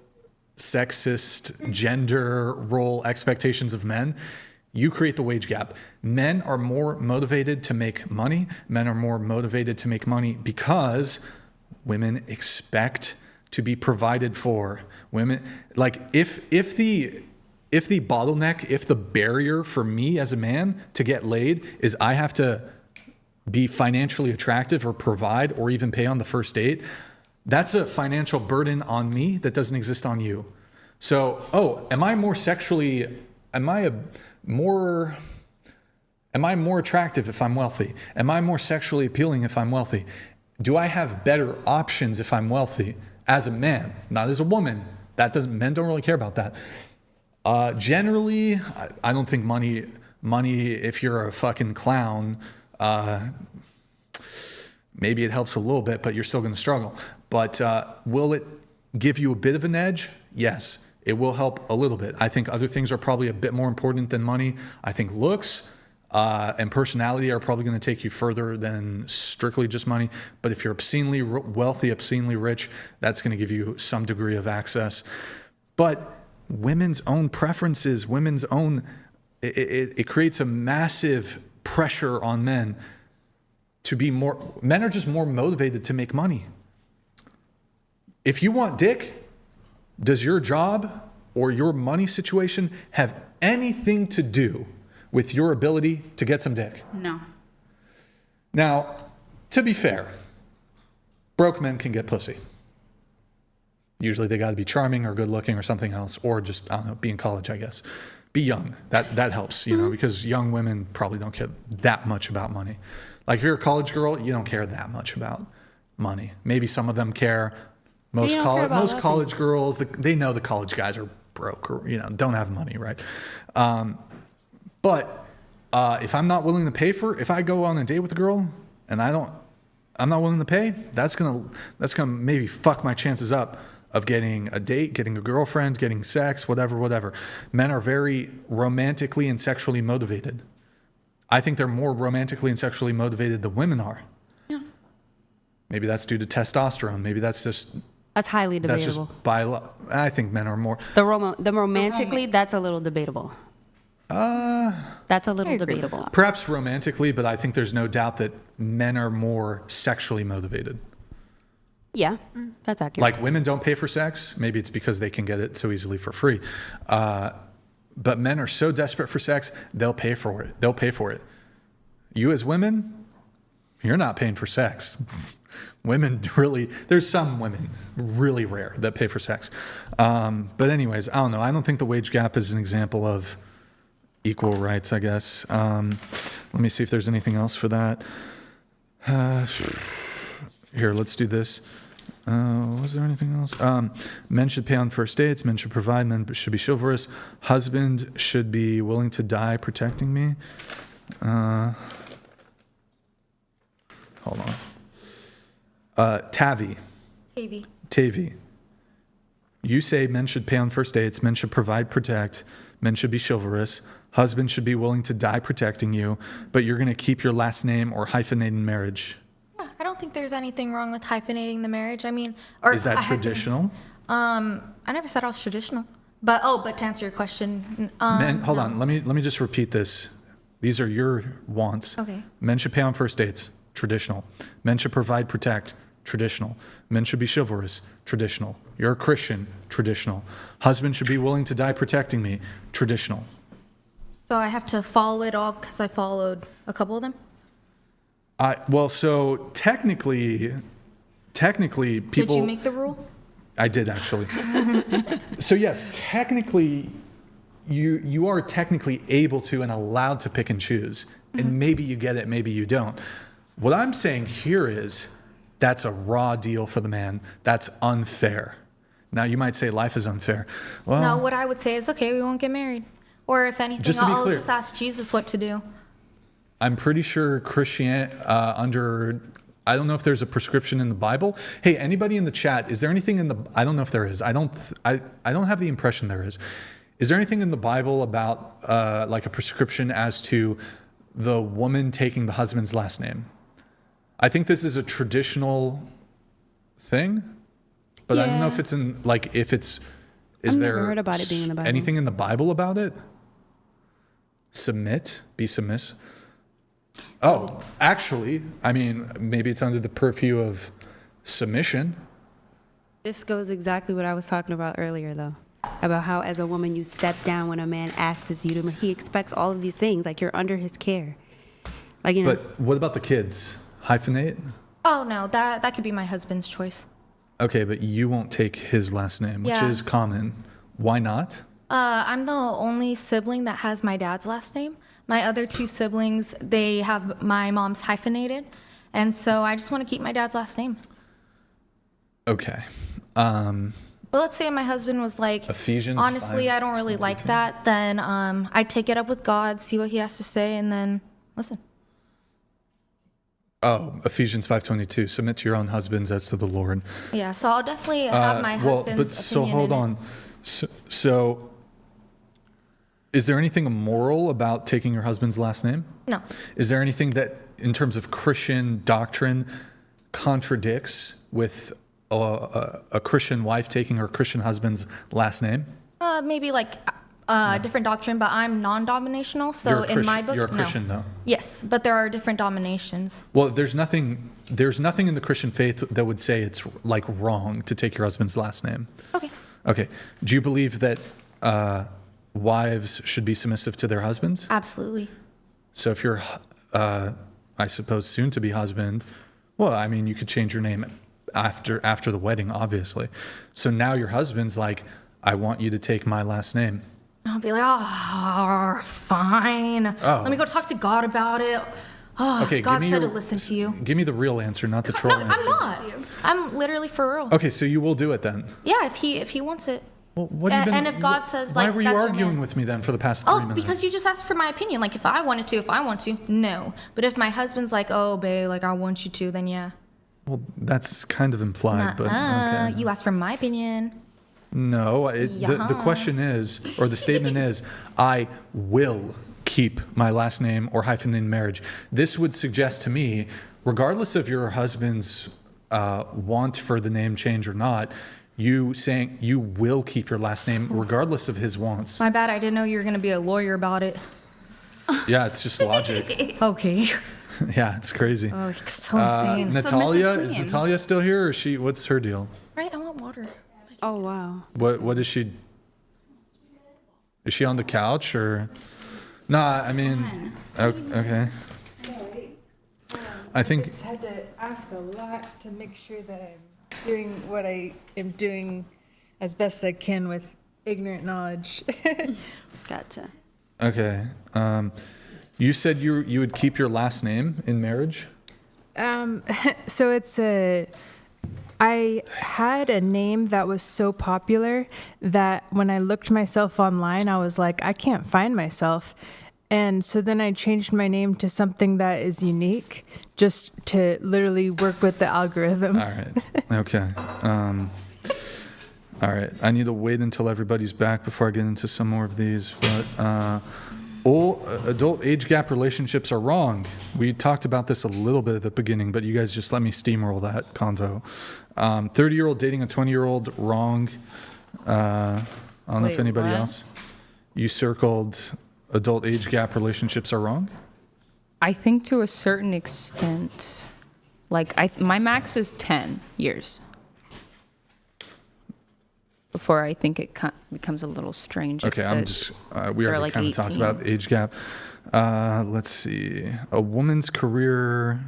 sexist gender role expectations of men, you create the wage gap. Men are more motivated to make money. Men are more motivated to make money because women expect to be provided for. Women, like, if the bottleneck, if the barrier for me as a man to get laid is I have to be financially attractive or provide or even pay on the first date, that's a financial burden on me that doesn't exist on you. So, am I more attractive if I'm wealthy? Am I more sexually appealing if I'm wealthy? Do I have better options if I'm wealthy as a man, not as a woman? Men don't really care about that. Generally, I don't think money, if you're a fucking clown, maybe it helps a little bit, but you're still going to struggle. But will it give you a bit of an edge? Yes, it will help a little bit. I think other things are probably a bit more important than money. I think looks and personality are probably going to take you further than strictly just money. But if you're obscenely wealthy, obscenely rich, that's going to give you some degree of access. But women's own preferences, it creates a massive pressure on men to be more. Men are just more motivated to make money. If you want dick, does your job or your money situation have anything to do with your ability to get some dick? No. Now, to be fair, broke men can get pussy. Usually they got to be charming or good looking or something else, or just, I don't know, be in college, I guess. Be young. That helps, because young women probably don't care that much about money. Like if you're a college girl, you don't care that much about money. Maybe some of them care. Most college girls, they know the college guys are broke or, don't have money, right? But if I'm not willing to pay if I go on a date with a girl and I'm not willing to pay, that's gonna maybe fuck my chances up of getting a date, getting a girlfriend, getting sex, whatever. Men are very romantically and sexually motivated. I think they're more romantically and sexually motivated than women are. Yeah. Maybe that's due to testosterone. Maybe that's highly debatable. I think men are more. The romantically, that's a little debatable. That's a little debatable. Perhaps romantically, but I think there's no doubt that men are more sexually motivated. Yeah, that's accurate. Like women don't pay for sex. Maybe it's because they can get it so easily for free. But men are so desperate for sex, they'll pay for it. You as women, you're not paying for sex. Women really, there's some women, really rare, that pay for sex. But anyways, I don't know. I don't think the wage gap is an example of equal rights, I guess. Let me see if there's anything else for that. Here, let's do this. Was there anything else? Men should pay on first dates. Men should provide. Men should be chivalrous. Husband should be willing to die protecting me. Hold on. Tavi. You say men should pay on first dates. Men should provide, protect. Men should be chivalrous. Husband should be willing to die protecting you. But you're going to keep your last name or hyphenate in marriage. I don't think there's anything wrong with hyphenating the marriage. I mean, is that traditional? I never said I was traditional. But to answer your question, hold on. Let me just repeat this. These are your wants. Okay. Men should pay on first dates. Traditional. Men should provide, protect. Traditional. Men should be chivalrous. Traditional. You're a Christian. Traditional. Husband should be willing to die protecting me. Traditional. So I have to follow it all because I followed a couple of them? Well, so technically people... Did you make the rule? I did, actually. So yes, technically, you are technically able to and allowed to pick and choose. And maybe you get it, maybe you don't. What I'm saying here is that's a raw deal for the man. That's unfair. Now, you might say life is unfair. Well, no, what I would say is, okay, we won't get married. Or if anything, I'll just ask Jesus what to do. I'm pretty sure I don't know if there's a prescription in the Bible. Hey, anybody in the chat, is there anything in the, I don't know if there is. I don't have the impression there is. Is there anything in the Bible about like a prescription as to the woman taking the husband's last name? I think this is a traditional thing, but I don't know if it's in, like, if it's, is there never heard about it being in the Bible. Anything in the Bible about it? Submit, be submissive. Oh, actually, I mean, maybe it's under the purview of submission. This goes exactly what I was talking about earlier, though. About how, as a woman, you step down when a man asks you to. He expects all of these things, like you're under his care. Like, you know. But what about the kids? Hyphenate? Oh, no, that could be my husband's choice. Okay, but you won't take his last name, which is common. Why not? I'm the only sibling that has my dad's last name. My other two siblings, they have my mom's hyphenated. And so I just want to keep my dad's last name. Okay. But let's say my husband was like, Ephesians honestly, I don't really like that. Then I'd take it up with God, see what he has to say, and then listen. Oh, Ephesians 5:22. Submit to your own husbands as to the Lord. Yeah, so I'll definitely have my husband's opinion. So hold on. So is there anything immoral about taking your husband's last name? No. Is there anything that, in terms of Christian doctrine, contradicts with a Christian wife taking her Christian husband's last name? Maybe like different doctrine, but I'm non-dominational, so in my book, you're a Christian, though. Yes, but there are different dominations. Well, there's nothing in the Christian faith that would say it's like wrong to take your husband's last name. Okay. Do you believe that wives should be submissive to their husbands? Absolutely. So if you're, I suppose, soon to be husband, well, I mean, you could change your name after the wedding, obviously. So now your husband's like, I want you to take my last name. I'll be like, oh, fine. Let me go talk to God about it. Oh, okay, God said to listen to you. Give me the real answer, not the troll answer. I'm not. I'm literally for real. Okay, so you will do it then? Yeah, if he wants it. Well, what have you been, and if God says, why like, were you arguing with me then for the past 3 minutes? Because you just asked for my opinion. Like, if I want to, no. But if my husband's like, oh, babe, like, I want you to, then yeah. Well, that's kind of implied, but okay. You asked for my opinion. No, the question is, or the statement is, I will keep my last name or hyphenated marriage. This would suggest to me, regardless of your husband's want for the name change or not, you saying you will keep your last name regardless of his wants. My bad, I didn't know you were going to be a lawyer about it. Yeah, it's just logic. Okay. Yeah, it's crazy. Oh, it's so insane. Natalia, is Natalia still here, or what's her deal? Right, I want water. Oh, wow. What is she? Is she on the couch or? Nah, I mean, okay. I think. I just had to ask a lot to make sure that I'm doing what I am doing as best I can with ignorant knowledge. Gotcha. Okay. You said you would keep your last name in marriage? So I had a name that was so popular that when I looked myself online, I was like, I can't find myself. And so then I changed my name to something that is unique, just to literally work with the algorithm. All right. Okay. All right. I need to wait until everybody's back before I get into some more of these. But adult age gap relationships are wrong. We talked about this a little bit at the beginning, but you guys just let me steamroll that convo. 30-year-old dating a 20-year-old, wrong. I don't know if anybody else. You circled adult age gap relationships are wrong? I think to a certain extent. Like, my max is 10 years. Before I think it becomes a little strange. Okay, we already like kind of talked about the age gap. Let's see. A woman's career,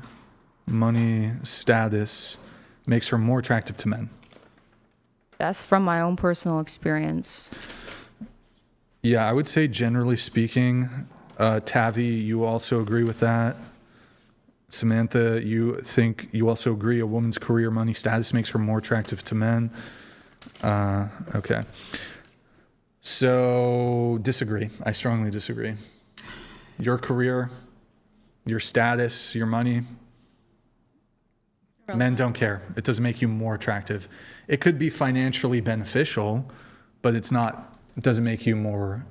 money, status makes her more attractive to men. That's from my own personal experience. Yeah, I would say generally speaking, Tavi, you also agree with that. Samantha, you also agree a woman's career, money, status makes her more attractive to men. Okay. So disagree. I strongly disagree. Your career, your status, your money, men don't care. It doesn't make you more attractive. It could be financially beneficial, but it doesn't make you more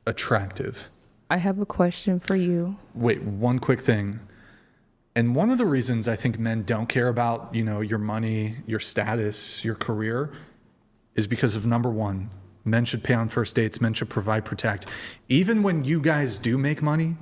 attractive. I have a question for you. Wait, one quick thing. And one of the reasons I think men don't care about, your money, your status, your career is because of number one, men should pay on first dates, men should provide, protect. Even when you guys do make money,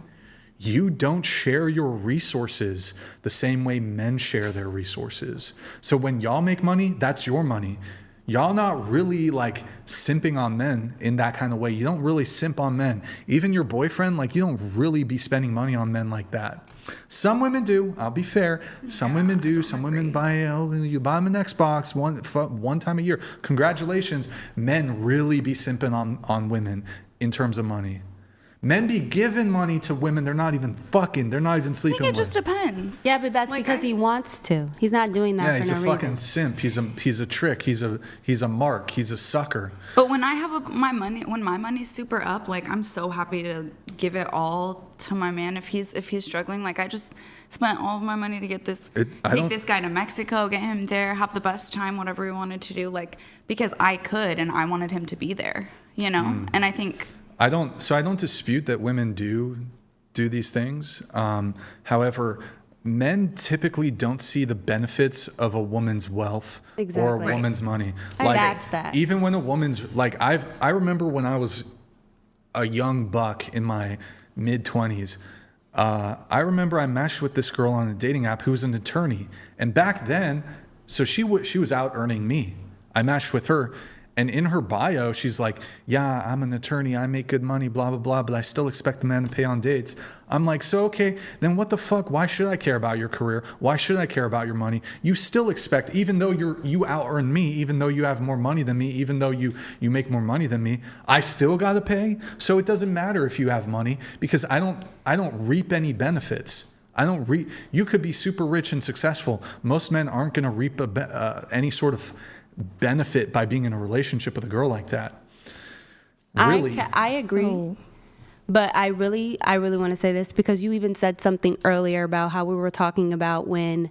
you don't share your resources the same way men share their resources. So when y'all make money, that's your money. Y'all not really like simping on men in that kind of way. You don't really simp on men. Even your boyfriend, you don't really be spending money on men like that. Some women do. I'll be fair. Some women do. Some women buy, you buy them an Xbox one time a year. Congratulations. Men really be simping on women in terms of money. Men be giving money to women they're not even fucking, they're not even sleeping with. I think it just depends. Yeah, but that's because he wants to. He's not doing that for no reason. Yeah, he's a fucking simp. He's a trick. He's a mark. He's a sucker. But when I have my money's super up, I'm so happy to give it all to my man if he's struggling. I just spent all of my money to get this this guy to Mexico, get him there, have the best time, whatever he wanted to do, because I could and I wanted him to be there, And I think I don't dispute that women do these things. However, men typically don't see the benefits of a woman's wealth or a woman's money. That's that. Even when a woman's I remember when I was a young buck in my mid-20s, I remember I matched with this girl on a dating app who was an attorney. And back then, so she was out earning me. I matched with her. And in her bio, she's like, yeah, I'm an attorney. I make good money, blah, blah, blah, but I still expect the man to pay on dates. I'm like, so, okay, then what the fuck? Why should I care about your career? Why should I care about your money? You still expect, even though you out-earn me, even though you have more money than me, even though you make more money than me, I still got to pay? So it doesn't matter if you have money because I don't reap any benefits. You could be super rich and successful. Most men aren't going to reap any sort of benefit by being in a relationship with a girl like that. Really, I agree. But I really want to say this because you even said something earlier about how we were talking about when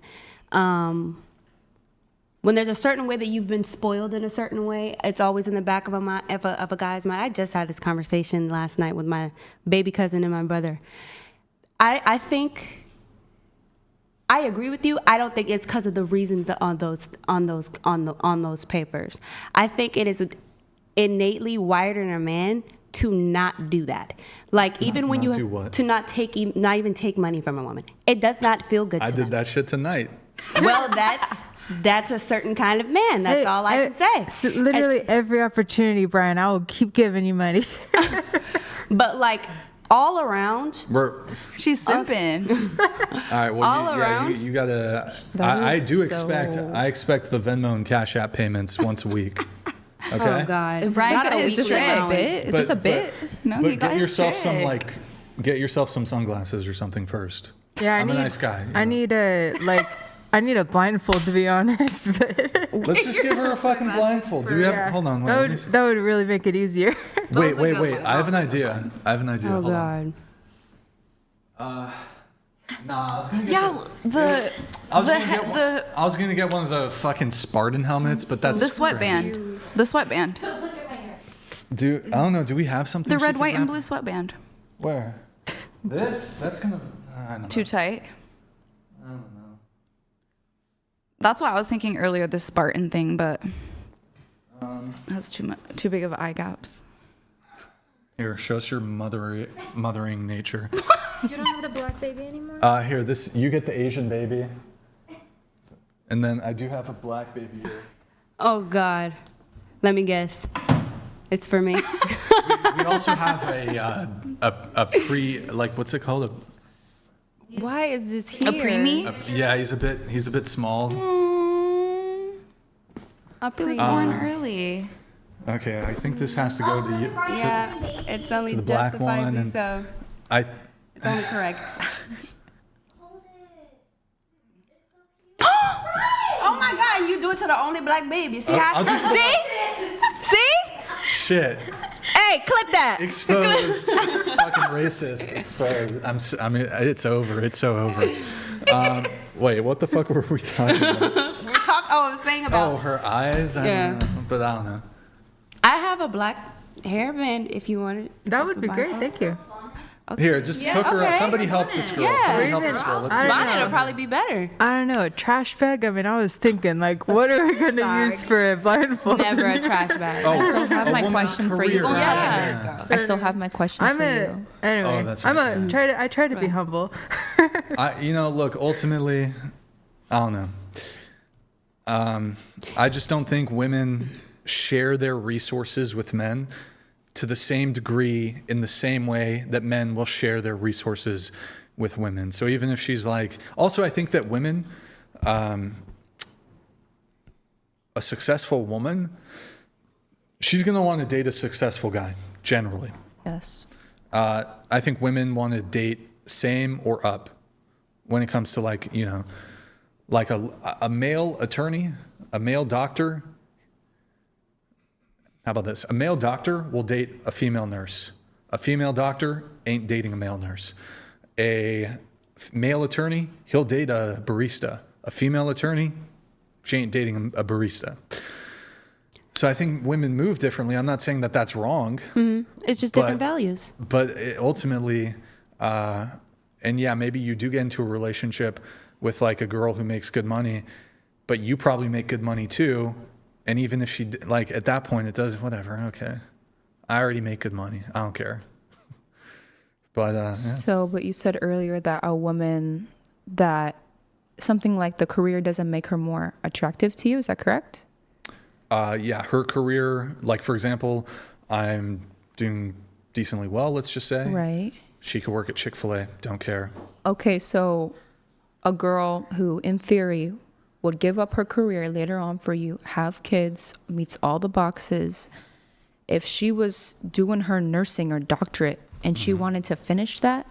there's a certain way that you've been spoiled in a certain way, it's always in the back of a guy's mind. I just had this conversation last night with my baby cousin and my brother. I think I agree with you. I don't think it's because of the reasons on those papers. I think it is innately wired in a man to not do that. Even when you to not even take money from a woman. It does not feel good. I did that shit tonight. Well, that's a certain kind of man. That's all I can say. So literally every opportunity, Brian, I will keep giving you money. But all around. She's simping. All right. Well, all around. You gotta. I expect the Venmo and Cash App payments once a week. Okay. Oh God. Is Brian this like a bit? Is this a bit? No, but he got get yourself strict. get yourself some sunglasses or something first. Yeah, I'm a nice guy. I need a blindfold, to be honest. But Let's just give her a fucking blindfold. Do we have? Hold on. Wait, that would really make it easier. Wait. I have an idea. Oh Hold God. on. Nah, I was gonna get I was gonna get one of the fucking Spartan helmets, but that's the sweatband. The sweatband. I don't know. Do we have something? The red, white, and blue sweatband. Where? This? That's gonna. I don't know. Too tight. I don't know. That's why I was thinking earlier, the Spartan thing, but that's too big of eye gaps. Here, show us your mothering nature. You don't have the black baby anymore? Here, you get the Asian baby. And then I do have a black baby here. Oh God. Let me guess. It's for me. We also have a what's it called? Why is this here? A preemie? Yeah, he's a bit small. It was born early. Okay, I think this has to go to you. Yeah, it's only to the black one, and so. It's only correct. Oh my God! You do it to the only black baby. See how? See? Shit. Hey, clip that. Exposed. Fucking racist. Exposed. I mean, it's over. It's so over. Wait, what the fuck were we talking about? I was saying about. Oh, her eyes. I don't know, but I don't know. I have a black hairband if you want it. That would be great. Thank you. Okay. Here, just hook her up. Somebody help this girl. Yeah. Somebody help this girl. Let's Mine will probably be better. I don't know, a trash bag? I mean, I was thinking, what are we going to use for a blindfold? Never a trash bag. I still have my question for you. Yeah. I still have my question for you. Anyway, that's right. I try to be humble. Look, ultimately, I don't know. I just don't think women share their resources with men to the same degree in the same way that men will share their resources with women. So even if she's also I think that women, a successful woman, she's going to want to date a successful guy, generally. Yes. I think women want to date same or up when it comes to a male attorney, a male doctor. How about this? A male doctor will date a female nurse. A female doctor ain't dating a male nurse. A male attorney, he'll date a barista. A female attorney, she ain't dating a barista. So I think women move differently. I'm not saying that that's wrong. Mm-hmm. It's just different values. But ultimately, and yeah, maybe you do get into a relationship with a girl who makes good money, but you probably make good money too. And even if she, at that point, it does, whatever, okay. I already make good money. I don't care. But, yeah. So, but you said earlier that a woman, that something like the career doesn't make her more attractive to you. Is that correct? Yeah, her career, for example, I'm doing decently well, let's just say. Right. She could work at Chick-fil-A. Don't care. Okay, so a girl who, in theory, would give up her career later on for you, have kids, meets all the boxes. If she was doing her nursing or doctorate and she wanted to finish that,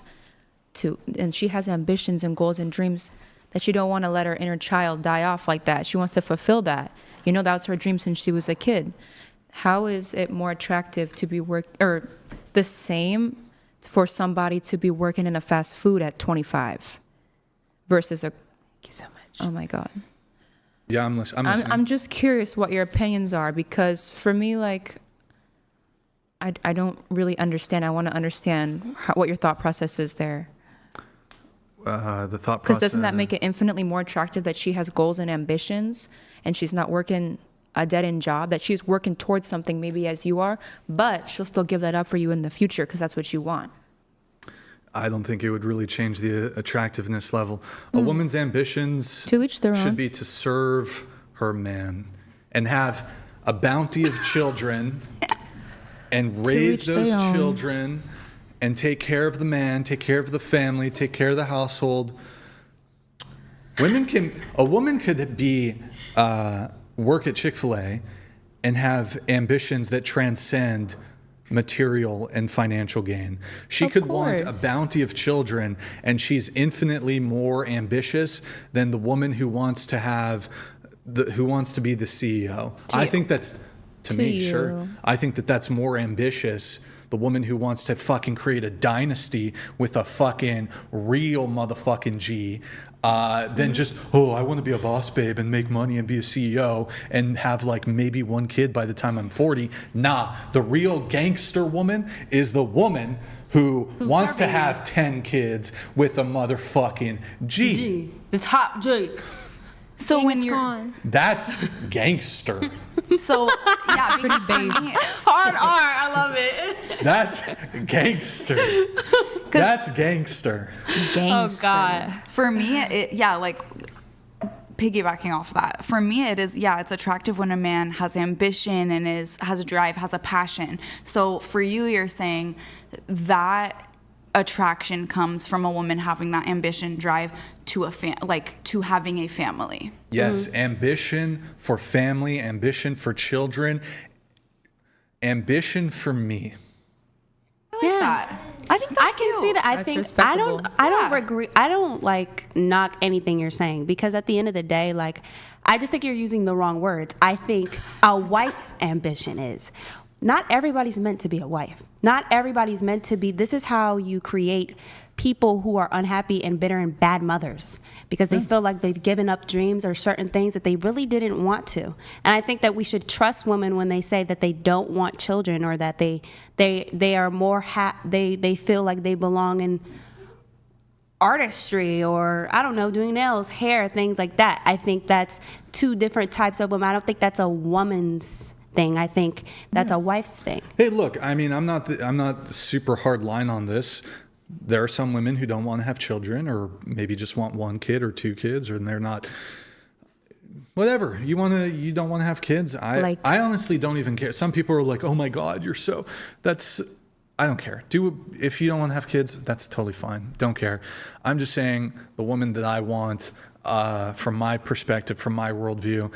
and she has ambitions and goals and dreams that she don't want to let her inner child die off like that. She wants to fulfill that. That was her dream since she was a kid. How is it more attractive to be or the same for somebody to be working in a fast food at 25 versus a... Thank you so much. Oh my God. Yeah, I'm listening. I'm just curious what your opinions are, because for me, I don't really understand. I want to understand what your thought process is there. The thought process. Because doesn't that make it infinitely more attractive that she has goals and ambitions and she's not working a dead-end job, that she's working towards something maybe as you are, but she'll still give that up for you in the future because that's what you want? I don't think it would really change the attractiveness level. A woman's ambitions to each their own. Should be to serve her man and have a bounty of children and raise those children and take care of the man, take care of the family, take care of the household. A woman could be work at Chick-fil-A and have ambitions that transcend material and financial gain. She could want a bounty of children, and she's infinitely more ambitious than the woman who wants to be the CEO. I think that's sure. I think that's more ambitious. The woman who wants to fucking create a dynasty with a fucking real motherfucking G, than just, I want to be a boss babe and make money and be a CEO and have like maybe one kid by the time I'm 40. Nah, the real gangster woman is the woman who wants to have 10 kids with a motherfucking G. The top G. So when you're that's gangster. So yeah, because for me, hard R, I love it. That's gangster. That's gangster. Gangster. Oh God. For me, like piggybacking off of that. For me, it is it's attractive when a man has ambition and has a drive, has a passion. So for you, you're saying that attraction comes from a woman having that ambition, drive to to having a family. Yes, ambition for family, ambition for children, ambition for me. I like that. I think that's I can see that. I don't like knock anything you're saying, because at the end of the day, like, I just think you're using the wrong words. I think a wife's ambition is, not everybody's meant to be a wife. Not everybody's meant to be. This is how you create people who are unhappy and bitter and bad mothers, because they feel like they've given up dreams or certain things that they really didn't want to. And I think that we should trust women when they say that they don't want children, or that they are more they feel like they belong in artistry, or I don't know, doing nails, hair, things like that. I think that's two different types of women. I don't think that's a woman's thing. I think that's a wife's thing. Hey, look, I mean, I'm not super hard line on this. There are some women who don't want to have children, or maybe just want one kid or two kids, and they're not. Whatever you don't want to have kids. I honestly don't even care. Some people are like, "Oh my God, you're so." I don't care. If you don't want to have kids, that's totally fine. Don't care. I'm just saying the woman that I want, from my perspective, from my worldview,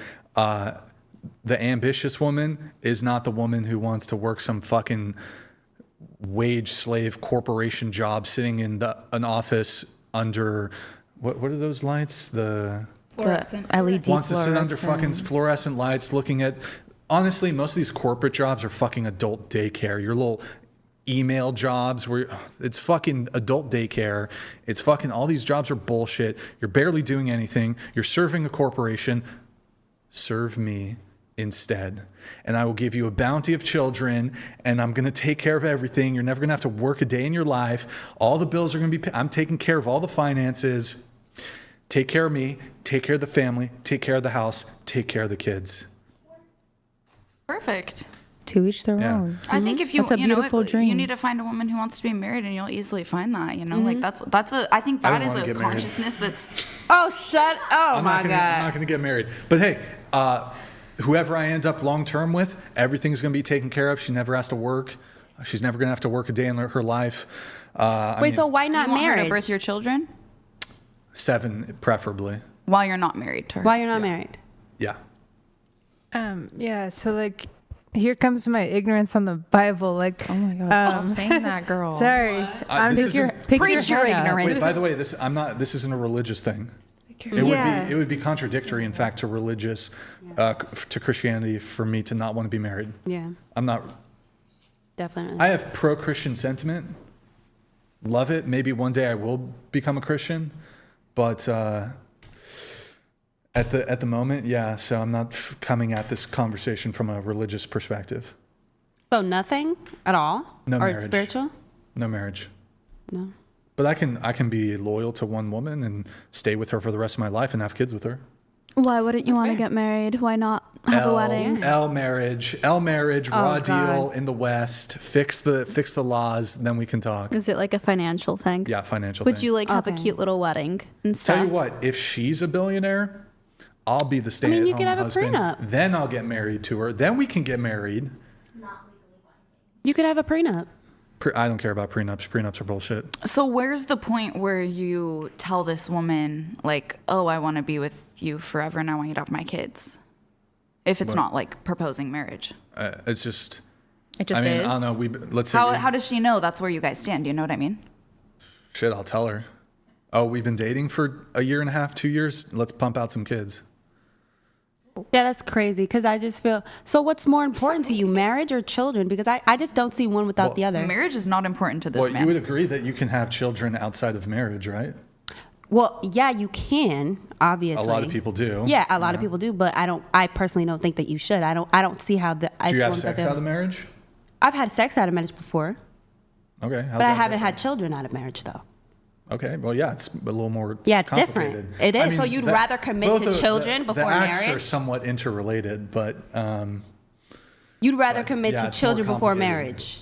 the ambitious woman is not the woman who wants to work some fucking wage slave corporation job sitting in an office under what are those lights? The LED wants to sit under fucking fluorescent lights looking at. Honestly, most of these corporate jobs are fucking adult daycare. Your little email jobs where it's fucking adult daycare. It's fucking, all these jobs are bullshit. You're barely doing anything. You're serving a corporation. Serve me instead, and I will give you a bounty of children, and I'm going to take care of everything. You're never going to have to work a day in your life. All the bills are going to be paid. I'm taking care of all the finances. Take care of me, take care of the family, take care of the house, take care of the kids. Perfect. To each their own. I think if you, that's a beautiful dream. You need to find a woman who wants to be married, and you'll easily find that, like I think that is a consciousness that's. Oh, shut. Oh, my God. I'm not going to get married. But hey, whoever I end up long term with, everything's going to be taken care of. She never has to work. She's never going to have to work a day in her life. So why not you want marriage? Her to birth your children? 7, preferably. While you're not married to her. While you're not married. Yeah. Yeah. So like, here comes my ignorance on the Bible. Like, oh my God, stop saying that, girl. Sorry. Preach your ignorance. Wait, by the way, this isn't a religious thing. It would be contradictory, in fact, to religious, to Christianity, for me to not want to be married. Yeah. I'm not. Definitely. I have pro-Christian sentiment. Love it. Maybe one day I will become a Christian, but at the moment, yeah. So I'm not coming at this conversation from a religious perspective. So nothing at all? No marriage. Or spiritual? No marriage. No. But I can be loyal to one woman and stay with her for the rest of my life and have kids with her. Why wouldn't you want to get married? Why not have a wedding? L marriage, raw deal in the West. Fix the laws, then we can talk. Is it like a financial thing? Yeah, financial Would thing. you like have a cute little wedding and stuff? Tell you what, if she's a billionaire, I'll be the stay-at-home you could have husband. a prenup. Then I'll get married to her. Then we can get married. You could have a prenup. I don't care about prenups. Prenups are bullshit. So where's the point where you tell this woman, like, oh, I want to be with you forever and I want you to have my kids? If it's not like proposing marriage. It's just... It just is? I don't know. Let's say how does she know that's where you guys stand? Do you know what I mean? Shit, I'll tell her. Oh, we've been dating for a year and a half, 2 years. Let's pump out some kids. Yeah, that's crazy because I just feel, so what's more important to you, marriage or children? Because I just don't see one without the other. Marriage is not important to this man. You would agree that you can have children outside of marriage, right? Well, yeah, you can, obviously. A lot of people do. Yeah, a lot of people do, but I personally don't think that you should. I don't see how the... Do you have sex out of marriage? I've had sex out of marriage before. Okay. But I haven't had children out of marriage, though. Okay, well, yeah, it's a little more it's different. It is. I mean, so you'd rather commit to children before marriage? The acts are somewhat interrelated, but... you'd rather commit to children before marriage?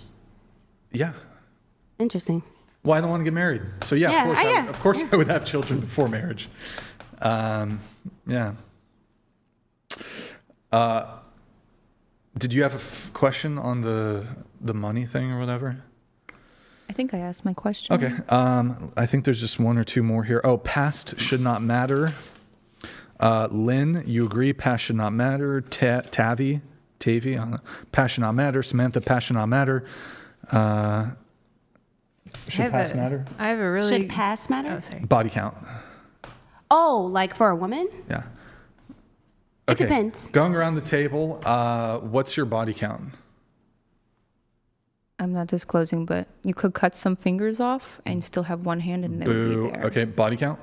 Yeah. Interesting. Well, I don't want to get married. So, of course I would have children before marriage. Yeah. Did you have a question on the money thing or whatever? I think I asked my question. Okay. I think there's just one or two more here. Oh, past should not matter. Lynn, you agree? Past should not matter. Tavi, past should not matter. Samantha, past should not matter. Should past matter? I have a really... Should past matter? Oh, sorry. Body count. Oh, like for a woman? Yeah. It depends. Going around the table, what's your body count? I'm not disclosing, but you could cut some fingers off and still have one hand and it would be there. Okay, body count?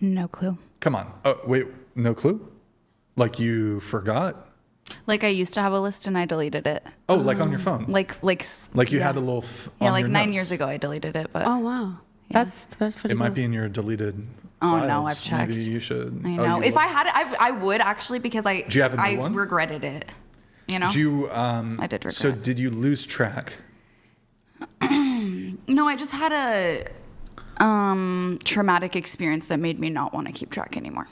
No clue. Come on. Oh, wait, no clue? Like you forgot? Like I used to have a list and I deleted it. Oh, like on your phone? Like you had a little... like 9 years ago I deleted it, but... Oh, wow. Yeah. That's pretty It might be in your deleted files. No, I've checked. Maybe you should... I know. If I had it, I would actually because Do you have a new one? regretted it. You know? I did regret. So did you lose track? No, I just had a traumatic experience that made me not want to keep track anymore.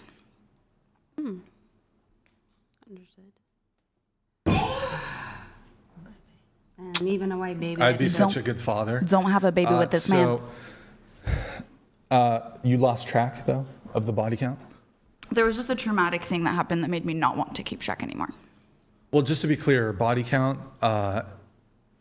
Understood. I'm even a white baby. I'd be such a good father. Don't have a baby with this man. You lost track, though, of the body count? There was just a traumatic thing that happened that made me not want to keep track anymore. Well, just to be clear, body count, I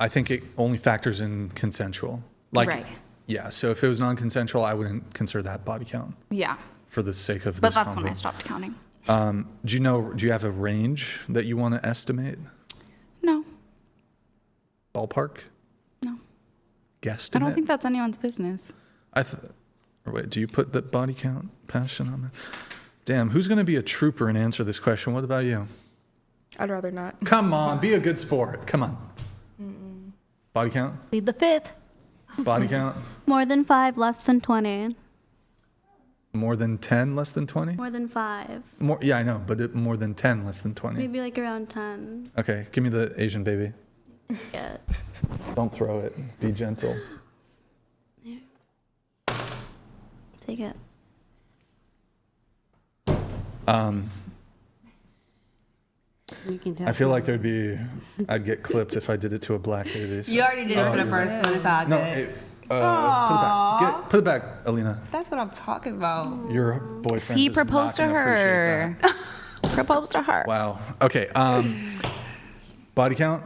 think it only factors in consensual. Right. Yeah, so if it was non-consensual, I wouldn't consider that body count. Yeah. For the sake of But that's when I stopped counting. Do you have a range that you want to estimate? No. Ballpark? No. Guesstimate? I don't think that's anyone's business. Wait, do you put the body count passion on it? Damn, who's going to be a trooper and answer this question? What about you? I'd rather not. Come on, be a good sport. Come on. Body count? Plead the fifth. Body count? More than 5, less than 20. More than 10, less than 20? More than 5. More, yeah, I know, but more than 10, less than 20. Maybe like around 10. Okay, give me the Asian baby. Yeah. Don't throw it. Be gentle. Here. Take it. I feel like I'd get clipped if I did it to a black baby. So. You already did it for the first one. It's all good. No, put it back, Alina. That's what I'm talking about. Your boyfriend. He proposed to her. Proposed to her. Wow. Okay. Body count.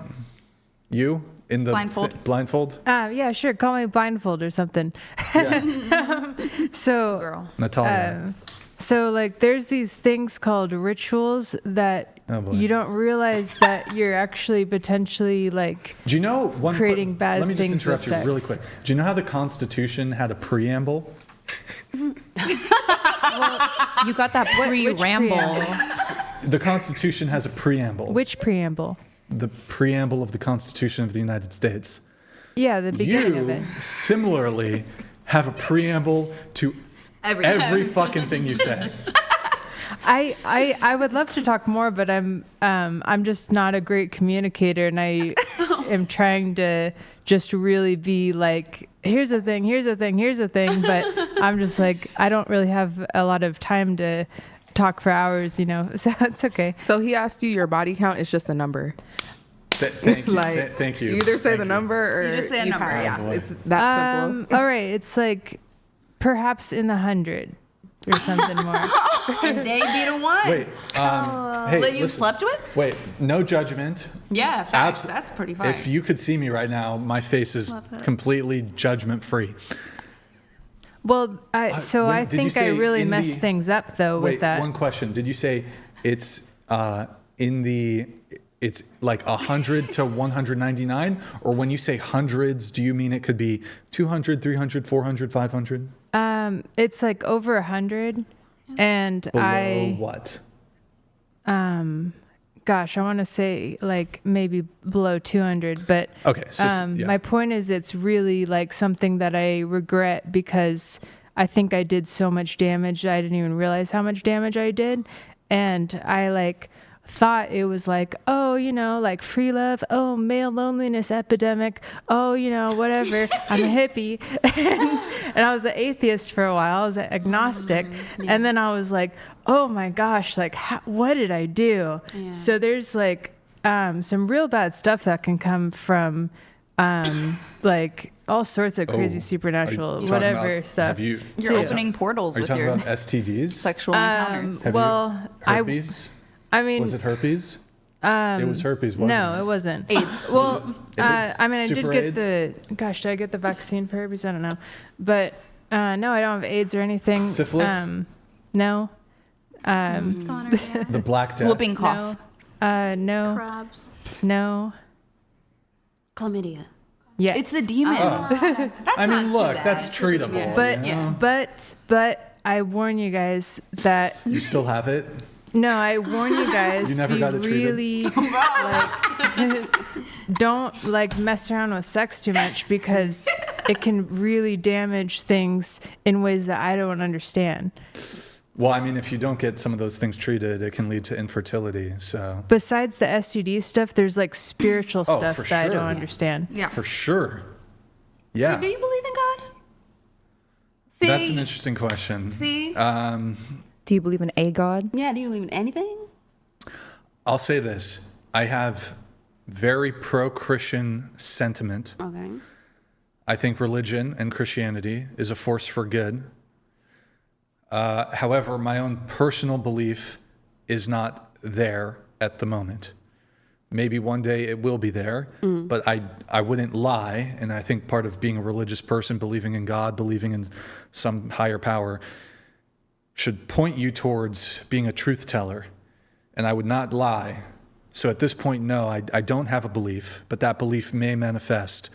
You in the blindfold. Blindfold. Yeah, sure. Call me blindfold or something. Yeah. So, girl. Natalia. So like there's these things called rituals that you don't realize that you're actually potentially like do you know creating bad things. Let me just interrupt you with sex. really quick. Do you know how the Constitution had a preamble? Well, you got that pre-ramble. The Constitution has a preamble. Which preamble? The preamble of the Constitution of the United States. Yeah, the beginning of it. Similarly have a preamble to every fucking thing you say. I would love to talk more, but I'm just not a great communicator, and I am trying to just really be like, here's a thing, but I'm just like, I don't really have a lot of time to talk for hours, so it's okay. So he asked you your body count is just a number. Thank you. Thank you. You either say the number or you just say a number. pass. Yeah, it's that simple. All right, it's like perhaps in the 100 or something more. And they be the ones. Wait. Hey, that you listen. slept with? Wait. No judgment. Yeah, facts. That's pretty fine. If you could see me right now, my face is completely judgment free. Well, I think I really messed things up though with that. One question. Did you say it's it's like 100 to 199, or when you say hundreds, do you mean it could be 200, 300, 400, 500? It's like over 100, and below what? Gosh, I want to say like maybe below 200, but okay. So, my point is, it's really like something that I regret because I think I did so much damage that I didn't even realize how much damage I did, and I like thought it was like, oh, you know, like free love, oh, male loneliness epidemic, oh, you know, whatever, I'm a hippie. and I was an atheist for a while, I was agnostic, and then I was like, oh my gosh, like what did I do? Yeah. So there's like some real bad stuff that can come from like all sorts of crazy supernatural whatever stuff. You're opening portals with your about STDs? Sexual encounters. Herpes? I mean, was it herpes? It was herpes, wasn't it? No, it wasn't. AIDS. Well, AIDS? I mean, I Super did get did I get the vaccine for herpes? I don't know. But no, I don't have AIDS or anything. Syphilis? No. Gonorrhea. The Black Death? Whooping cough. No. Crabs. No. Chlamydia. Yes. It's the demons. I mean, look, that's treatable. Yeah. But I warn you guys that you still have it. No, I warn you guys. You never got it treated? Really, like, don't like mess around with sex too much because it can really damage things in ways that I don't understand. Well, I mean, if you don't get some of those things treated, it can lead to infertility. So besides the STD stuff, there's like spiritual stuff that I don't understand. Yeah, for sure. Yeah. Do you believe in God? See? That's an interesting question. See? Do you believe in a God? Yeah, do you believe in anything? I'll say this. I have very pro-Christian sentiment. Okay. I think religion and Christianity is a force for good. However, my own personal belief is not there at the moment. Maybe one day it will be there, but I wouldn't lie. And I think part of being a religious person, believing in God, believing in some higher power, should point you towards being a truth teller. And I would not lie. So at this point, no, I don't have a belief, but that belief may manifest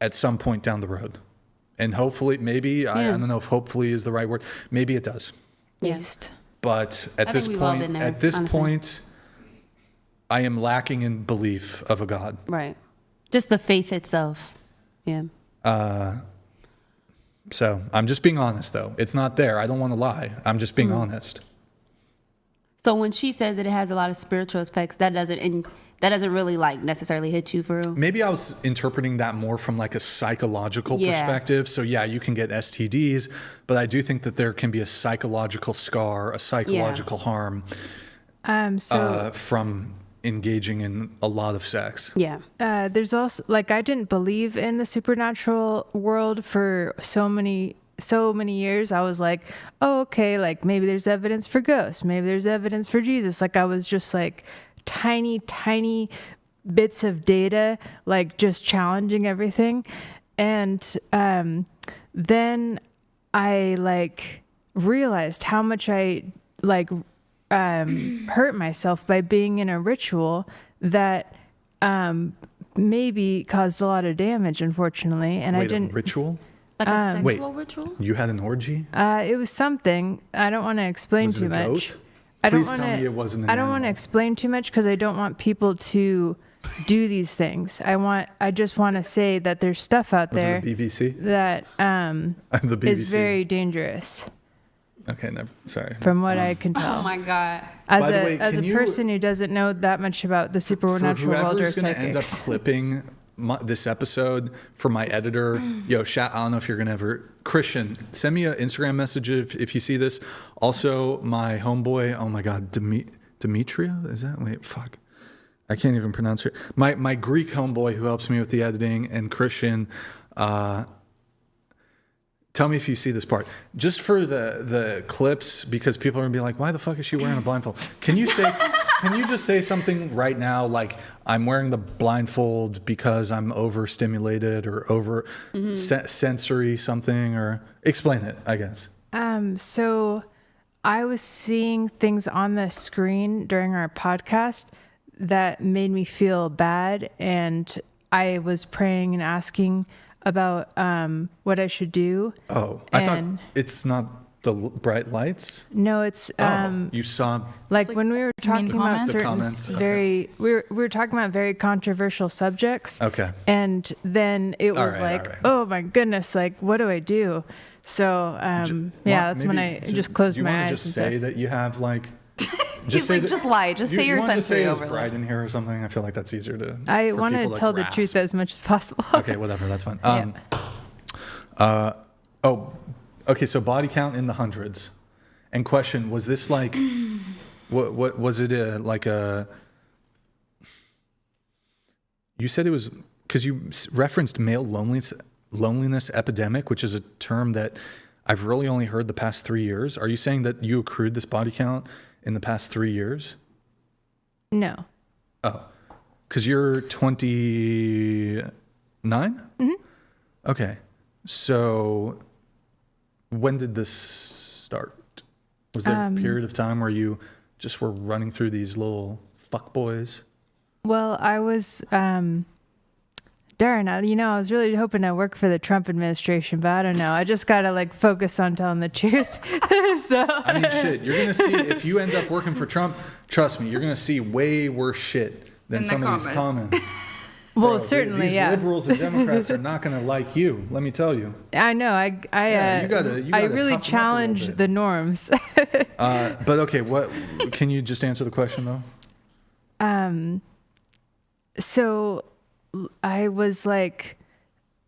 at some point down the road. And hopefully, maybe, I don't know if hopefully is the right word. Maybe it does. Yes. But at this point, I am lacking in belief of a God. Right. Just the faith itself. Yeah. So I'm just being honest, though. It's not there. I don't want to lie. I'm just being honest. So when she says that it has a lot of spiritual effects, that doesn't really like necessarily hit you for real? Maybe I was interpreting that more from like a psychological perspective. So yeah, you can get STDs, but I do think that there can be a psychological scar, a psychological harm from engaging in a lot of sex. Yeah. There's also like I didn't believe in the supernatural world for so many years. I was like, oh, okay, like maybe there's evidence for ghosts, maybe there's evidence for Jesus. Like I was just like tiny bits of data, like just challenging everything. And then I like realized how much I like hurt myself by being in a ritual that maybe caused a lot of damage, unfortunately. And I didn't. A ritual? Like a sexual ritual? You had an orgy? It was something. I don't want to explain too much. Goat? Please tell me it wasn't an I don't want to explain too much because I don't want people to do these things. I just want to say that there's stuff out there the BBC? That the BBC. is very dangerous. Okay, sorry. From what I can tell. Oh my God. As a person who doesn't know that much about the supernatural world or psychics. Whoever's going to end up clipping this episode for my editor, I don't know if you're going to ever... Christian, send me an Instagram message if you see this. Also, my homeboy, oh my God, Demetria? Is that? Wait, fuck. I can't even pronounce it. My Greek homeboy who helps me with the editing, and Christian, tell me if you see this part. Just for the clips, because people are gonna be like, why the fuck is she wearing a blindfold? Can you just say something right now, like, I'm wearing the blindfold because I'm overstimulated or over sensory something, or explain it, I guess. So I was seeing things on the screen during our podcast that made me feel bad, and I was praying and asking about what I should do. Oh, I thought it's not the bright lights. No, it's you saw like when we were talking about certain okay. we were talking about very controversial subjects. Okay. And then it was oh my goodness, like what do I do? So that's when I just closed my eyes. Do you want to just say that you have like just say just lie. Just say your sensory overload. Bright in here or something. I feel like that's easier to. I want to tell the truth as much as possible. Okay, whatever. That's fine. Okay. So body count in the hundreds. And question: was this like, what was it like a? You said it was because you referenced male loneliness epidemic, which is a term that I've really only heard the past 3 years. Are you saying that you accrued this body count in the past 3 years? No. Oh, because you're 29? Mm-hmm. Okay. So when did this start? Was there a period of time where you just were running through these little fuckboys? Well, I was, Darren, I was really hoping to work for the Trump administration, but I don't know. I just got to like focus on telling the truth. So I mean, shit, you're going to see, if you end up working for Trump, trust me, you're going to see way worse shit than some of these comments. Well, Bro, certainly, these liberals and Democrats are not going to like you. Let me tell you. I know. I really challenge the norms. But okay, what can you just answer the question though? So I was like,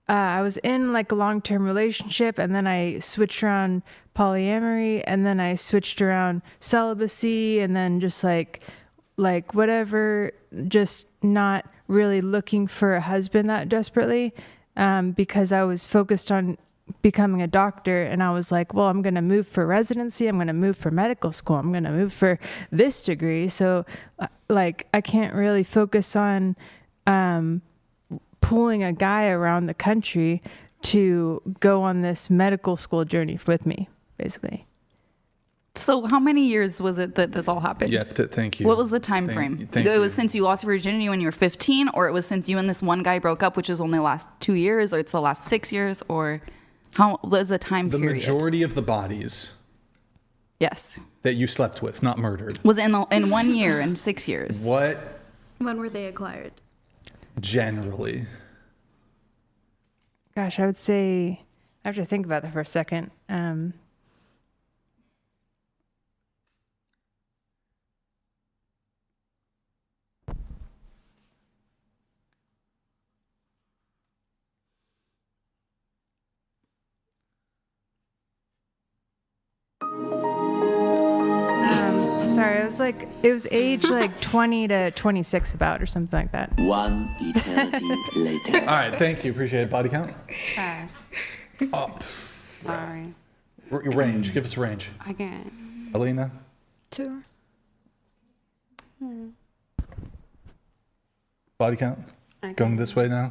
I was in like a long-term relationship, and then I switched around polyamory, and then I switched around celibacy, and then just like whatever, just not really looking for a husband that desperately, because I was focused on becoming a doctor, and I was like, well, I'm going to move for residency, I'm going to move for medical school, I'm going to move for this degree. So like I can't really focus on pulling a guy around the country to go on this medical school journey with me, basically. So how many years was it that this all happened? Yeah, thank you. What was the time frame? It was since you lost your virginity when you were 15, or it was since you and this one guy broke up, which is only the last 2 years, or it's the last 6 years, or how was the time period? The majority of the bodies. Yes. That you slept with, not murdered. Was it in 1 year and 6 years? What? When were they acquired? Generally. Gosh, I would say, I have to think about that for a second. Sorry, it was age like 20 to 26 about, or something like that. One eternity later. All right, thank you. Appreciate it. Body count? Pass. Up. Sorry. Range. Give us a range. I can't. Alina? 2. Body count? Going this way now?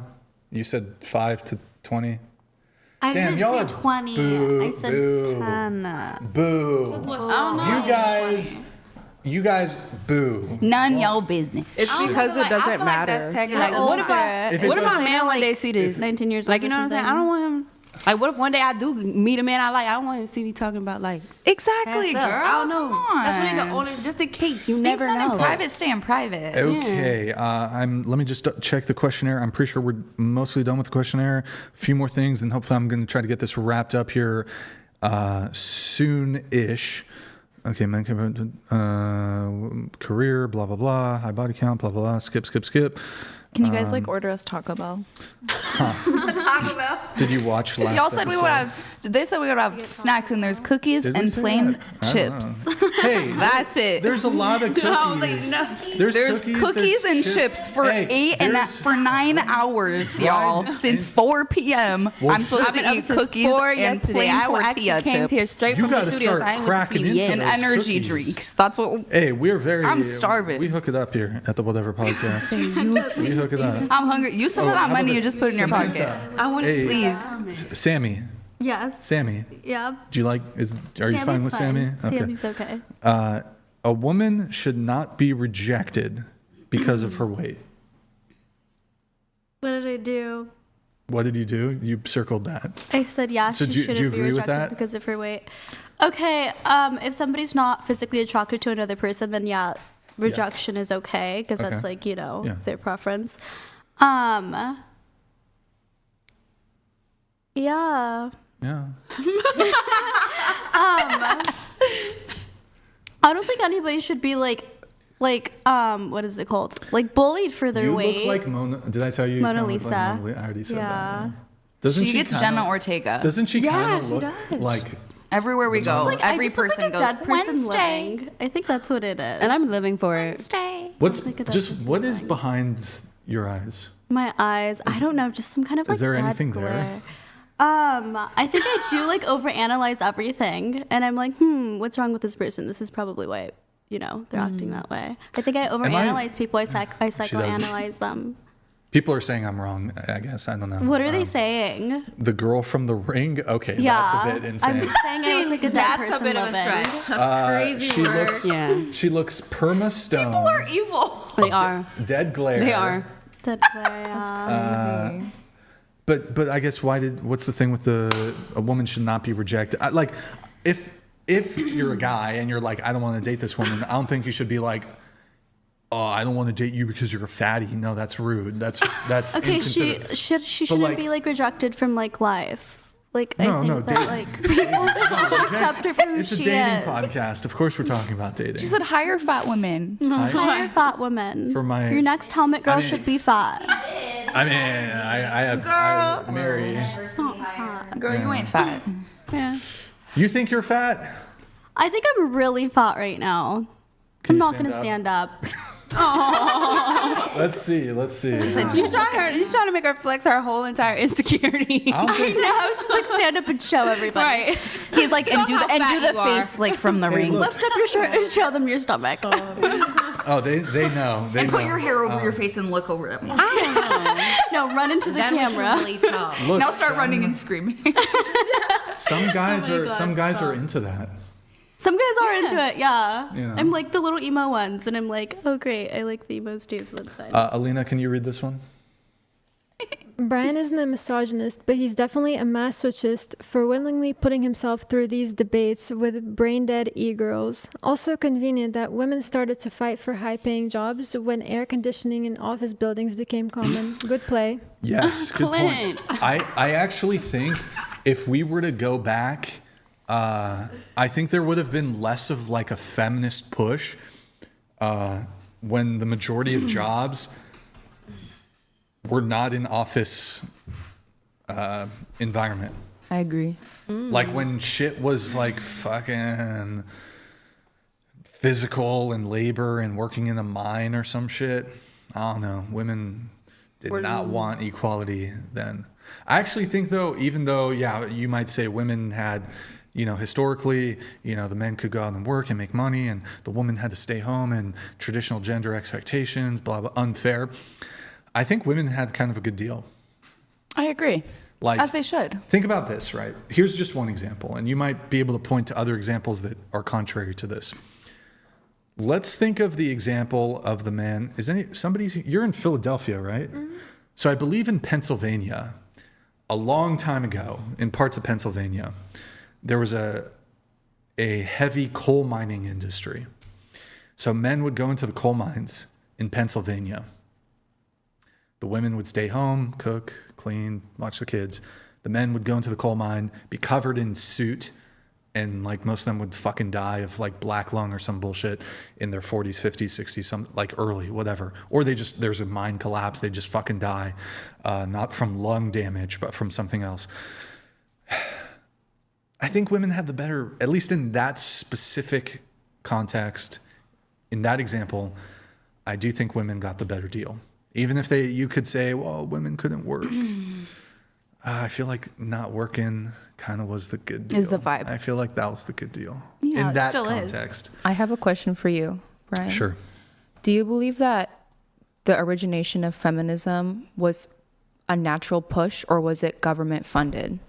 You said 5 to 20. I Damn, didn't y'all say are 20. I said 10. Boo. You guys, boo. None y'all business. It's because it doesn't matter. What about man when they see this? 19 years like, you know what I'm saying? I don't want him. Like, what if one day I do meet a man I like? I don't want him to see me talking about like. Exactly, girl. I don't know. That's really the only, just in case. You never know. In private, stay in private. Okay. Let me just check the questionnaire. I'm pretty sure we're mostly done with the questionnaire. A few more things, and hopefully I'm going to try to get this wrapped up here soon-ish. Okay, career, blah, blah, blah, high body count, blah, blah, blah, skip. Can you guys order us Taco Bell? Taco Bell. Did you watch last Y'all said episode? we would have. They said we would have snacks, and there's cookies and plain chips. Hey, that's it. There's a lot of cookies. There's cookies and chips for 9 hours, y'all. Since 4 p.m. I'm supposed to eat cookies and plain tortilla chips. Here straight from the studios. I ain't went to sleep yet. And energy drinks. That's what. Hey, we're very. I'm starving. We hook it up here at the Whatever Podcast. We hook it up. I'm hungry. Use some of that money you just put in your pocket. I want to please. Sammy. Yes. Sammy. Yeah. Do you like? Are you fine with Sammy? Okay. Sammy's okay. A woman should not be rejected because of her weight. What did I do? What did you do? You circled that. I said So she do you shouldn't be agree with rejected that? because of her weight. Okay, if somebody's not physically attracted to another person, then rejection is okay because that's their preference. Yeah. Yeah. I don't think anybody should be what is it called? Bullied for their weight. You look like Mona. Did I tell you? Mona Lisa. I already said that. Yeah. Doesn't she gets Jenna Ortega. Doesn't she kind of look like? Everywhere we go, every person goes, dead person Wednesday. living. I think that's what it is. And I'm living for it. Wednesday. What is behind your eyes? My eyes. I don't know. Just some kind of Is there dead anything glare. there? I think I do overanalyze everything, and I'm like, what's wrong with this person? This is probably why, they're acting that way. I think I overanalyze people. I psychoanalyze them. People are saying I'm wrong, I guess. I don't know. What are they saying? The girl from The Ring? Okay, that's a bit insane. I'm just saying I look like a dead person living. That's crazy work. She looks perma-stoned. People are evil. They are. Dead glare. They are. Dead glare, That's crazy. But I guess what's the thing with a woman should not be rejected? If you're a guy and you're like, I don't want to date this woman, I don't think you should be like, oh, I don't want to date you because you're a fatty. No, that's rude. That's okay. She shouldn't be rejected from life. I think that people should accept her for who she is. It's a dating podcast. Of course, we're talking about dating. She said hire fat women. Hire fat women. Your next helmet girl should be fat. I mean, I have Mary. She's not fat. Girl, you ain't fat. Yeah. You think you're fat? I think I'm really fat right now. I'm not going to stand up. Let's see. He's trying to make her flex her whole entire insecurity. I know. She's stand up and show everybody. Right. He's like, and do the face from The Ring. Lift up your shirt and show them your stomach. Oh, they know. And put your hair over your face and look over at me. No, run into the camera. Look, now start running and screaming. Some guys are into that. Some guys are into it, yeah. I'm like the little emo ones, and I'm like, oh great, I like the emos too, so that's fine. Alina, can you read this one? Brian isn't a misogynist, but he's definitely a masochist for willingly putting himself through these debates with brain-dead e-girls. Also convenient that women started to fight for high-paying jobs when air conditioning in office buildings became common. Good play. Yes, good point. I actually think if we were to go back, I think there would have been less of a feminist push when the majority of jobs were not in office environment. I agree. When shit was fucking physical and labor and working in a mine or some shit. I don't know. Women did not want equality then. I actually think though, even though, you might say women had, historically, the men could go out and work and make money and the woman had to stay home and traditional gender expectations, blah, blah, unfair. I think women had kind of a good deal. I agree. As they should. Think about this, right? Here's just one example, and you might be able to point to other examples that are contrary to this. Let's think of the example of the man. You're in Philadelphia, right? Mm-hmm. So I believe in Pennsylvania, a long time ago, in parts of Pennsylvania, there was a heavy coal mining industry. So men would go into the coal mines in Pennsylvania. The women would stay home, cook, clean, watch the kids. The men would go into the coal mine, be covered in soot, and like most of them would fucking die of like black lung or some bullshit in their 40s, 50s, 60s, some like early, whatever. Or there's a mind collapse, they just fucking die, not from lung damage, but from something else. I think women had the better, at least in that specific context, in that example, I do think women got the better deal. Even if you could say, well, women couldn't work. I feel like not working kind of was the good deal. Is the vibe. I feel like that was the good deal. Yeah, in that it still context. I have a question for you, Brian. Sure. Do you believe that the origination of feminism was a natural push, or was it government funded?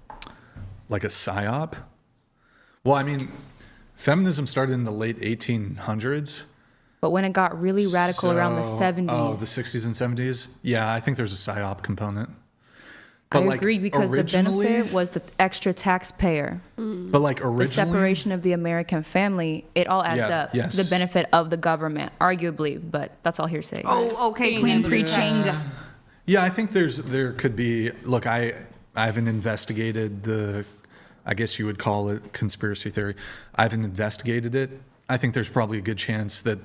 Like a psyop? Well, I mean, feminism started in the late 1800s. But when it got really radical around the 70s. Oh, the 60s and 70s? Yeah, I think there's a psyop component. But I agreed, because the benefit was the extra taxpayer. But like originally, the separation of the American family, it all adds up to the benefit of the government, arguably, but that's all hearsay. Oh, okay, queen preaching. Yeah, I think there could be, look, I haven't investigated I guess you would call it conspiracy theory. I haven't investigated it. I think there's probably a good chance that,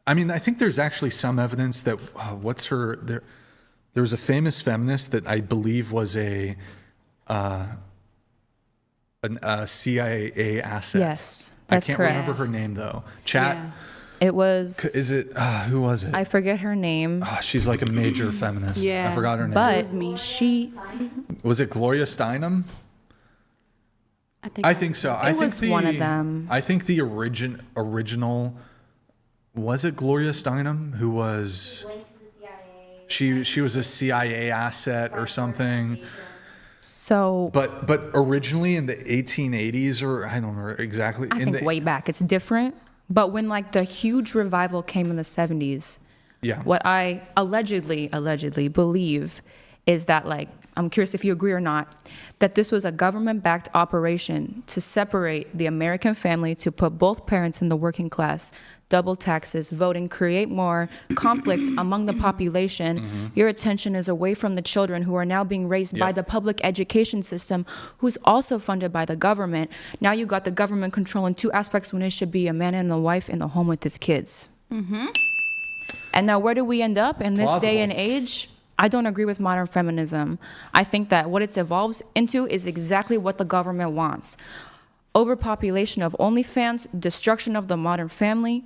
I mean, I think there's actually some evidence that, there was a famous feminist that I believe was a CIA asset. Yes, that's I can't correct. remember her name though. Chat. Yeah. It was. Is it? Who was it? I forget her name. She's like a major feminist. Yeah. I forgot her name. But she. Was it Gloria Steinem? I think so. It was one of them. I think the original. Was it Gloria Steinem who was? She was a CIA asset or something. So. But originally in the 1880s, or I don't remember exactly. I think way back. It's different. But when like the huge revival came in the 70s, what I allegedly believe is that, like, I'm curious if you agree or not, that this was a government-backed operation to separate the American family, to put both parents in the working class, double taxes, voting, create more conflict among the population. Your attention is away from the children who are now being raised by the public education system, who's also funded by the government. Now you got the government controlling two aspects when it should be a man and a wife in the home with his kids. And now where do we end up in this day and age? I don't agree with modern feminism. I think that what it evolves into is exactly what the government wants. Overpopulation of OnlyFans, destruction of the modern family,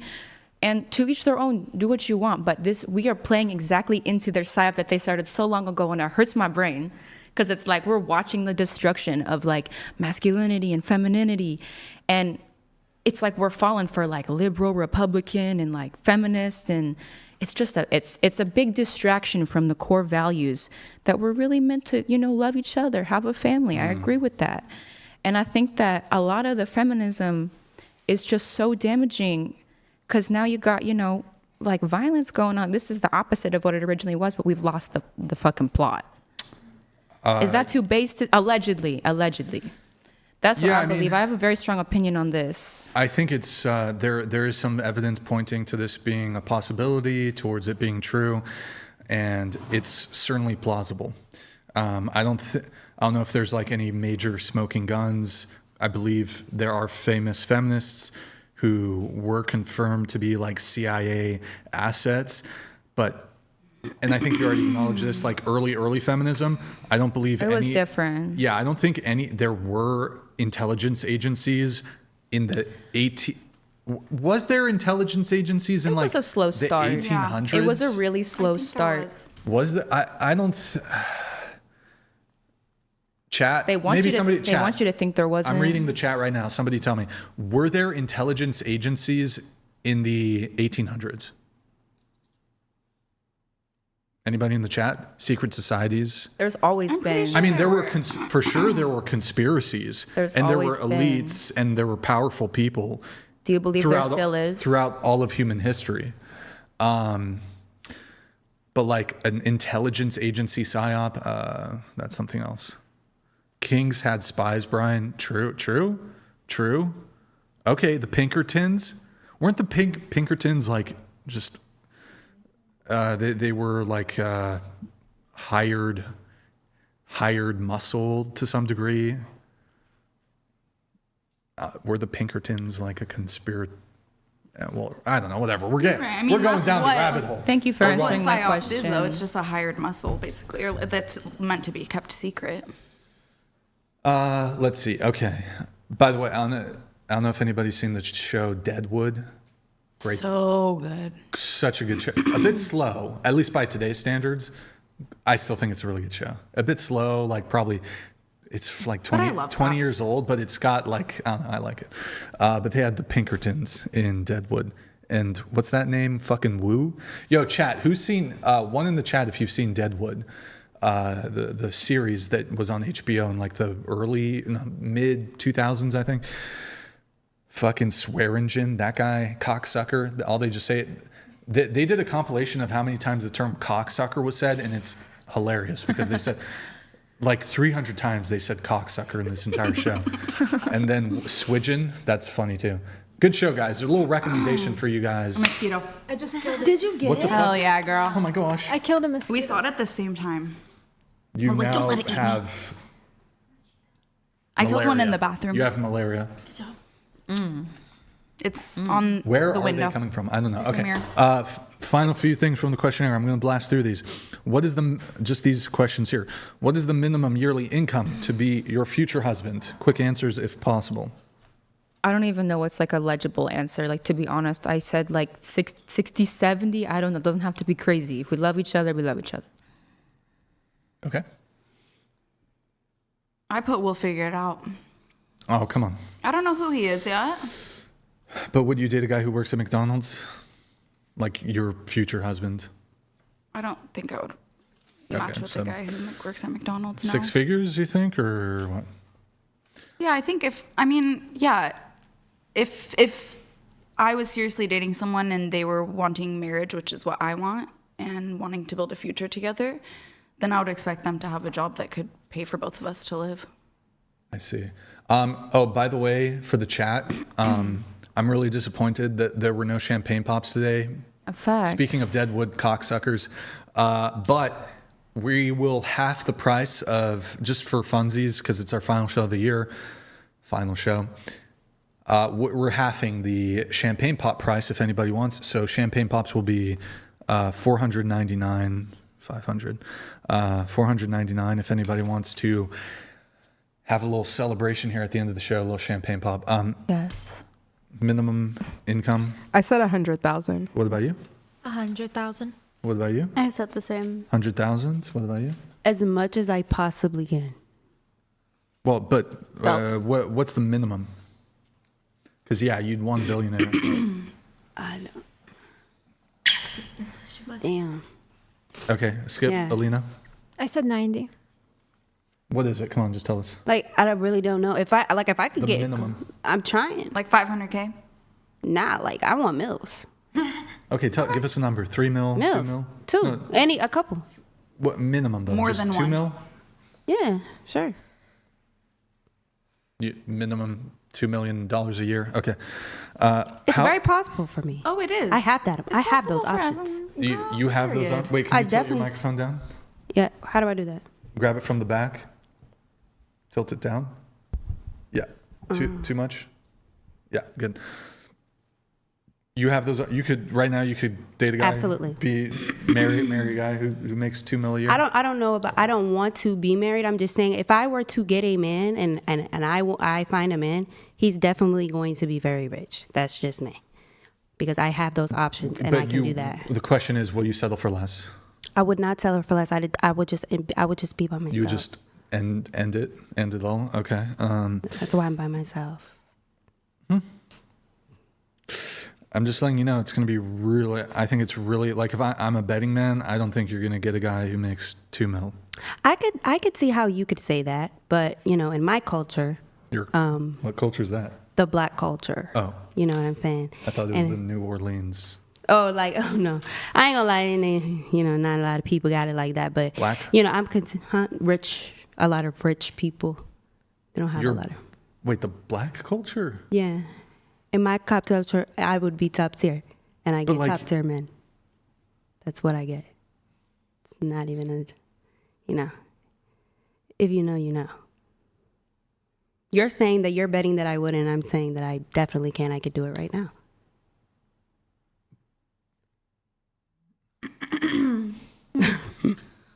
and to each their own, do what you want. But we are playing exactly into their psyop that they started so long ago, and it hurts my brain, because it's like we're watching the destruction of like masculinity and femininity, and it's like we're falling for like liberal Republican and like feminist, and it's just it's a big distraction from the core values that we're really meant to, love each other, have a family. I agree with that. And I think that a lot of the feminism is just so damaging, because now you got, like violence going on. This is the opposite of what it originally was, but we've lost the fucking plot. Is that too based? Allegedly. That's what I believe. I have a very strong opinion on this. I think it's there is some evidence pointing to this being a possibility, towards it being true, and it's certainly plausible. I don't know if there's like any major smoking guns. I believe there are famous feminists who were confirmed to be like CIA assets, and I think you already acknowledged this, like early feminism, I don't believe it was different. Yeah, I don't think there were intelligence agencies in the was there intelligence agencies in like a slow start. The 1800s? It was a really slow start. Was there? I don't. Chat. They want you to think there wasn't. I'm reading the chat right now. Somebody tell me, were there intelligence agencies in the 1800s? Anybody in the chat? Secret societies? There's always been. I mean, there were for sure there were conspiracies, and there were elites, and there were powerful people. Do you believe there still is? Throughout all of human history. But like an intelligence agency psyop, that's something else. Kings had spies, Brian. True. Okay, the Pinkertons. Weren't the Pinkertons like just... They were like hired muscle to some degree. were the Pinkertons like a conspiracy? Well, I don't know. Whatever. We're getting. Right, I mean, we're going down the rabbit hole. Thank you for answering my Psyops question. is, though. It's just a hired muscle, basically, or that's meant to be kept secret. Let's see. Okay. By the way, I don't know if anybody's seen the show Deadwood. Great. So good. Such a good show. A bit slow, at least by today's standards. I still think it's a really good show. A bit slow, like probably it's like 20 years old, but it's got like, I don't know, I like it. But they had the Pinkertons in Deadwood. And what's that name? Fucking Woo? Yo, chat, who's seen, one in the chat if you've seen Deadwood, the series that was on HBO in like the mid 2000s, I think. Fucking Swearingen, that guy, cocksucker. All they just say, they did a compilation of how many times the term cocksucker was said, and it's hilarious because they said like 300 times they said cocksucker in this entire show. And then Swidgen, that's funny too. Good show, guys. A little recommendation for you guys. A mosquito. I just killed it. Did you get What it? the fuck? Hell yeah, girl. Oh my gosh. I killed a mosquito. We saw it at the same time. You was like, now "Don't let it eat me." have I killed one in malaria. the bathroom. You have malaria. It's on Where the are window. they coming from? I don't know. Come Okay. here. Final few things from the questionnaire. I'm going to blast through these. What is just these questions here? What is the minimum yearly income to be your future husband? Quick answers if possible. I don't even know what's like a legible answer. Like, to be honest, I said like 60, 70. I don't know. It doesn't have to be crazy. If we love each other, we love each other. Okay. I put we'll figure it out. Oh, come on. I don't know who he is yet. But would you date a guy who works at McDonald's? Like your future husband? I don't think I would match with a guy who works at McDonald's. No. 6 figures, you think, or what? Yeah, I think if I was seriously dating someone and they were wanting marriage, which is what I want, and wanting to build a future together, then I would expect them to have a job that could pay for both of us to live. I see. Oh, by the way, for the chat, I'm really disappointed that there were no champagne pops today. Facts. Speaking of Deadwood cocksuckers, but we will half the price of, just for funsies, because it's our final show of the year, final show. We're halving the champagne pop price if anybody wants. So champagne pops will be $499, $499 if anybody wants to have a little celebration here at the end of the show, a little champagne pop. Yes. Minimum income? I said 100,000. What about you? 100,000. What about you? I said the same. 100,000? What about you? As much as I possibly can. Well, but what's the minimum? Because, yeah, you'd want billionaire. I know. Damn. Okay, skip. Yeah. Alina? I said 90. What is it? Come on, just tell us. Like, I really don't know. If I could The get minimum. I'm trying. Like 500K? Nah, like I want mills. Okay, give us a number. 3 mil? 2 Mills. mil? Two. No, A couple. what minimum, though? More Just than 2 one. mil? Yeah, sure. Minimum $2 million a year? Okay. It's very possible for me. Oh, it is. I have that. It's I have possible those for options. everyone. You have those Period. on? Wait, can I you tilt your definitely- microphone down? Yeah. How do I do that? Grab it from the back. Tilt it down. Yeah. Too much? Yeah, good. You have those. You could right now. You could date a guy. Absolutely. Marry a guy who makes $2 million a year. I don't know about. I don't want to be married. I'm just saying, if I were to get a man and I find a man, he's definitely going to be very rich. That's just me, because I have those options and I can do that. The question is, will you settle for less? I would not tell her for less. I would just be by myself. You would just end it all. Okay. That's why I'm by myself. I'm just letting you know it's going to be really. I think it's really like if I'm a betting man, I don't think you're going to get a guy who makes $2 million. I could see how you could say that, but in my culture, what culture is that? The black culture. Oh, you know what I'm saying? I thought it was the New Orleans. Oh, like, oh no, I ain't gonna lie, not a lot of people got it like that, but black. I'm rich. A lot of rich people. They don't have a lot of. Wait, the black culture? Yeah, in my top culture, I would be top tier, and I get top tier men. That's what I get. It's not even if you know, you know. You're saying that you're betting that I wouldn't. I'm saying that I definitely can. I could do it right now.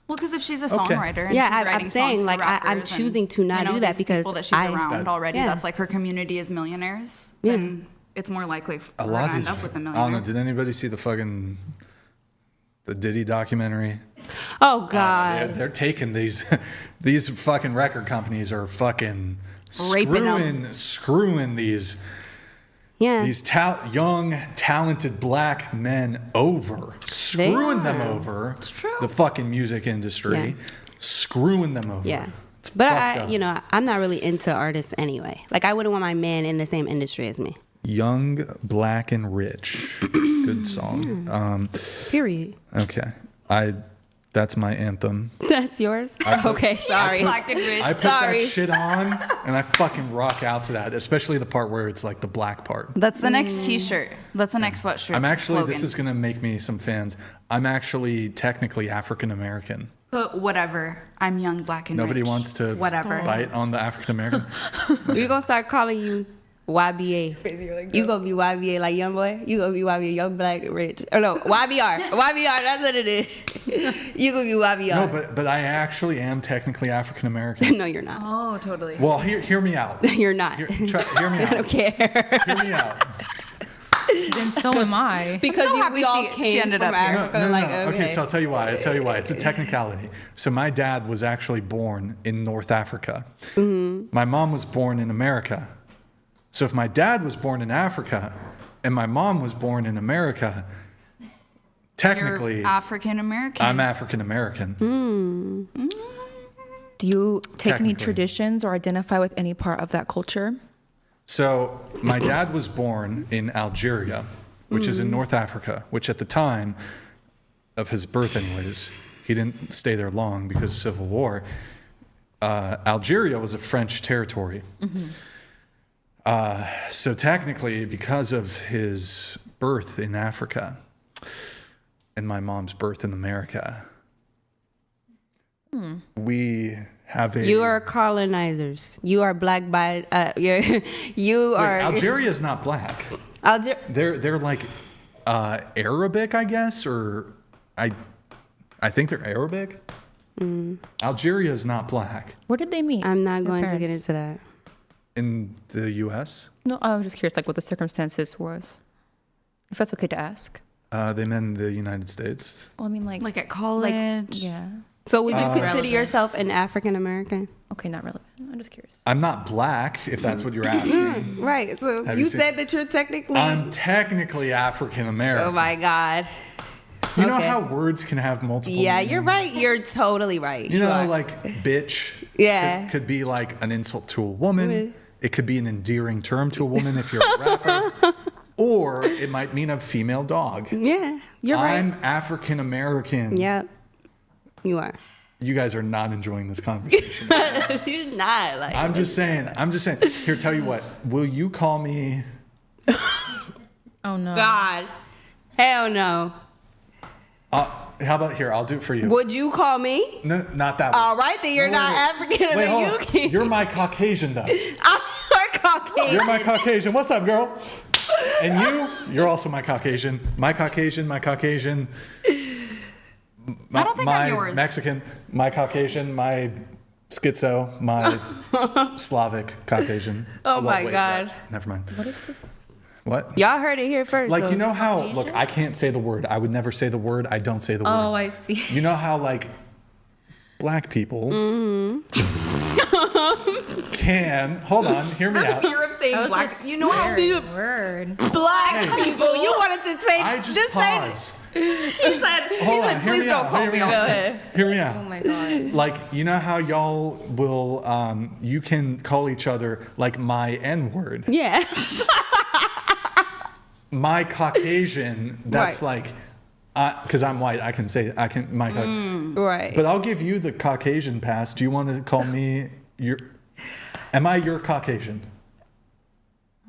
Well, because if she's a songwriter and yeah, she's writing I'm saying songs like for rappers I'm choosing to not do that these because people that she's around already, that's like her community is millionaires. Then it's more likely for her to end up with a millionaire. I don't know. Did anybody see the Diddy documentary? Oh God, they're taking these fucking record companies are fucking screwing these young talented black men over, screwing them over. It's true. The fucking music industry, screwing them over. Yeah. But I'm not really into artists anyway. Like I wouldn't want my man in the same industry as me. Young, Black, and Rich. Good song. Period. Okay. That's my anthem. That's yours? Okay, sorry. Black and Rich. I put that shit on, and I fucking rock out to that, especially the part where it's like the black part. That's the next t-shirt. That's the next sweatshirt. I'm actually, slogan. this is going to make me some fans. I'm actually technically African American. But whatever. I'm young, black, and Nobody rich. wants to bite on the African American. We're going to start calling you YBA. You gonna be YBA like young boy. You gonna be YBA young black rich. Or no, YBR. YBR. That's what it is. You gonna be YBR. No, but I actually am technically African American. No, you're not. Oh, totally. Well, hear me out. You're not. Hear me out. I don't care. Hear me out. Then so am I. Because so happy we all she came ended from up here. Africa. No. Okay, so I'll tell you why. It's a technicality. So my dad was actually born in North Africa. Mm-hmm. My mom was born in America. So if my dad was born in Africa and my mom was born in America, technically You're African American. I'm African American. Do you take any traditions or identify with any part of that culture? So my dad was born in Algeria, which is in North Africa, which at the time of his birth anyways, he didn't stay there long because of Civil War. Algeria was a French territory. Mm-hmm. So technically, because of his birth in Africa and my mom's birth in America, we have a... You are colonizers. You are black by... you are... Algeria is not black. They're like Arabic, I guess, or I think they're Arabic. Algeria is not black. Where did they meet? I'm not going to get into that. In the U.S.? No, I was just curious, like what the circumstances was. If that's okay to ask. They met in the United States. Well, I mean, like at college. Yeah. So would you consider yourself an African American? Okay, not relevant. I'm just curious. I'm not black, if that's what you're asking. Right. So you said that you're technically... I'm technically African American. Oh my God. You know how words can have multiple meanings? You're right. You're totally right. You know, like bitch could be like an insult to a woman. It could be an endearing term to a woman if you're a rapper. Or it might mean a female dog. Yeah, you're right. I'm African American. Yep, you are. You guys are not enjoying this conversation. You're not. Like I'm just saying. Here, tell you what. Will you call me... Oh, no. God. Hell no. How about here? I'll do it for you. Would you call me? No, not that one. All right, then you're not African American. You're my Caucasian, though. I'm Caucasian. You're my Caucasian. What's up, girl? And you're also my Caucasian. My Caucasian. I don't think I'm yours. Mexican. My Caucasian. My schizo. My Slavic Caucasian. Oh my God. Never mind. What is this? What? Y'all heard it here first. Like, you know how, look, I can't say the word. I would never say the word. I don't say the word. Oh, I see. You know how, like, black people can, hold on, hear me out. Fear of saying black. You know how word. Black people. You wanted to say. I just pause. He said, please don't call me. Go ahead. Hear me out. Oh my God. Like, you know how y'all will, you can call each other, like, my N-word. Yeah. My Caucasian, that's right. like, because I'm white, I can say, right. But I'll give you the Caucasian pass. Do you want to call me am I your Caucasian?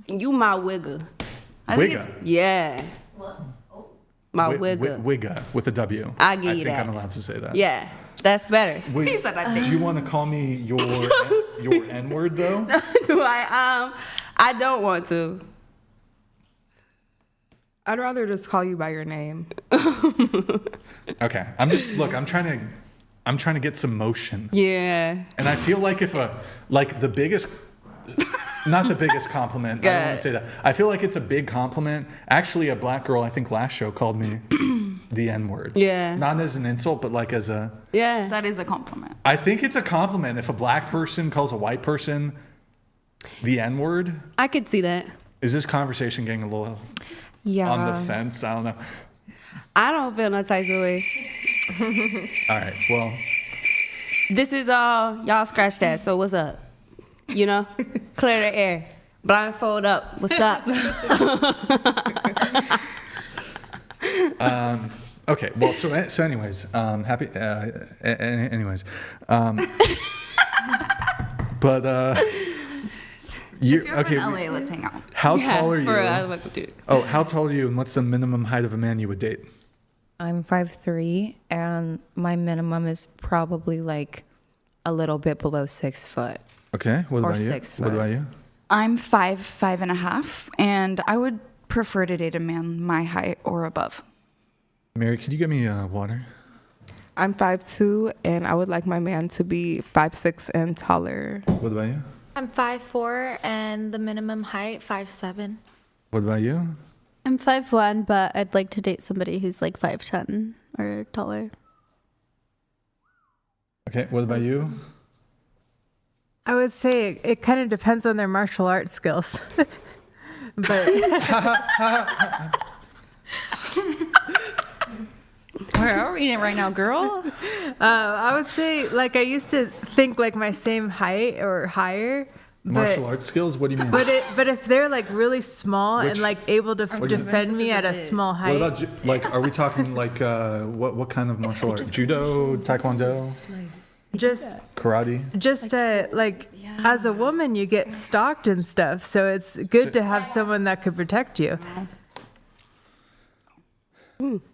You my wigger. Wigger? Yeah. My wigger. Wigger with a W. I give you that. I think I'm allowed to say that. Yeah, that's better. He said I think. Do you want to call me your Your N-word, though? Do I? I don't want to. I'd rather just call you by your name. Okay. I'm trying to get some motion. Yeah. And I feel like the biggest, not the biggest compliment, I don't want to say that. I feel like it's a big compliment. Actually, a black girl, I think last show, called me the N-word. Yeah. Not as an insult, but like as a... Yeah. That is a compliment. I think it's a compliment if a black person calls a white person the N-word. I could see that. Is this conversation getting a little on the fence? I don't know. I don't feel no type of way. All right, well. This is y'all scratch that, so what's up? You know? Clear the air. Blindfold up. What's up? Okay, well, so anyways, happy, anyways. But, if you're in LA, let's hang out. How tall are you? Oh, how tall are you, and what's the minimum height of a man you would date? I'm 5'3", and my minimum is probably like a little bit below 6 foot. Okay, what about you? 6 foot. What about you? I'm 5'5.5", and I would prefer to date a man my height or above. Mary, could you get me water? I'm 5'2", and I would like my man to be 5'6" and taller. What about you? I'm 5'4", and the minimum height 5'7". What about you? I'm 5'1", but I'd like to date somebody who's like 5'10" or taller. Okay, what about you? I would say it kind of depends on their martial arts skills. But Where are we right now, girl? I would say, like, I used to think like my same height or higher. Martial arts skills? What do you mean? But if they're like really small and like able to defend me at a small height. What about, like, are we talking like what kind of martial arts? Judo, taekwondo, just karate? Just as a woman, you get stalked and stuff, so it's good to have someone that could protect you.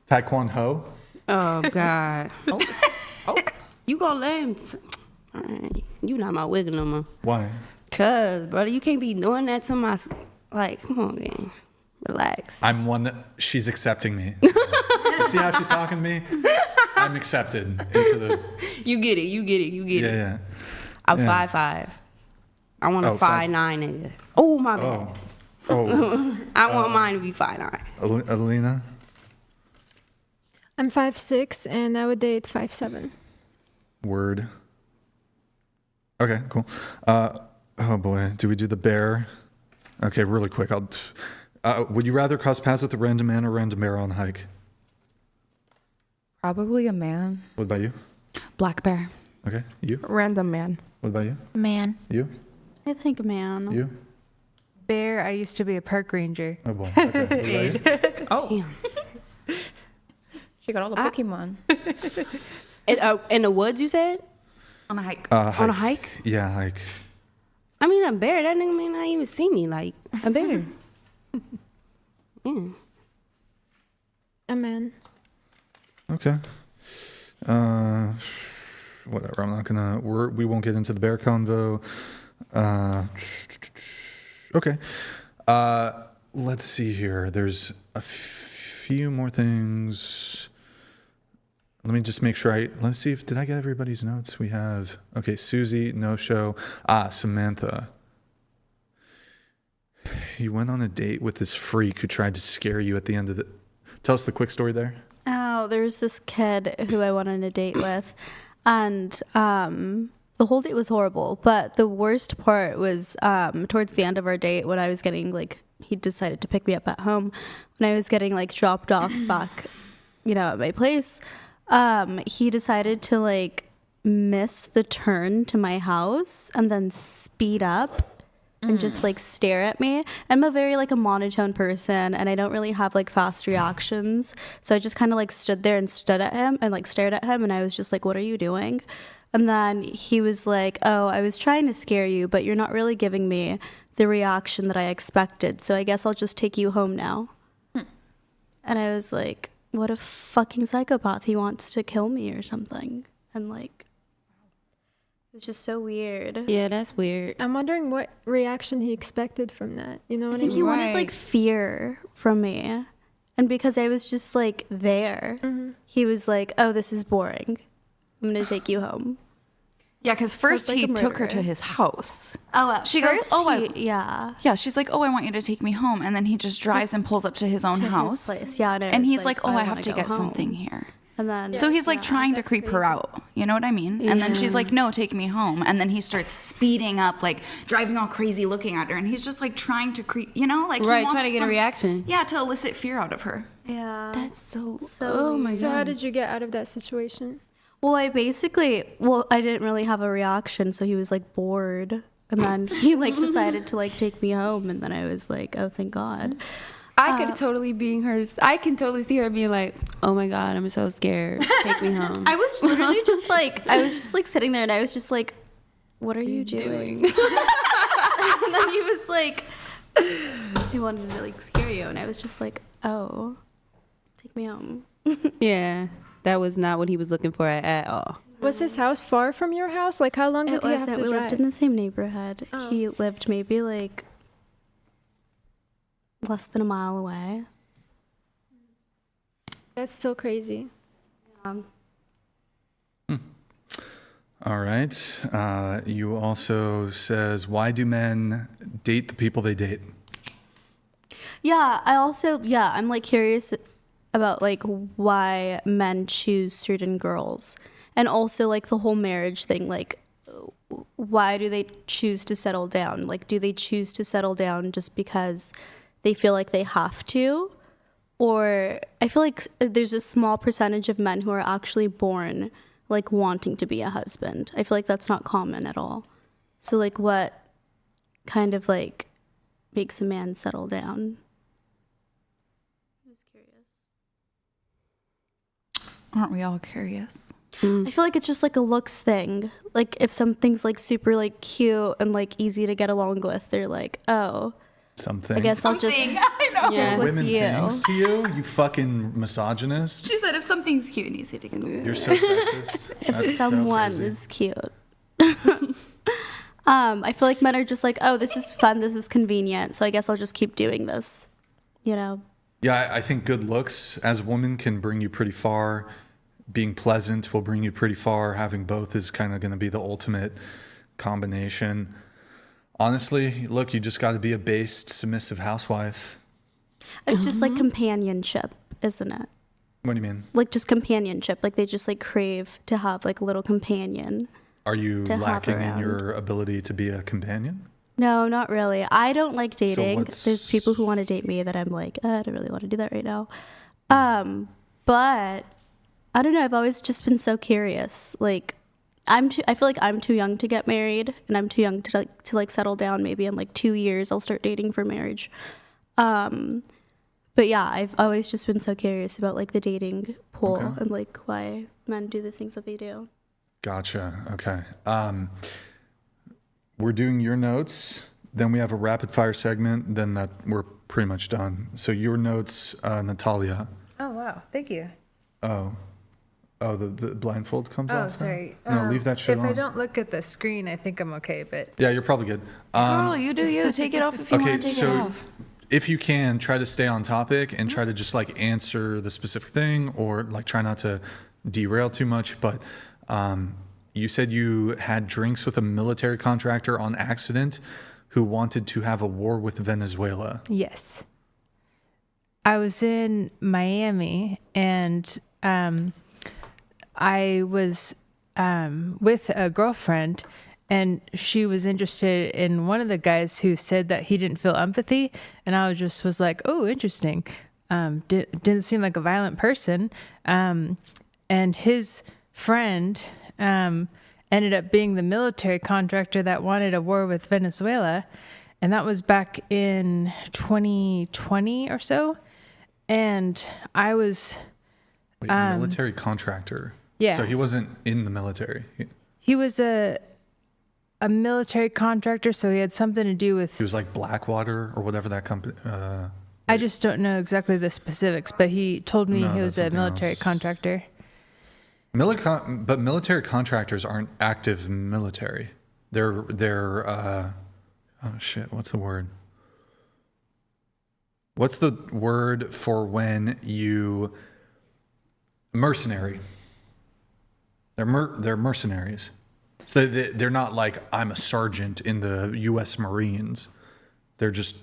Taekwondo. Oh God. You gonna let him? You not my wiggle no more. Why? Cause, brother, you can't be doing that to my. Like, come on, man. Relax. I'm one that she's accepting me. You see how she's talking to me? I'm accepted into the. You get it. Yeah. I'm 5'5". I want a 5'9" nigga. Oh my bad. Oh. I want mine to be 5'9". Alina. I'm 5'6", and I would date 5'7". Word. Okay, cool. Oh boy, do we do the bear? Okay, really quick. Would you rather cross paths with a random man or random bear on a hike? Probably a man. What about you? Black bear. Okay, you? Random man. What about you? Man. You? I think a man. You? Bear, I used to be a park ranger. Oh boy. Okay. What about you? Oh. She got all the Pokemon. In the woods, you said? On a hike. On a hike? Yeah, hike. I mean, a bear. That nigga may not even see me like a bear. Yeah. A man. Okay. Whatever. I'm not gonna. We won't get into the bear convo. Okay. Let's see here. There's a few more things. Let me just make sure let's see did I get everybody's notes? We have, okay, Susie, no show. Samantha. You went on a date with this freak who tried to scare you at the end of tell us the quick story there. Oh, there was this kid who I went on a date with, and the whole date was horrible. But the worst part was towards the end of our date when I was getting he decided to pick me up at home. When I was getting dropped off back, at my place, he decided to miss the turn to my house and then speed up and just stare at me. I'm a very a monotone person, and I don't really have fast reactions. So I just kind of stood there and stood at him and stared at him, and I was just what are you doing? And then he was like, oh, I was trying to scare you, but you're not really giving me the reaction that I expected. So I guess I'll just take you home now. And I was like, what a fucking psychopath. He wants to kill me or something. And It's just so weird. Yeah, that's weird. I'm wondering what reaction he expected from that. You know what I think mean? he wanted like fear from me. And because I was just like there, he was like, oh, this is boring. I'm going to take you home. Yeah, because first he took her to his house. Oh, she first goes, yeah. Yeah, she's like, oh, I want you to take me home. And then he just drives and pulls up to his own house. His place. Yeah, and he's like, oh, I have to get something here. And then, so he's like trying to creep her out. You know what I mean? And then she's like, no, take me home. And then he starts speeding up, like driving all crazy looking at her. And he's just like trying to creep, you know? Like right, trying to get a reaction. Yeah, to elicit fear out of her. Yeah. That's so oh my God. So how did you get out of that situation? Well, I didn't really have a reaction. So he was like bored. And then he like decided to like take me home. And then I was like, oh, thank God. I could totally being her. I can totally see her being like, "Oh my God, I'm so scared. Take me home." I was literally just like, sitting there, and I was just like, "What are you doing?" And then he was like, he wanted to like scare you, and I was just like, "Oh, take me home." Yeah, that was not what he was looking for at all. Was his house far from your house? Like, how long did he have to drive? We lived in the same neighborhood. Oh. He lived maybe like less than a mile away. That's still crazy. All right. You also says, why do men date the people they date? Yeah, I'm like curious about like why men choose certain girls, and also like the whole marriage thing. Like, why do they choose to settle down? Like, do they choose to settle down just because they feel like they have to? Or I feel like there's a small percentage of men who are actually born like wanting to be a husband. I feel like that's not common at all. So like what kind of like makes a man settle down? I was curious. Aren't we all curious? I feel like it's just like a looks thing. Like if something's like super like cute and like easy to get along with, they're like, oh, something. I guess I'll just stick with women you. things to you fucking misogynist. She said if something's cute and easy to get along with. You're so sexist. If someone is cute. I feel like men are just like, oh, this is fun, this is convenient, so I guess I'll just keep doing this, you know? Yeah, I think good looks as a woman can bring you pretty far. Being pleasant will bring you pretty far. Having both is kind of going to be the ultimate combination. Honestly, look, you just got to be a based, submissive housewife. It's just like companionship, isn't it? What do you mean? Like just companionship. Like they just like crave to have like a little companion. Are you lacking in your ability to be a companion? No, not really. I don't like dating. So there's people who want to date me that I'm like, I don't really want to do that right now. But I don't know. I've always just been so curious. Like, I feel like I'm too young to get married, and I'm too young to settle down. Maybe in like 2 years, I'll start dating for marriage. But yeah, I've always just been so curious about like the dating pool and like why men do the things that they do. Gotcha. Okay. We're doing your notes. Then we have a rapid fire segment. Then we're pretty much done. So your notes, Natalia. Oh wow! Thank you. Oh, the blindfold comes off? Oh, sorry. No, leave that shit if on. If I don't look at the screen, I think I'm okay, but... Yeah, you're probably good. Girl, you do you. Take it off if you want to take it off. If you can, try to stay on topic and try to just like answer the specific thing or like try not to derail too much. But you said you had drinks with a military contractor on accident who wanted to have a war with Venezuela. Yes. I was in Miami and... I was with a girlfriend, and she was interested in one of the guys who said that he didn't feel empathy, and I was like, oh, interesting. Didn't seem like a violent person, and his friend ended up being the military contractor that wanted a war with Venezuela, and that was back in 2020 or so, and I was... Wait, military contractor. Yeah. So he wasn't in the military. He was a military contractor, so he had something to do with... He was like Blackwater or whatever that company... I just don't know exactly the specifics, but he told me he was a military contractor. But military contractors aren't active military. They're oh shit, what's the word? What's the word for when you mercenary? They're mercenaries. So they're not like, I'm a sergeant in the U.S. Marines. They're just,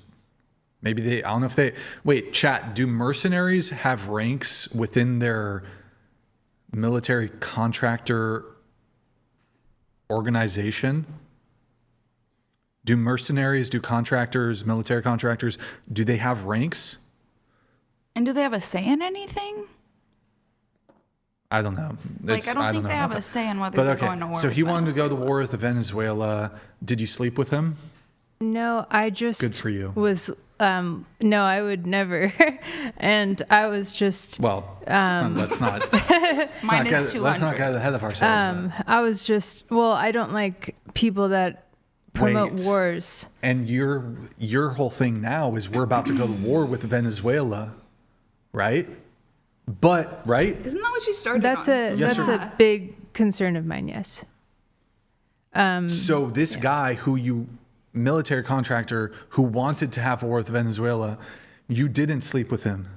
maybe they, I don't know if they, wait, chat, do mercenaries have ranks within their military contractor organization? Do mercenaries, do contractors, military contractors, do they have ranks? And do they have a say in anything? I don't know. I don't think they have a say in whether they're going to war. So he wanted to go to war with Venezuela. Did you sleep with him? No, I just good for you. Was no, I would never. And I was just let's not let's not get ahead of ourselves. I was just I don't like people that promote wars. And your whole thing now is we're about to go to war with Venezuela, right? But right? Isn't that what you started That's on? That's a big concern of mine, yes. So this guy military contractor who wanted to have a war with Venezuela, you didn't sleep with him.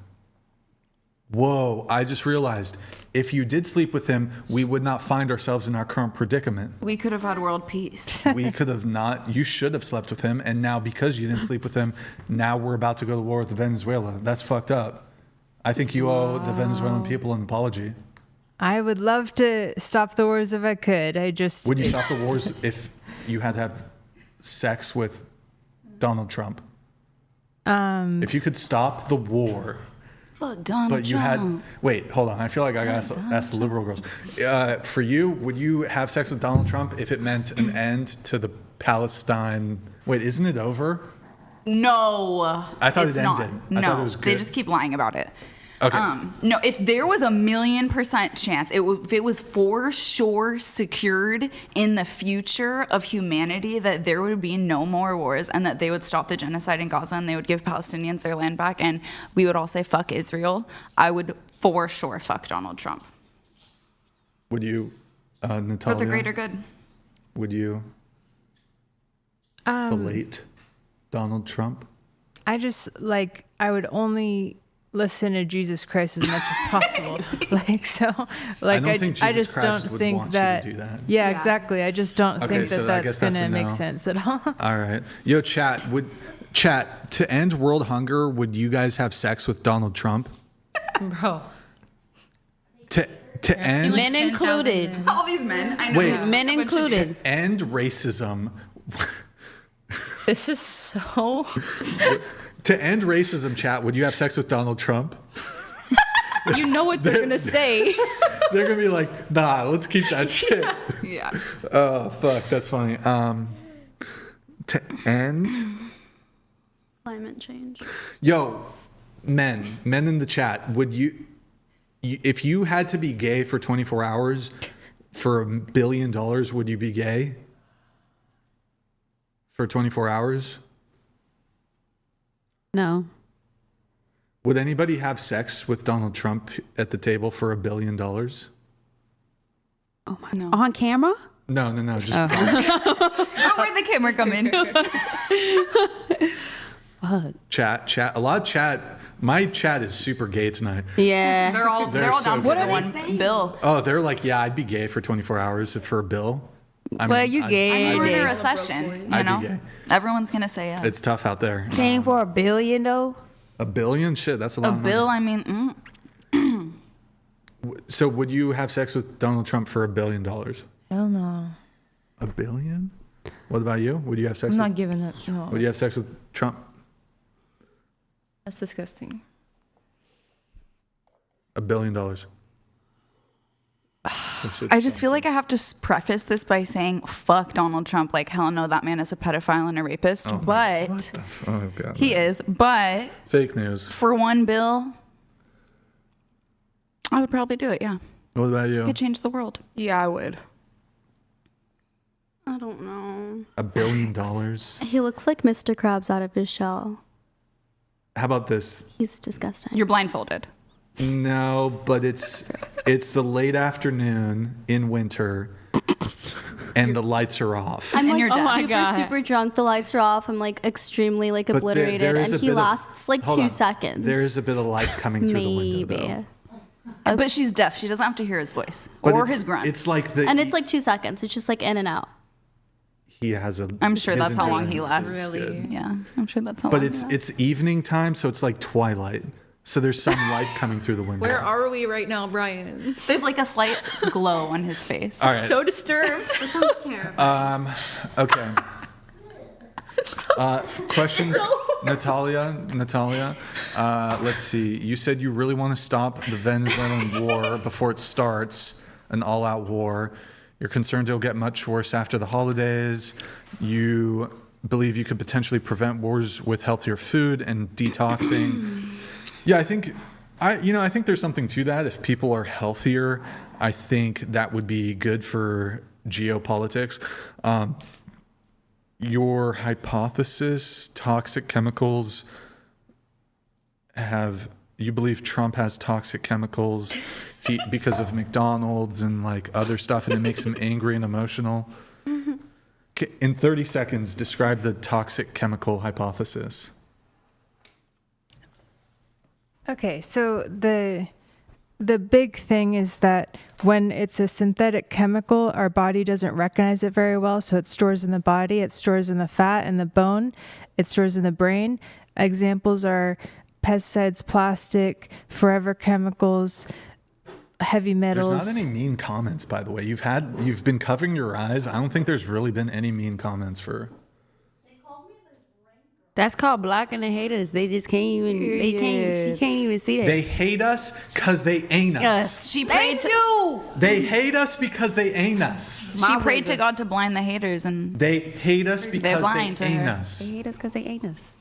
Whoa, I just realized if you did sleep with him, we would not find ourselves in our current predicament. We could have had world peace. We could have not. You should have slept with him. And now because you didn't sleep with him, now we're about to go to war with Venezuela. That's fucked up. I think you owe the Venezuelan people an apology. I would love to stop the wars if I could. Would you stop the wars if you had to have sex with Donald Trump? If you could stop the war. Fuck Donald Trump. Wait, hold on. I feel like I got to ask the liberal girls. For you, would you have sex with Donald Trump if it meant an end to the Palestine? Wait, isn't it over? No. I thought it ended. No, I thought it was good. They just keep lying about it. Okay. No, if there was 1,000,000% chance, if it was for sure secured in the future of humanity that there would be no more wars and that they would stop the genocide in Gaza and they would give Palestinians their land back and we would all say fuck Israel, I would for sure fuck Donald Trump. Would you, Natalia? For the greater good. Would you relate Donald Trump? I I would only listen to Jesus Christ as much as possible. I just don't think that. You to do that. Yeah, exactly. I just don't think that's going to make sense at all. All right. Yo, chat, to end world hunger, would you guys have sex with Donald Trump? Bro. To end men included. All these men. I know. Wait, men included. To end racism. This is so. To end racism, chat, would you have sex with Donald Trump? You know what they're going to say. They're going to be like, nah, let's keep that shit. Yeah. Oh, fuck. That's funny. To end. Climate change. Yo, men in the chat, would you, if you had to be gay for 24 hours for $1 billion, would you be gay? For 24 hours? No. Would anybody have sex with Donald Trump at the table for $1 billion? Oh my! No. On camera? No. Just where'd the camera come in? Chat. A lot of chat. My chat is super gay tonight. Yeah. They're all down for the one bill. Oh, they're like, yeah, I'd be gay for 24 hours for a bill. You gay? We're in a recession. You know, be gay. Everyone's gonna say yeah. It's tough out there. Paying for $1 billion though? $1 billion? Shit, that's a lot. A bill. I mean. So, would you have sex with Donald Trump for $1 billion? Hell no. $1 billion? What about you? Would you have sex? I'm not giving it. No. Would you have sex with Trump? That's disgusting. $1 billion. I just feel like I have to preface this by saying, fuck Donald Trump. Like, hell no, that man is a pedophile and a rapist. But he is. But fake news. For $1 billion, I would probably do it. Yeah. What about you? Could change the world. Yeah, I would. I don't know. $1 billion. He looks like Mr. Krabs out of his shell. How about this? He's disgusting. You're blindfolded. No, but it's the late afternoon in winter, and the lights are off. I'm like oh my super drunk. The lights are off. I'm like extremely like obliterated, and he lasts like 2 seconds. There is a bit of light coming through the window, though. But she's deaf. She doesn't have to hear his voice or his grunts. It's like and it's like 2 seconds. It's just like in and out. He has a. I'm sure that's how long he lasts. Really? Yeah, I'm sure that's how long. But it's evening time, so it's like twilight. So there's some light coming through the window. Where are we right now, Brian? There's like a slight glow on his face. All right. So disturbed. That sounds terrible. Okay. Question, Natalia. Let's see. You said you really want to stop the Venezuelan war before it starts, an all-out war. You're concerned it'll get much worse after the holidays. You believe you could potentially prevent wars with healthier food and detoxing. Yeah, I think there's something to that. If people are healthier, I think that would be good for geopolitics. Your hypothesis, toxic chemicals you believe Trump has toxic chemicals because of McDonald's and like other stuff, and it makes him angry and emotional. In 30 seconds, describe the toxic chemical hypothesis. Okay, so the big thing is that when it's a synthetic chemical, our body doesn't recognize it very well, so it stores in the body, it stores in the fat and the bone, it stores in the brain. Examples are pesticides, plastic, forever chemicals, heavy metals. There's not any mean comments, by the way. You've been covering your eyes. I don't think there's really been any mean comments for. That's called blocking the haters. They just can't even. She can't even see that. They hate us because they ain't us. Yes. She prayed They hate us because they ain't us. She prayed to God to blind the haters, and they hate us because they ain't us. They hate us because they ain't us.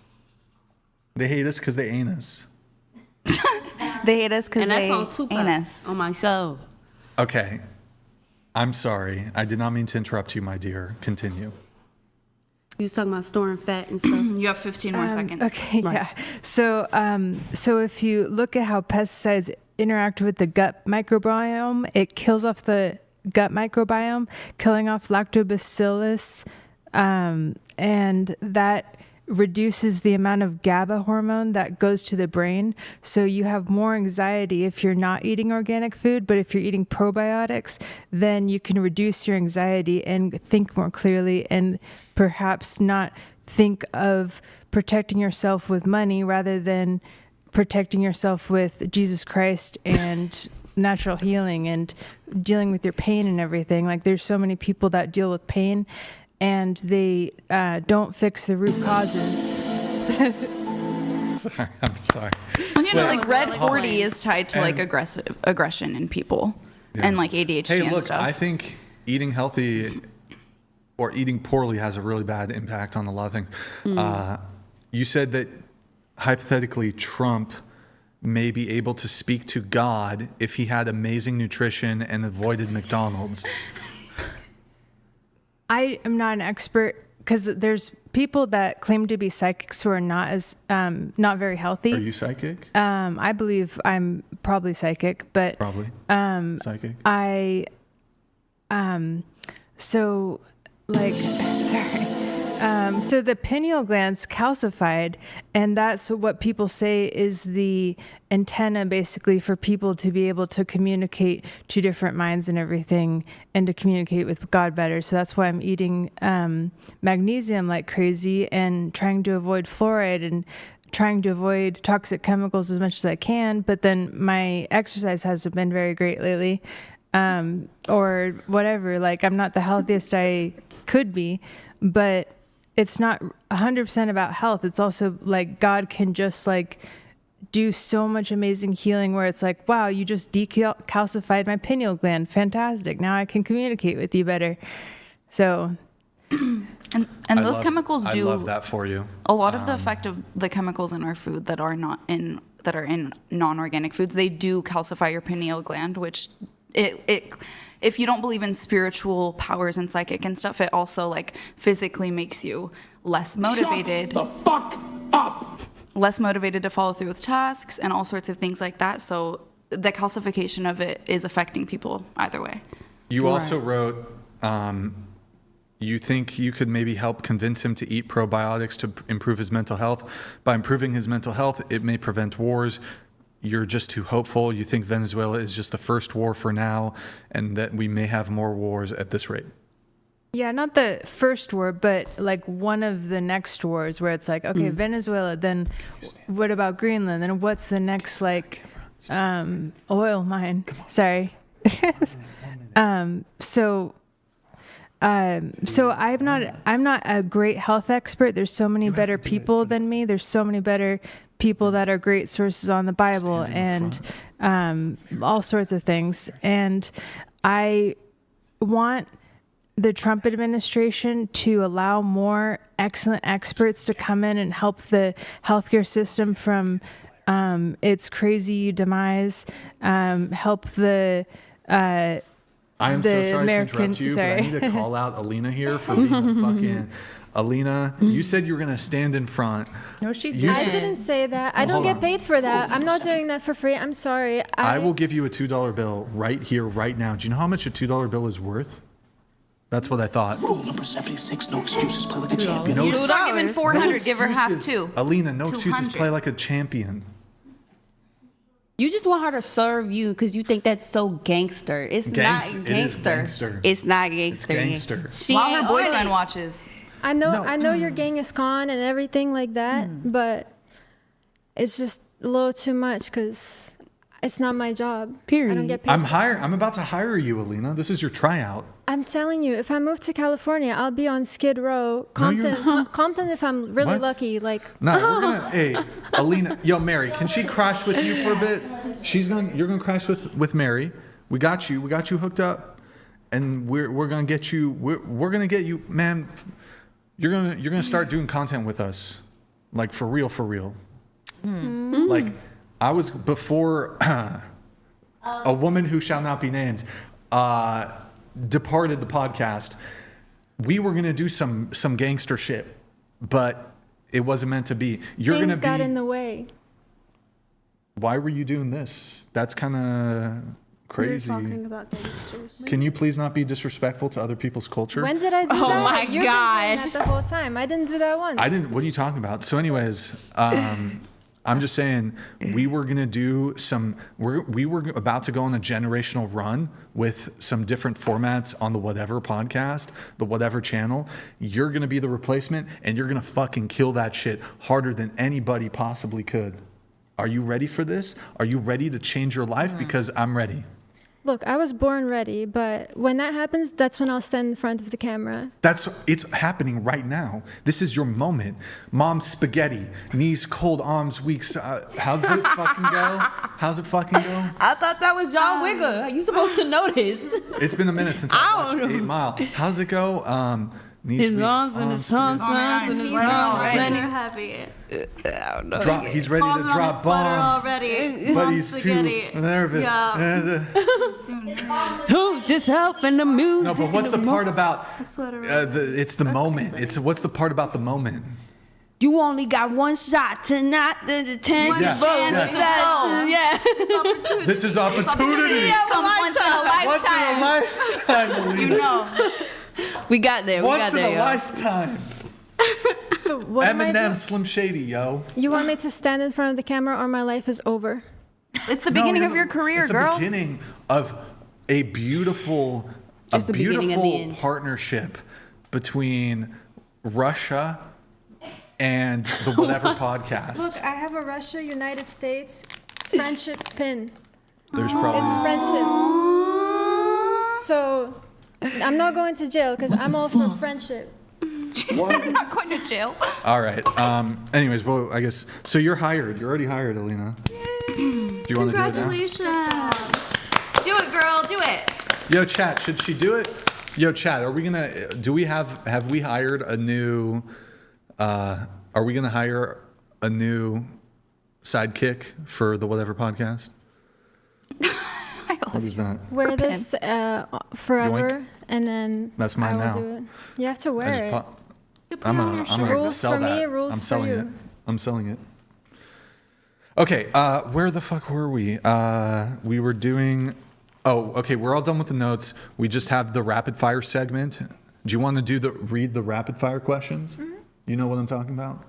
They hate us because they ain't us. They hate us because they on Tupac, ain't us. on my soul. Okay, I'm sorry. I did not mean to interrupt you, my dear. Continue. You was talking about storing fat and stuff. You have 15 more seconds. Okay, Right. yeah. So if you look at how pesticides interact with the gut microbiome, it kills off the gut microbiome, killing off lactobacillus, and that reduces the amount of GABA hormone that goes to the brain. So you have more anxiety if you're not eating organic food, but if you're eating probiotics, then you can reduce your anxiety and think more clearly, and perhaps not think of protecting yourself with money rather than protecting yourself with Jesus Christ and natural healing and dealing with your pain and everything. Like, there's so many people that deal with pain and they don't fix the root causes. Sorry, I'm sorry. Well, like Red 40 is tied to like aggression in people, and like ADHD and stuff. I think eating healthy or eating poorly has a really bad impact on a lot of things. You said that hypothetically Trump may be able to speak to God if he had amazing nutrition and avoided McDonald's. I am not an expert because there's people that claim to be psychics who are not very healthy. Are you psychic? I believe I'm probably psychic, but probably psychic. So the pineal gland's calcified, and that's what people say is the antenna basically for people to be able to communicate to different minds and everything, and to communicate with God better. So that's why I'm eating magnesium like crazy and trying to avoid fluoride and trying to avoid toxic chemicals as much as I can. But then my exercise hasn't been very great lately, or whatever. Like, I'm not the healthiest I could be, but it's not 100% about health. It's also like God can just like do so much amazing healing where it's like, wow, you just decalcified my pineal gland. Fantastic. Now I can communicate with you better. So. And those chemicals do. I love that for you. A lot of the effect of the chemicals in our food that are in non-organic foods, they do calcify your pineal gland, which if you don't believe in spiritual powers and psychic and stuff, it also like physically makes you less motivated. Shut the fuck up! less motivated to follow through with tasks and all sorts of things like that. So the calcification of it is affecting people either way. You also wrote, you think you could maybe help convince him to eat probiotics to improve his mental health. By improving his mental health, it may prevent wars. You're just too hopeful. You think Venezuela is just the first war for now and that we may have more wars at this rate. Yeah, not the first war, but like one of the next wars where it's like, okay, Venezuela, then what about Greenland? Then what's the next like oil mine? Sorry. So I'm not a great health expert. There's so many better people than me. There's so many better people that are great sources on the Bible and all sorts of things. And I want the Trump administration to allow more excellent experts to come in and help the healthcare system from its crazy demise, help the I am so sorry American, to interrupt you, but I need to call out Alina here for being a fucking... Alina, you said you were going to stand in front. No, she didn't. I didn't say that. I don't get paid for that. I'm not doing that for free. I'm sorry. I will give you a $2 bill right here, right now. Do you know how much a $2 bill is worth? That's what I thought. Rule number 76, no excuses, play like a champion. You start giving 400, give her half too. Alina, no excuses, play like a champion. You just want her to serve you because you think that's so gangster. It's not gangster. It is gangster. It's not gangster. It's gangster. While her boyfriend watches. I know your gang is con and everything like that, but it's just a little too much because it's not my job. Period. I don't get paid. I'm about to hire you, Alina. This is your tryout. I'm telling you, if I move to California, I'll be on Skid Row, Compton, Compton if I'm really lucky. Like, no, we're gonna. Hey, Alina, yo, Mary, can she crash with you for a bit? You're gonna crash with Mary. We got you. We got you hooked up, and we're gonna get you. We're gonna get you, man. You're gonna start doing content with us, like for real, for real. Like I was before a woman who shall not be named departed the podcast. We were gonna do some gangster shit, but it wasn't meant to be. Things got in the way. Why were you doing this? That's kind of crazy. We're talking about gangsters. Can you please not be disrespectful to other people's culture? When did I do that? Oh my You've been doing that the whole time. I didn't do that once. I didn't. What are you talking about? So, anyways, I'm just saying we were gonna do some. We were about to go on a generational run with some different formats on the Whatever podcast, the Whatever channel. You're gonna be the replacement, and you're gonna fucking kill that shit harder than anybody possibly could. Are you ready for this? Are you ready to change your life? Because I'm ready. Look, I was born ready, but when that happens, that's when I'll stand in front of the camera. It's happening right now. This is your moment. Mom's spaghetti, knees cold, arms weak. How's it fucking go? How's it fucking go? I thought that was John Wigger. Are you supposed to know this? It's been a minute since I watched 8 Mile. How's it go? Knees his arms and his arms and his arms are heavy. I don't know. He's ready to drop bombs. Already. But he's too nervous. Yeah. Who just helping the music? No, but what's the part about? It's the moment. What's the part about the moment? You only got one shot tonight. The chance to vote. Yeah. This is opportunity. Once in a lifetime. Once in a lifetime. You know. We got there. Once in a lifetime. So what am I doing? Eminem, Slim Shady, yo. You want me to stand in front of the camera or my life is over? It's the beginning of your career, girl. It's the beginning of a beautiful partnership between Russia and the Whatever podcast. Look, I have a Russia, United States friendship pin. There's probably... It's friendship. So I'm not going to jail because I'm all for friendship. She said I'm not going to jail. All right. Anyways, well, I guess... So you're hired. You're already hired, Alina. Yay. Do you want to do it now? Congratulations. Do it, girl. Do it. Yo, chat, should she do it? Yo, chat, are we going to... Have we hired a new... are we going to hire a new sidekick for the Whatever podcast? What is that? Wear this forever, Yoink. and then That's mine I will now. do it. You have to wear it. I'm gonna Rules sell for that. me, rules I'm for selling you. it. I'm selling it. Okay, where the fuck were we? We were doing... Oh, okay, we're all done with the notes. We just have the rapid fire segment. Do you want to read the rapid fire questions? Mm-hmm. You know what I'm talking about?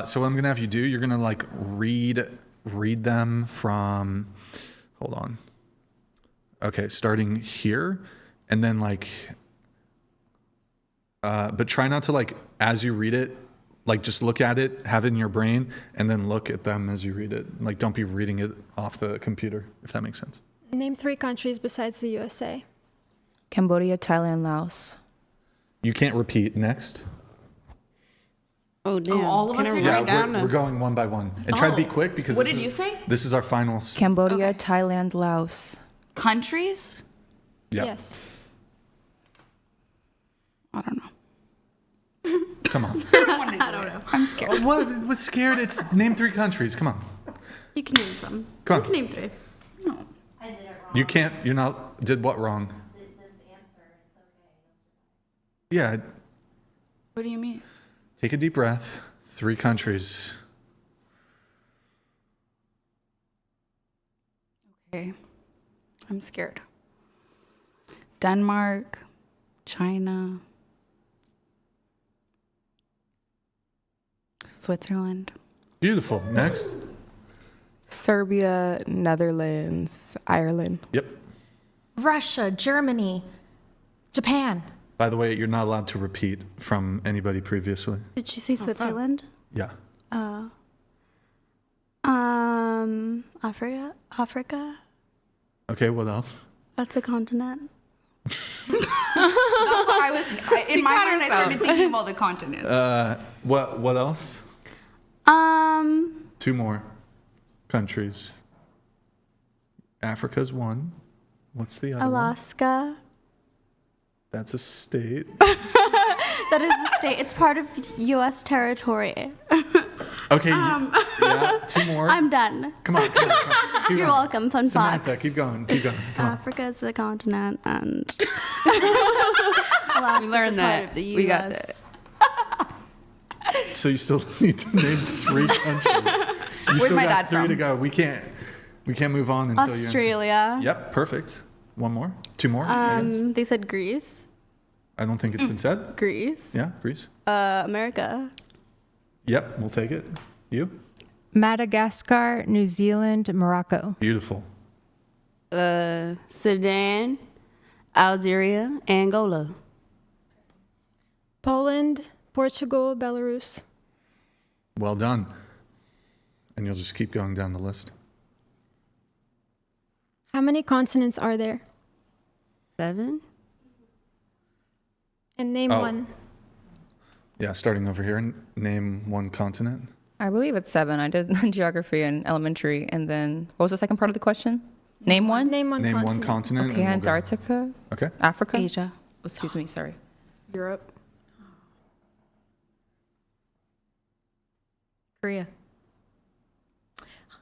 So what I'm going to have you do, you're going to like read them from... Hold on. Okay, starting here, and then like... but try not to like, as you read it, like just look at it, have it in your brain, and then look at them as you read it. Like don't be reading it off the computer, if that makes sense. Name 3 countries besides the USA. Cambodia, Thailand, Laos. You can't repeat. Next. Oh, damn. Oh, all of us are Yeah, going down? we're going one by one. And try to be quick because What did you say? This is our finals. Cambodia, Thailand, Laos. Countries? Yeah. Yes. I don't know. Come on. I don't know. I'm scared. What was scared? It's name 3 countries. Come on. You can name some. Come You on. can name 3. No. You can't. You're not. Did what wrong? Yeah. What do you mean? Take a deep breath. 3 countries. Okay. I'm scared. Denmark, China, Switzerland. Beautiful. Next. Serbia, Netherlands, Ireland. Yep. Russia, Germany, Japan. By the way, you're not allowed to repeat from anybody previously. Did you say Switzerland? Yeah. Africa. Okay, what else? That's a continent. That's what I was. In my mind, I started thinking about the continents. What else? 2 more countries. Africa's 1. What's the other one? Alaska. That's a state. That is a state. It's part of U.S. territory. Okay, yeah, 2 more. I'm done. Come on. Keep You're going. welcome. Fun Samantha, facts. keep going. Come on. Africa is a continent, and We learned that. We got that. So you still need to name 3 countries. You Where's still my got dad 3 from? to go. We can't move on until you answer. Australia. Yep, perfect. 1 more. 2 more. I guess. They said Greece. I don't think it's been said. Greece. Yeah, Greece. America. Yep, we'll take it. You? Madagascar, New Zealand, Morocco. Beautiful. Sudan, Algeria, Angola. Poland, Portugal, Belarus. Well done. And you'll just keep going down the list. How many continents are there? 7. And name Oh. 1. Yeah, starting over here. Name 1 continent. I believe it's 7. I did geography in elementary, and then what was the second part of the question? Name 1. Name 1 Name continent. 1 continent. Okay, and we'll go. Antarctica. Okay. Africa. Asia. Oh, excuse me. Sorry. Europe. Korea.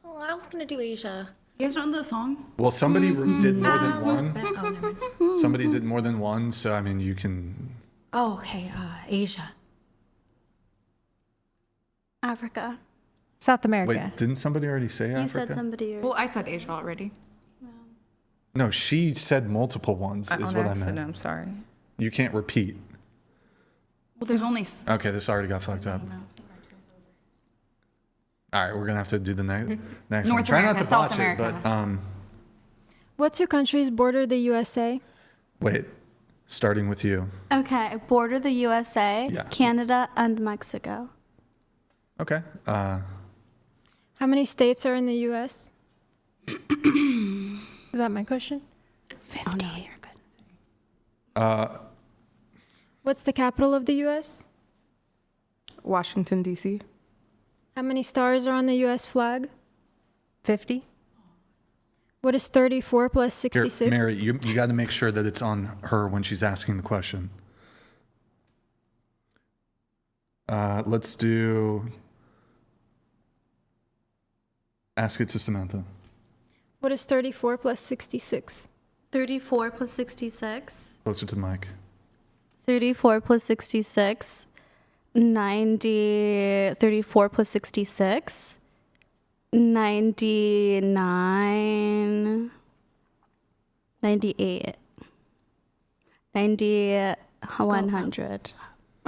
Oh, I was gonna do Asia. You guys know the song? Well, somebody did more than one. Oh, never mind. Somebody did more than one, so I mean, you can. Oh, okay. Asia. Africa. South America. Wait, didn't somebody already say Africa? You said somebody. Well, I said Asia already. No, she said multiple ones, is On what I accident, meant. I'm sorry. You can't repeat. Well, there's only. Okay, this already got fucked up. All right, we're gonna have to do the next one. North Try not America, to South botch America. it, but What 2 countries border the USA? wait. Starting with you. Okay, border the USA, Yeah. Canada, and Mexico. Okay. How many states are in the US? Is that my question? 50. Oh, no, you're good. What's the capital of the US? Washington, D.C. How many stars are on the US flag? 50. What is 34 plus Here, 66? Mary, you got to make sure that it's on her when she's asking the question. Let's do. Ask it to Samantha. What is 34 plus 66? 34 plus 66. Closer to the mic. 34 plus 66. 90. 34 plus 66. 99, 98, 90, 100.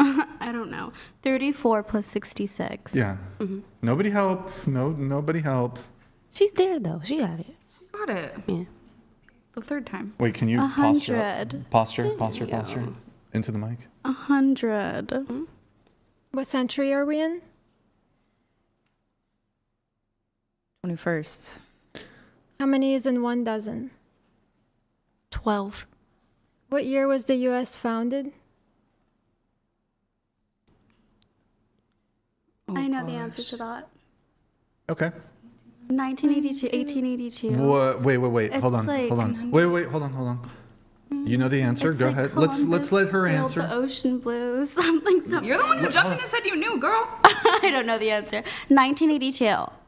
I don't know. 34 plus 66. Yeah. Mm-hmm. Nobody help. Nobody help. She's there though. She got it. Got it. Yeah. The third time. Wait, can you posture? 100. Posture into the mic. 100. What century are we in? 21st. How many is in 1 dozen? 12. What year was the U.S. founded? I know the answer to that. Okay. 1982, 1882. Wait. Hold on. like- Hold on. Hold on. You know the answer. It's Go like ahead. Let's let her sailed answer. The ocean blue, something. You're the one who jumped in and said you knew, girl. I don't know the answer. 1982.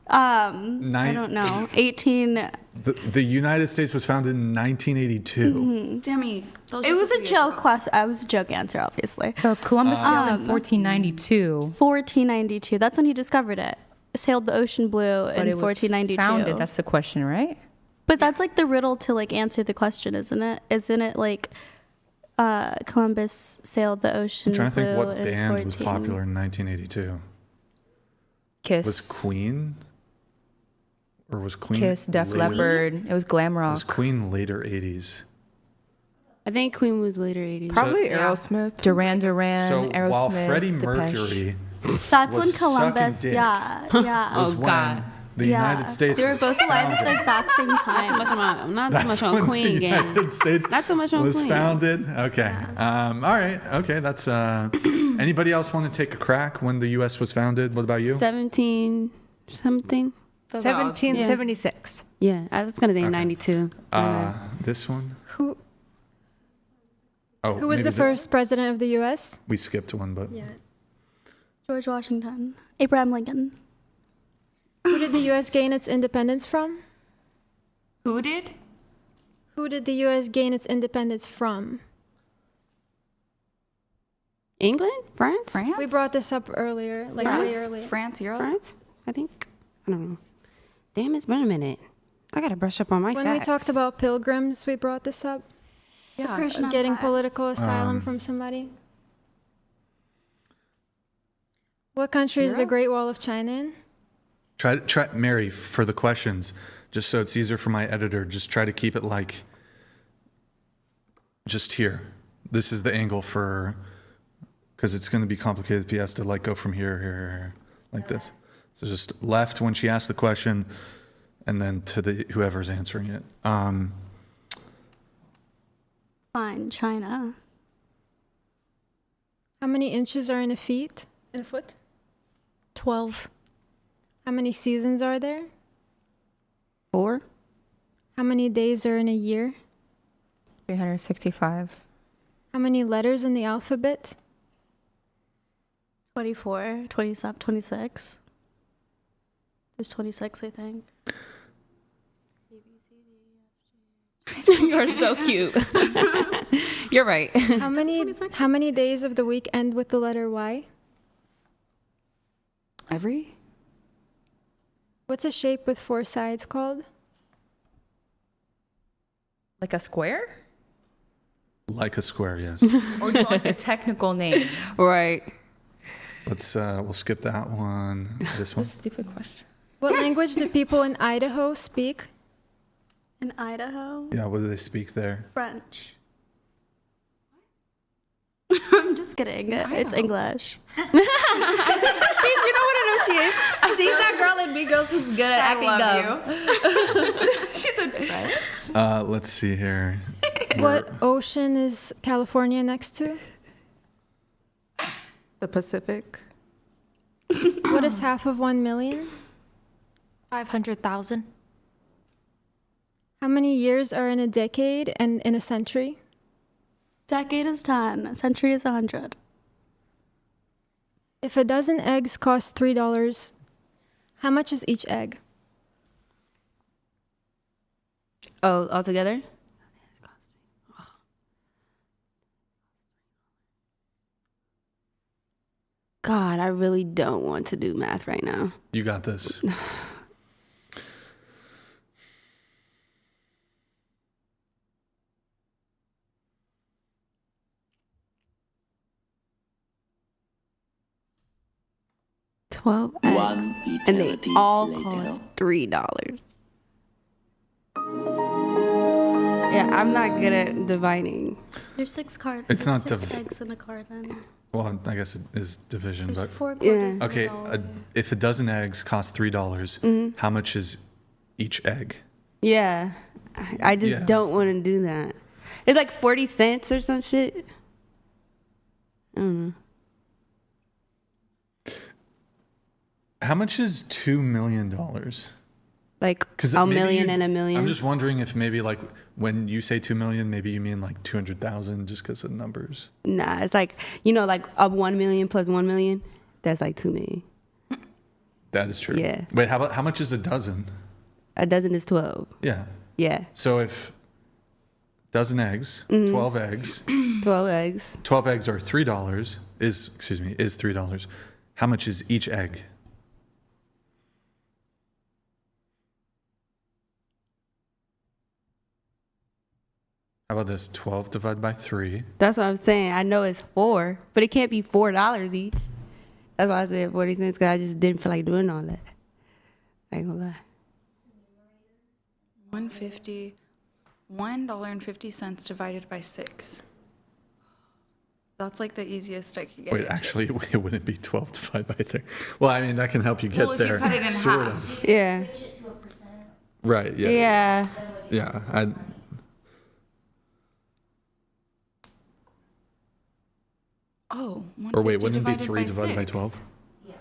I don't know. 18. The United States was founded in 1982. Sammy, It was a joke question. I was a joke answer, obviously. So if Columbus sailed in 1492, 1492. That's when he discovered it. Sailed the ocean blue but in it was 1492. founded, that's the question, right? But that's like the riddle to like answer the question, isn't it? Isn't it like Columbus sailed the ocean I'm trying to blue think what in band 14... was popular in 1982. Kiss. Was Queen? Or was Queen? Kiss, Def later? Leppard. It was glam rock. Was Queen later 80s? I think Queen was later 80s. Probably Aerosmith. Duran Duran, So Aerosmith, while Freddie Depeche. Mercury That's was when Columbus, sucking dick, yeah. was when the United States They were was both alive at founded. the exact same time. Not too much on when Queen the game. United States Not so much on was Queen. founded. Okay. All right. Okay. That's. Anybody else want to take a crack when the U.S. was founded? What about you? 17 something. 1776. Yeah, I was gonna say 92. This one. Who Oh, was maybe the first president of the U.S.? We skipped one, but Yeah. George Washington. Abraham Lincoln. Who did the U.S. gain its independence from? Who did? Who did the U.S. gain its independence from? England? France? We brought this up earlier, like way earlier. France, Europe. France? I think. I don't know. Damn, it's been a minute. I gotta brush up on my When facts. we talked about pilgrims, we brought this up. Yeah, Persian Getting Empire. political asylum from somebody. What country is the Great Wall of China in? try, Mary, for the questions, just so it's easier for my editor. Just try to keep it like. Just here. This is the angle for, because it's going to be complicated if he has to like go from here, like this. So just left when she asks the question, and then to the whoever's answering it. Fine, China. How many inches are in a feet? In a foot? 12. How many seasons are there? 4. How many days are in a year? 365. How many letters in the alphabet? 24, 27, 26. There's 26, I think. You're so cute. You're right. How many days of the week end with the letter Y? Every? What's a shape with 4 sides called? Like a square? Like a square, yes. Or do you want a technical name? Right. Let's we'll skip that one. This one. Stupid question. What language do people in Idaho speak? In Idaho? Yeah, what do they speak there? French. I'm just kidding. It's English. You know what I know she is? She's that girl in Mean Girls who's good at acting dumb. She said French. Let's see here. What ocean is California next to? The Pacific. What is half of 1 million? 500,000. How many years are in a decade and in a century? Decade is 10. Century is 100. If a dozen eggs cost $3, how much is each egg? Oh, all together? God, I really don't want to do math right now. You got this. 12 eggs, and they all cost $3. Yeah, I'm not good at dividing. There's 6 cards. It's not 6 eggs in a carton. Well, I guess it is division, There's but 4 quarters. Yeah. Okay, if a dozen eggs cost $3, how much is each egg? Yeah, I just don't want to do that. It's like 40 cents or some shit. I don't know. How much is $2 million? Like a million and a million. I'm just wondering if maybe like when you say 2 million, maybe you mean like 200,000 just because of numbers. Nah, it's like, like a 1 million plus 1 million, that's like 2 million. That is true. Yeah. Wait, how much is a dozen? A dozen is 12. Yeah. Yeah. So if dozen eggs, 12 eggs. 12 eggs. 12 eggs are $3 is $3. How much is each egg? How about this? 12 divided by 3. That's what I'm saying. I know it's 4, but it can't be $4 each. That's why I said 40 cents, because I just didn't feel like doing all that. I ain't gonna lie. $1.50 divided by 6. That's like the easiest I could get. Wait, actually, it wouldn't be 12 divided by 3. Well, I mean, that can help you get if there. You cut it in sort half. of. Yeah. Right, yeah. Yeah. Yeah. Oh, or wait, wouldn't it be 3 by divided by 6? 12? Yeah.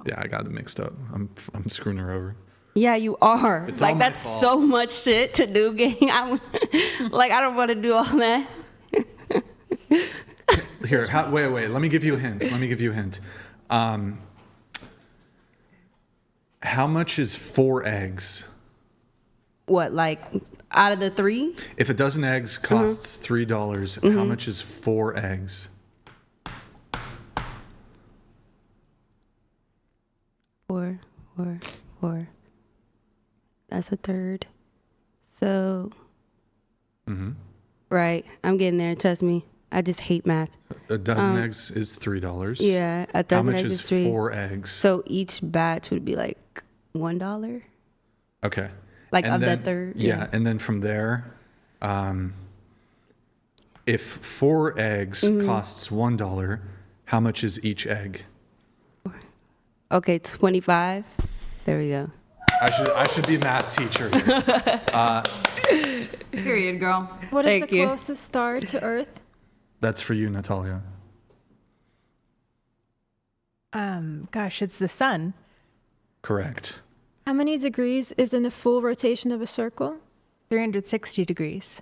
Yeah, I got it mixed up. I'm screwing her over. Yeah, you are. It's like, all my that's fault. so much shit to do, gang. I don't want to do all that. Here, wait. Let me give you a hint. How much is 4 eggs? What, like out of the 3? If a dozen eggs costs $3, how much is 4 eggs? 4. That's a third. So, right, I'm getting there. Trust me. I just hate math. A dozen eggs is $3. Yeah, a dozen eggs is 3. How much is 4 eggs? So each batch would be like $1. Okay. Like and of then, the third. Yeah, and then from there, if 4 eggs costs $1, how much is each egg? Okay, 25. There we go. I should be a math teacher. Period, girl. What is the closest star to Earth? That's for you, Natalia. Gosh, it's the sun. Correct. How many degrees is in a full rotation of a circle? 360 degrees.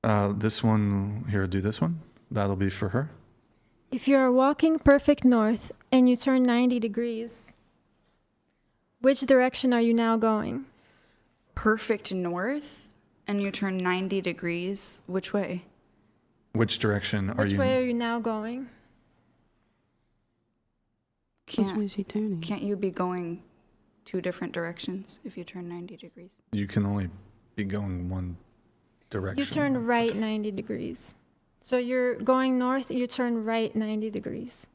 This one here, do this one. That'll be for her. If you are walking perfect north and you turn 90 degrees, which direction are you now going? Perfect north, and you turn 90 degrees. Which way? Which direction are you? Which way are you now going? Which way is she turning? Can't you be going 2 different directions if you turn 90 degrees? You can only be going one direction. You turn right 90 degrees. So you're going north, you turn right 90 degrees.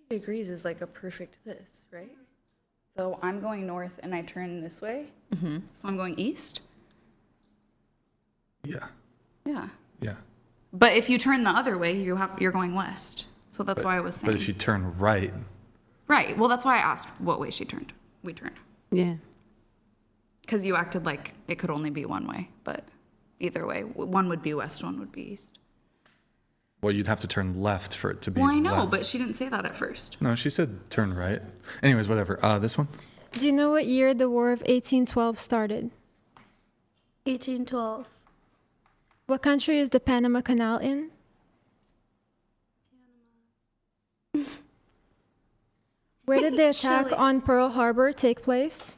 90 degrees is like a perfect this, right? So I'm going north and I turn this way. So I'm going east? Yeah. Yeah. Yeah. But if you turn the other way, you're going west. So that's why I was saying. But if you turn right. Right. Well, that's why I asked what way we turned. Yeah. Because you acted like it could only be one way, but either way, one would be west, one would be east. Well, you'd have to turn left for it to be Well, I know, west. but she didn't say that at first. No, she said turn right. Anyways, whatever. This one? Do you know what year the War of 1812 started? 1812. What country is the Panama Canal in? Where did the attack on Pearl Harbor take place?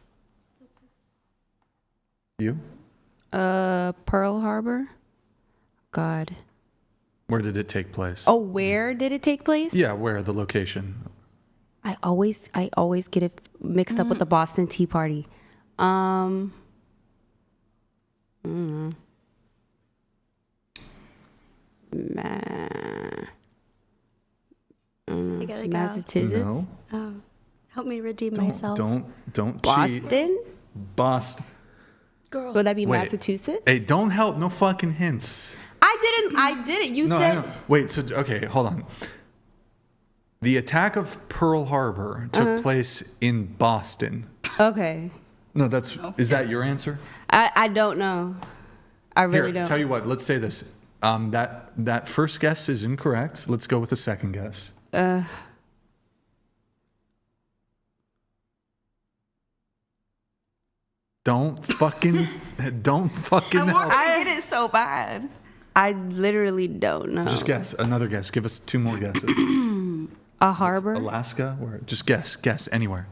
You? Pearl Harbor? God. Where did it take place? Oh, where did it take place? Yeah, where? The location. I always get it mixed up with the Boston Tea Party. I don't know. gotta go. Massachusetts. No. Oh, help me redeem myself. Don't Boston? cheat. Boston. Girl. Would that be Wait. Massachusetts? Hey, don't help. No fucking hints. I didn't. You No, I said. know. Wait, so, okay, hold on. The attack of Pearl Harbor took place in Boston. Okay. No, is that your answer? I don't know. I really Here, don't. tell you what, let's say this. That first guess is incorrect. Let's go with the second guess. Don't fucking I help. want to get it so bad. I literally don't know. Just guess. Another guess. Give us 2 more guesses. A harbor? Alaska? Where? Just guess. Guess anywhere.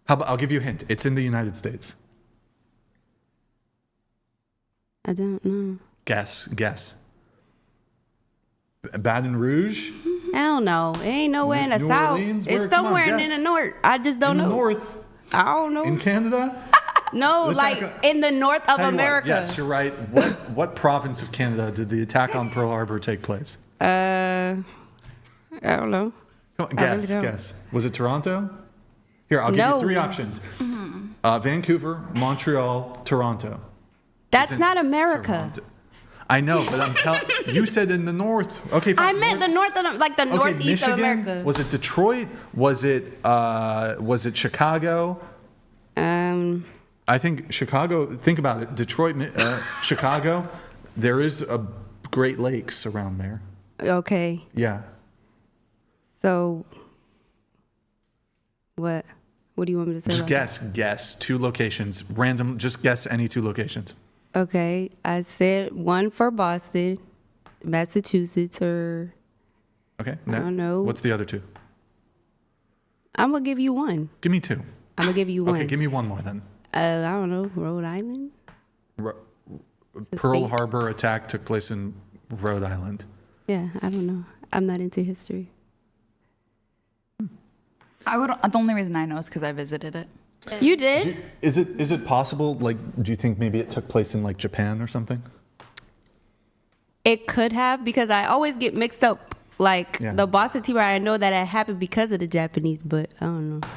How about, I'll give you a hint. It's in the United States. I don't know. Guess. Baton Rouge? Hell no. It ain't nowhere in the New south. Orleans? Where? It's Come on, somewhere in guess. the north. I just don't In know. the north? I don't know. In Canada? No, The like attack in the north of Tell you what, America. yes, you're right. What province of Canada did the attack on Pearl Harbor take place? I don't know. Come on, I really guess. don't. Guess. Was it Toronto? Here, I'll give you 3 options. Vancouver, Montreal, Toronto. That's Isn't not America. Toronto. I know, but I'm telling you said in the north. Okay, fine. I meant the north of like the northeast Michigan? of America. Was it Detroit? Was it Chicago? I think Chicago. Think about it. Detroit, Chicago. There is a Great Lakes around there. Okay. Yeah. So what? What do you want me to say? Just about guess 2 locations. Random. Just guess any 2 locations. that? Okay. I said one for Boston, Massachusetts, or Okay. I don't know. What's the other 2? I'm gonna give you one. Give me 2. I'm gonna give you one. Okay, give me 1 more then. I don't know. Rhode Island. Pearl state. Harbor attack took place in Rhode Island. Yeah, I don't know. I'm not into history. The only reason I know is because I visited it. You did? Is it possible? Like, do you think maybe it took place in like Japan or something? It could have, because I always get mixed up. Like the Boston Tea Party, I know that it happened because of the Japanese, but I don't know.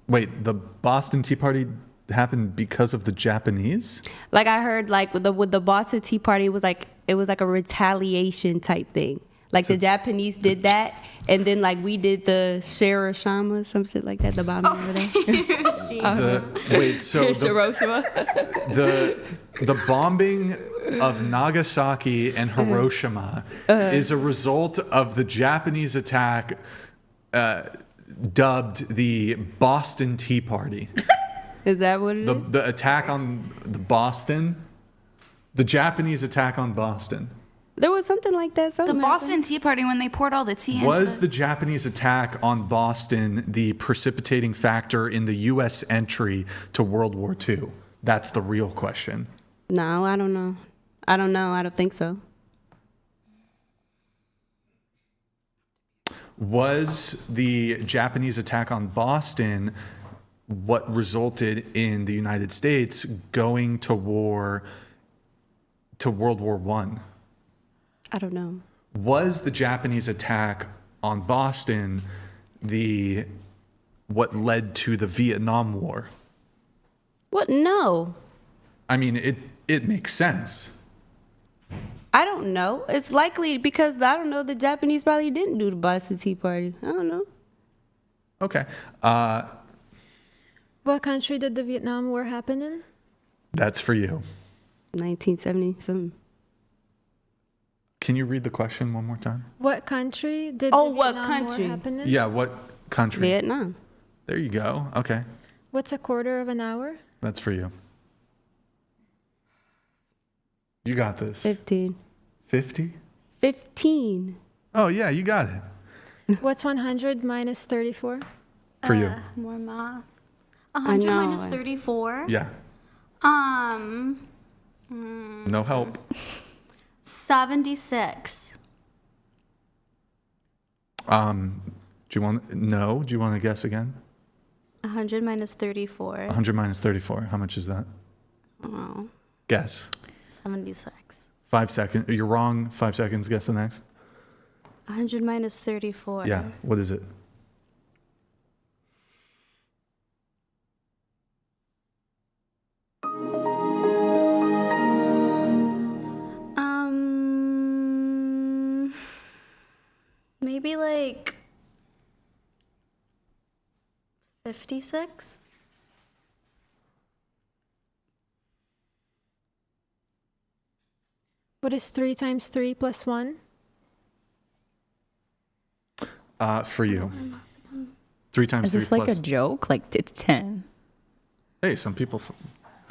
Wait, the Boston Tea Party happened because of the Japanese? Like I heard, like with the Boston Tea Party, it was like a retaliation type thing. Like the Japanese did that, and then like we did the Hiroshima, some shit like that. The bombing over there. Wait, so Hiroshima. the bombing of Nagasaki and Hiroshima is a result of the Japanese attack dubbed the Boston Tea Party. Is that what it is? The attack on the Japanese attack on Boston. There was something like that. The Boston Tea Party, when they poured all the tea into Was the Japanese attack on Boston the precipitating factor in the U.S. entry to World War II? That's the real question. No, I don't know. I don't think so. Was the Japanese attack on Boston what resulted in the United States going to World War I? I don't know. Was the Japanese attack on Boston what led to the Vietnam War? What? No. I mean, it makes sense. I don't know. It's likely because I don't know. The Japanese probably didn't do the Boston Tea Party. I don't know. Okay. What country did the Vietnam War happen in? That's for you. 1970 something. Can you read the question one more time? What country did the Vietnam War happen in? Yeah, what country? Vietnam. There you go. Okay. What's a quarter of an hour? That's for you. You got this. 15. 50? 15. Oh, yeah, you got it. What's 100 minus 34? For you. More math. 100 minus 34. Yeah. No help. 76. Do you want to guess again? 100 minus 34. 100 minus 34. How much is that? Oh, Guess. 76. 5 seconds. You're wrong. 5 seconds. Guess the next. 100 minus 34. Yeah, what is it? Maybe like 56? What is 3 times 3 plus 1? For you. 3 times 3 Is this like plus... a joke? Like it's 10. Hey, some people,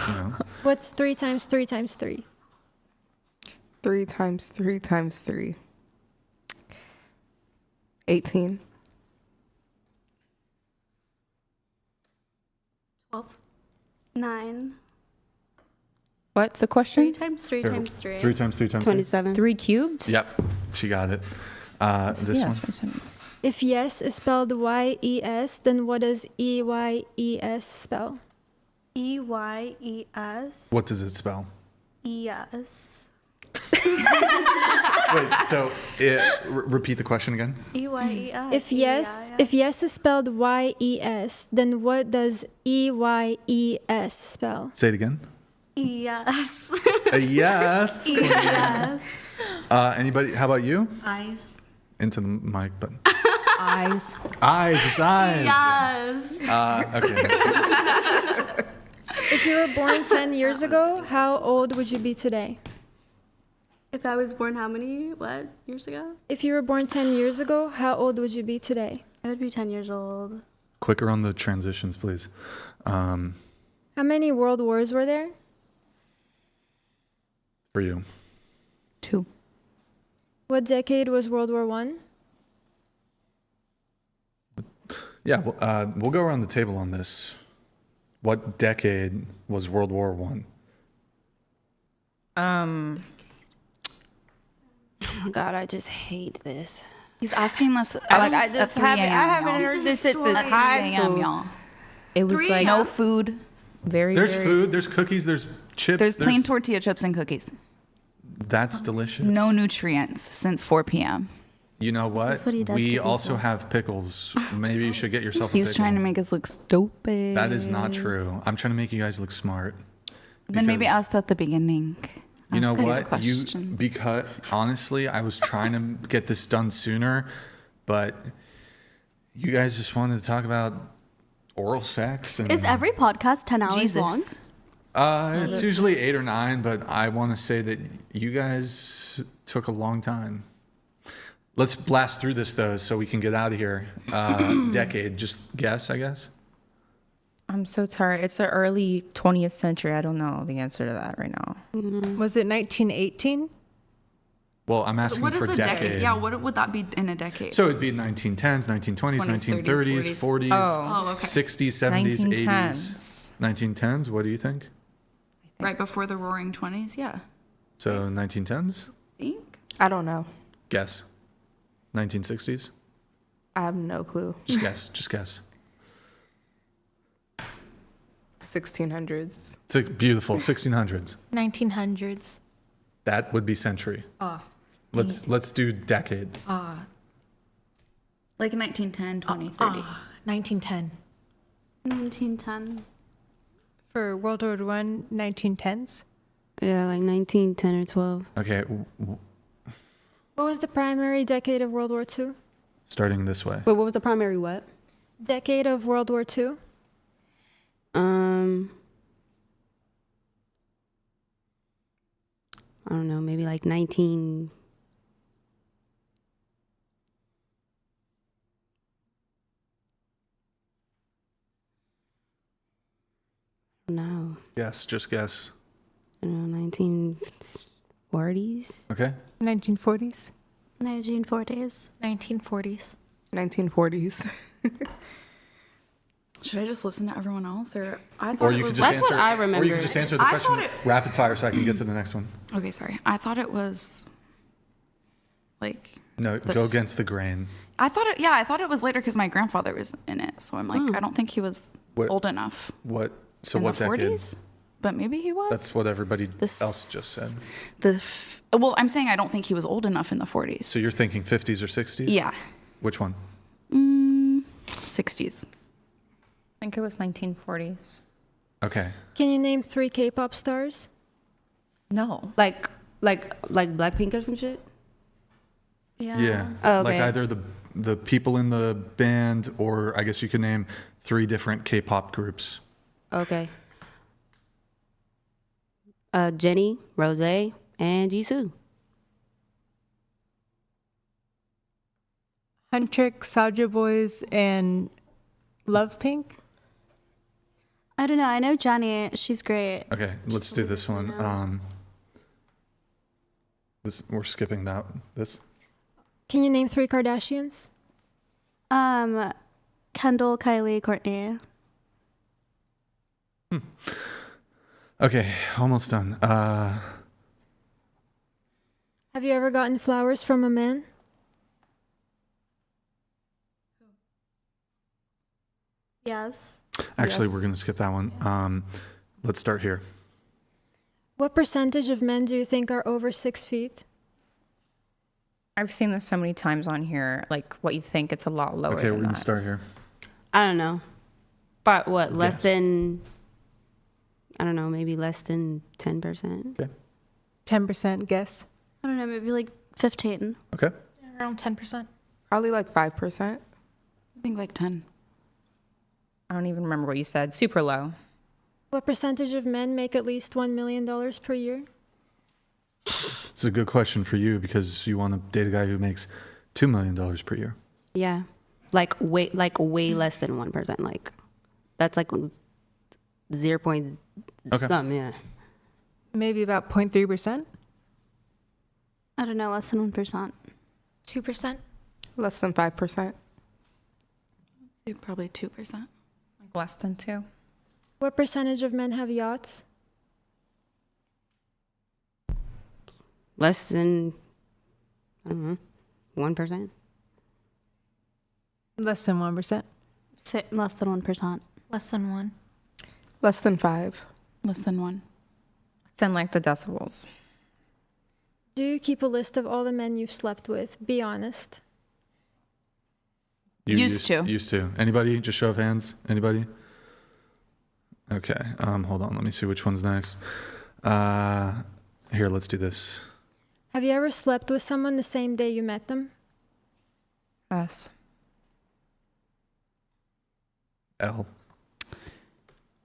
you know. What's 3 times 3 times 3? 3 times 3 times 3. 18. 12. 9. What's the question? 3 times 3 times 3. 3 times 3 times 27. 3 cubed? Yep, she got it. This Yeah, one. 27. If yes is spelled Y-E-S, then what does E-Y-E-S spell? E-Y-E-S. What does it spell? Yes. Wait, so repeat the question again. E-Y-E-S. If yes is spelled Y-E-S, then what does E-Y-E-S spell? Say it again. Yes. Yes. Yes. Anybody? How about you? Eyes. Into the mic, but Eyes. eyes. It's eyes. Yes. Okay. If you were born 10 years ago, how old would you be today? If I was born years ago? If you were born 10 years ago, how old would you be today? I would be 10 years old. Quicker on the transitions, please. How many world wars were there? For you. 2. What decade was World War I? Yeah, we'll go around the table on this. What decade was World War I? Oh my God, I just hate this. He's asking us. I haven't heard this since high school. Y'all. It was like No food. There's food, there's cookies, there's chips. There's plain tortilla chips and cookies. That's delicious. No nutrients since 4 p.m. You know what? This is what he does to We people. also have pickles. Maybe you should get yourself a pickle. He's trying to make us look stupid. That is not true. I'm trying to make you guys look smart. Then maybe Because- ask that at the beginning. You know Ask these what? questions. Because honestly, I was trying to get this done sooner, but you guys just wanted to talk about oral sex. And, Is every podcast 10 hours long? it's usually 8 or 9, but I want to say that you guys took a long time. Let's blast through this though, so we can get out of here. Decade, just guess, I guess. I'm so tired. It's the early 20th century. I don't know the answer to that right now. Was it 1918? Well, I'm asking What is for the decade. Yeah, what would that be in a decade? So it'd be 1910s, 1920s, 1930s, 40s, Oh, okay. 60s, 70s, 1910s. 80s. 1910s, what do you think? Right before the Roaring 20s, yeah. So 1910s? Think? I don't know. Guess. 1960s? I have no clue. Just guess. Just guess. 1600s. It's beautiful. 1600s. 1900s. That would be century. Let's do decade. Like 1910, 20, 30. 1910. 1910. For World War I, 1910s? Yeah, like 1910 or 12. Okay, What was the primary decade of World War II? starting this way. Wait, what was the primary what? Decade of World War II? I don't know, maybe like 19. No, Guess, just guess. I don't know, 1940s. Okay. 1940s? 1940s. 1940s. 1940s. Should I just listen to everyone else, or I thought Or it you was could just That's answer. what I Or you remember. could just answer the I question thought it- rapid fire, so I can get to the next one. Okay, sorry. I thought it was like No, go against the grain. I thought it was later because my grandfather was in it. So I'm like, I don't think he was What- old enough. What? So in what the decade? 40s? but maybe he was. That's what everybody else just said. Well, I'm saying I don't think he was old enough in the 40s. So you're thinking 50s or 60s? Yeah. Which one? 60s. I think it was 1940s. Okay. Can you name 3 K-pop stars? No. Like Blackpink or some shit? Yeah. Oh, okay. Like either the people in the band, or I guess you could name 3 different K-pop groups. Okay. Jennie, Rose, and Jisoo. Huntrick, Soulja Boys, and Love Pink. I don't know. I know Johnny. She's great. Okay, let's do this one. We're skipping that. This. Can you name 3 Kardashians? Kendall, Kylie, Courtney. Okay, almost done. Have you ever gotten flowers from a man? Yes. Actually, we're gonna skip that one. Let's start here. What percentage of men do you think are over 6 feet? I've seen this so many times on here. Like, what you think, it's a lot lower Okay, than we're gonna that. start here. I don't know. But what, less Yes. than, I don't know, maybe less than 10%? Okay. 10% guess. I don't know. Maybe like 15. Okay. Around 10%. Probably like 5%. I think like 10. I don't even remember what you said. Super low. What percentage of men make at least $1 million per year? It's a good question for you because you want to date a guy who makes $2 million per year. Yeah. Like way less than 1%. Like, that's like 0 point some, yeah. Maybe about 0.3%. I don't know. Less than 1%. 2%. Less than 5%. Probably 2%. Like less than 2. What percentage of men have yachts? Less than, I don't know, 1%. Less than 1%. Less than 1%. Less than 1. Less than 5. Less than 1. Send like the decibels. Do you keep a list of all the men you've slept with? Be honest. Used to. Used to. Anybody? Just show of hands. Anybody? Okay. Hold on. Let me see which one's next. Here, let's do this. Have you ever slept with someone the same day you met them? Yes. L.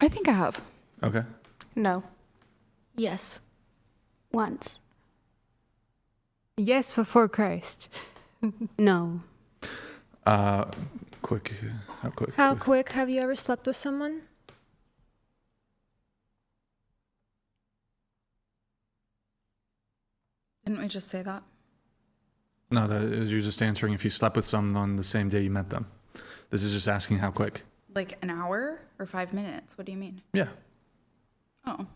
I think I have. Okay. No. Yes. Once. Yes, before Christ. No. Quick. How quick? How quick have you ever slept with someone? Didn't we just say that? No, you're just answering if you slept with someone on the same day you met them. This is just asking how quick. Like an hour or 5 minutes? What do you mean? Yeah. Oh.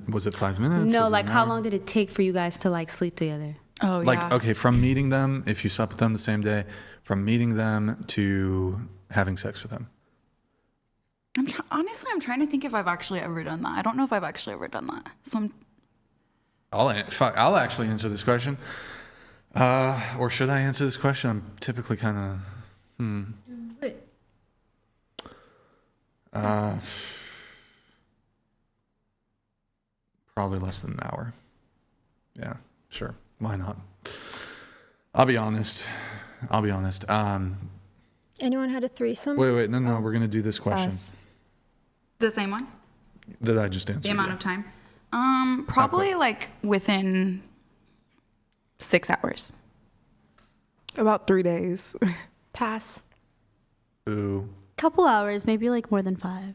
Was it 5 minutes? No, Was it like an how hour? long did it take for you guys to like sleep together? Oh, Like, yeah. okay, from meeting them, if you slept with them the same day, from meeting them to having sex with them. Honestly, I'm trying to think if I've actually ever done that. I don't know if I've actually ever done that. So I'll actually answer this question. Or should I answer this question? I'm typically kind of. Probably less than an hour. Yeah, sure. Why not? I'll be honest. Anyone had a threesome? Wait. No. We're gonna do this question the same one? that I just answered. The amount of time? Probably like within 6 hours. About 3 days. Pass. Ooh. Couple hours, maybe like more than 5.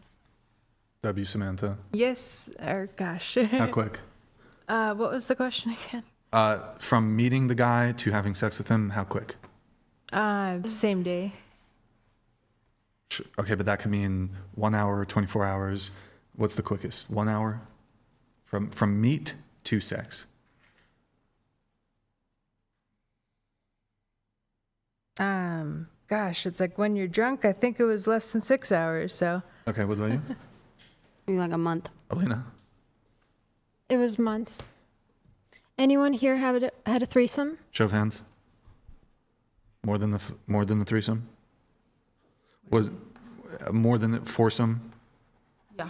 W. Samantha. Yes, or gosh. How quick? What was the question again? From meeting the guy to having sex with him, how quick? Same day. Okay, but that could mean 1 hour, 24 hours. What's the quickest? 1 hour? From meet to sex. Gosh, it's like when you're drunk, I think it was less than 6 hours, so. Okay, what about you? Maybe like a month. Elena? It was months. Anyone here had a threesome? Show of hands. More than the threesome? Was more than the foursome? Yeah.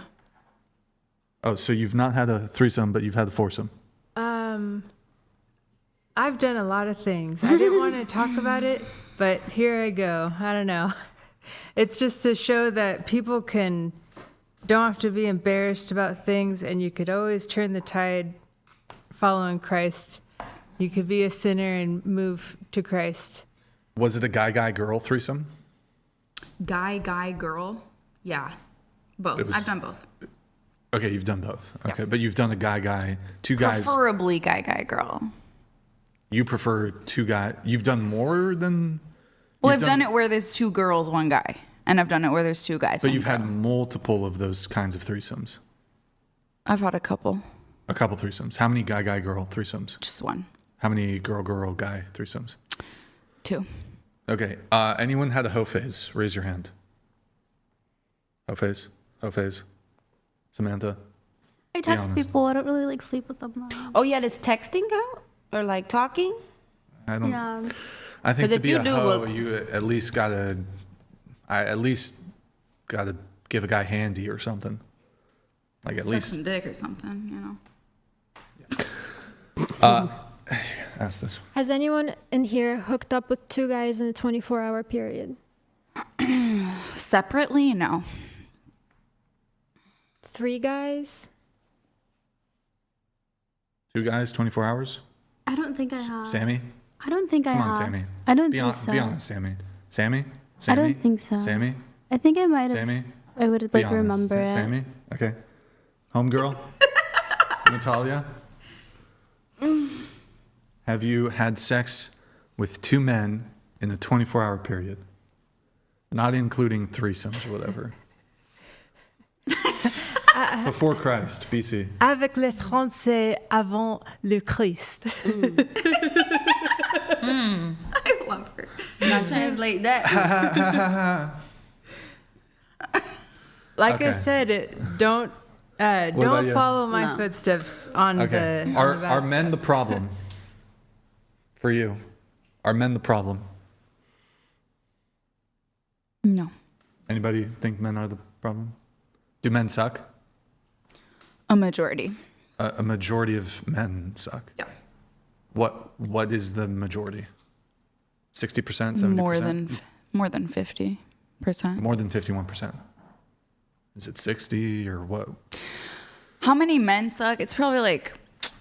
Oh, so you've not had a threesome, but you've had a foursome. I've done a lot of things. I didn't want to talk about it, but here I go. I don't know. It's just to show that people don't have to be embarrassed about things, and you could always turn the tide following Christ. You could be a sinner and move to Christ. Was it a guy-girl threesome? Guy, girl? Yeah. Both. I've done both. Okay, you've done both. Okay, but you've done a guy, two guys. Preferably guy, girl. You prefer two guys. You've done more than... Well, I've done it where there's two girls, one guy. And I've done it where there's two guys, But you've had multiple of those kinds of threesomes. I've had a couple. A couple threesomes. How many guy, girl threesomes? Just one. How many girl, guy threesomes? 2. Okay. Anyone had a hoe phase? Raise your hand. Hoe phase? Samantha? I text people. I don't really like sleep with them though. Oh yeah, does texting count? Or like talking? I don't. Yeah. I think to be a hoe, you at least gotta give a guy handy or something. Like at least some dick or something, Ask this. Has anyone in here hooked up with 2 guys in a 24-hour period? Separately? No. 3 guys? 2 guys, 24 hours? I don't think I have. Sammy? I don't think I have. Come on, Sammy. I don't think so. Be honest, Sammy. Sammy? I don't think so. Sammy? I think I might have. Sammy? I would Be like honest. remember it. Sammy? Okay. Homegirl? Natalia? Have you had sex with 2 men in a 24-hour period? Not including threesomes or whatever. Before Christ, BC. Avec les Français avant le Christ. I love her. Now translate that. Like I said, don't follow my footsteps on the. Are men the problem for you? Are men the problem? No. Anybody think men are the problem? Do men suck? A majority. A majority of men suck. Yeah. What is the majority? 60%, 70%? More than 50%. More than 51%. Is it 60 or what? How many men suck? It's probably like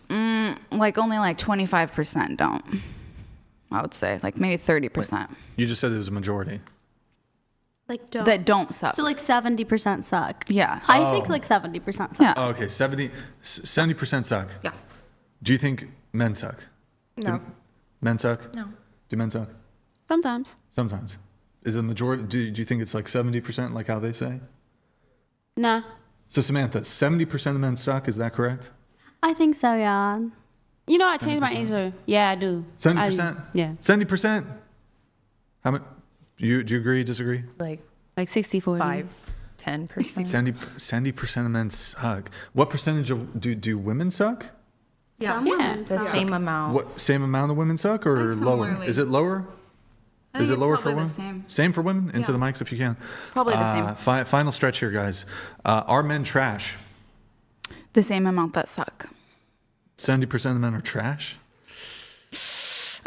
only like 25% don't. I would say like maybe 30%. Wait, you just said it was a majority. Like don't. That don't suck. So like 70% suck. Yeah. I think like 70% suck. Yeah. Oh, okay, 70% suck. Yeah. Do you think men suck? No. Men suck? No. Do men suck? Sometimes. Sometimes. Is it a majority? Do you think it's like 70% like how they say? Nah. So Samantha, 70% of men suck, is that correct? I think so, yeah. You know, I changed my answer. Yeah, I do. 70%? Yeah. 70%? How much? Do you agree, disagree? Like 60-40. 5-10%. 70% of men suck. What percentage of do women suck? Yeah. Some women The suck. same amount. What same amount of women suck or lower? somewhere Is it lower? I think Is it it's lower for probably women? the same. Same for women? Into Yeah. the mics if you can. Probably the same. Final stretch here, guys. Are men trash? The same amount that suck. 70% of the men are trash?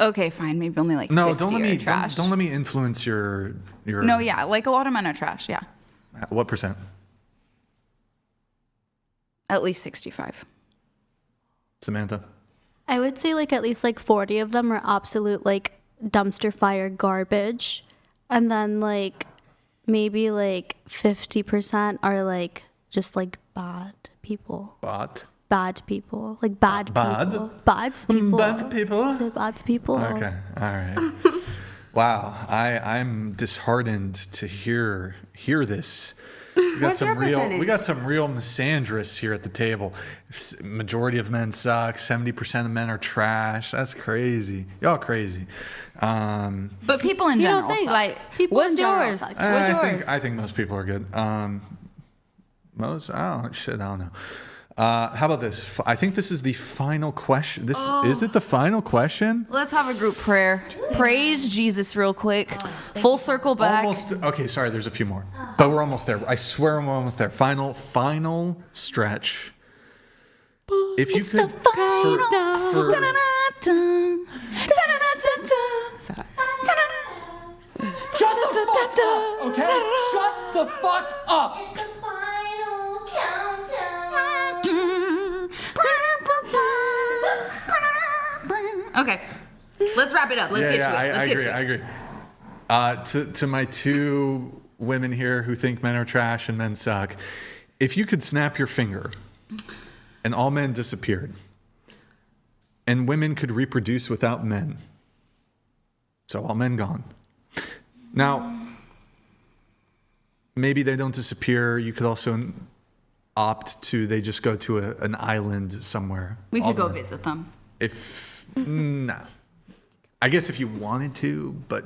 Okay, fine. Maybe only like 50 are trash. Don't let me influence your. No, yeah, like a lot of men are trash. Yeah, What percent? at least 65. Samantha. I would say like at least like 40 of them are absolute like dumpster fire garbage. And then like maybe like 50% are like just like bad people. Bad people. Like bad people. Bad people. Bad people? The bad people. Okay. All right. Wow. I'm disheartened to hear this. We got some real misandrists here at the table. Majority of men suck. 70% of men are trash. That's crazy. Y'all crazy. But people in general, like, what's yours? I think most people are good. I don't know. How about this? I think this is the final question. Is it the final question? Let's have a group prayer. Praise Jesus real quick. Full circle back. Almost. Okay, sorry, there's a few more. But we're almost there. I swear we're almost there. Final stretch. If you could... Shut the fuck up, okay? Shut the fuck up! It's the final countdown. Okay, let's wrap it up. Let's get to it. I agree. To my two women here who think men are trash and men suck, if you could snap your finger and all men disappeared and women could reproduce without men, so all men gone. Now, maybe they don't disappear. You could also opt to, they just go to an island somewhere. We could go visit them. No. I guess if you wanted to, but...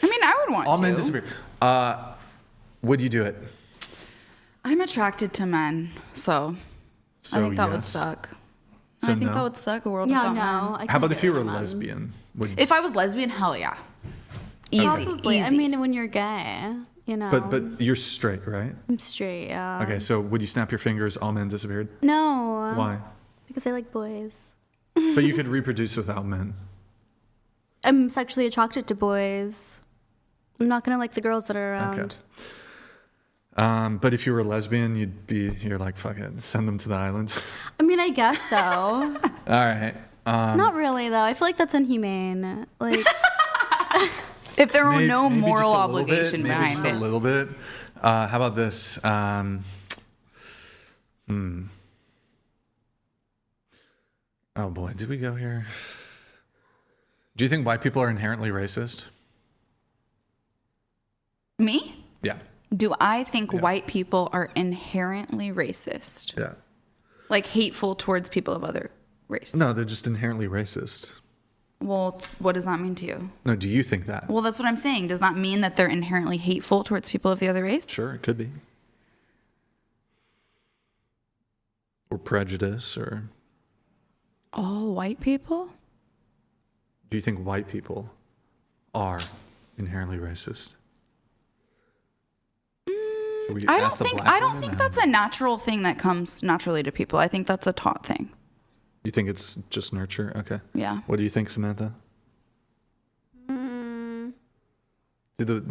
I mean, I would want all to. men disappear. Would you do it? I'm attracted to men, so I think that would suck. So I think that would suck, a world without men. How about if you were a lesbian? If I was lesbian, hell yeah. Easy. Probably. Easy. I mean, when you're gay, you know. But you're straight, right? I'm straight, yeah. Okay, so would you snap your fingers, all men disappeared? No. Why? Because I like boys. But you could reproduce without men. I'm sexually attracted to boys. I'm not gonna like the girls that are around. Okay. But if you were a lesbian, you're like, fuck it, send them to the island. I mean, I guess so. All right. Not really, though. I feel like that's inhumane. Like, if there were no maybe moral just a little obligation bit, maybe behind just it. a little bit. How about this? Oh boy, did we go here? Do you think white people are inherently racist? Me? Yeah. Do I think white people are inherently racist? Yeah. Like hateful towards people of other race? No, they're just inherently racist. Well, what does that mean to you? No, do you think that? Well, that's what I'm saying. Does that mean that they're inherently hateful towards people of the other race? Sure, it could be. Or prejudice, or... All white people? Do you think white people are inherently racist? I don't think that's a natural thing that comes naturally to people. I think that's a taught thing. You think it's just nurture? Okay. Yeah. What do you think, Samantha? Do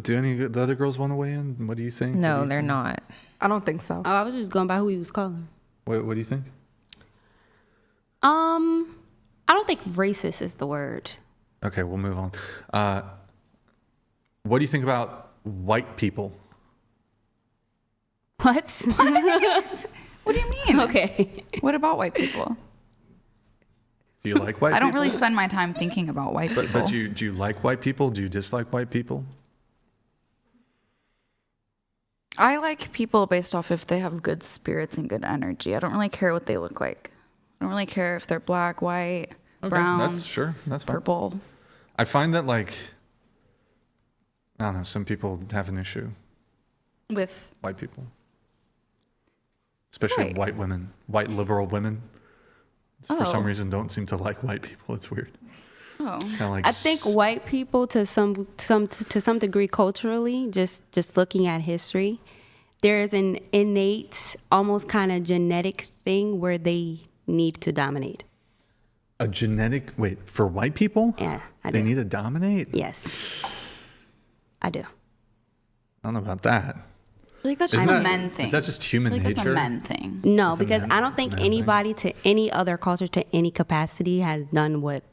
any of the other girls want to weigh in? What do you think? No, they're not. I don't think so. Oh, I was just going by who he was calling. What do you think? I don't think racist is the word. Okay, we'll move on. What do you think about white people? What? What do you mean? Okay. What about white people? Do you like white people? I don't really spend my time thinking about white people. But do you like white people? Do you dislike white people? I like people based off if they have good spirits and good energy. I don't really care what they look like. I don't really care if they're black, white, brown. That's fine. Purple. I find that, like, I don't know, some people have an issue with white people, especially white women, white liberal women. For some reason, don't seem to like white people. It's weird. Oh, kind of like I think white people, to some degree, culturally, just looking at history, there is an innate, almost kind of genetic thing where they need to dominate. A genetic for white people? Yeah, they need to dominate. Yes, I do. I don't know about that. I think that's just a men thing. Is that just human nature? That's a men thing. No, because I don't think anybody to any other culture to any capacity has done what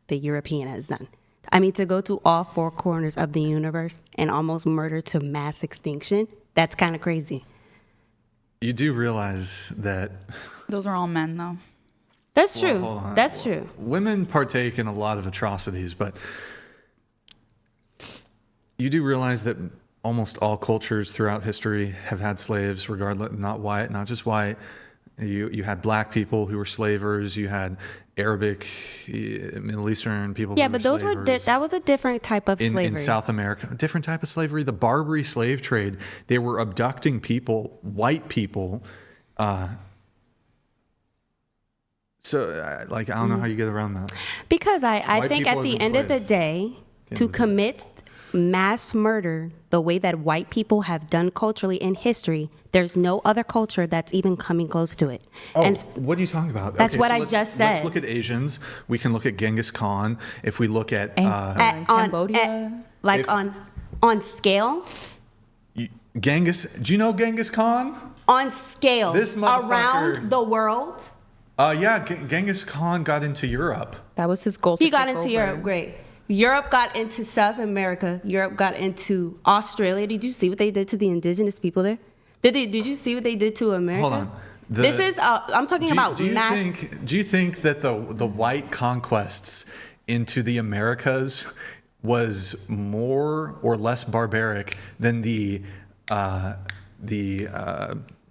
the European has done. I mean, to go to all four corners of the universe and almost murder to mass extinction, that's kind of crazy. You do realize that... Those are all men, though. That's true. That's true. Women partake in a lot of atrocities, but you do realize that almost all cultures throughout history have had slaves, regardless, not just white. You had black people who were slavers. You had Arabic, Middle Eastern people. Yeah, who but were those slavers. that was a different type of slavery. In South America, a different type of slavery. The Barbary slave trade. They were abducting people, white people, So, like, I don't know how you get around that. Because I White think people at are the the end of the slaves. day, to commit mass murder the way that white people have done culturally in history, there's no other culture that's even coming close to it. Oh, And what are you talking about? That's what I let's- just said. Let's look at Asians. We can look at Genghis Khan. If we look at Cambodia. On scale, Genghis, do you know Genghis Khan? on scale, This motherfucker- around the world, Yeah, Genghis Khan got into Europe. That was his goal. he got into Europe. Great. Europe got into South America. Europe got into Australia. Did you see what they did to the indigenous people there? Did you see what they did to America? Hold on. This is I'm talking about mass. Do you think that the white conquests into the Americas was more or less barbaric than the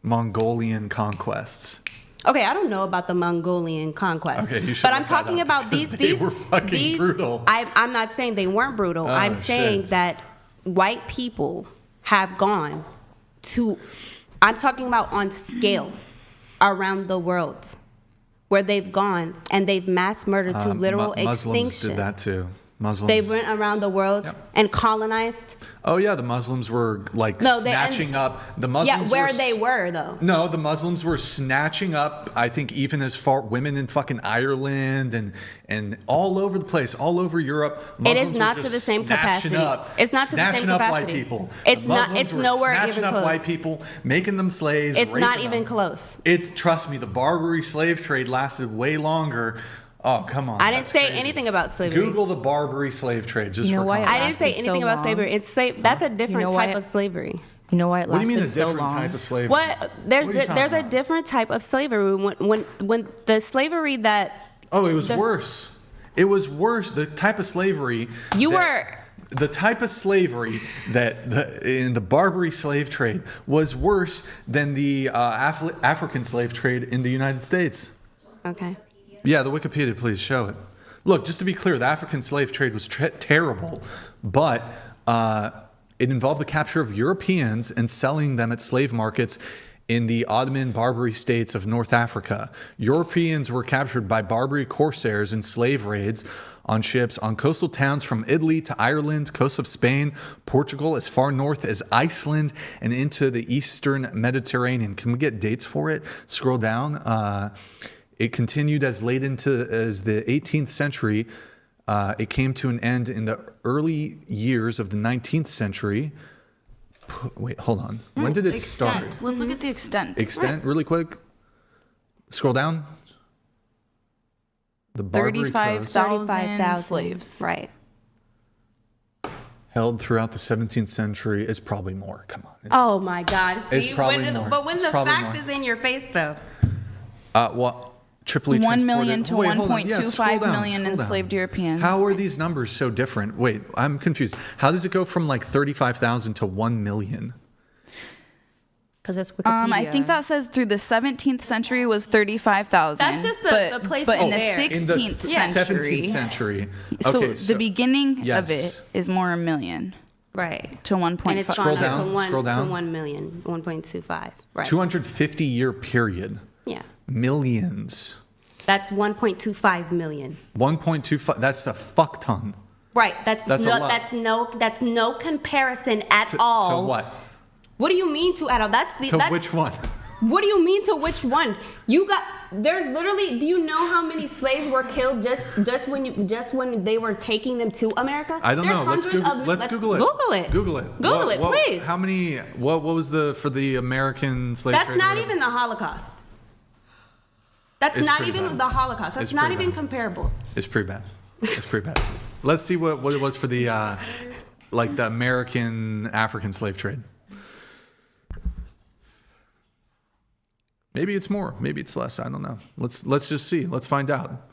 Mongolian conquests? Okay, I don't know about the Mongolian conquest. Okay, you should but I'm look that talking up, about because these. they were fucking brutal. I'm not saying they weren't brutal. Oh, I'm saying shit. that white people have gone to. I'm talking about on scale around the world, where they've gone and they've mass murdered to literal Muslims extinction. did that too. Muslims. They went around the world and colonized. Oh yeah, the Muslims were like snatching up the Muslims. Yeah, where they were though. No, the Muslims were snatching up. I think even as far women in fucking Ireland and all over the place, all over Europe. Muslims It is not were to just the same snatching capacity. Up, It's not to the same snatching up capacity. white people. It's The not. Muslims It's were nowhere snatching even up close. white people, making them slaves. It's not raping even them. close. It's trust me, the Barbary slave trade lasted way longer. Oh come on! I didn't that's say crazy. anything about slavery. Google the Barbary slave trade just for context. I didn't say anything about slavery. It's that's a different type of slavery. You know why it What do lasted you mean a so different long? type of slavery? What there's What are you talking there's a about? different type of slavery when the slavery that Oh, it was worse. It was worse. The type of slavery the type of slavery that in the Barbary slave trade was worse than the African slave trade in the United States. Okay. Yeah, the Wikipedia, please show it. Look, just to be clear, the African slave trade was terrible, but it involved the capture of Europeans and selling them at slave markets in the Ottoman Barbary states of North Africa. Europeans were captured by Barbary corsairs in slave raids on ships on coastal towns from Italy to Ireland, coast of Spain, Portugal, as far north as Iceland, and into the eastern Mediterranean. Can we get dates for it? Scroll down. It continued as late as the 18th century. It came to an end in the early years of the 19th century. Wait, hold on. When did it start? Let's look at the extent. Extent, really quick. Scroll down. The Barbary Coast 35,000 slaves. Right. held throughout the 17th century. It's probably more. Come on. Oh my God. It's See, probably more. But when It's the probably fact more. is in your face, though. Well, triply 1 transported. million to Wait, hold on. 1.25 scroll down, million scroll down. enslaved Europeans. How are these numbers so different? Wait, I'm confused. How does it go from like 35,000 to 1 million? Because it's Wikipedia. I think that says through the 17th century was 35,000. That's just the place But in the there. 16th In the century. 17th century. So Okay, the beginning yes. of it is more a million. Right. To 1.5. And it's Scroll gone down, up to 1, scroll down. to 1 million, 1.25. Right. 250 year period. Yeah. Millions. That's 1.25 million. 1.25. That's a fuck ton. Right. That's That's a no. lot. That's no comparison at all. To what? What do you mean to at all? That's the. To that's, which one? What do you mean to which one? You got. There's literally. Do you know how many slaves were killed just when they were taking them to America? I don't There's know. Let's hundreds Google, of- let's Google it. Google it. Google it. Google it, please. How many? What was the for the American slave That's trade? not even the Holocaust. That's It's not pretty even bad. the Holocaust. That's It's not pretty even bad. comparable. It's pretty bad. It's pretty bad. Let's see what it was for the like the American African slave trade. Maybe it's more. Maybe it's less. I don't know. Let's just see. Let's find out.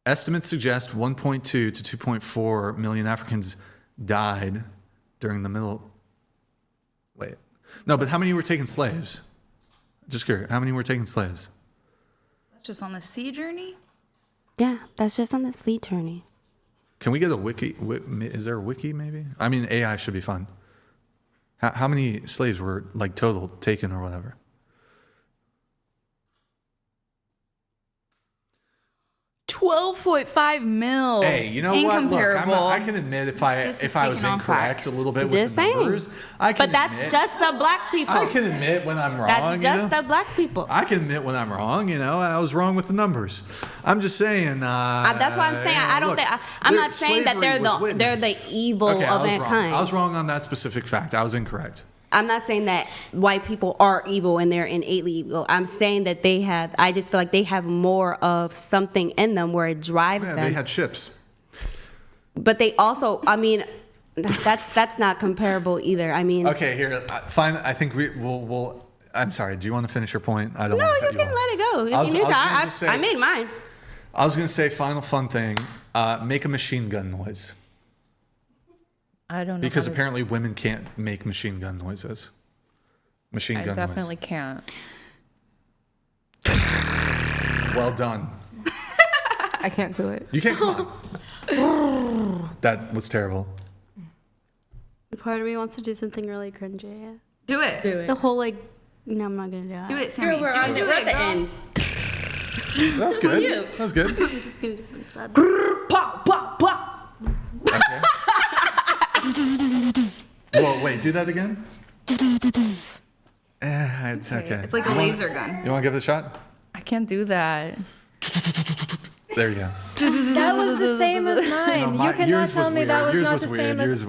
Estimates suggest 1.2 to 2.4 million Africans died during the middle. Wait. No, but how many were taking slaves? Just curious. How many were taking slaves? That's just on the sea journey? Yeah, that's just on the sea journey. Can we get a wiki? Is there a wiki maybe? I mean, AI should be fun. How many slaves were like total taken or whatever? 12.5 mil. Hey, you know what? Look, I can admit if I was incorrect a little bit with the numbers. But that's just the black people. I can admit when I'm wrong. That's just the black people. I can admit when I'm wrong. I was wrong with the numbers. I'm just saying. That's why I'm saying I don't think I'm not saying that they're the evil of mankind. I was wrong on that specific fact. I was incorrect. I'm not saying that white people are evil and they're innately evil. I'm saying that I just feel like they have more of something in them where it drives them. They had ships. But they also, that's not comparable either. Okay, here, fine. I think we'll. I'm sorry. Do you want to finish your point? I don't. No, want to you can let it go. If you need to, I made mine. I was gonna say final fun thing. Make a machine gun noise. I don't know. Because apparently women can't make machine gun noises. I definitely noise. Can't. Well done. I can't do it. You can't. Come on. That was terrible. Part of me wants to do something really cringy. Do it. The whole no, I'm not gonna do it. Do it, Sammy. We're at the end. That was good. That was good. I'm just gonna do it instead. Pop, pop, pop. Okay. Whoa, wait, do that again? It's okay. It's like a laser gun. You want to give it a shot? I can't do that. There you go. That was the same as mine. You cannot tell me that was not the same as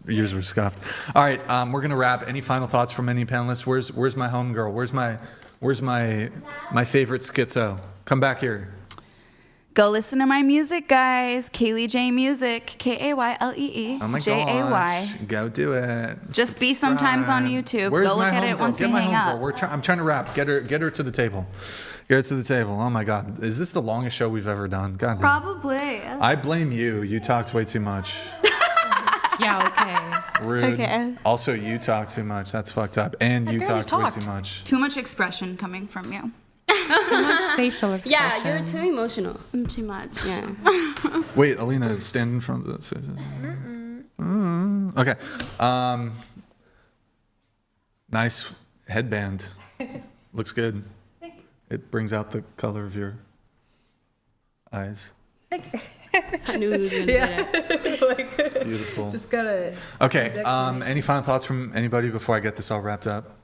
Yours were scuffed. All right, we're gonna wrap. Any final thoughts from any panelists? Where's my homegirl? Where's my favorite schizo? Come back here. Go listen to my music, guys. Kaylee J Music, KAYLEE. Oh my JAY. gosh, go do it. Just be sometimes on YouTube. Where's Go look my at it homegirl? once Get we my hang homegirl. up. I'm trying to wrap. Get her to the table. Get her to the table. Oh my God, is this the longest show we've ever done? God damn. Probably. I blame you. You talked way too much. Yeah. Okay. Rude. Okay. Also, you talk too much. That's fucked up. And you talked way too much. Too much expression coming from you. Too much facial expression. Yeah, you're too emotional. I'm too much. Yeah. Wait, Alina, stand in front of the. Okay. Nice headband. Looks good. It brings out the color of your eyes. I knew he was gonna do that. It's beautiful. Just gotta. Okay. Any final thoughts from anybody before I get this all wrapped up?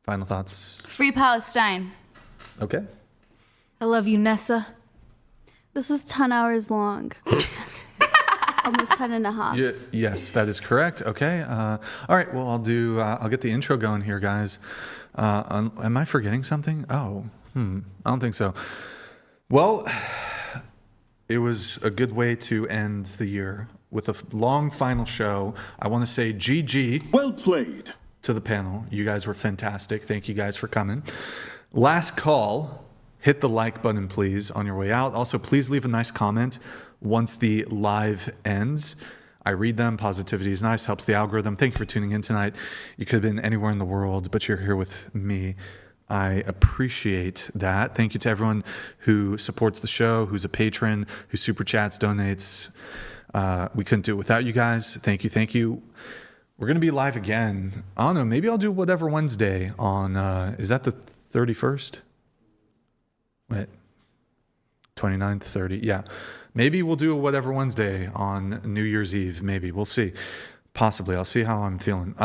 Final thoughts. Free Palestine. Okay. I love you, Nessa. This was 10 hours long. Almost 10 and a half. Yes, that is correct. Okay. All right. Well, I'll get the intro going here, guys. Am I forgetting something? Oh, I don't think so. Well, it was a good way to end the year with a long final show. I want to say GG. Well played. To the panel. You guys were fantastic. Thank you guys for coming. Last call. Hit the like button, please, on your way out. Also, please leave a nice comment once the live ends. I read them. Positivity is nice. Helps the algorithm. Thank you for tuning in tonight. You could have been anywhere in the world, but you're here with me. I appreciate that. Thank you to everyone who supports the show, who's a patron, who super chats, donates. We couldn't do it without you guys. Thank you. Thank you. We're going to be live again. I don't know. Maybe I'll do Whatever Wednesday on, is that the 31st? Wait, 29th, 30. Yeah. Maybe we'll do a Whatever Wednesday on New Year's Eve. Maybe. We'll see. Possibly. I'll see how I'm feeling.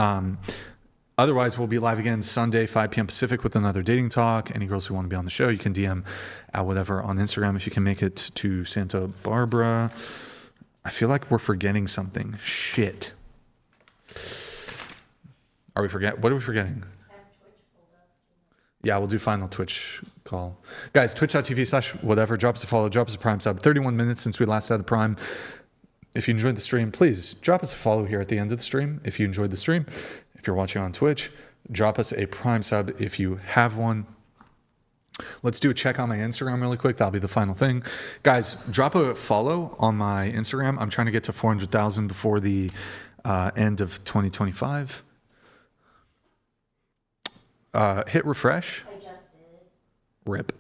Otherwise, we'll be live again Sunday, 5 p.m. Pacific with another dating talk. Any girls who want to be on the show, you can DM at whatever on Instagram if you can make it to Santa Barbara. I feel like we're forgetting something. Shit. What are we forgetting? Yeah, we'll do final Twitch call. Guys, twitch.tv/whatever. Drop us a follow, drop us a Prime sub. 31 minutes since we last had a Prime. If you enjoyed the stream, please drop us a follow here at the end of the stream. If you enjoyed the stream, if you're watching on Twitch, drop us a Prime sub if you have one. Let's do a check on my Instagram really quick. That'll be the final thing. Guys, drop a follow on my Instagram. I'm trying to get to 400,000 before the end of 2025. Hit refresh. I just did. Rip.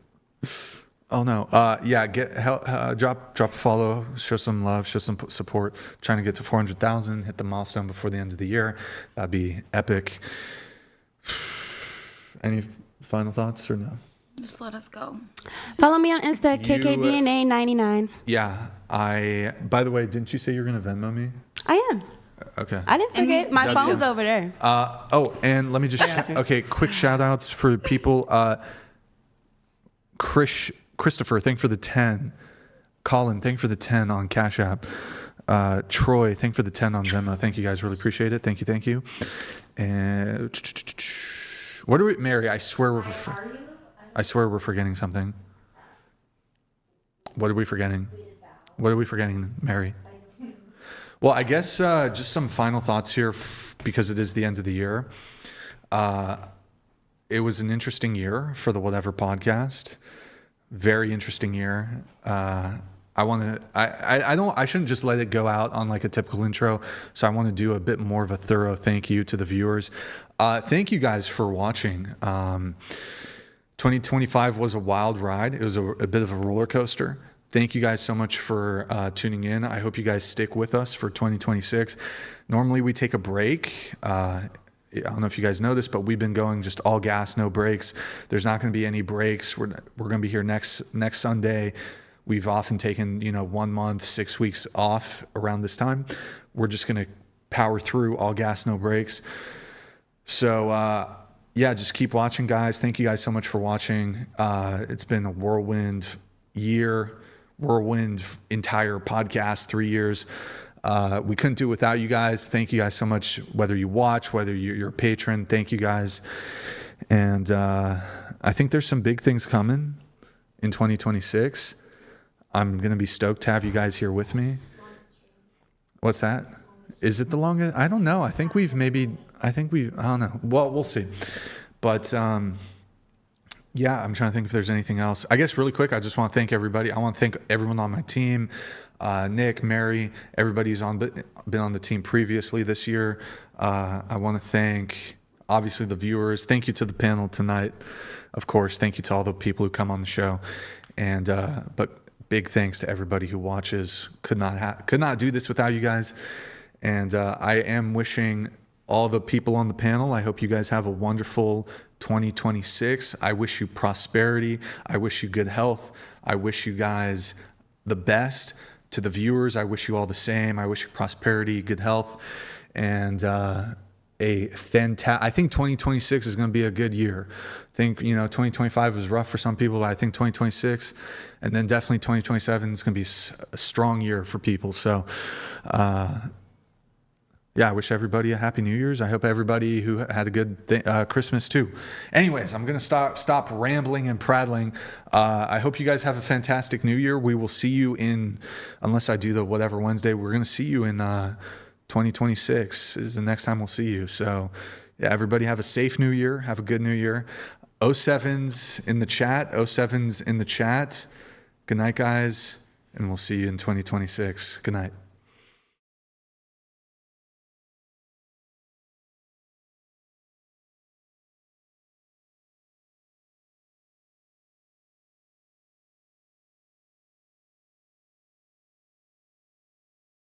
Oh no. Yeah. Drop a follow. Show some love. Show some support. Trying to get to 400,000. Hit the milestone before the end of the year. That'd be epic. Any final thoughts or no? Just let us go. Follow me on Insta, KKDNA99. Yeah. By the way, didn't you say you're going to Venmo me? I am. Okay. I didn't forget. My phone's over there. And let me just, quick shout outs for people. Christopher, thank for the 10. Colin, thank for the 10 on Cash App. Troy, thank for the 10 on Venmo. Thank you guys. Really appreciate it. Thank you. And what are we, Mary? I swear we're forgetting something. What are we forgetting? What are we forgetting, Mary? Well, I guess just some final thoughts here because it is the end of the year. It was an interesting year for the Whatever podcast. Very interesting year. I shouldn't just let it go out on like a typical intro. So I want to do a bit more of a thorough thank you to the viewers. Thank you guys for watching. 2025 was a wild ride. It was a bit of a roller coaster. Thank you guys so much for tuning in. I hope you guys stick with us for 2026. Normally we take a break. I don't know if you guys know this, but we've been going just all gas, no breaks. There's not going to be any breaks. We're going to be here next Sunday. We've often taken, 1 month, 6 weeks off around this time. We're just going to power through all gas, no breaks. So, just keep watching, guys. Thank you guys so much for watching. It's been a whirlwind year, whirlwind entire podcast, 3 years. We couldn't do it without you guys. Thank you guys so much, whether you watch, whether you're a patron. Thank you guys. And I think there's some big things coming in 2026. I'm going to be stoked to have you guys here with me. What's that? Is it the longest? I don't know. I don't know. Well, we'll see. But I'm trying to think if there's anything else. I guess really quick, I just want to thank everybody. I want to thank everyone on my team. Nick, Mary, everybody who's been on the team previously this year. I want to thank, obviously, the viewers. Thank you to the panel tonight. Of course, thank you to all the people who come on the show. And but big thanks to everybody who watches. Could not do this without you guys. And I am wishing all the people on the panel, I hope you guys have a wonderful 2026. I wish you prosperity. I wish you good health. I wish you guys the best. To the viewers, I wish you all the same. I wish you prosperity, good health, and I think 2026 is going to be a good year. I think 2025 was rough for some people, but I think 2026, and then definitely 2027 is going to be a strong year for people. So, I wish everybody a happy New Year's. I hope everybody who had a good Christmas too. Anyways, I'm going to stop rambling and prattling. I hope you guys have a fantastic New Year. We will see you unless I do the Whatever Wednesday, we're going to see you in 2026 is the next time we'll see you. So everybody have a safe New Year. Have a good New Year. 07's in the chat. 07's in the chat. Good night, guys. And we'll see you in 2026. Good night.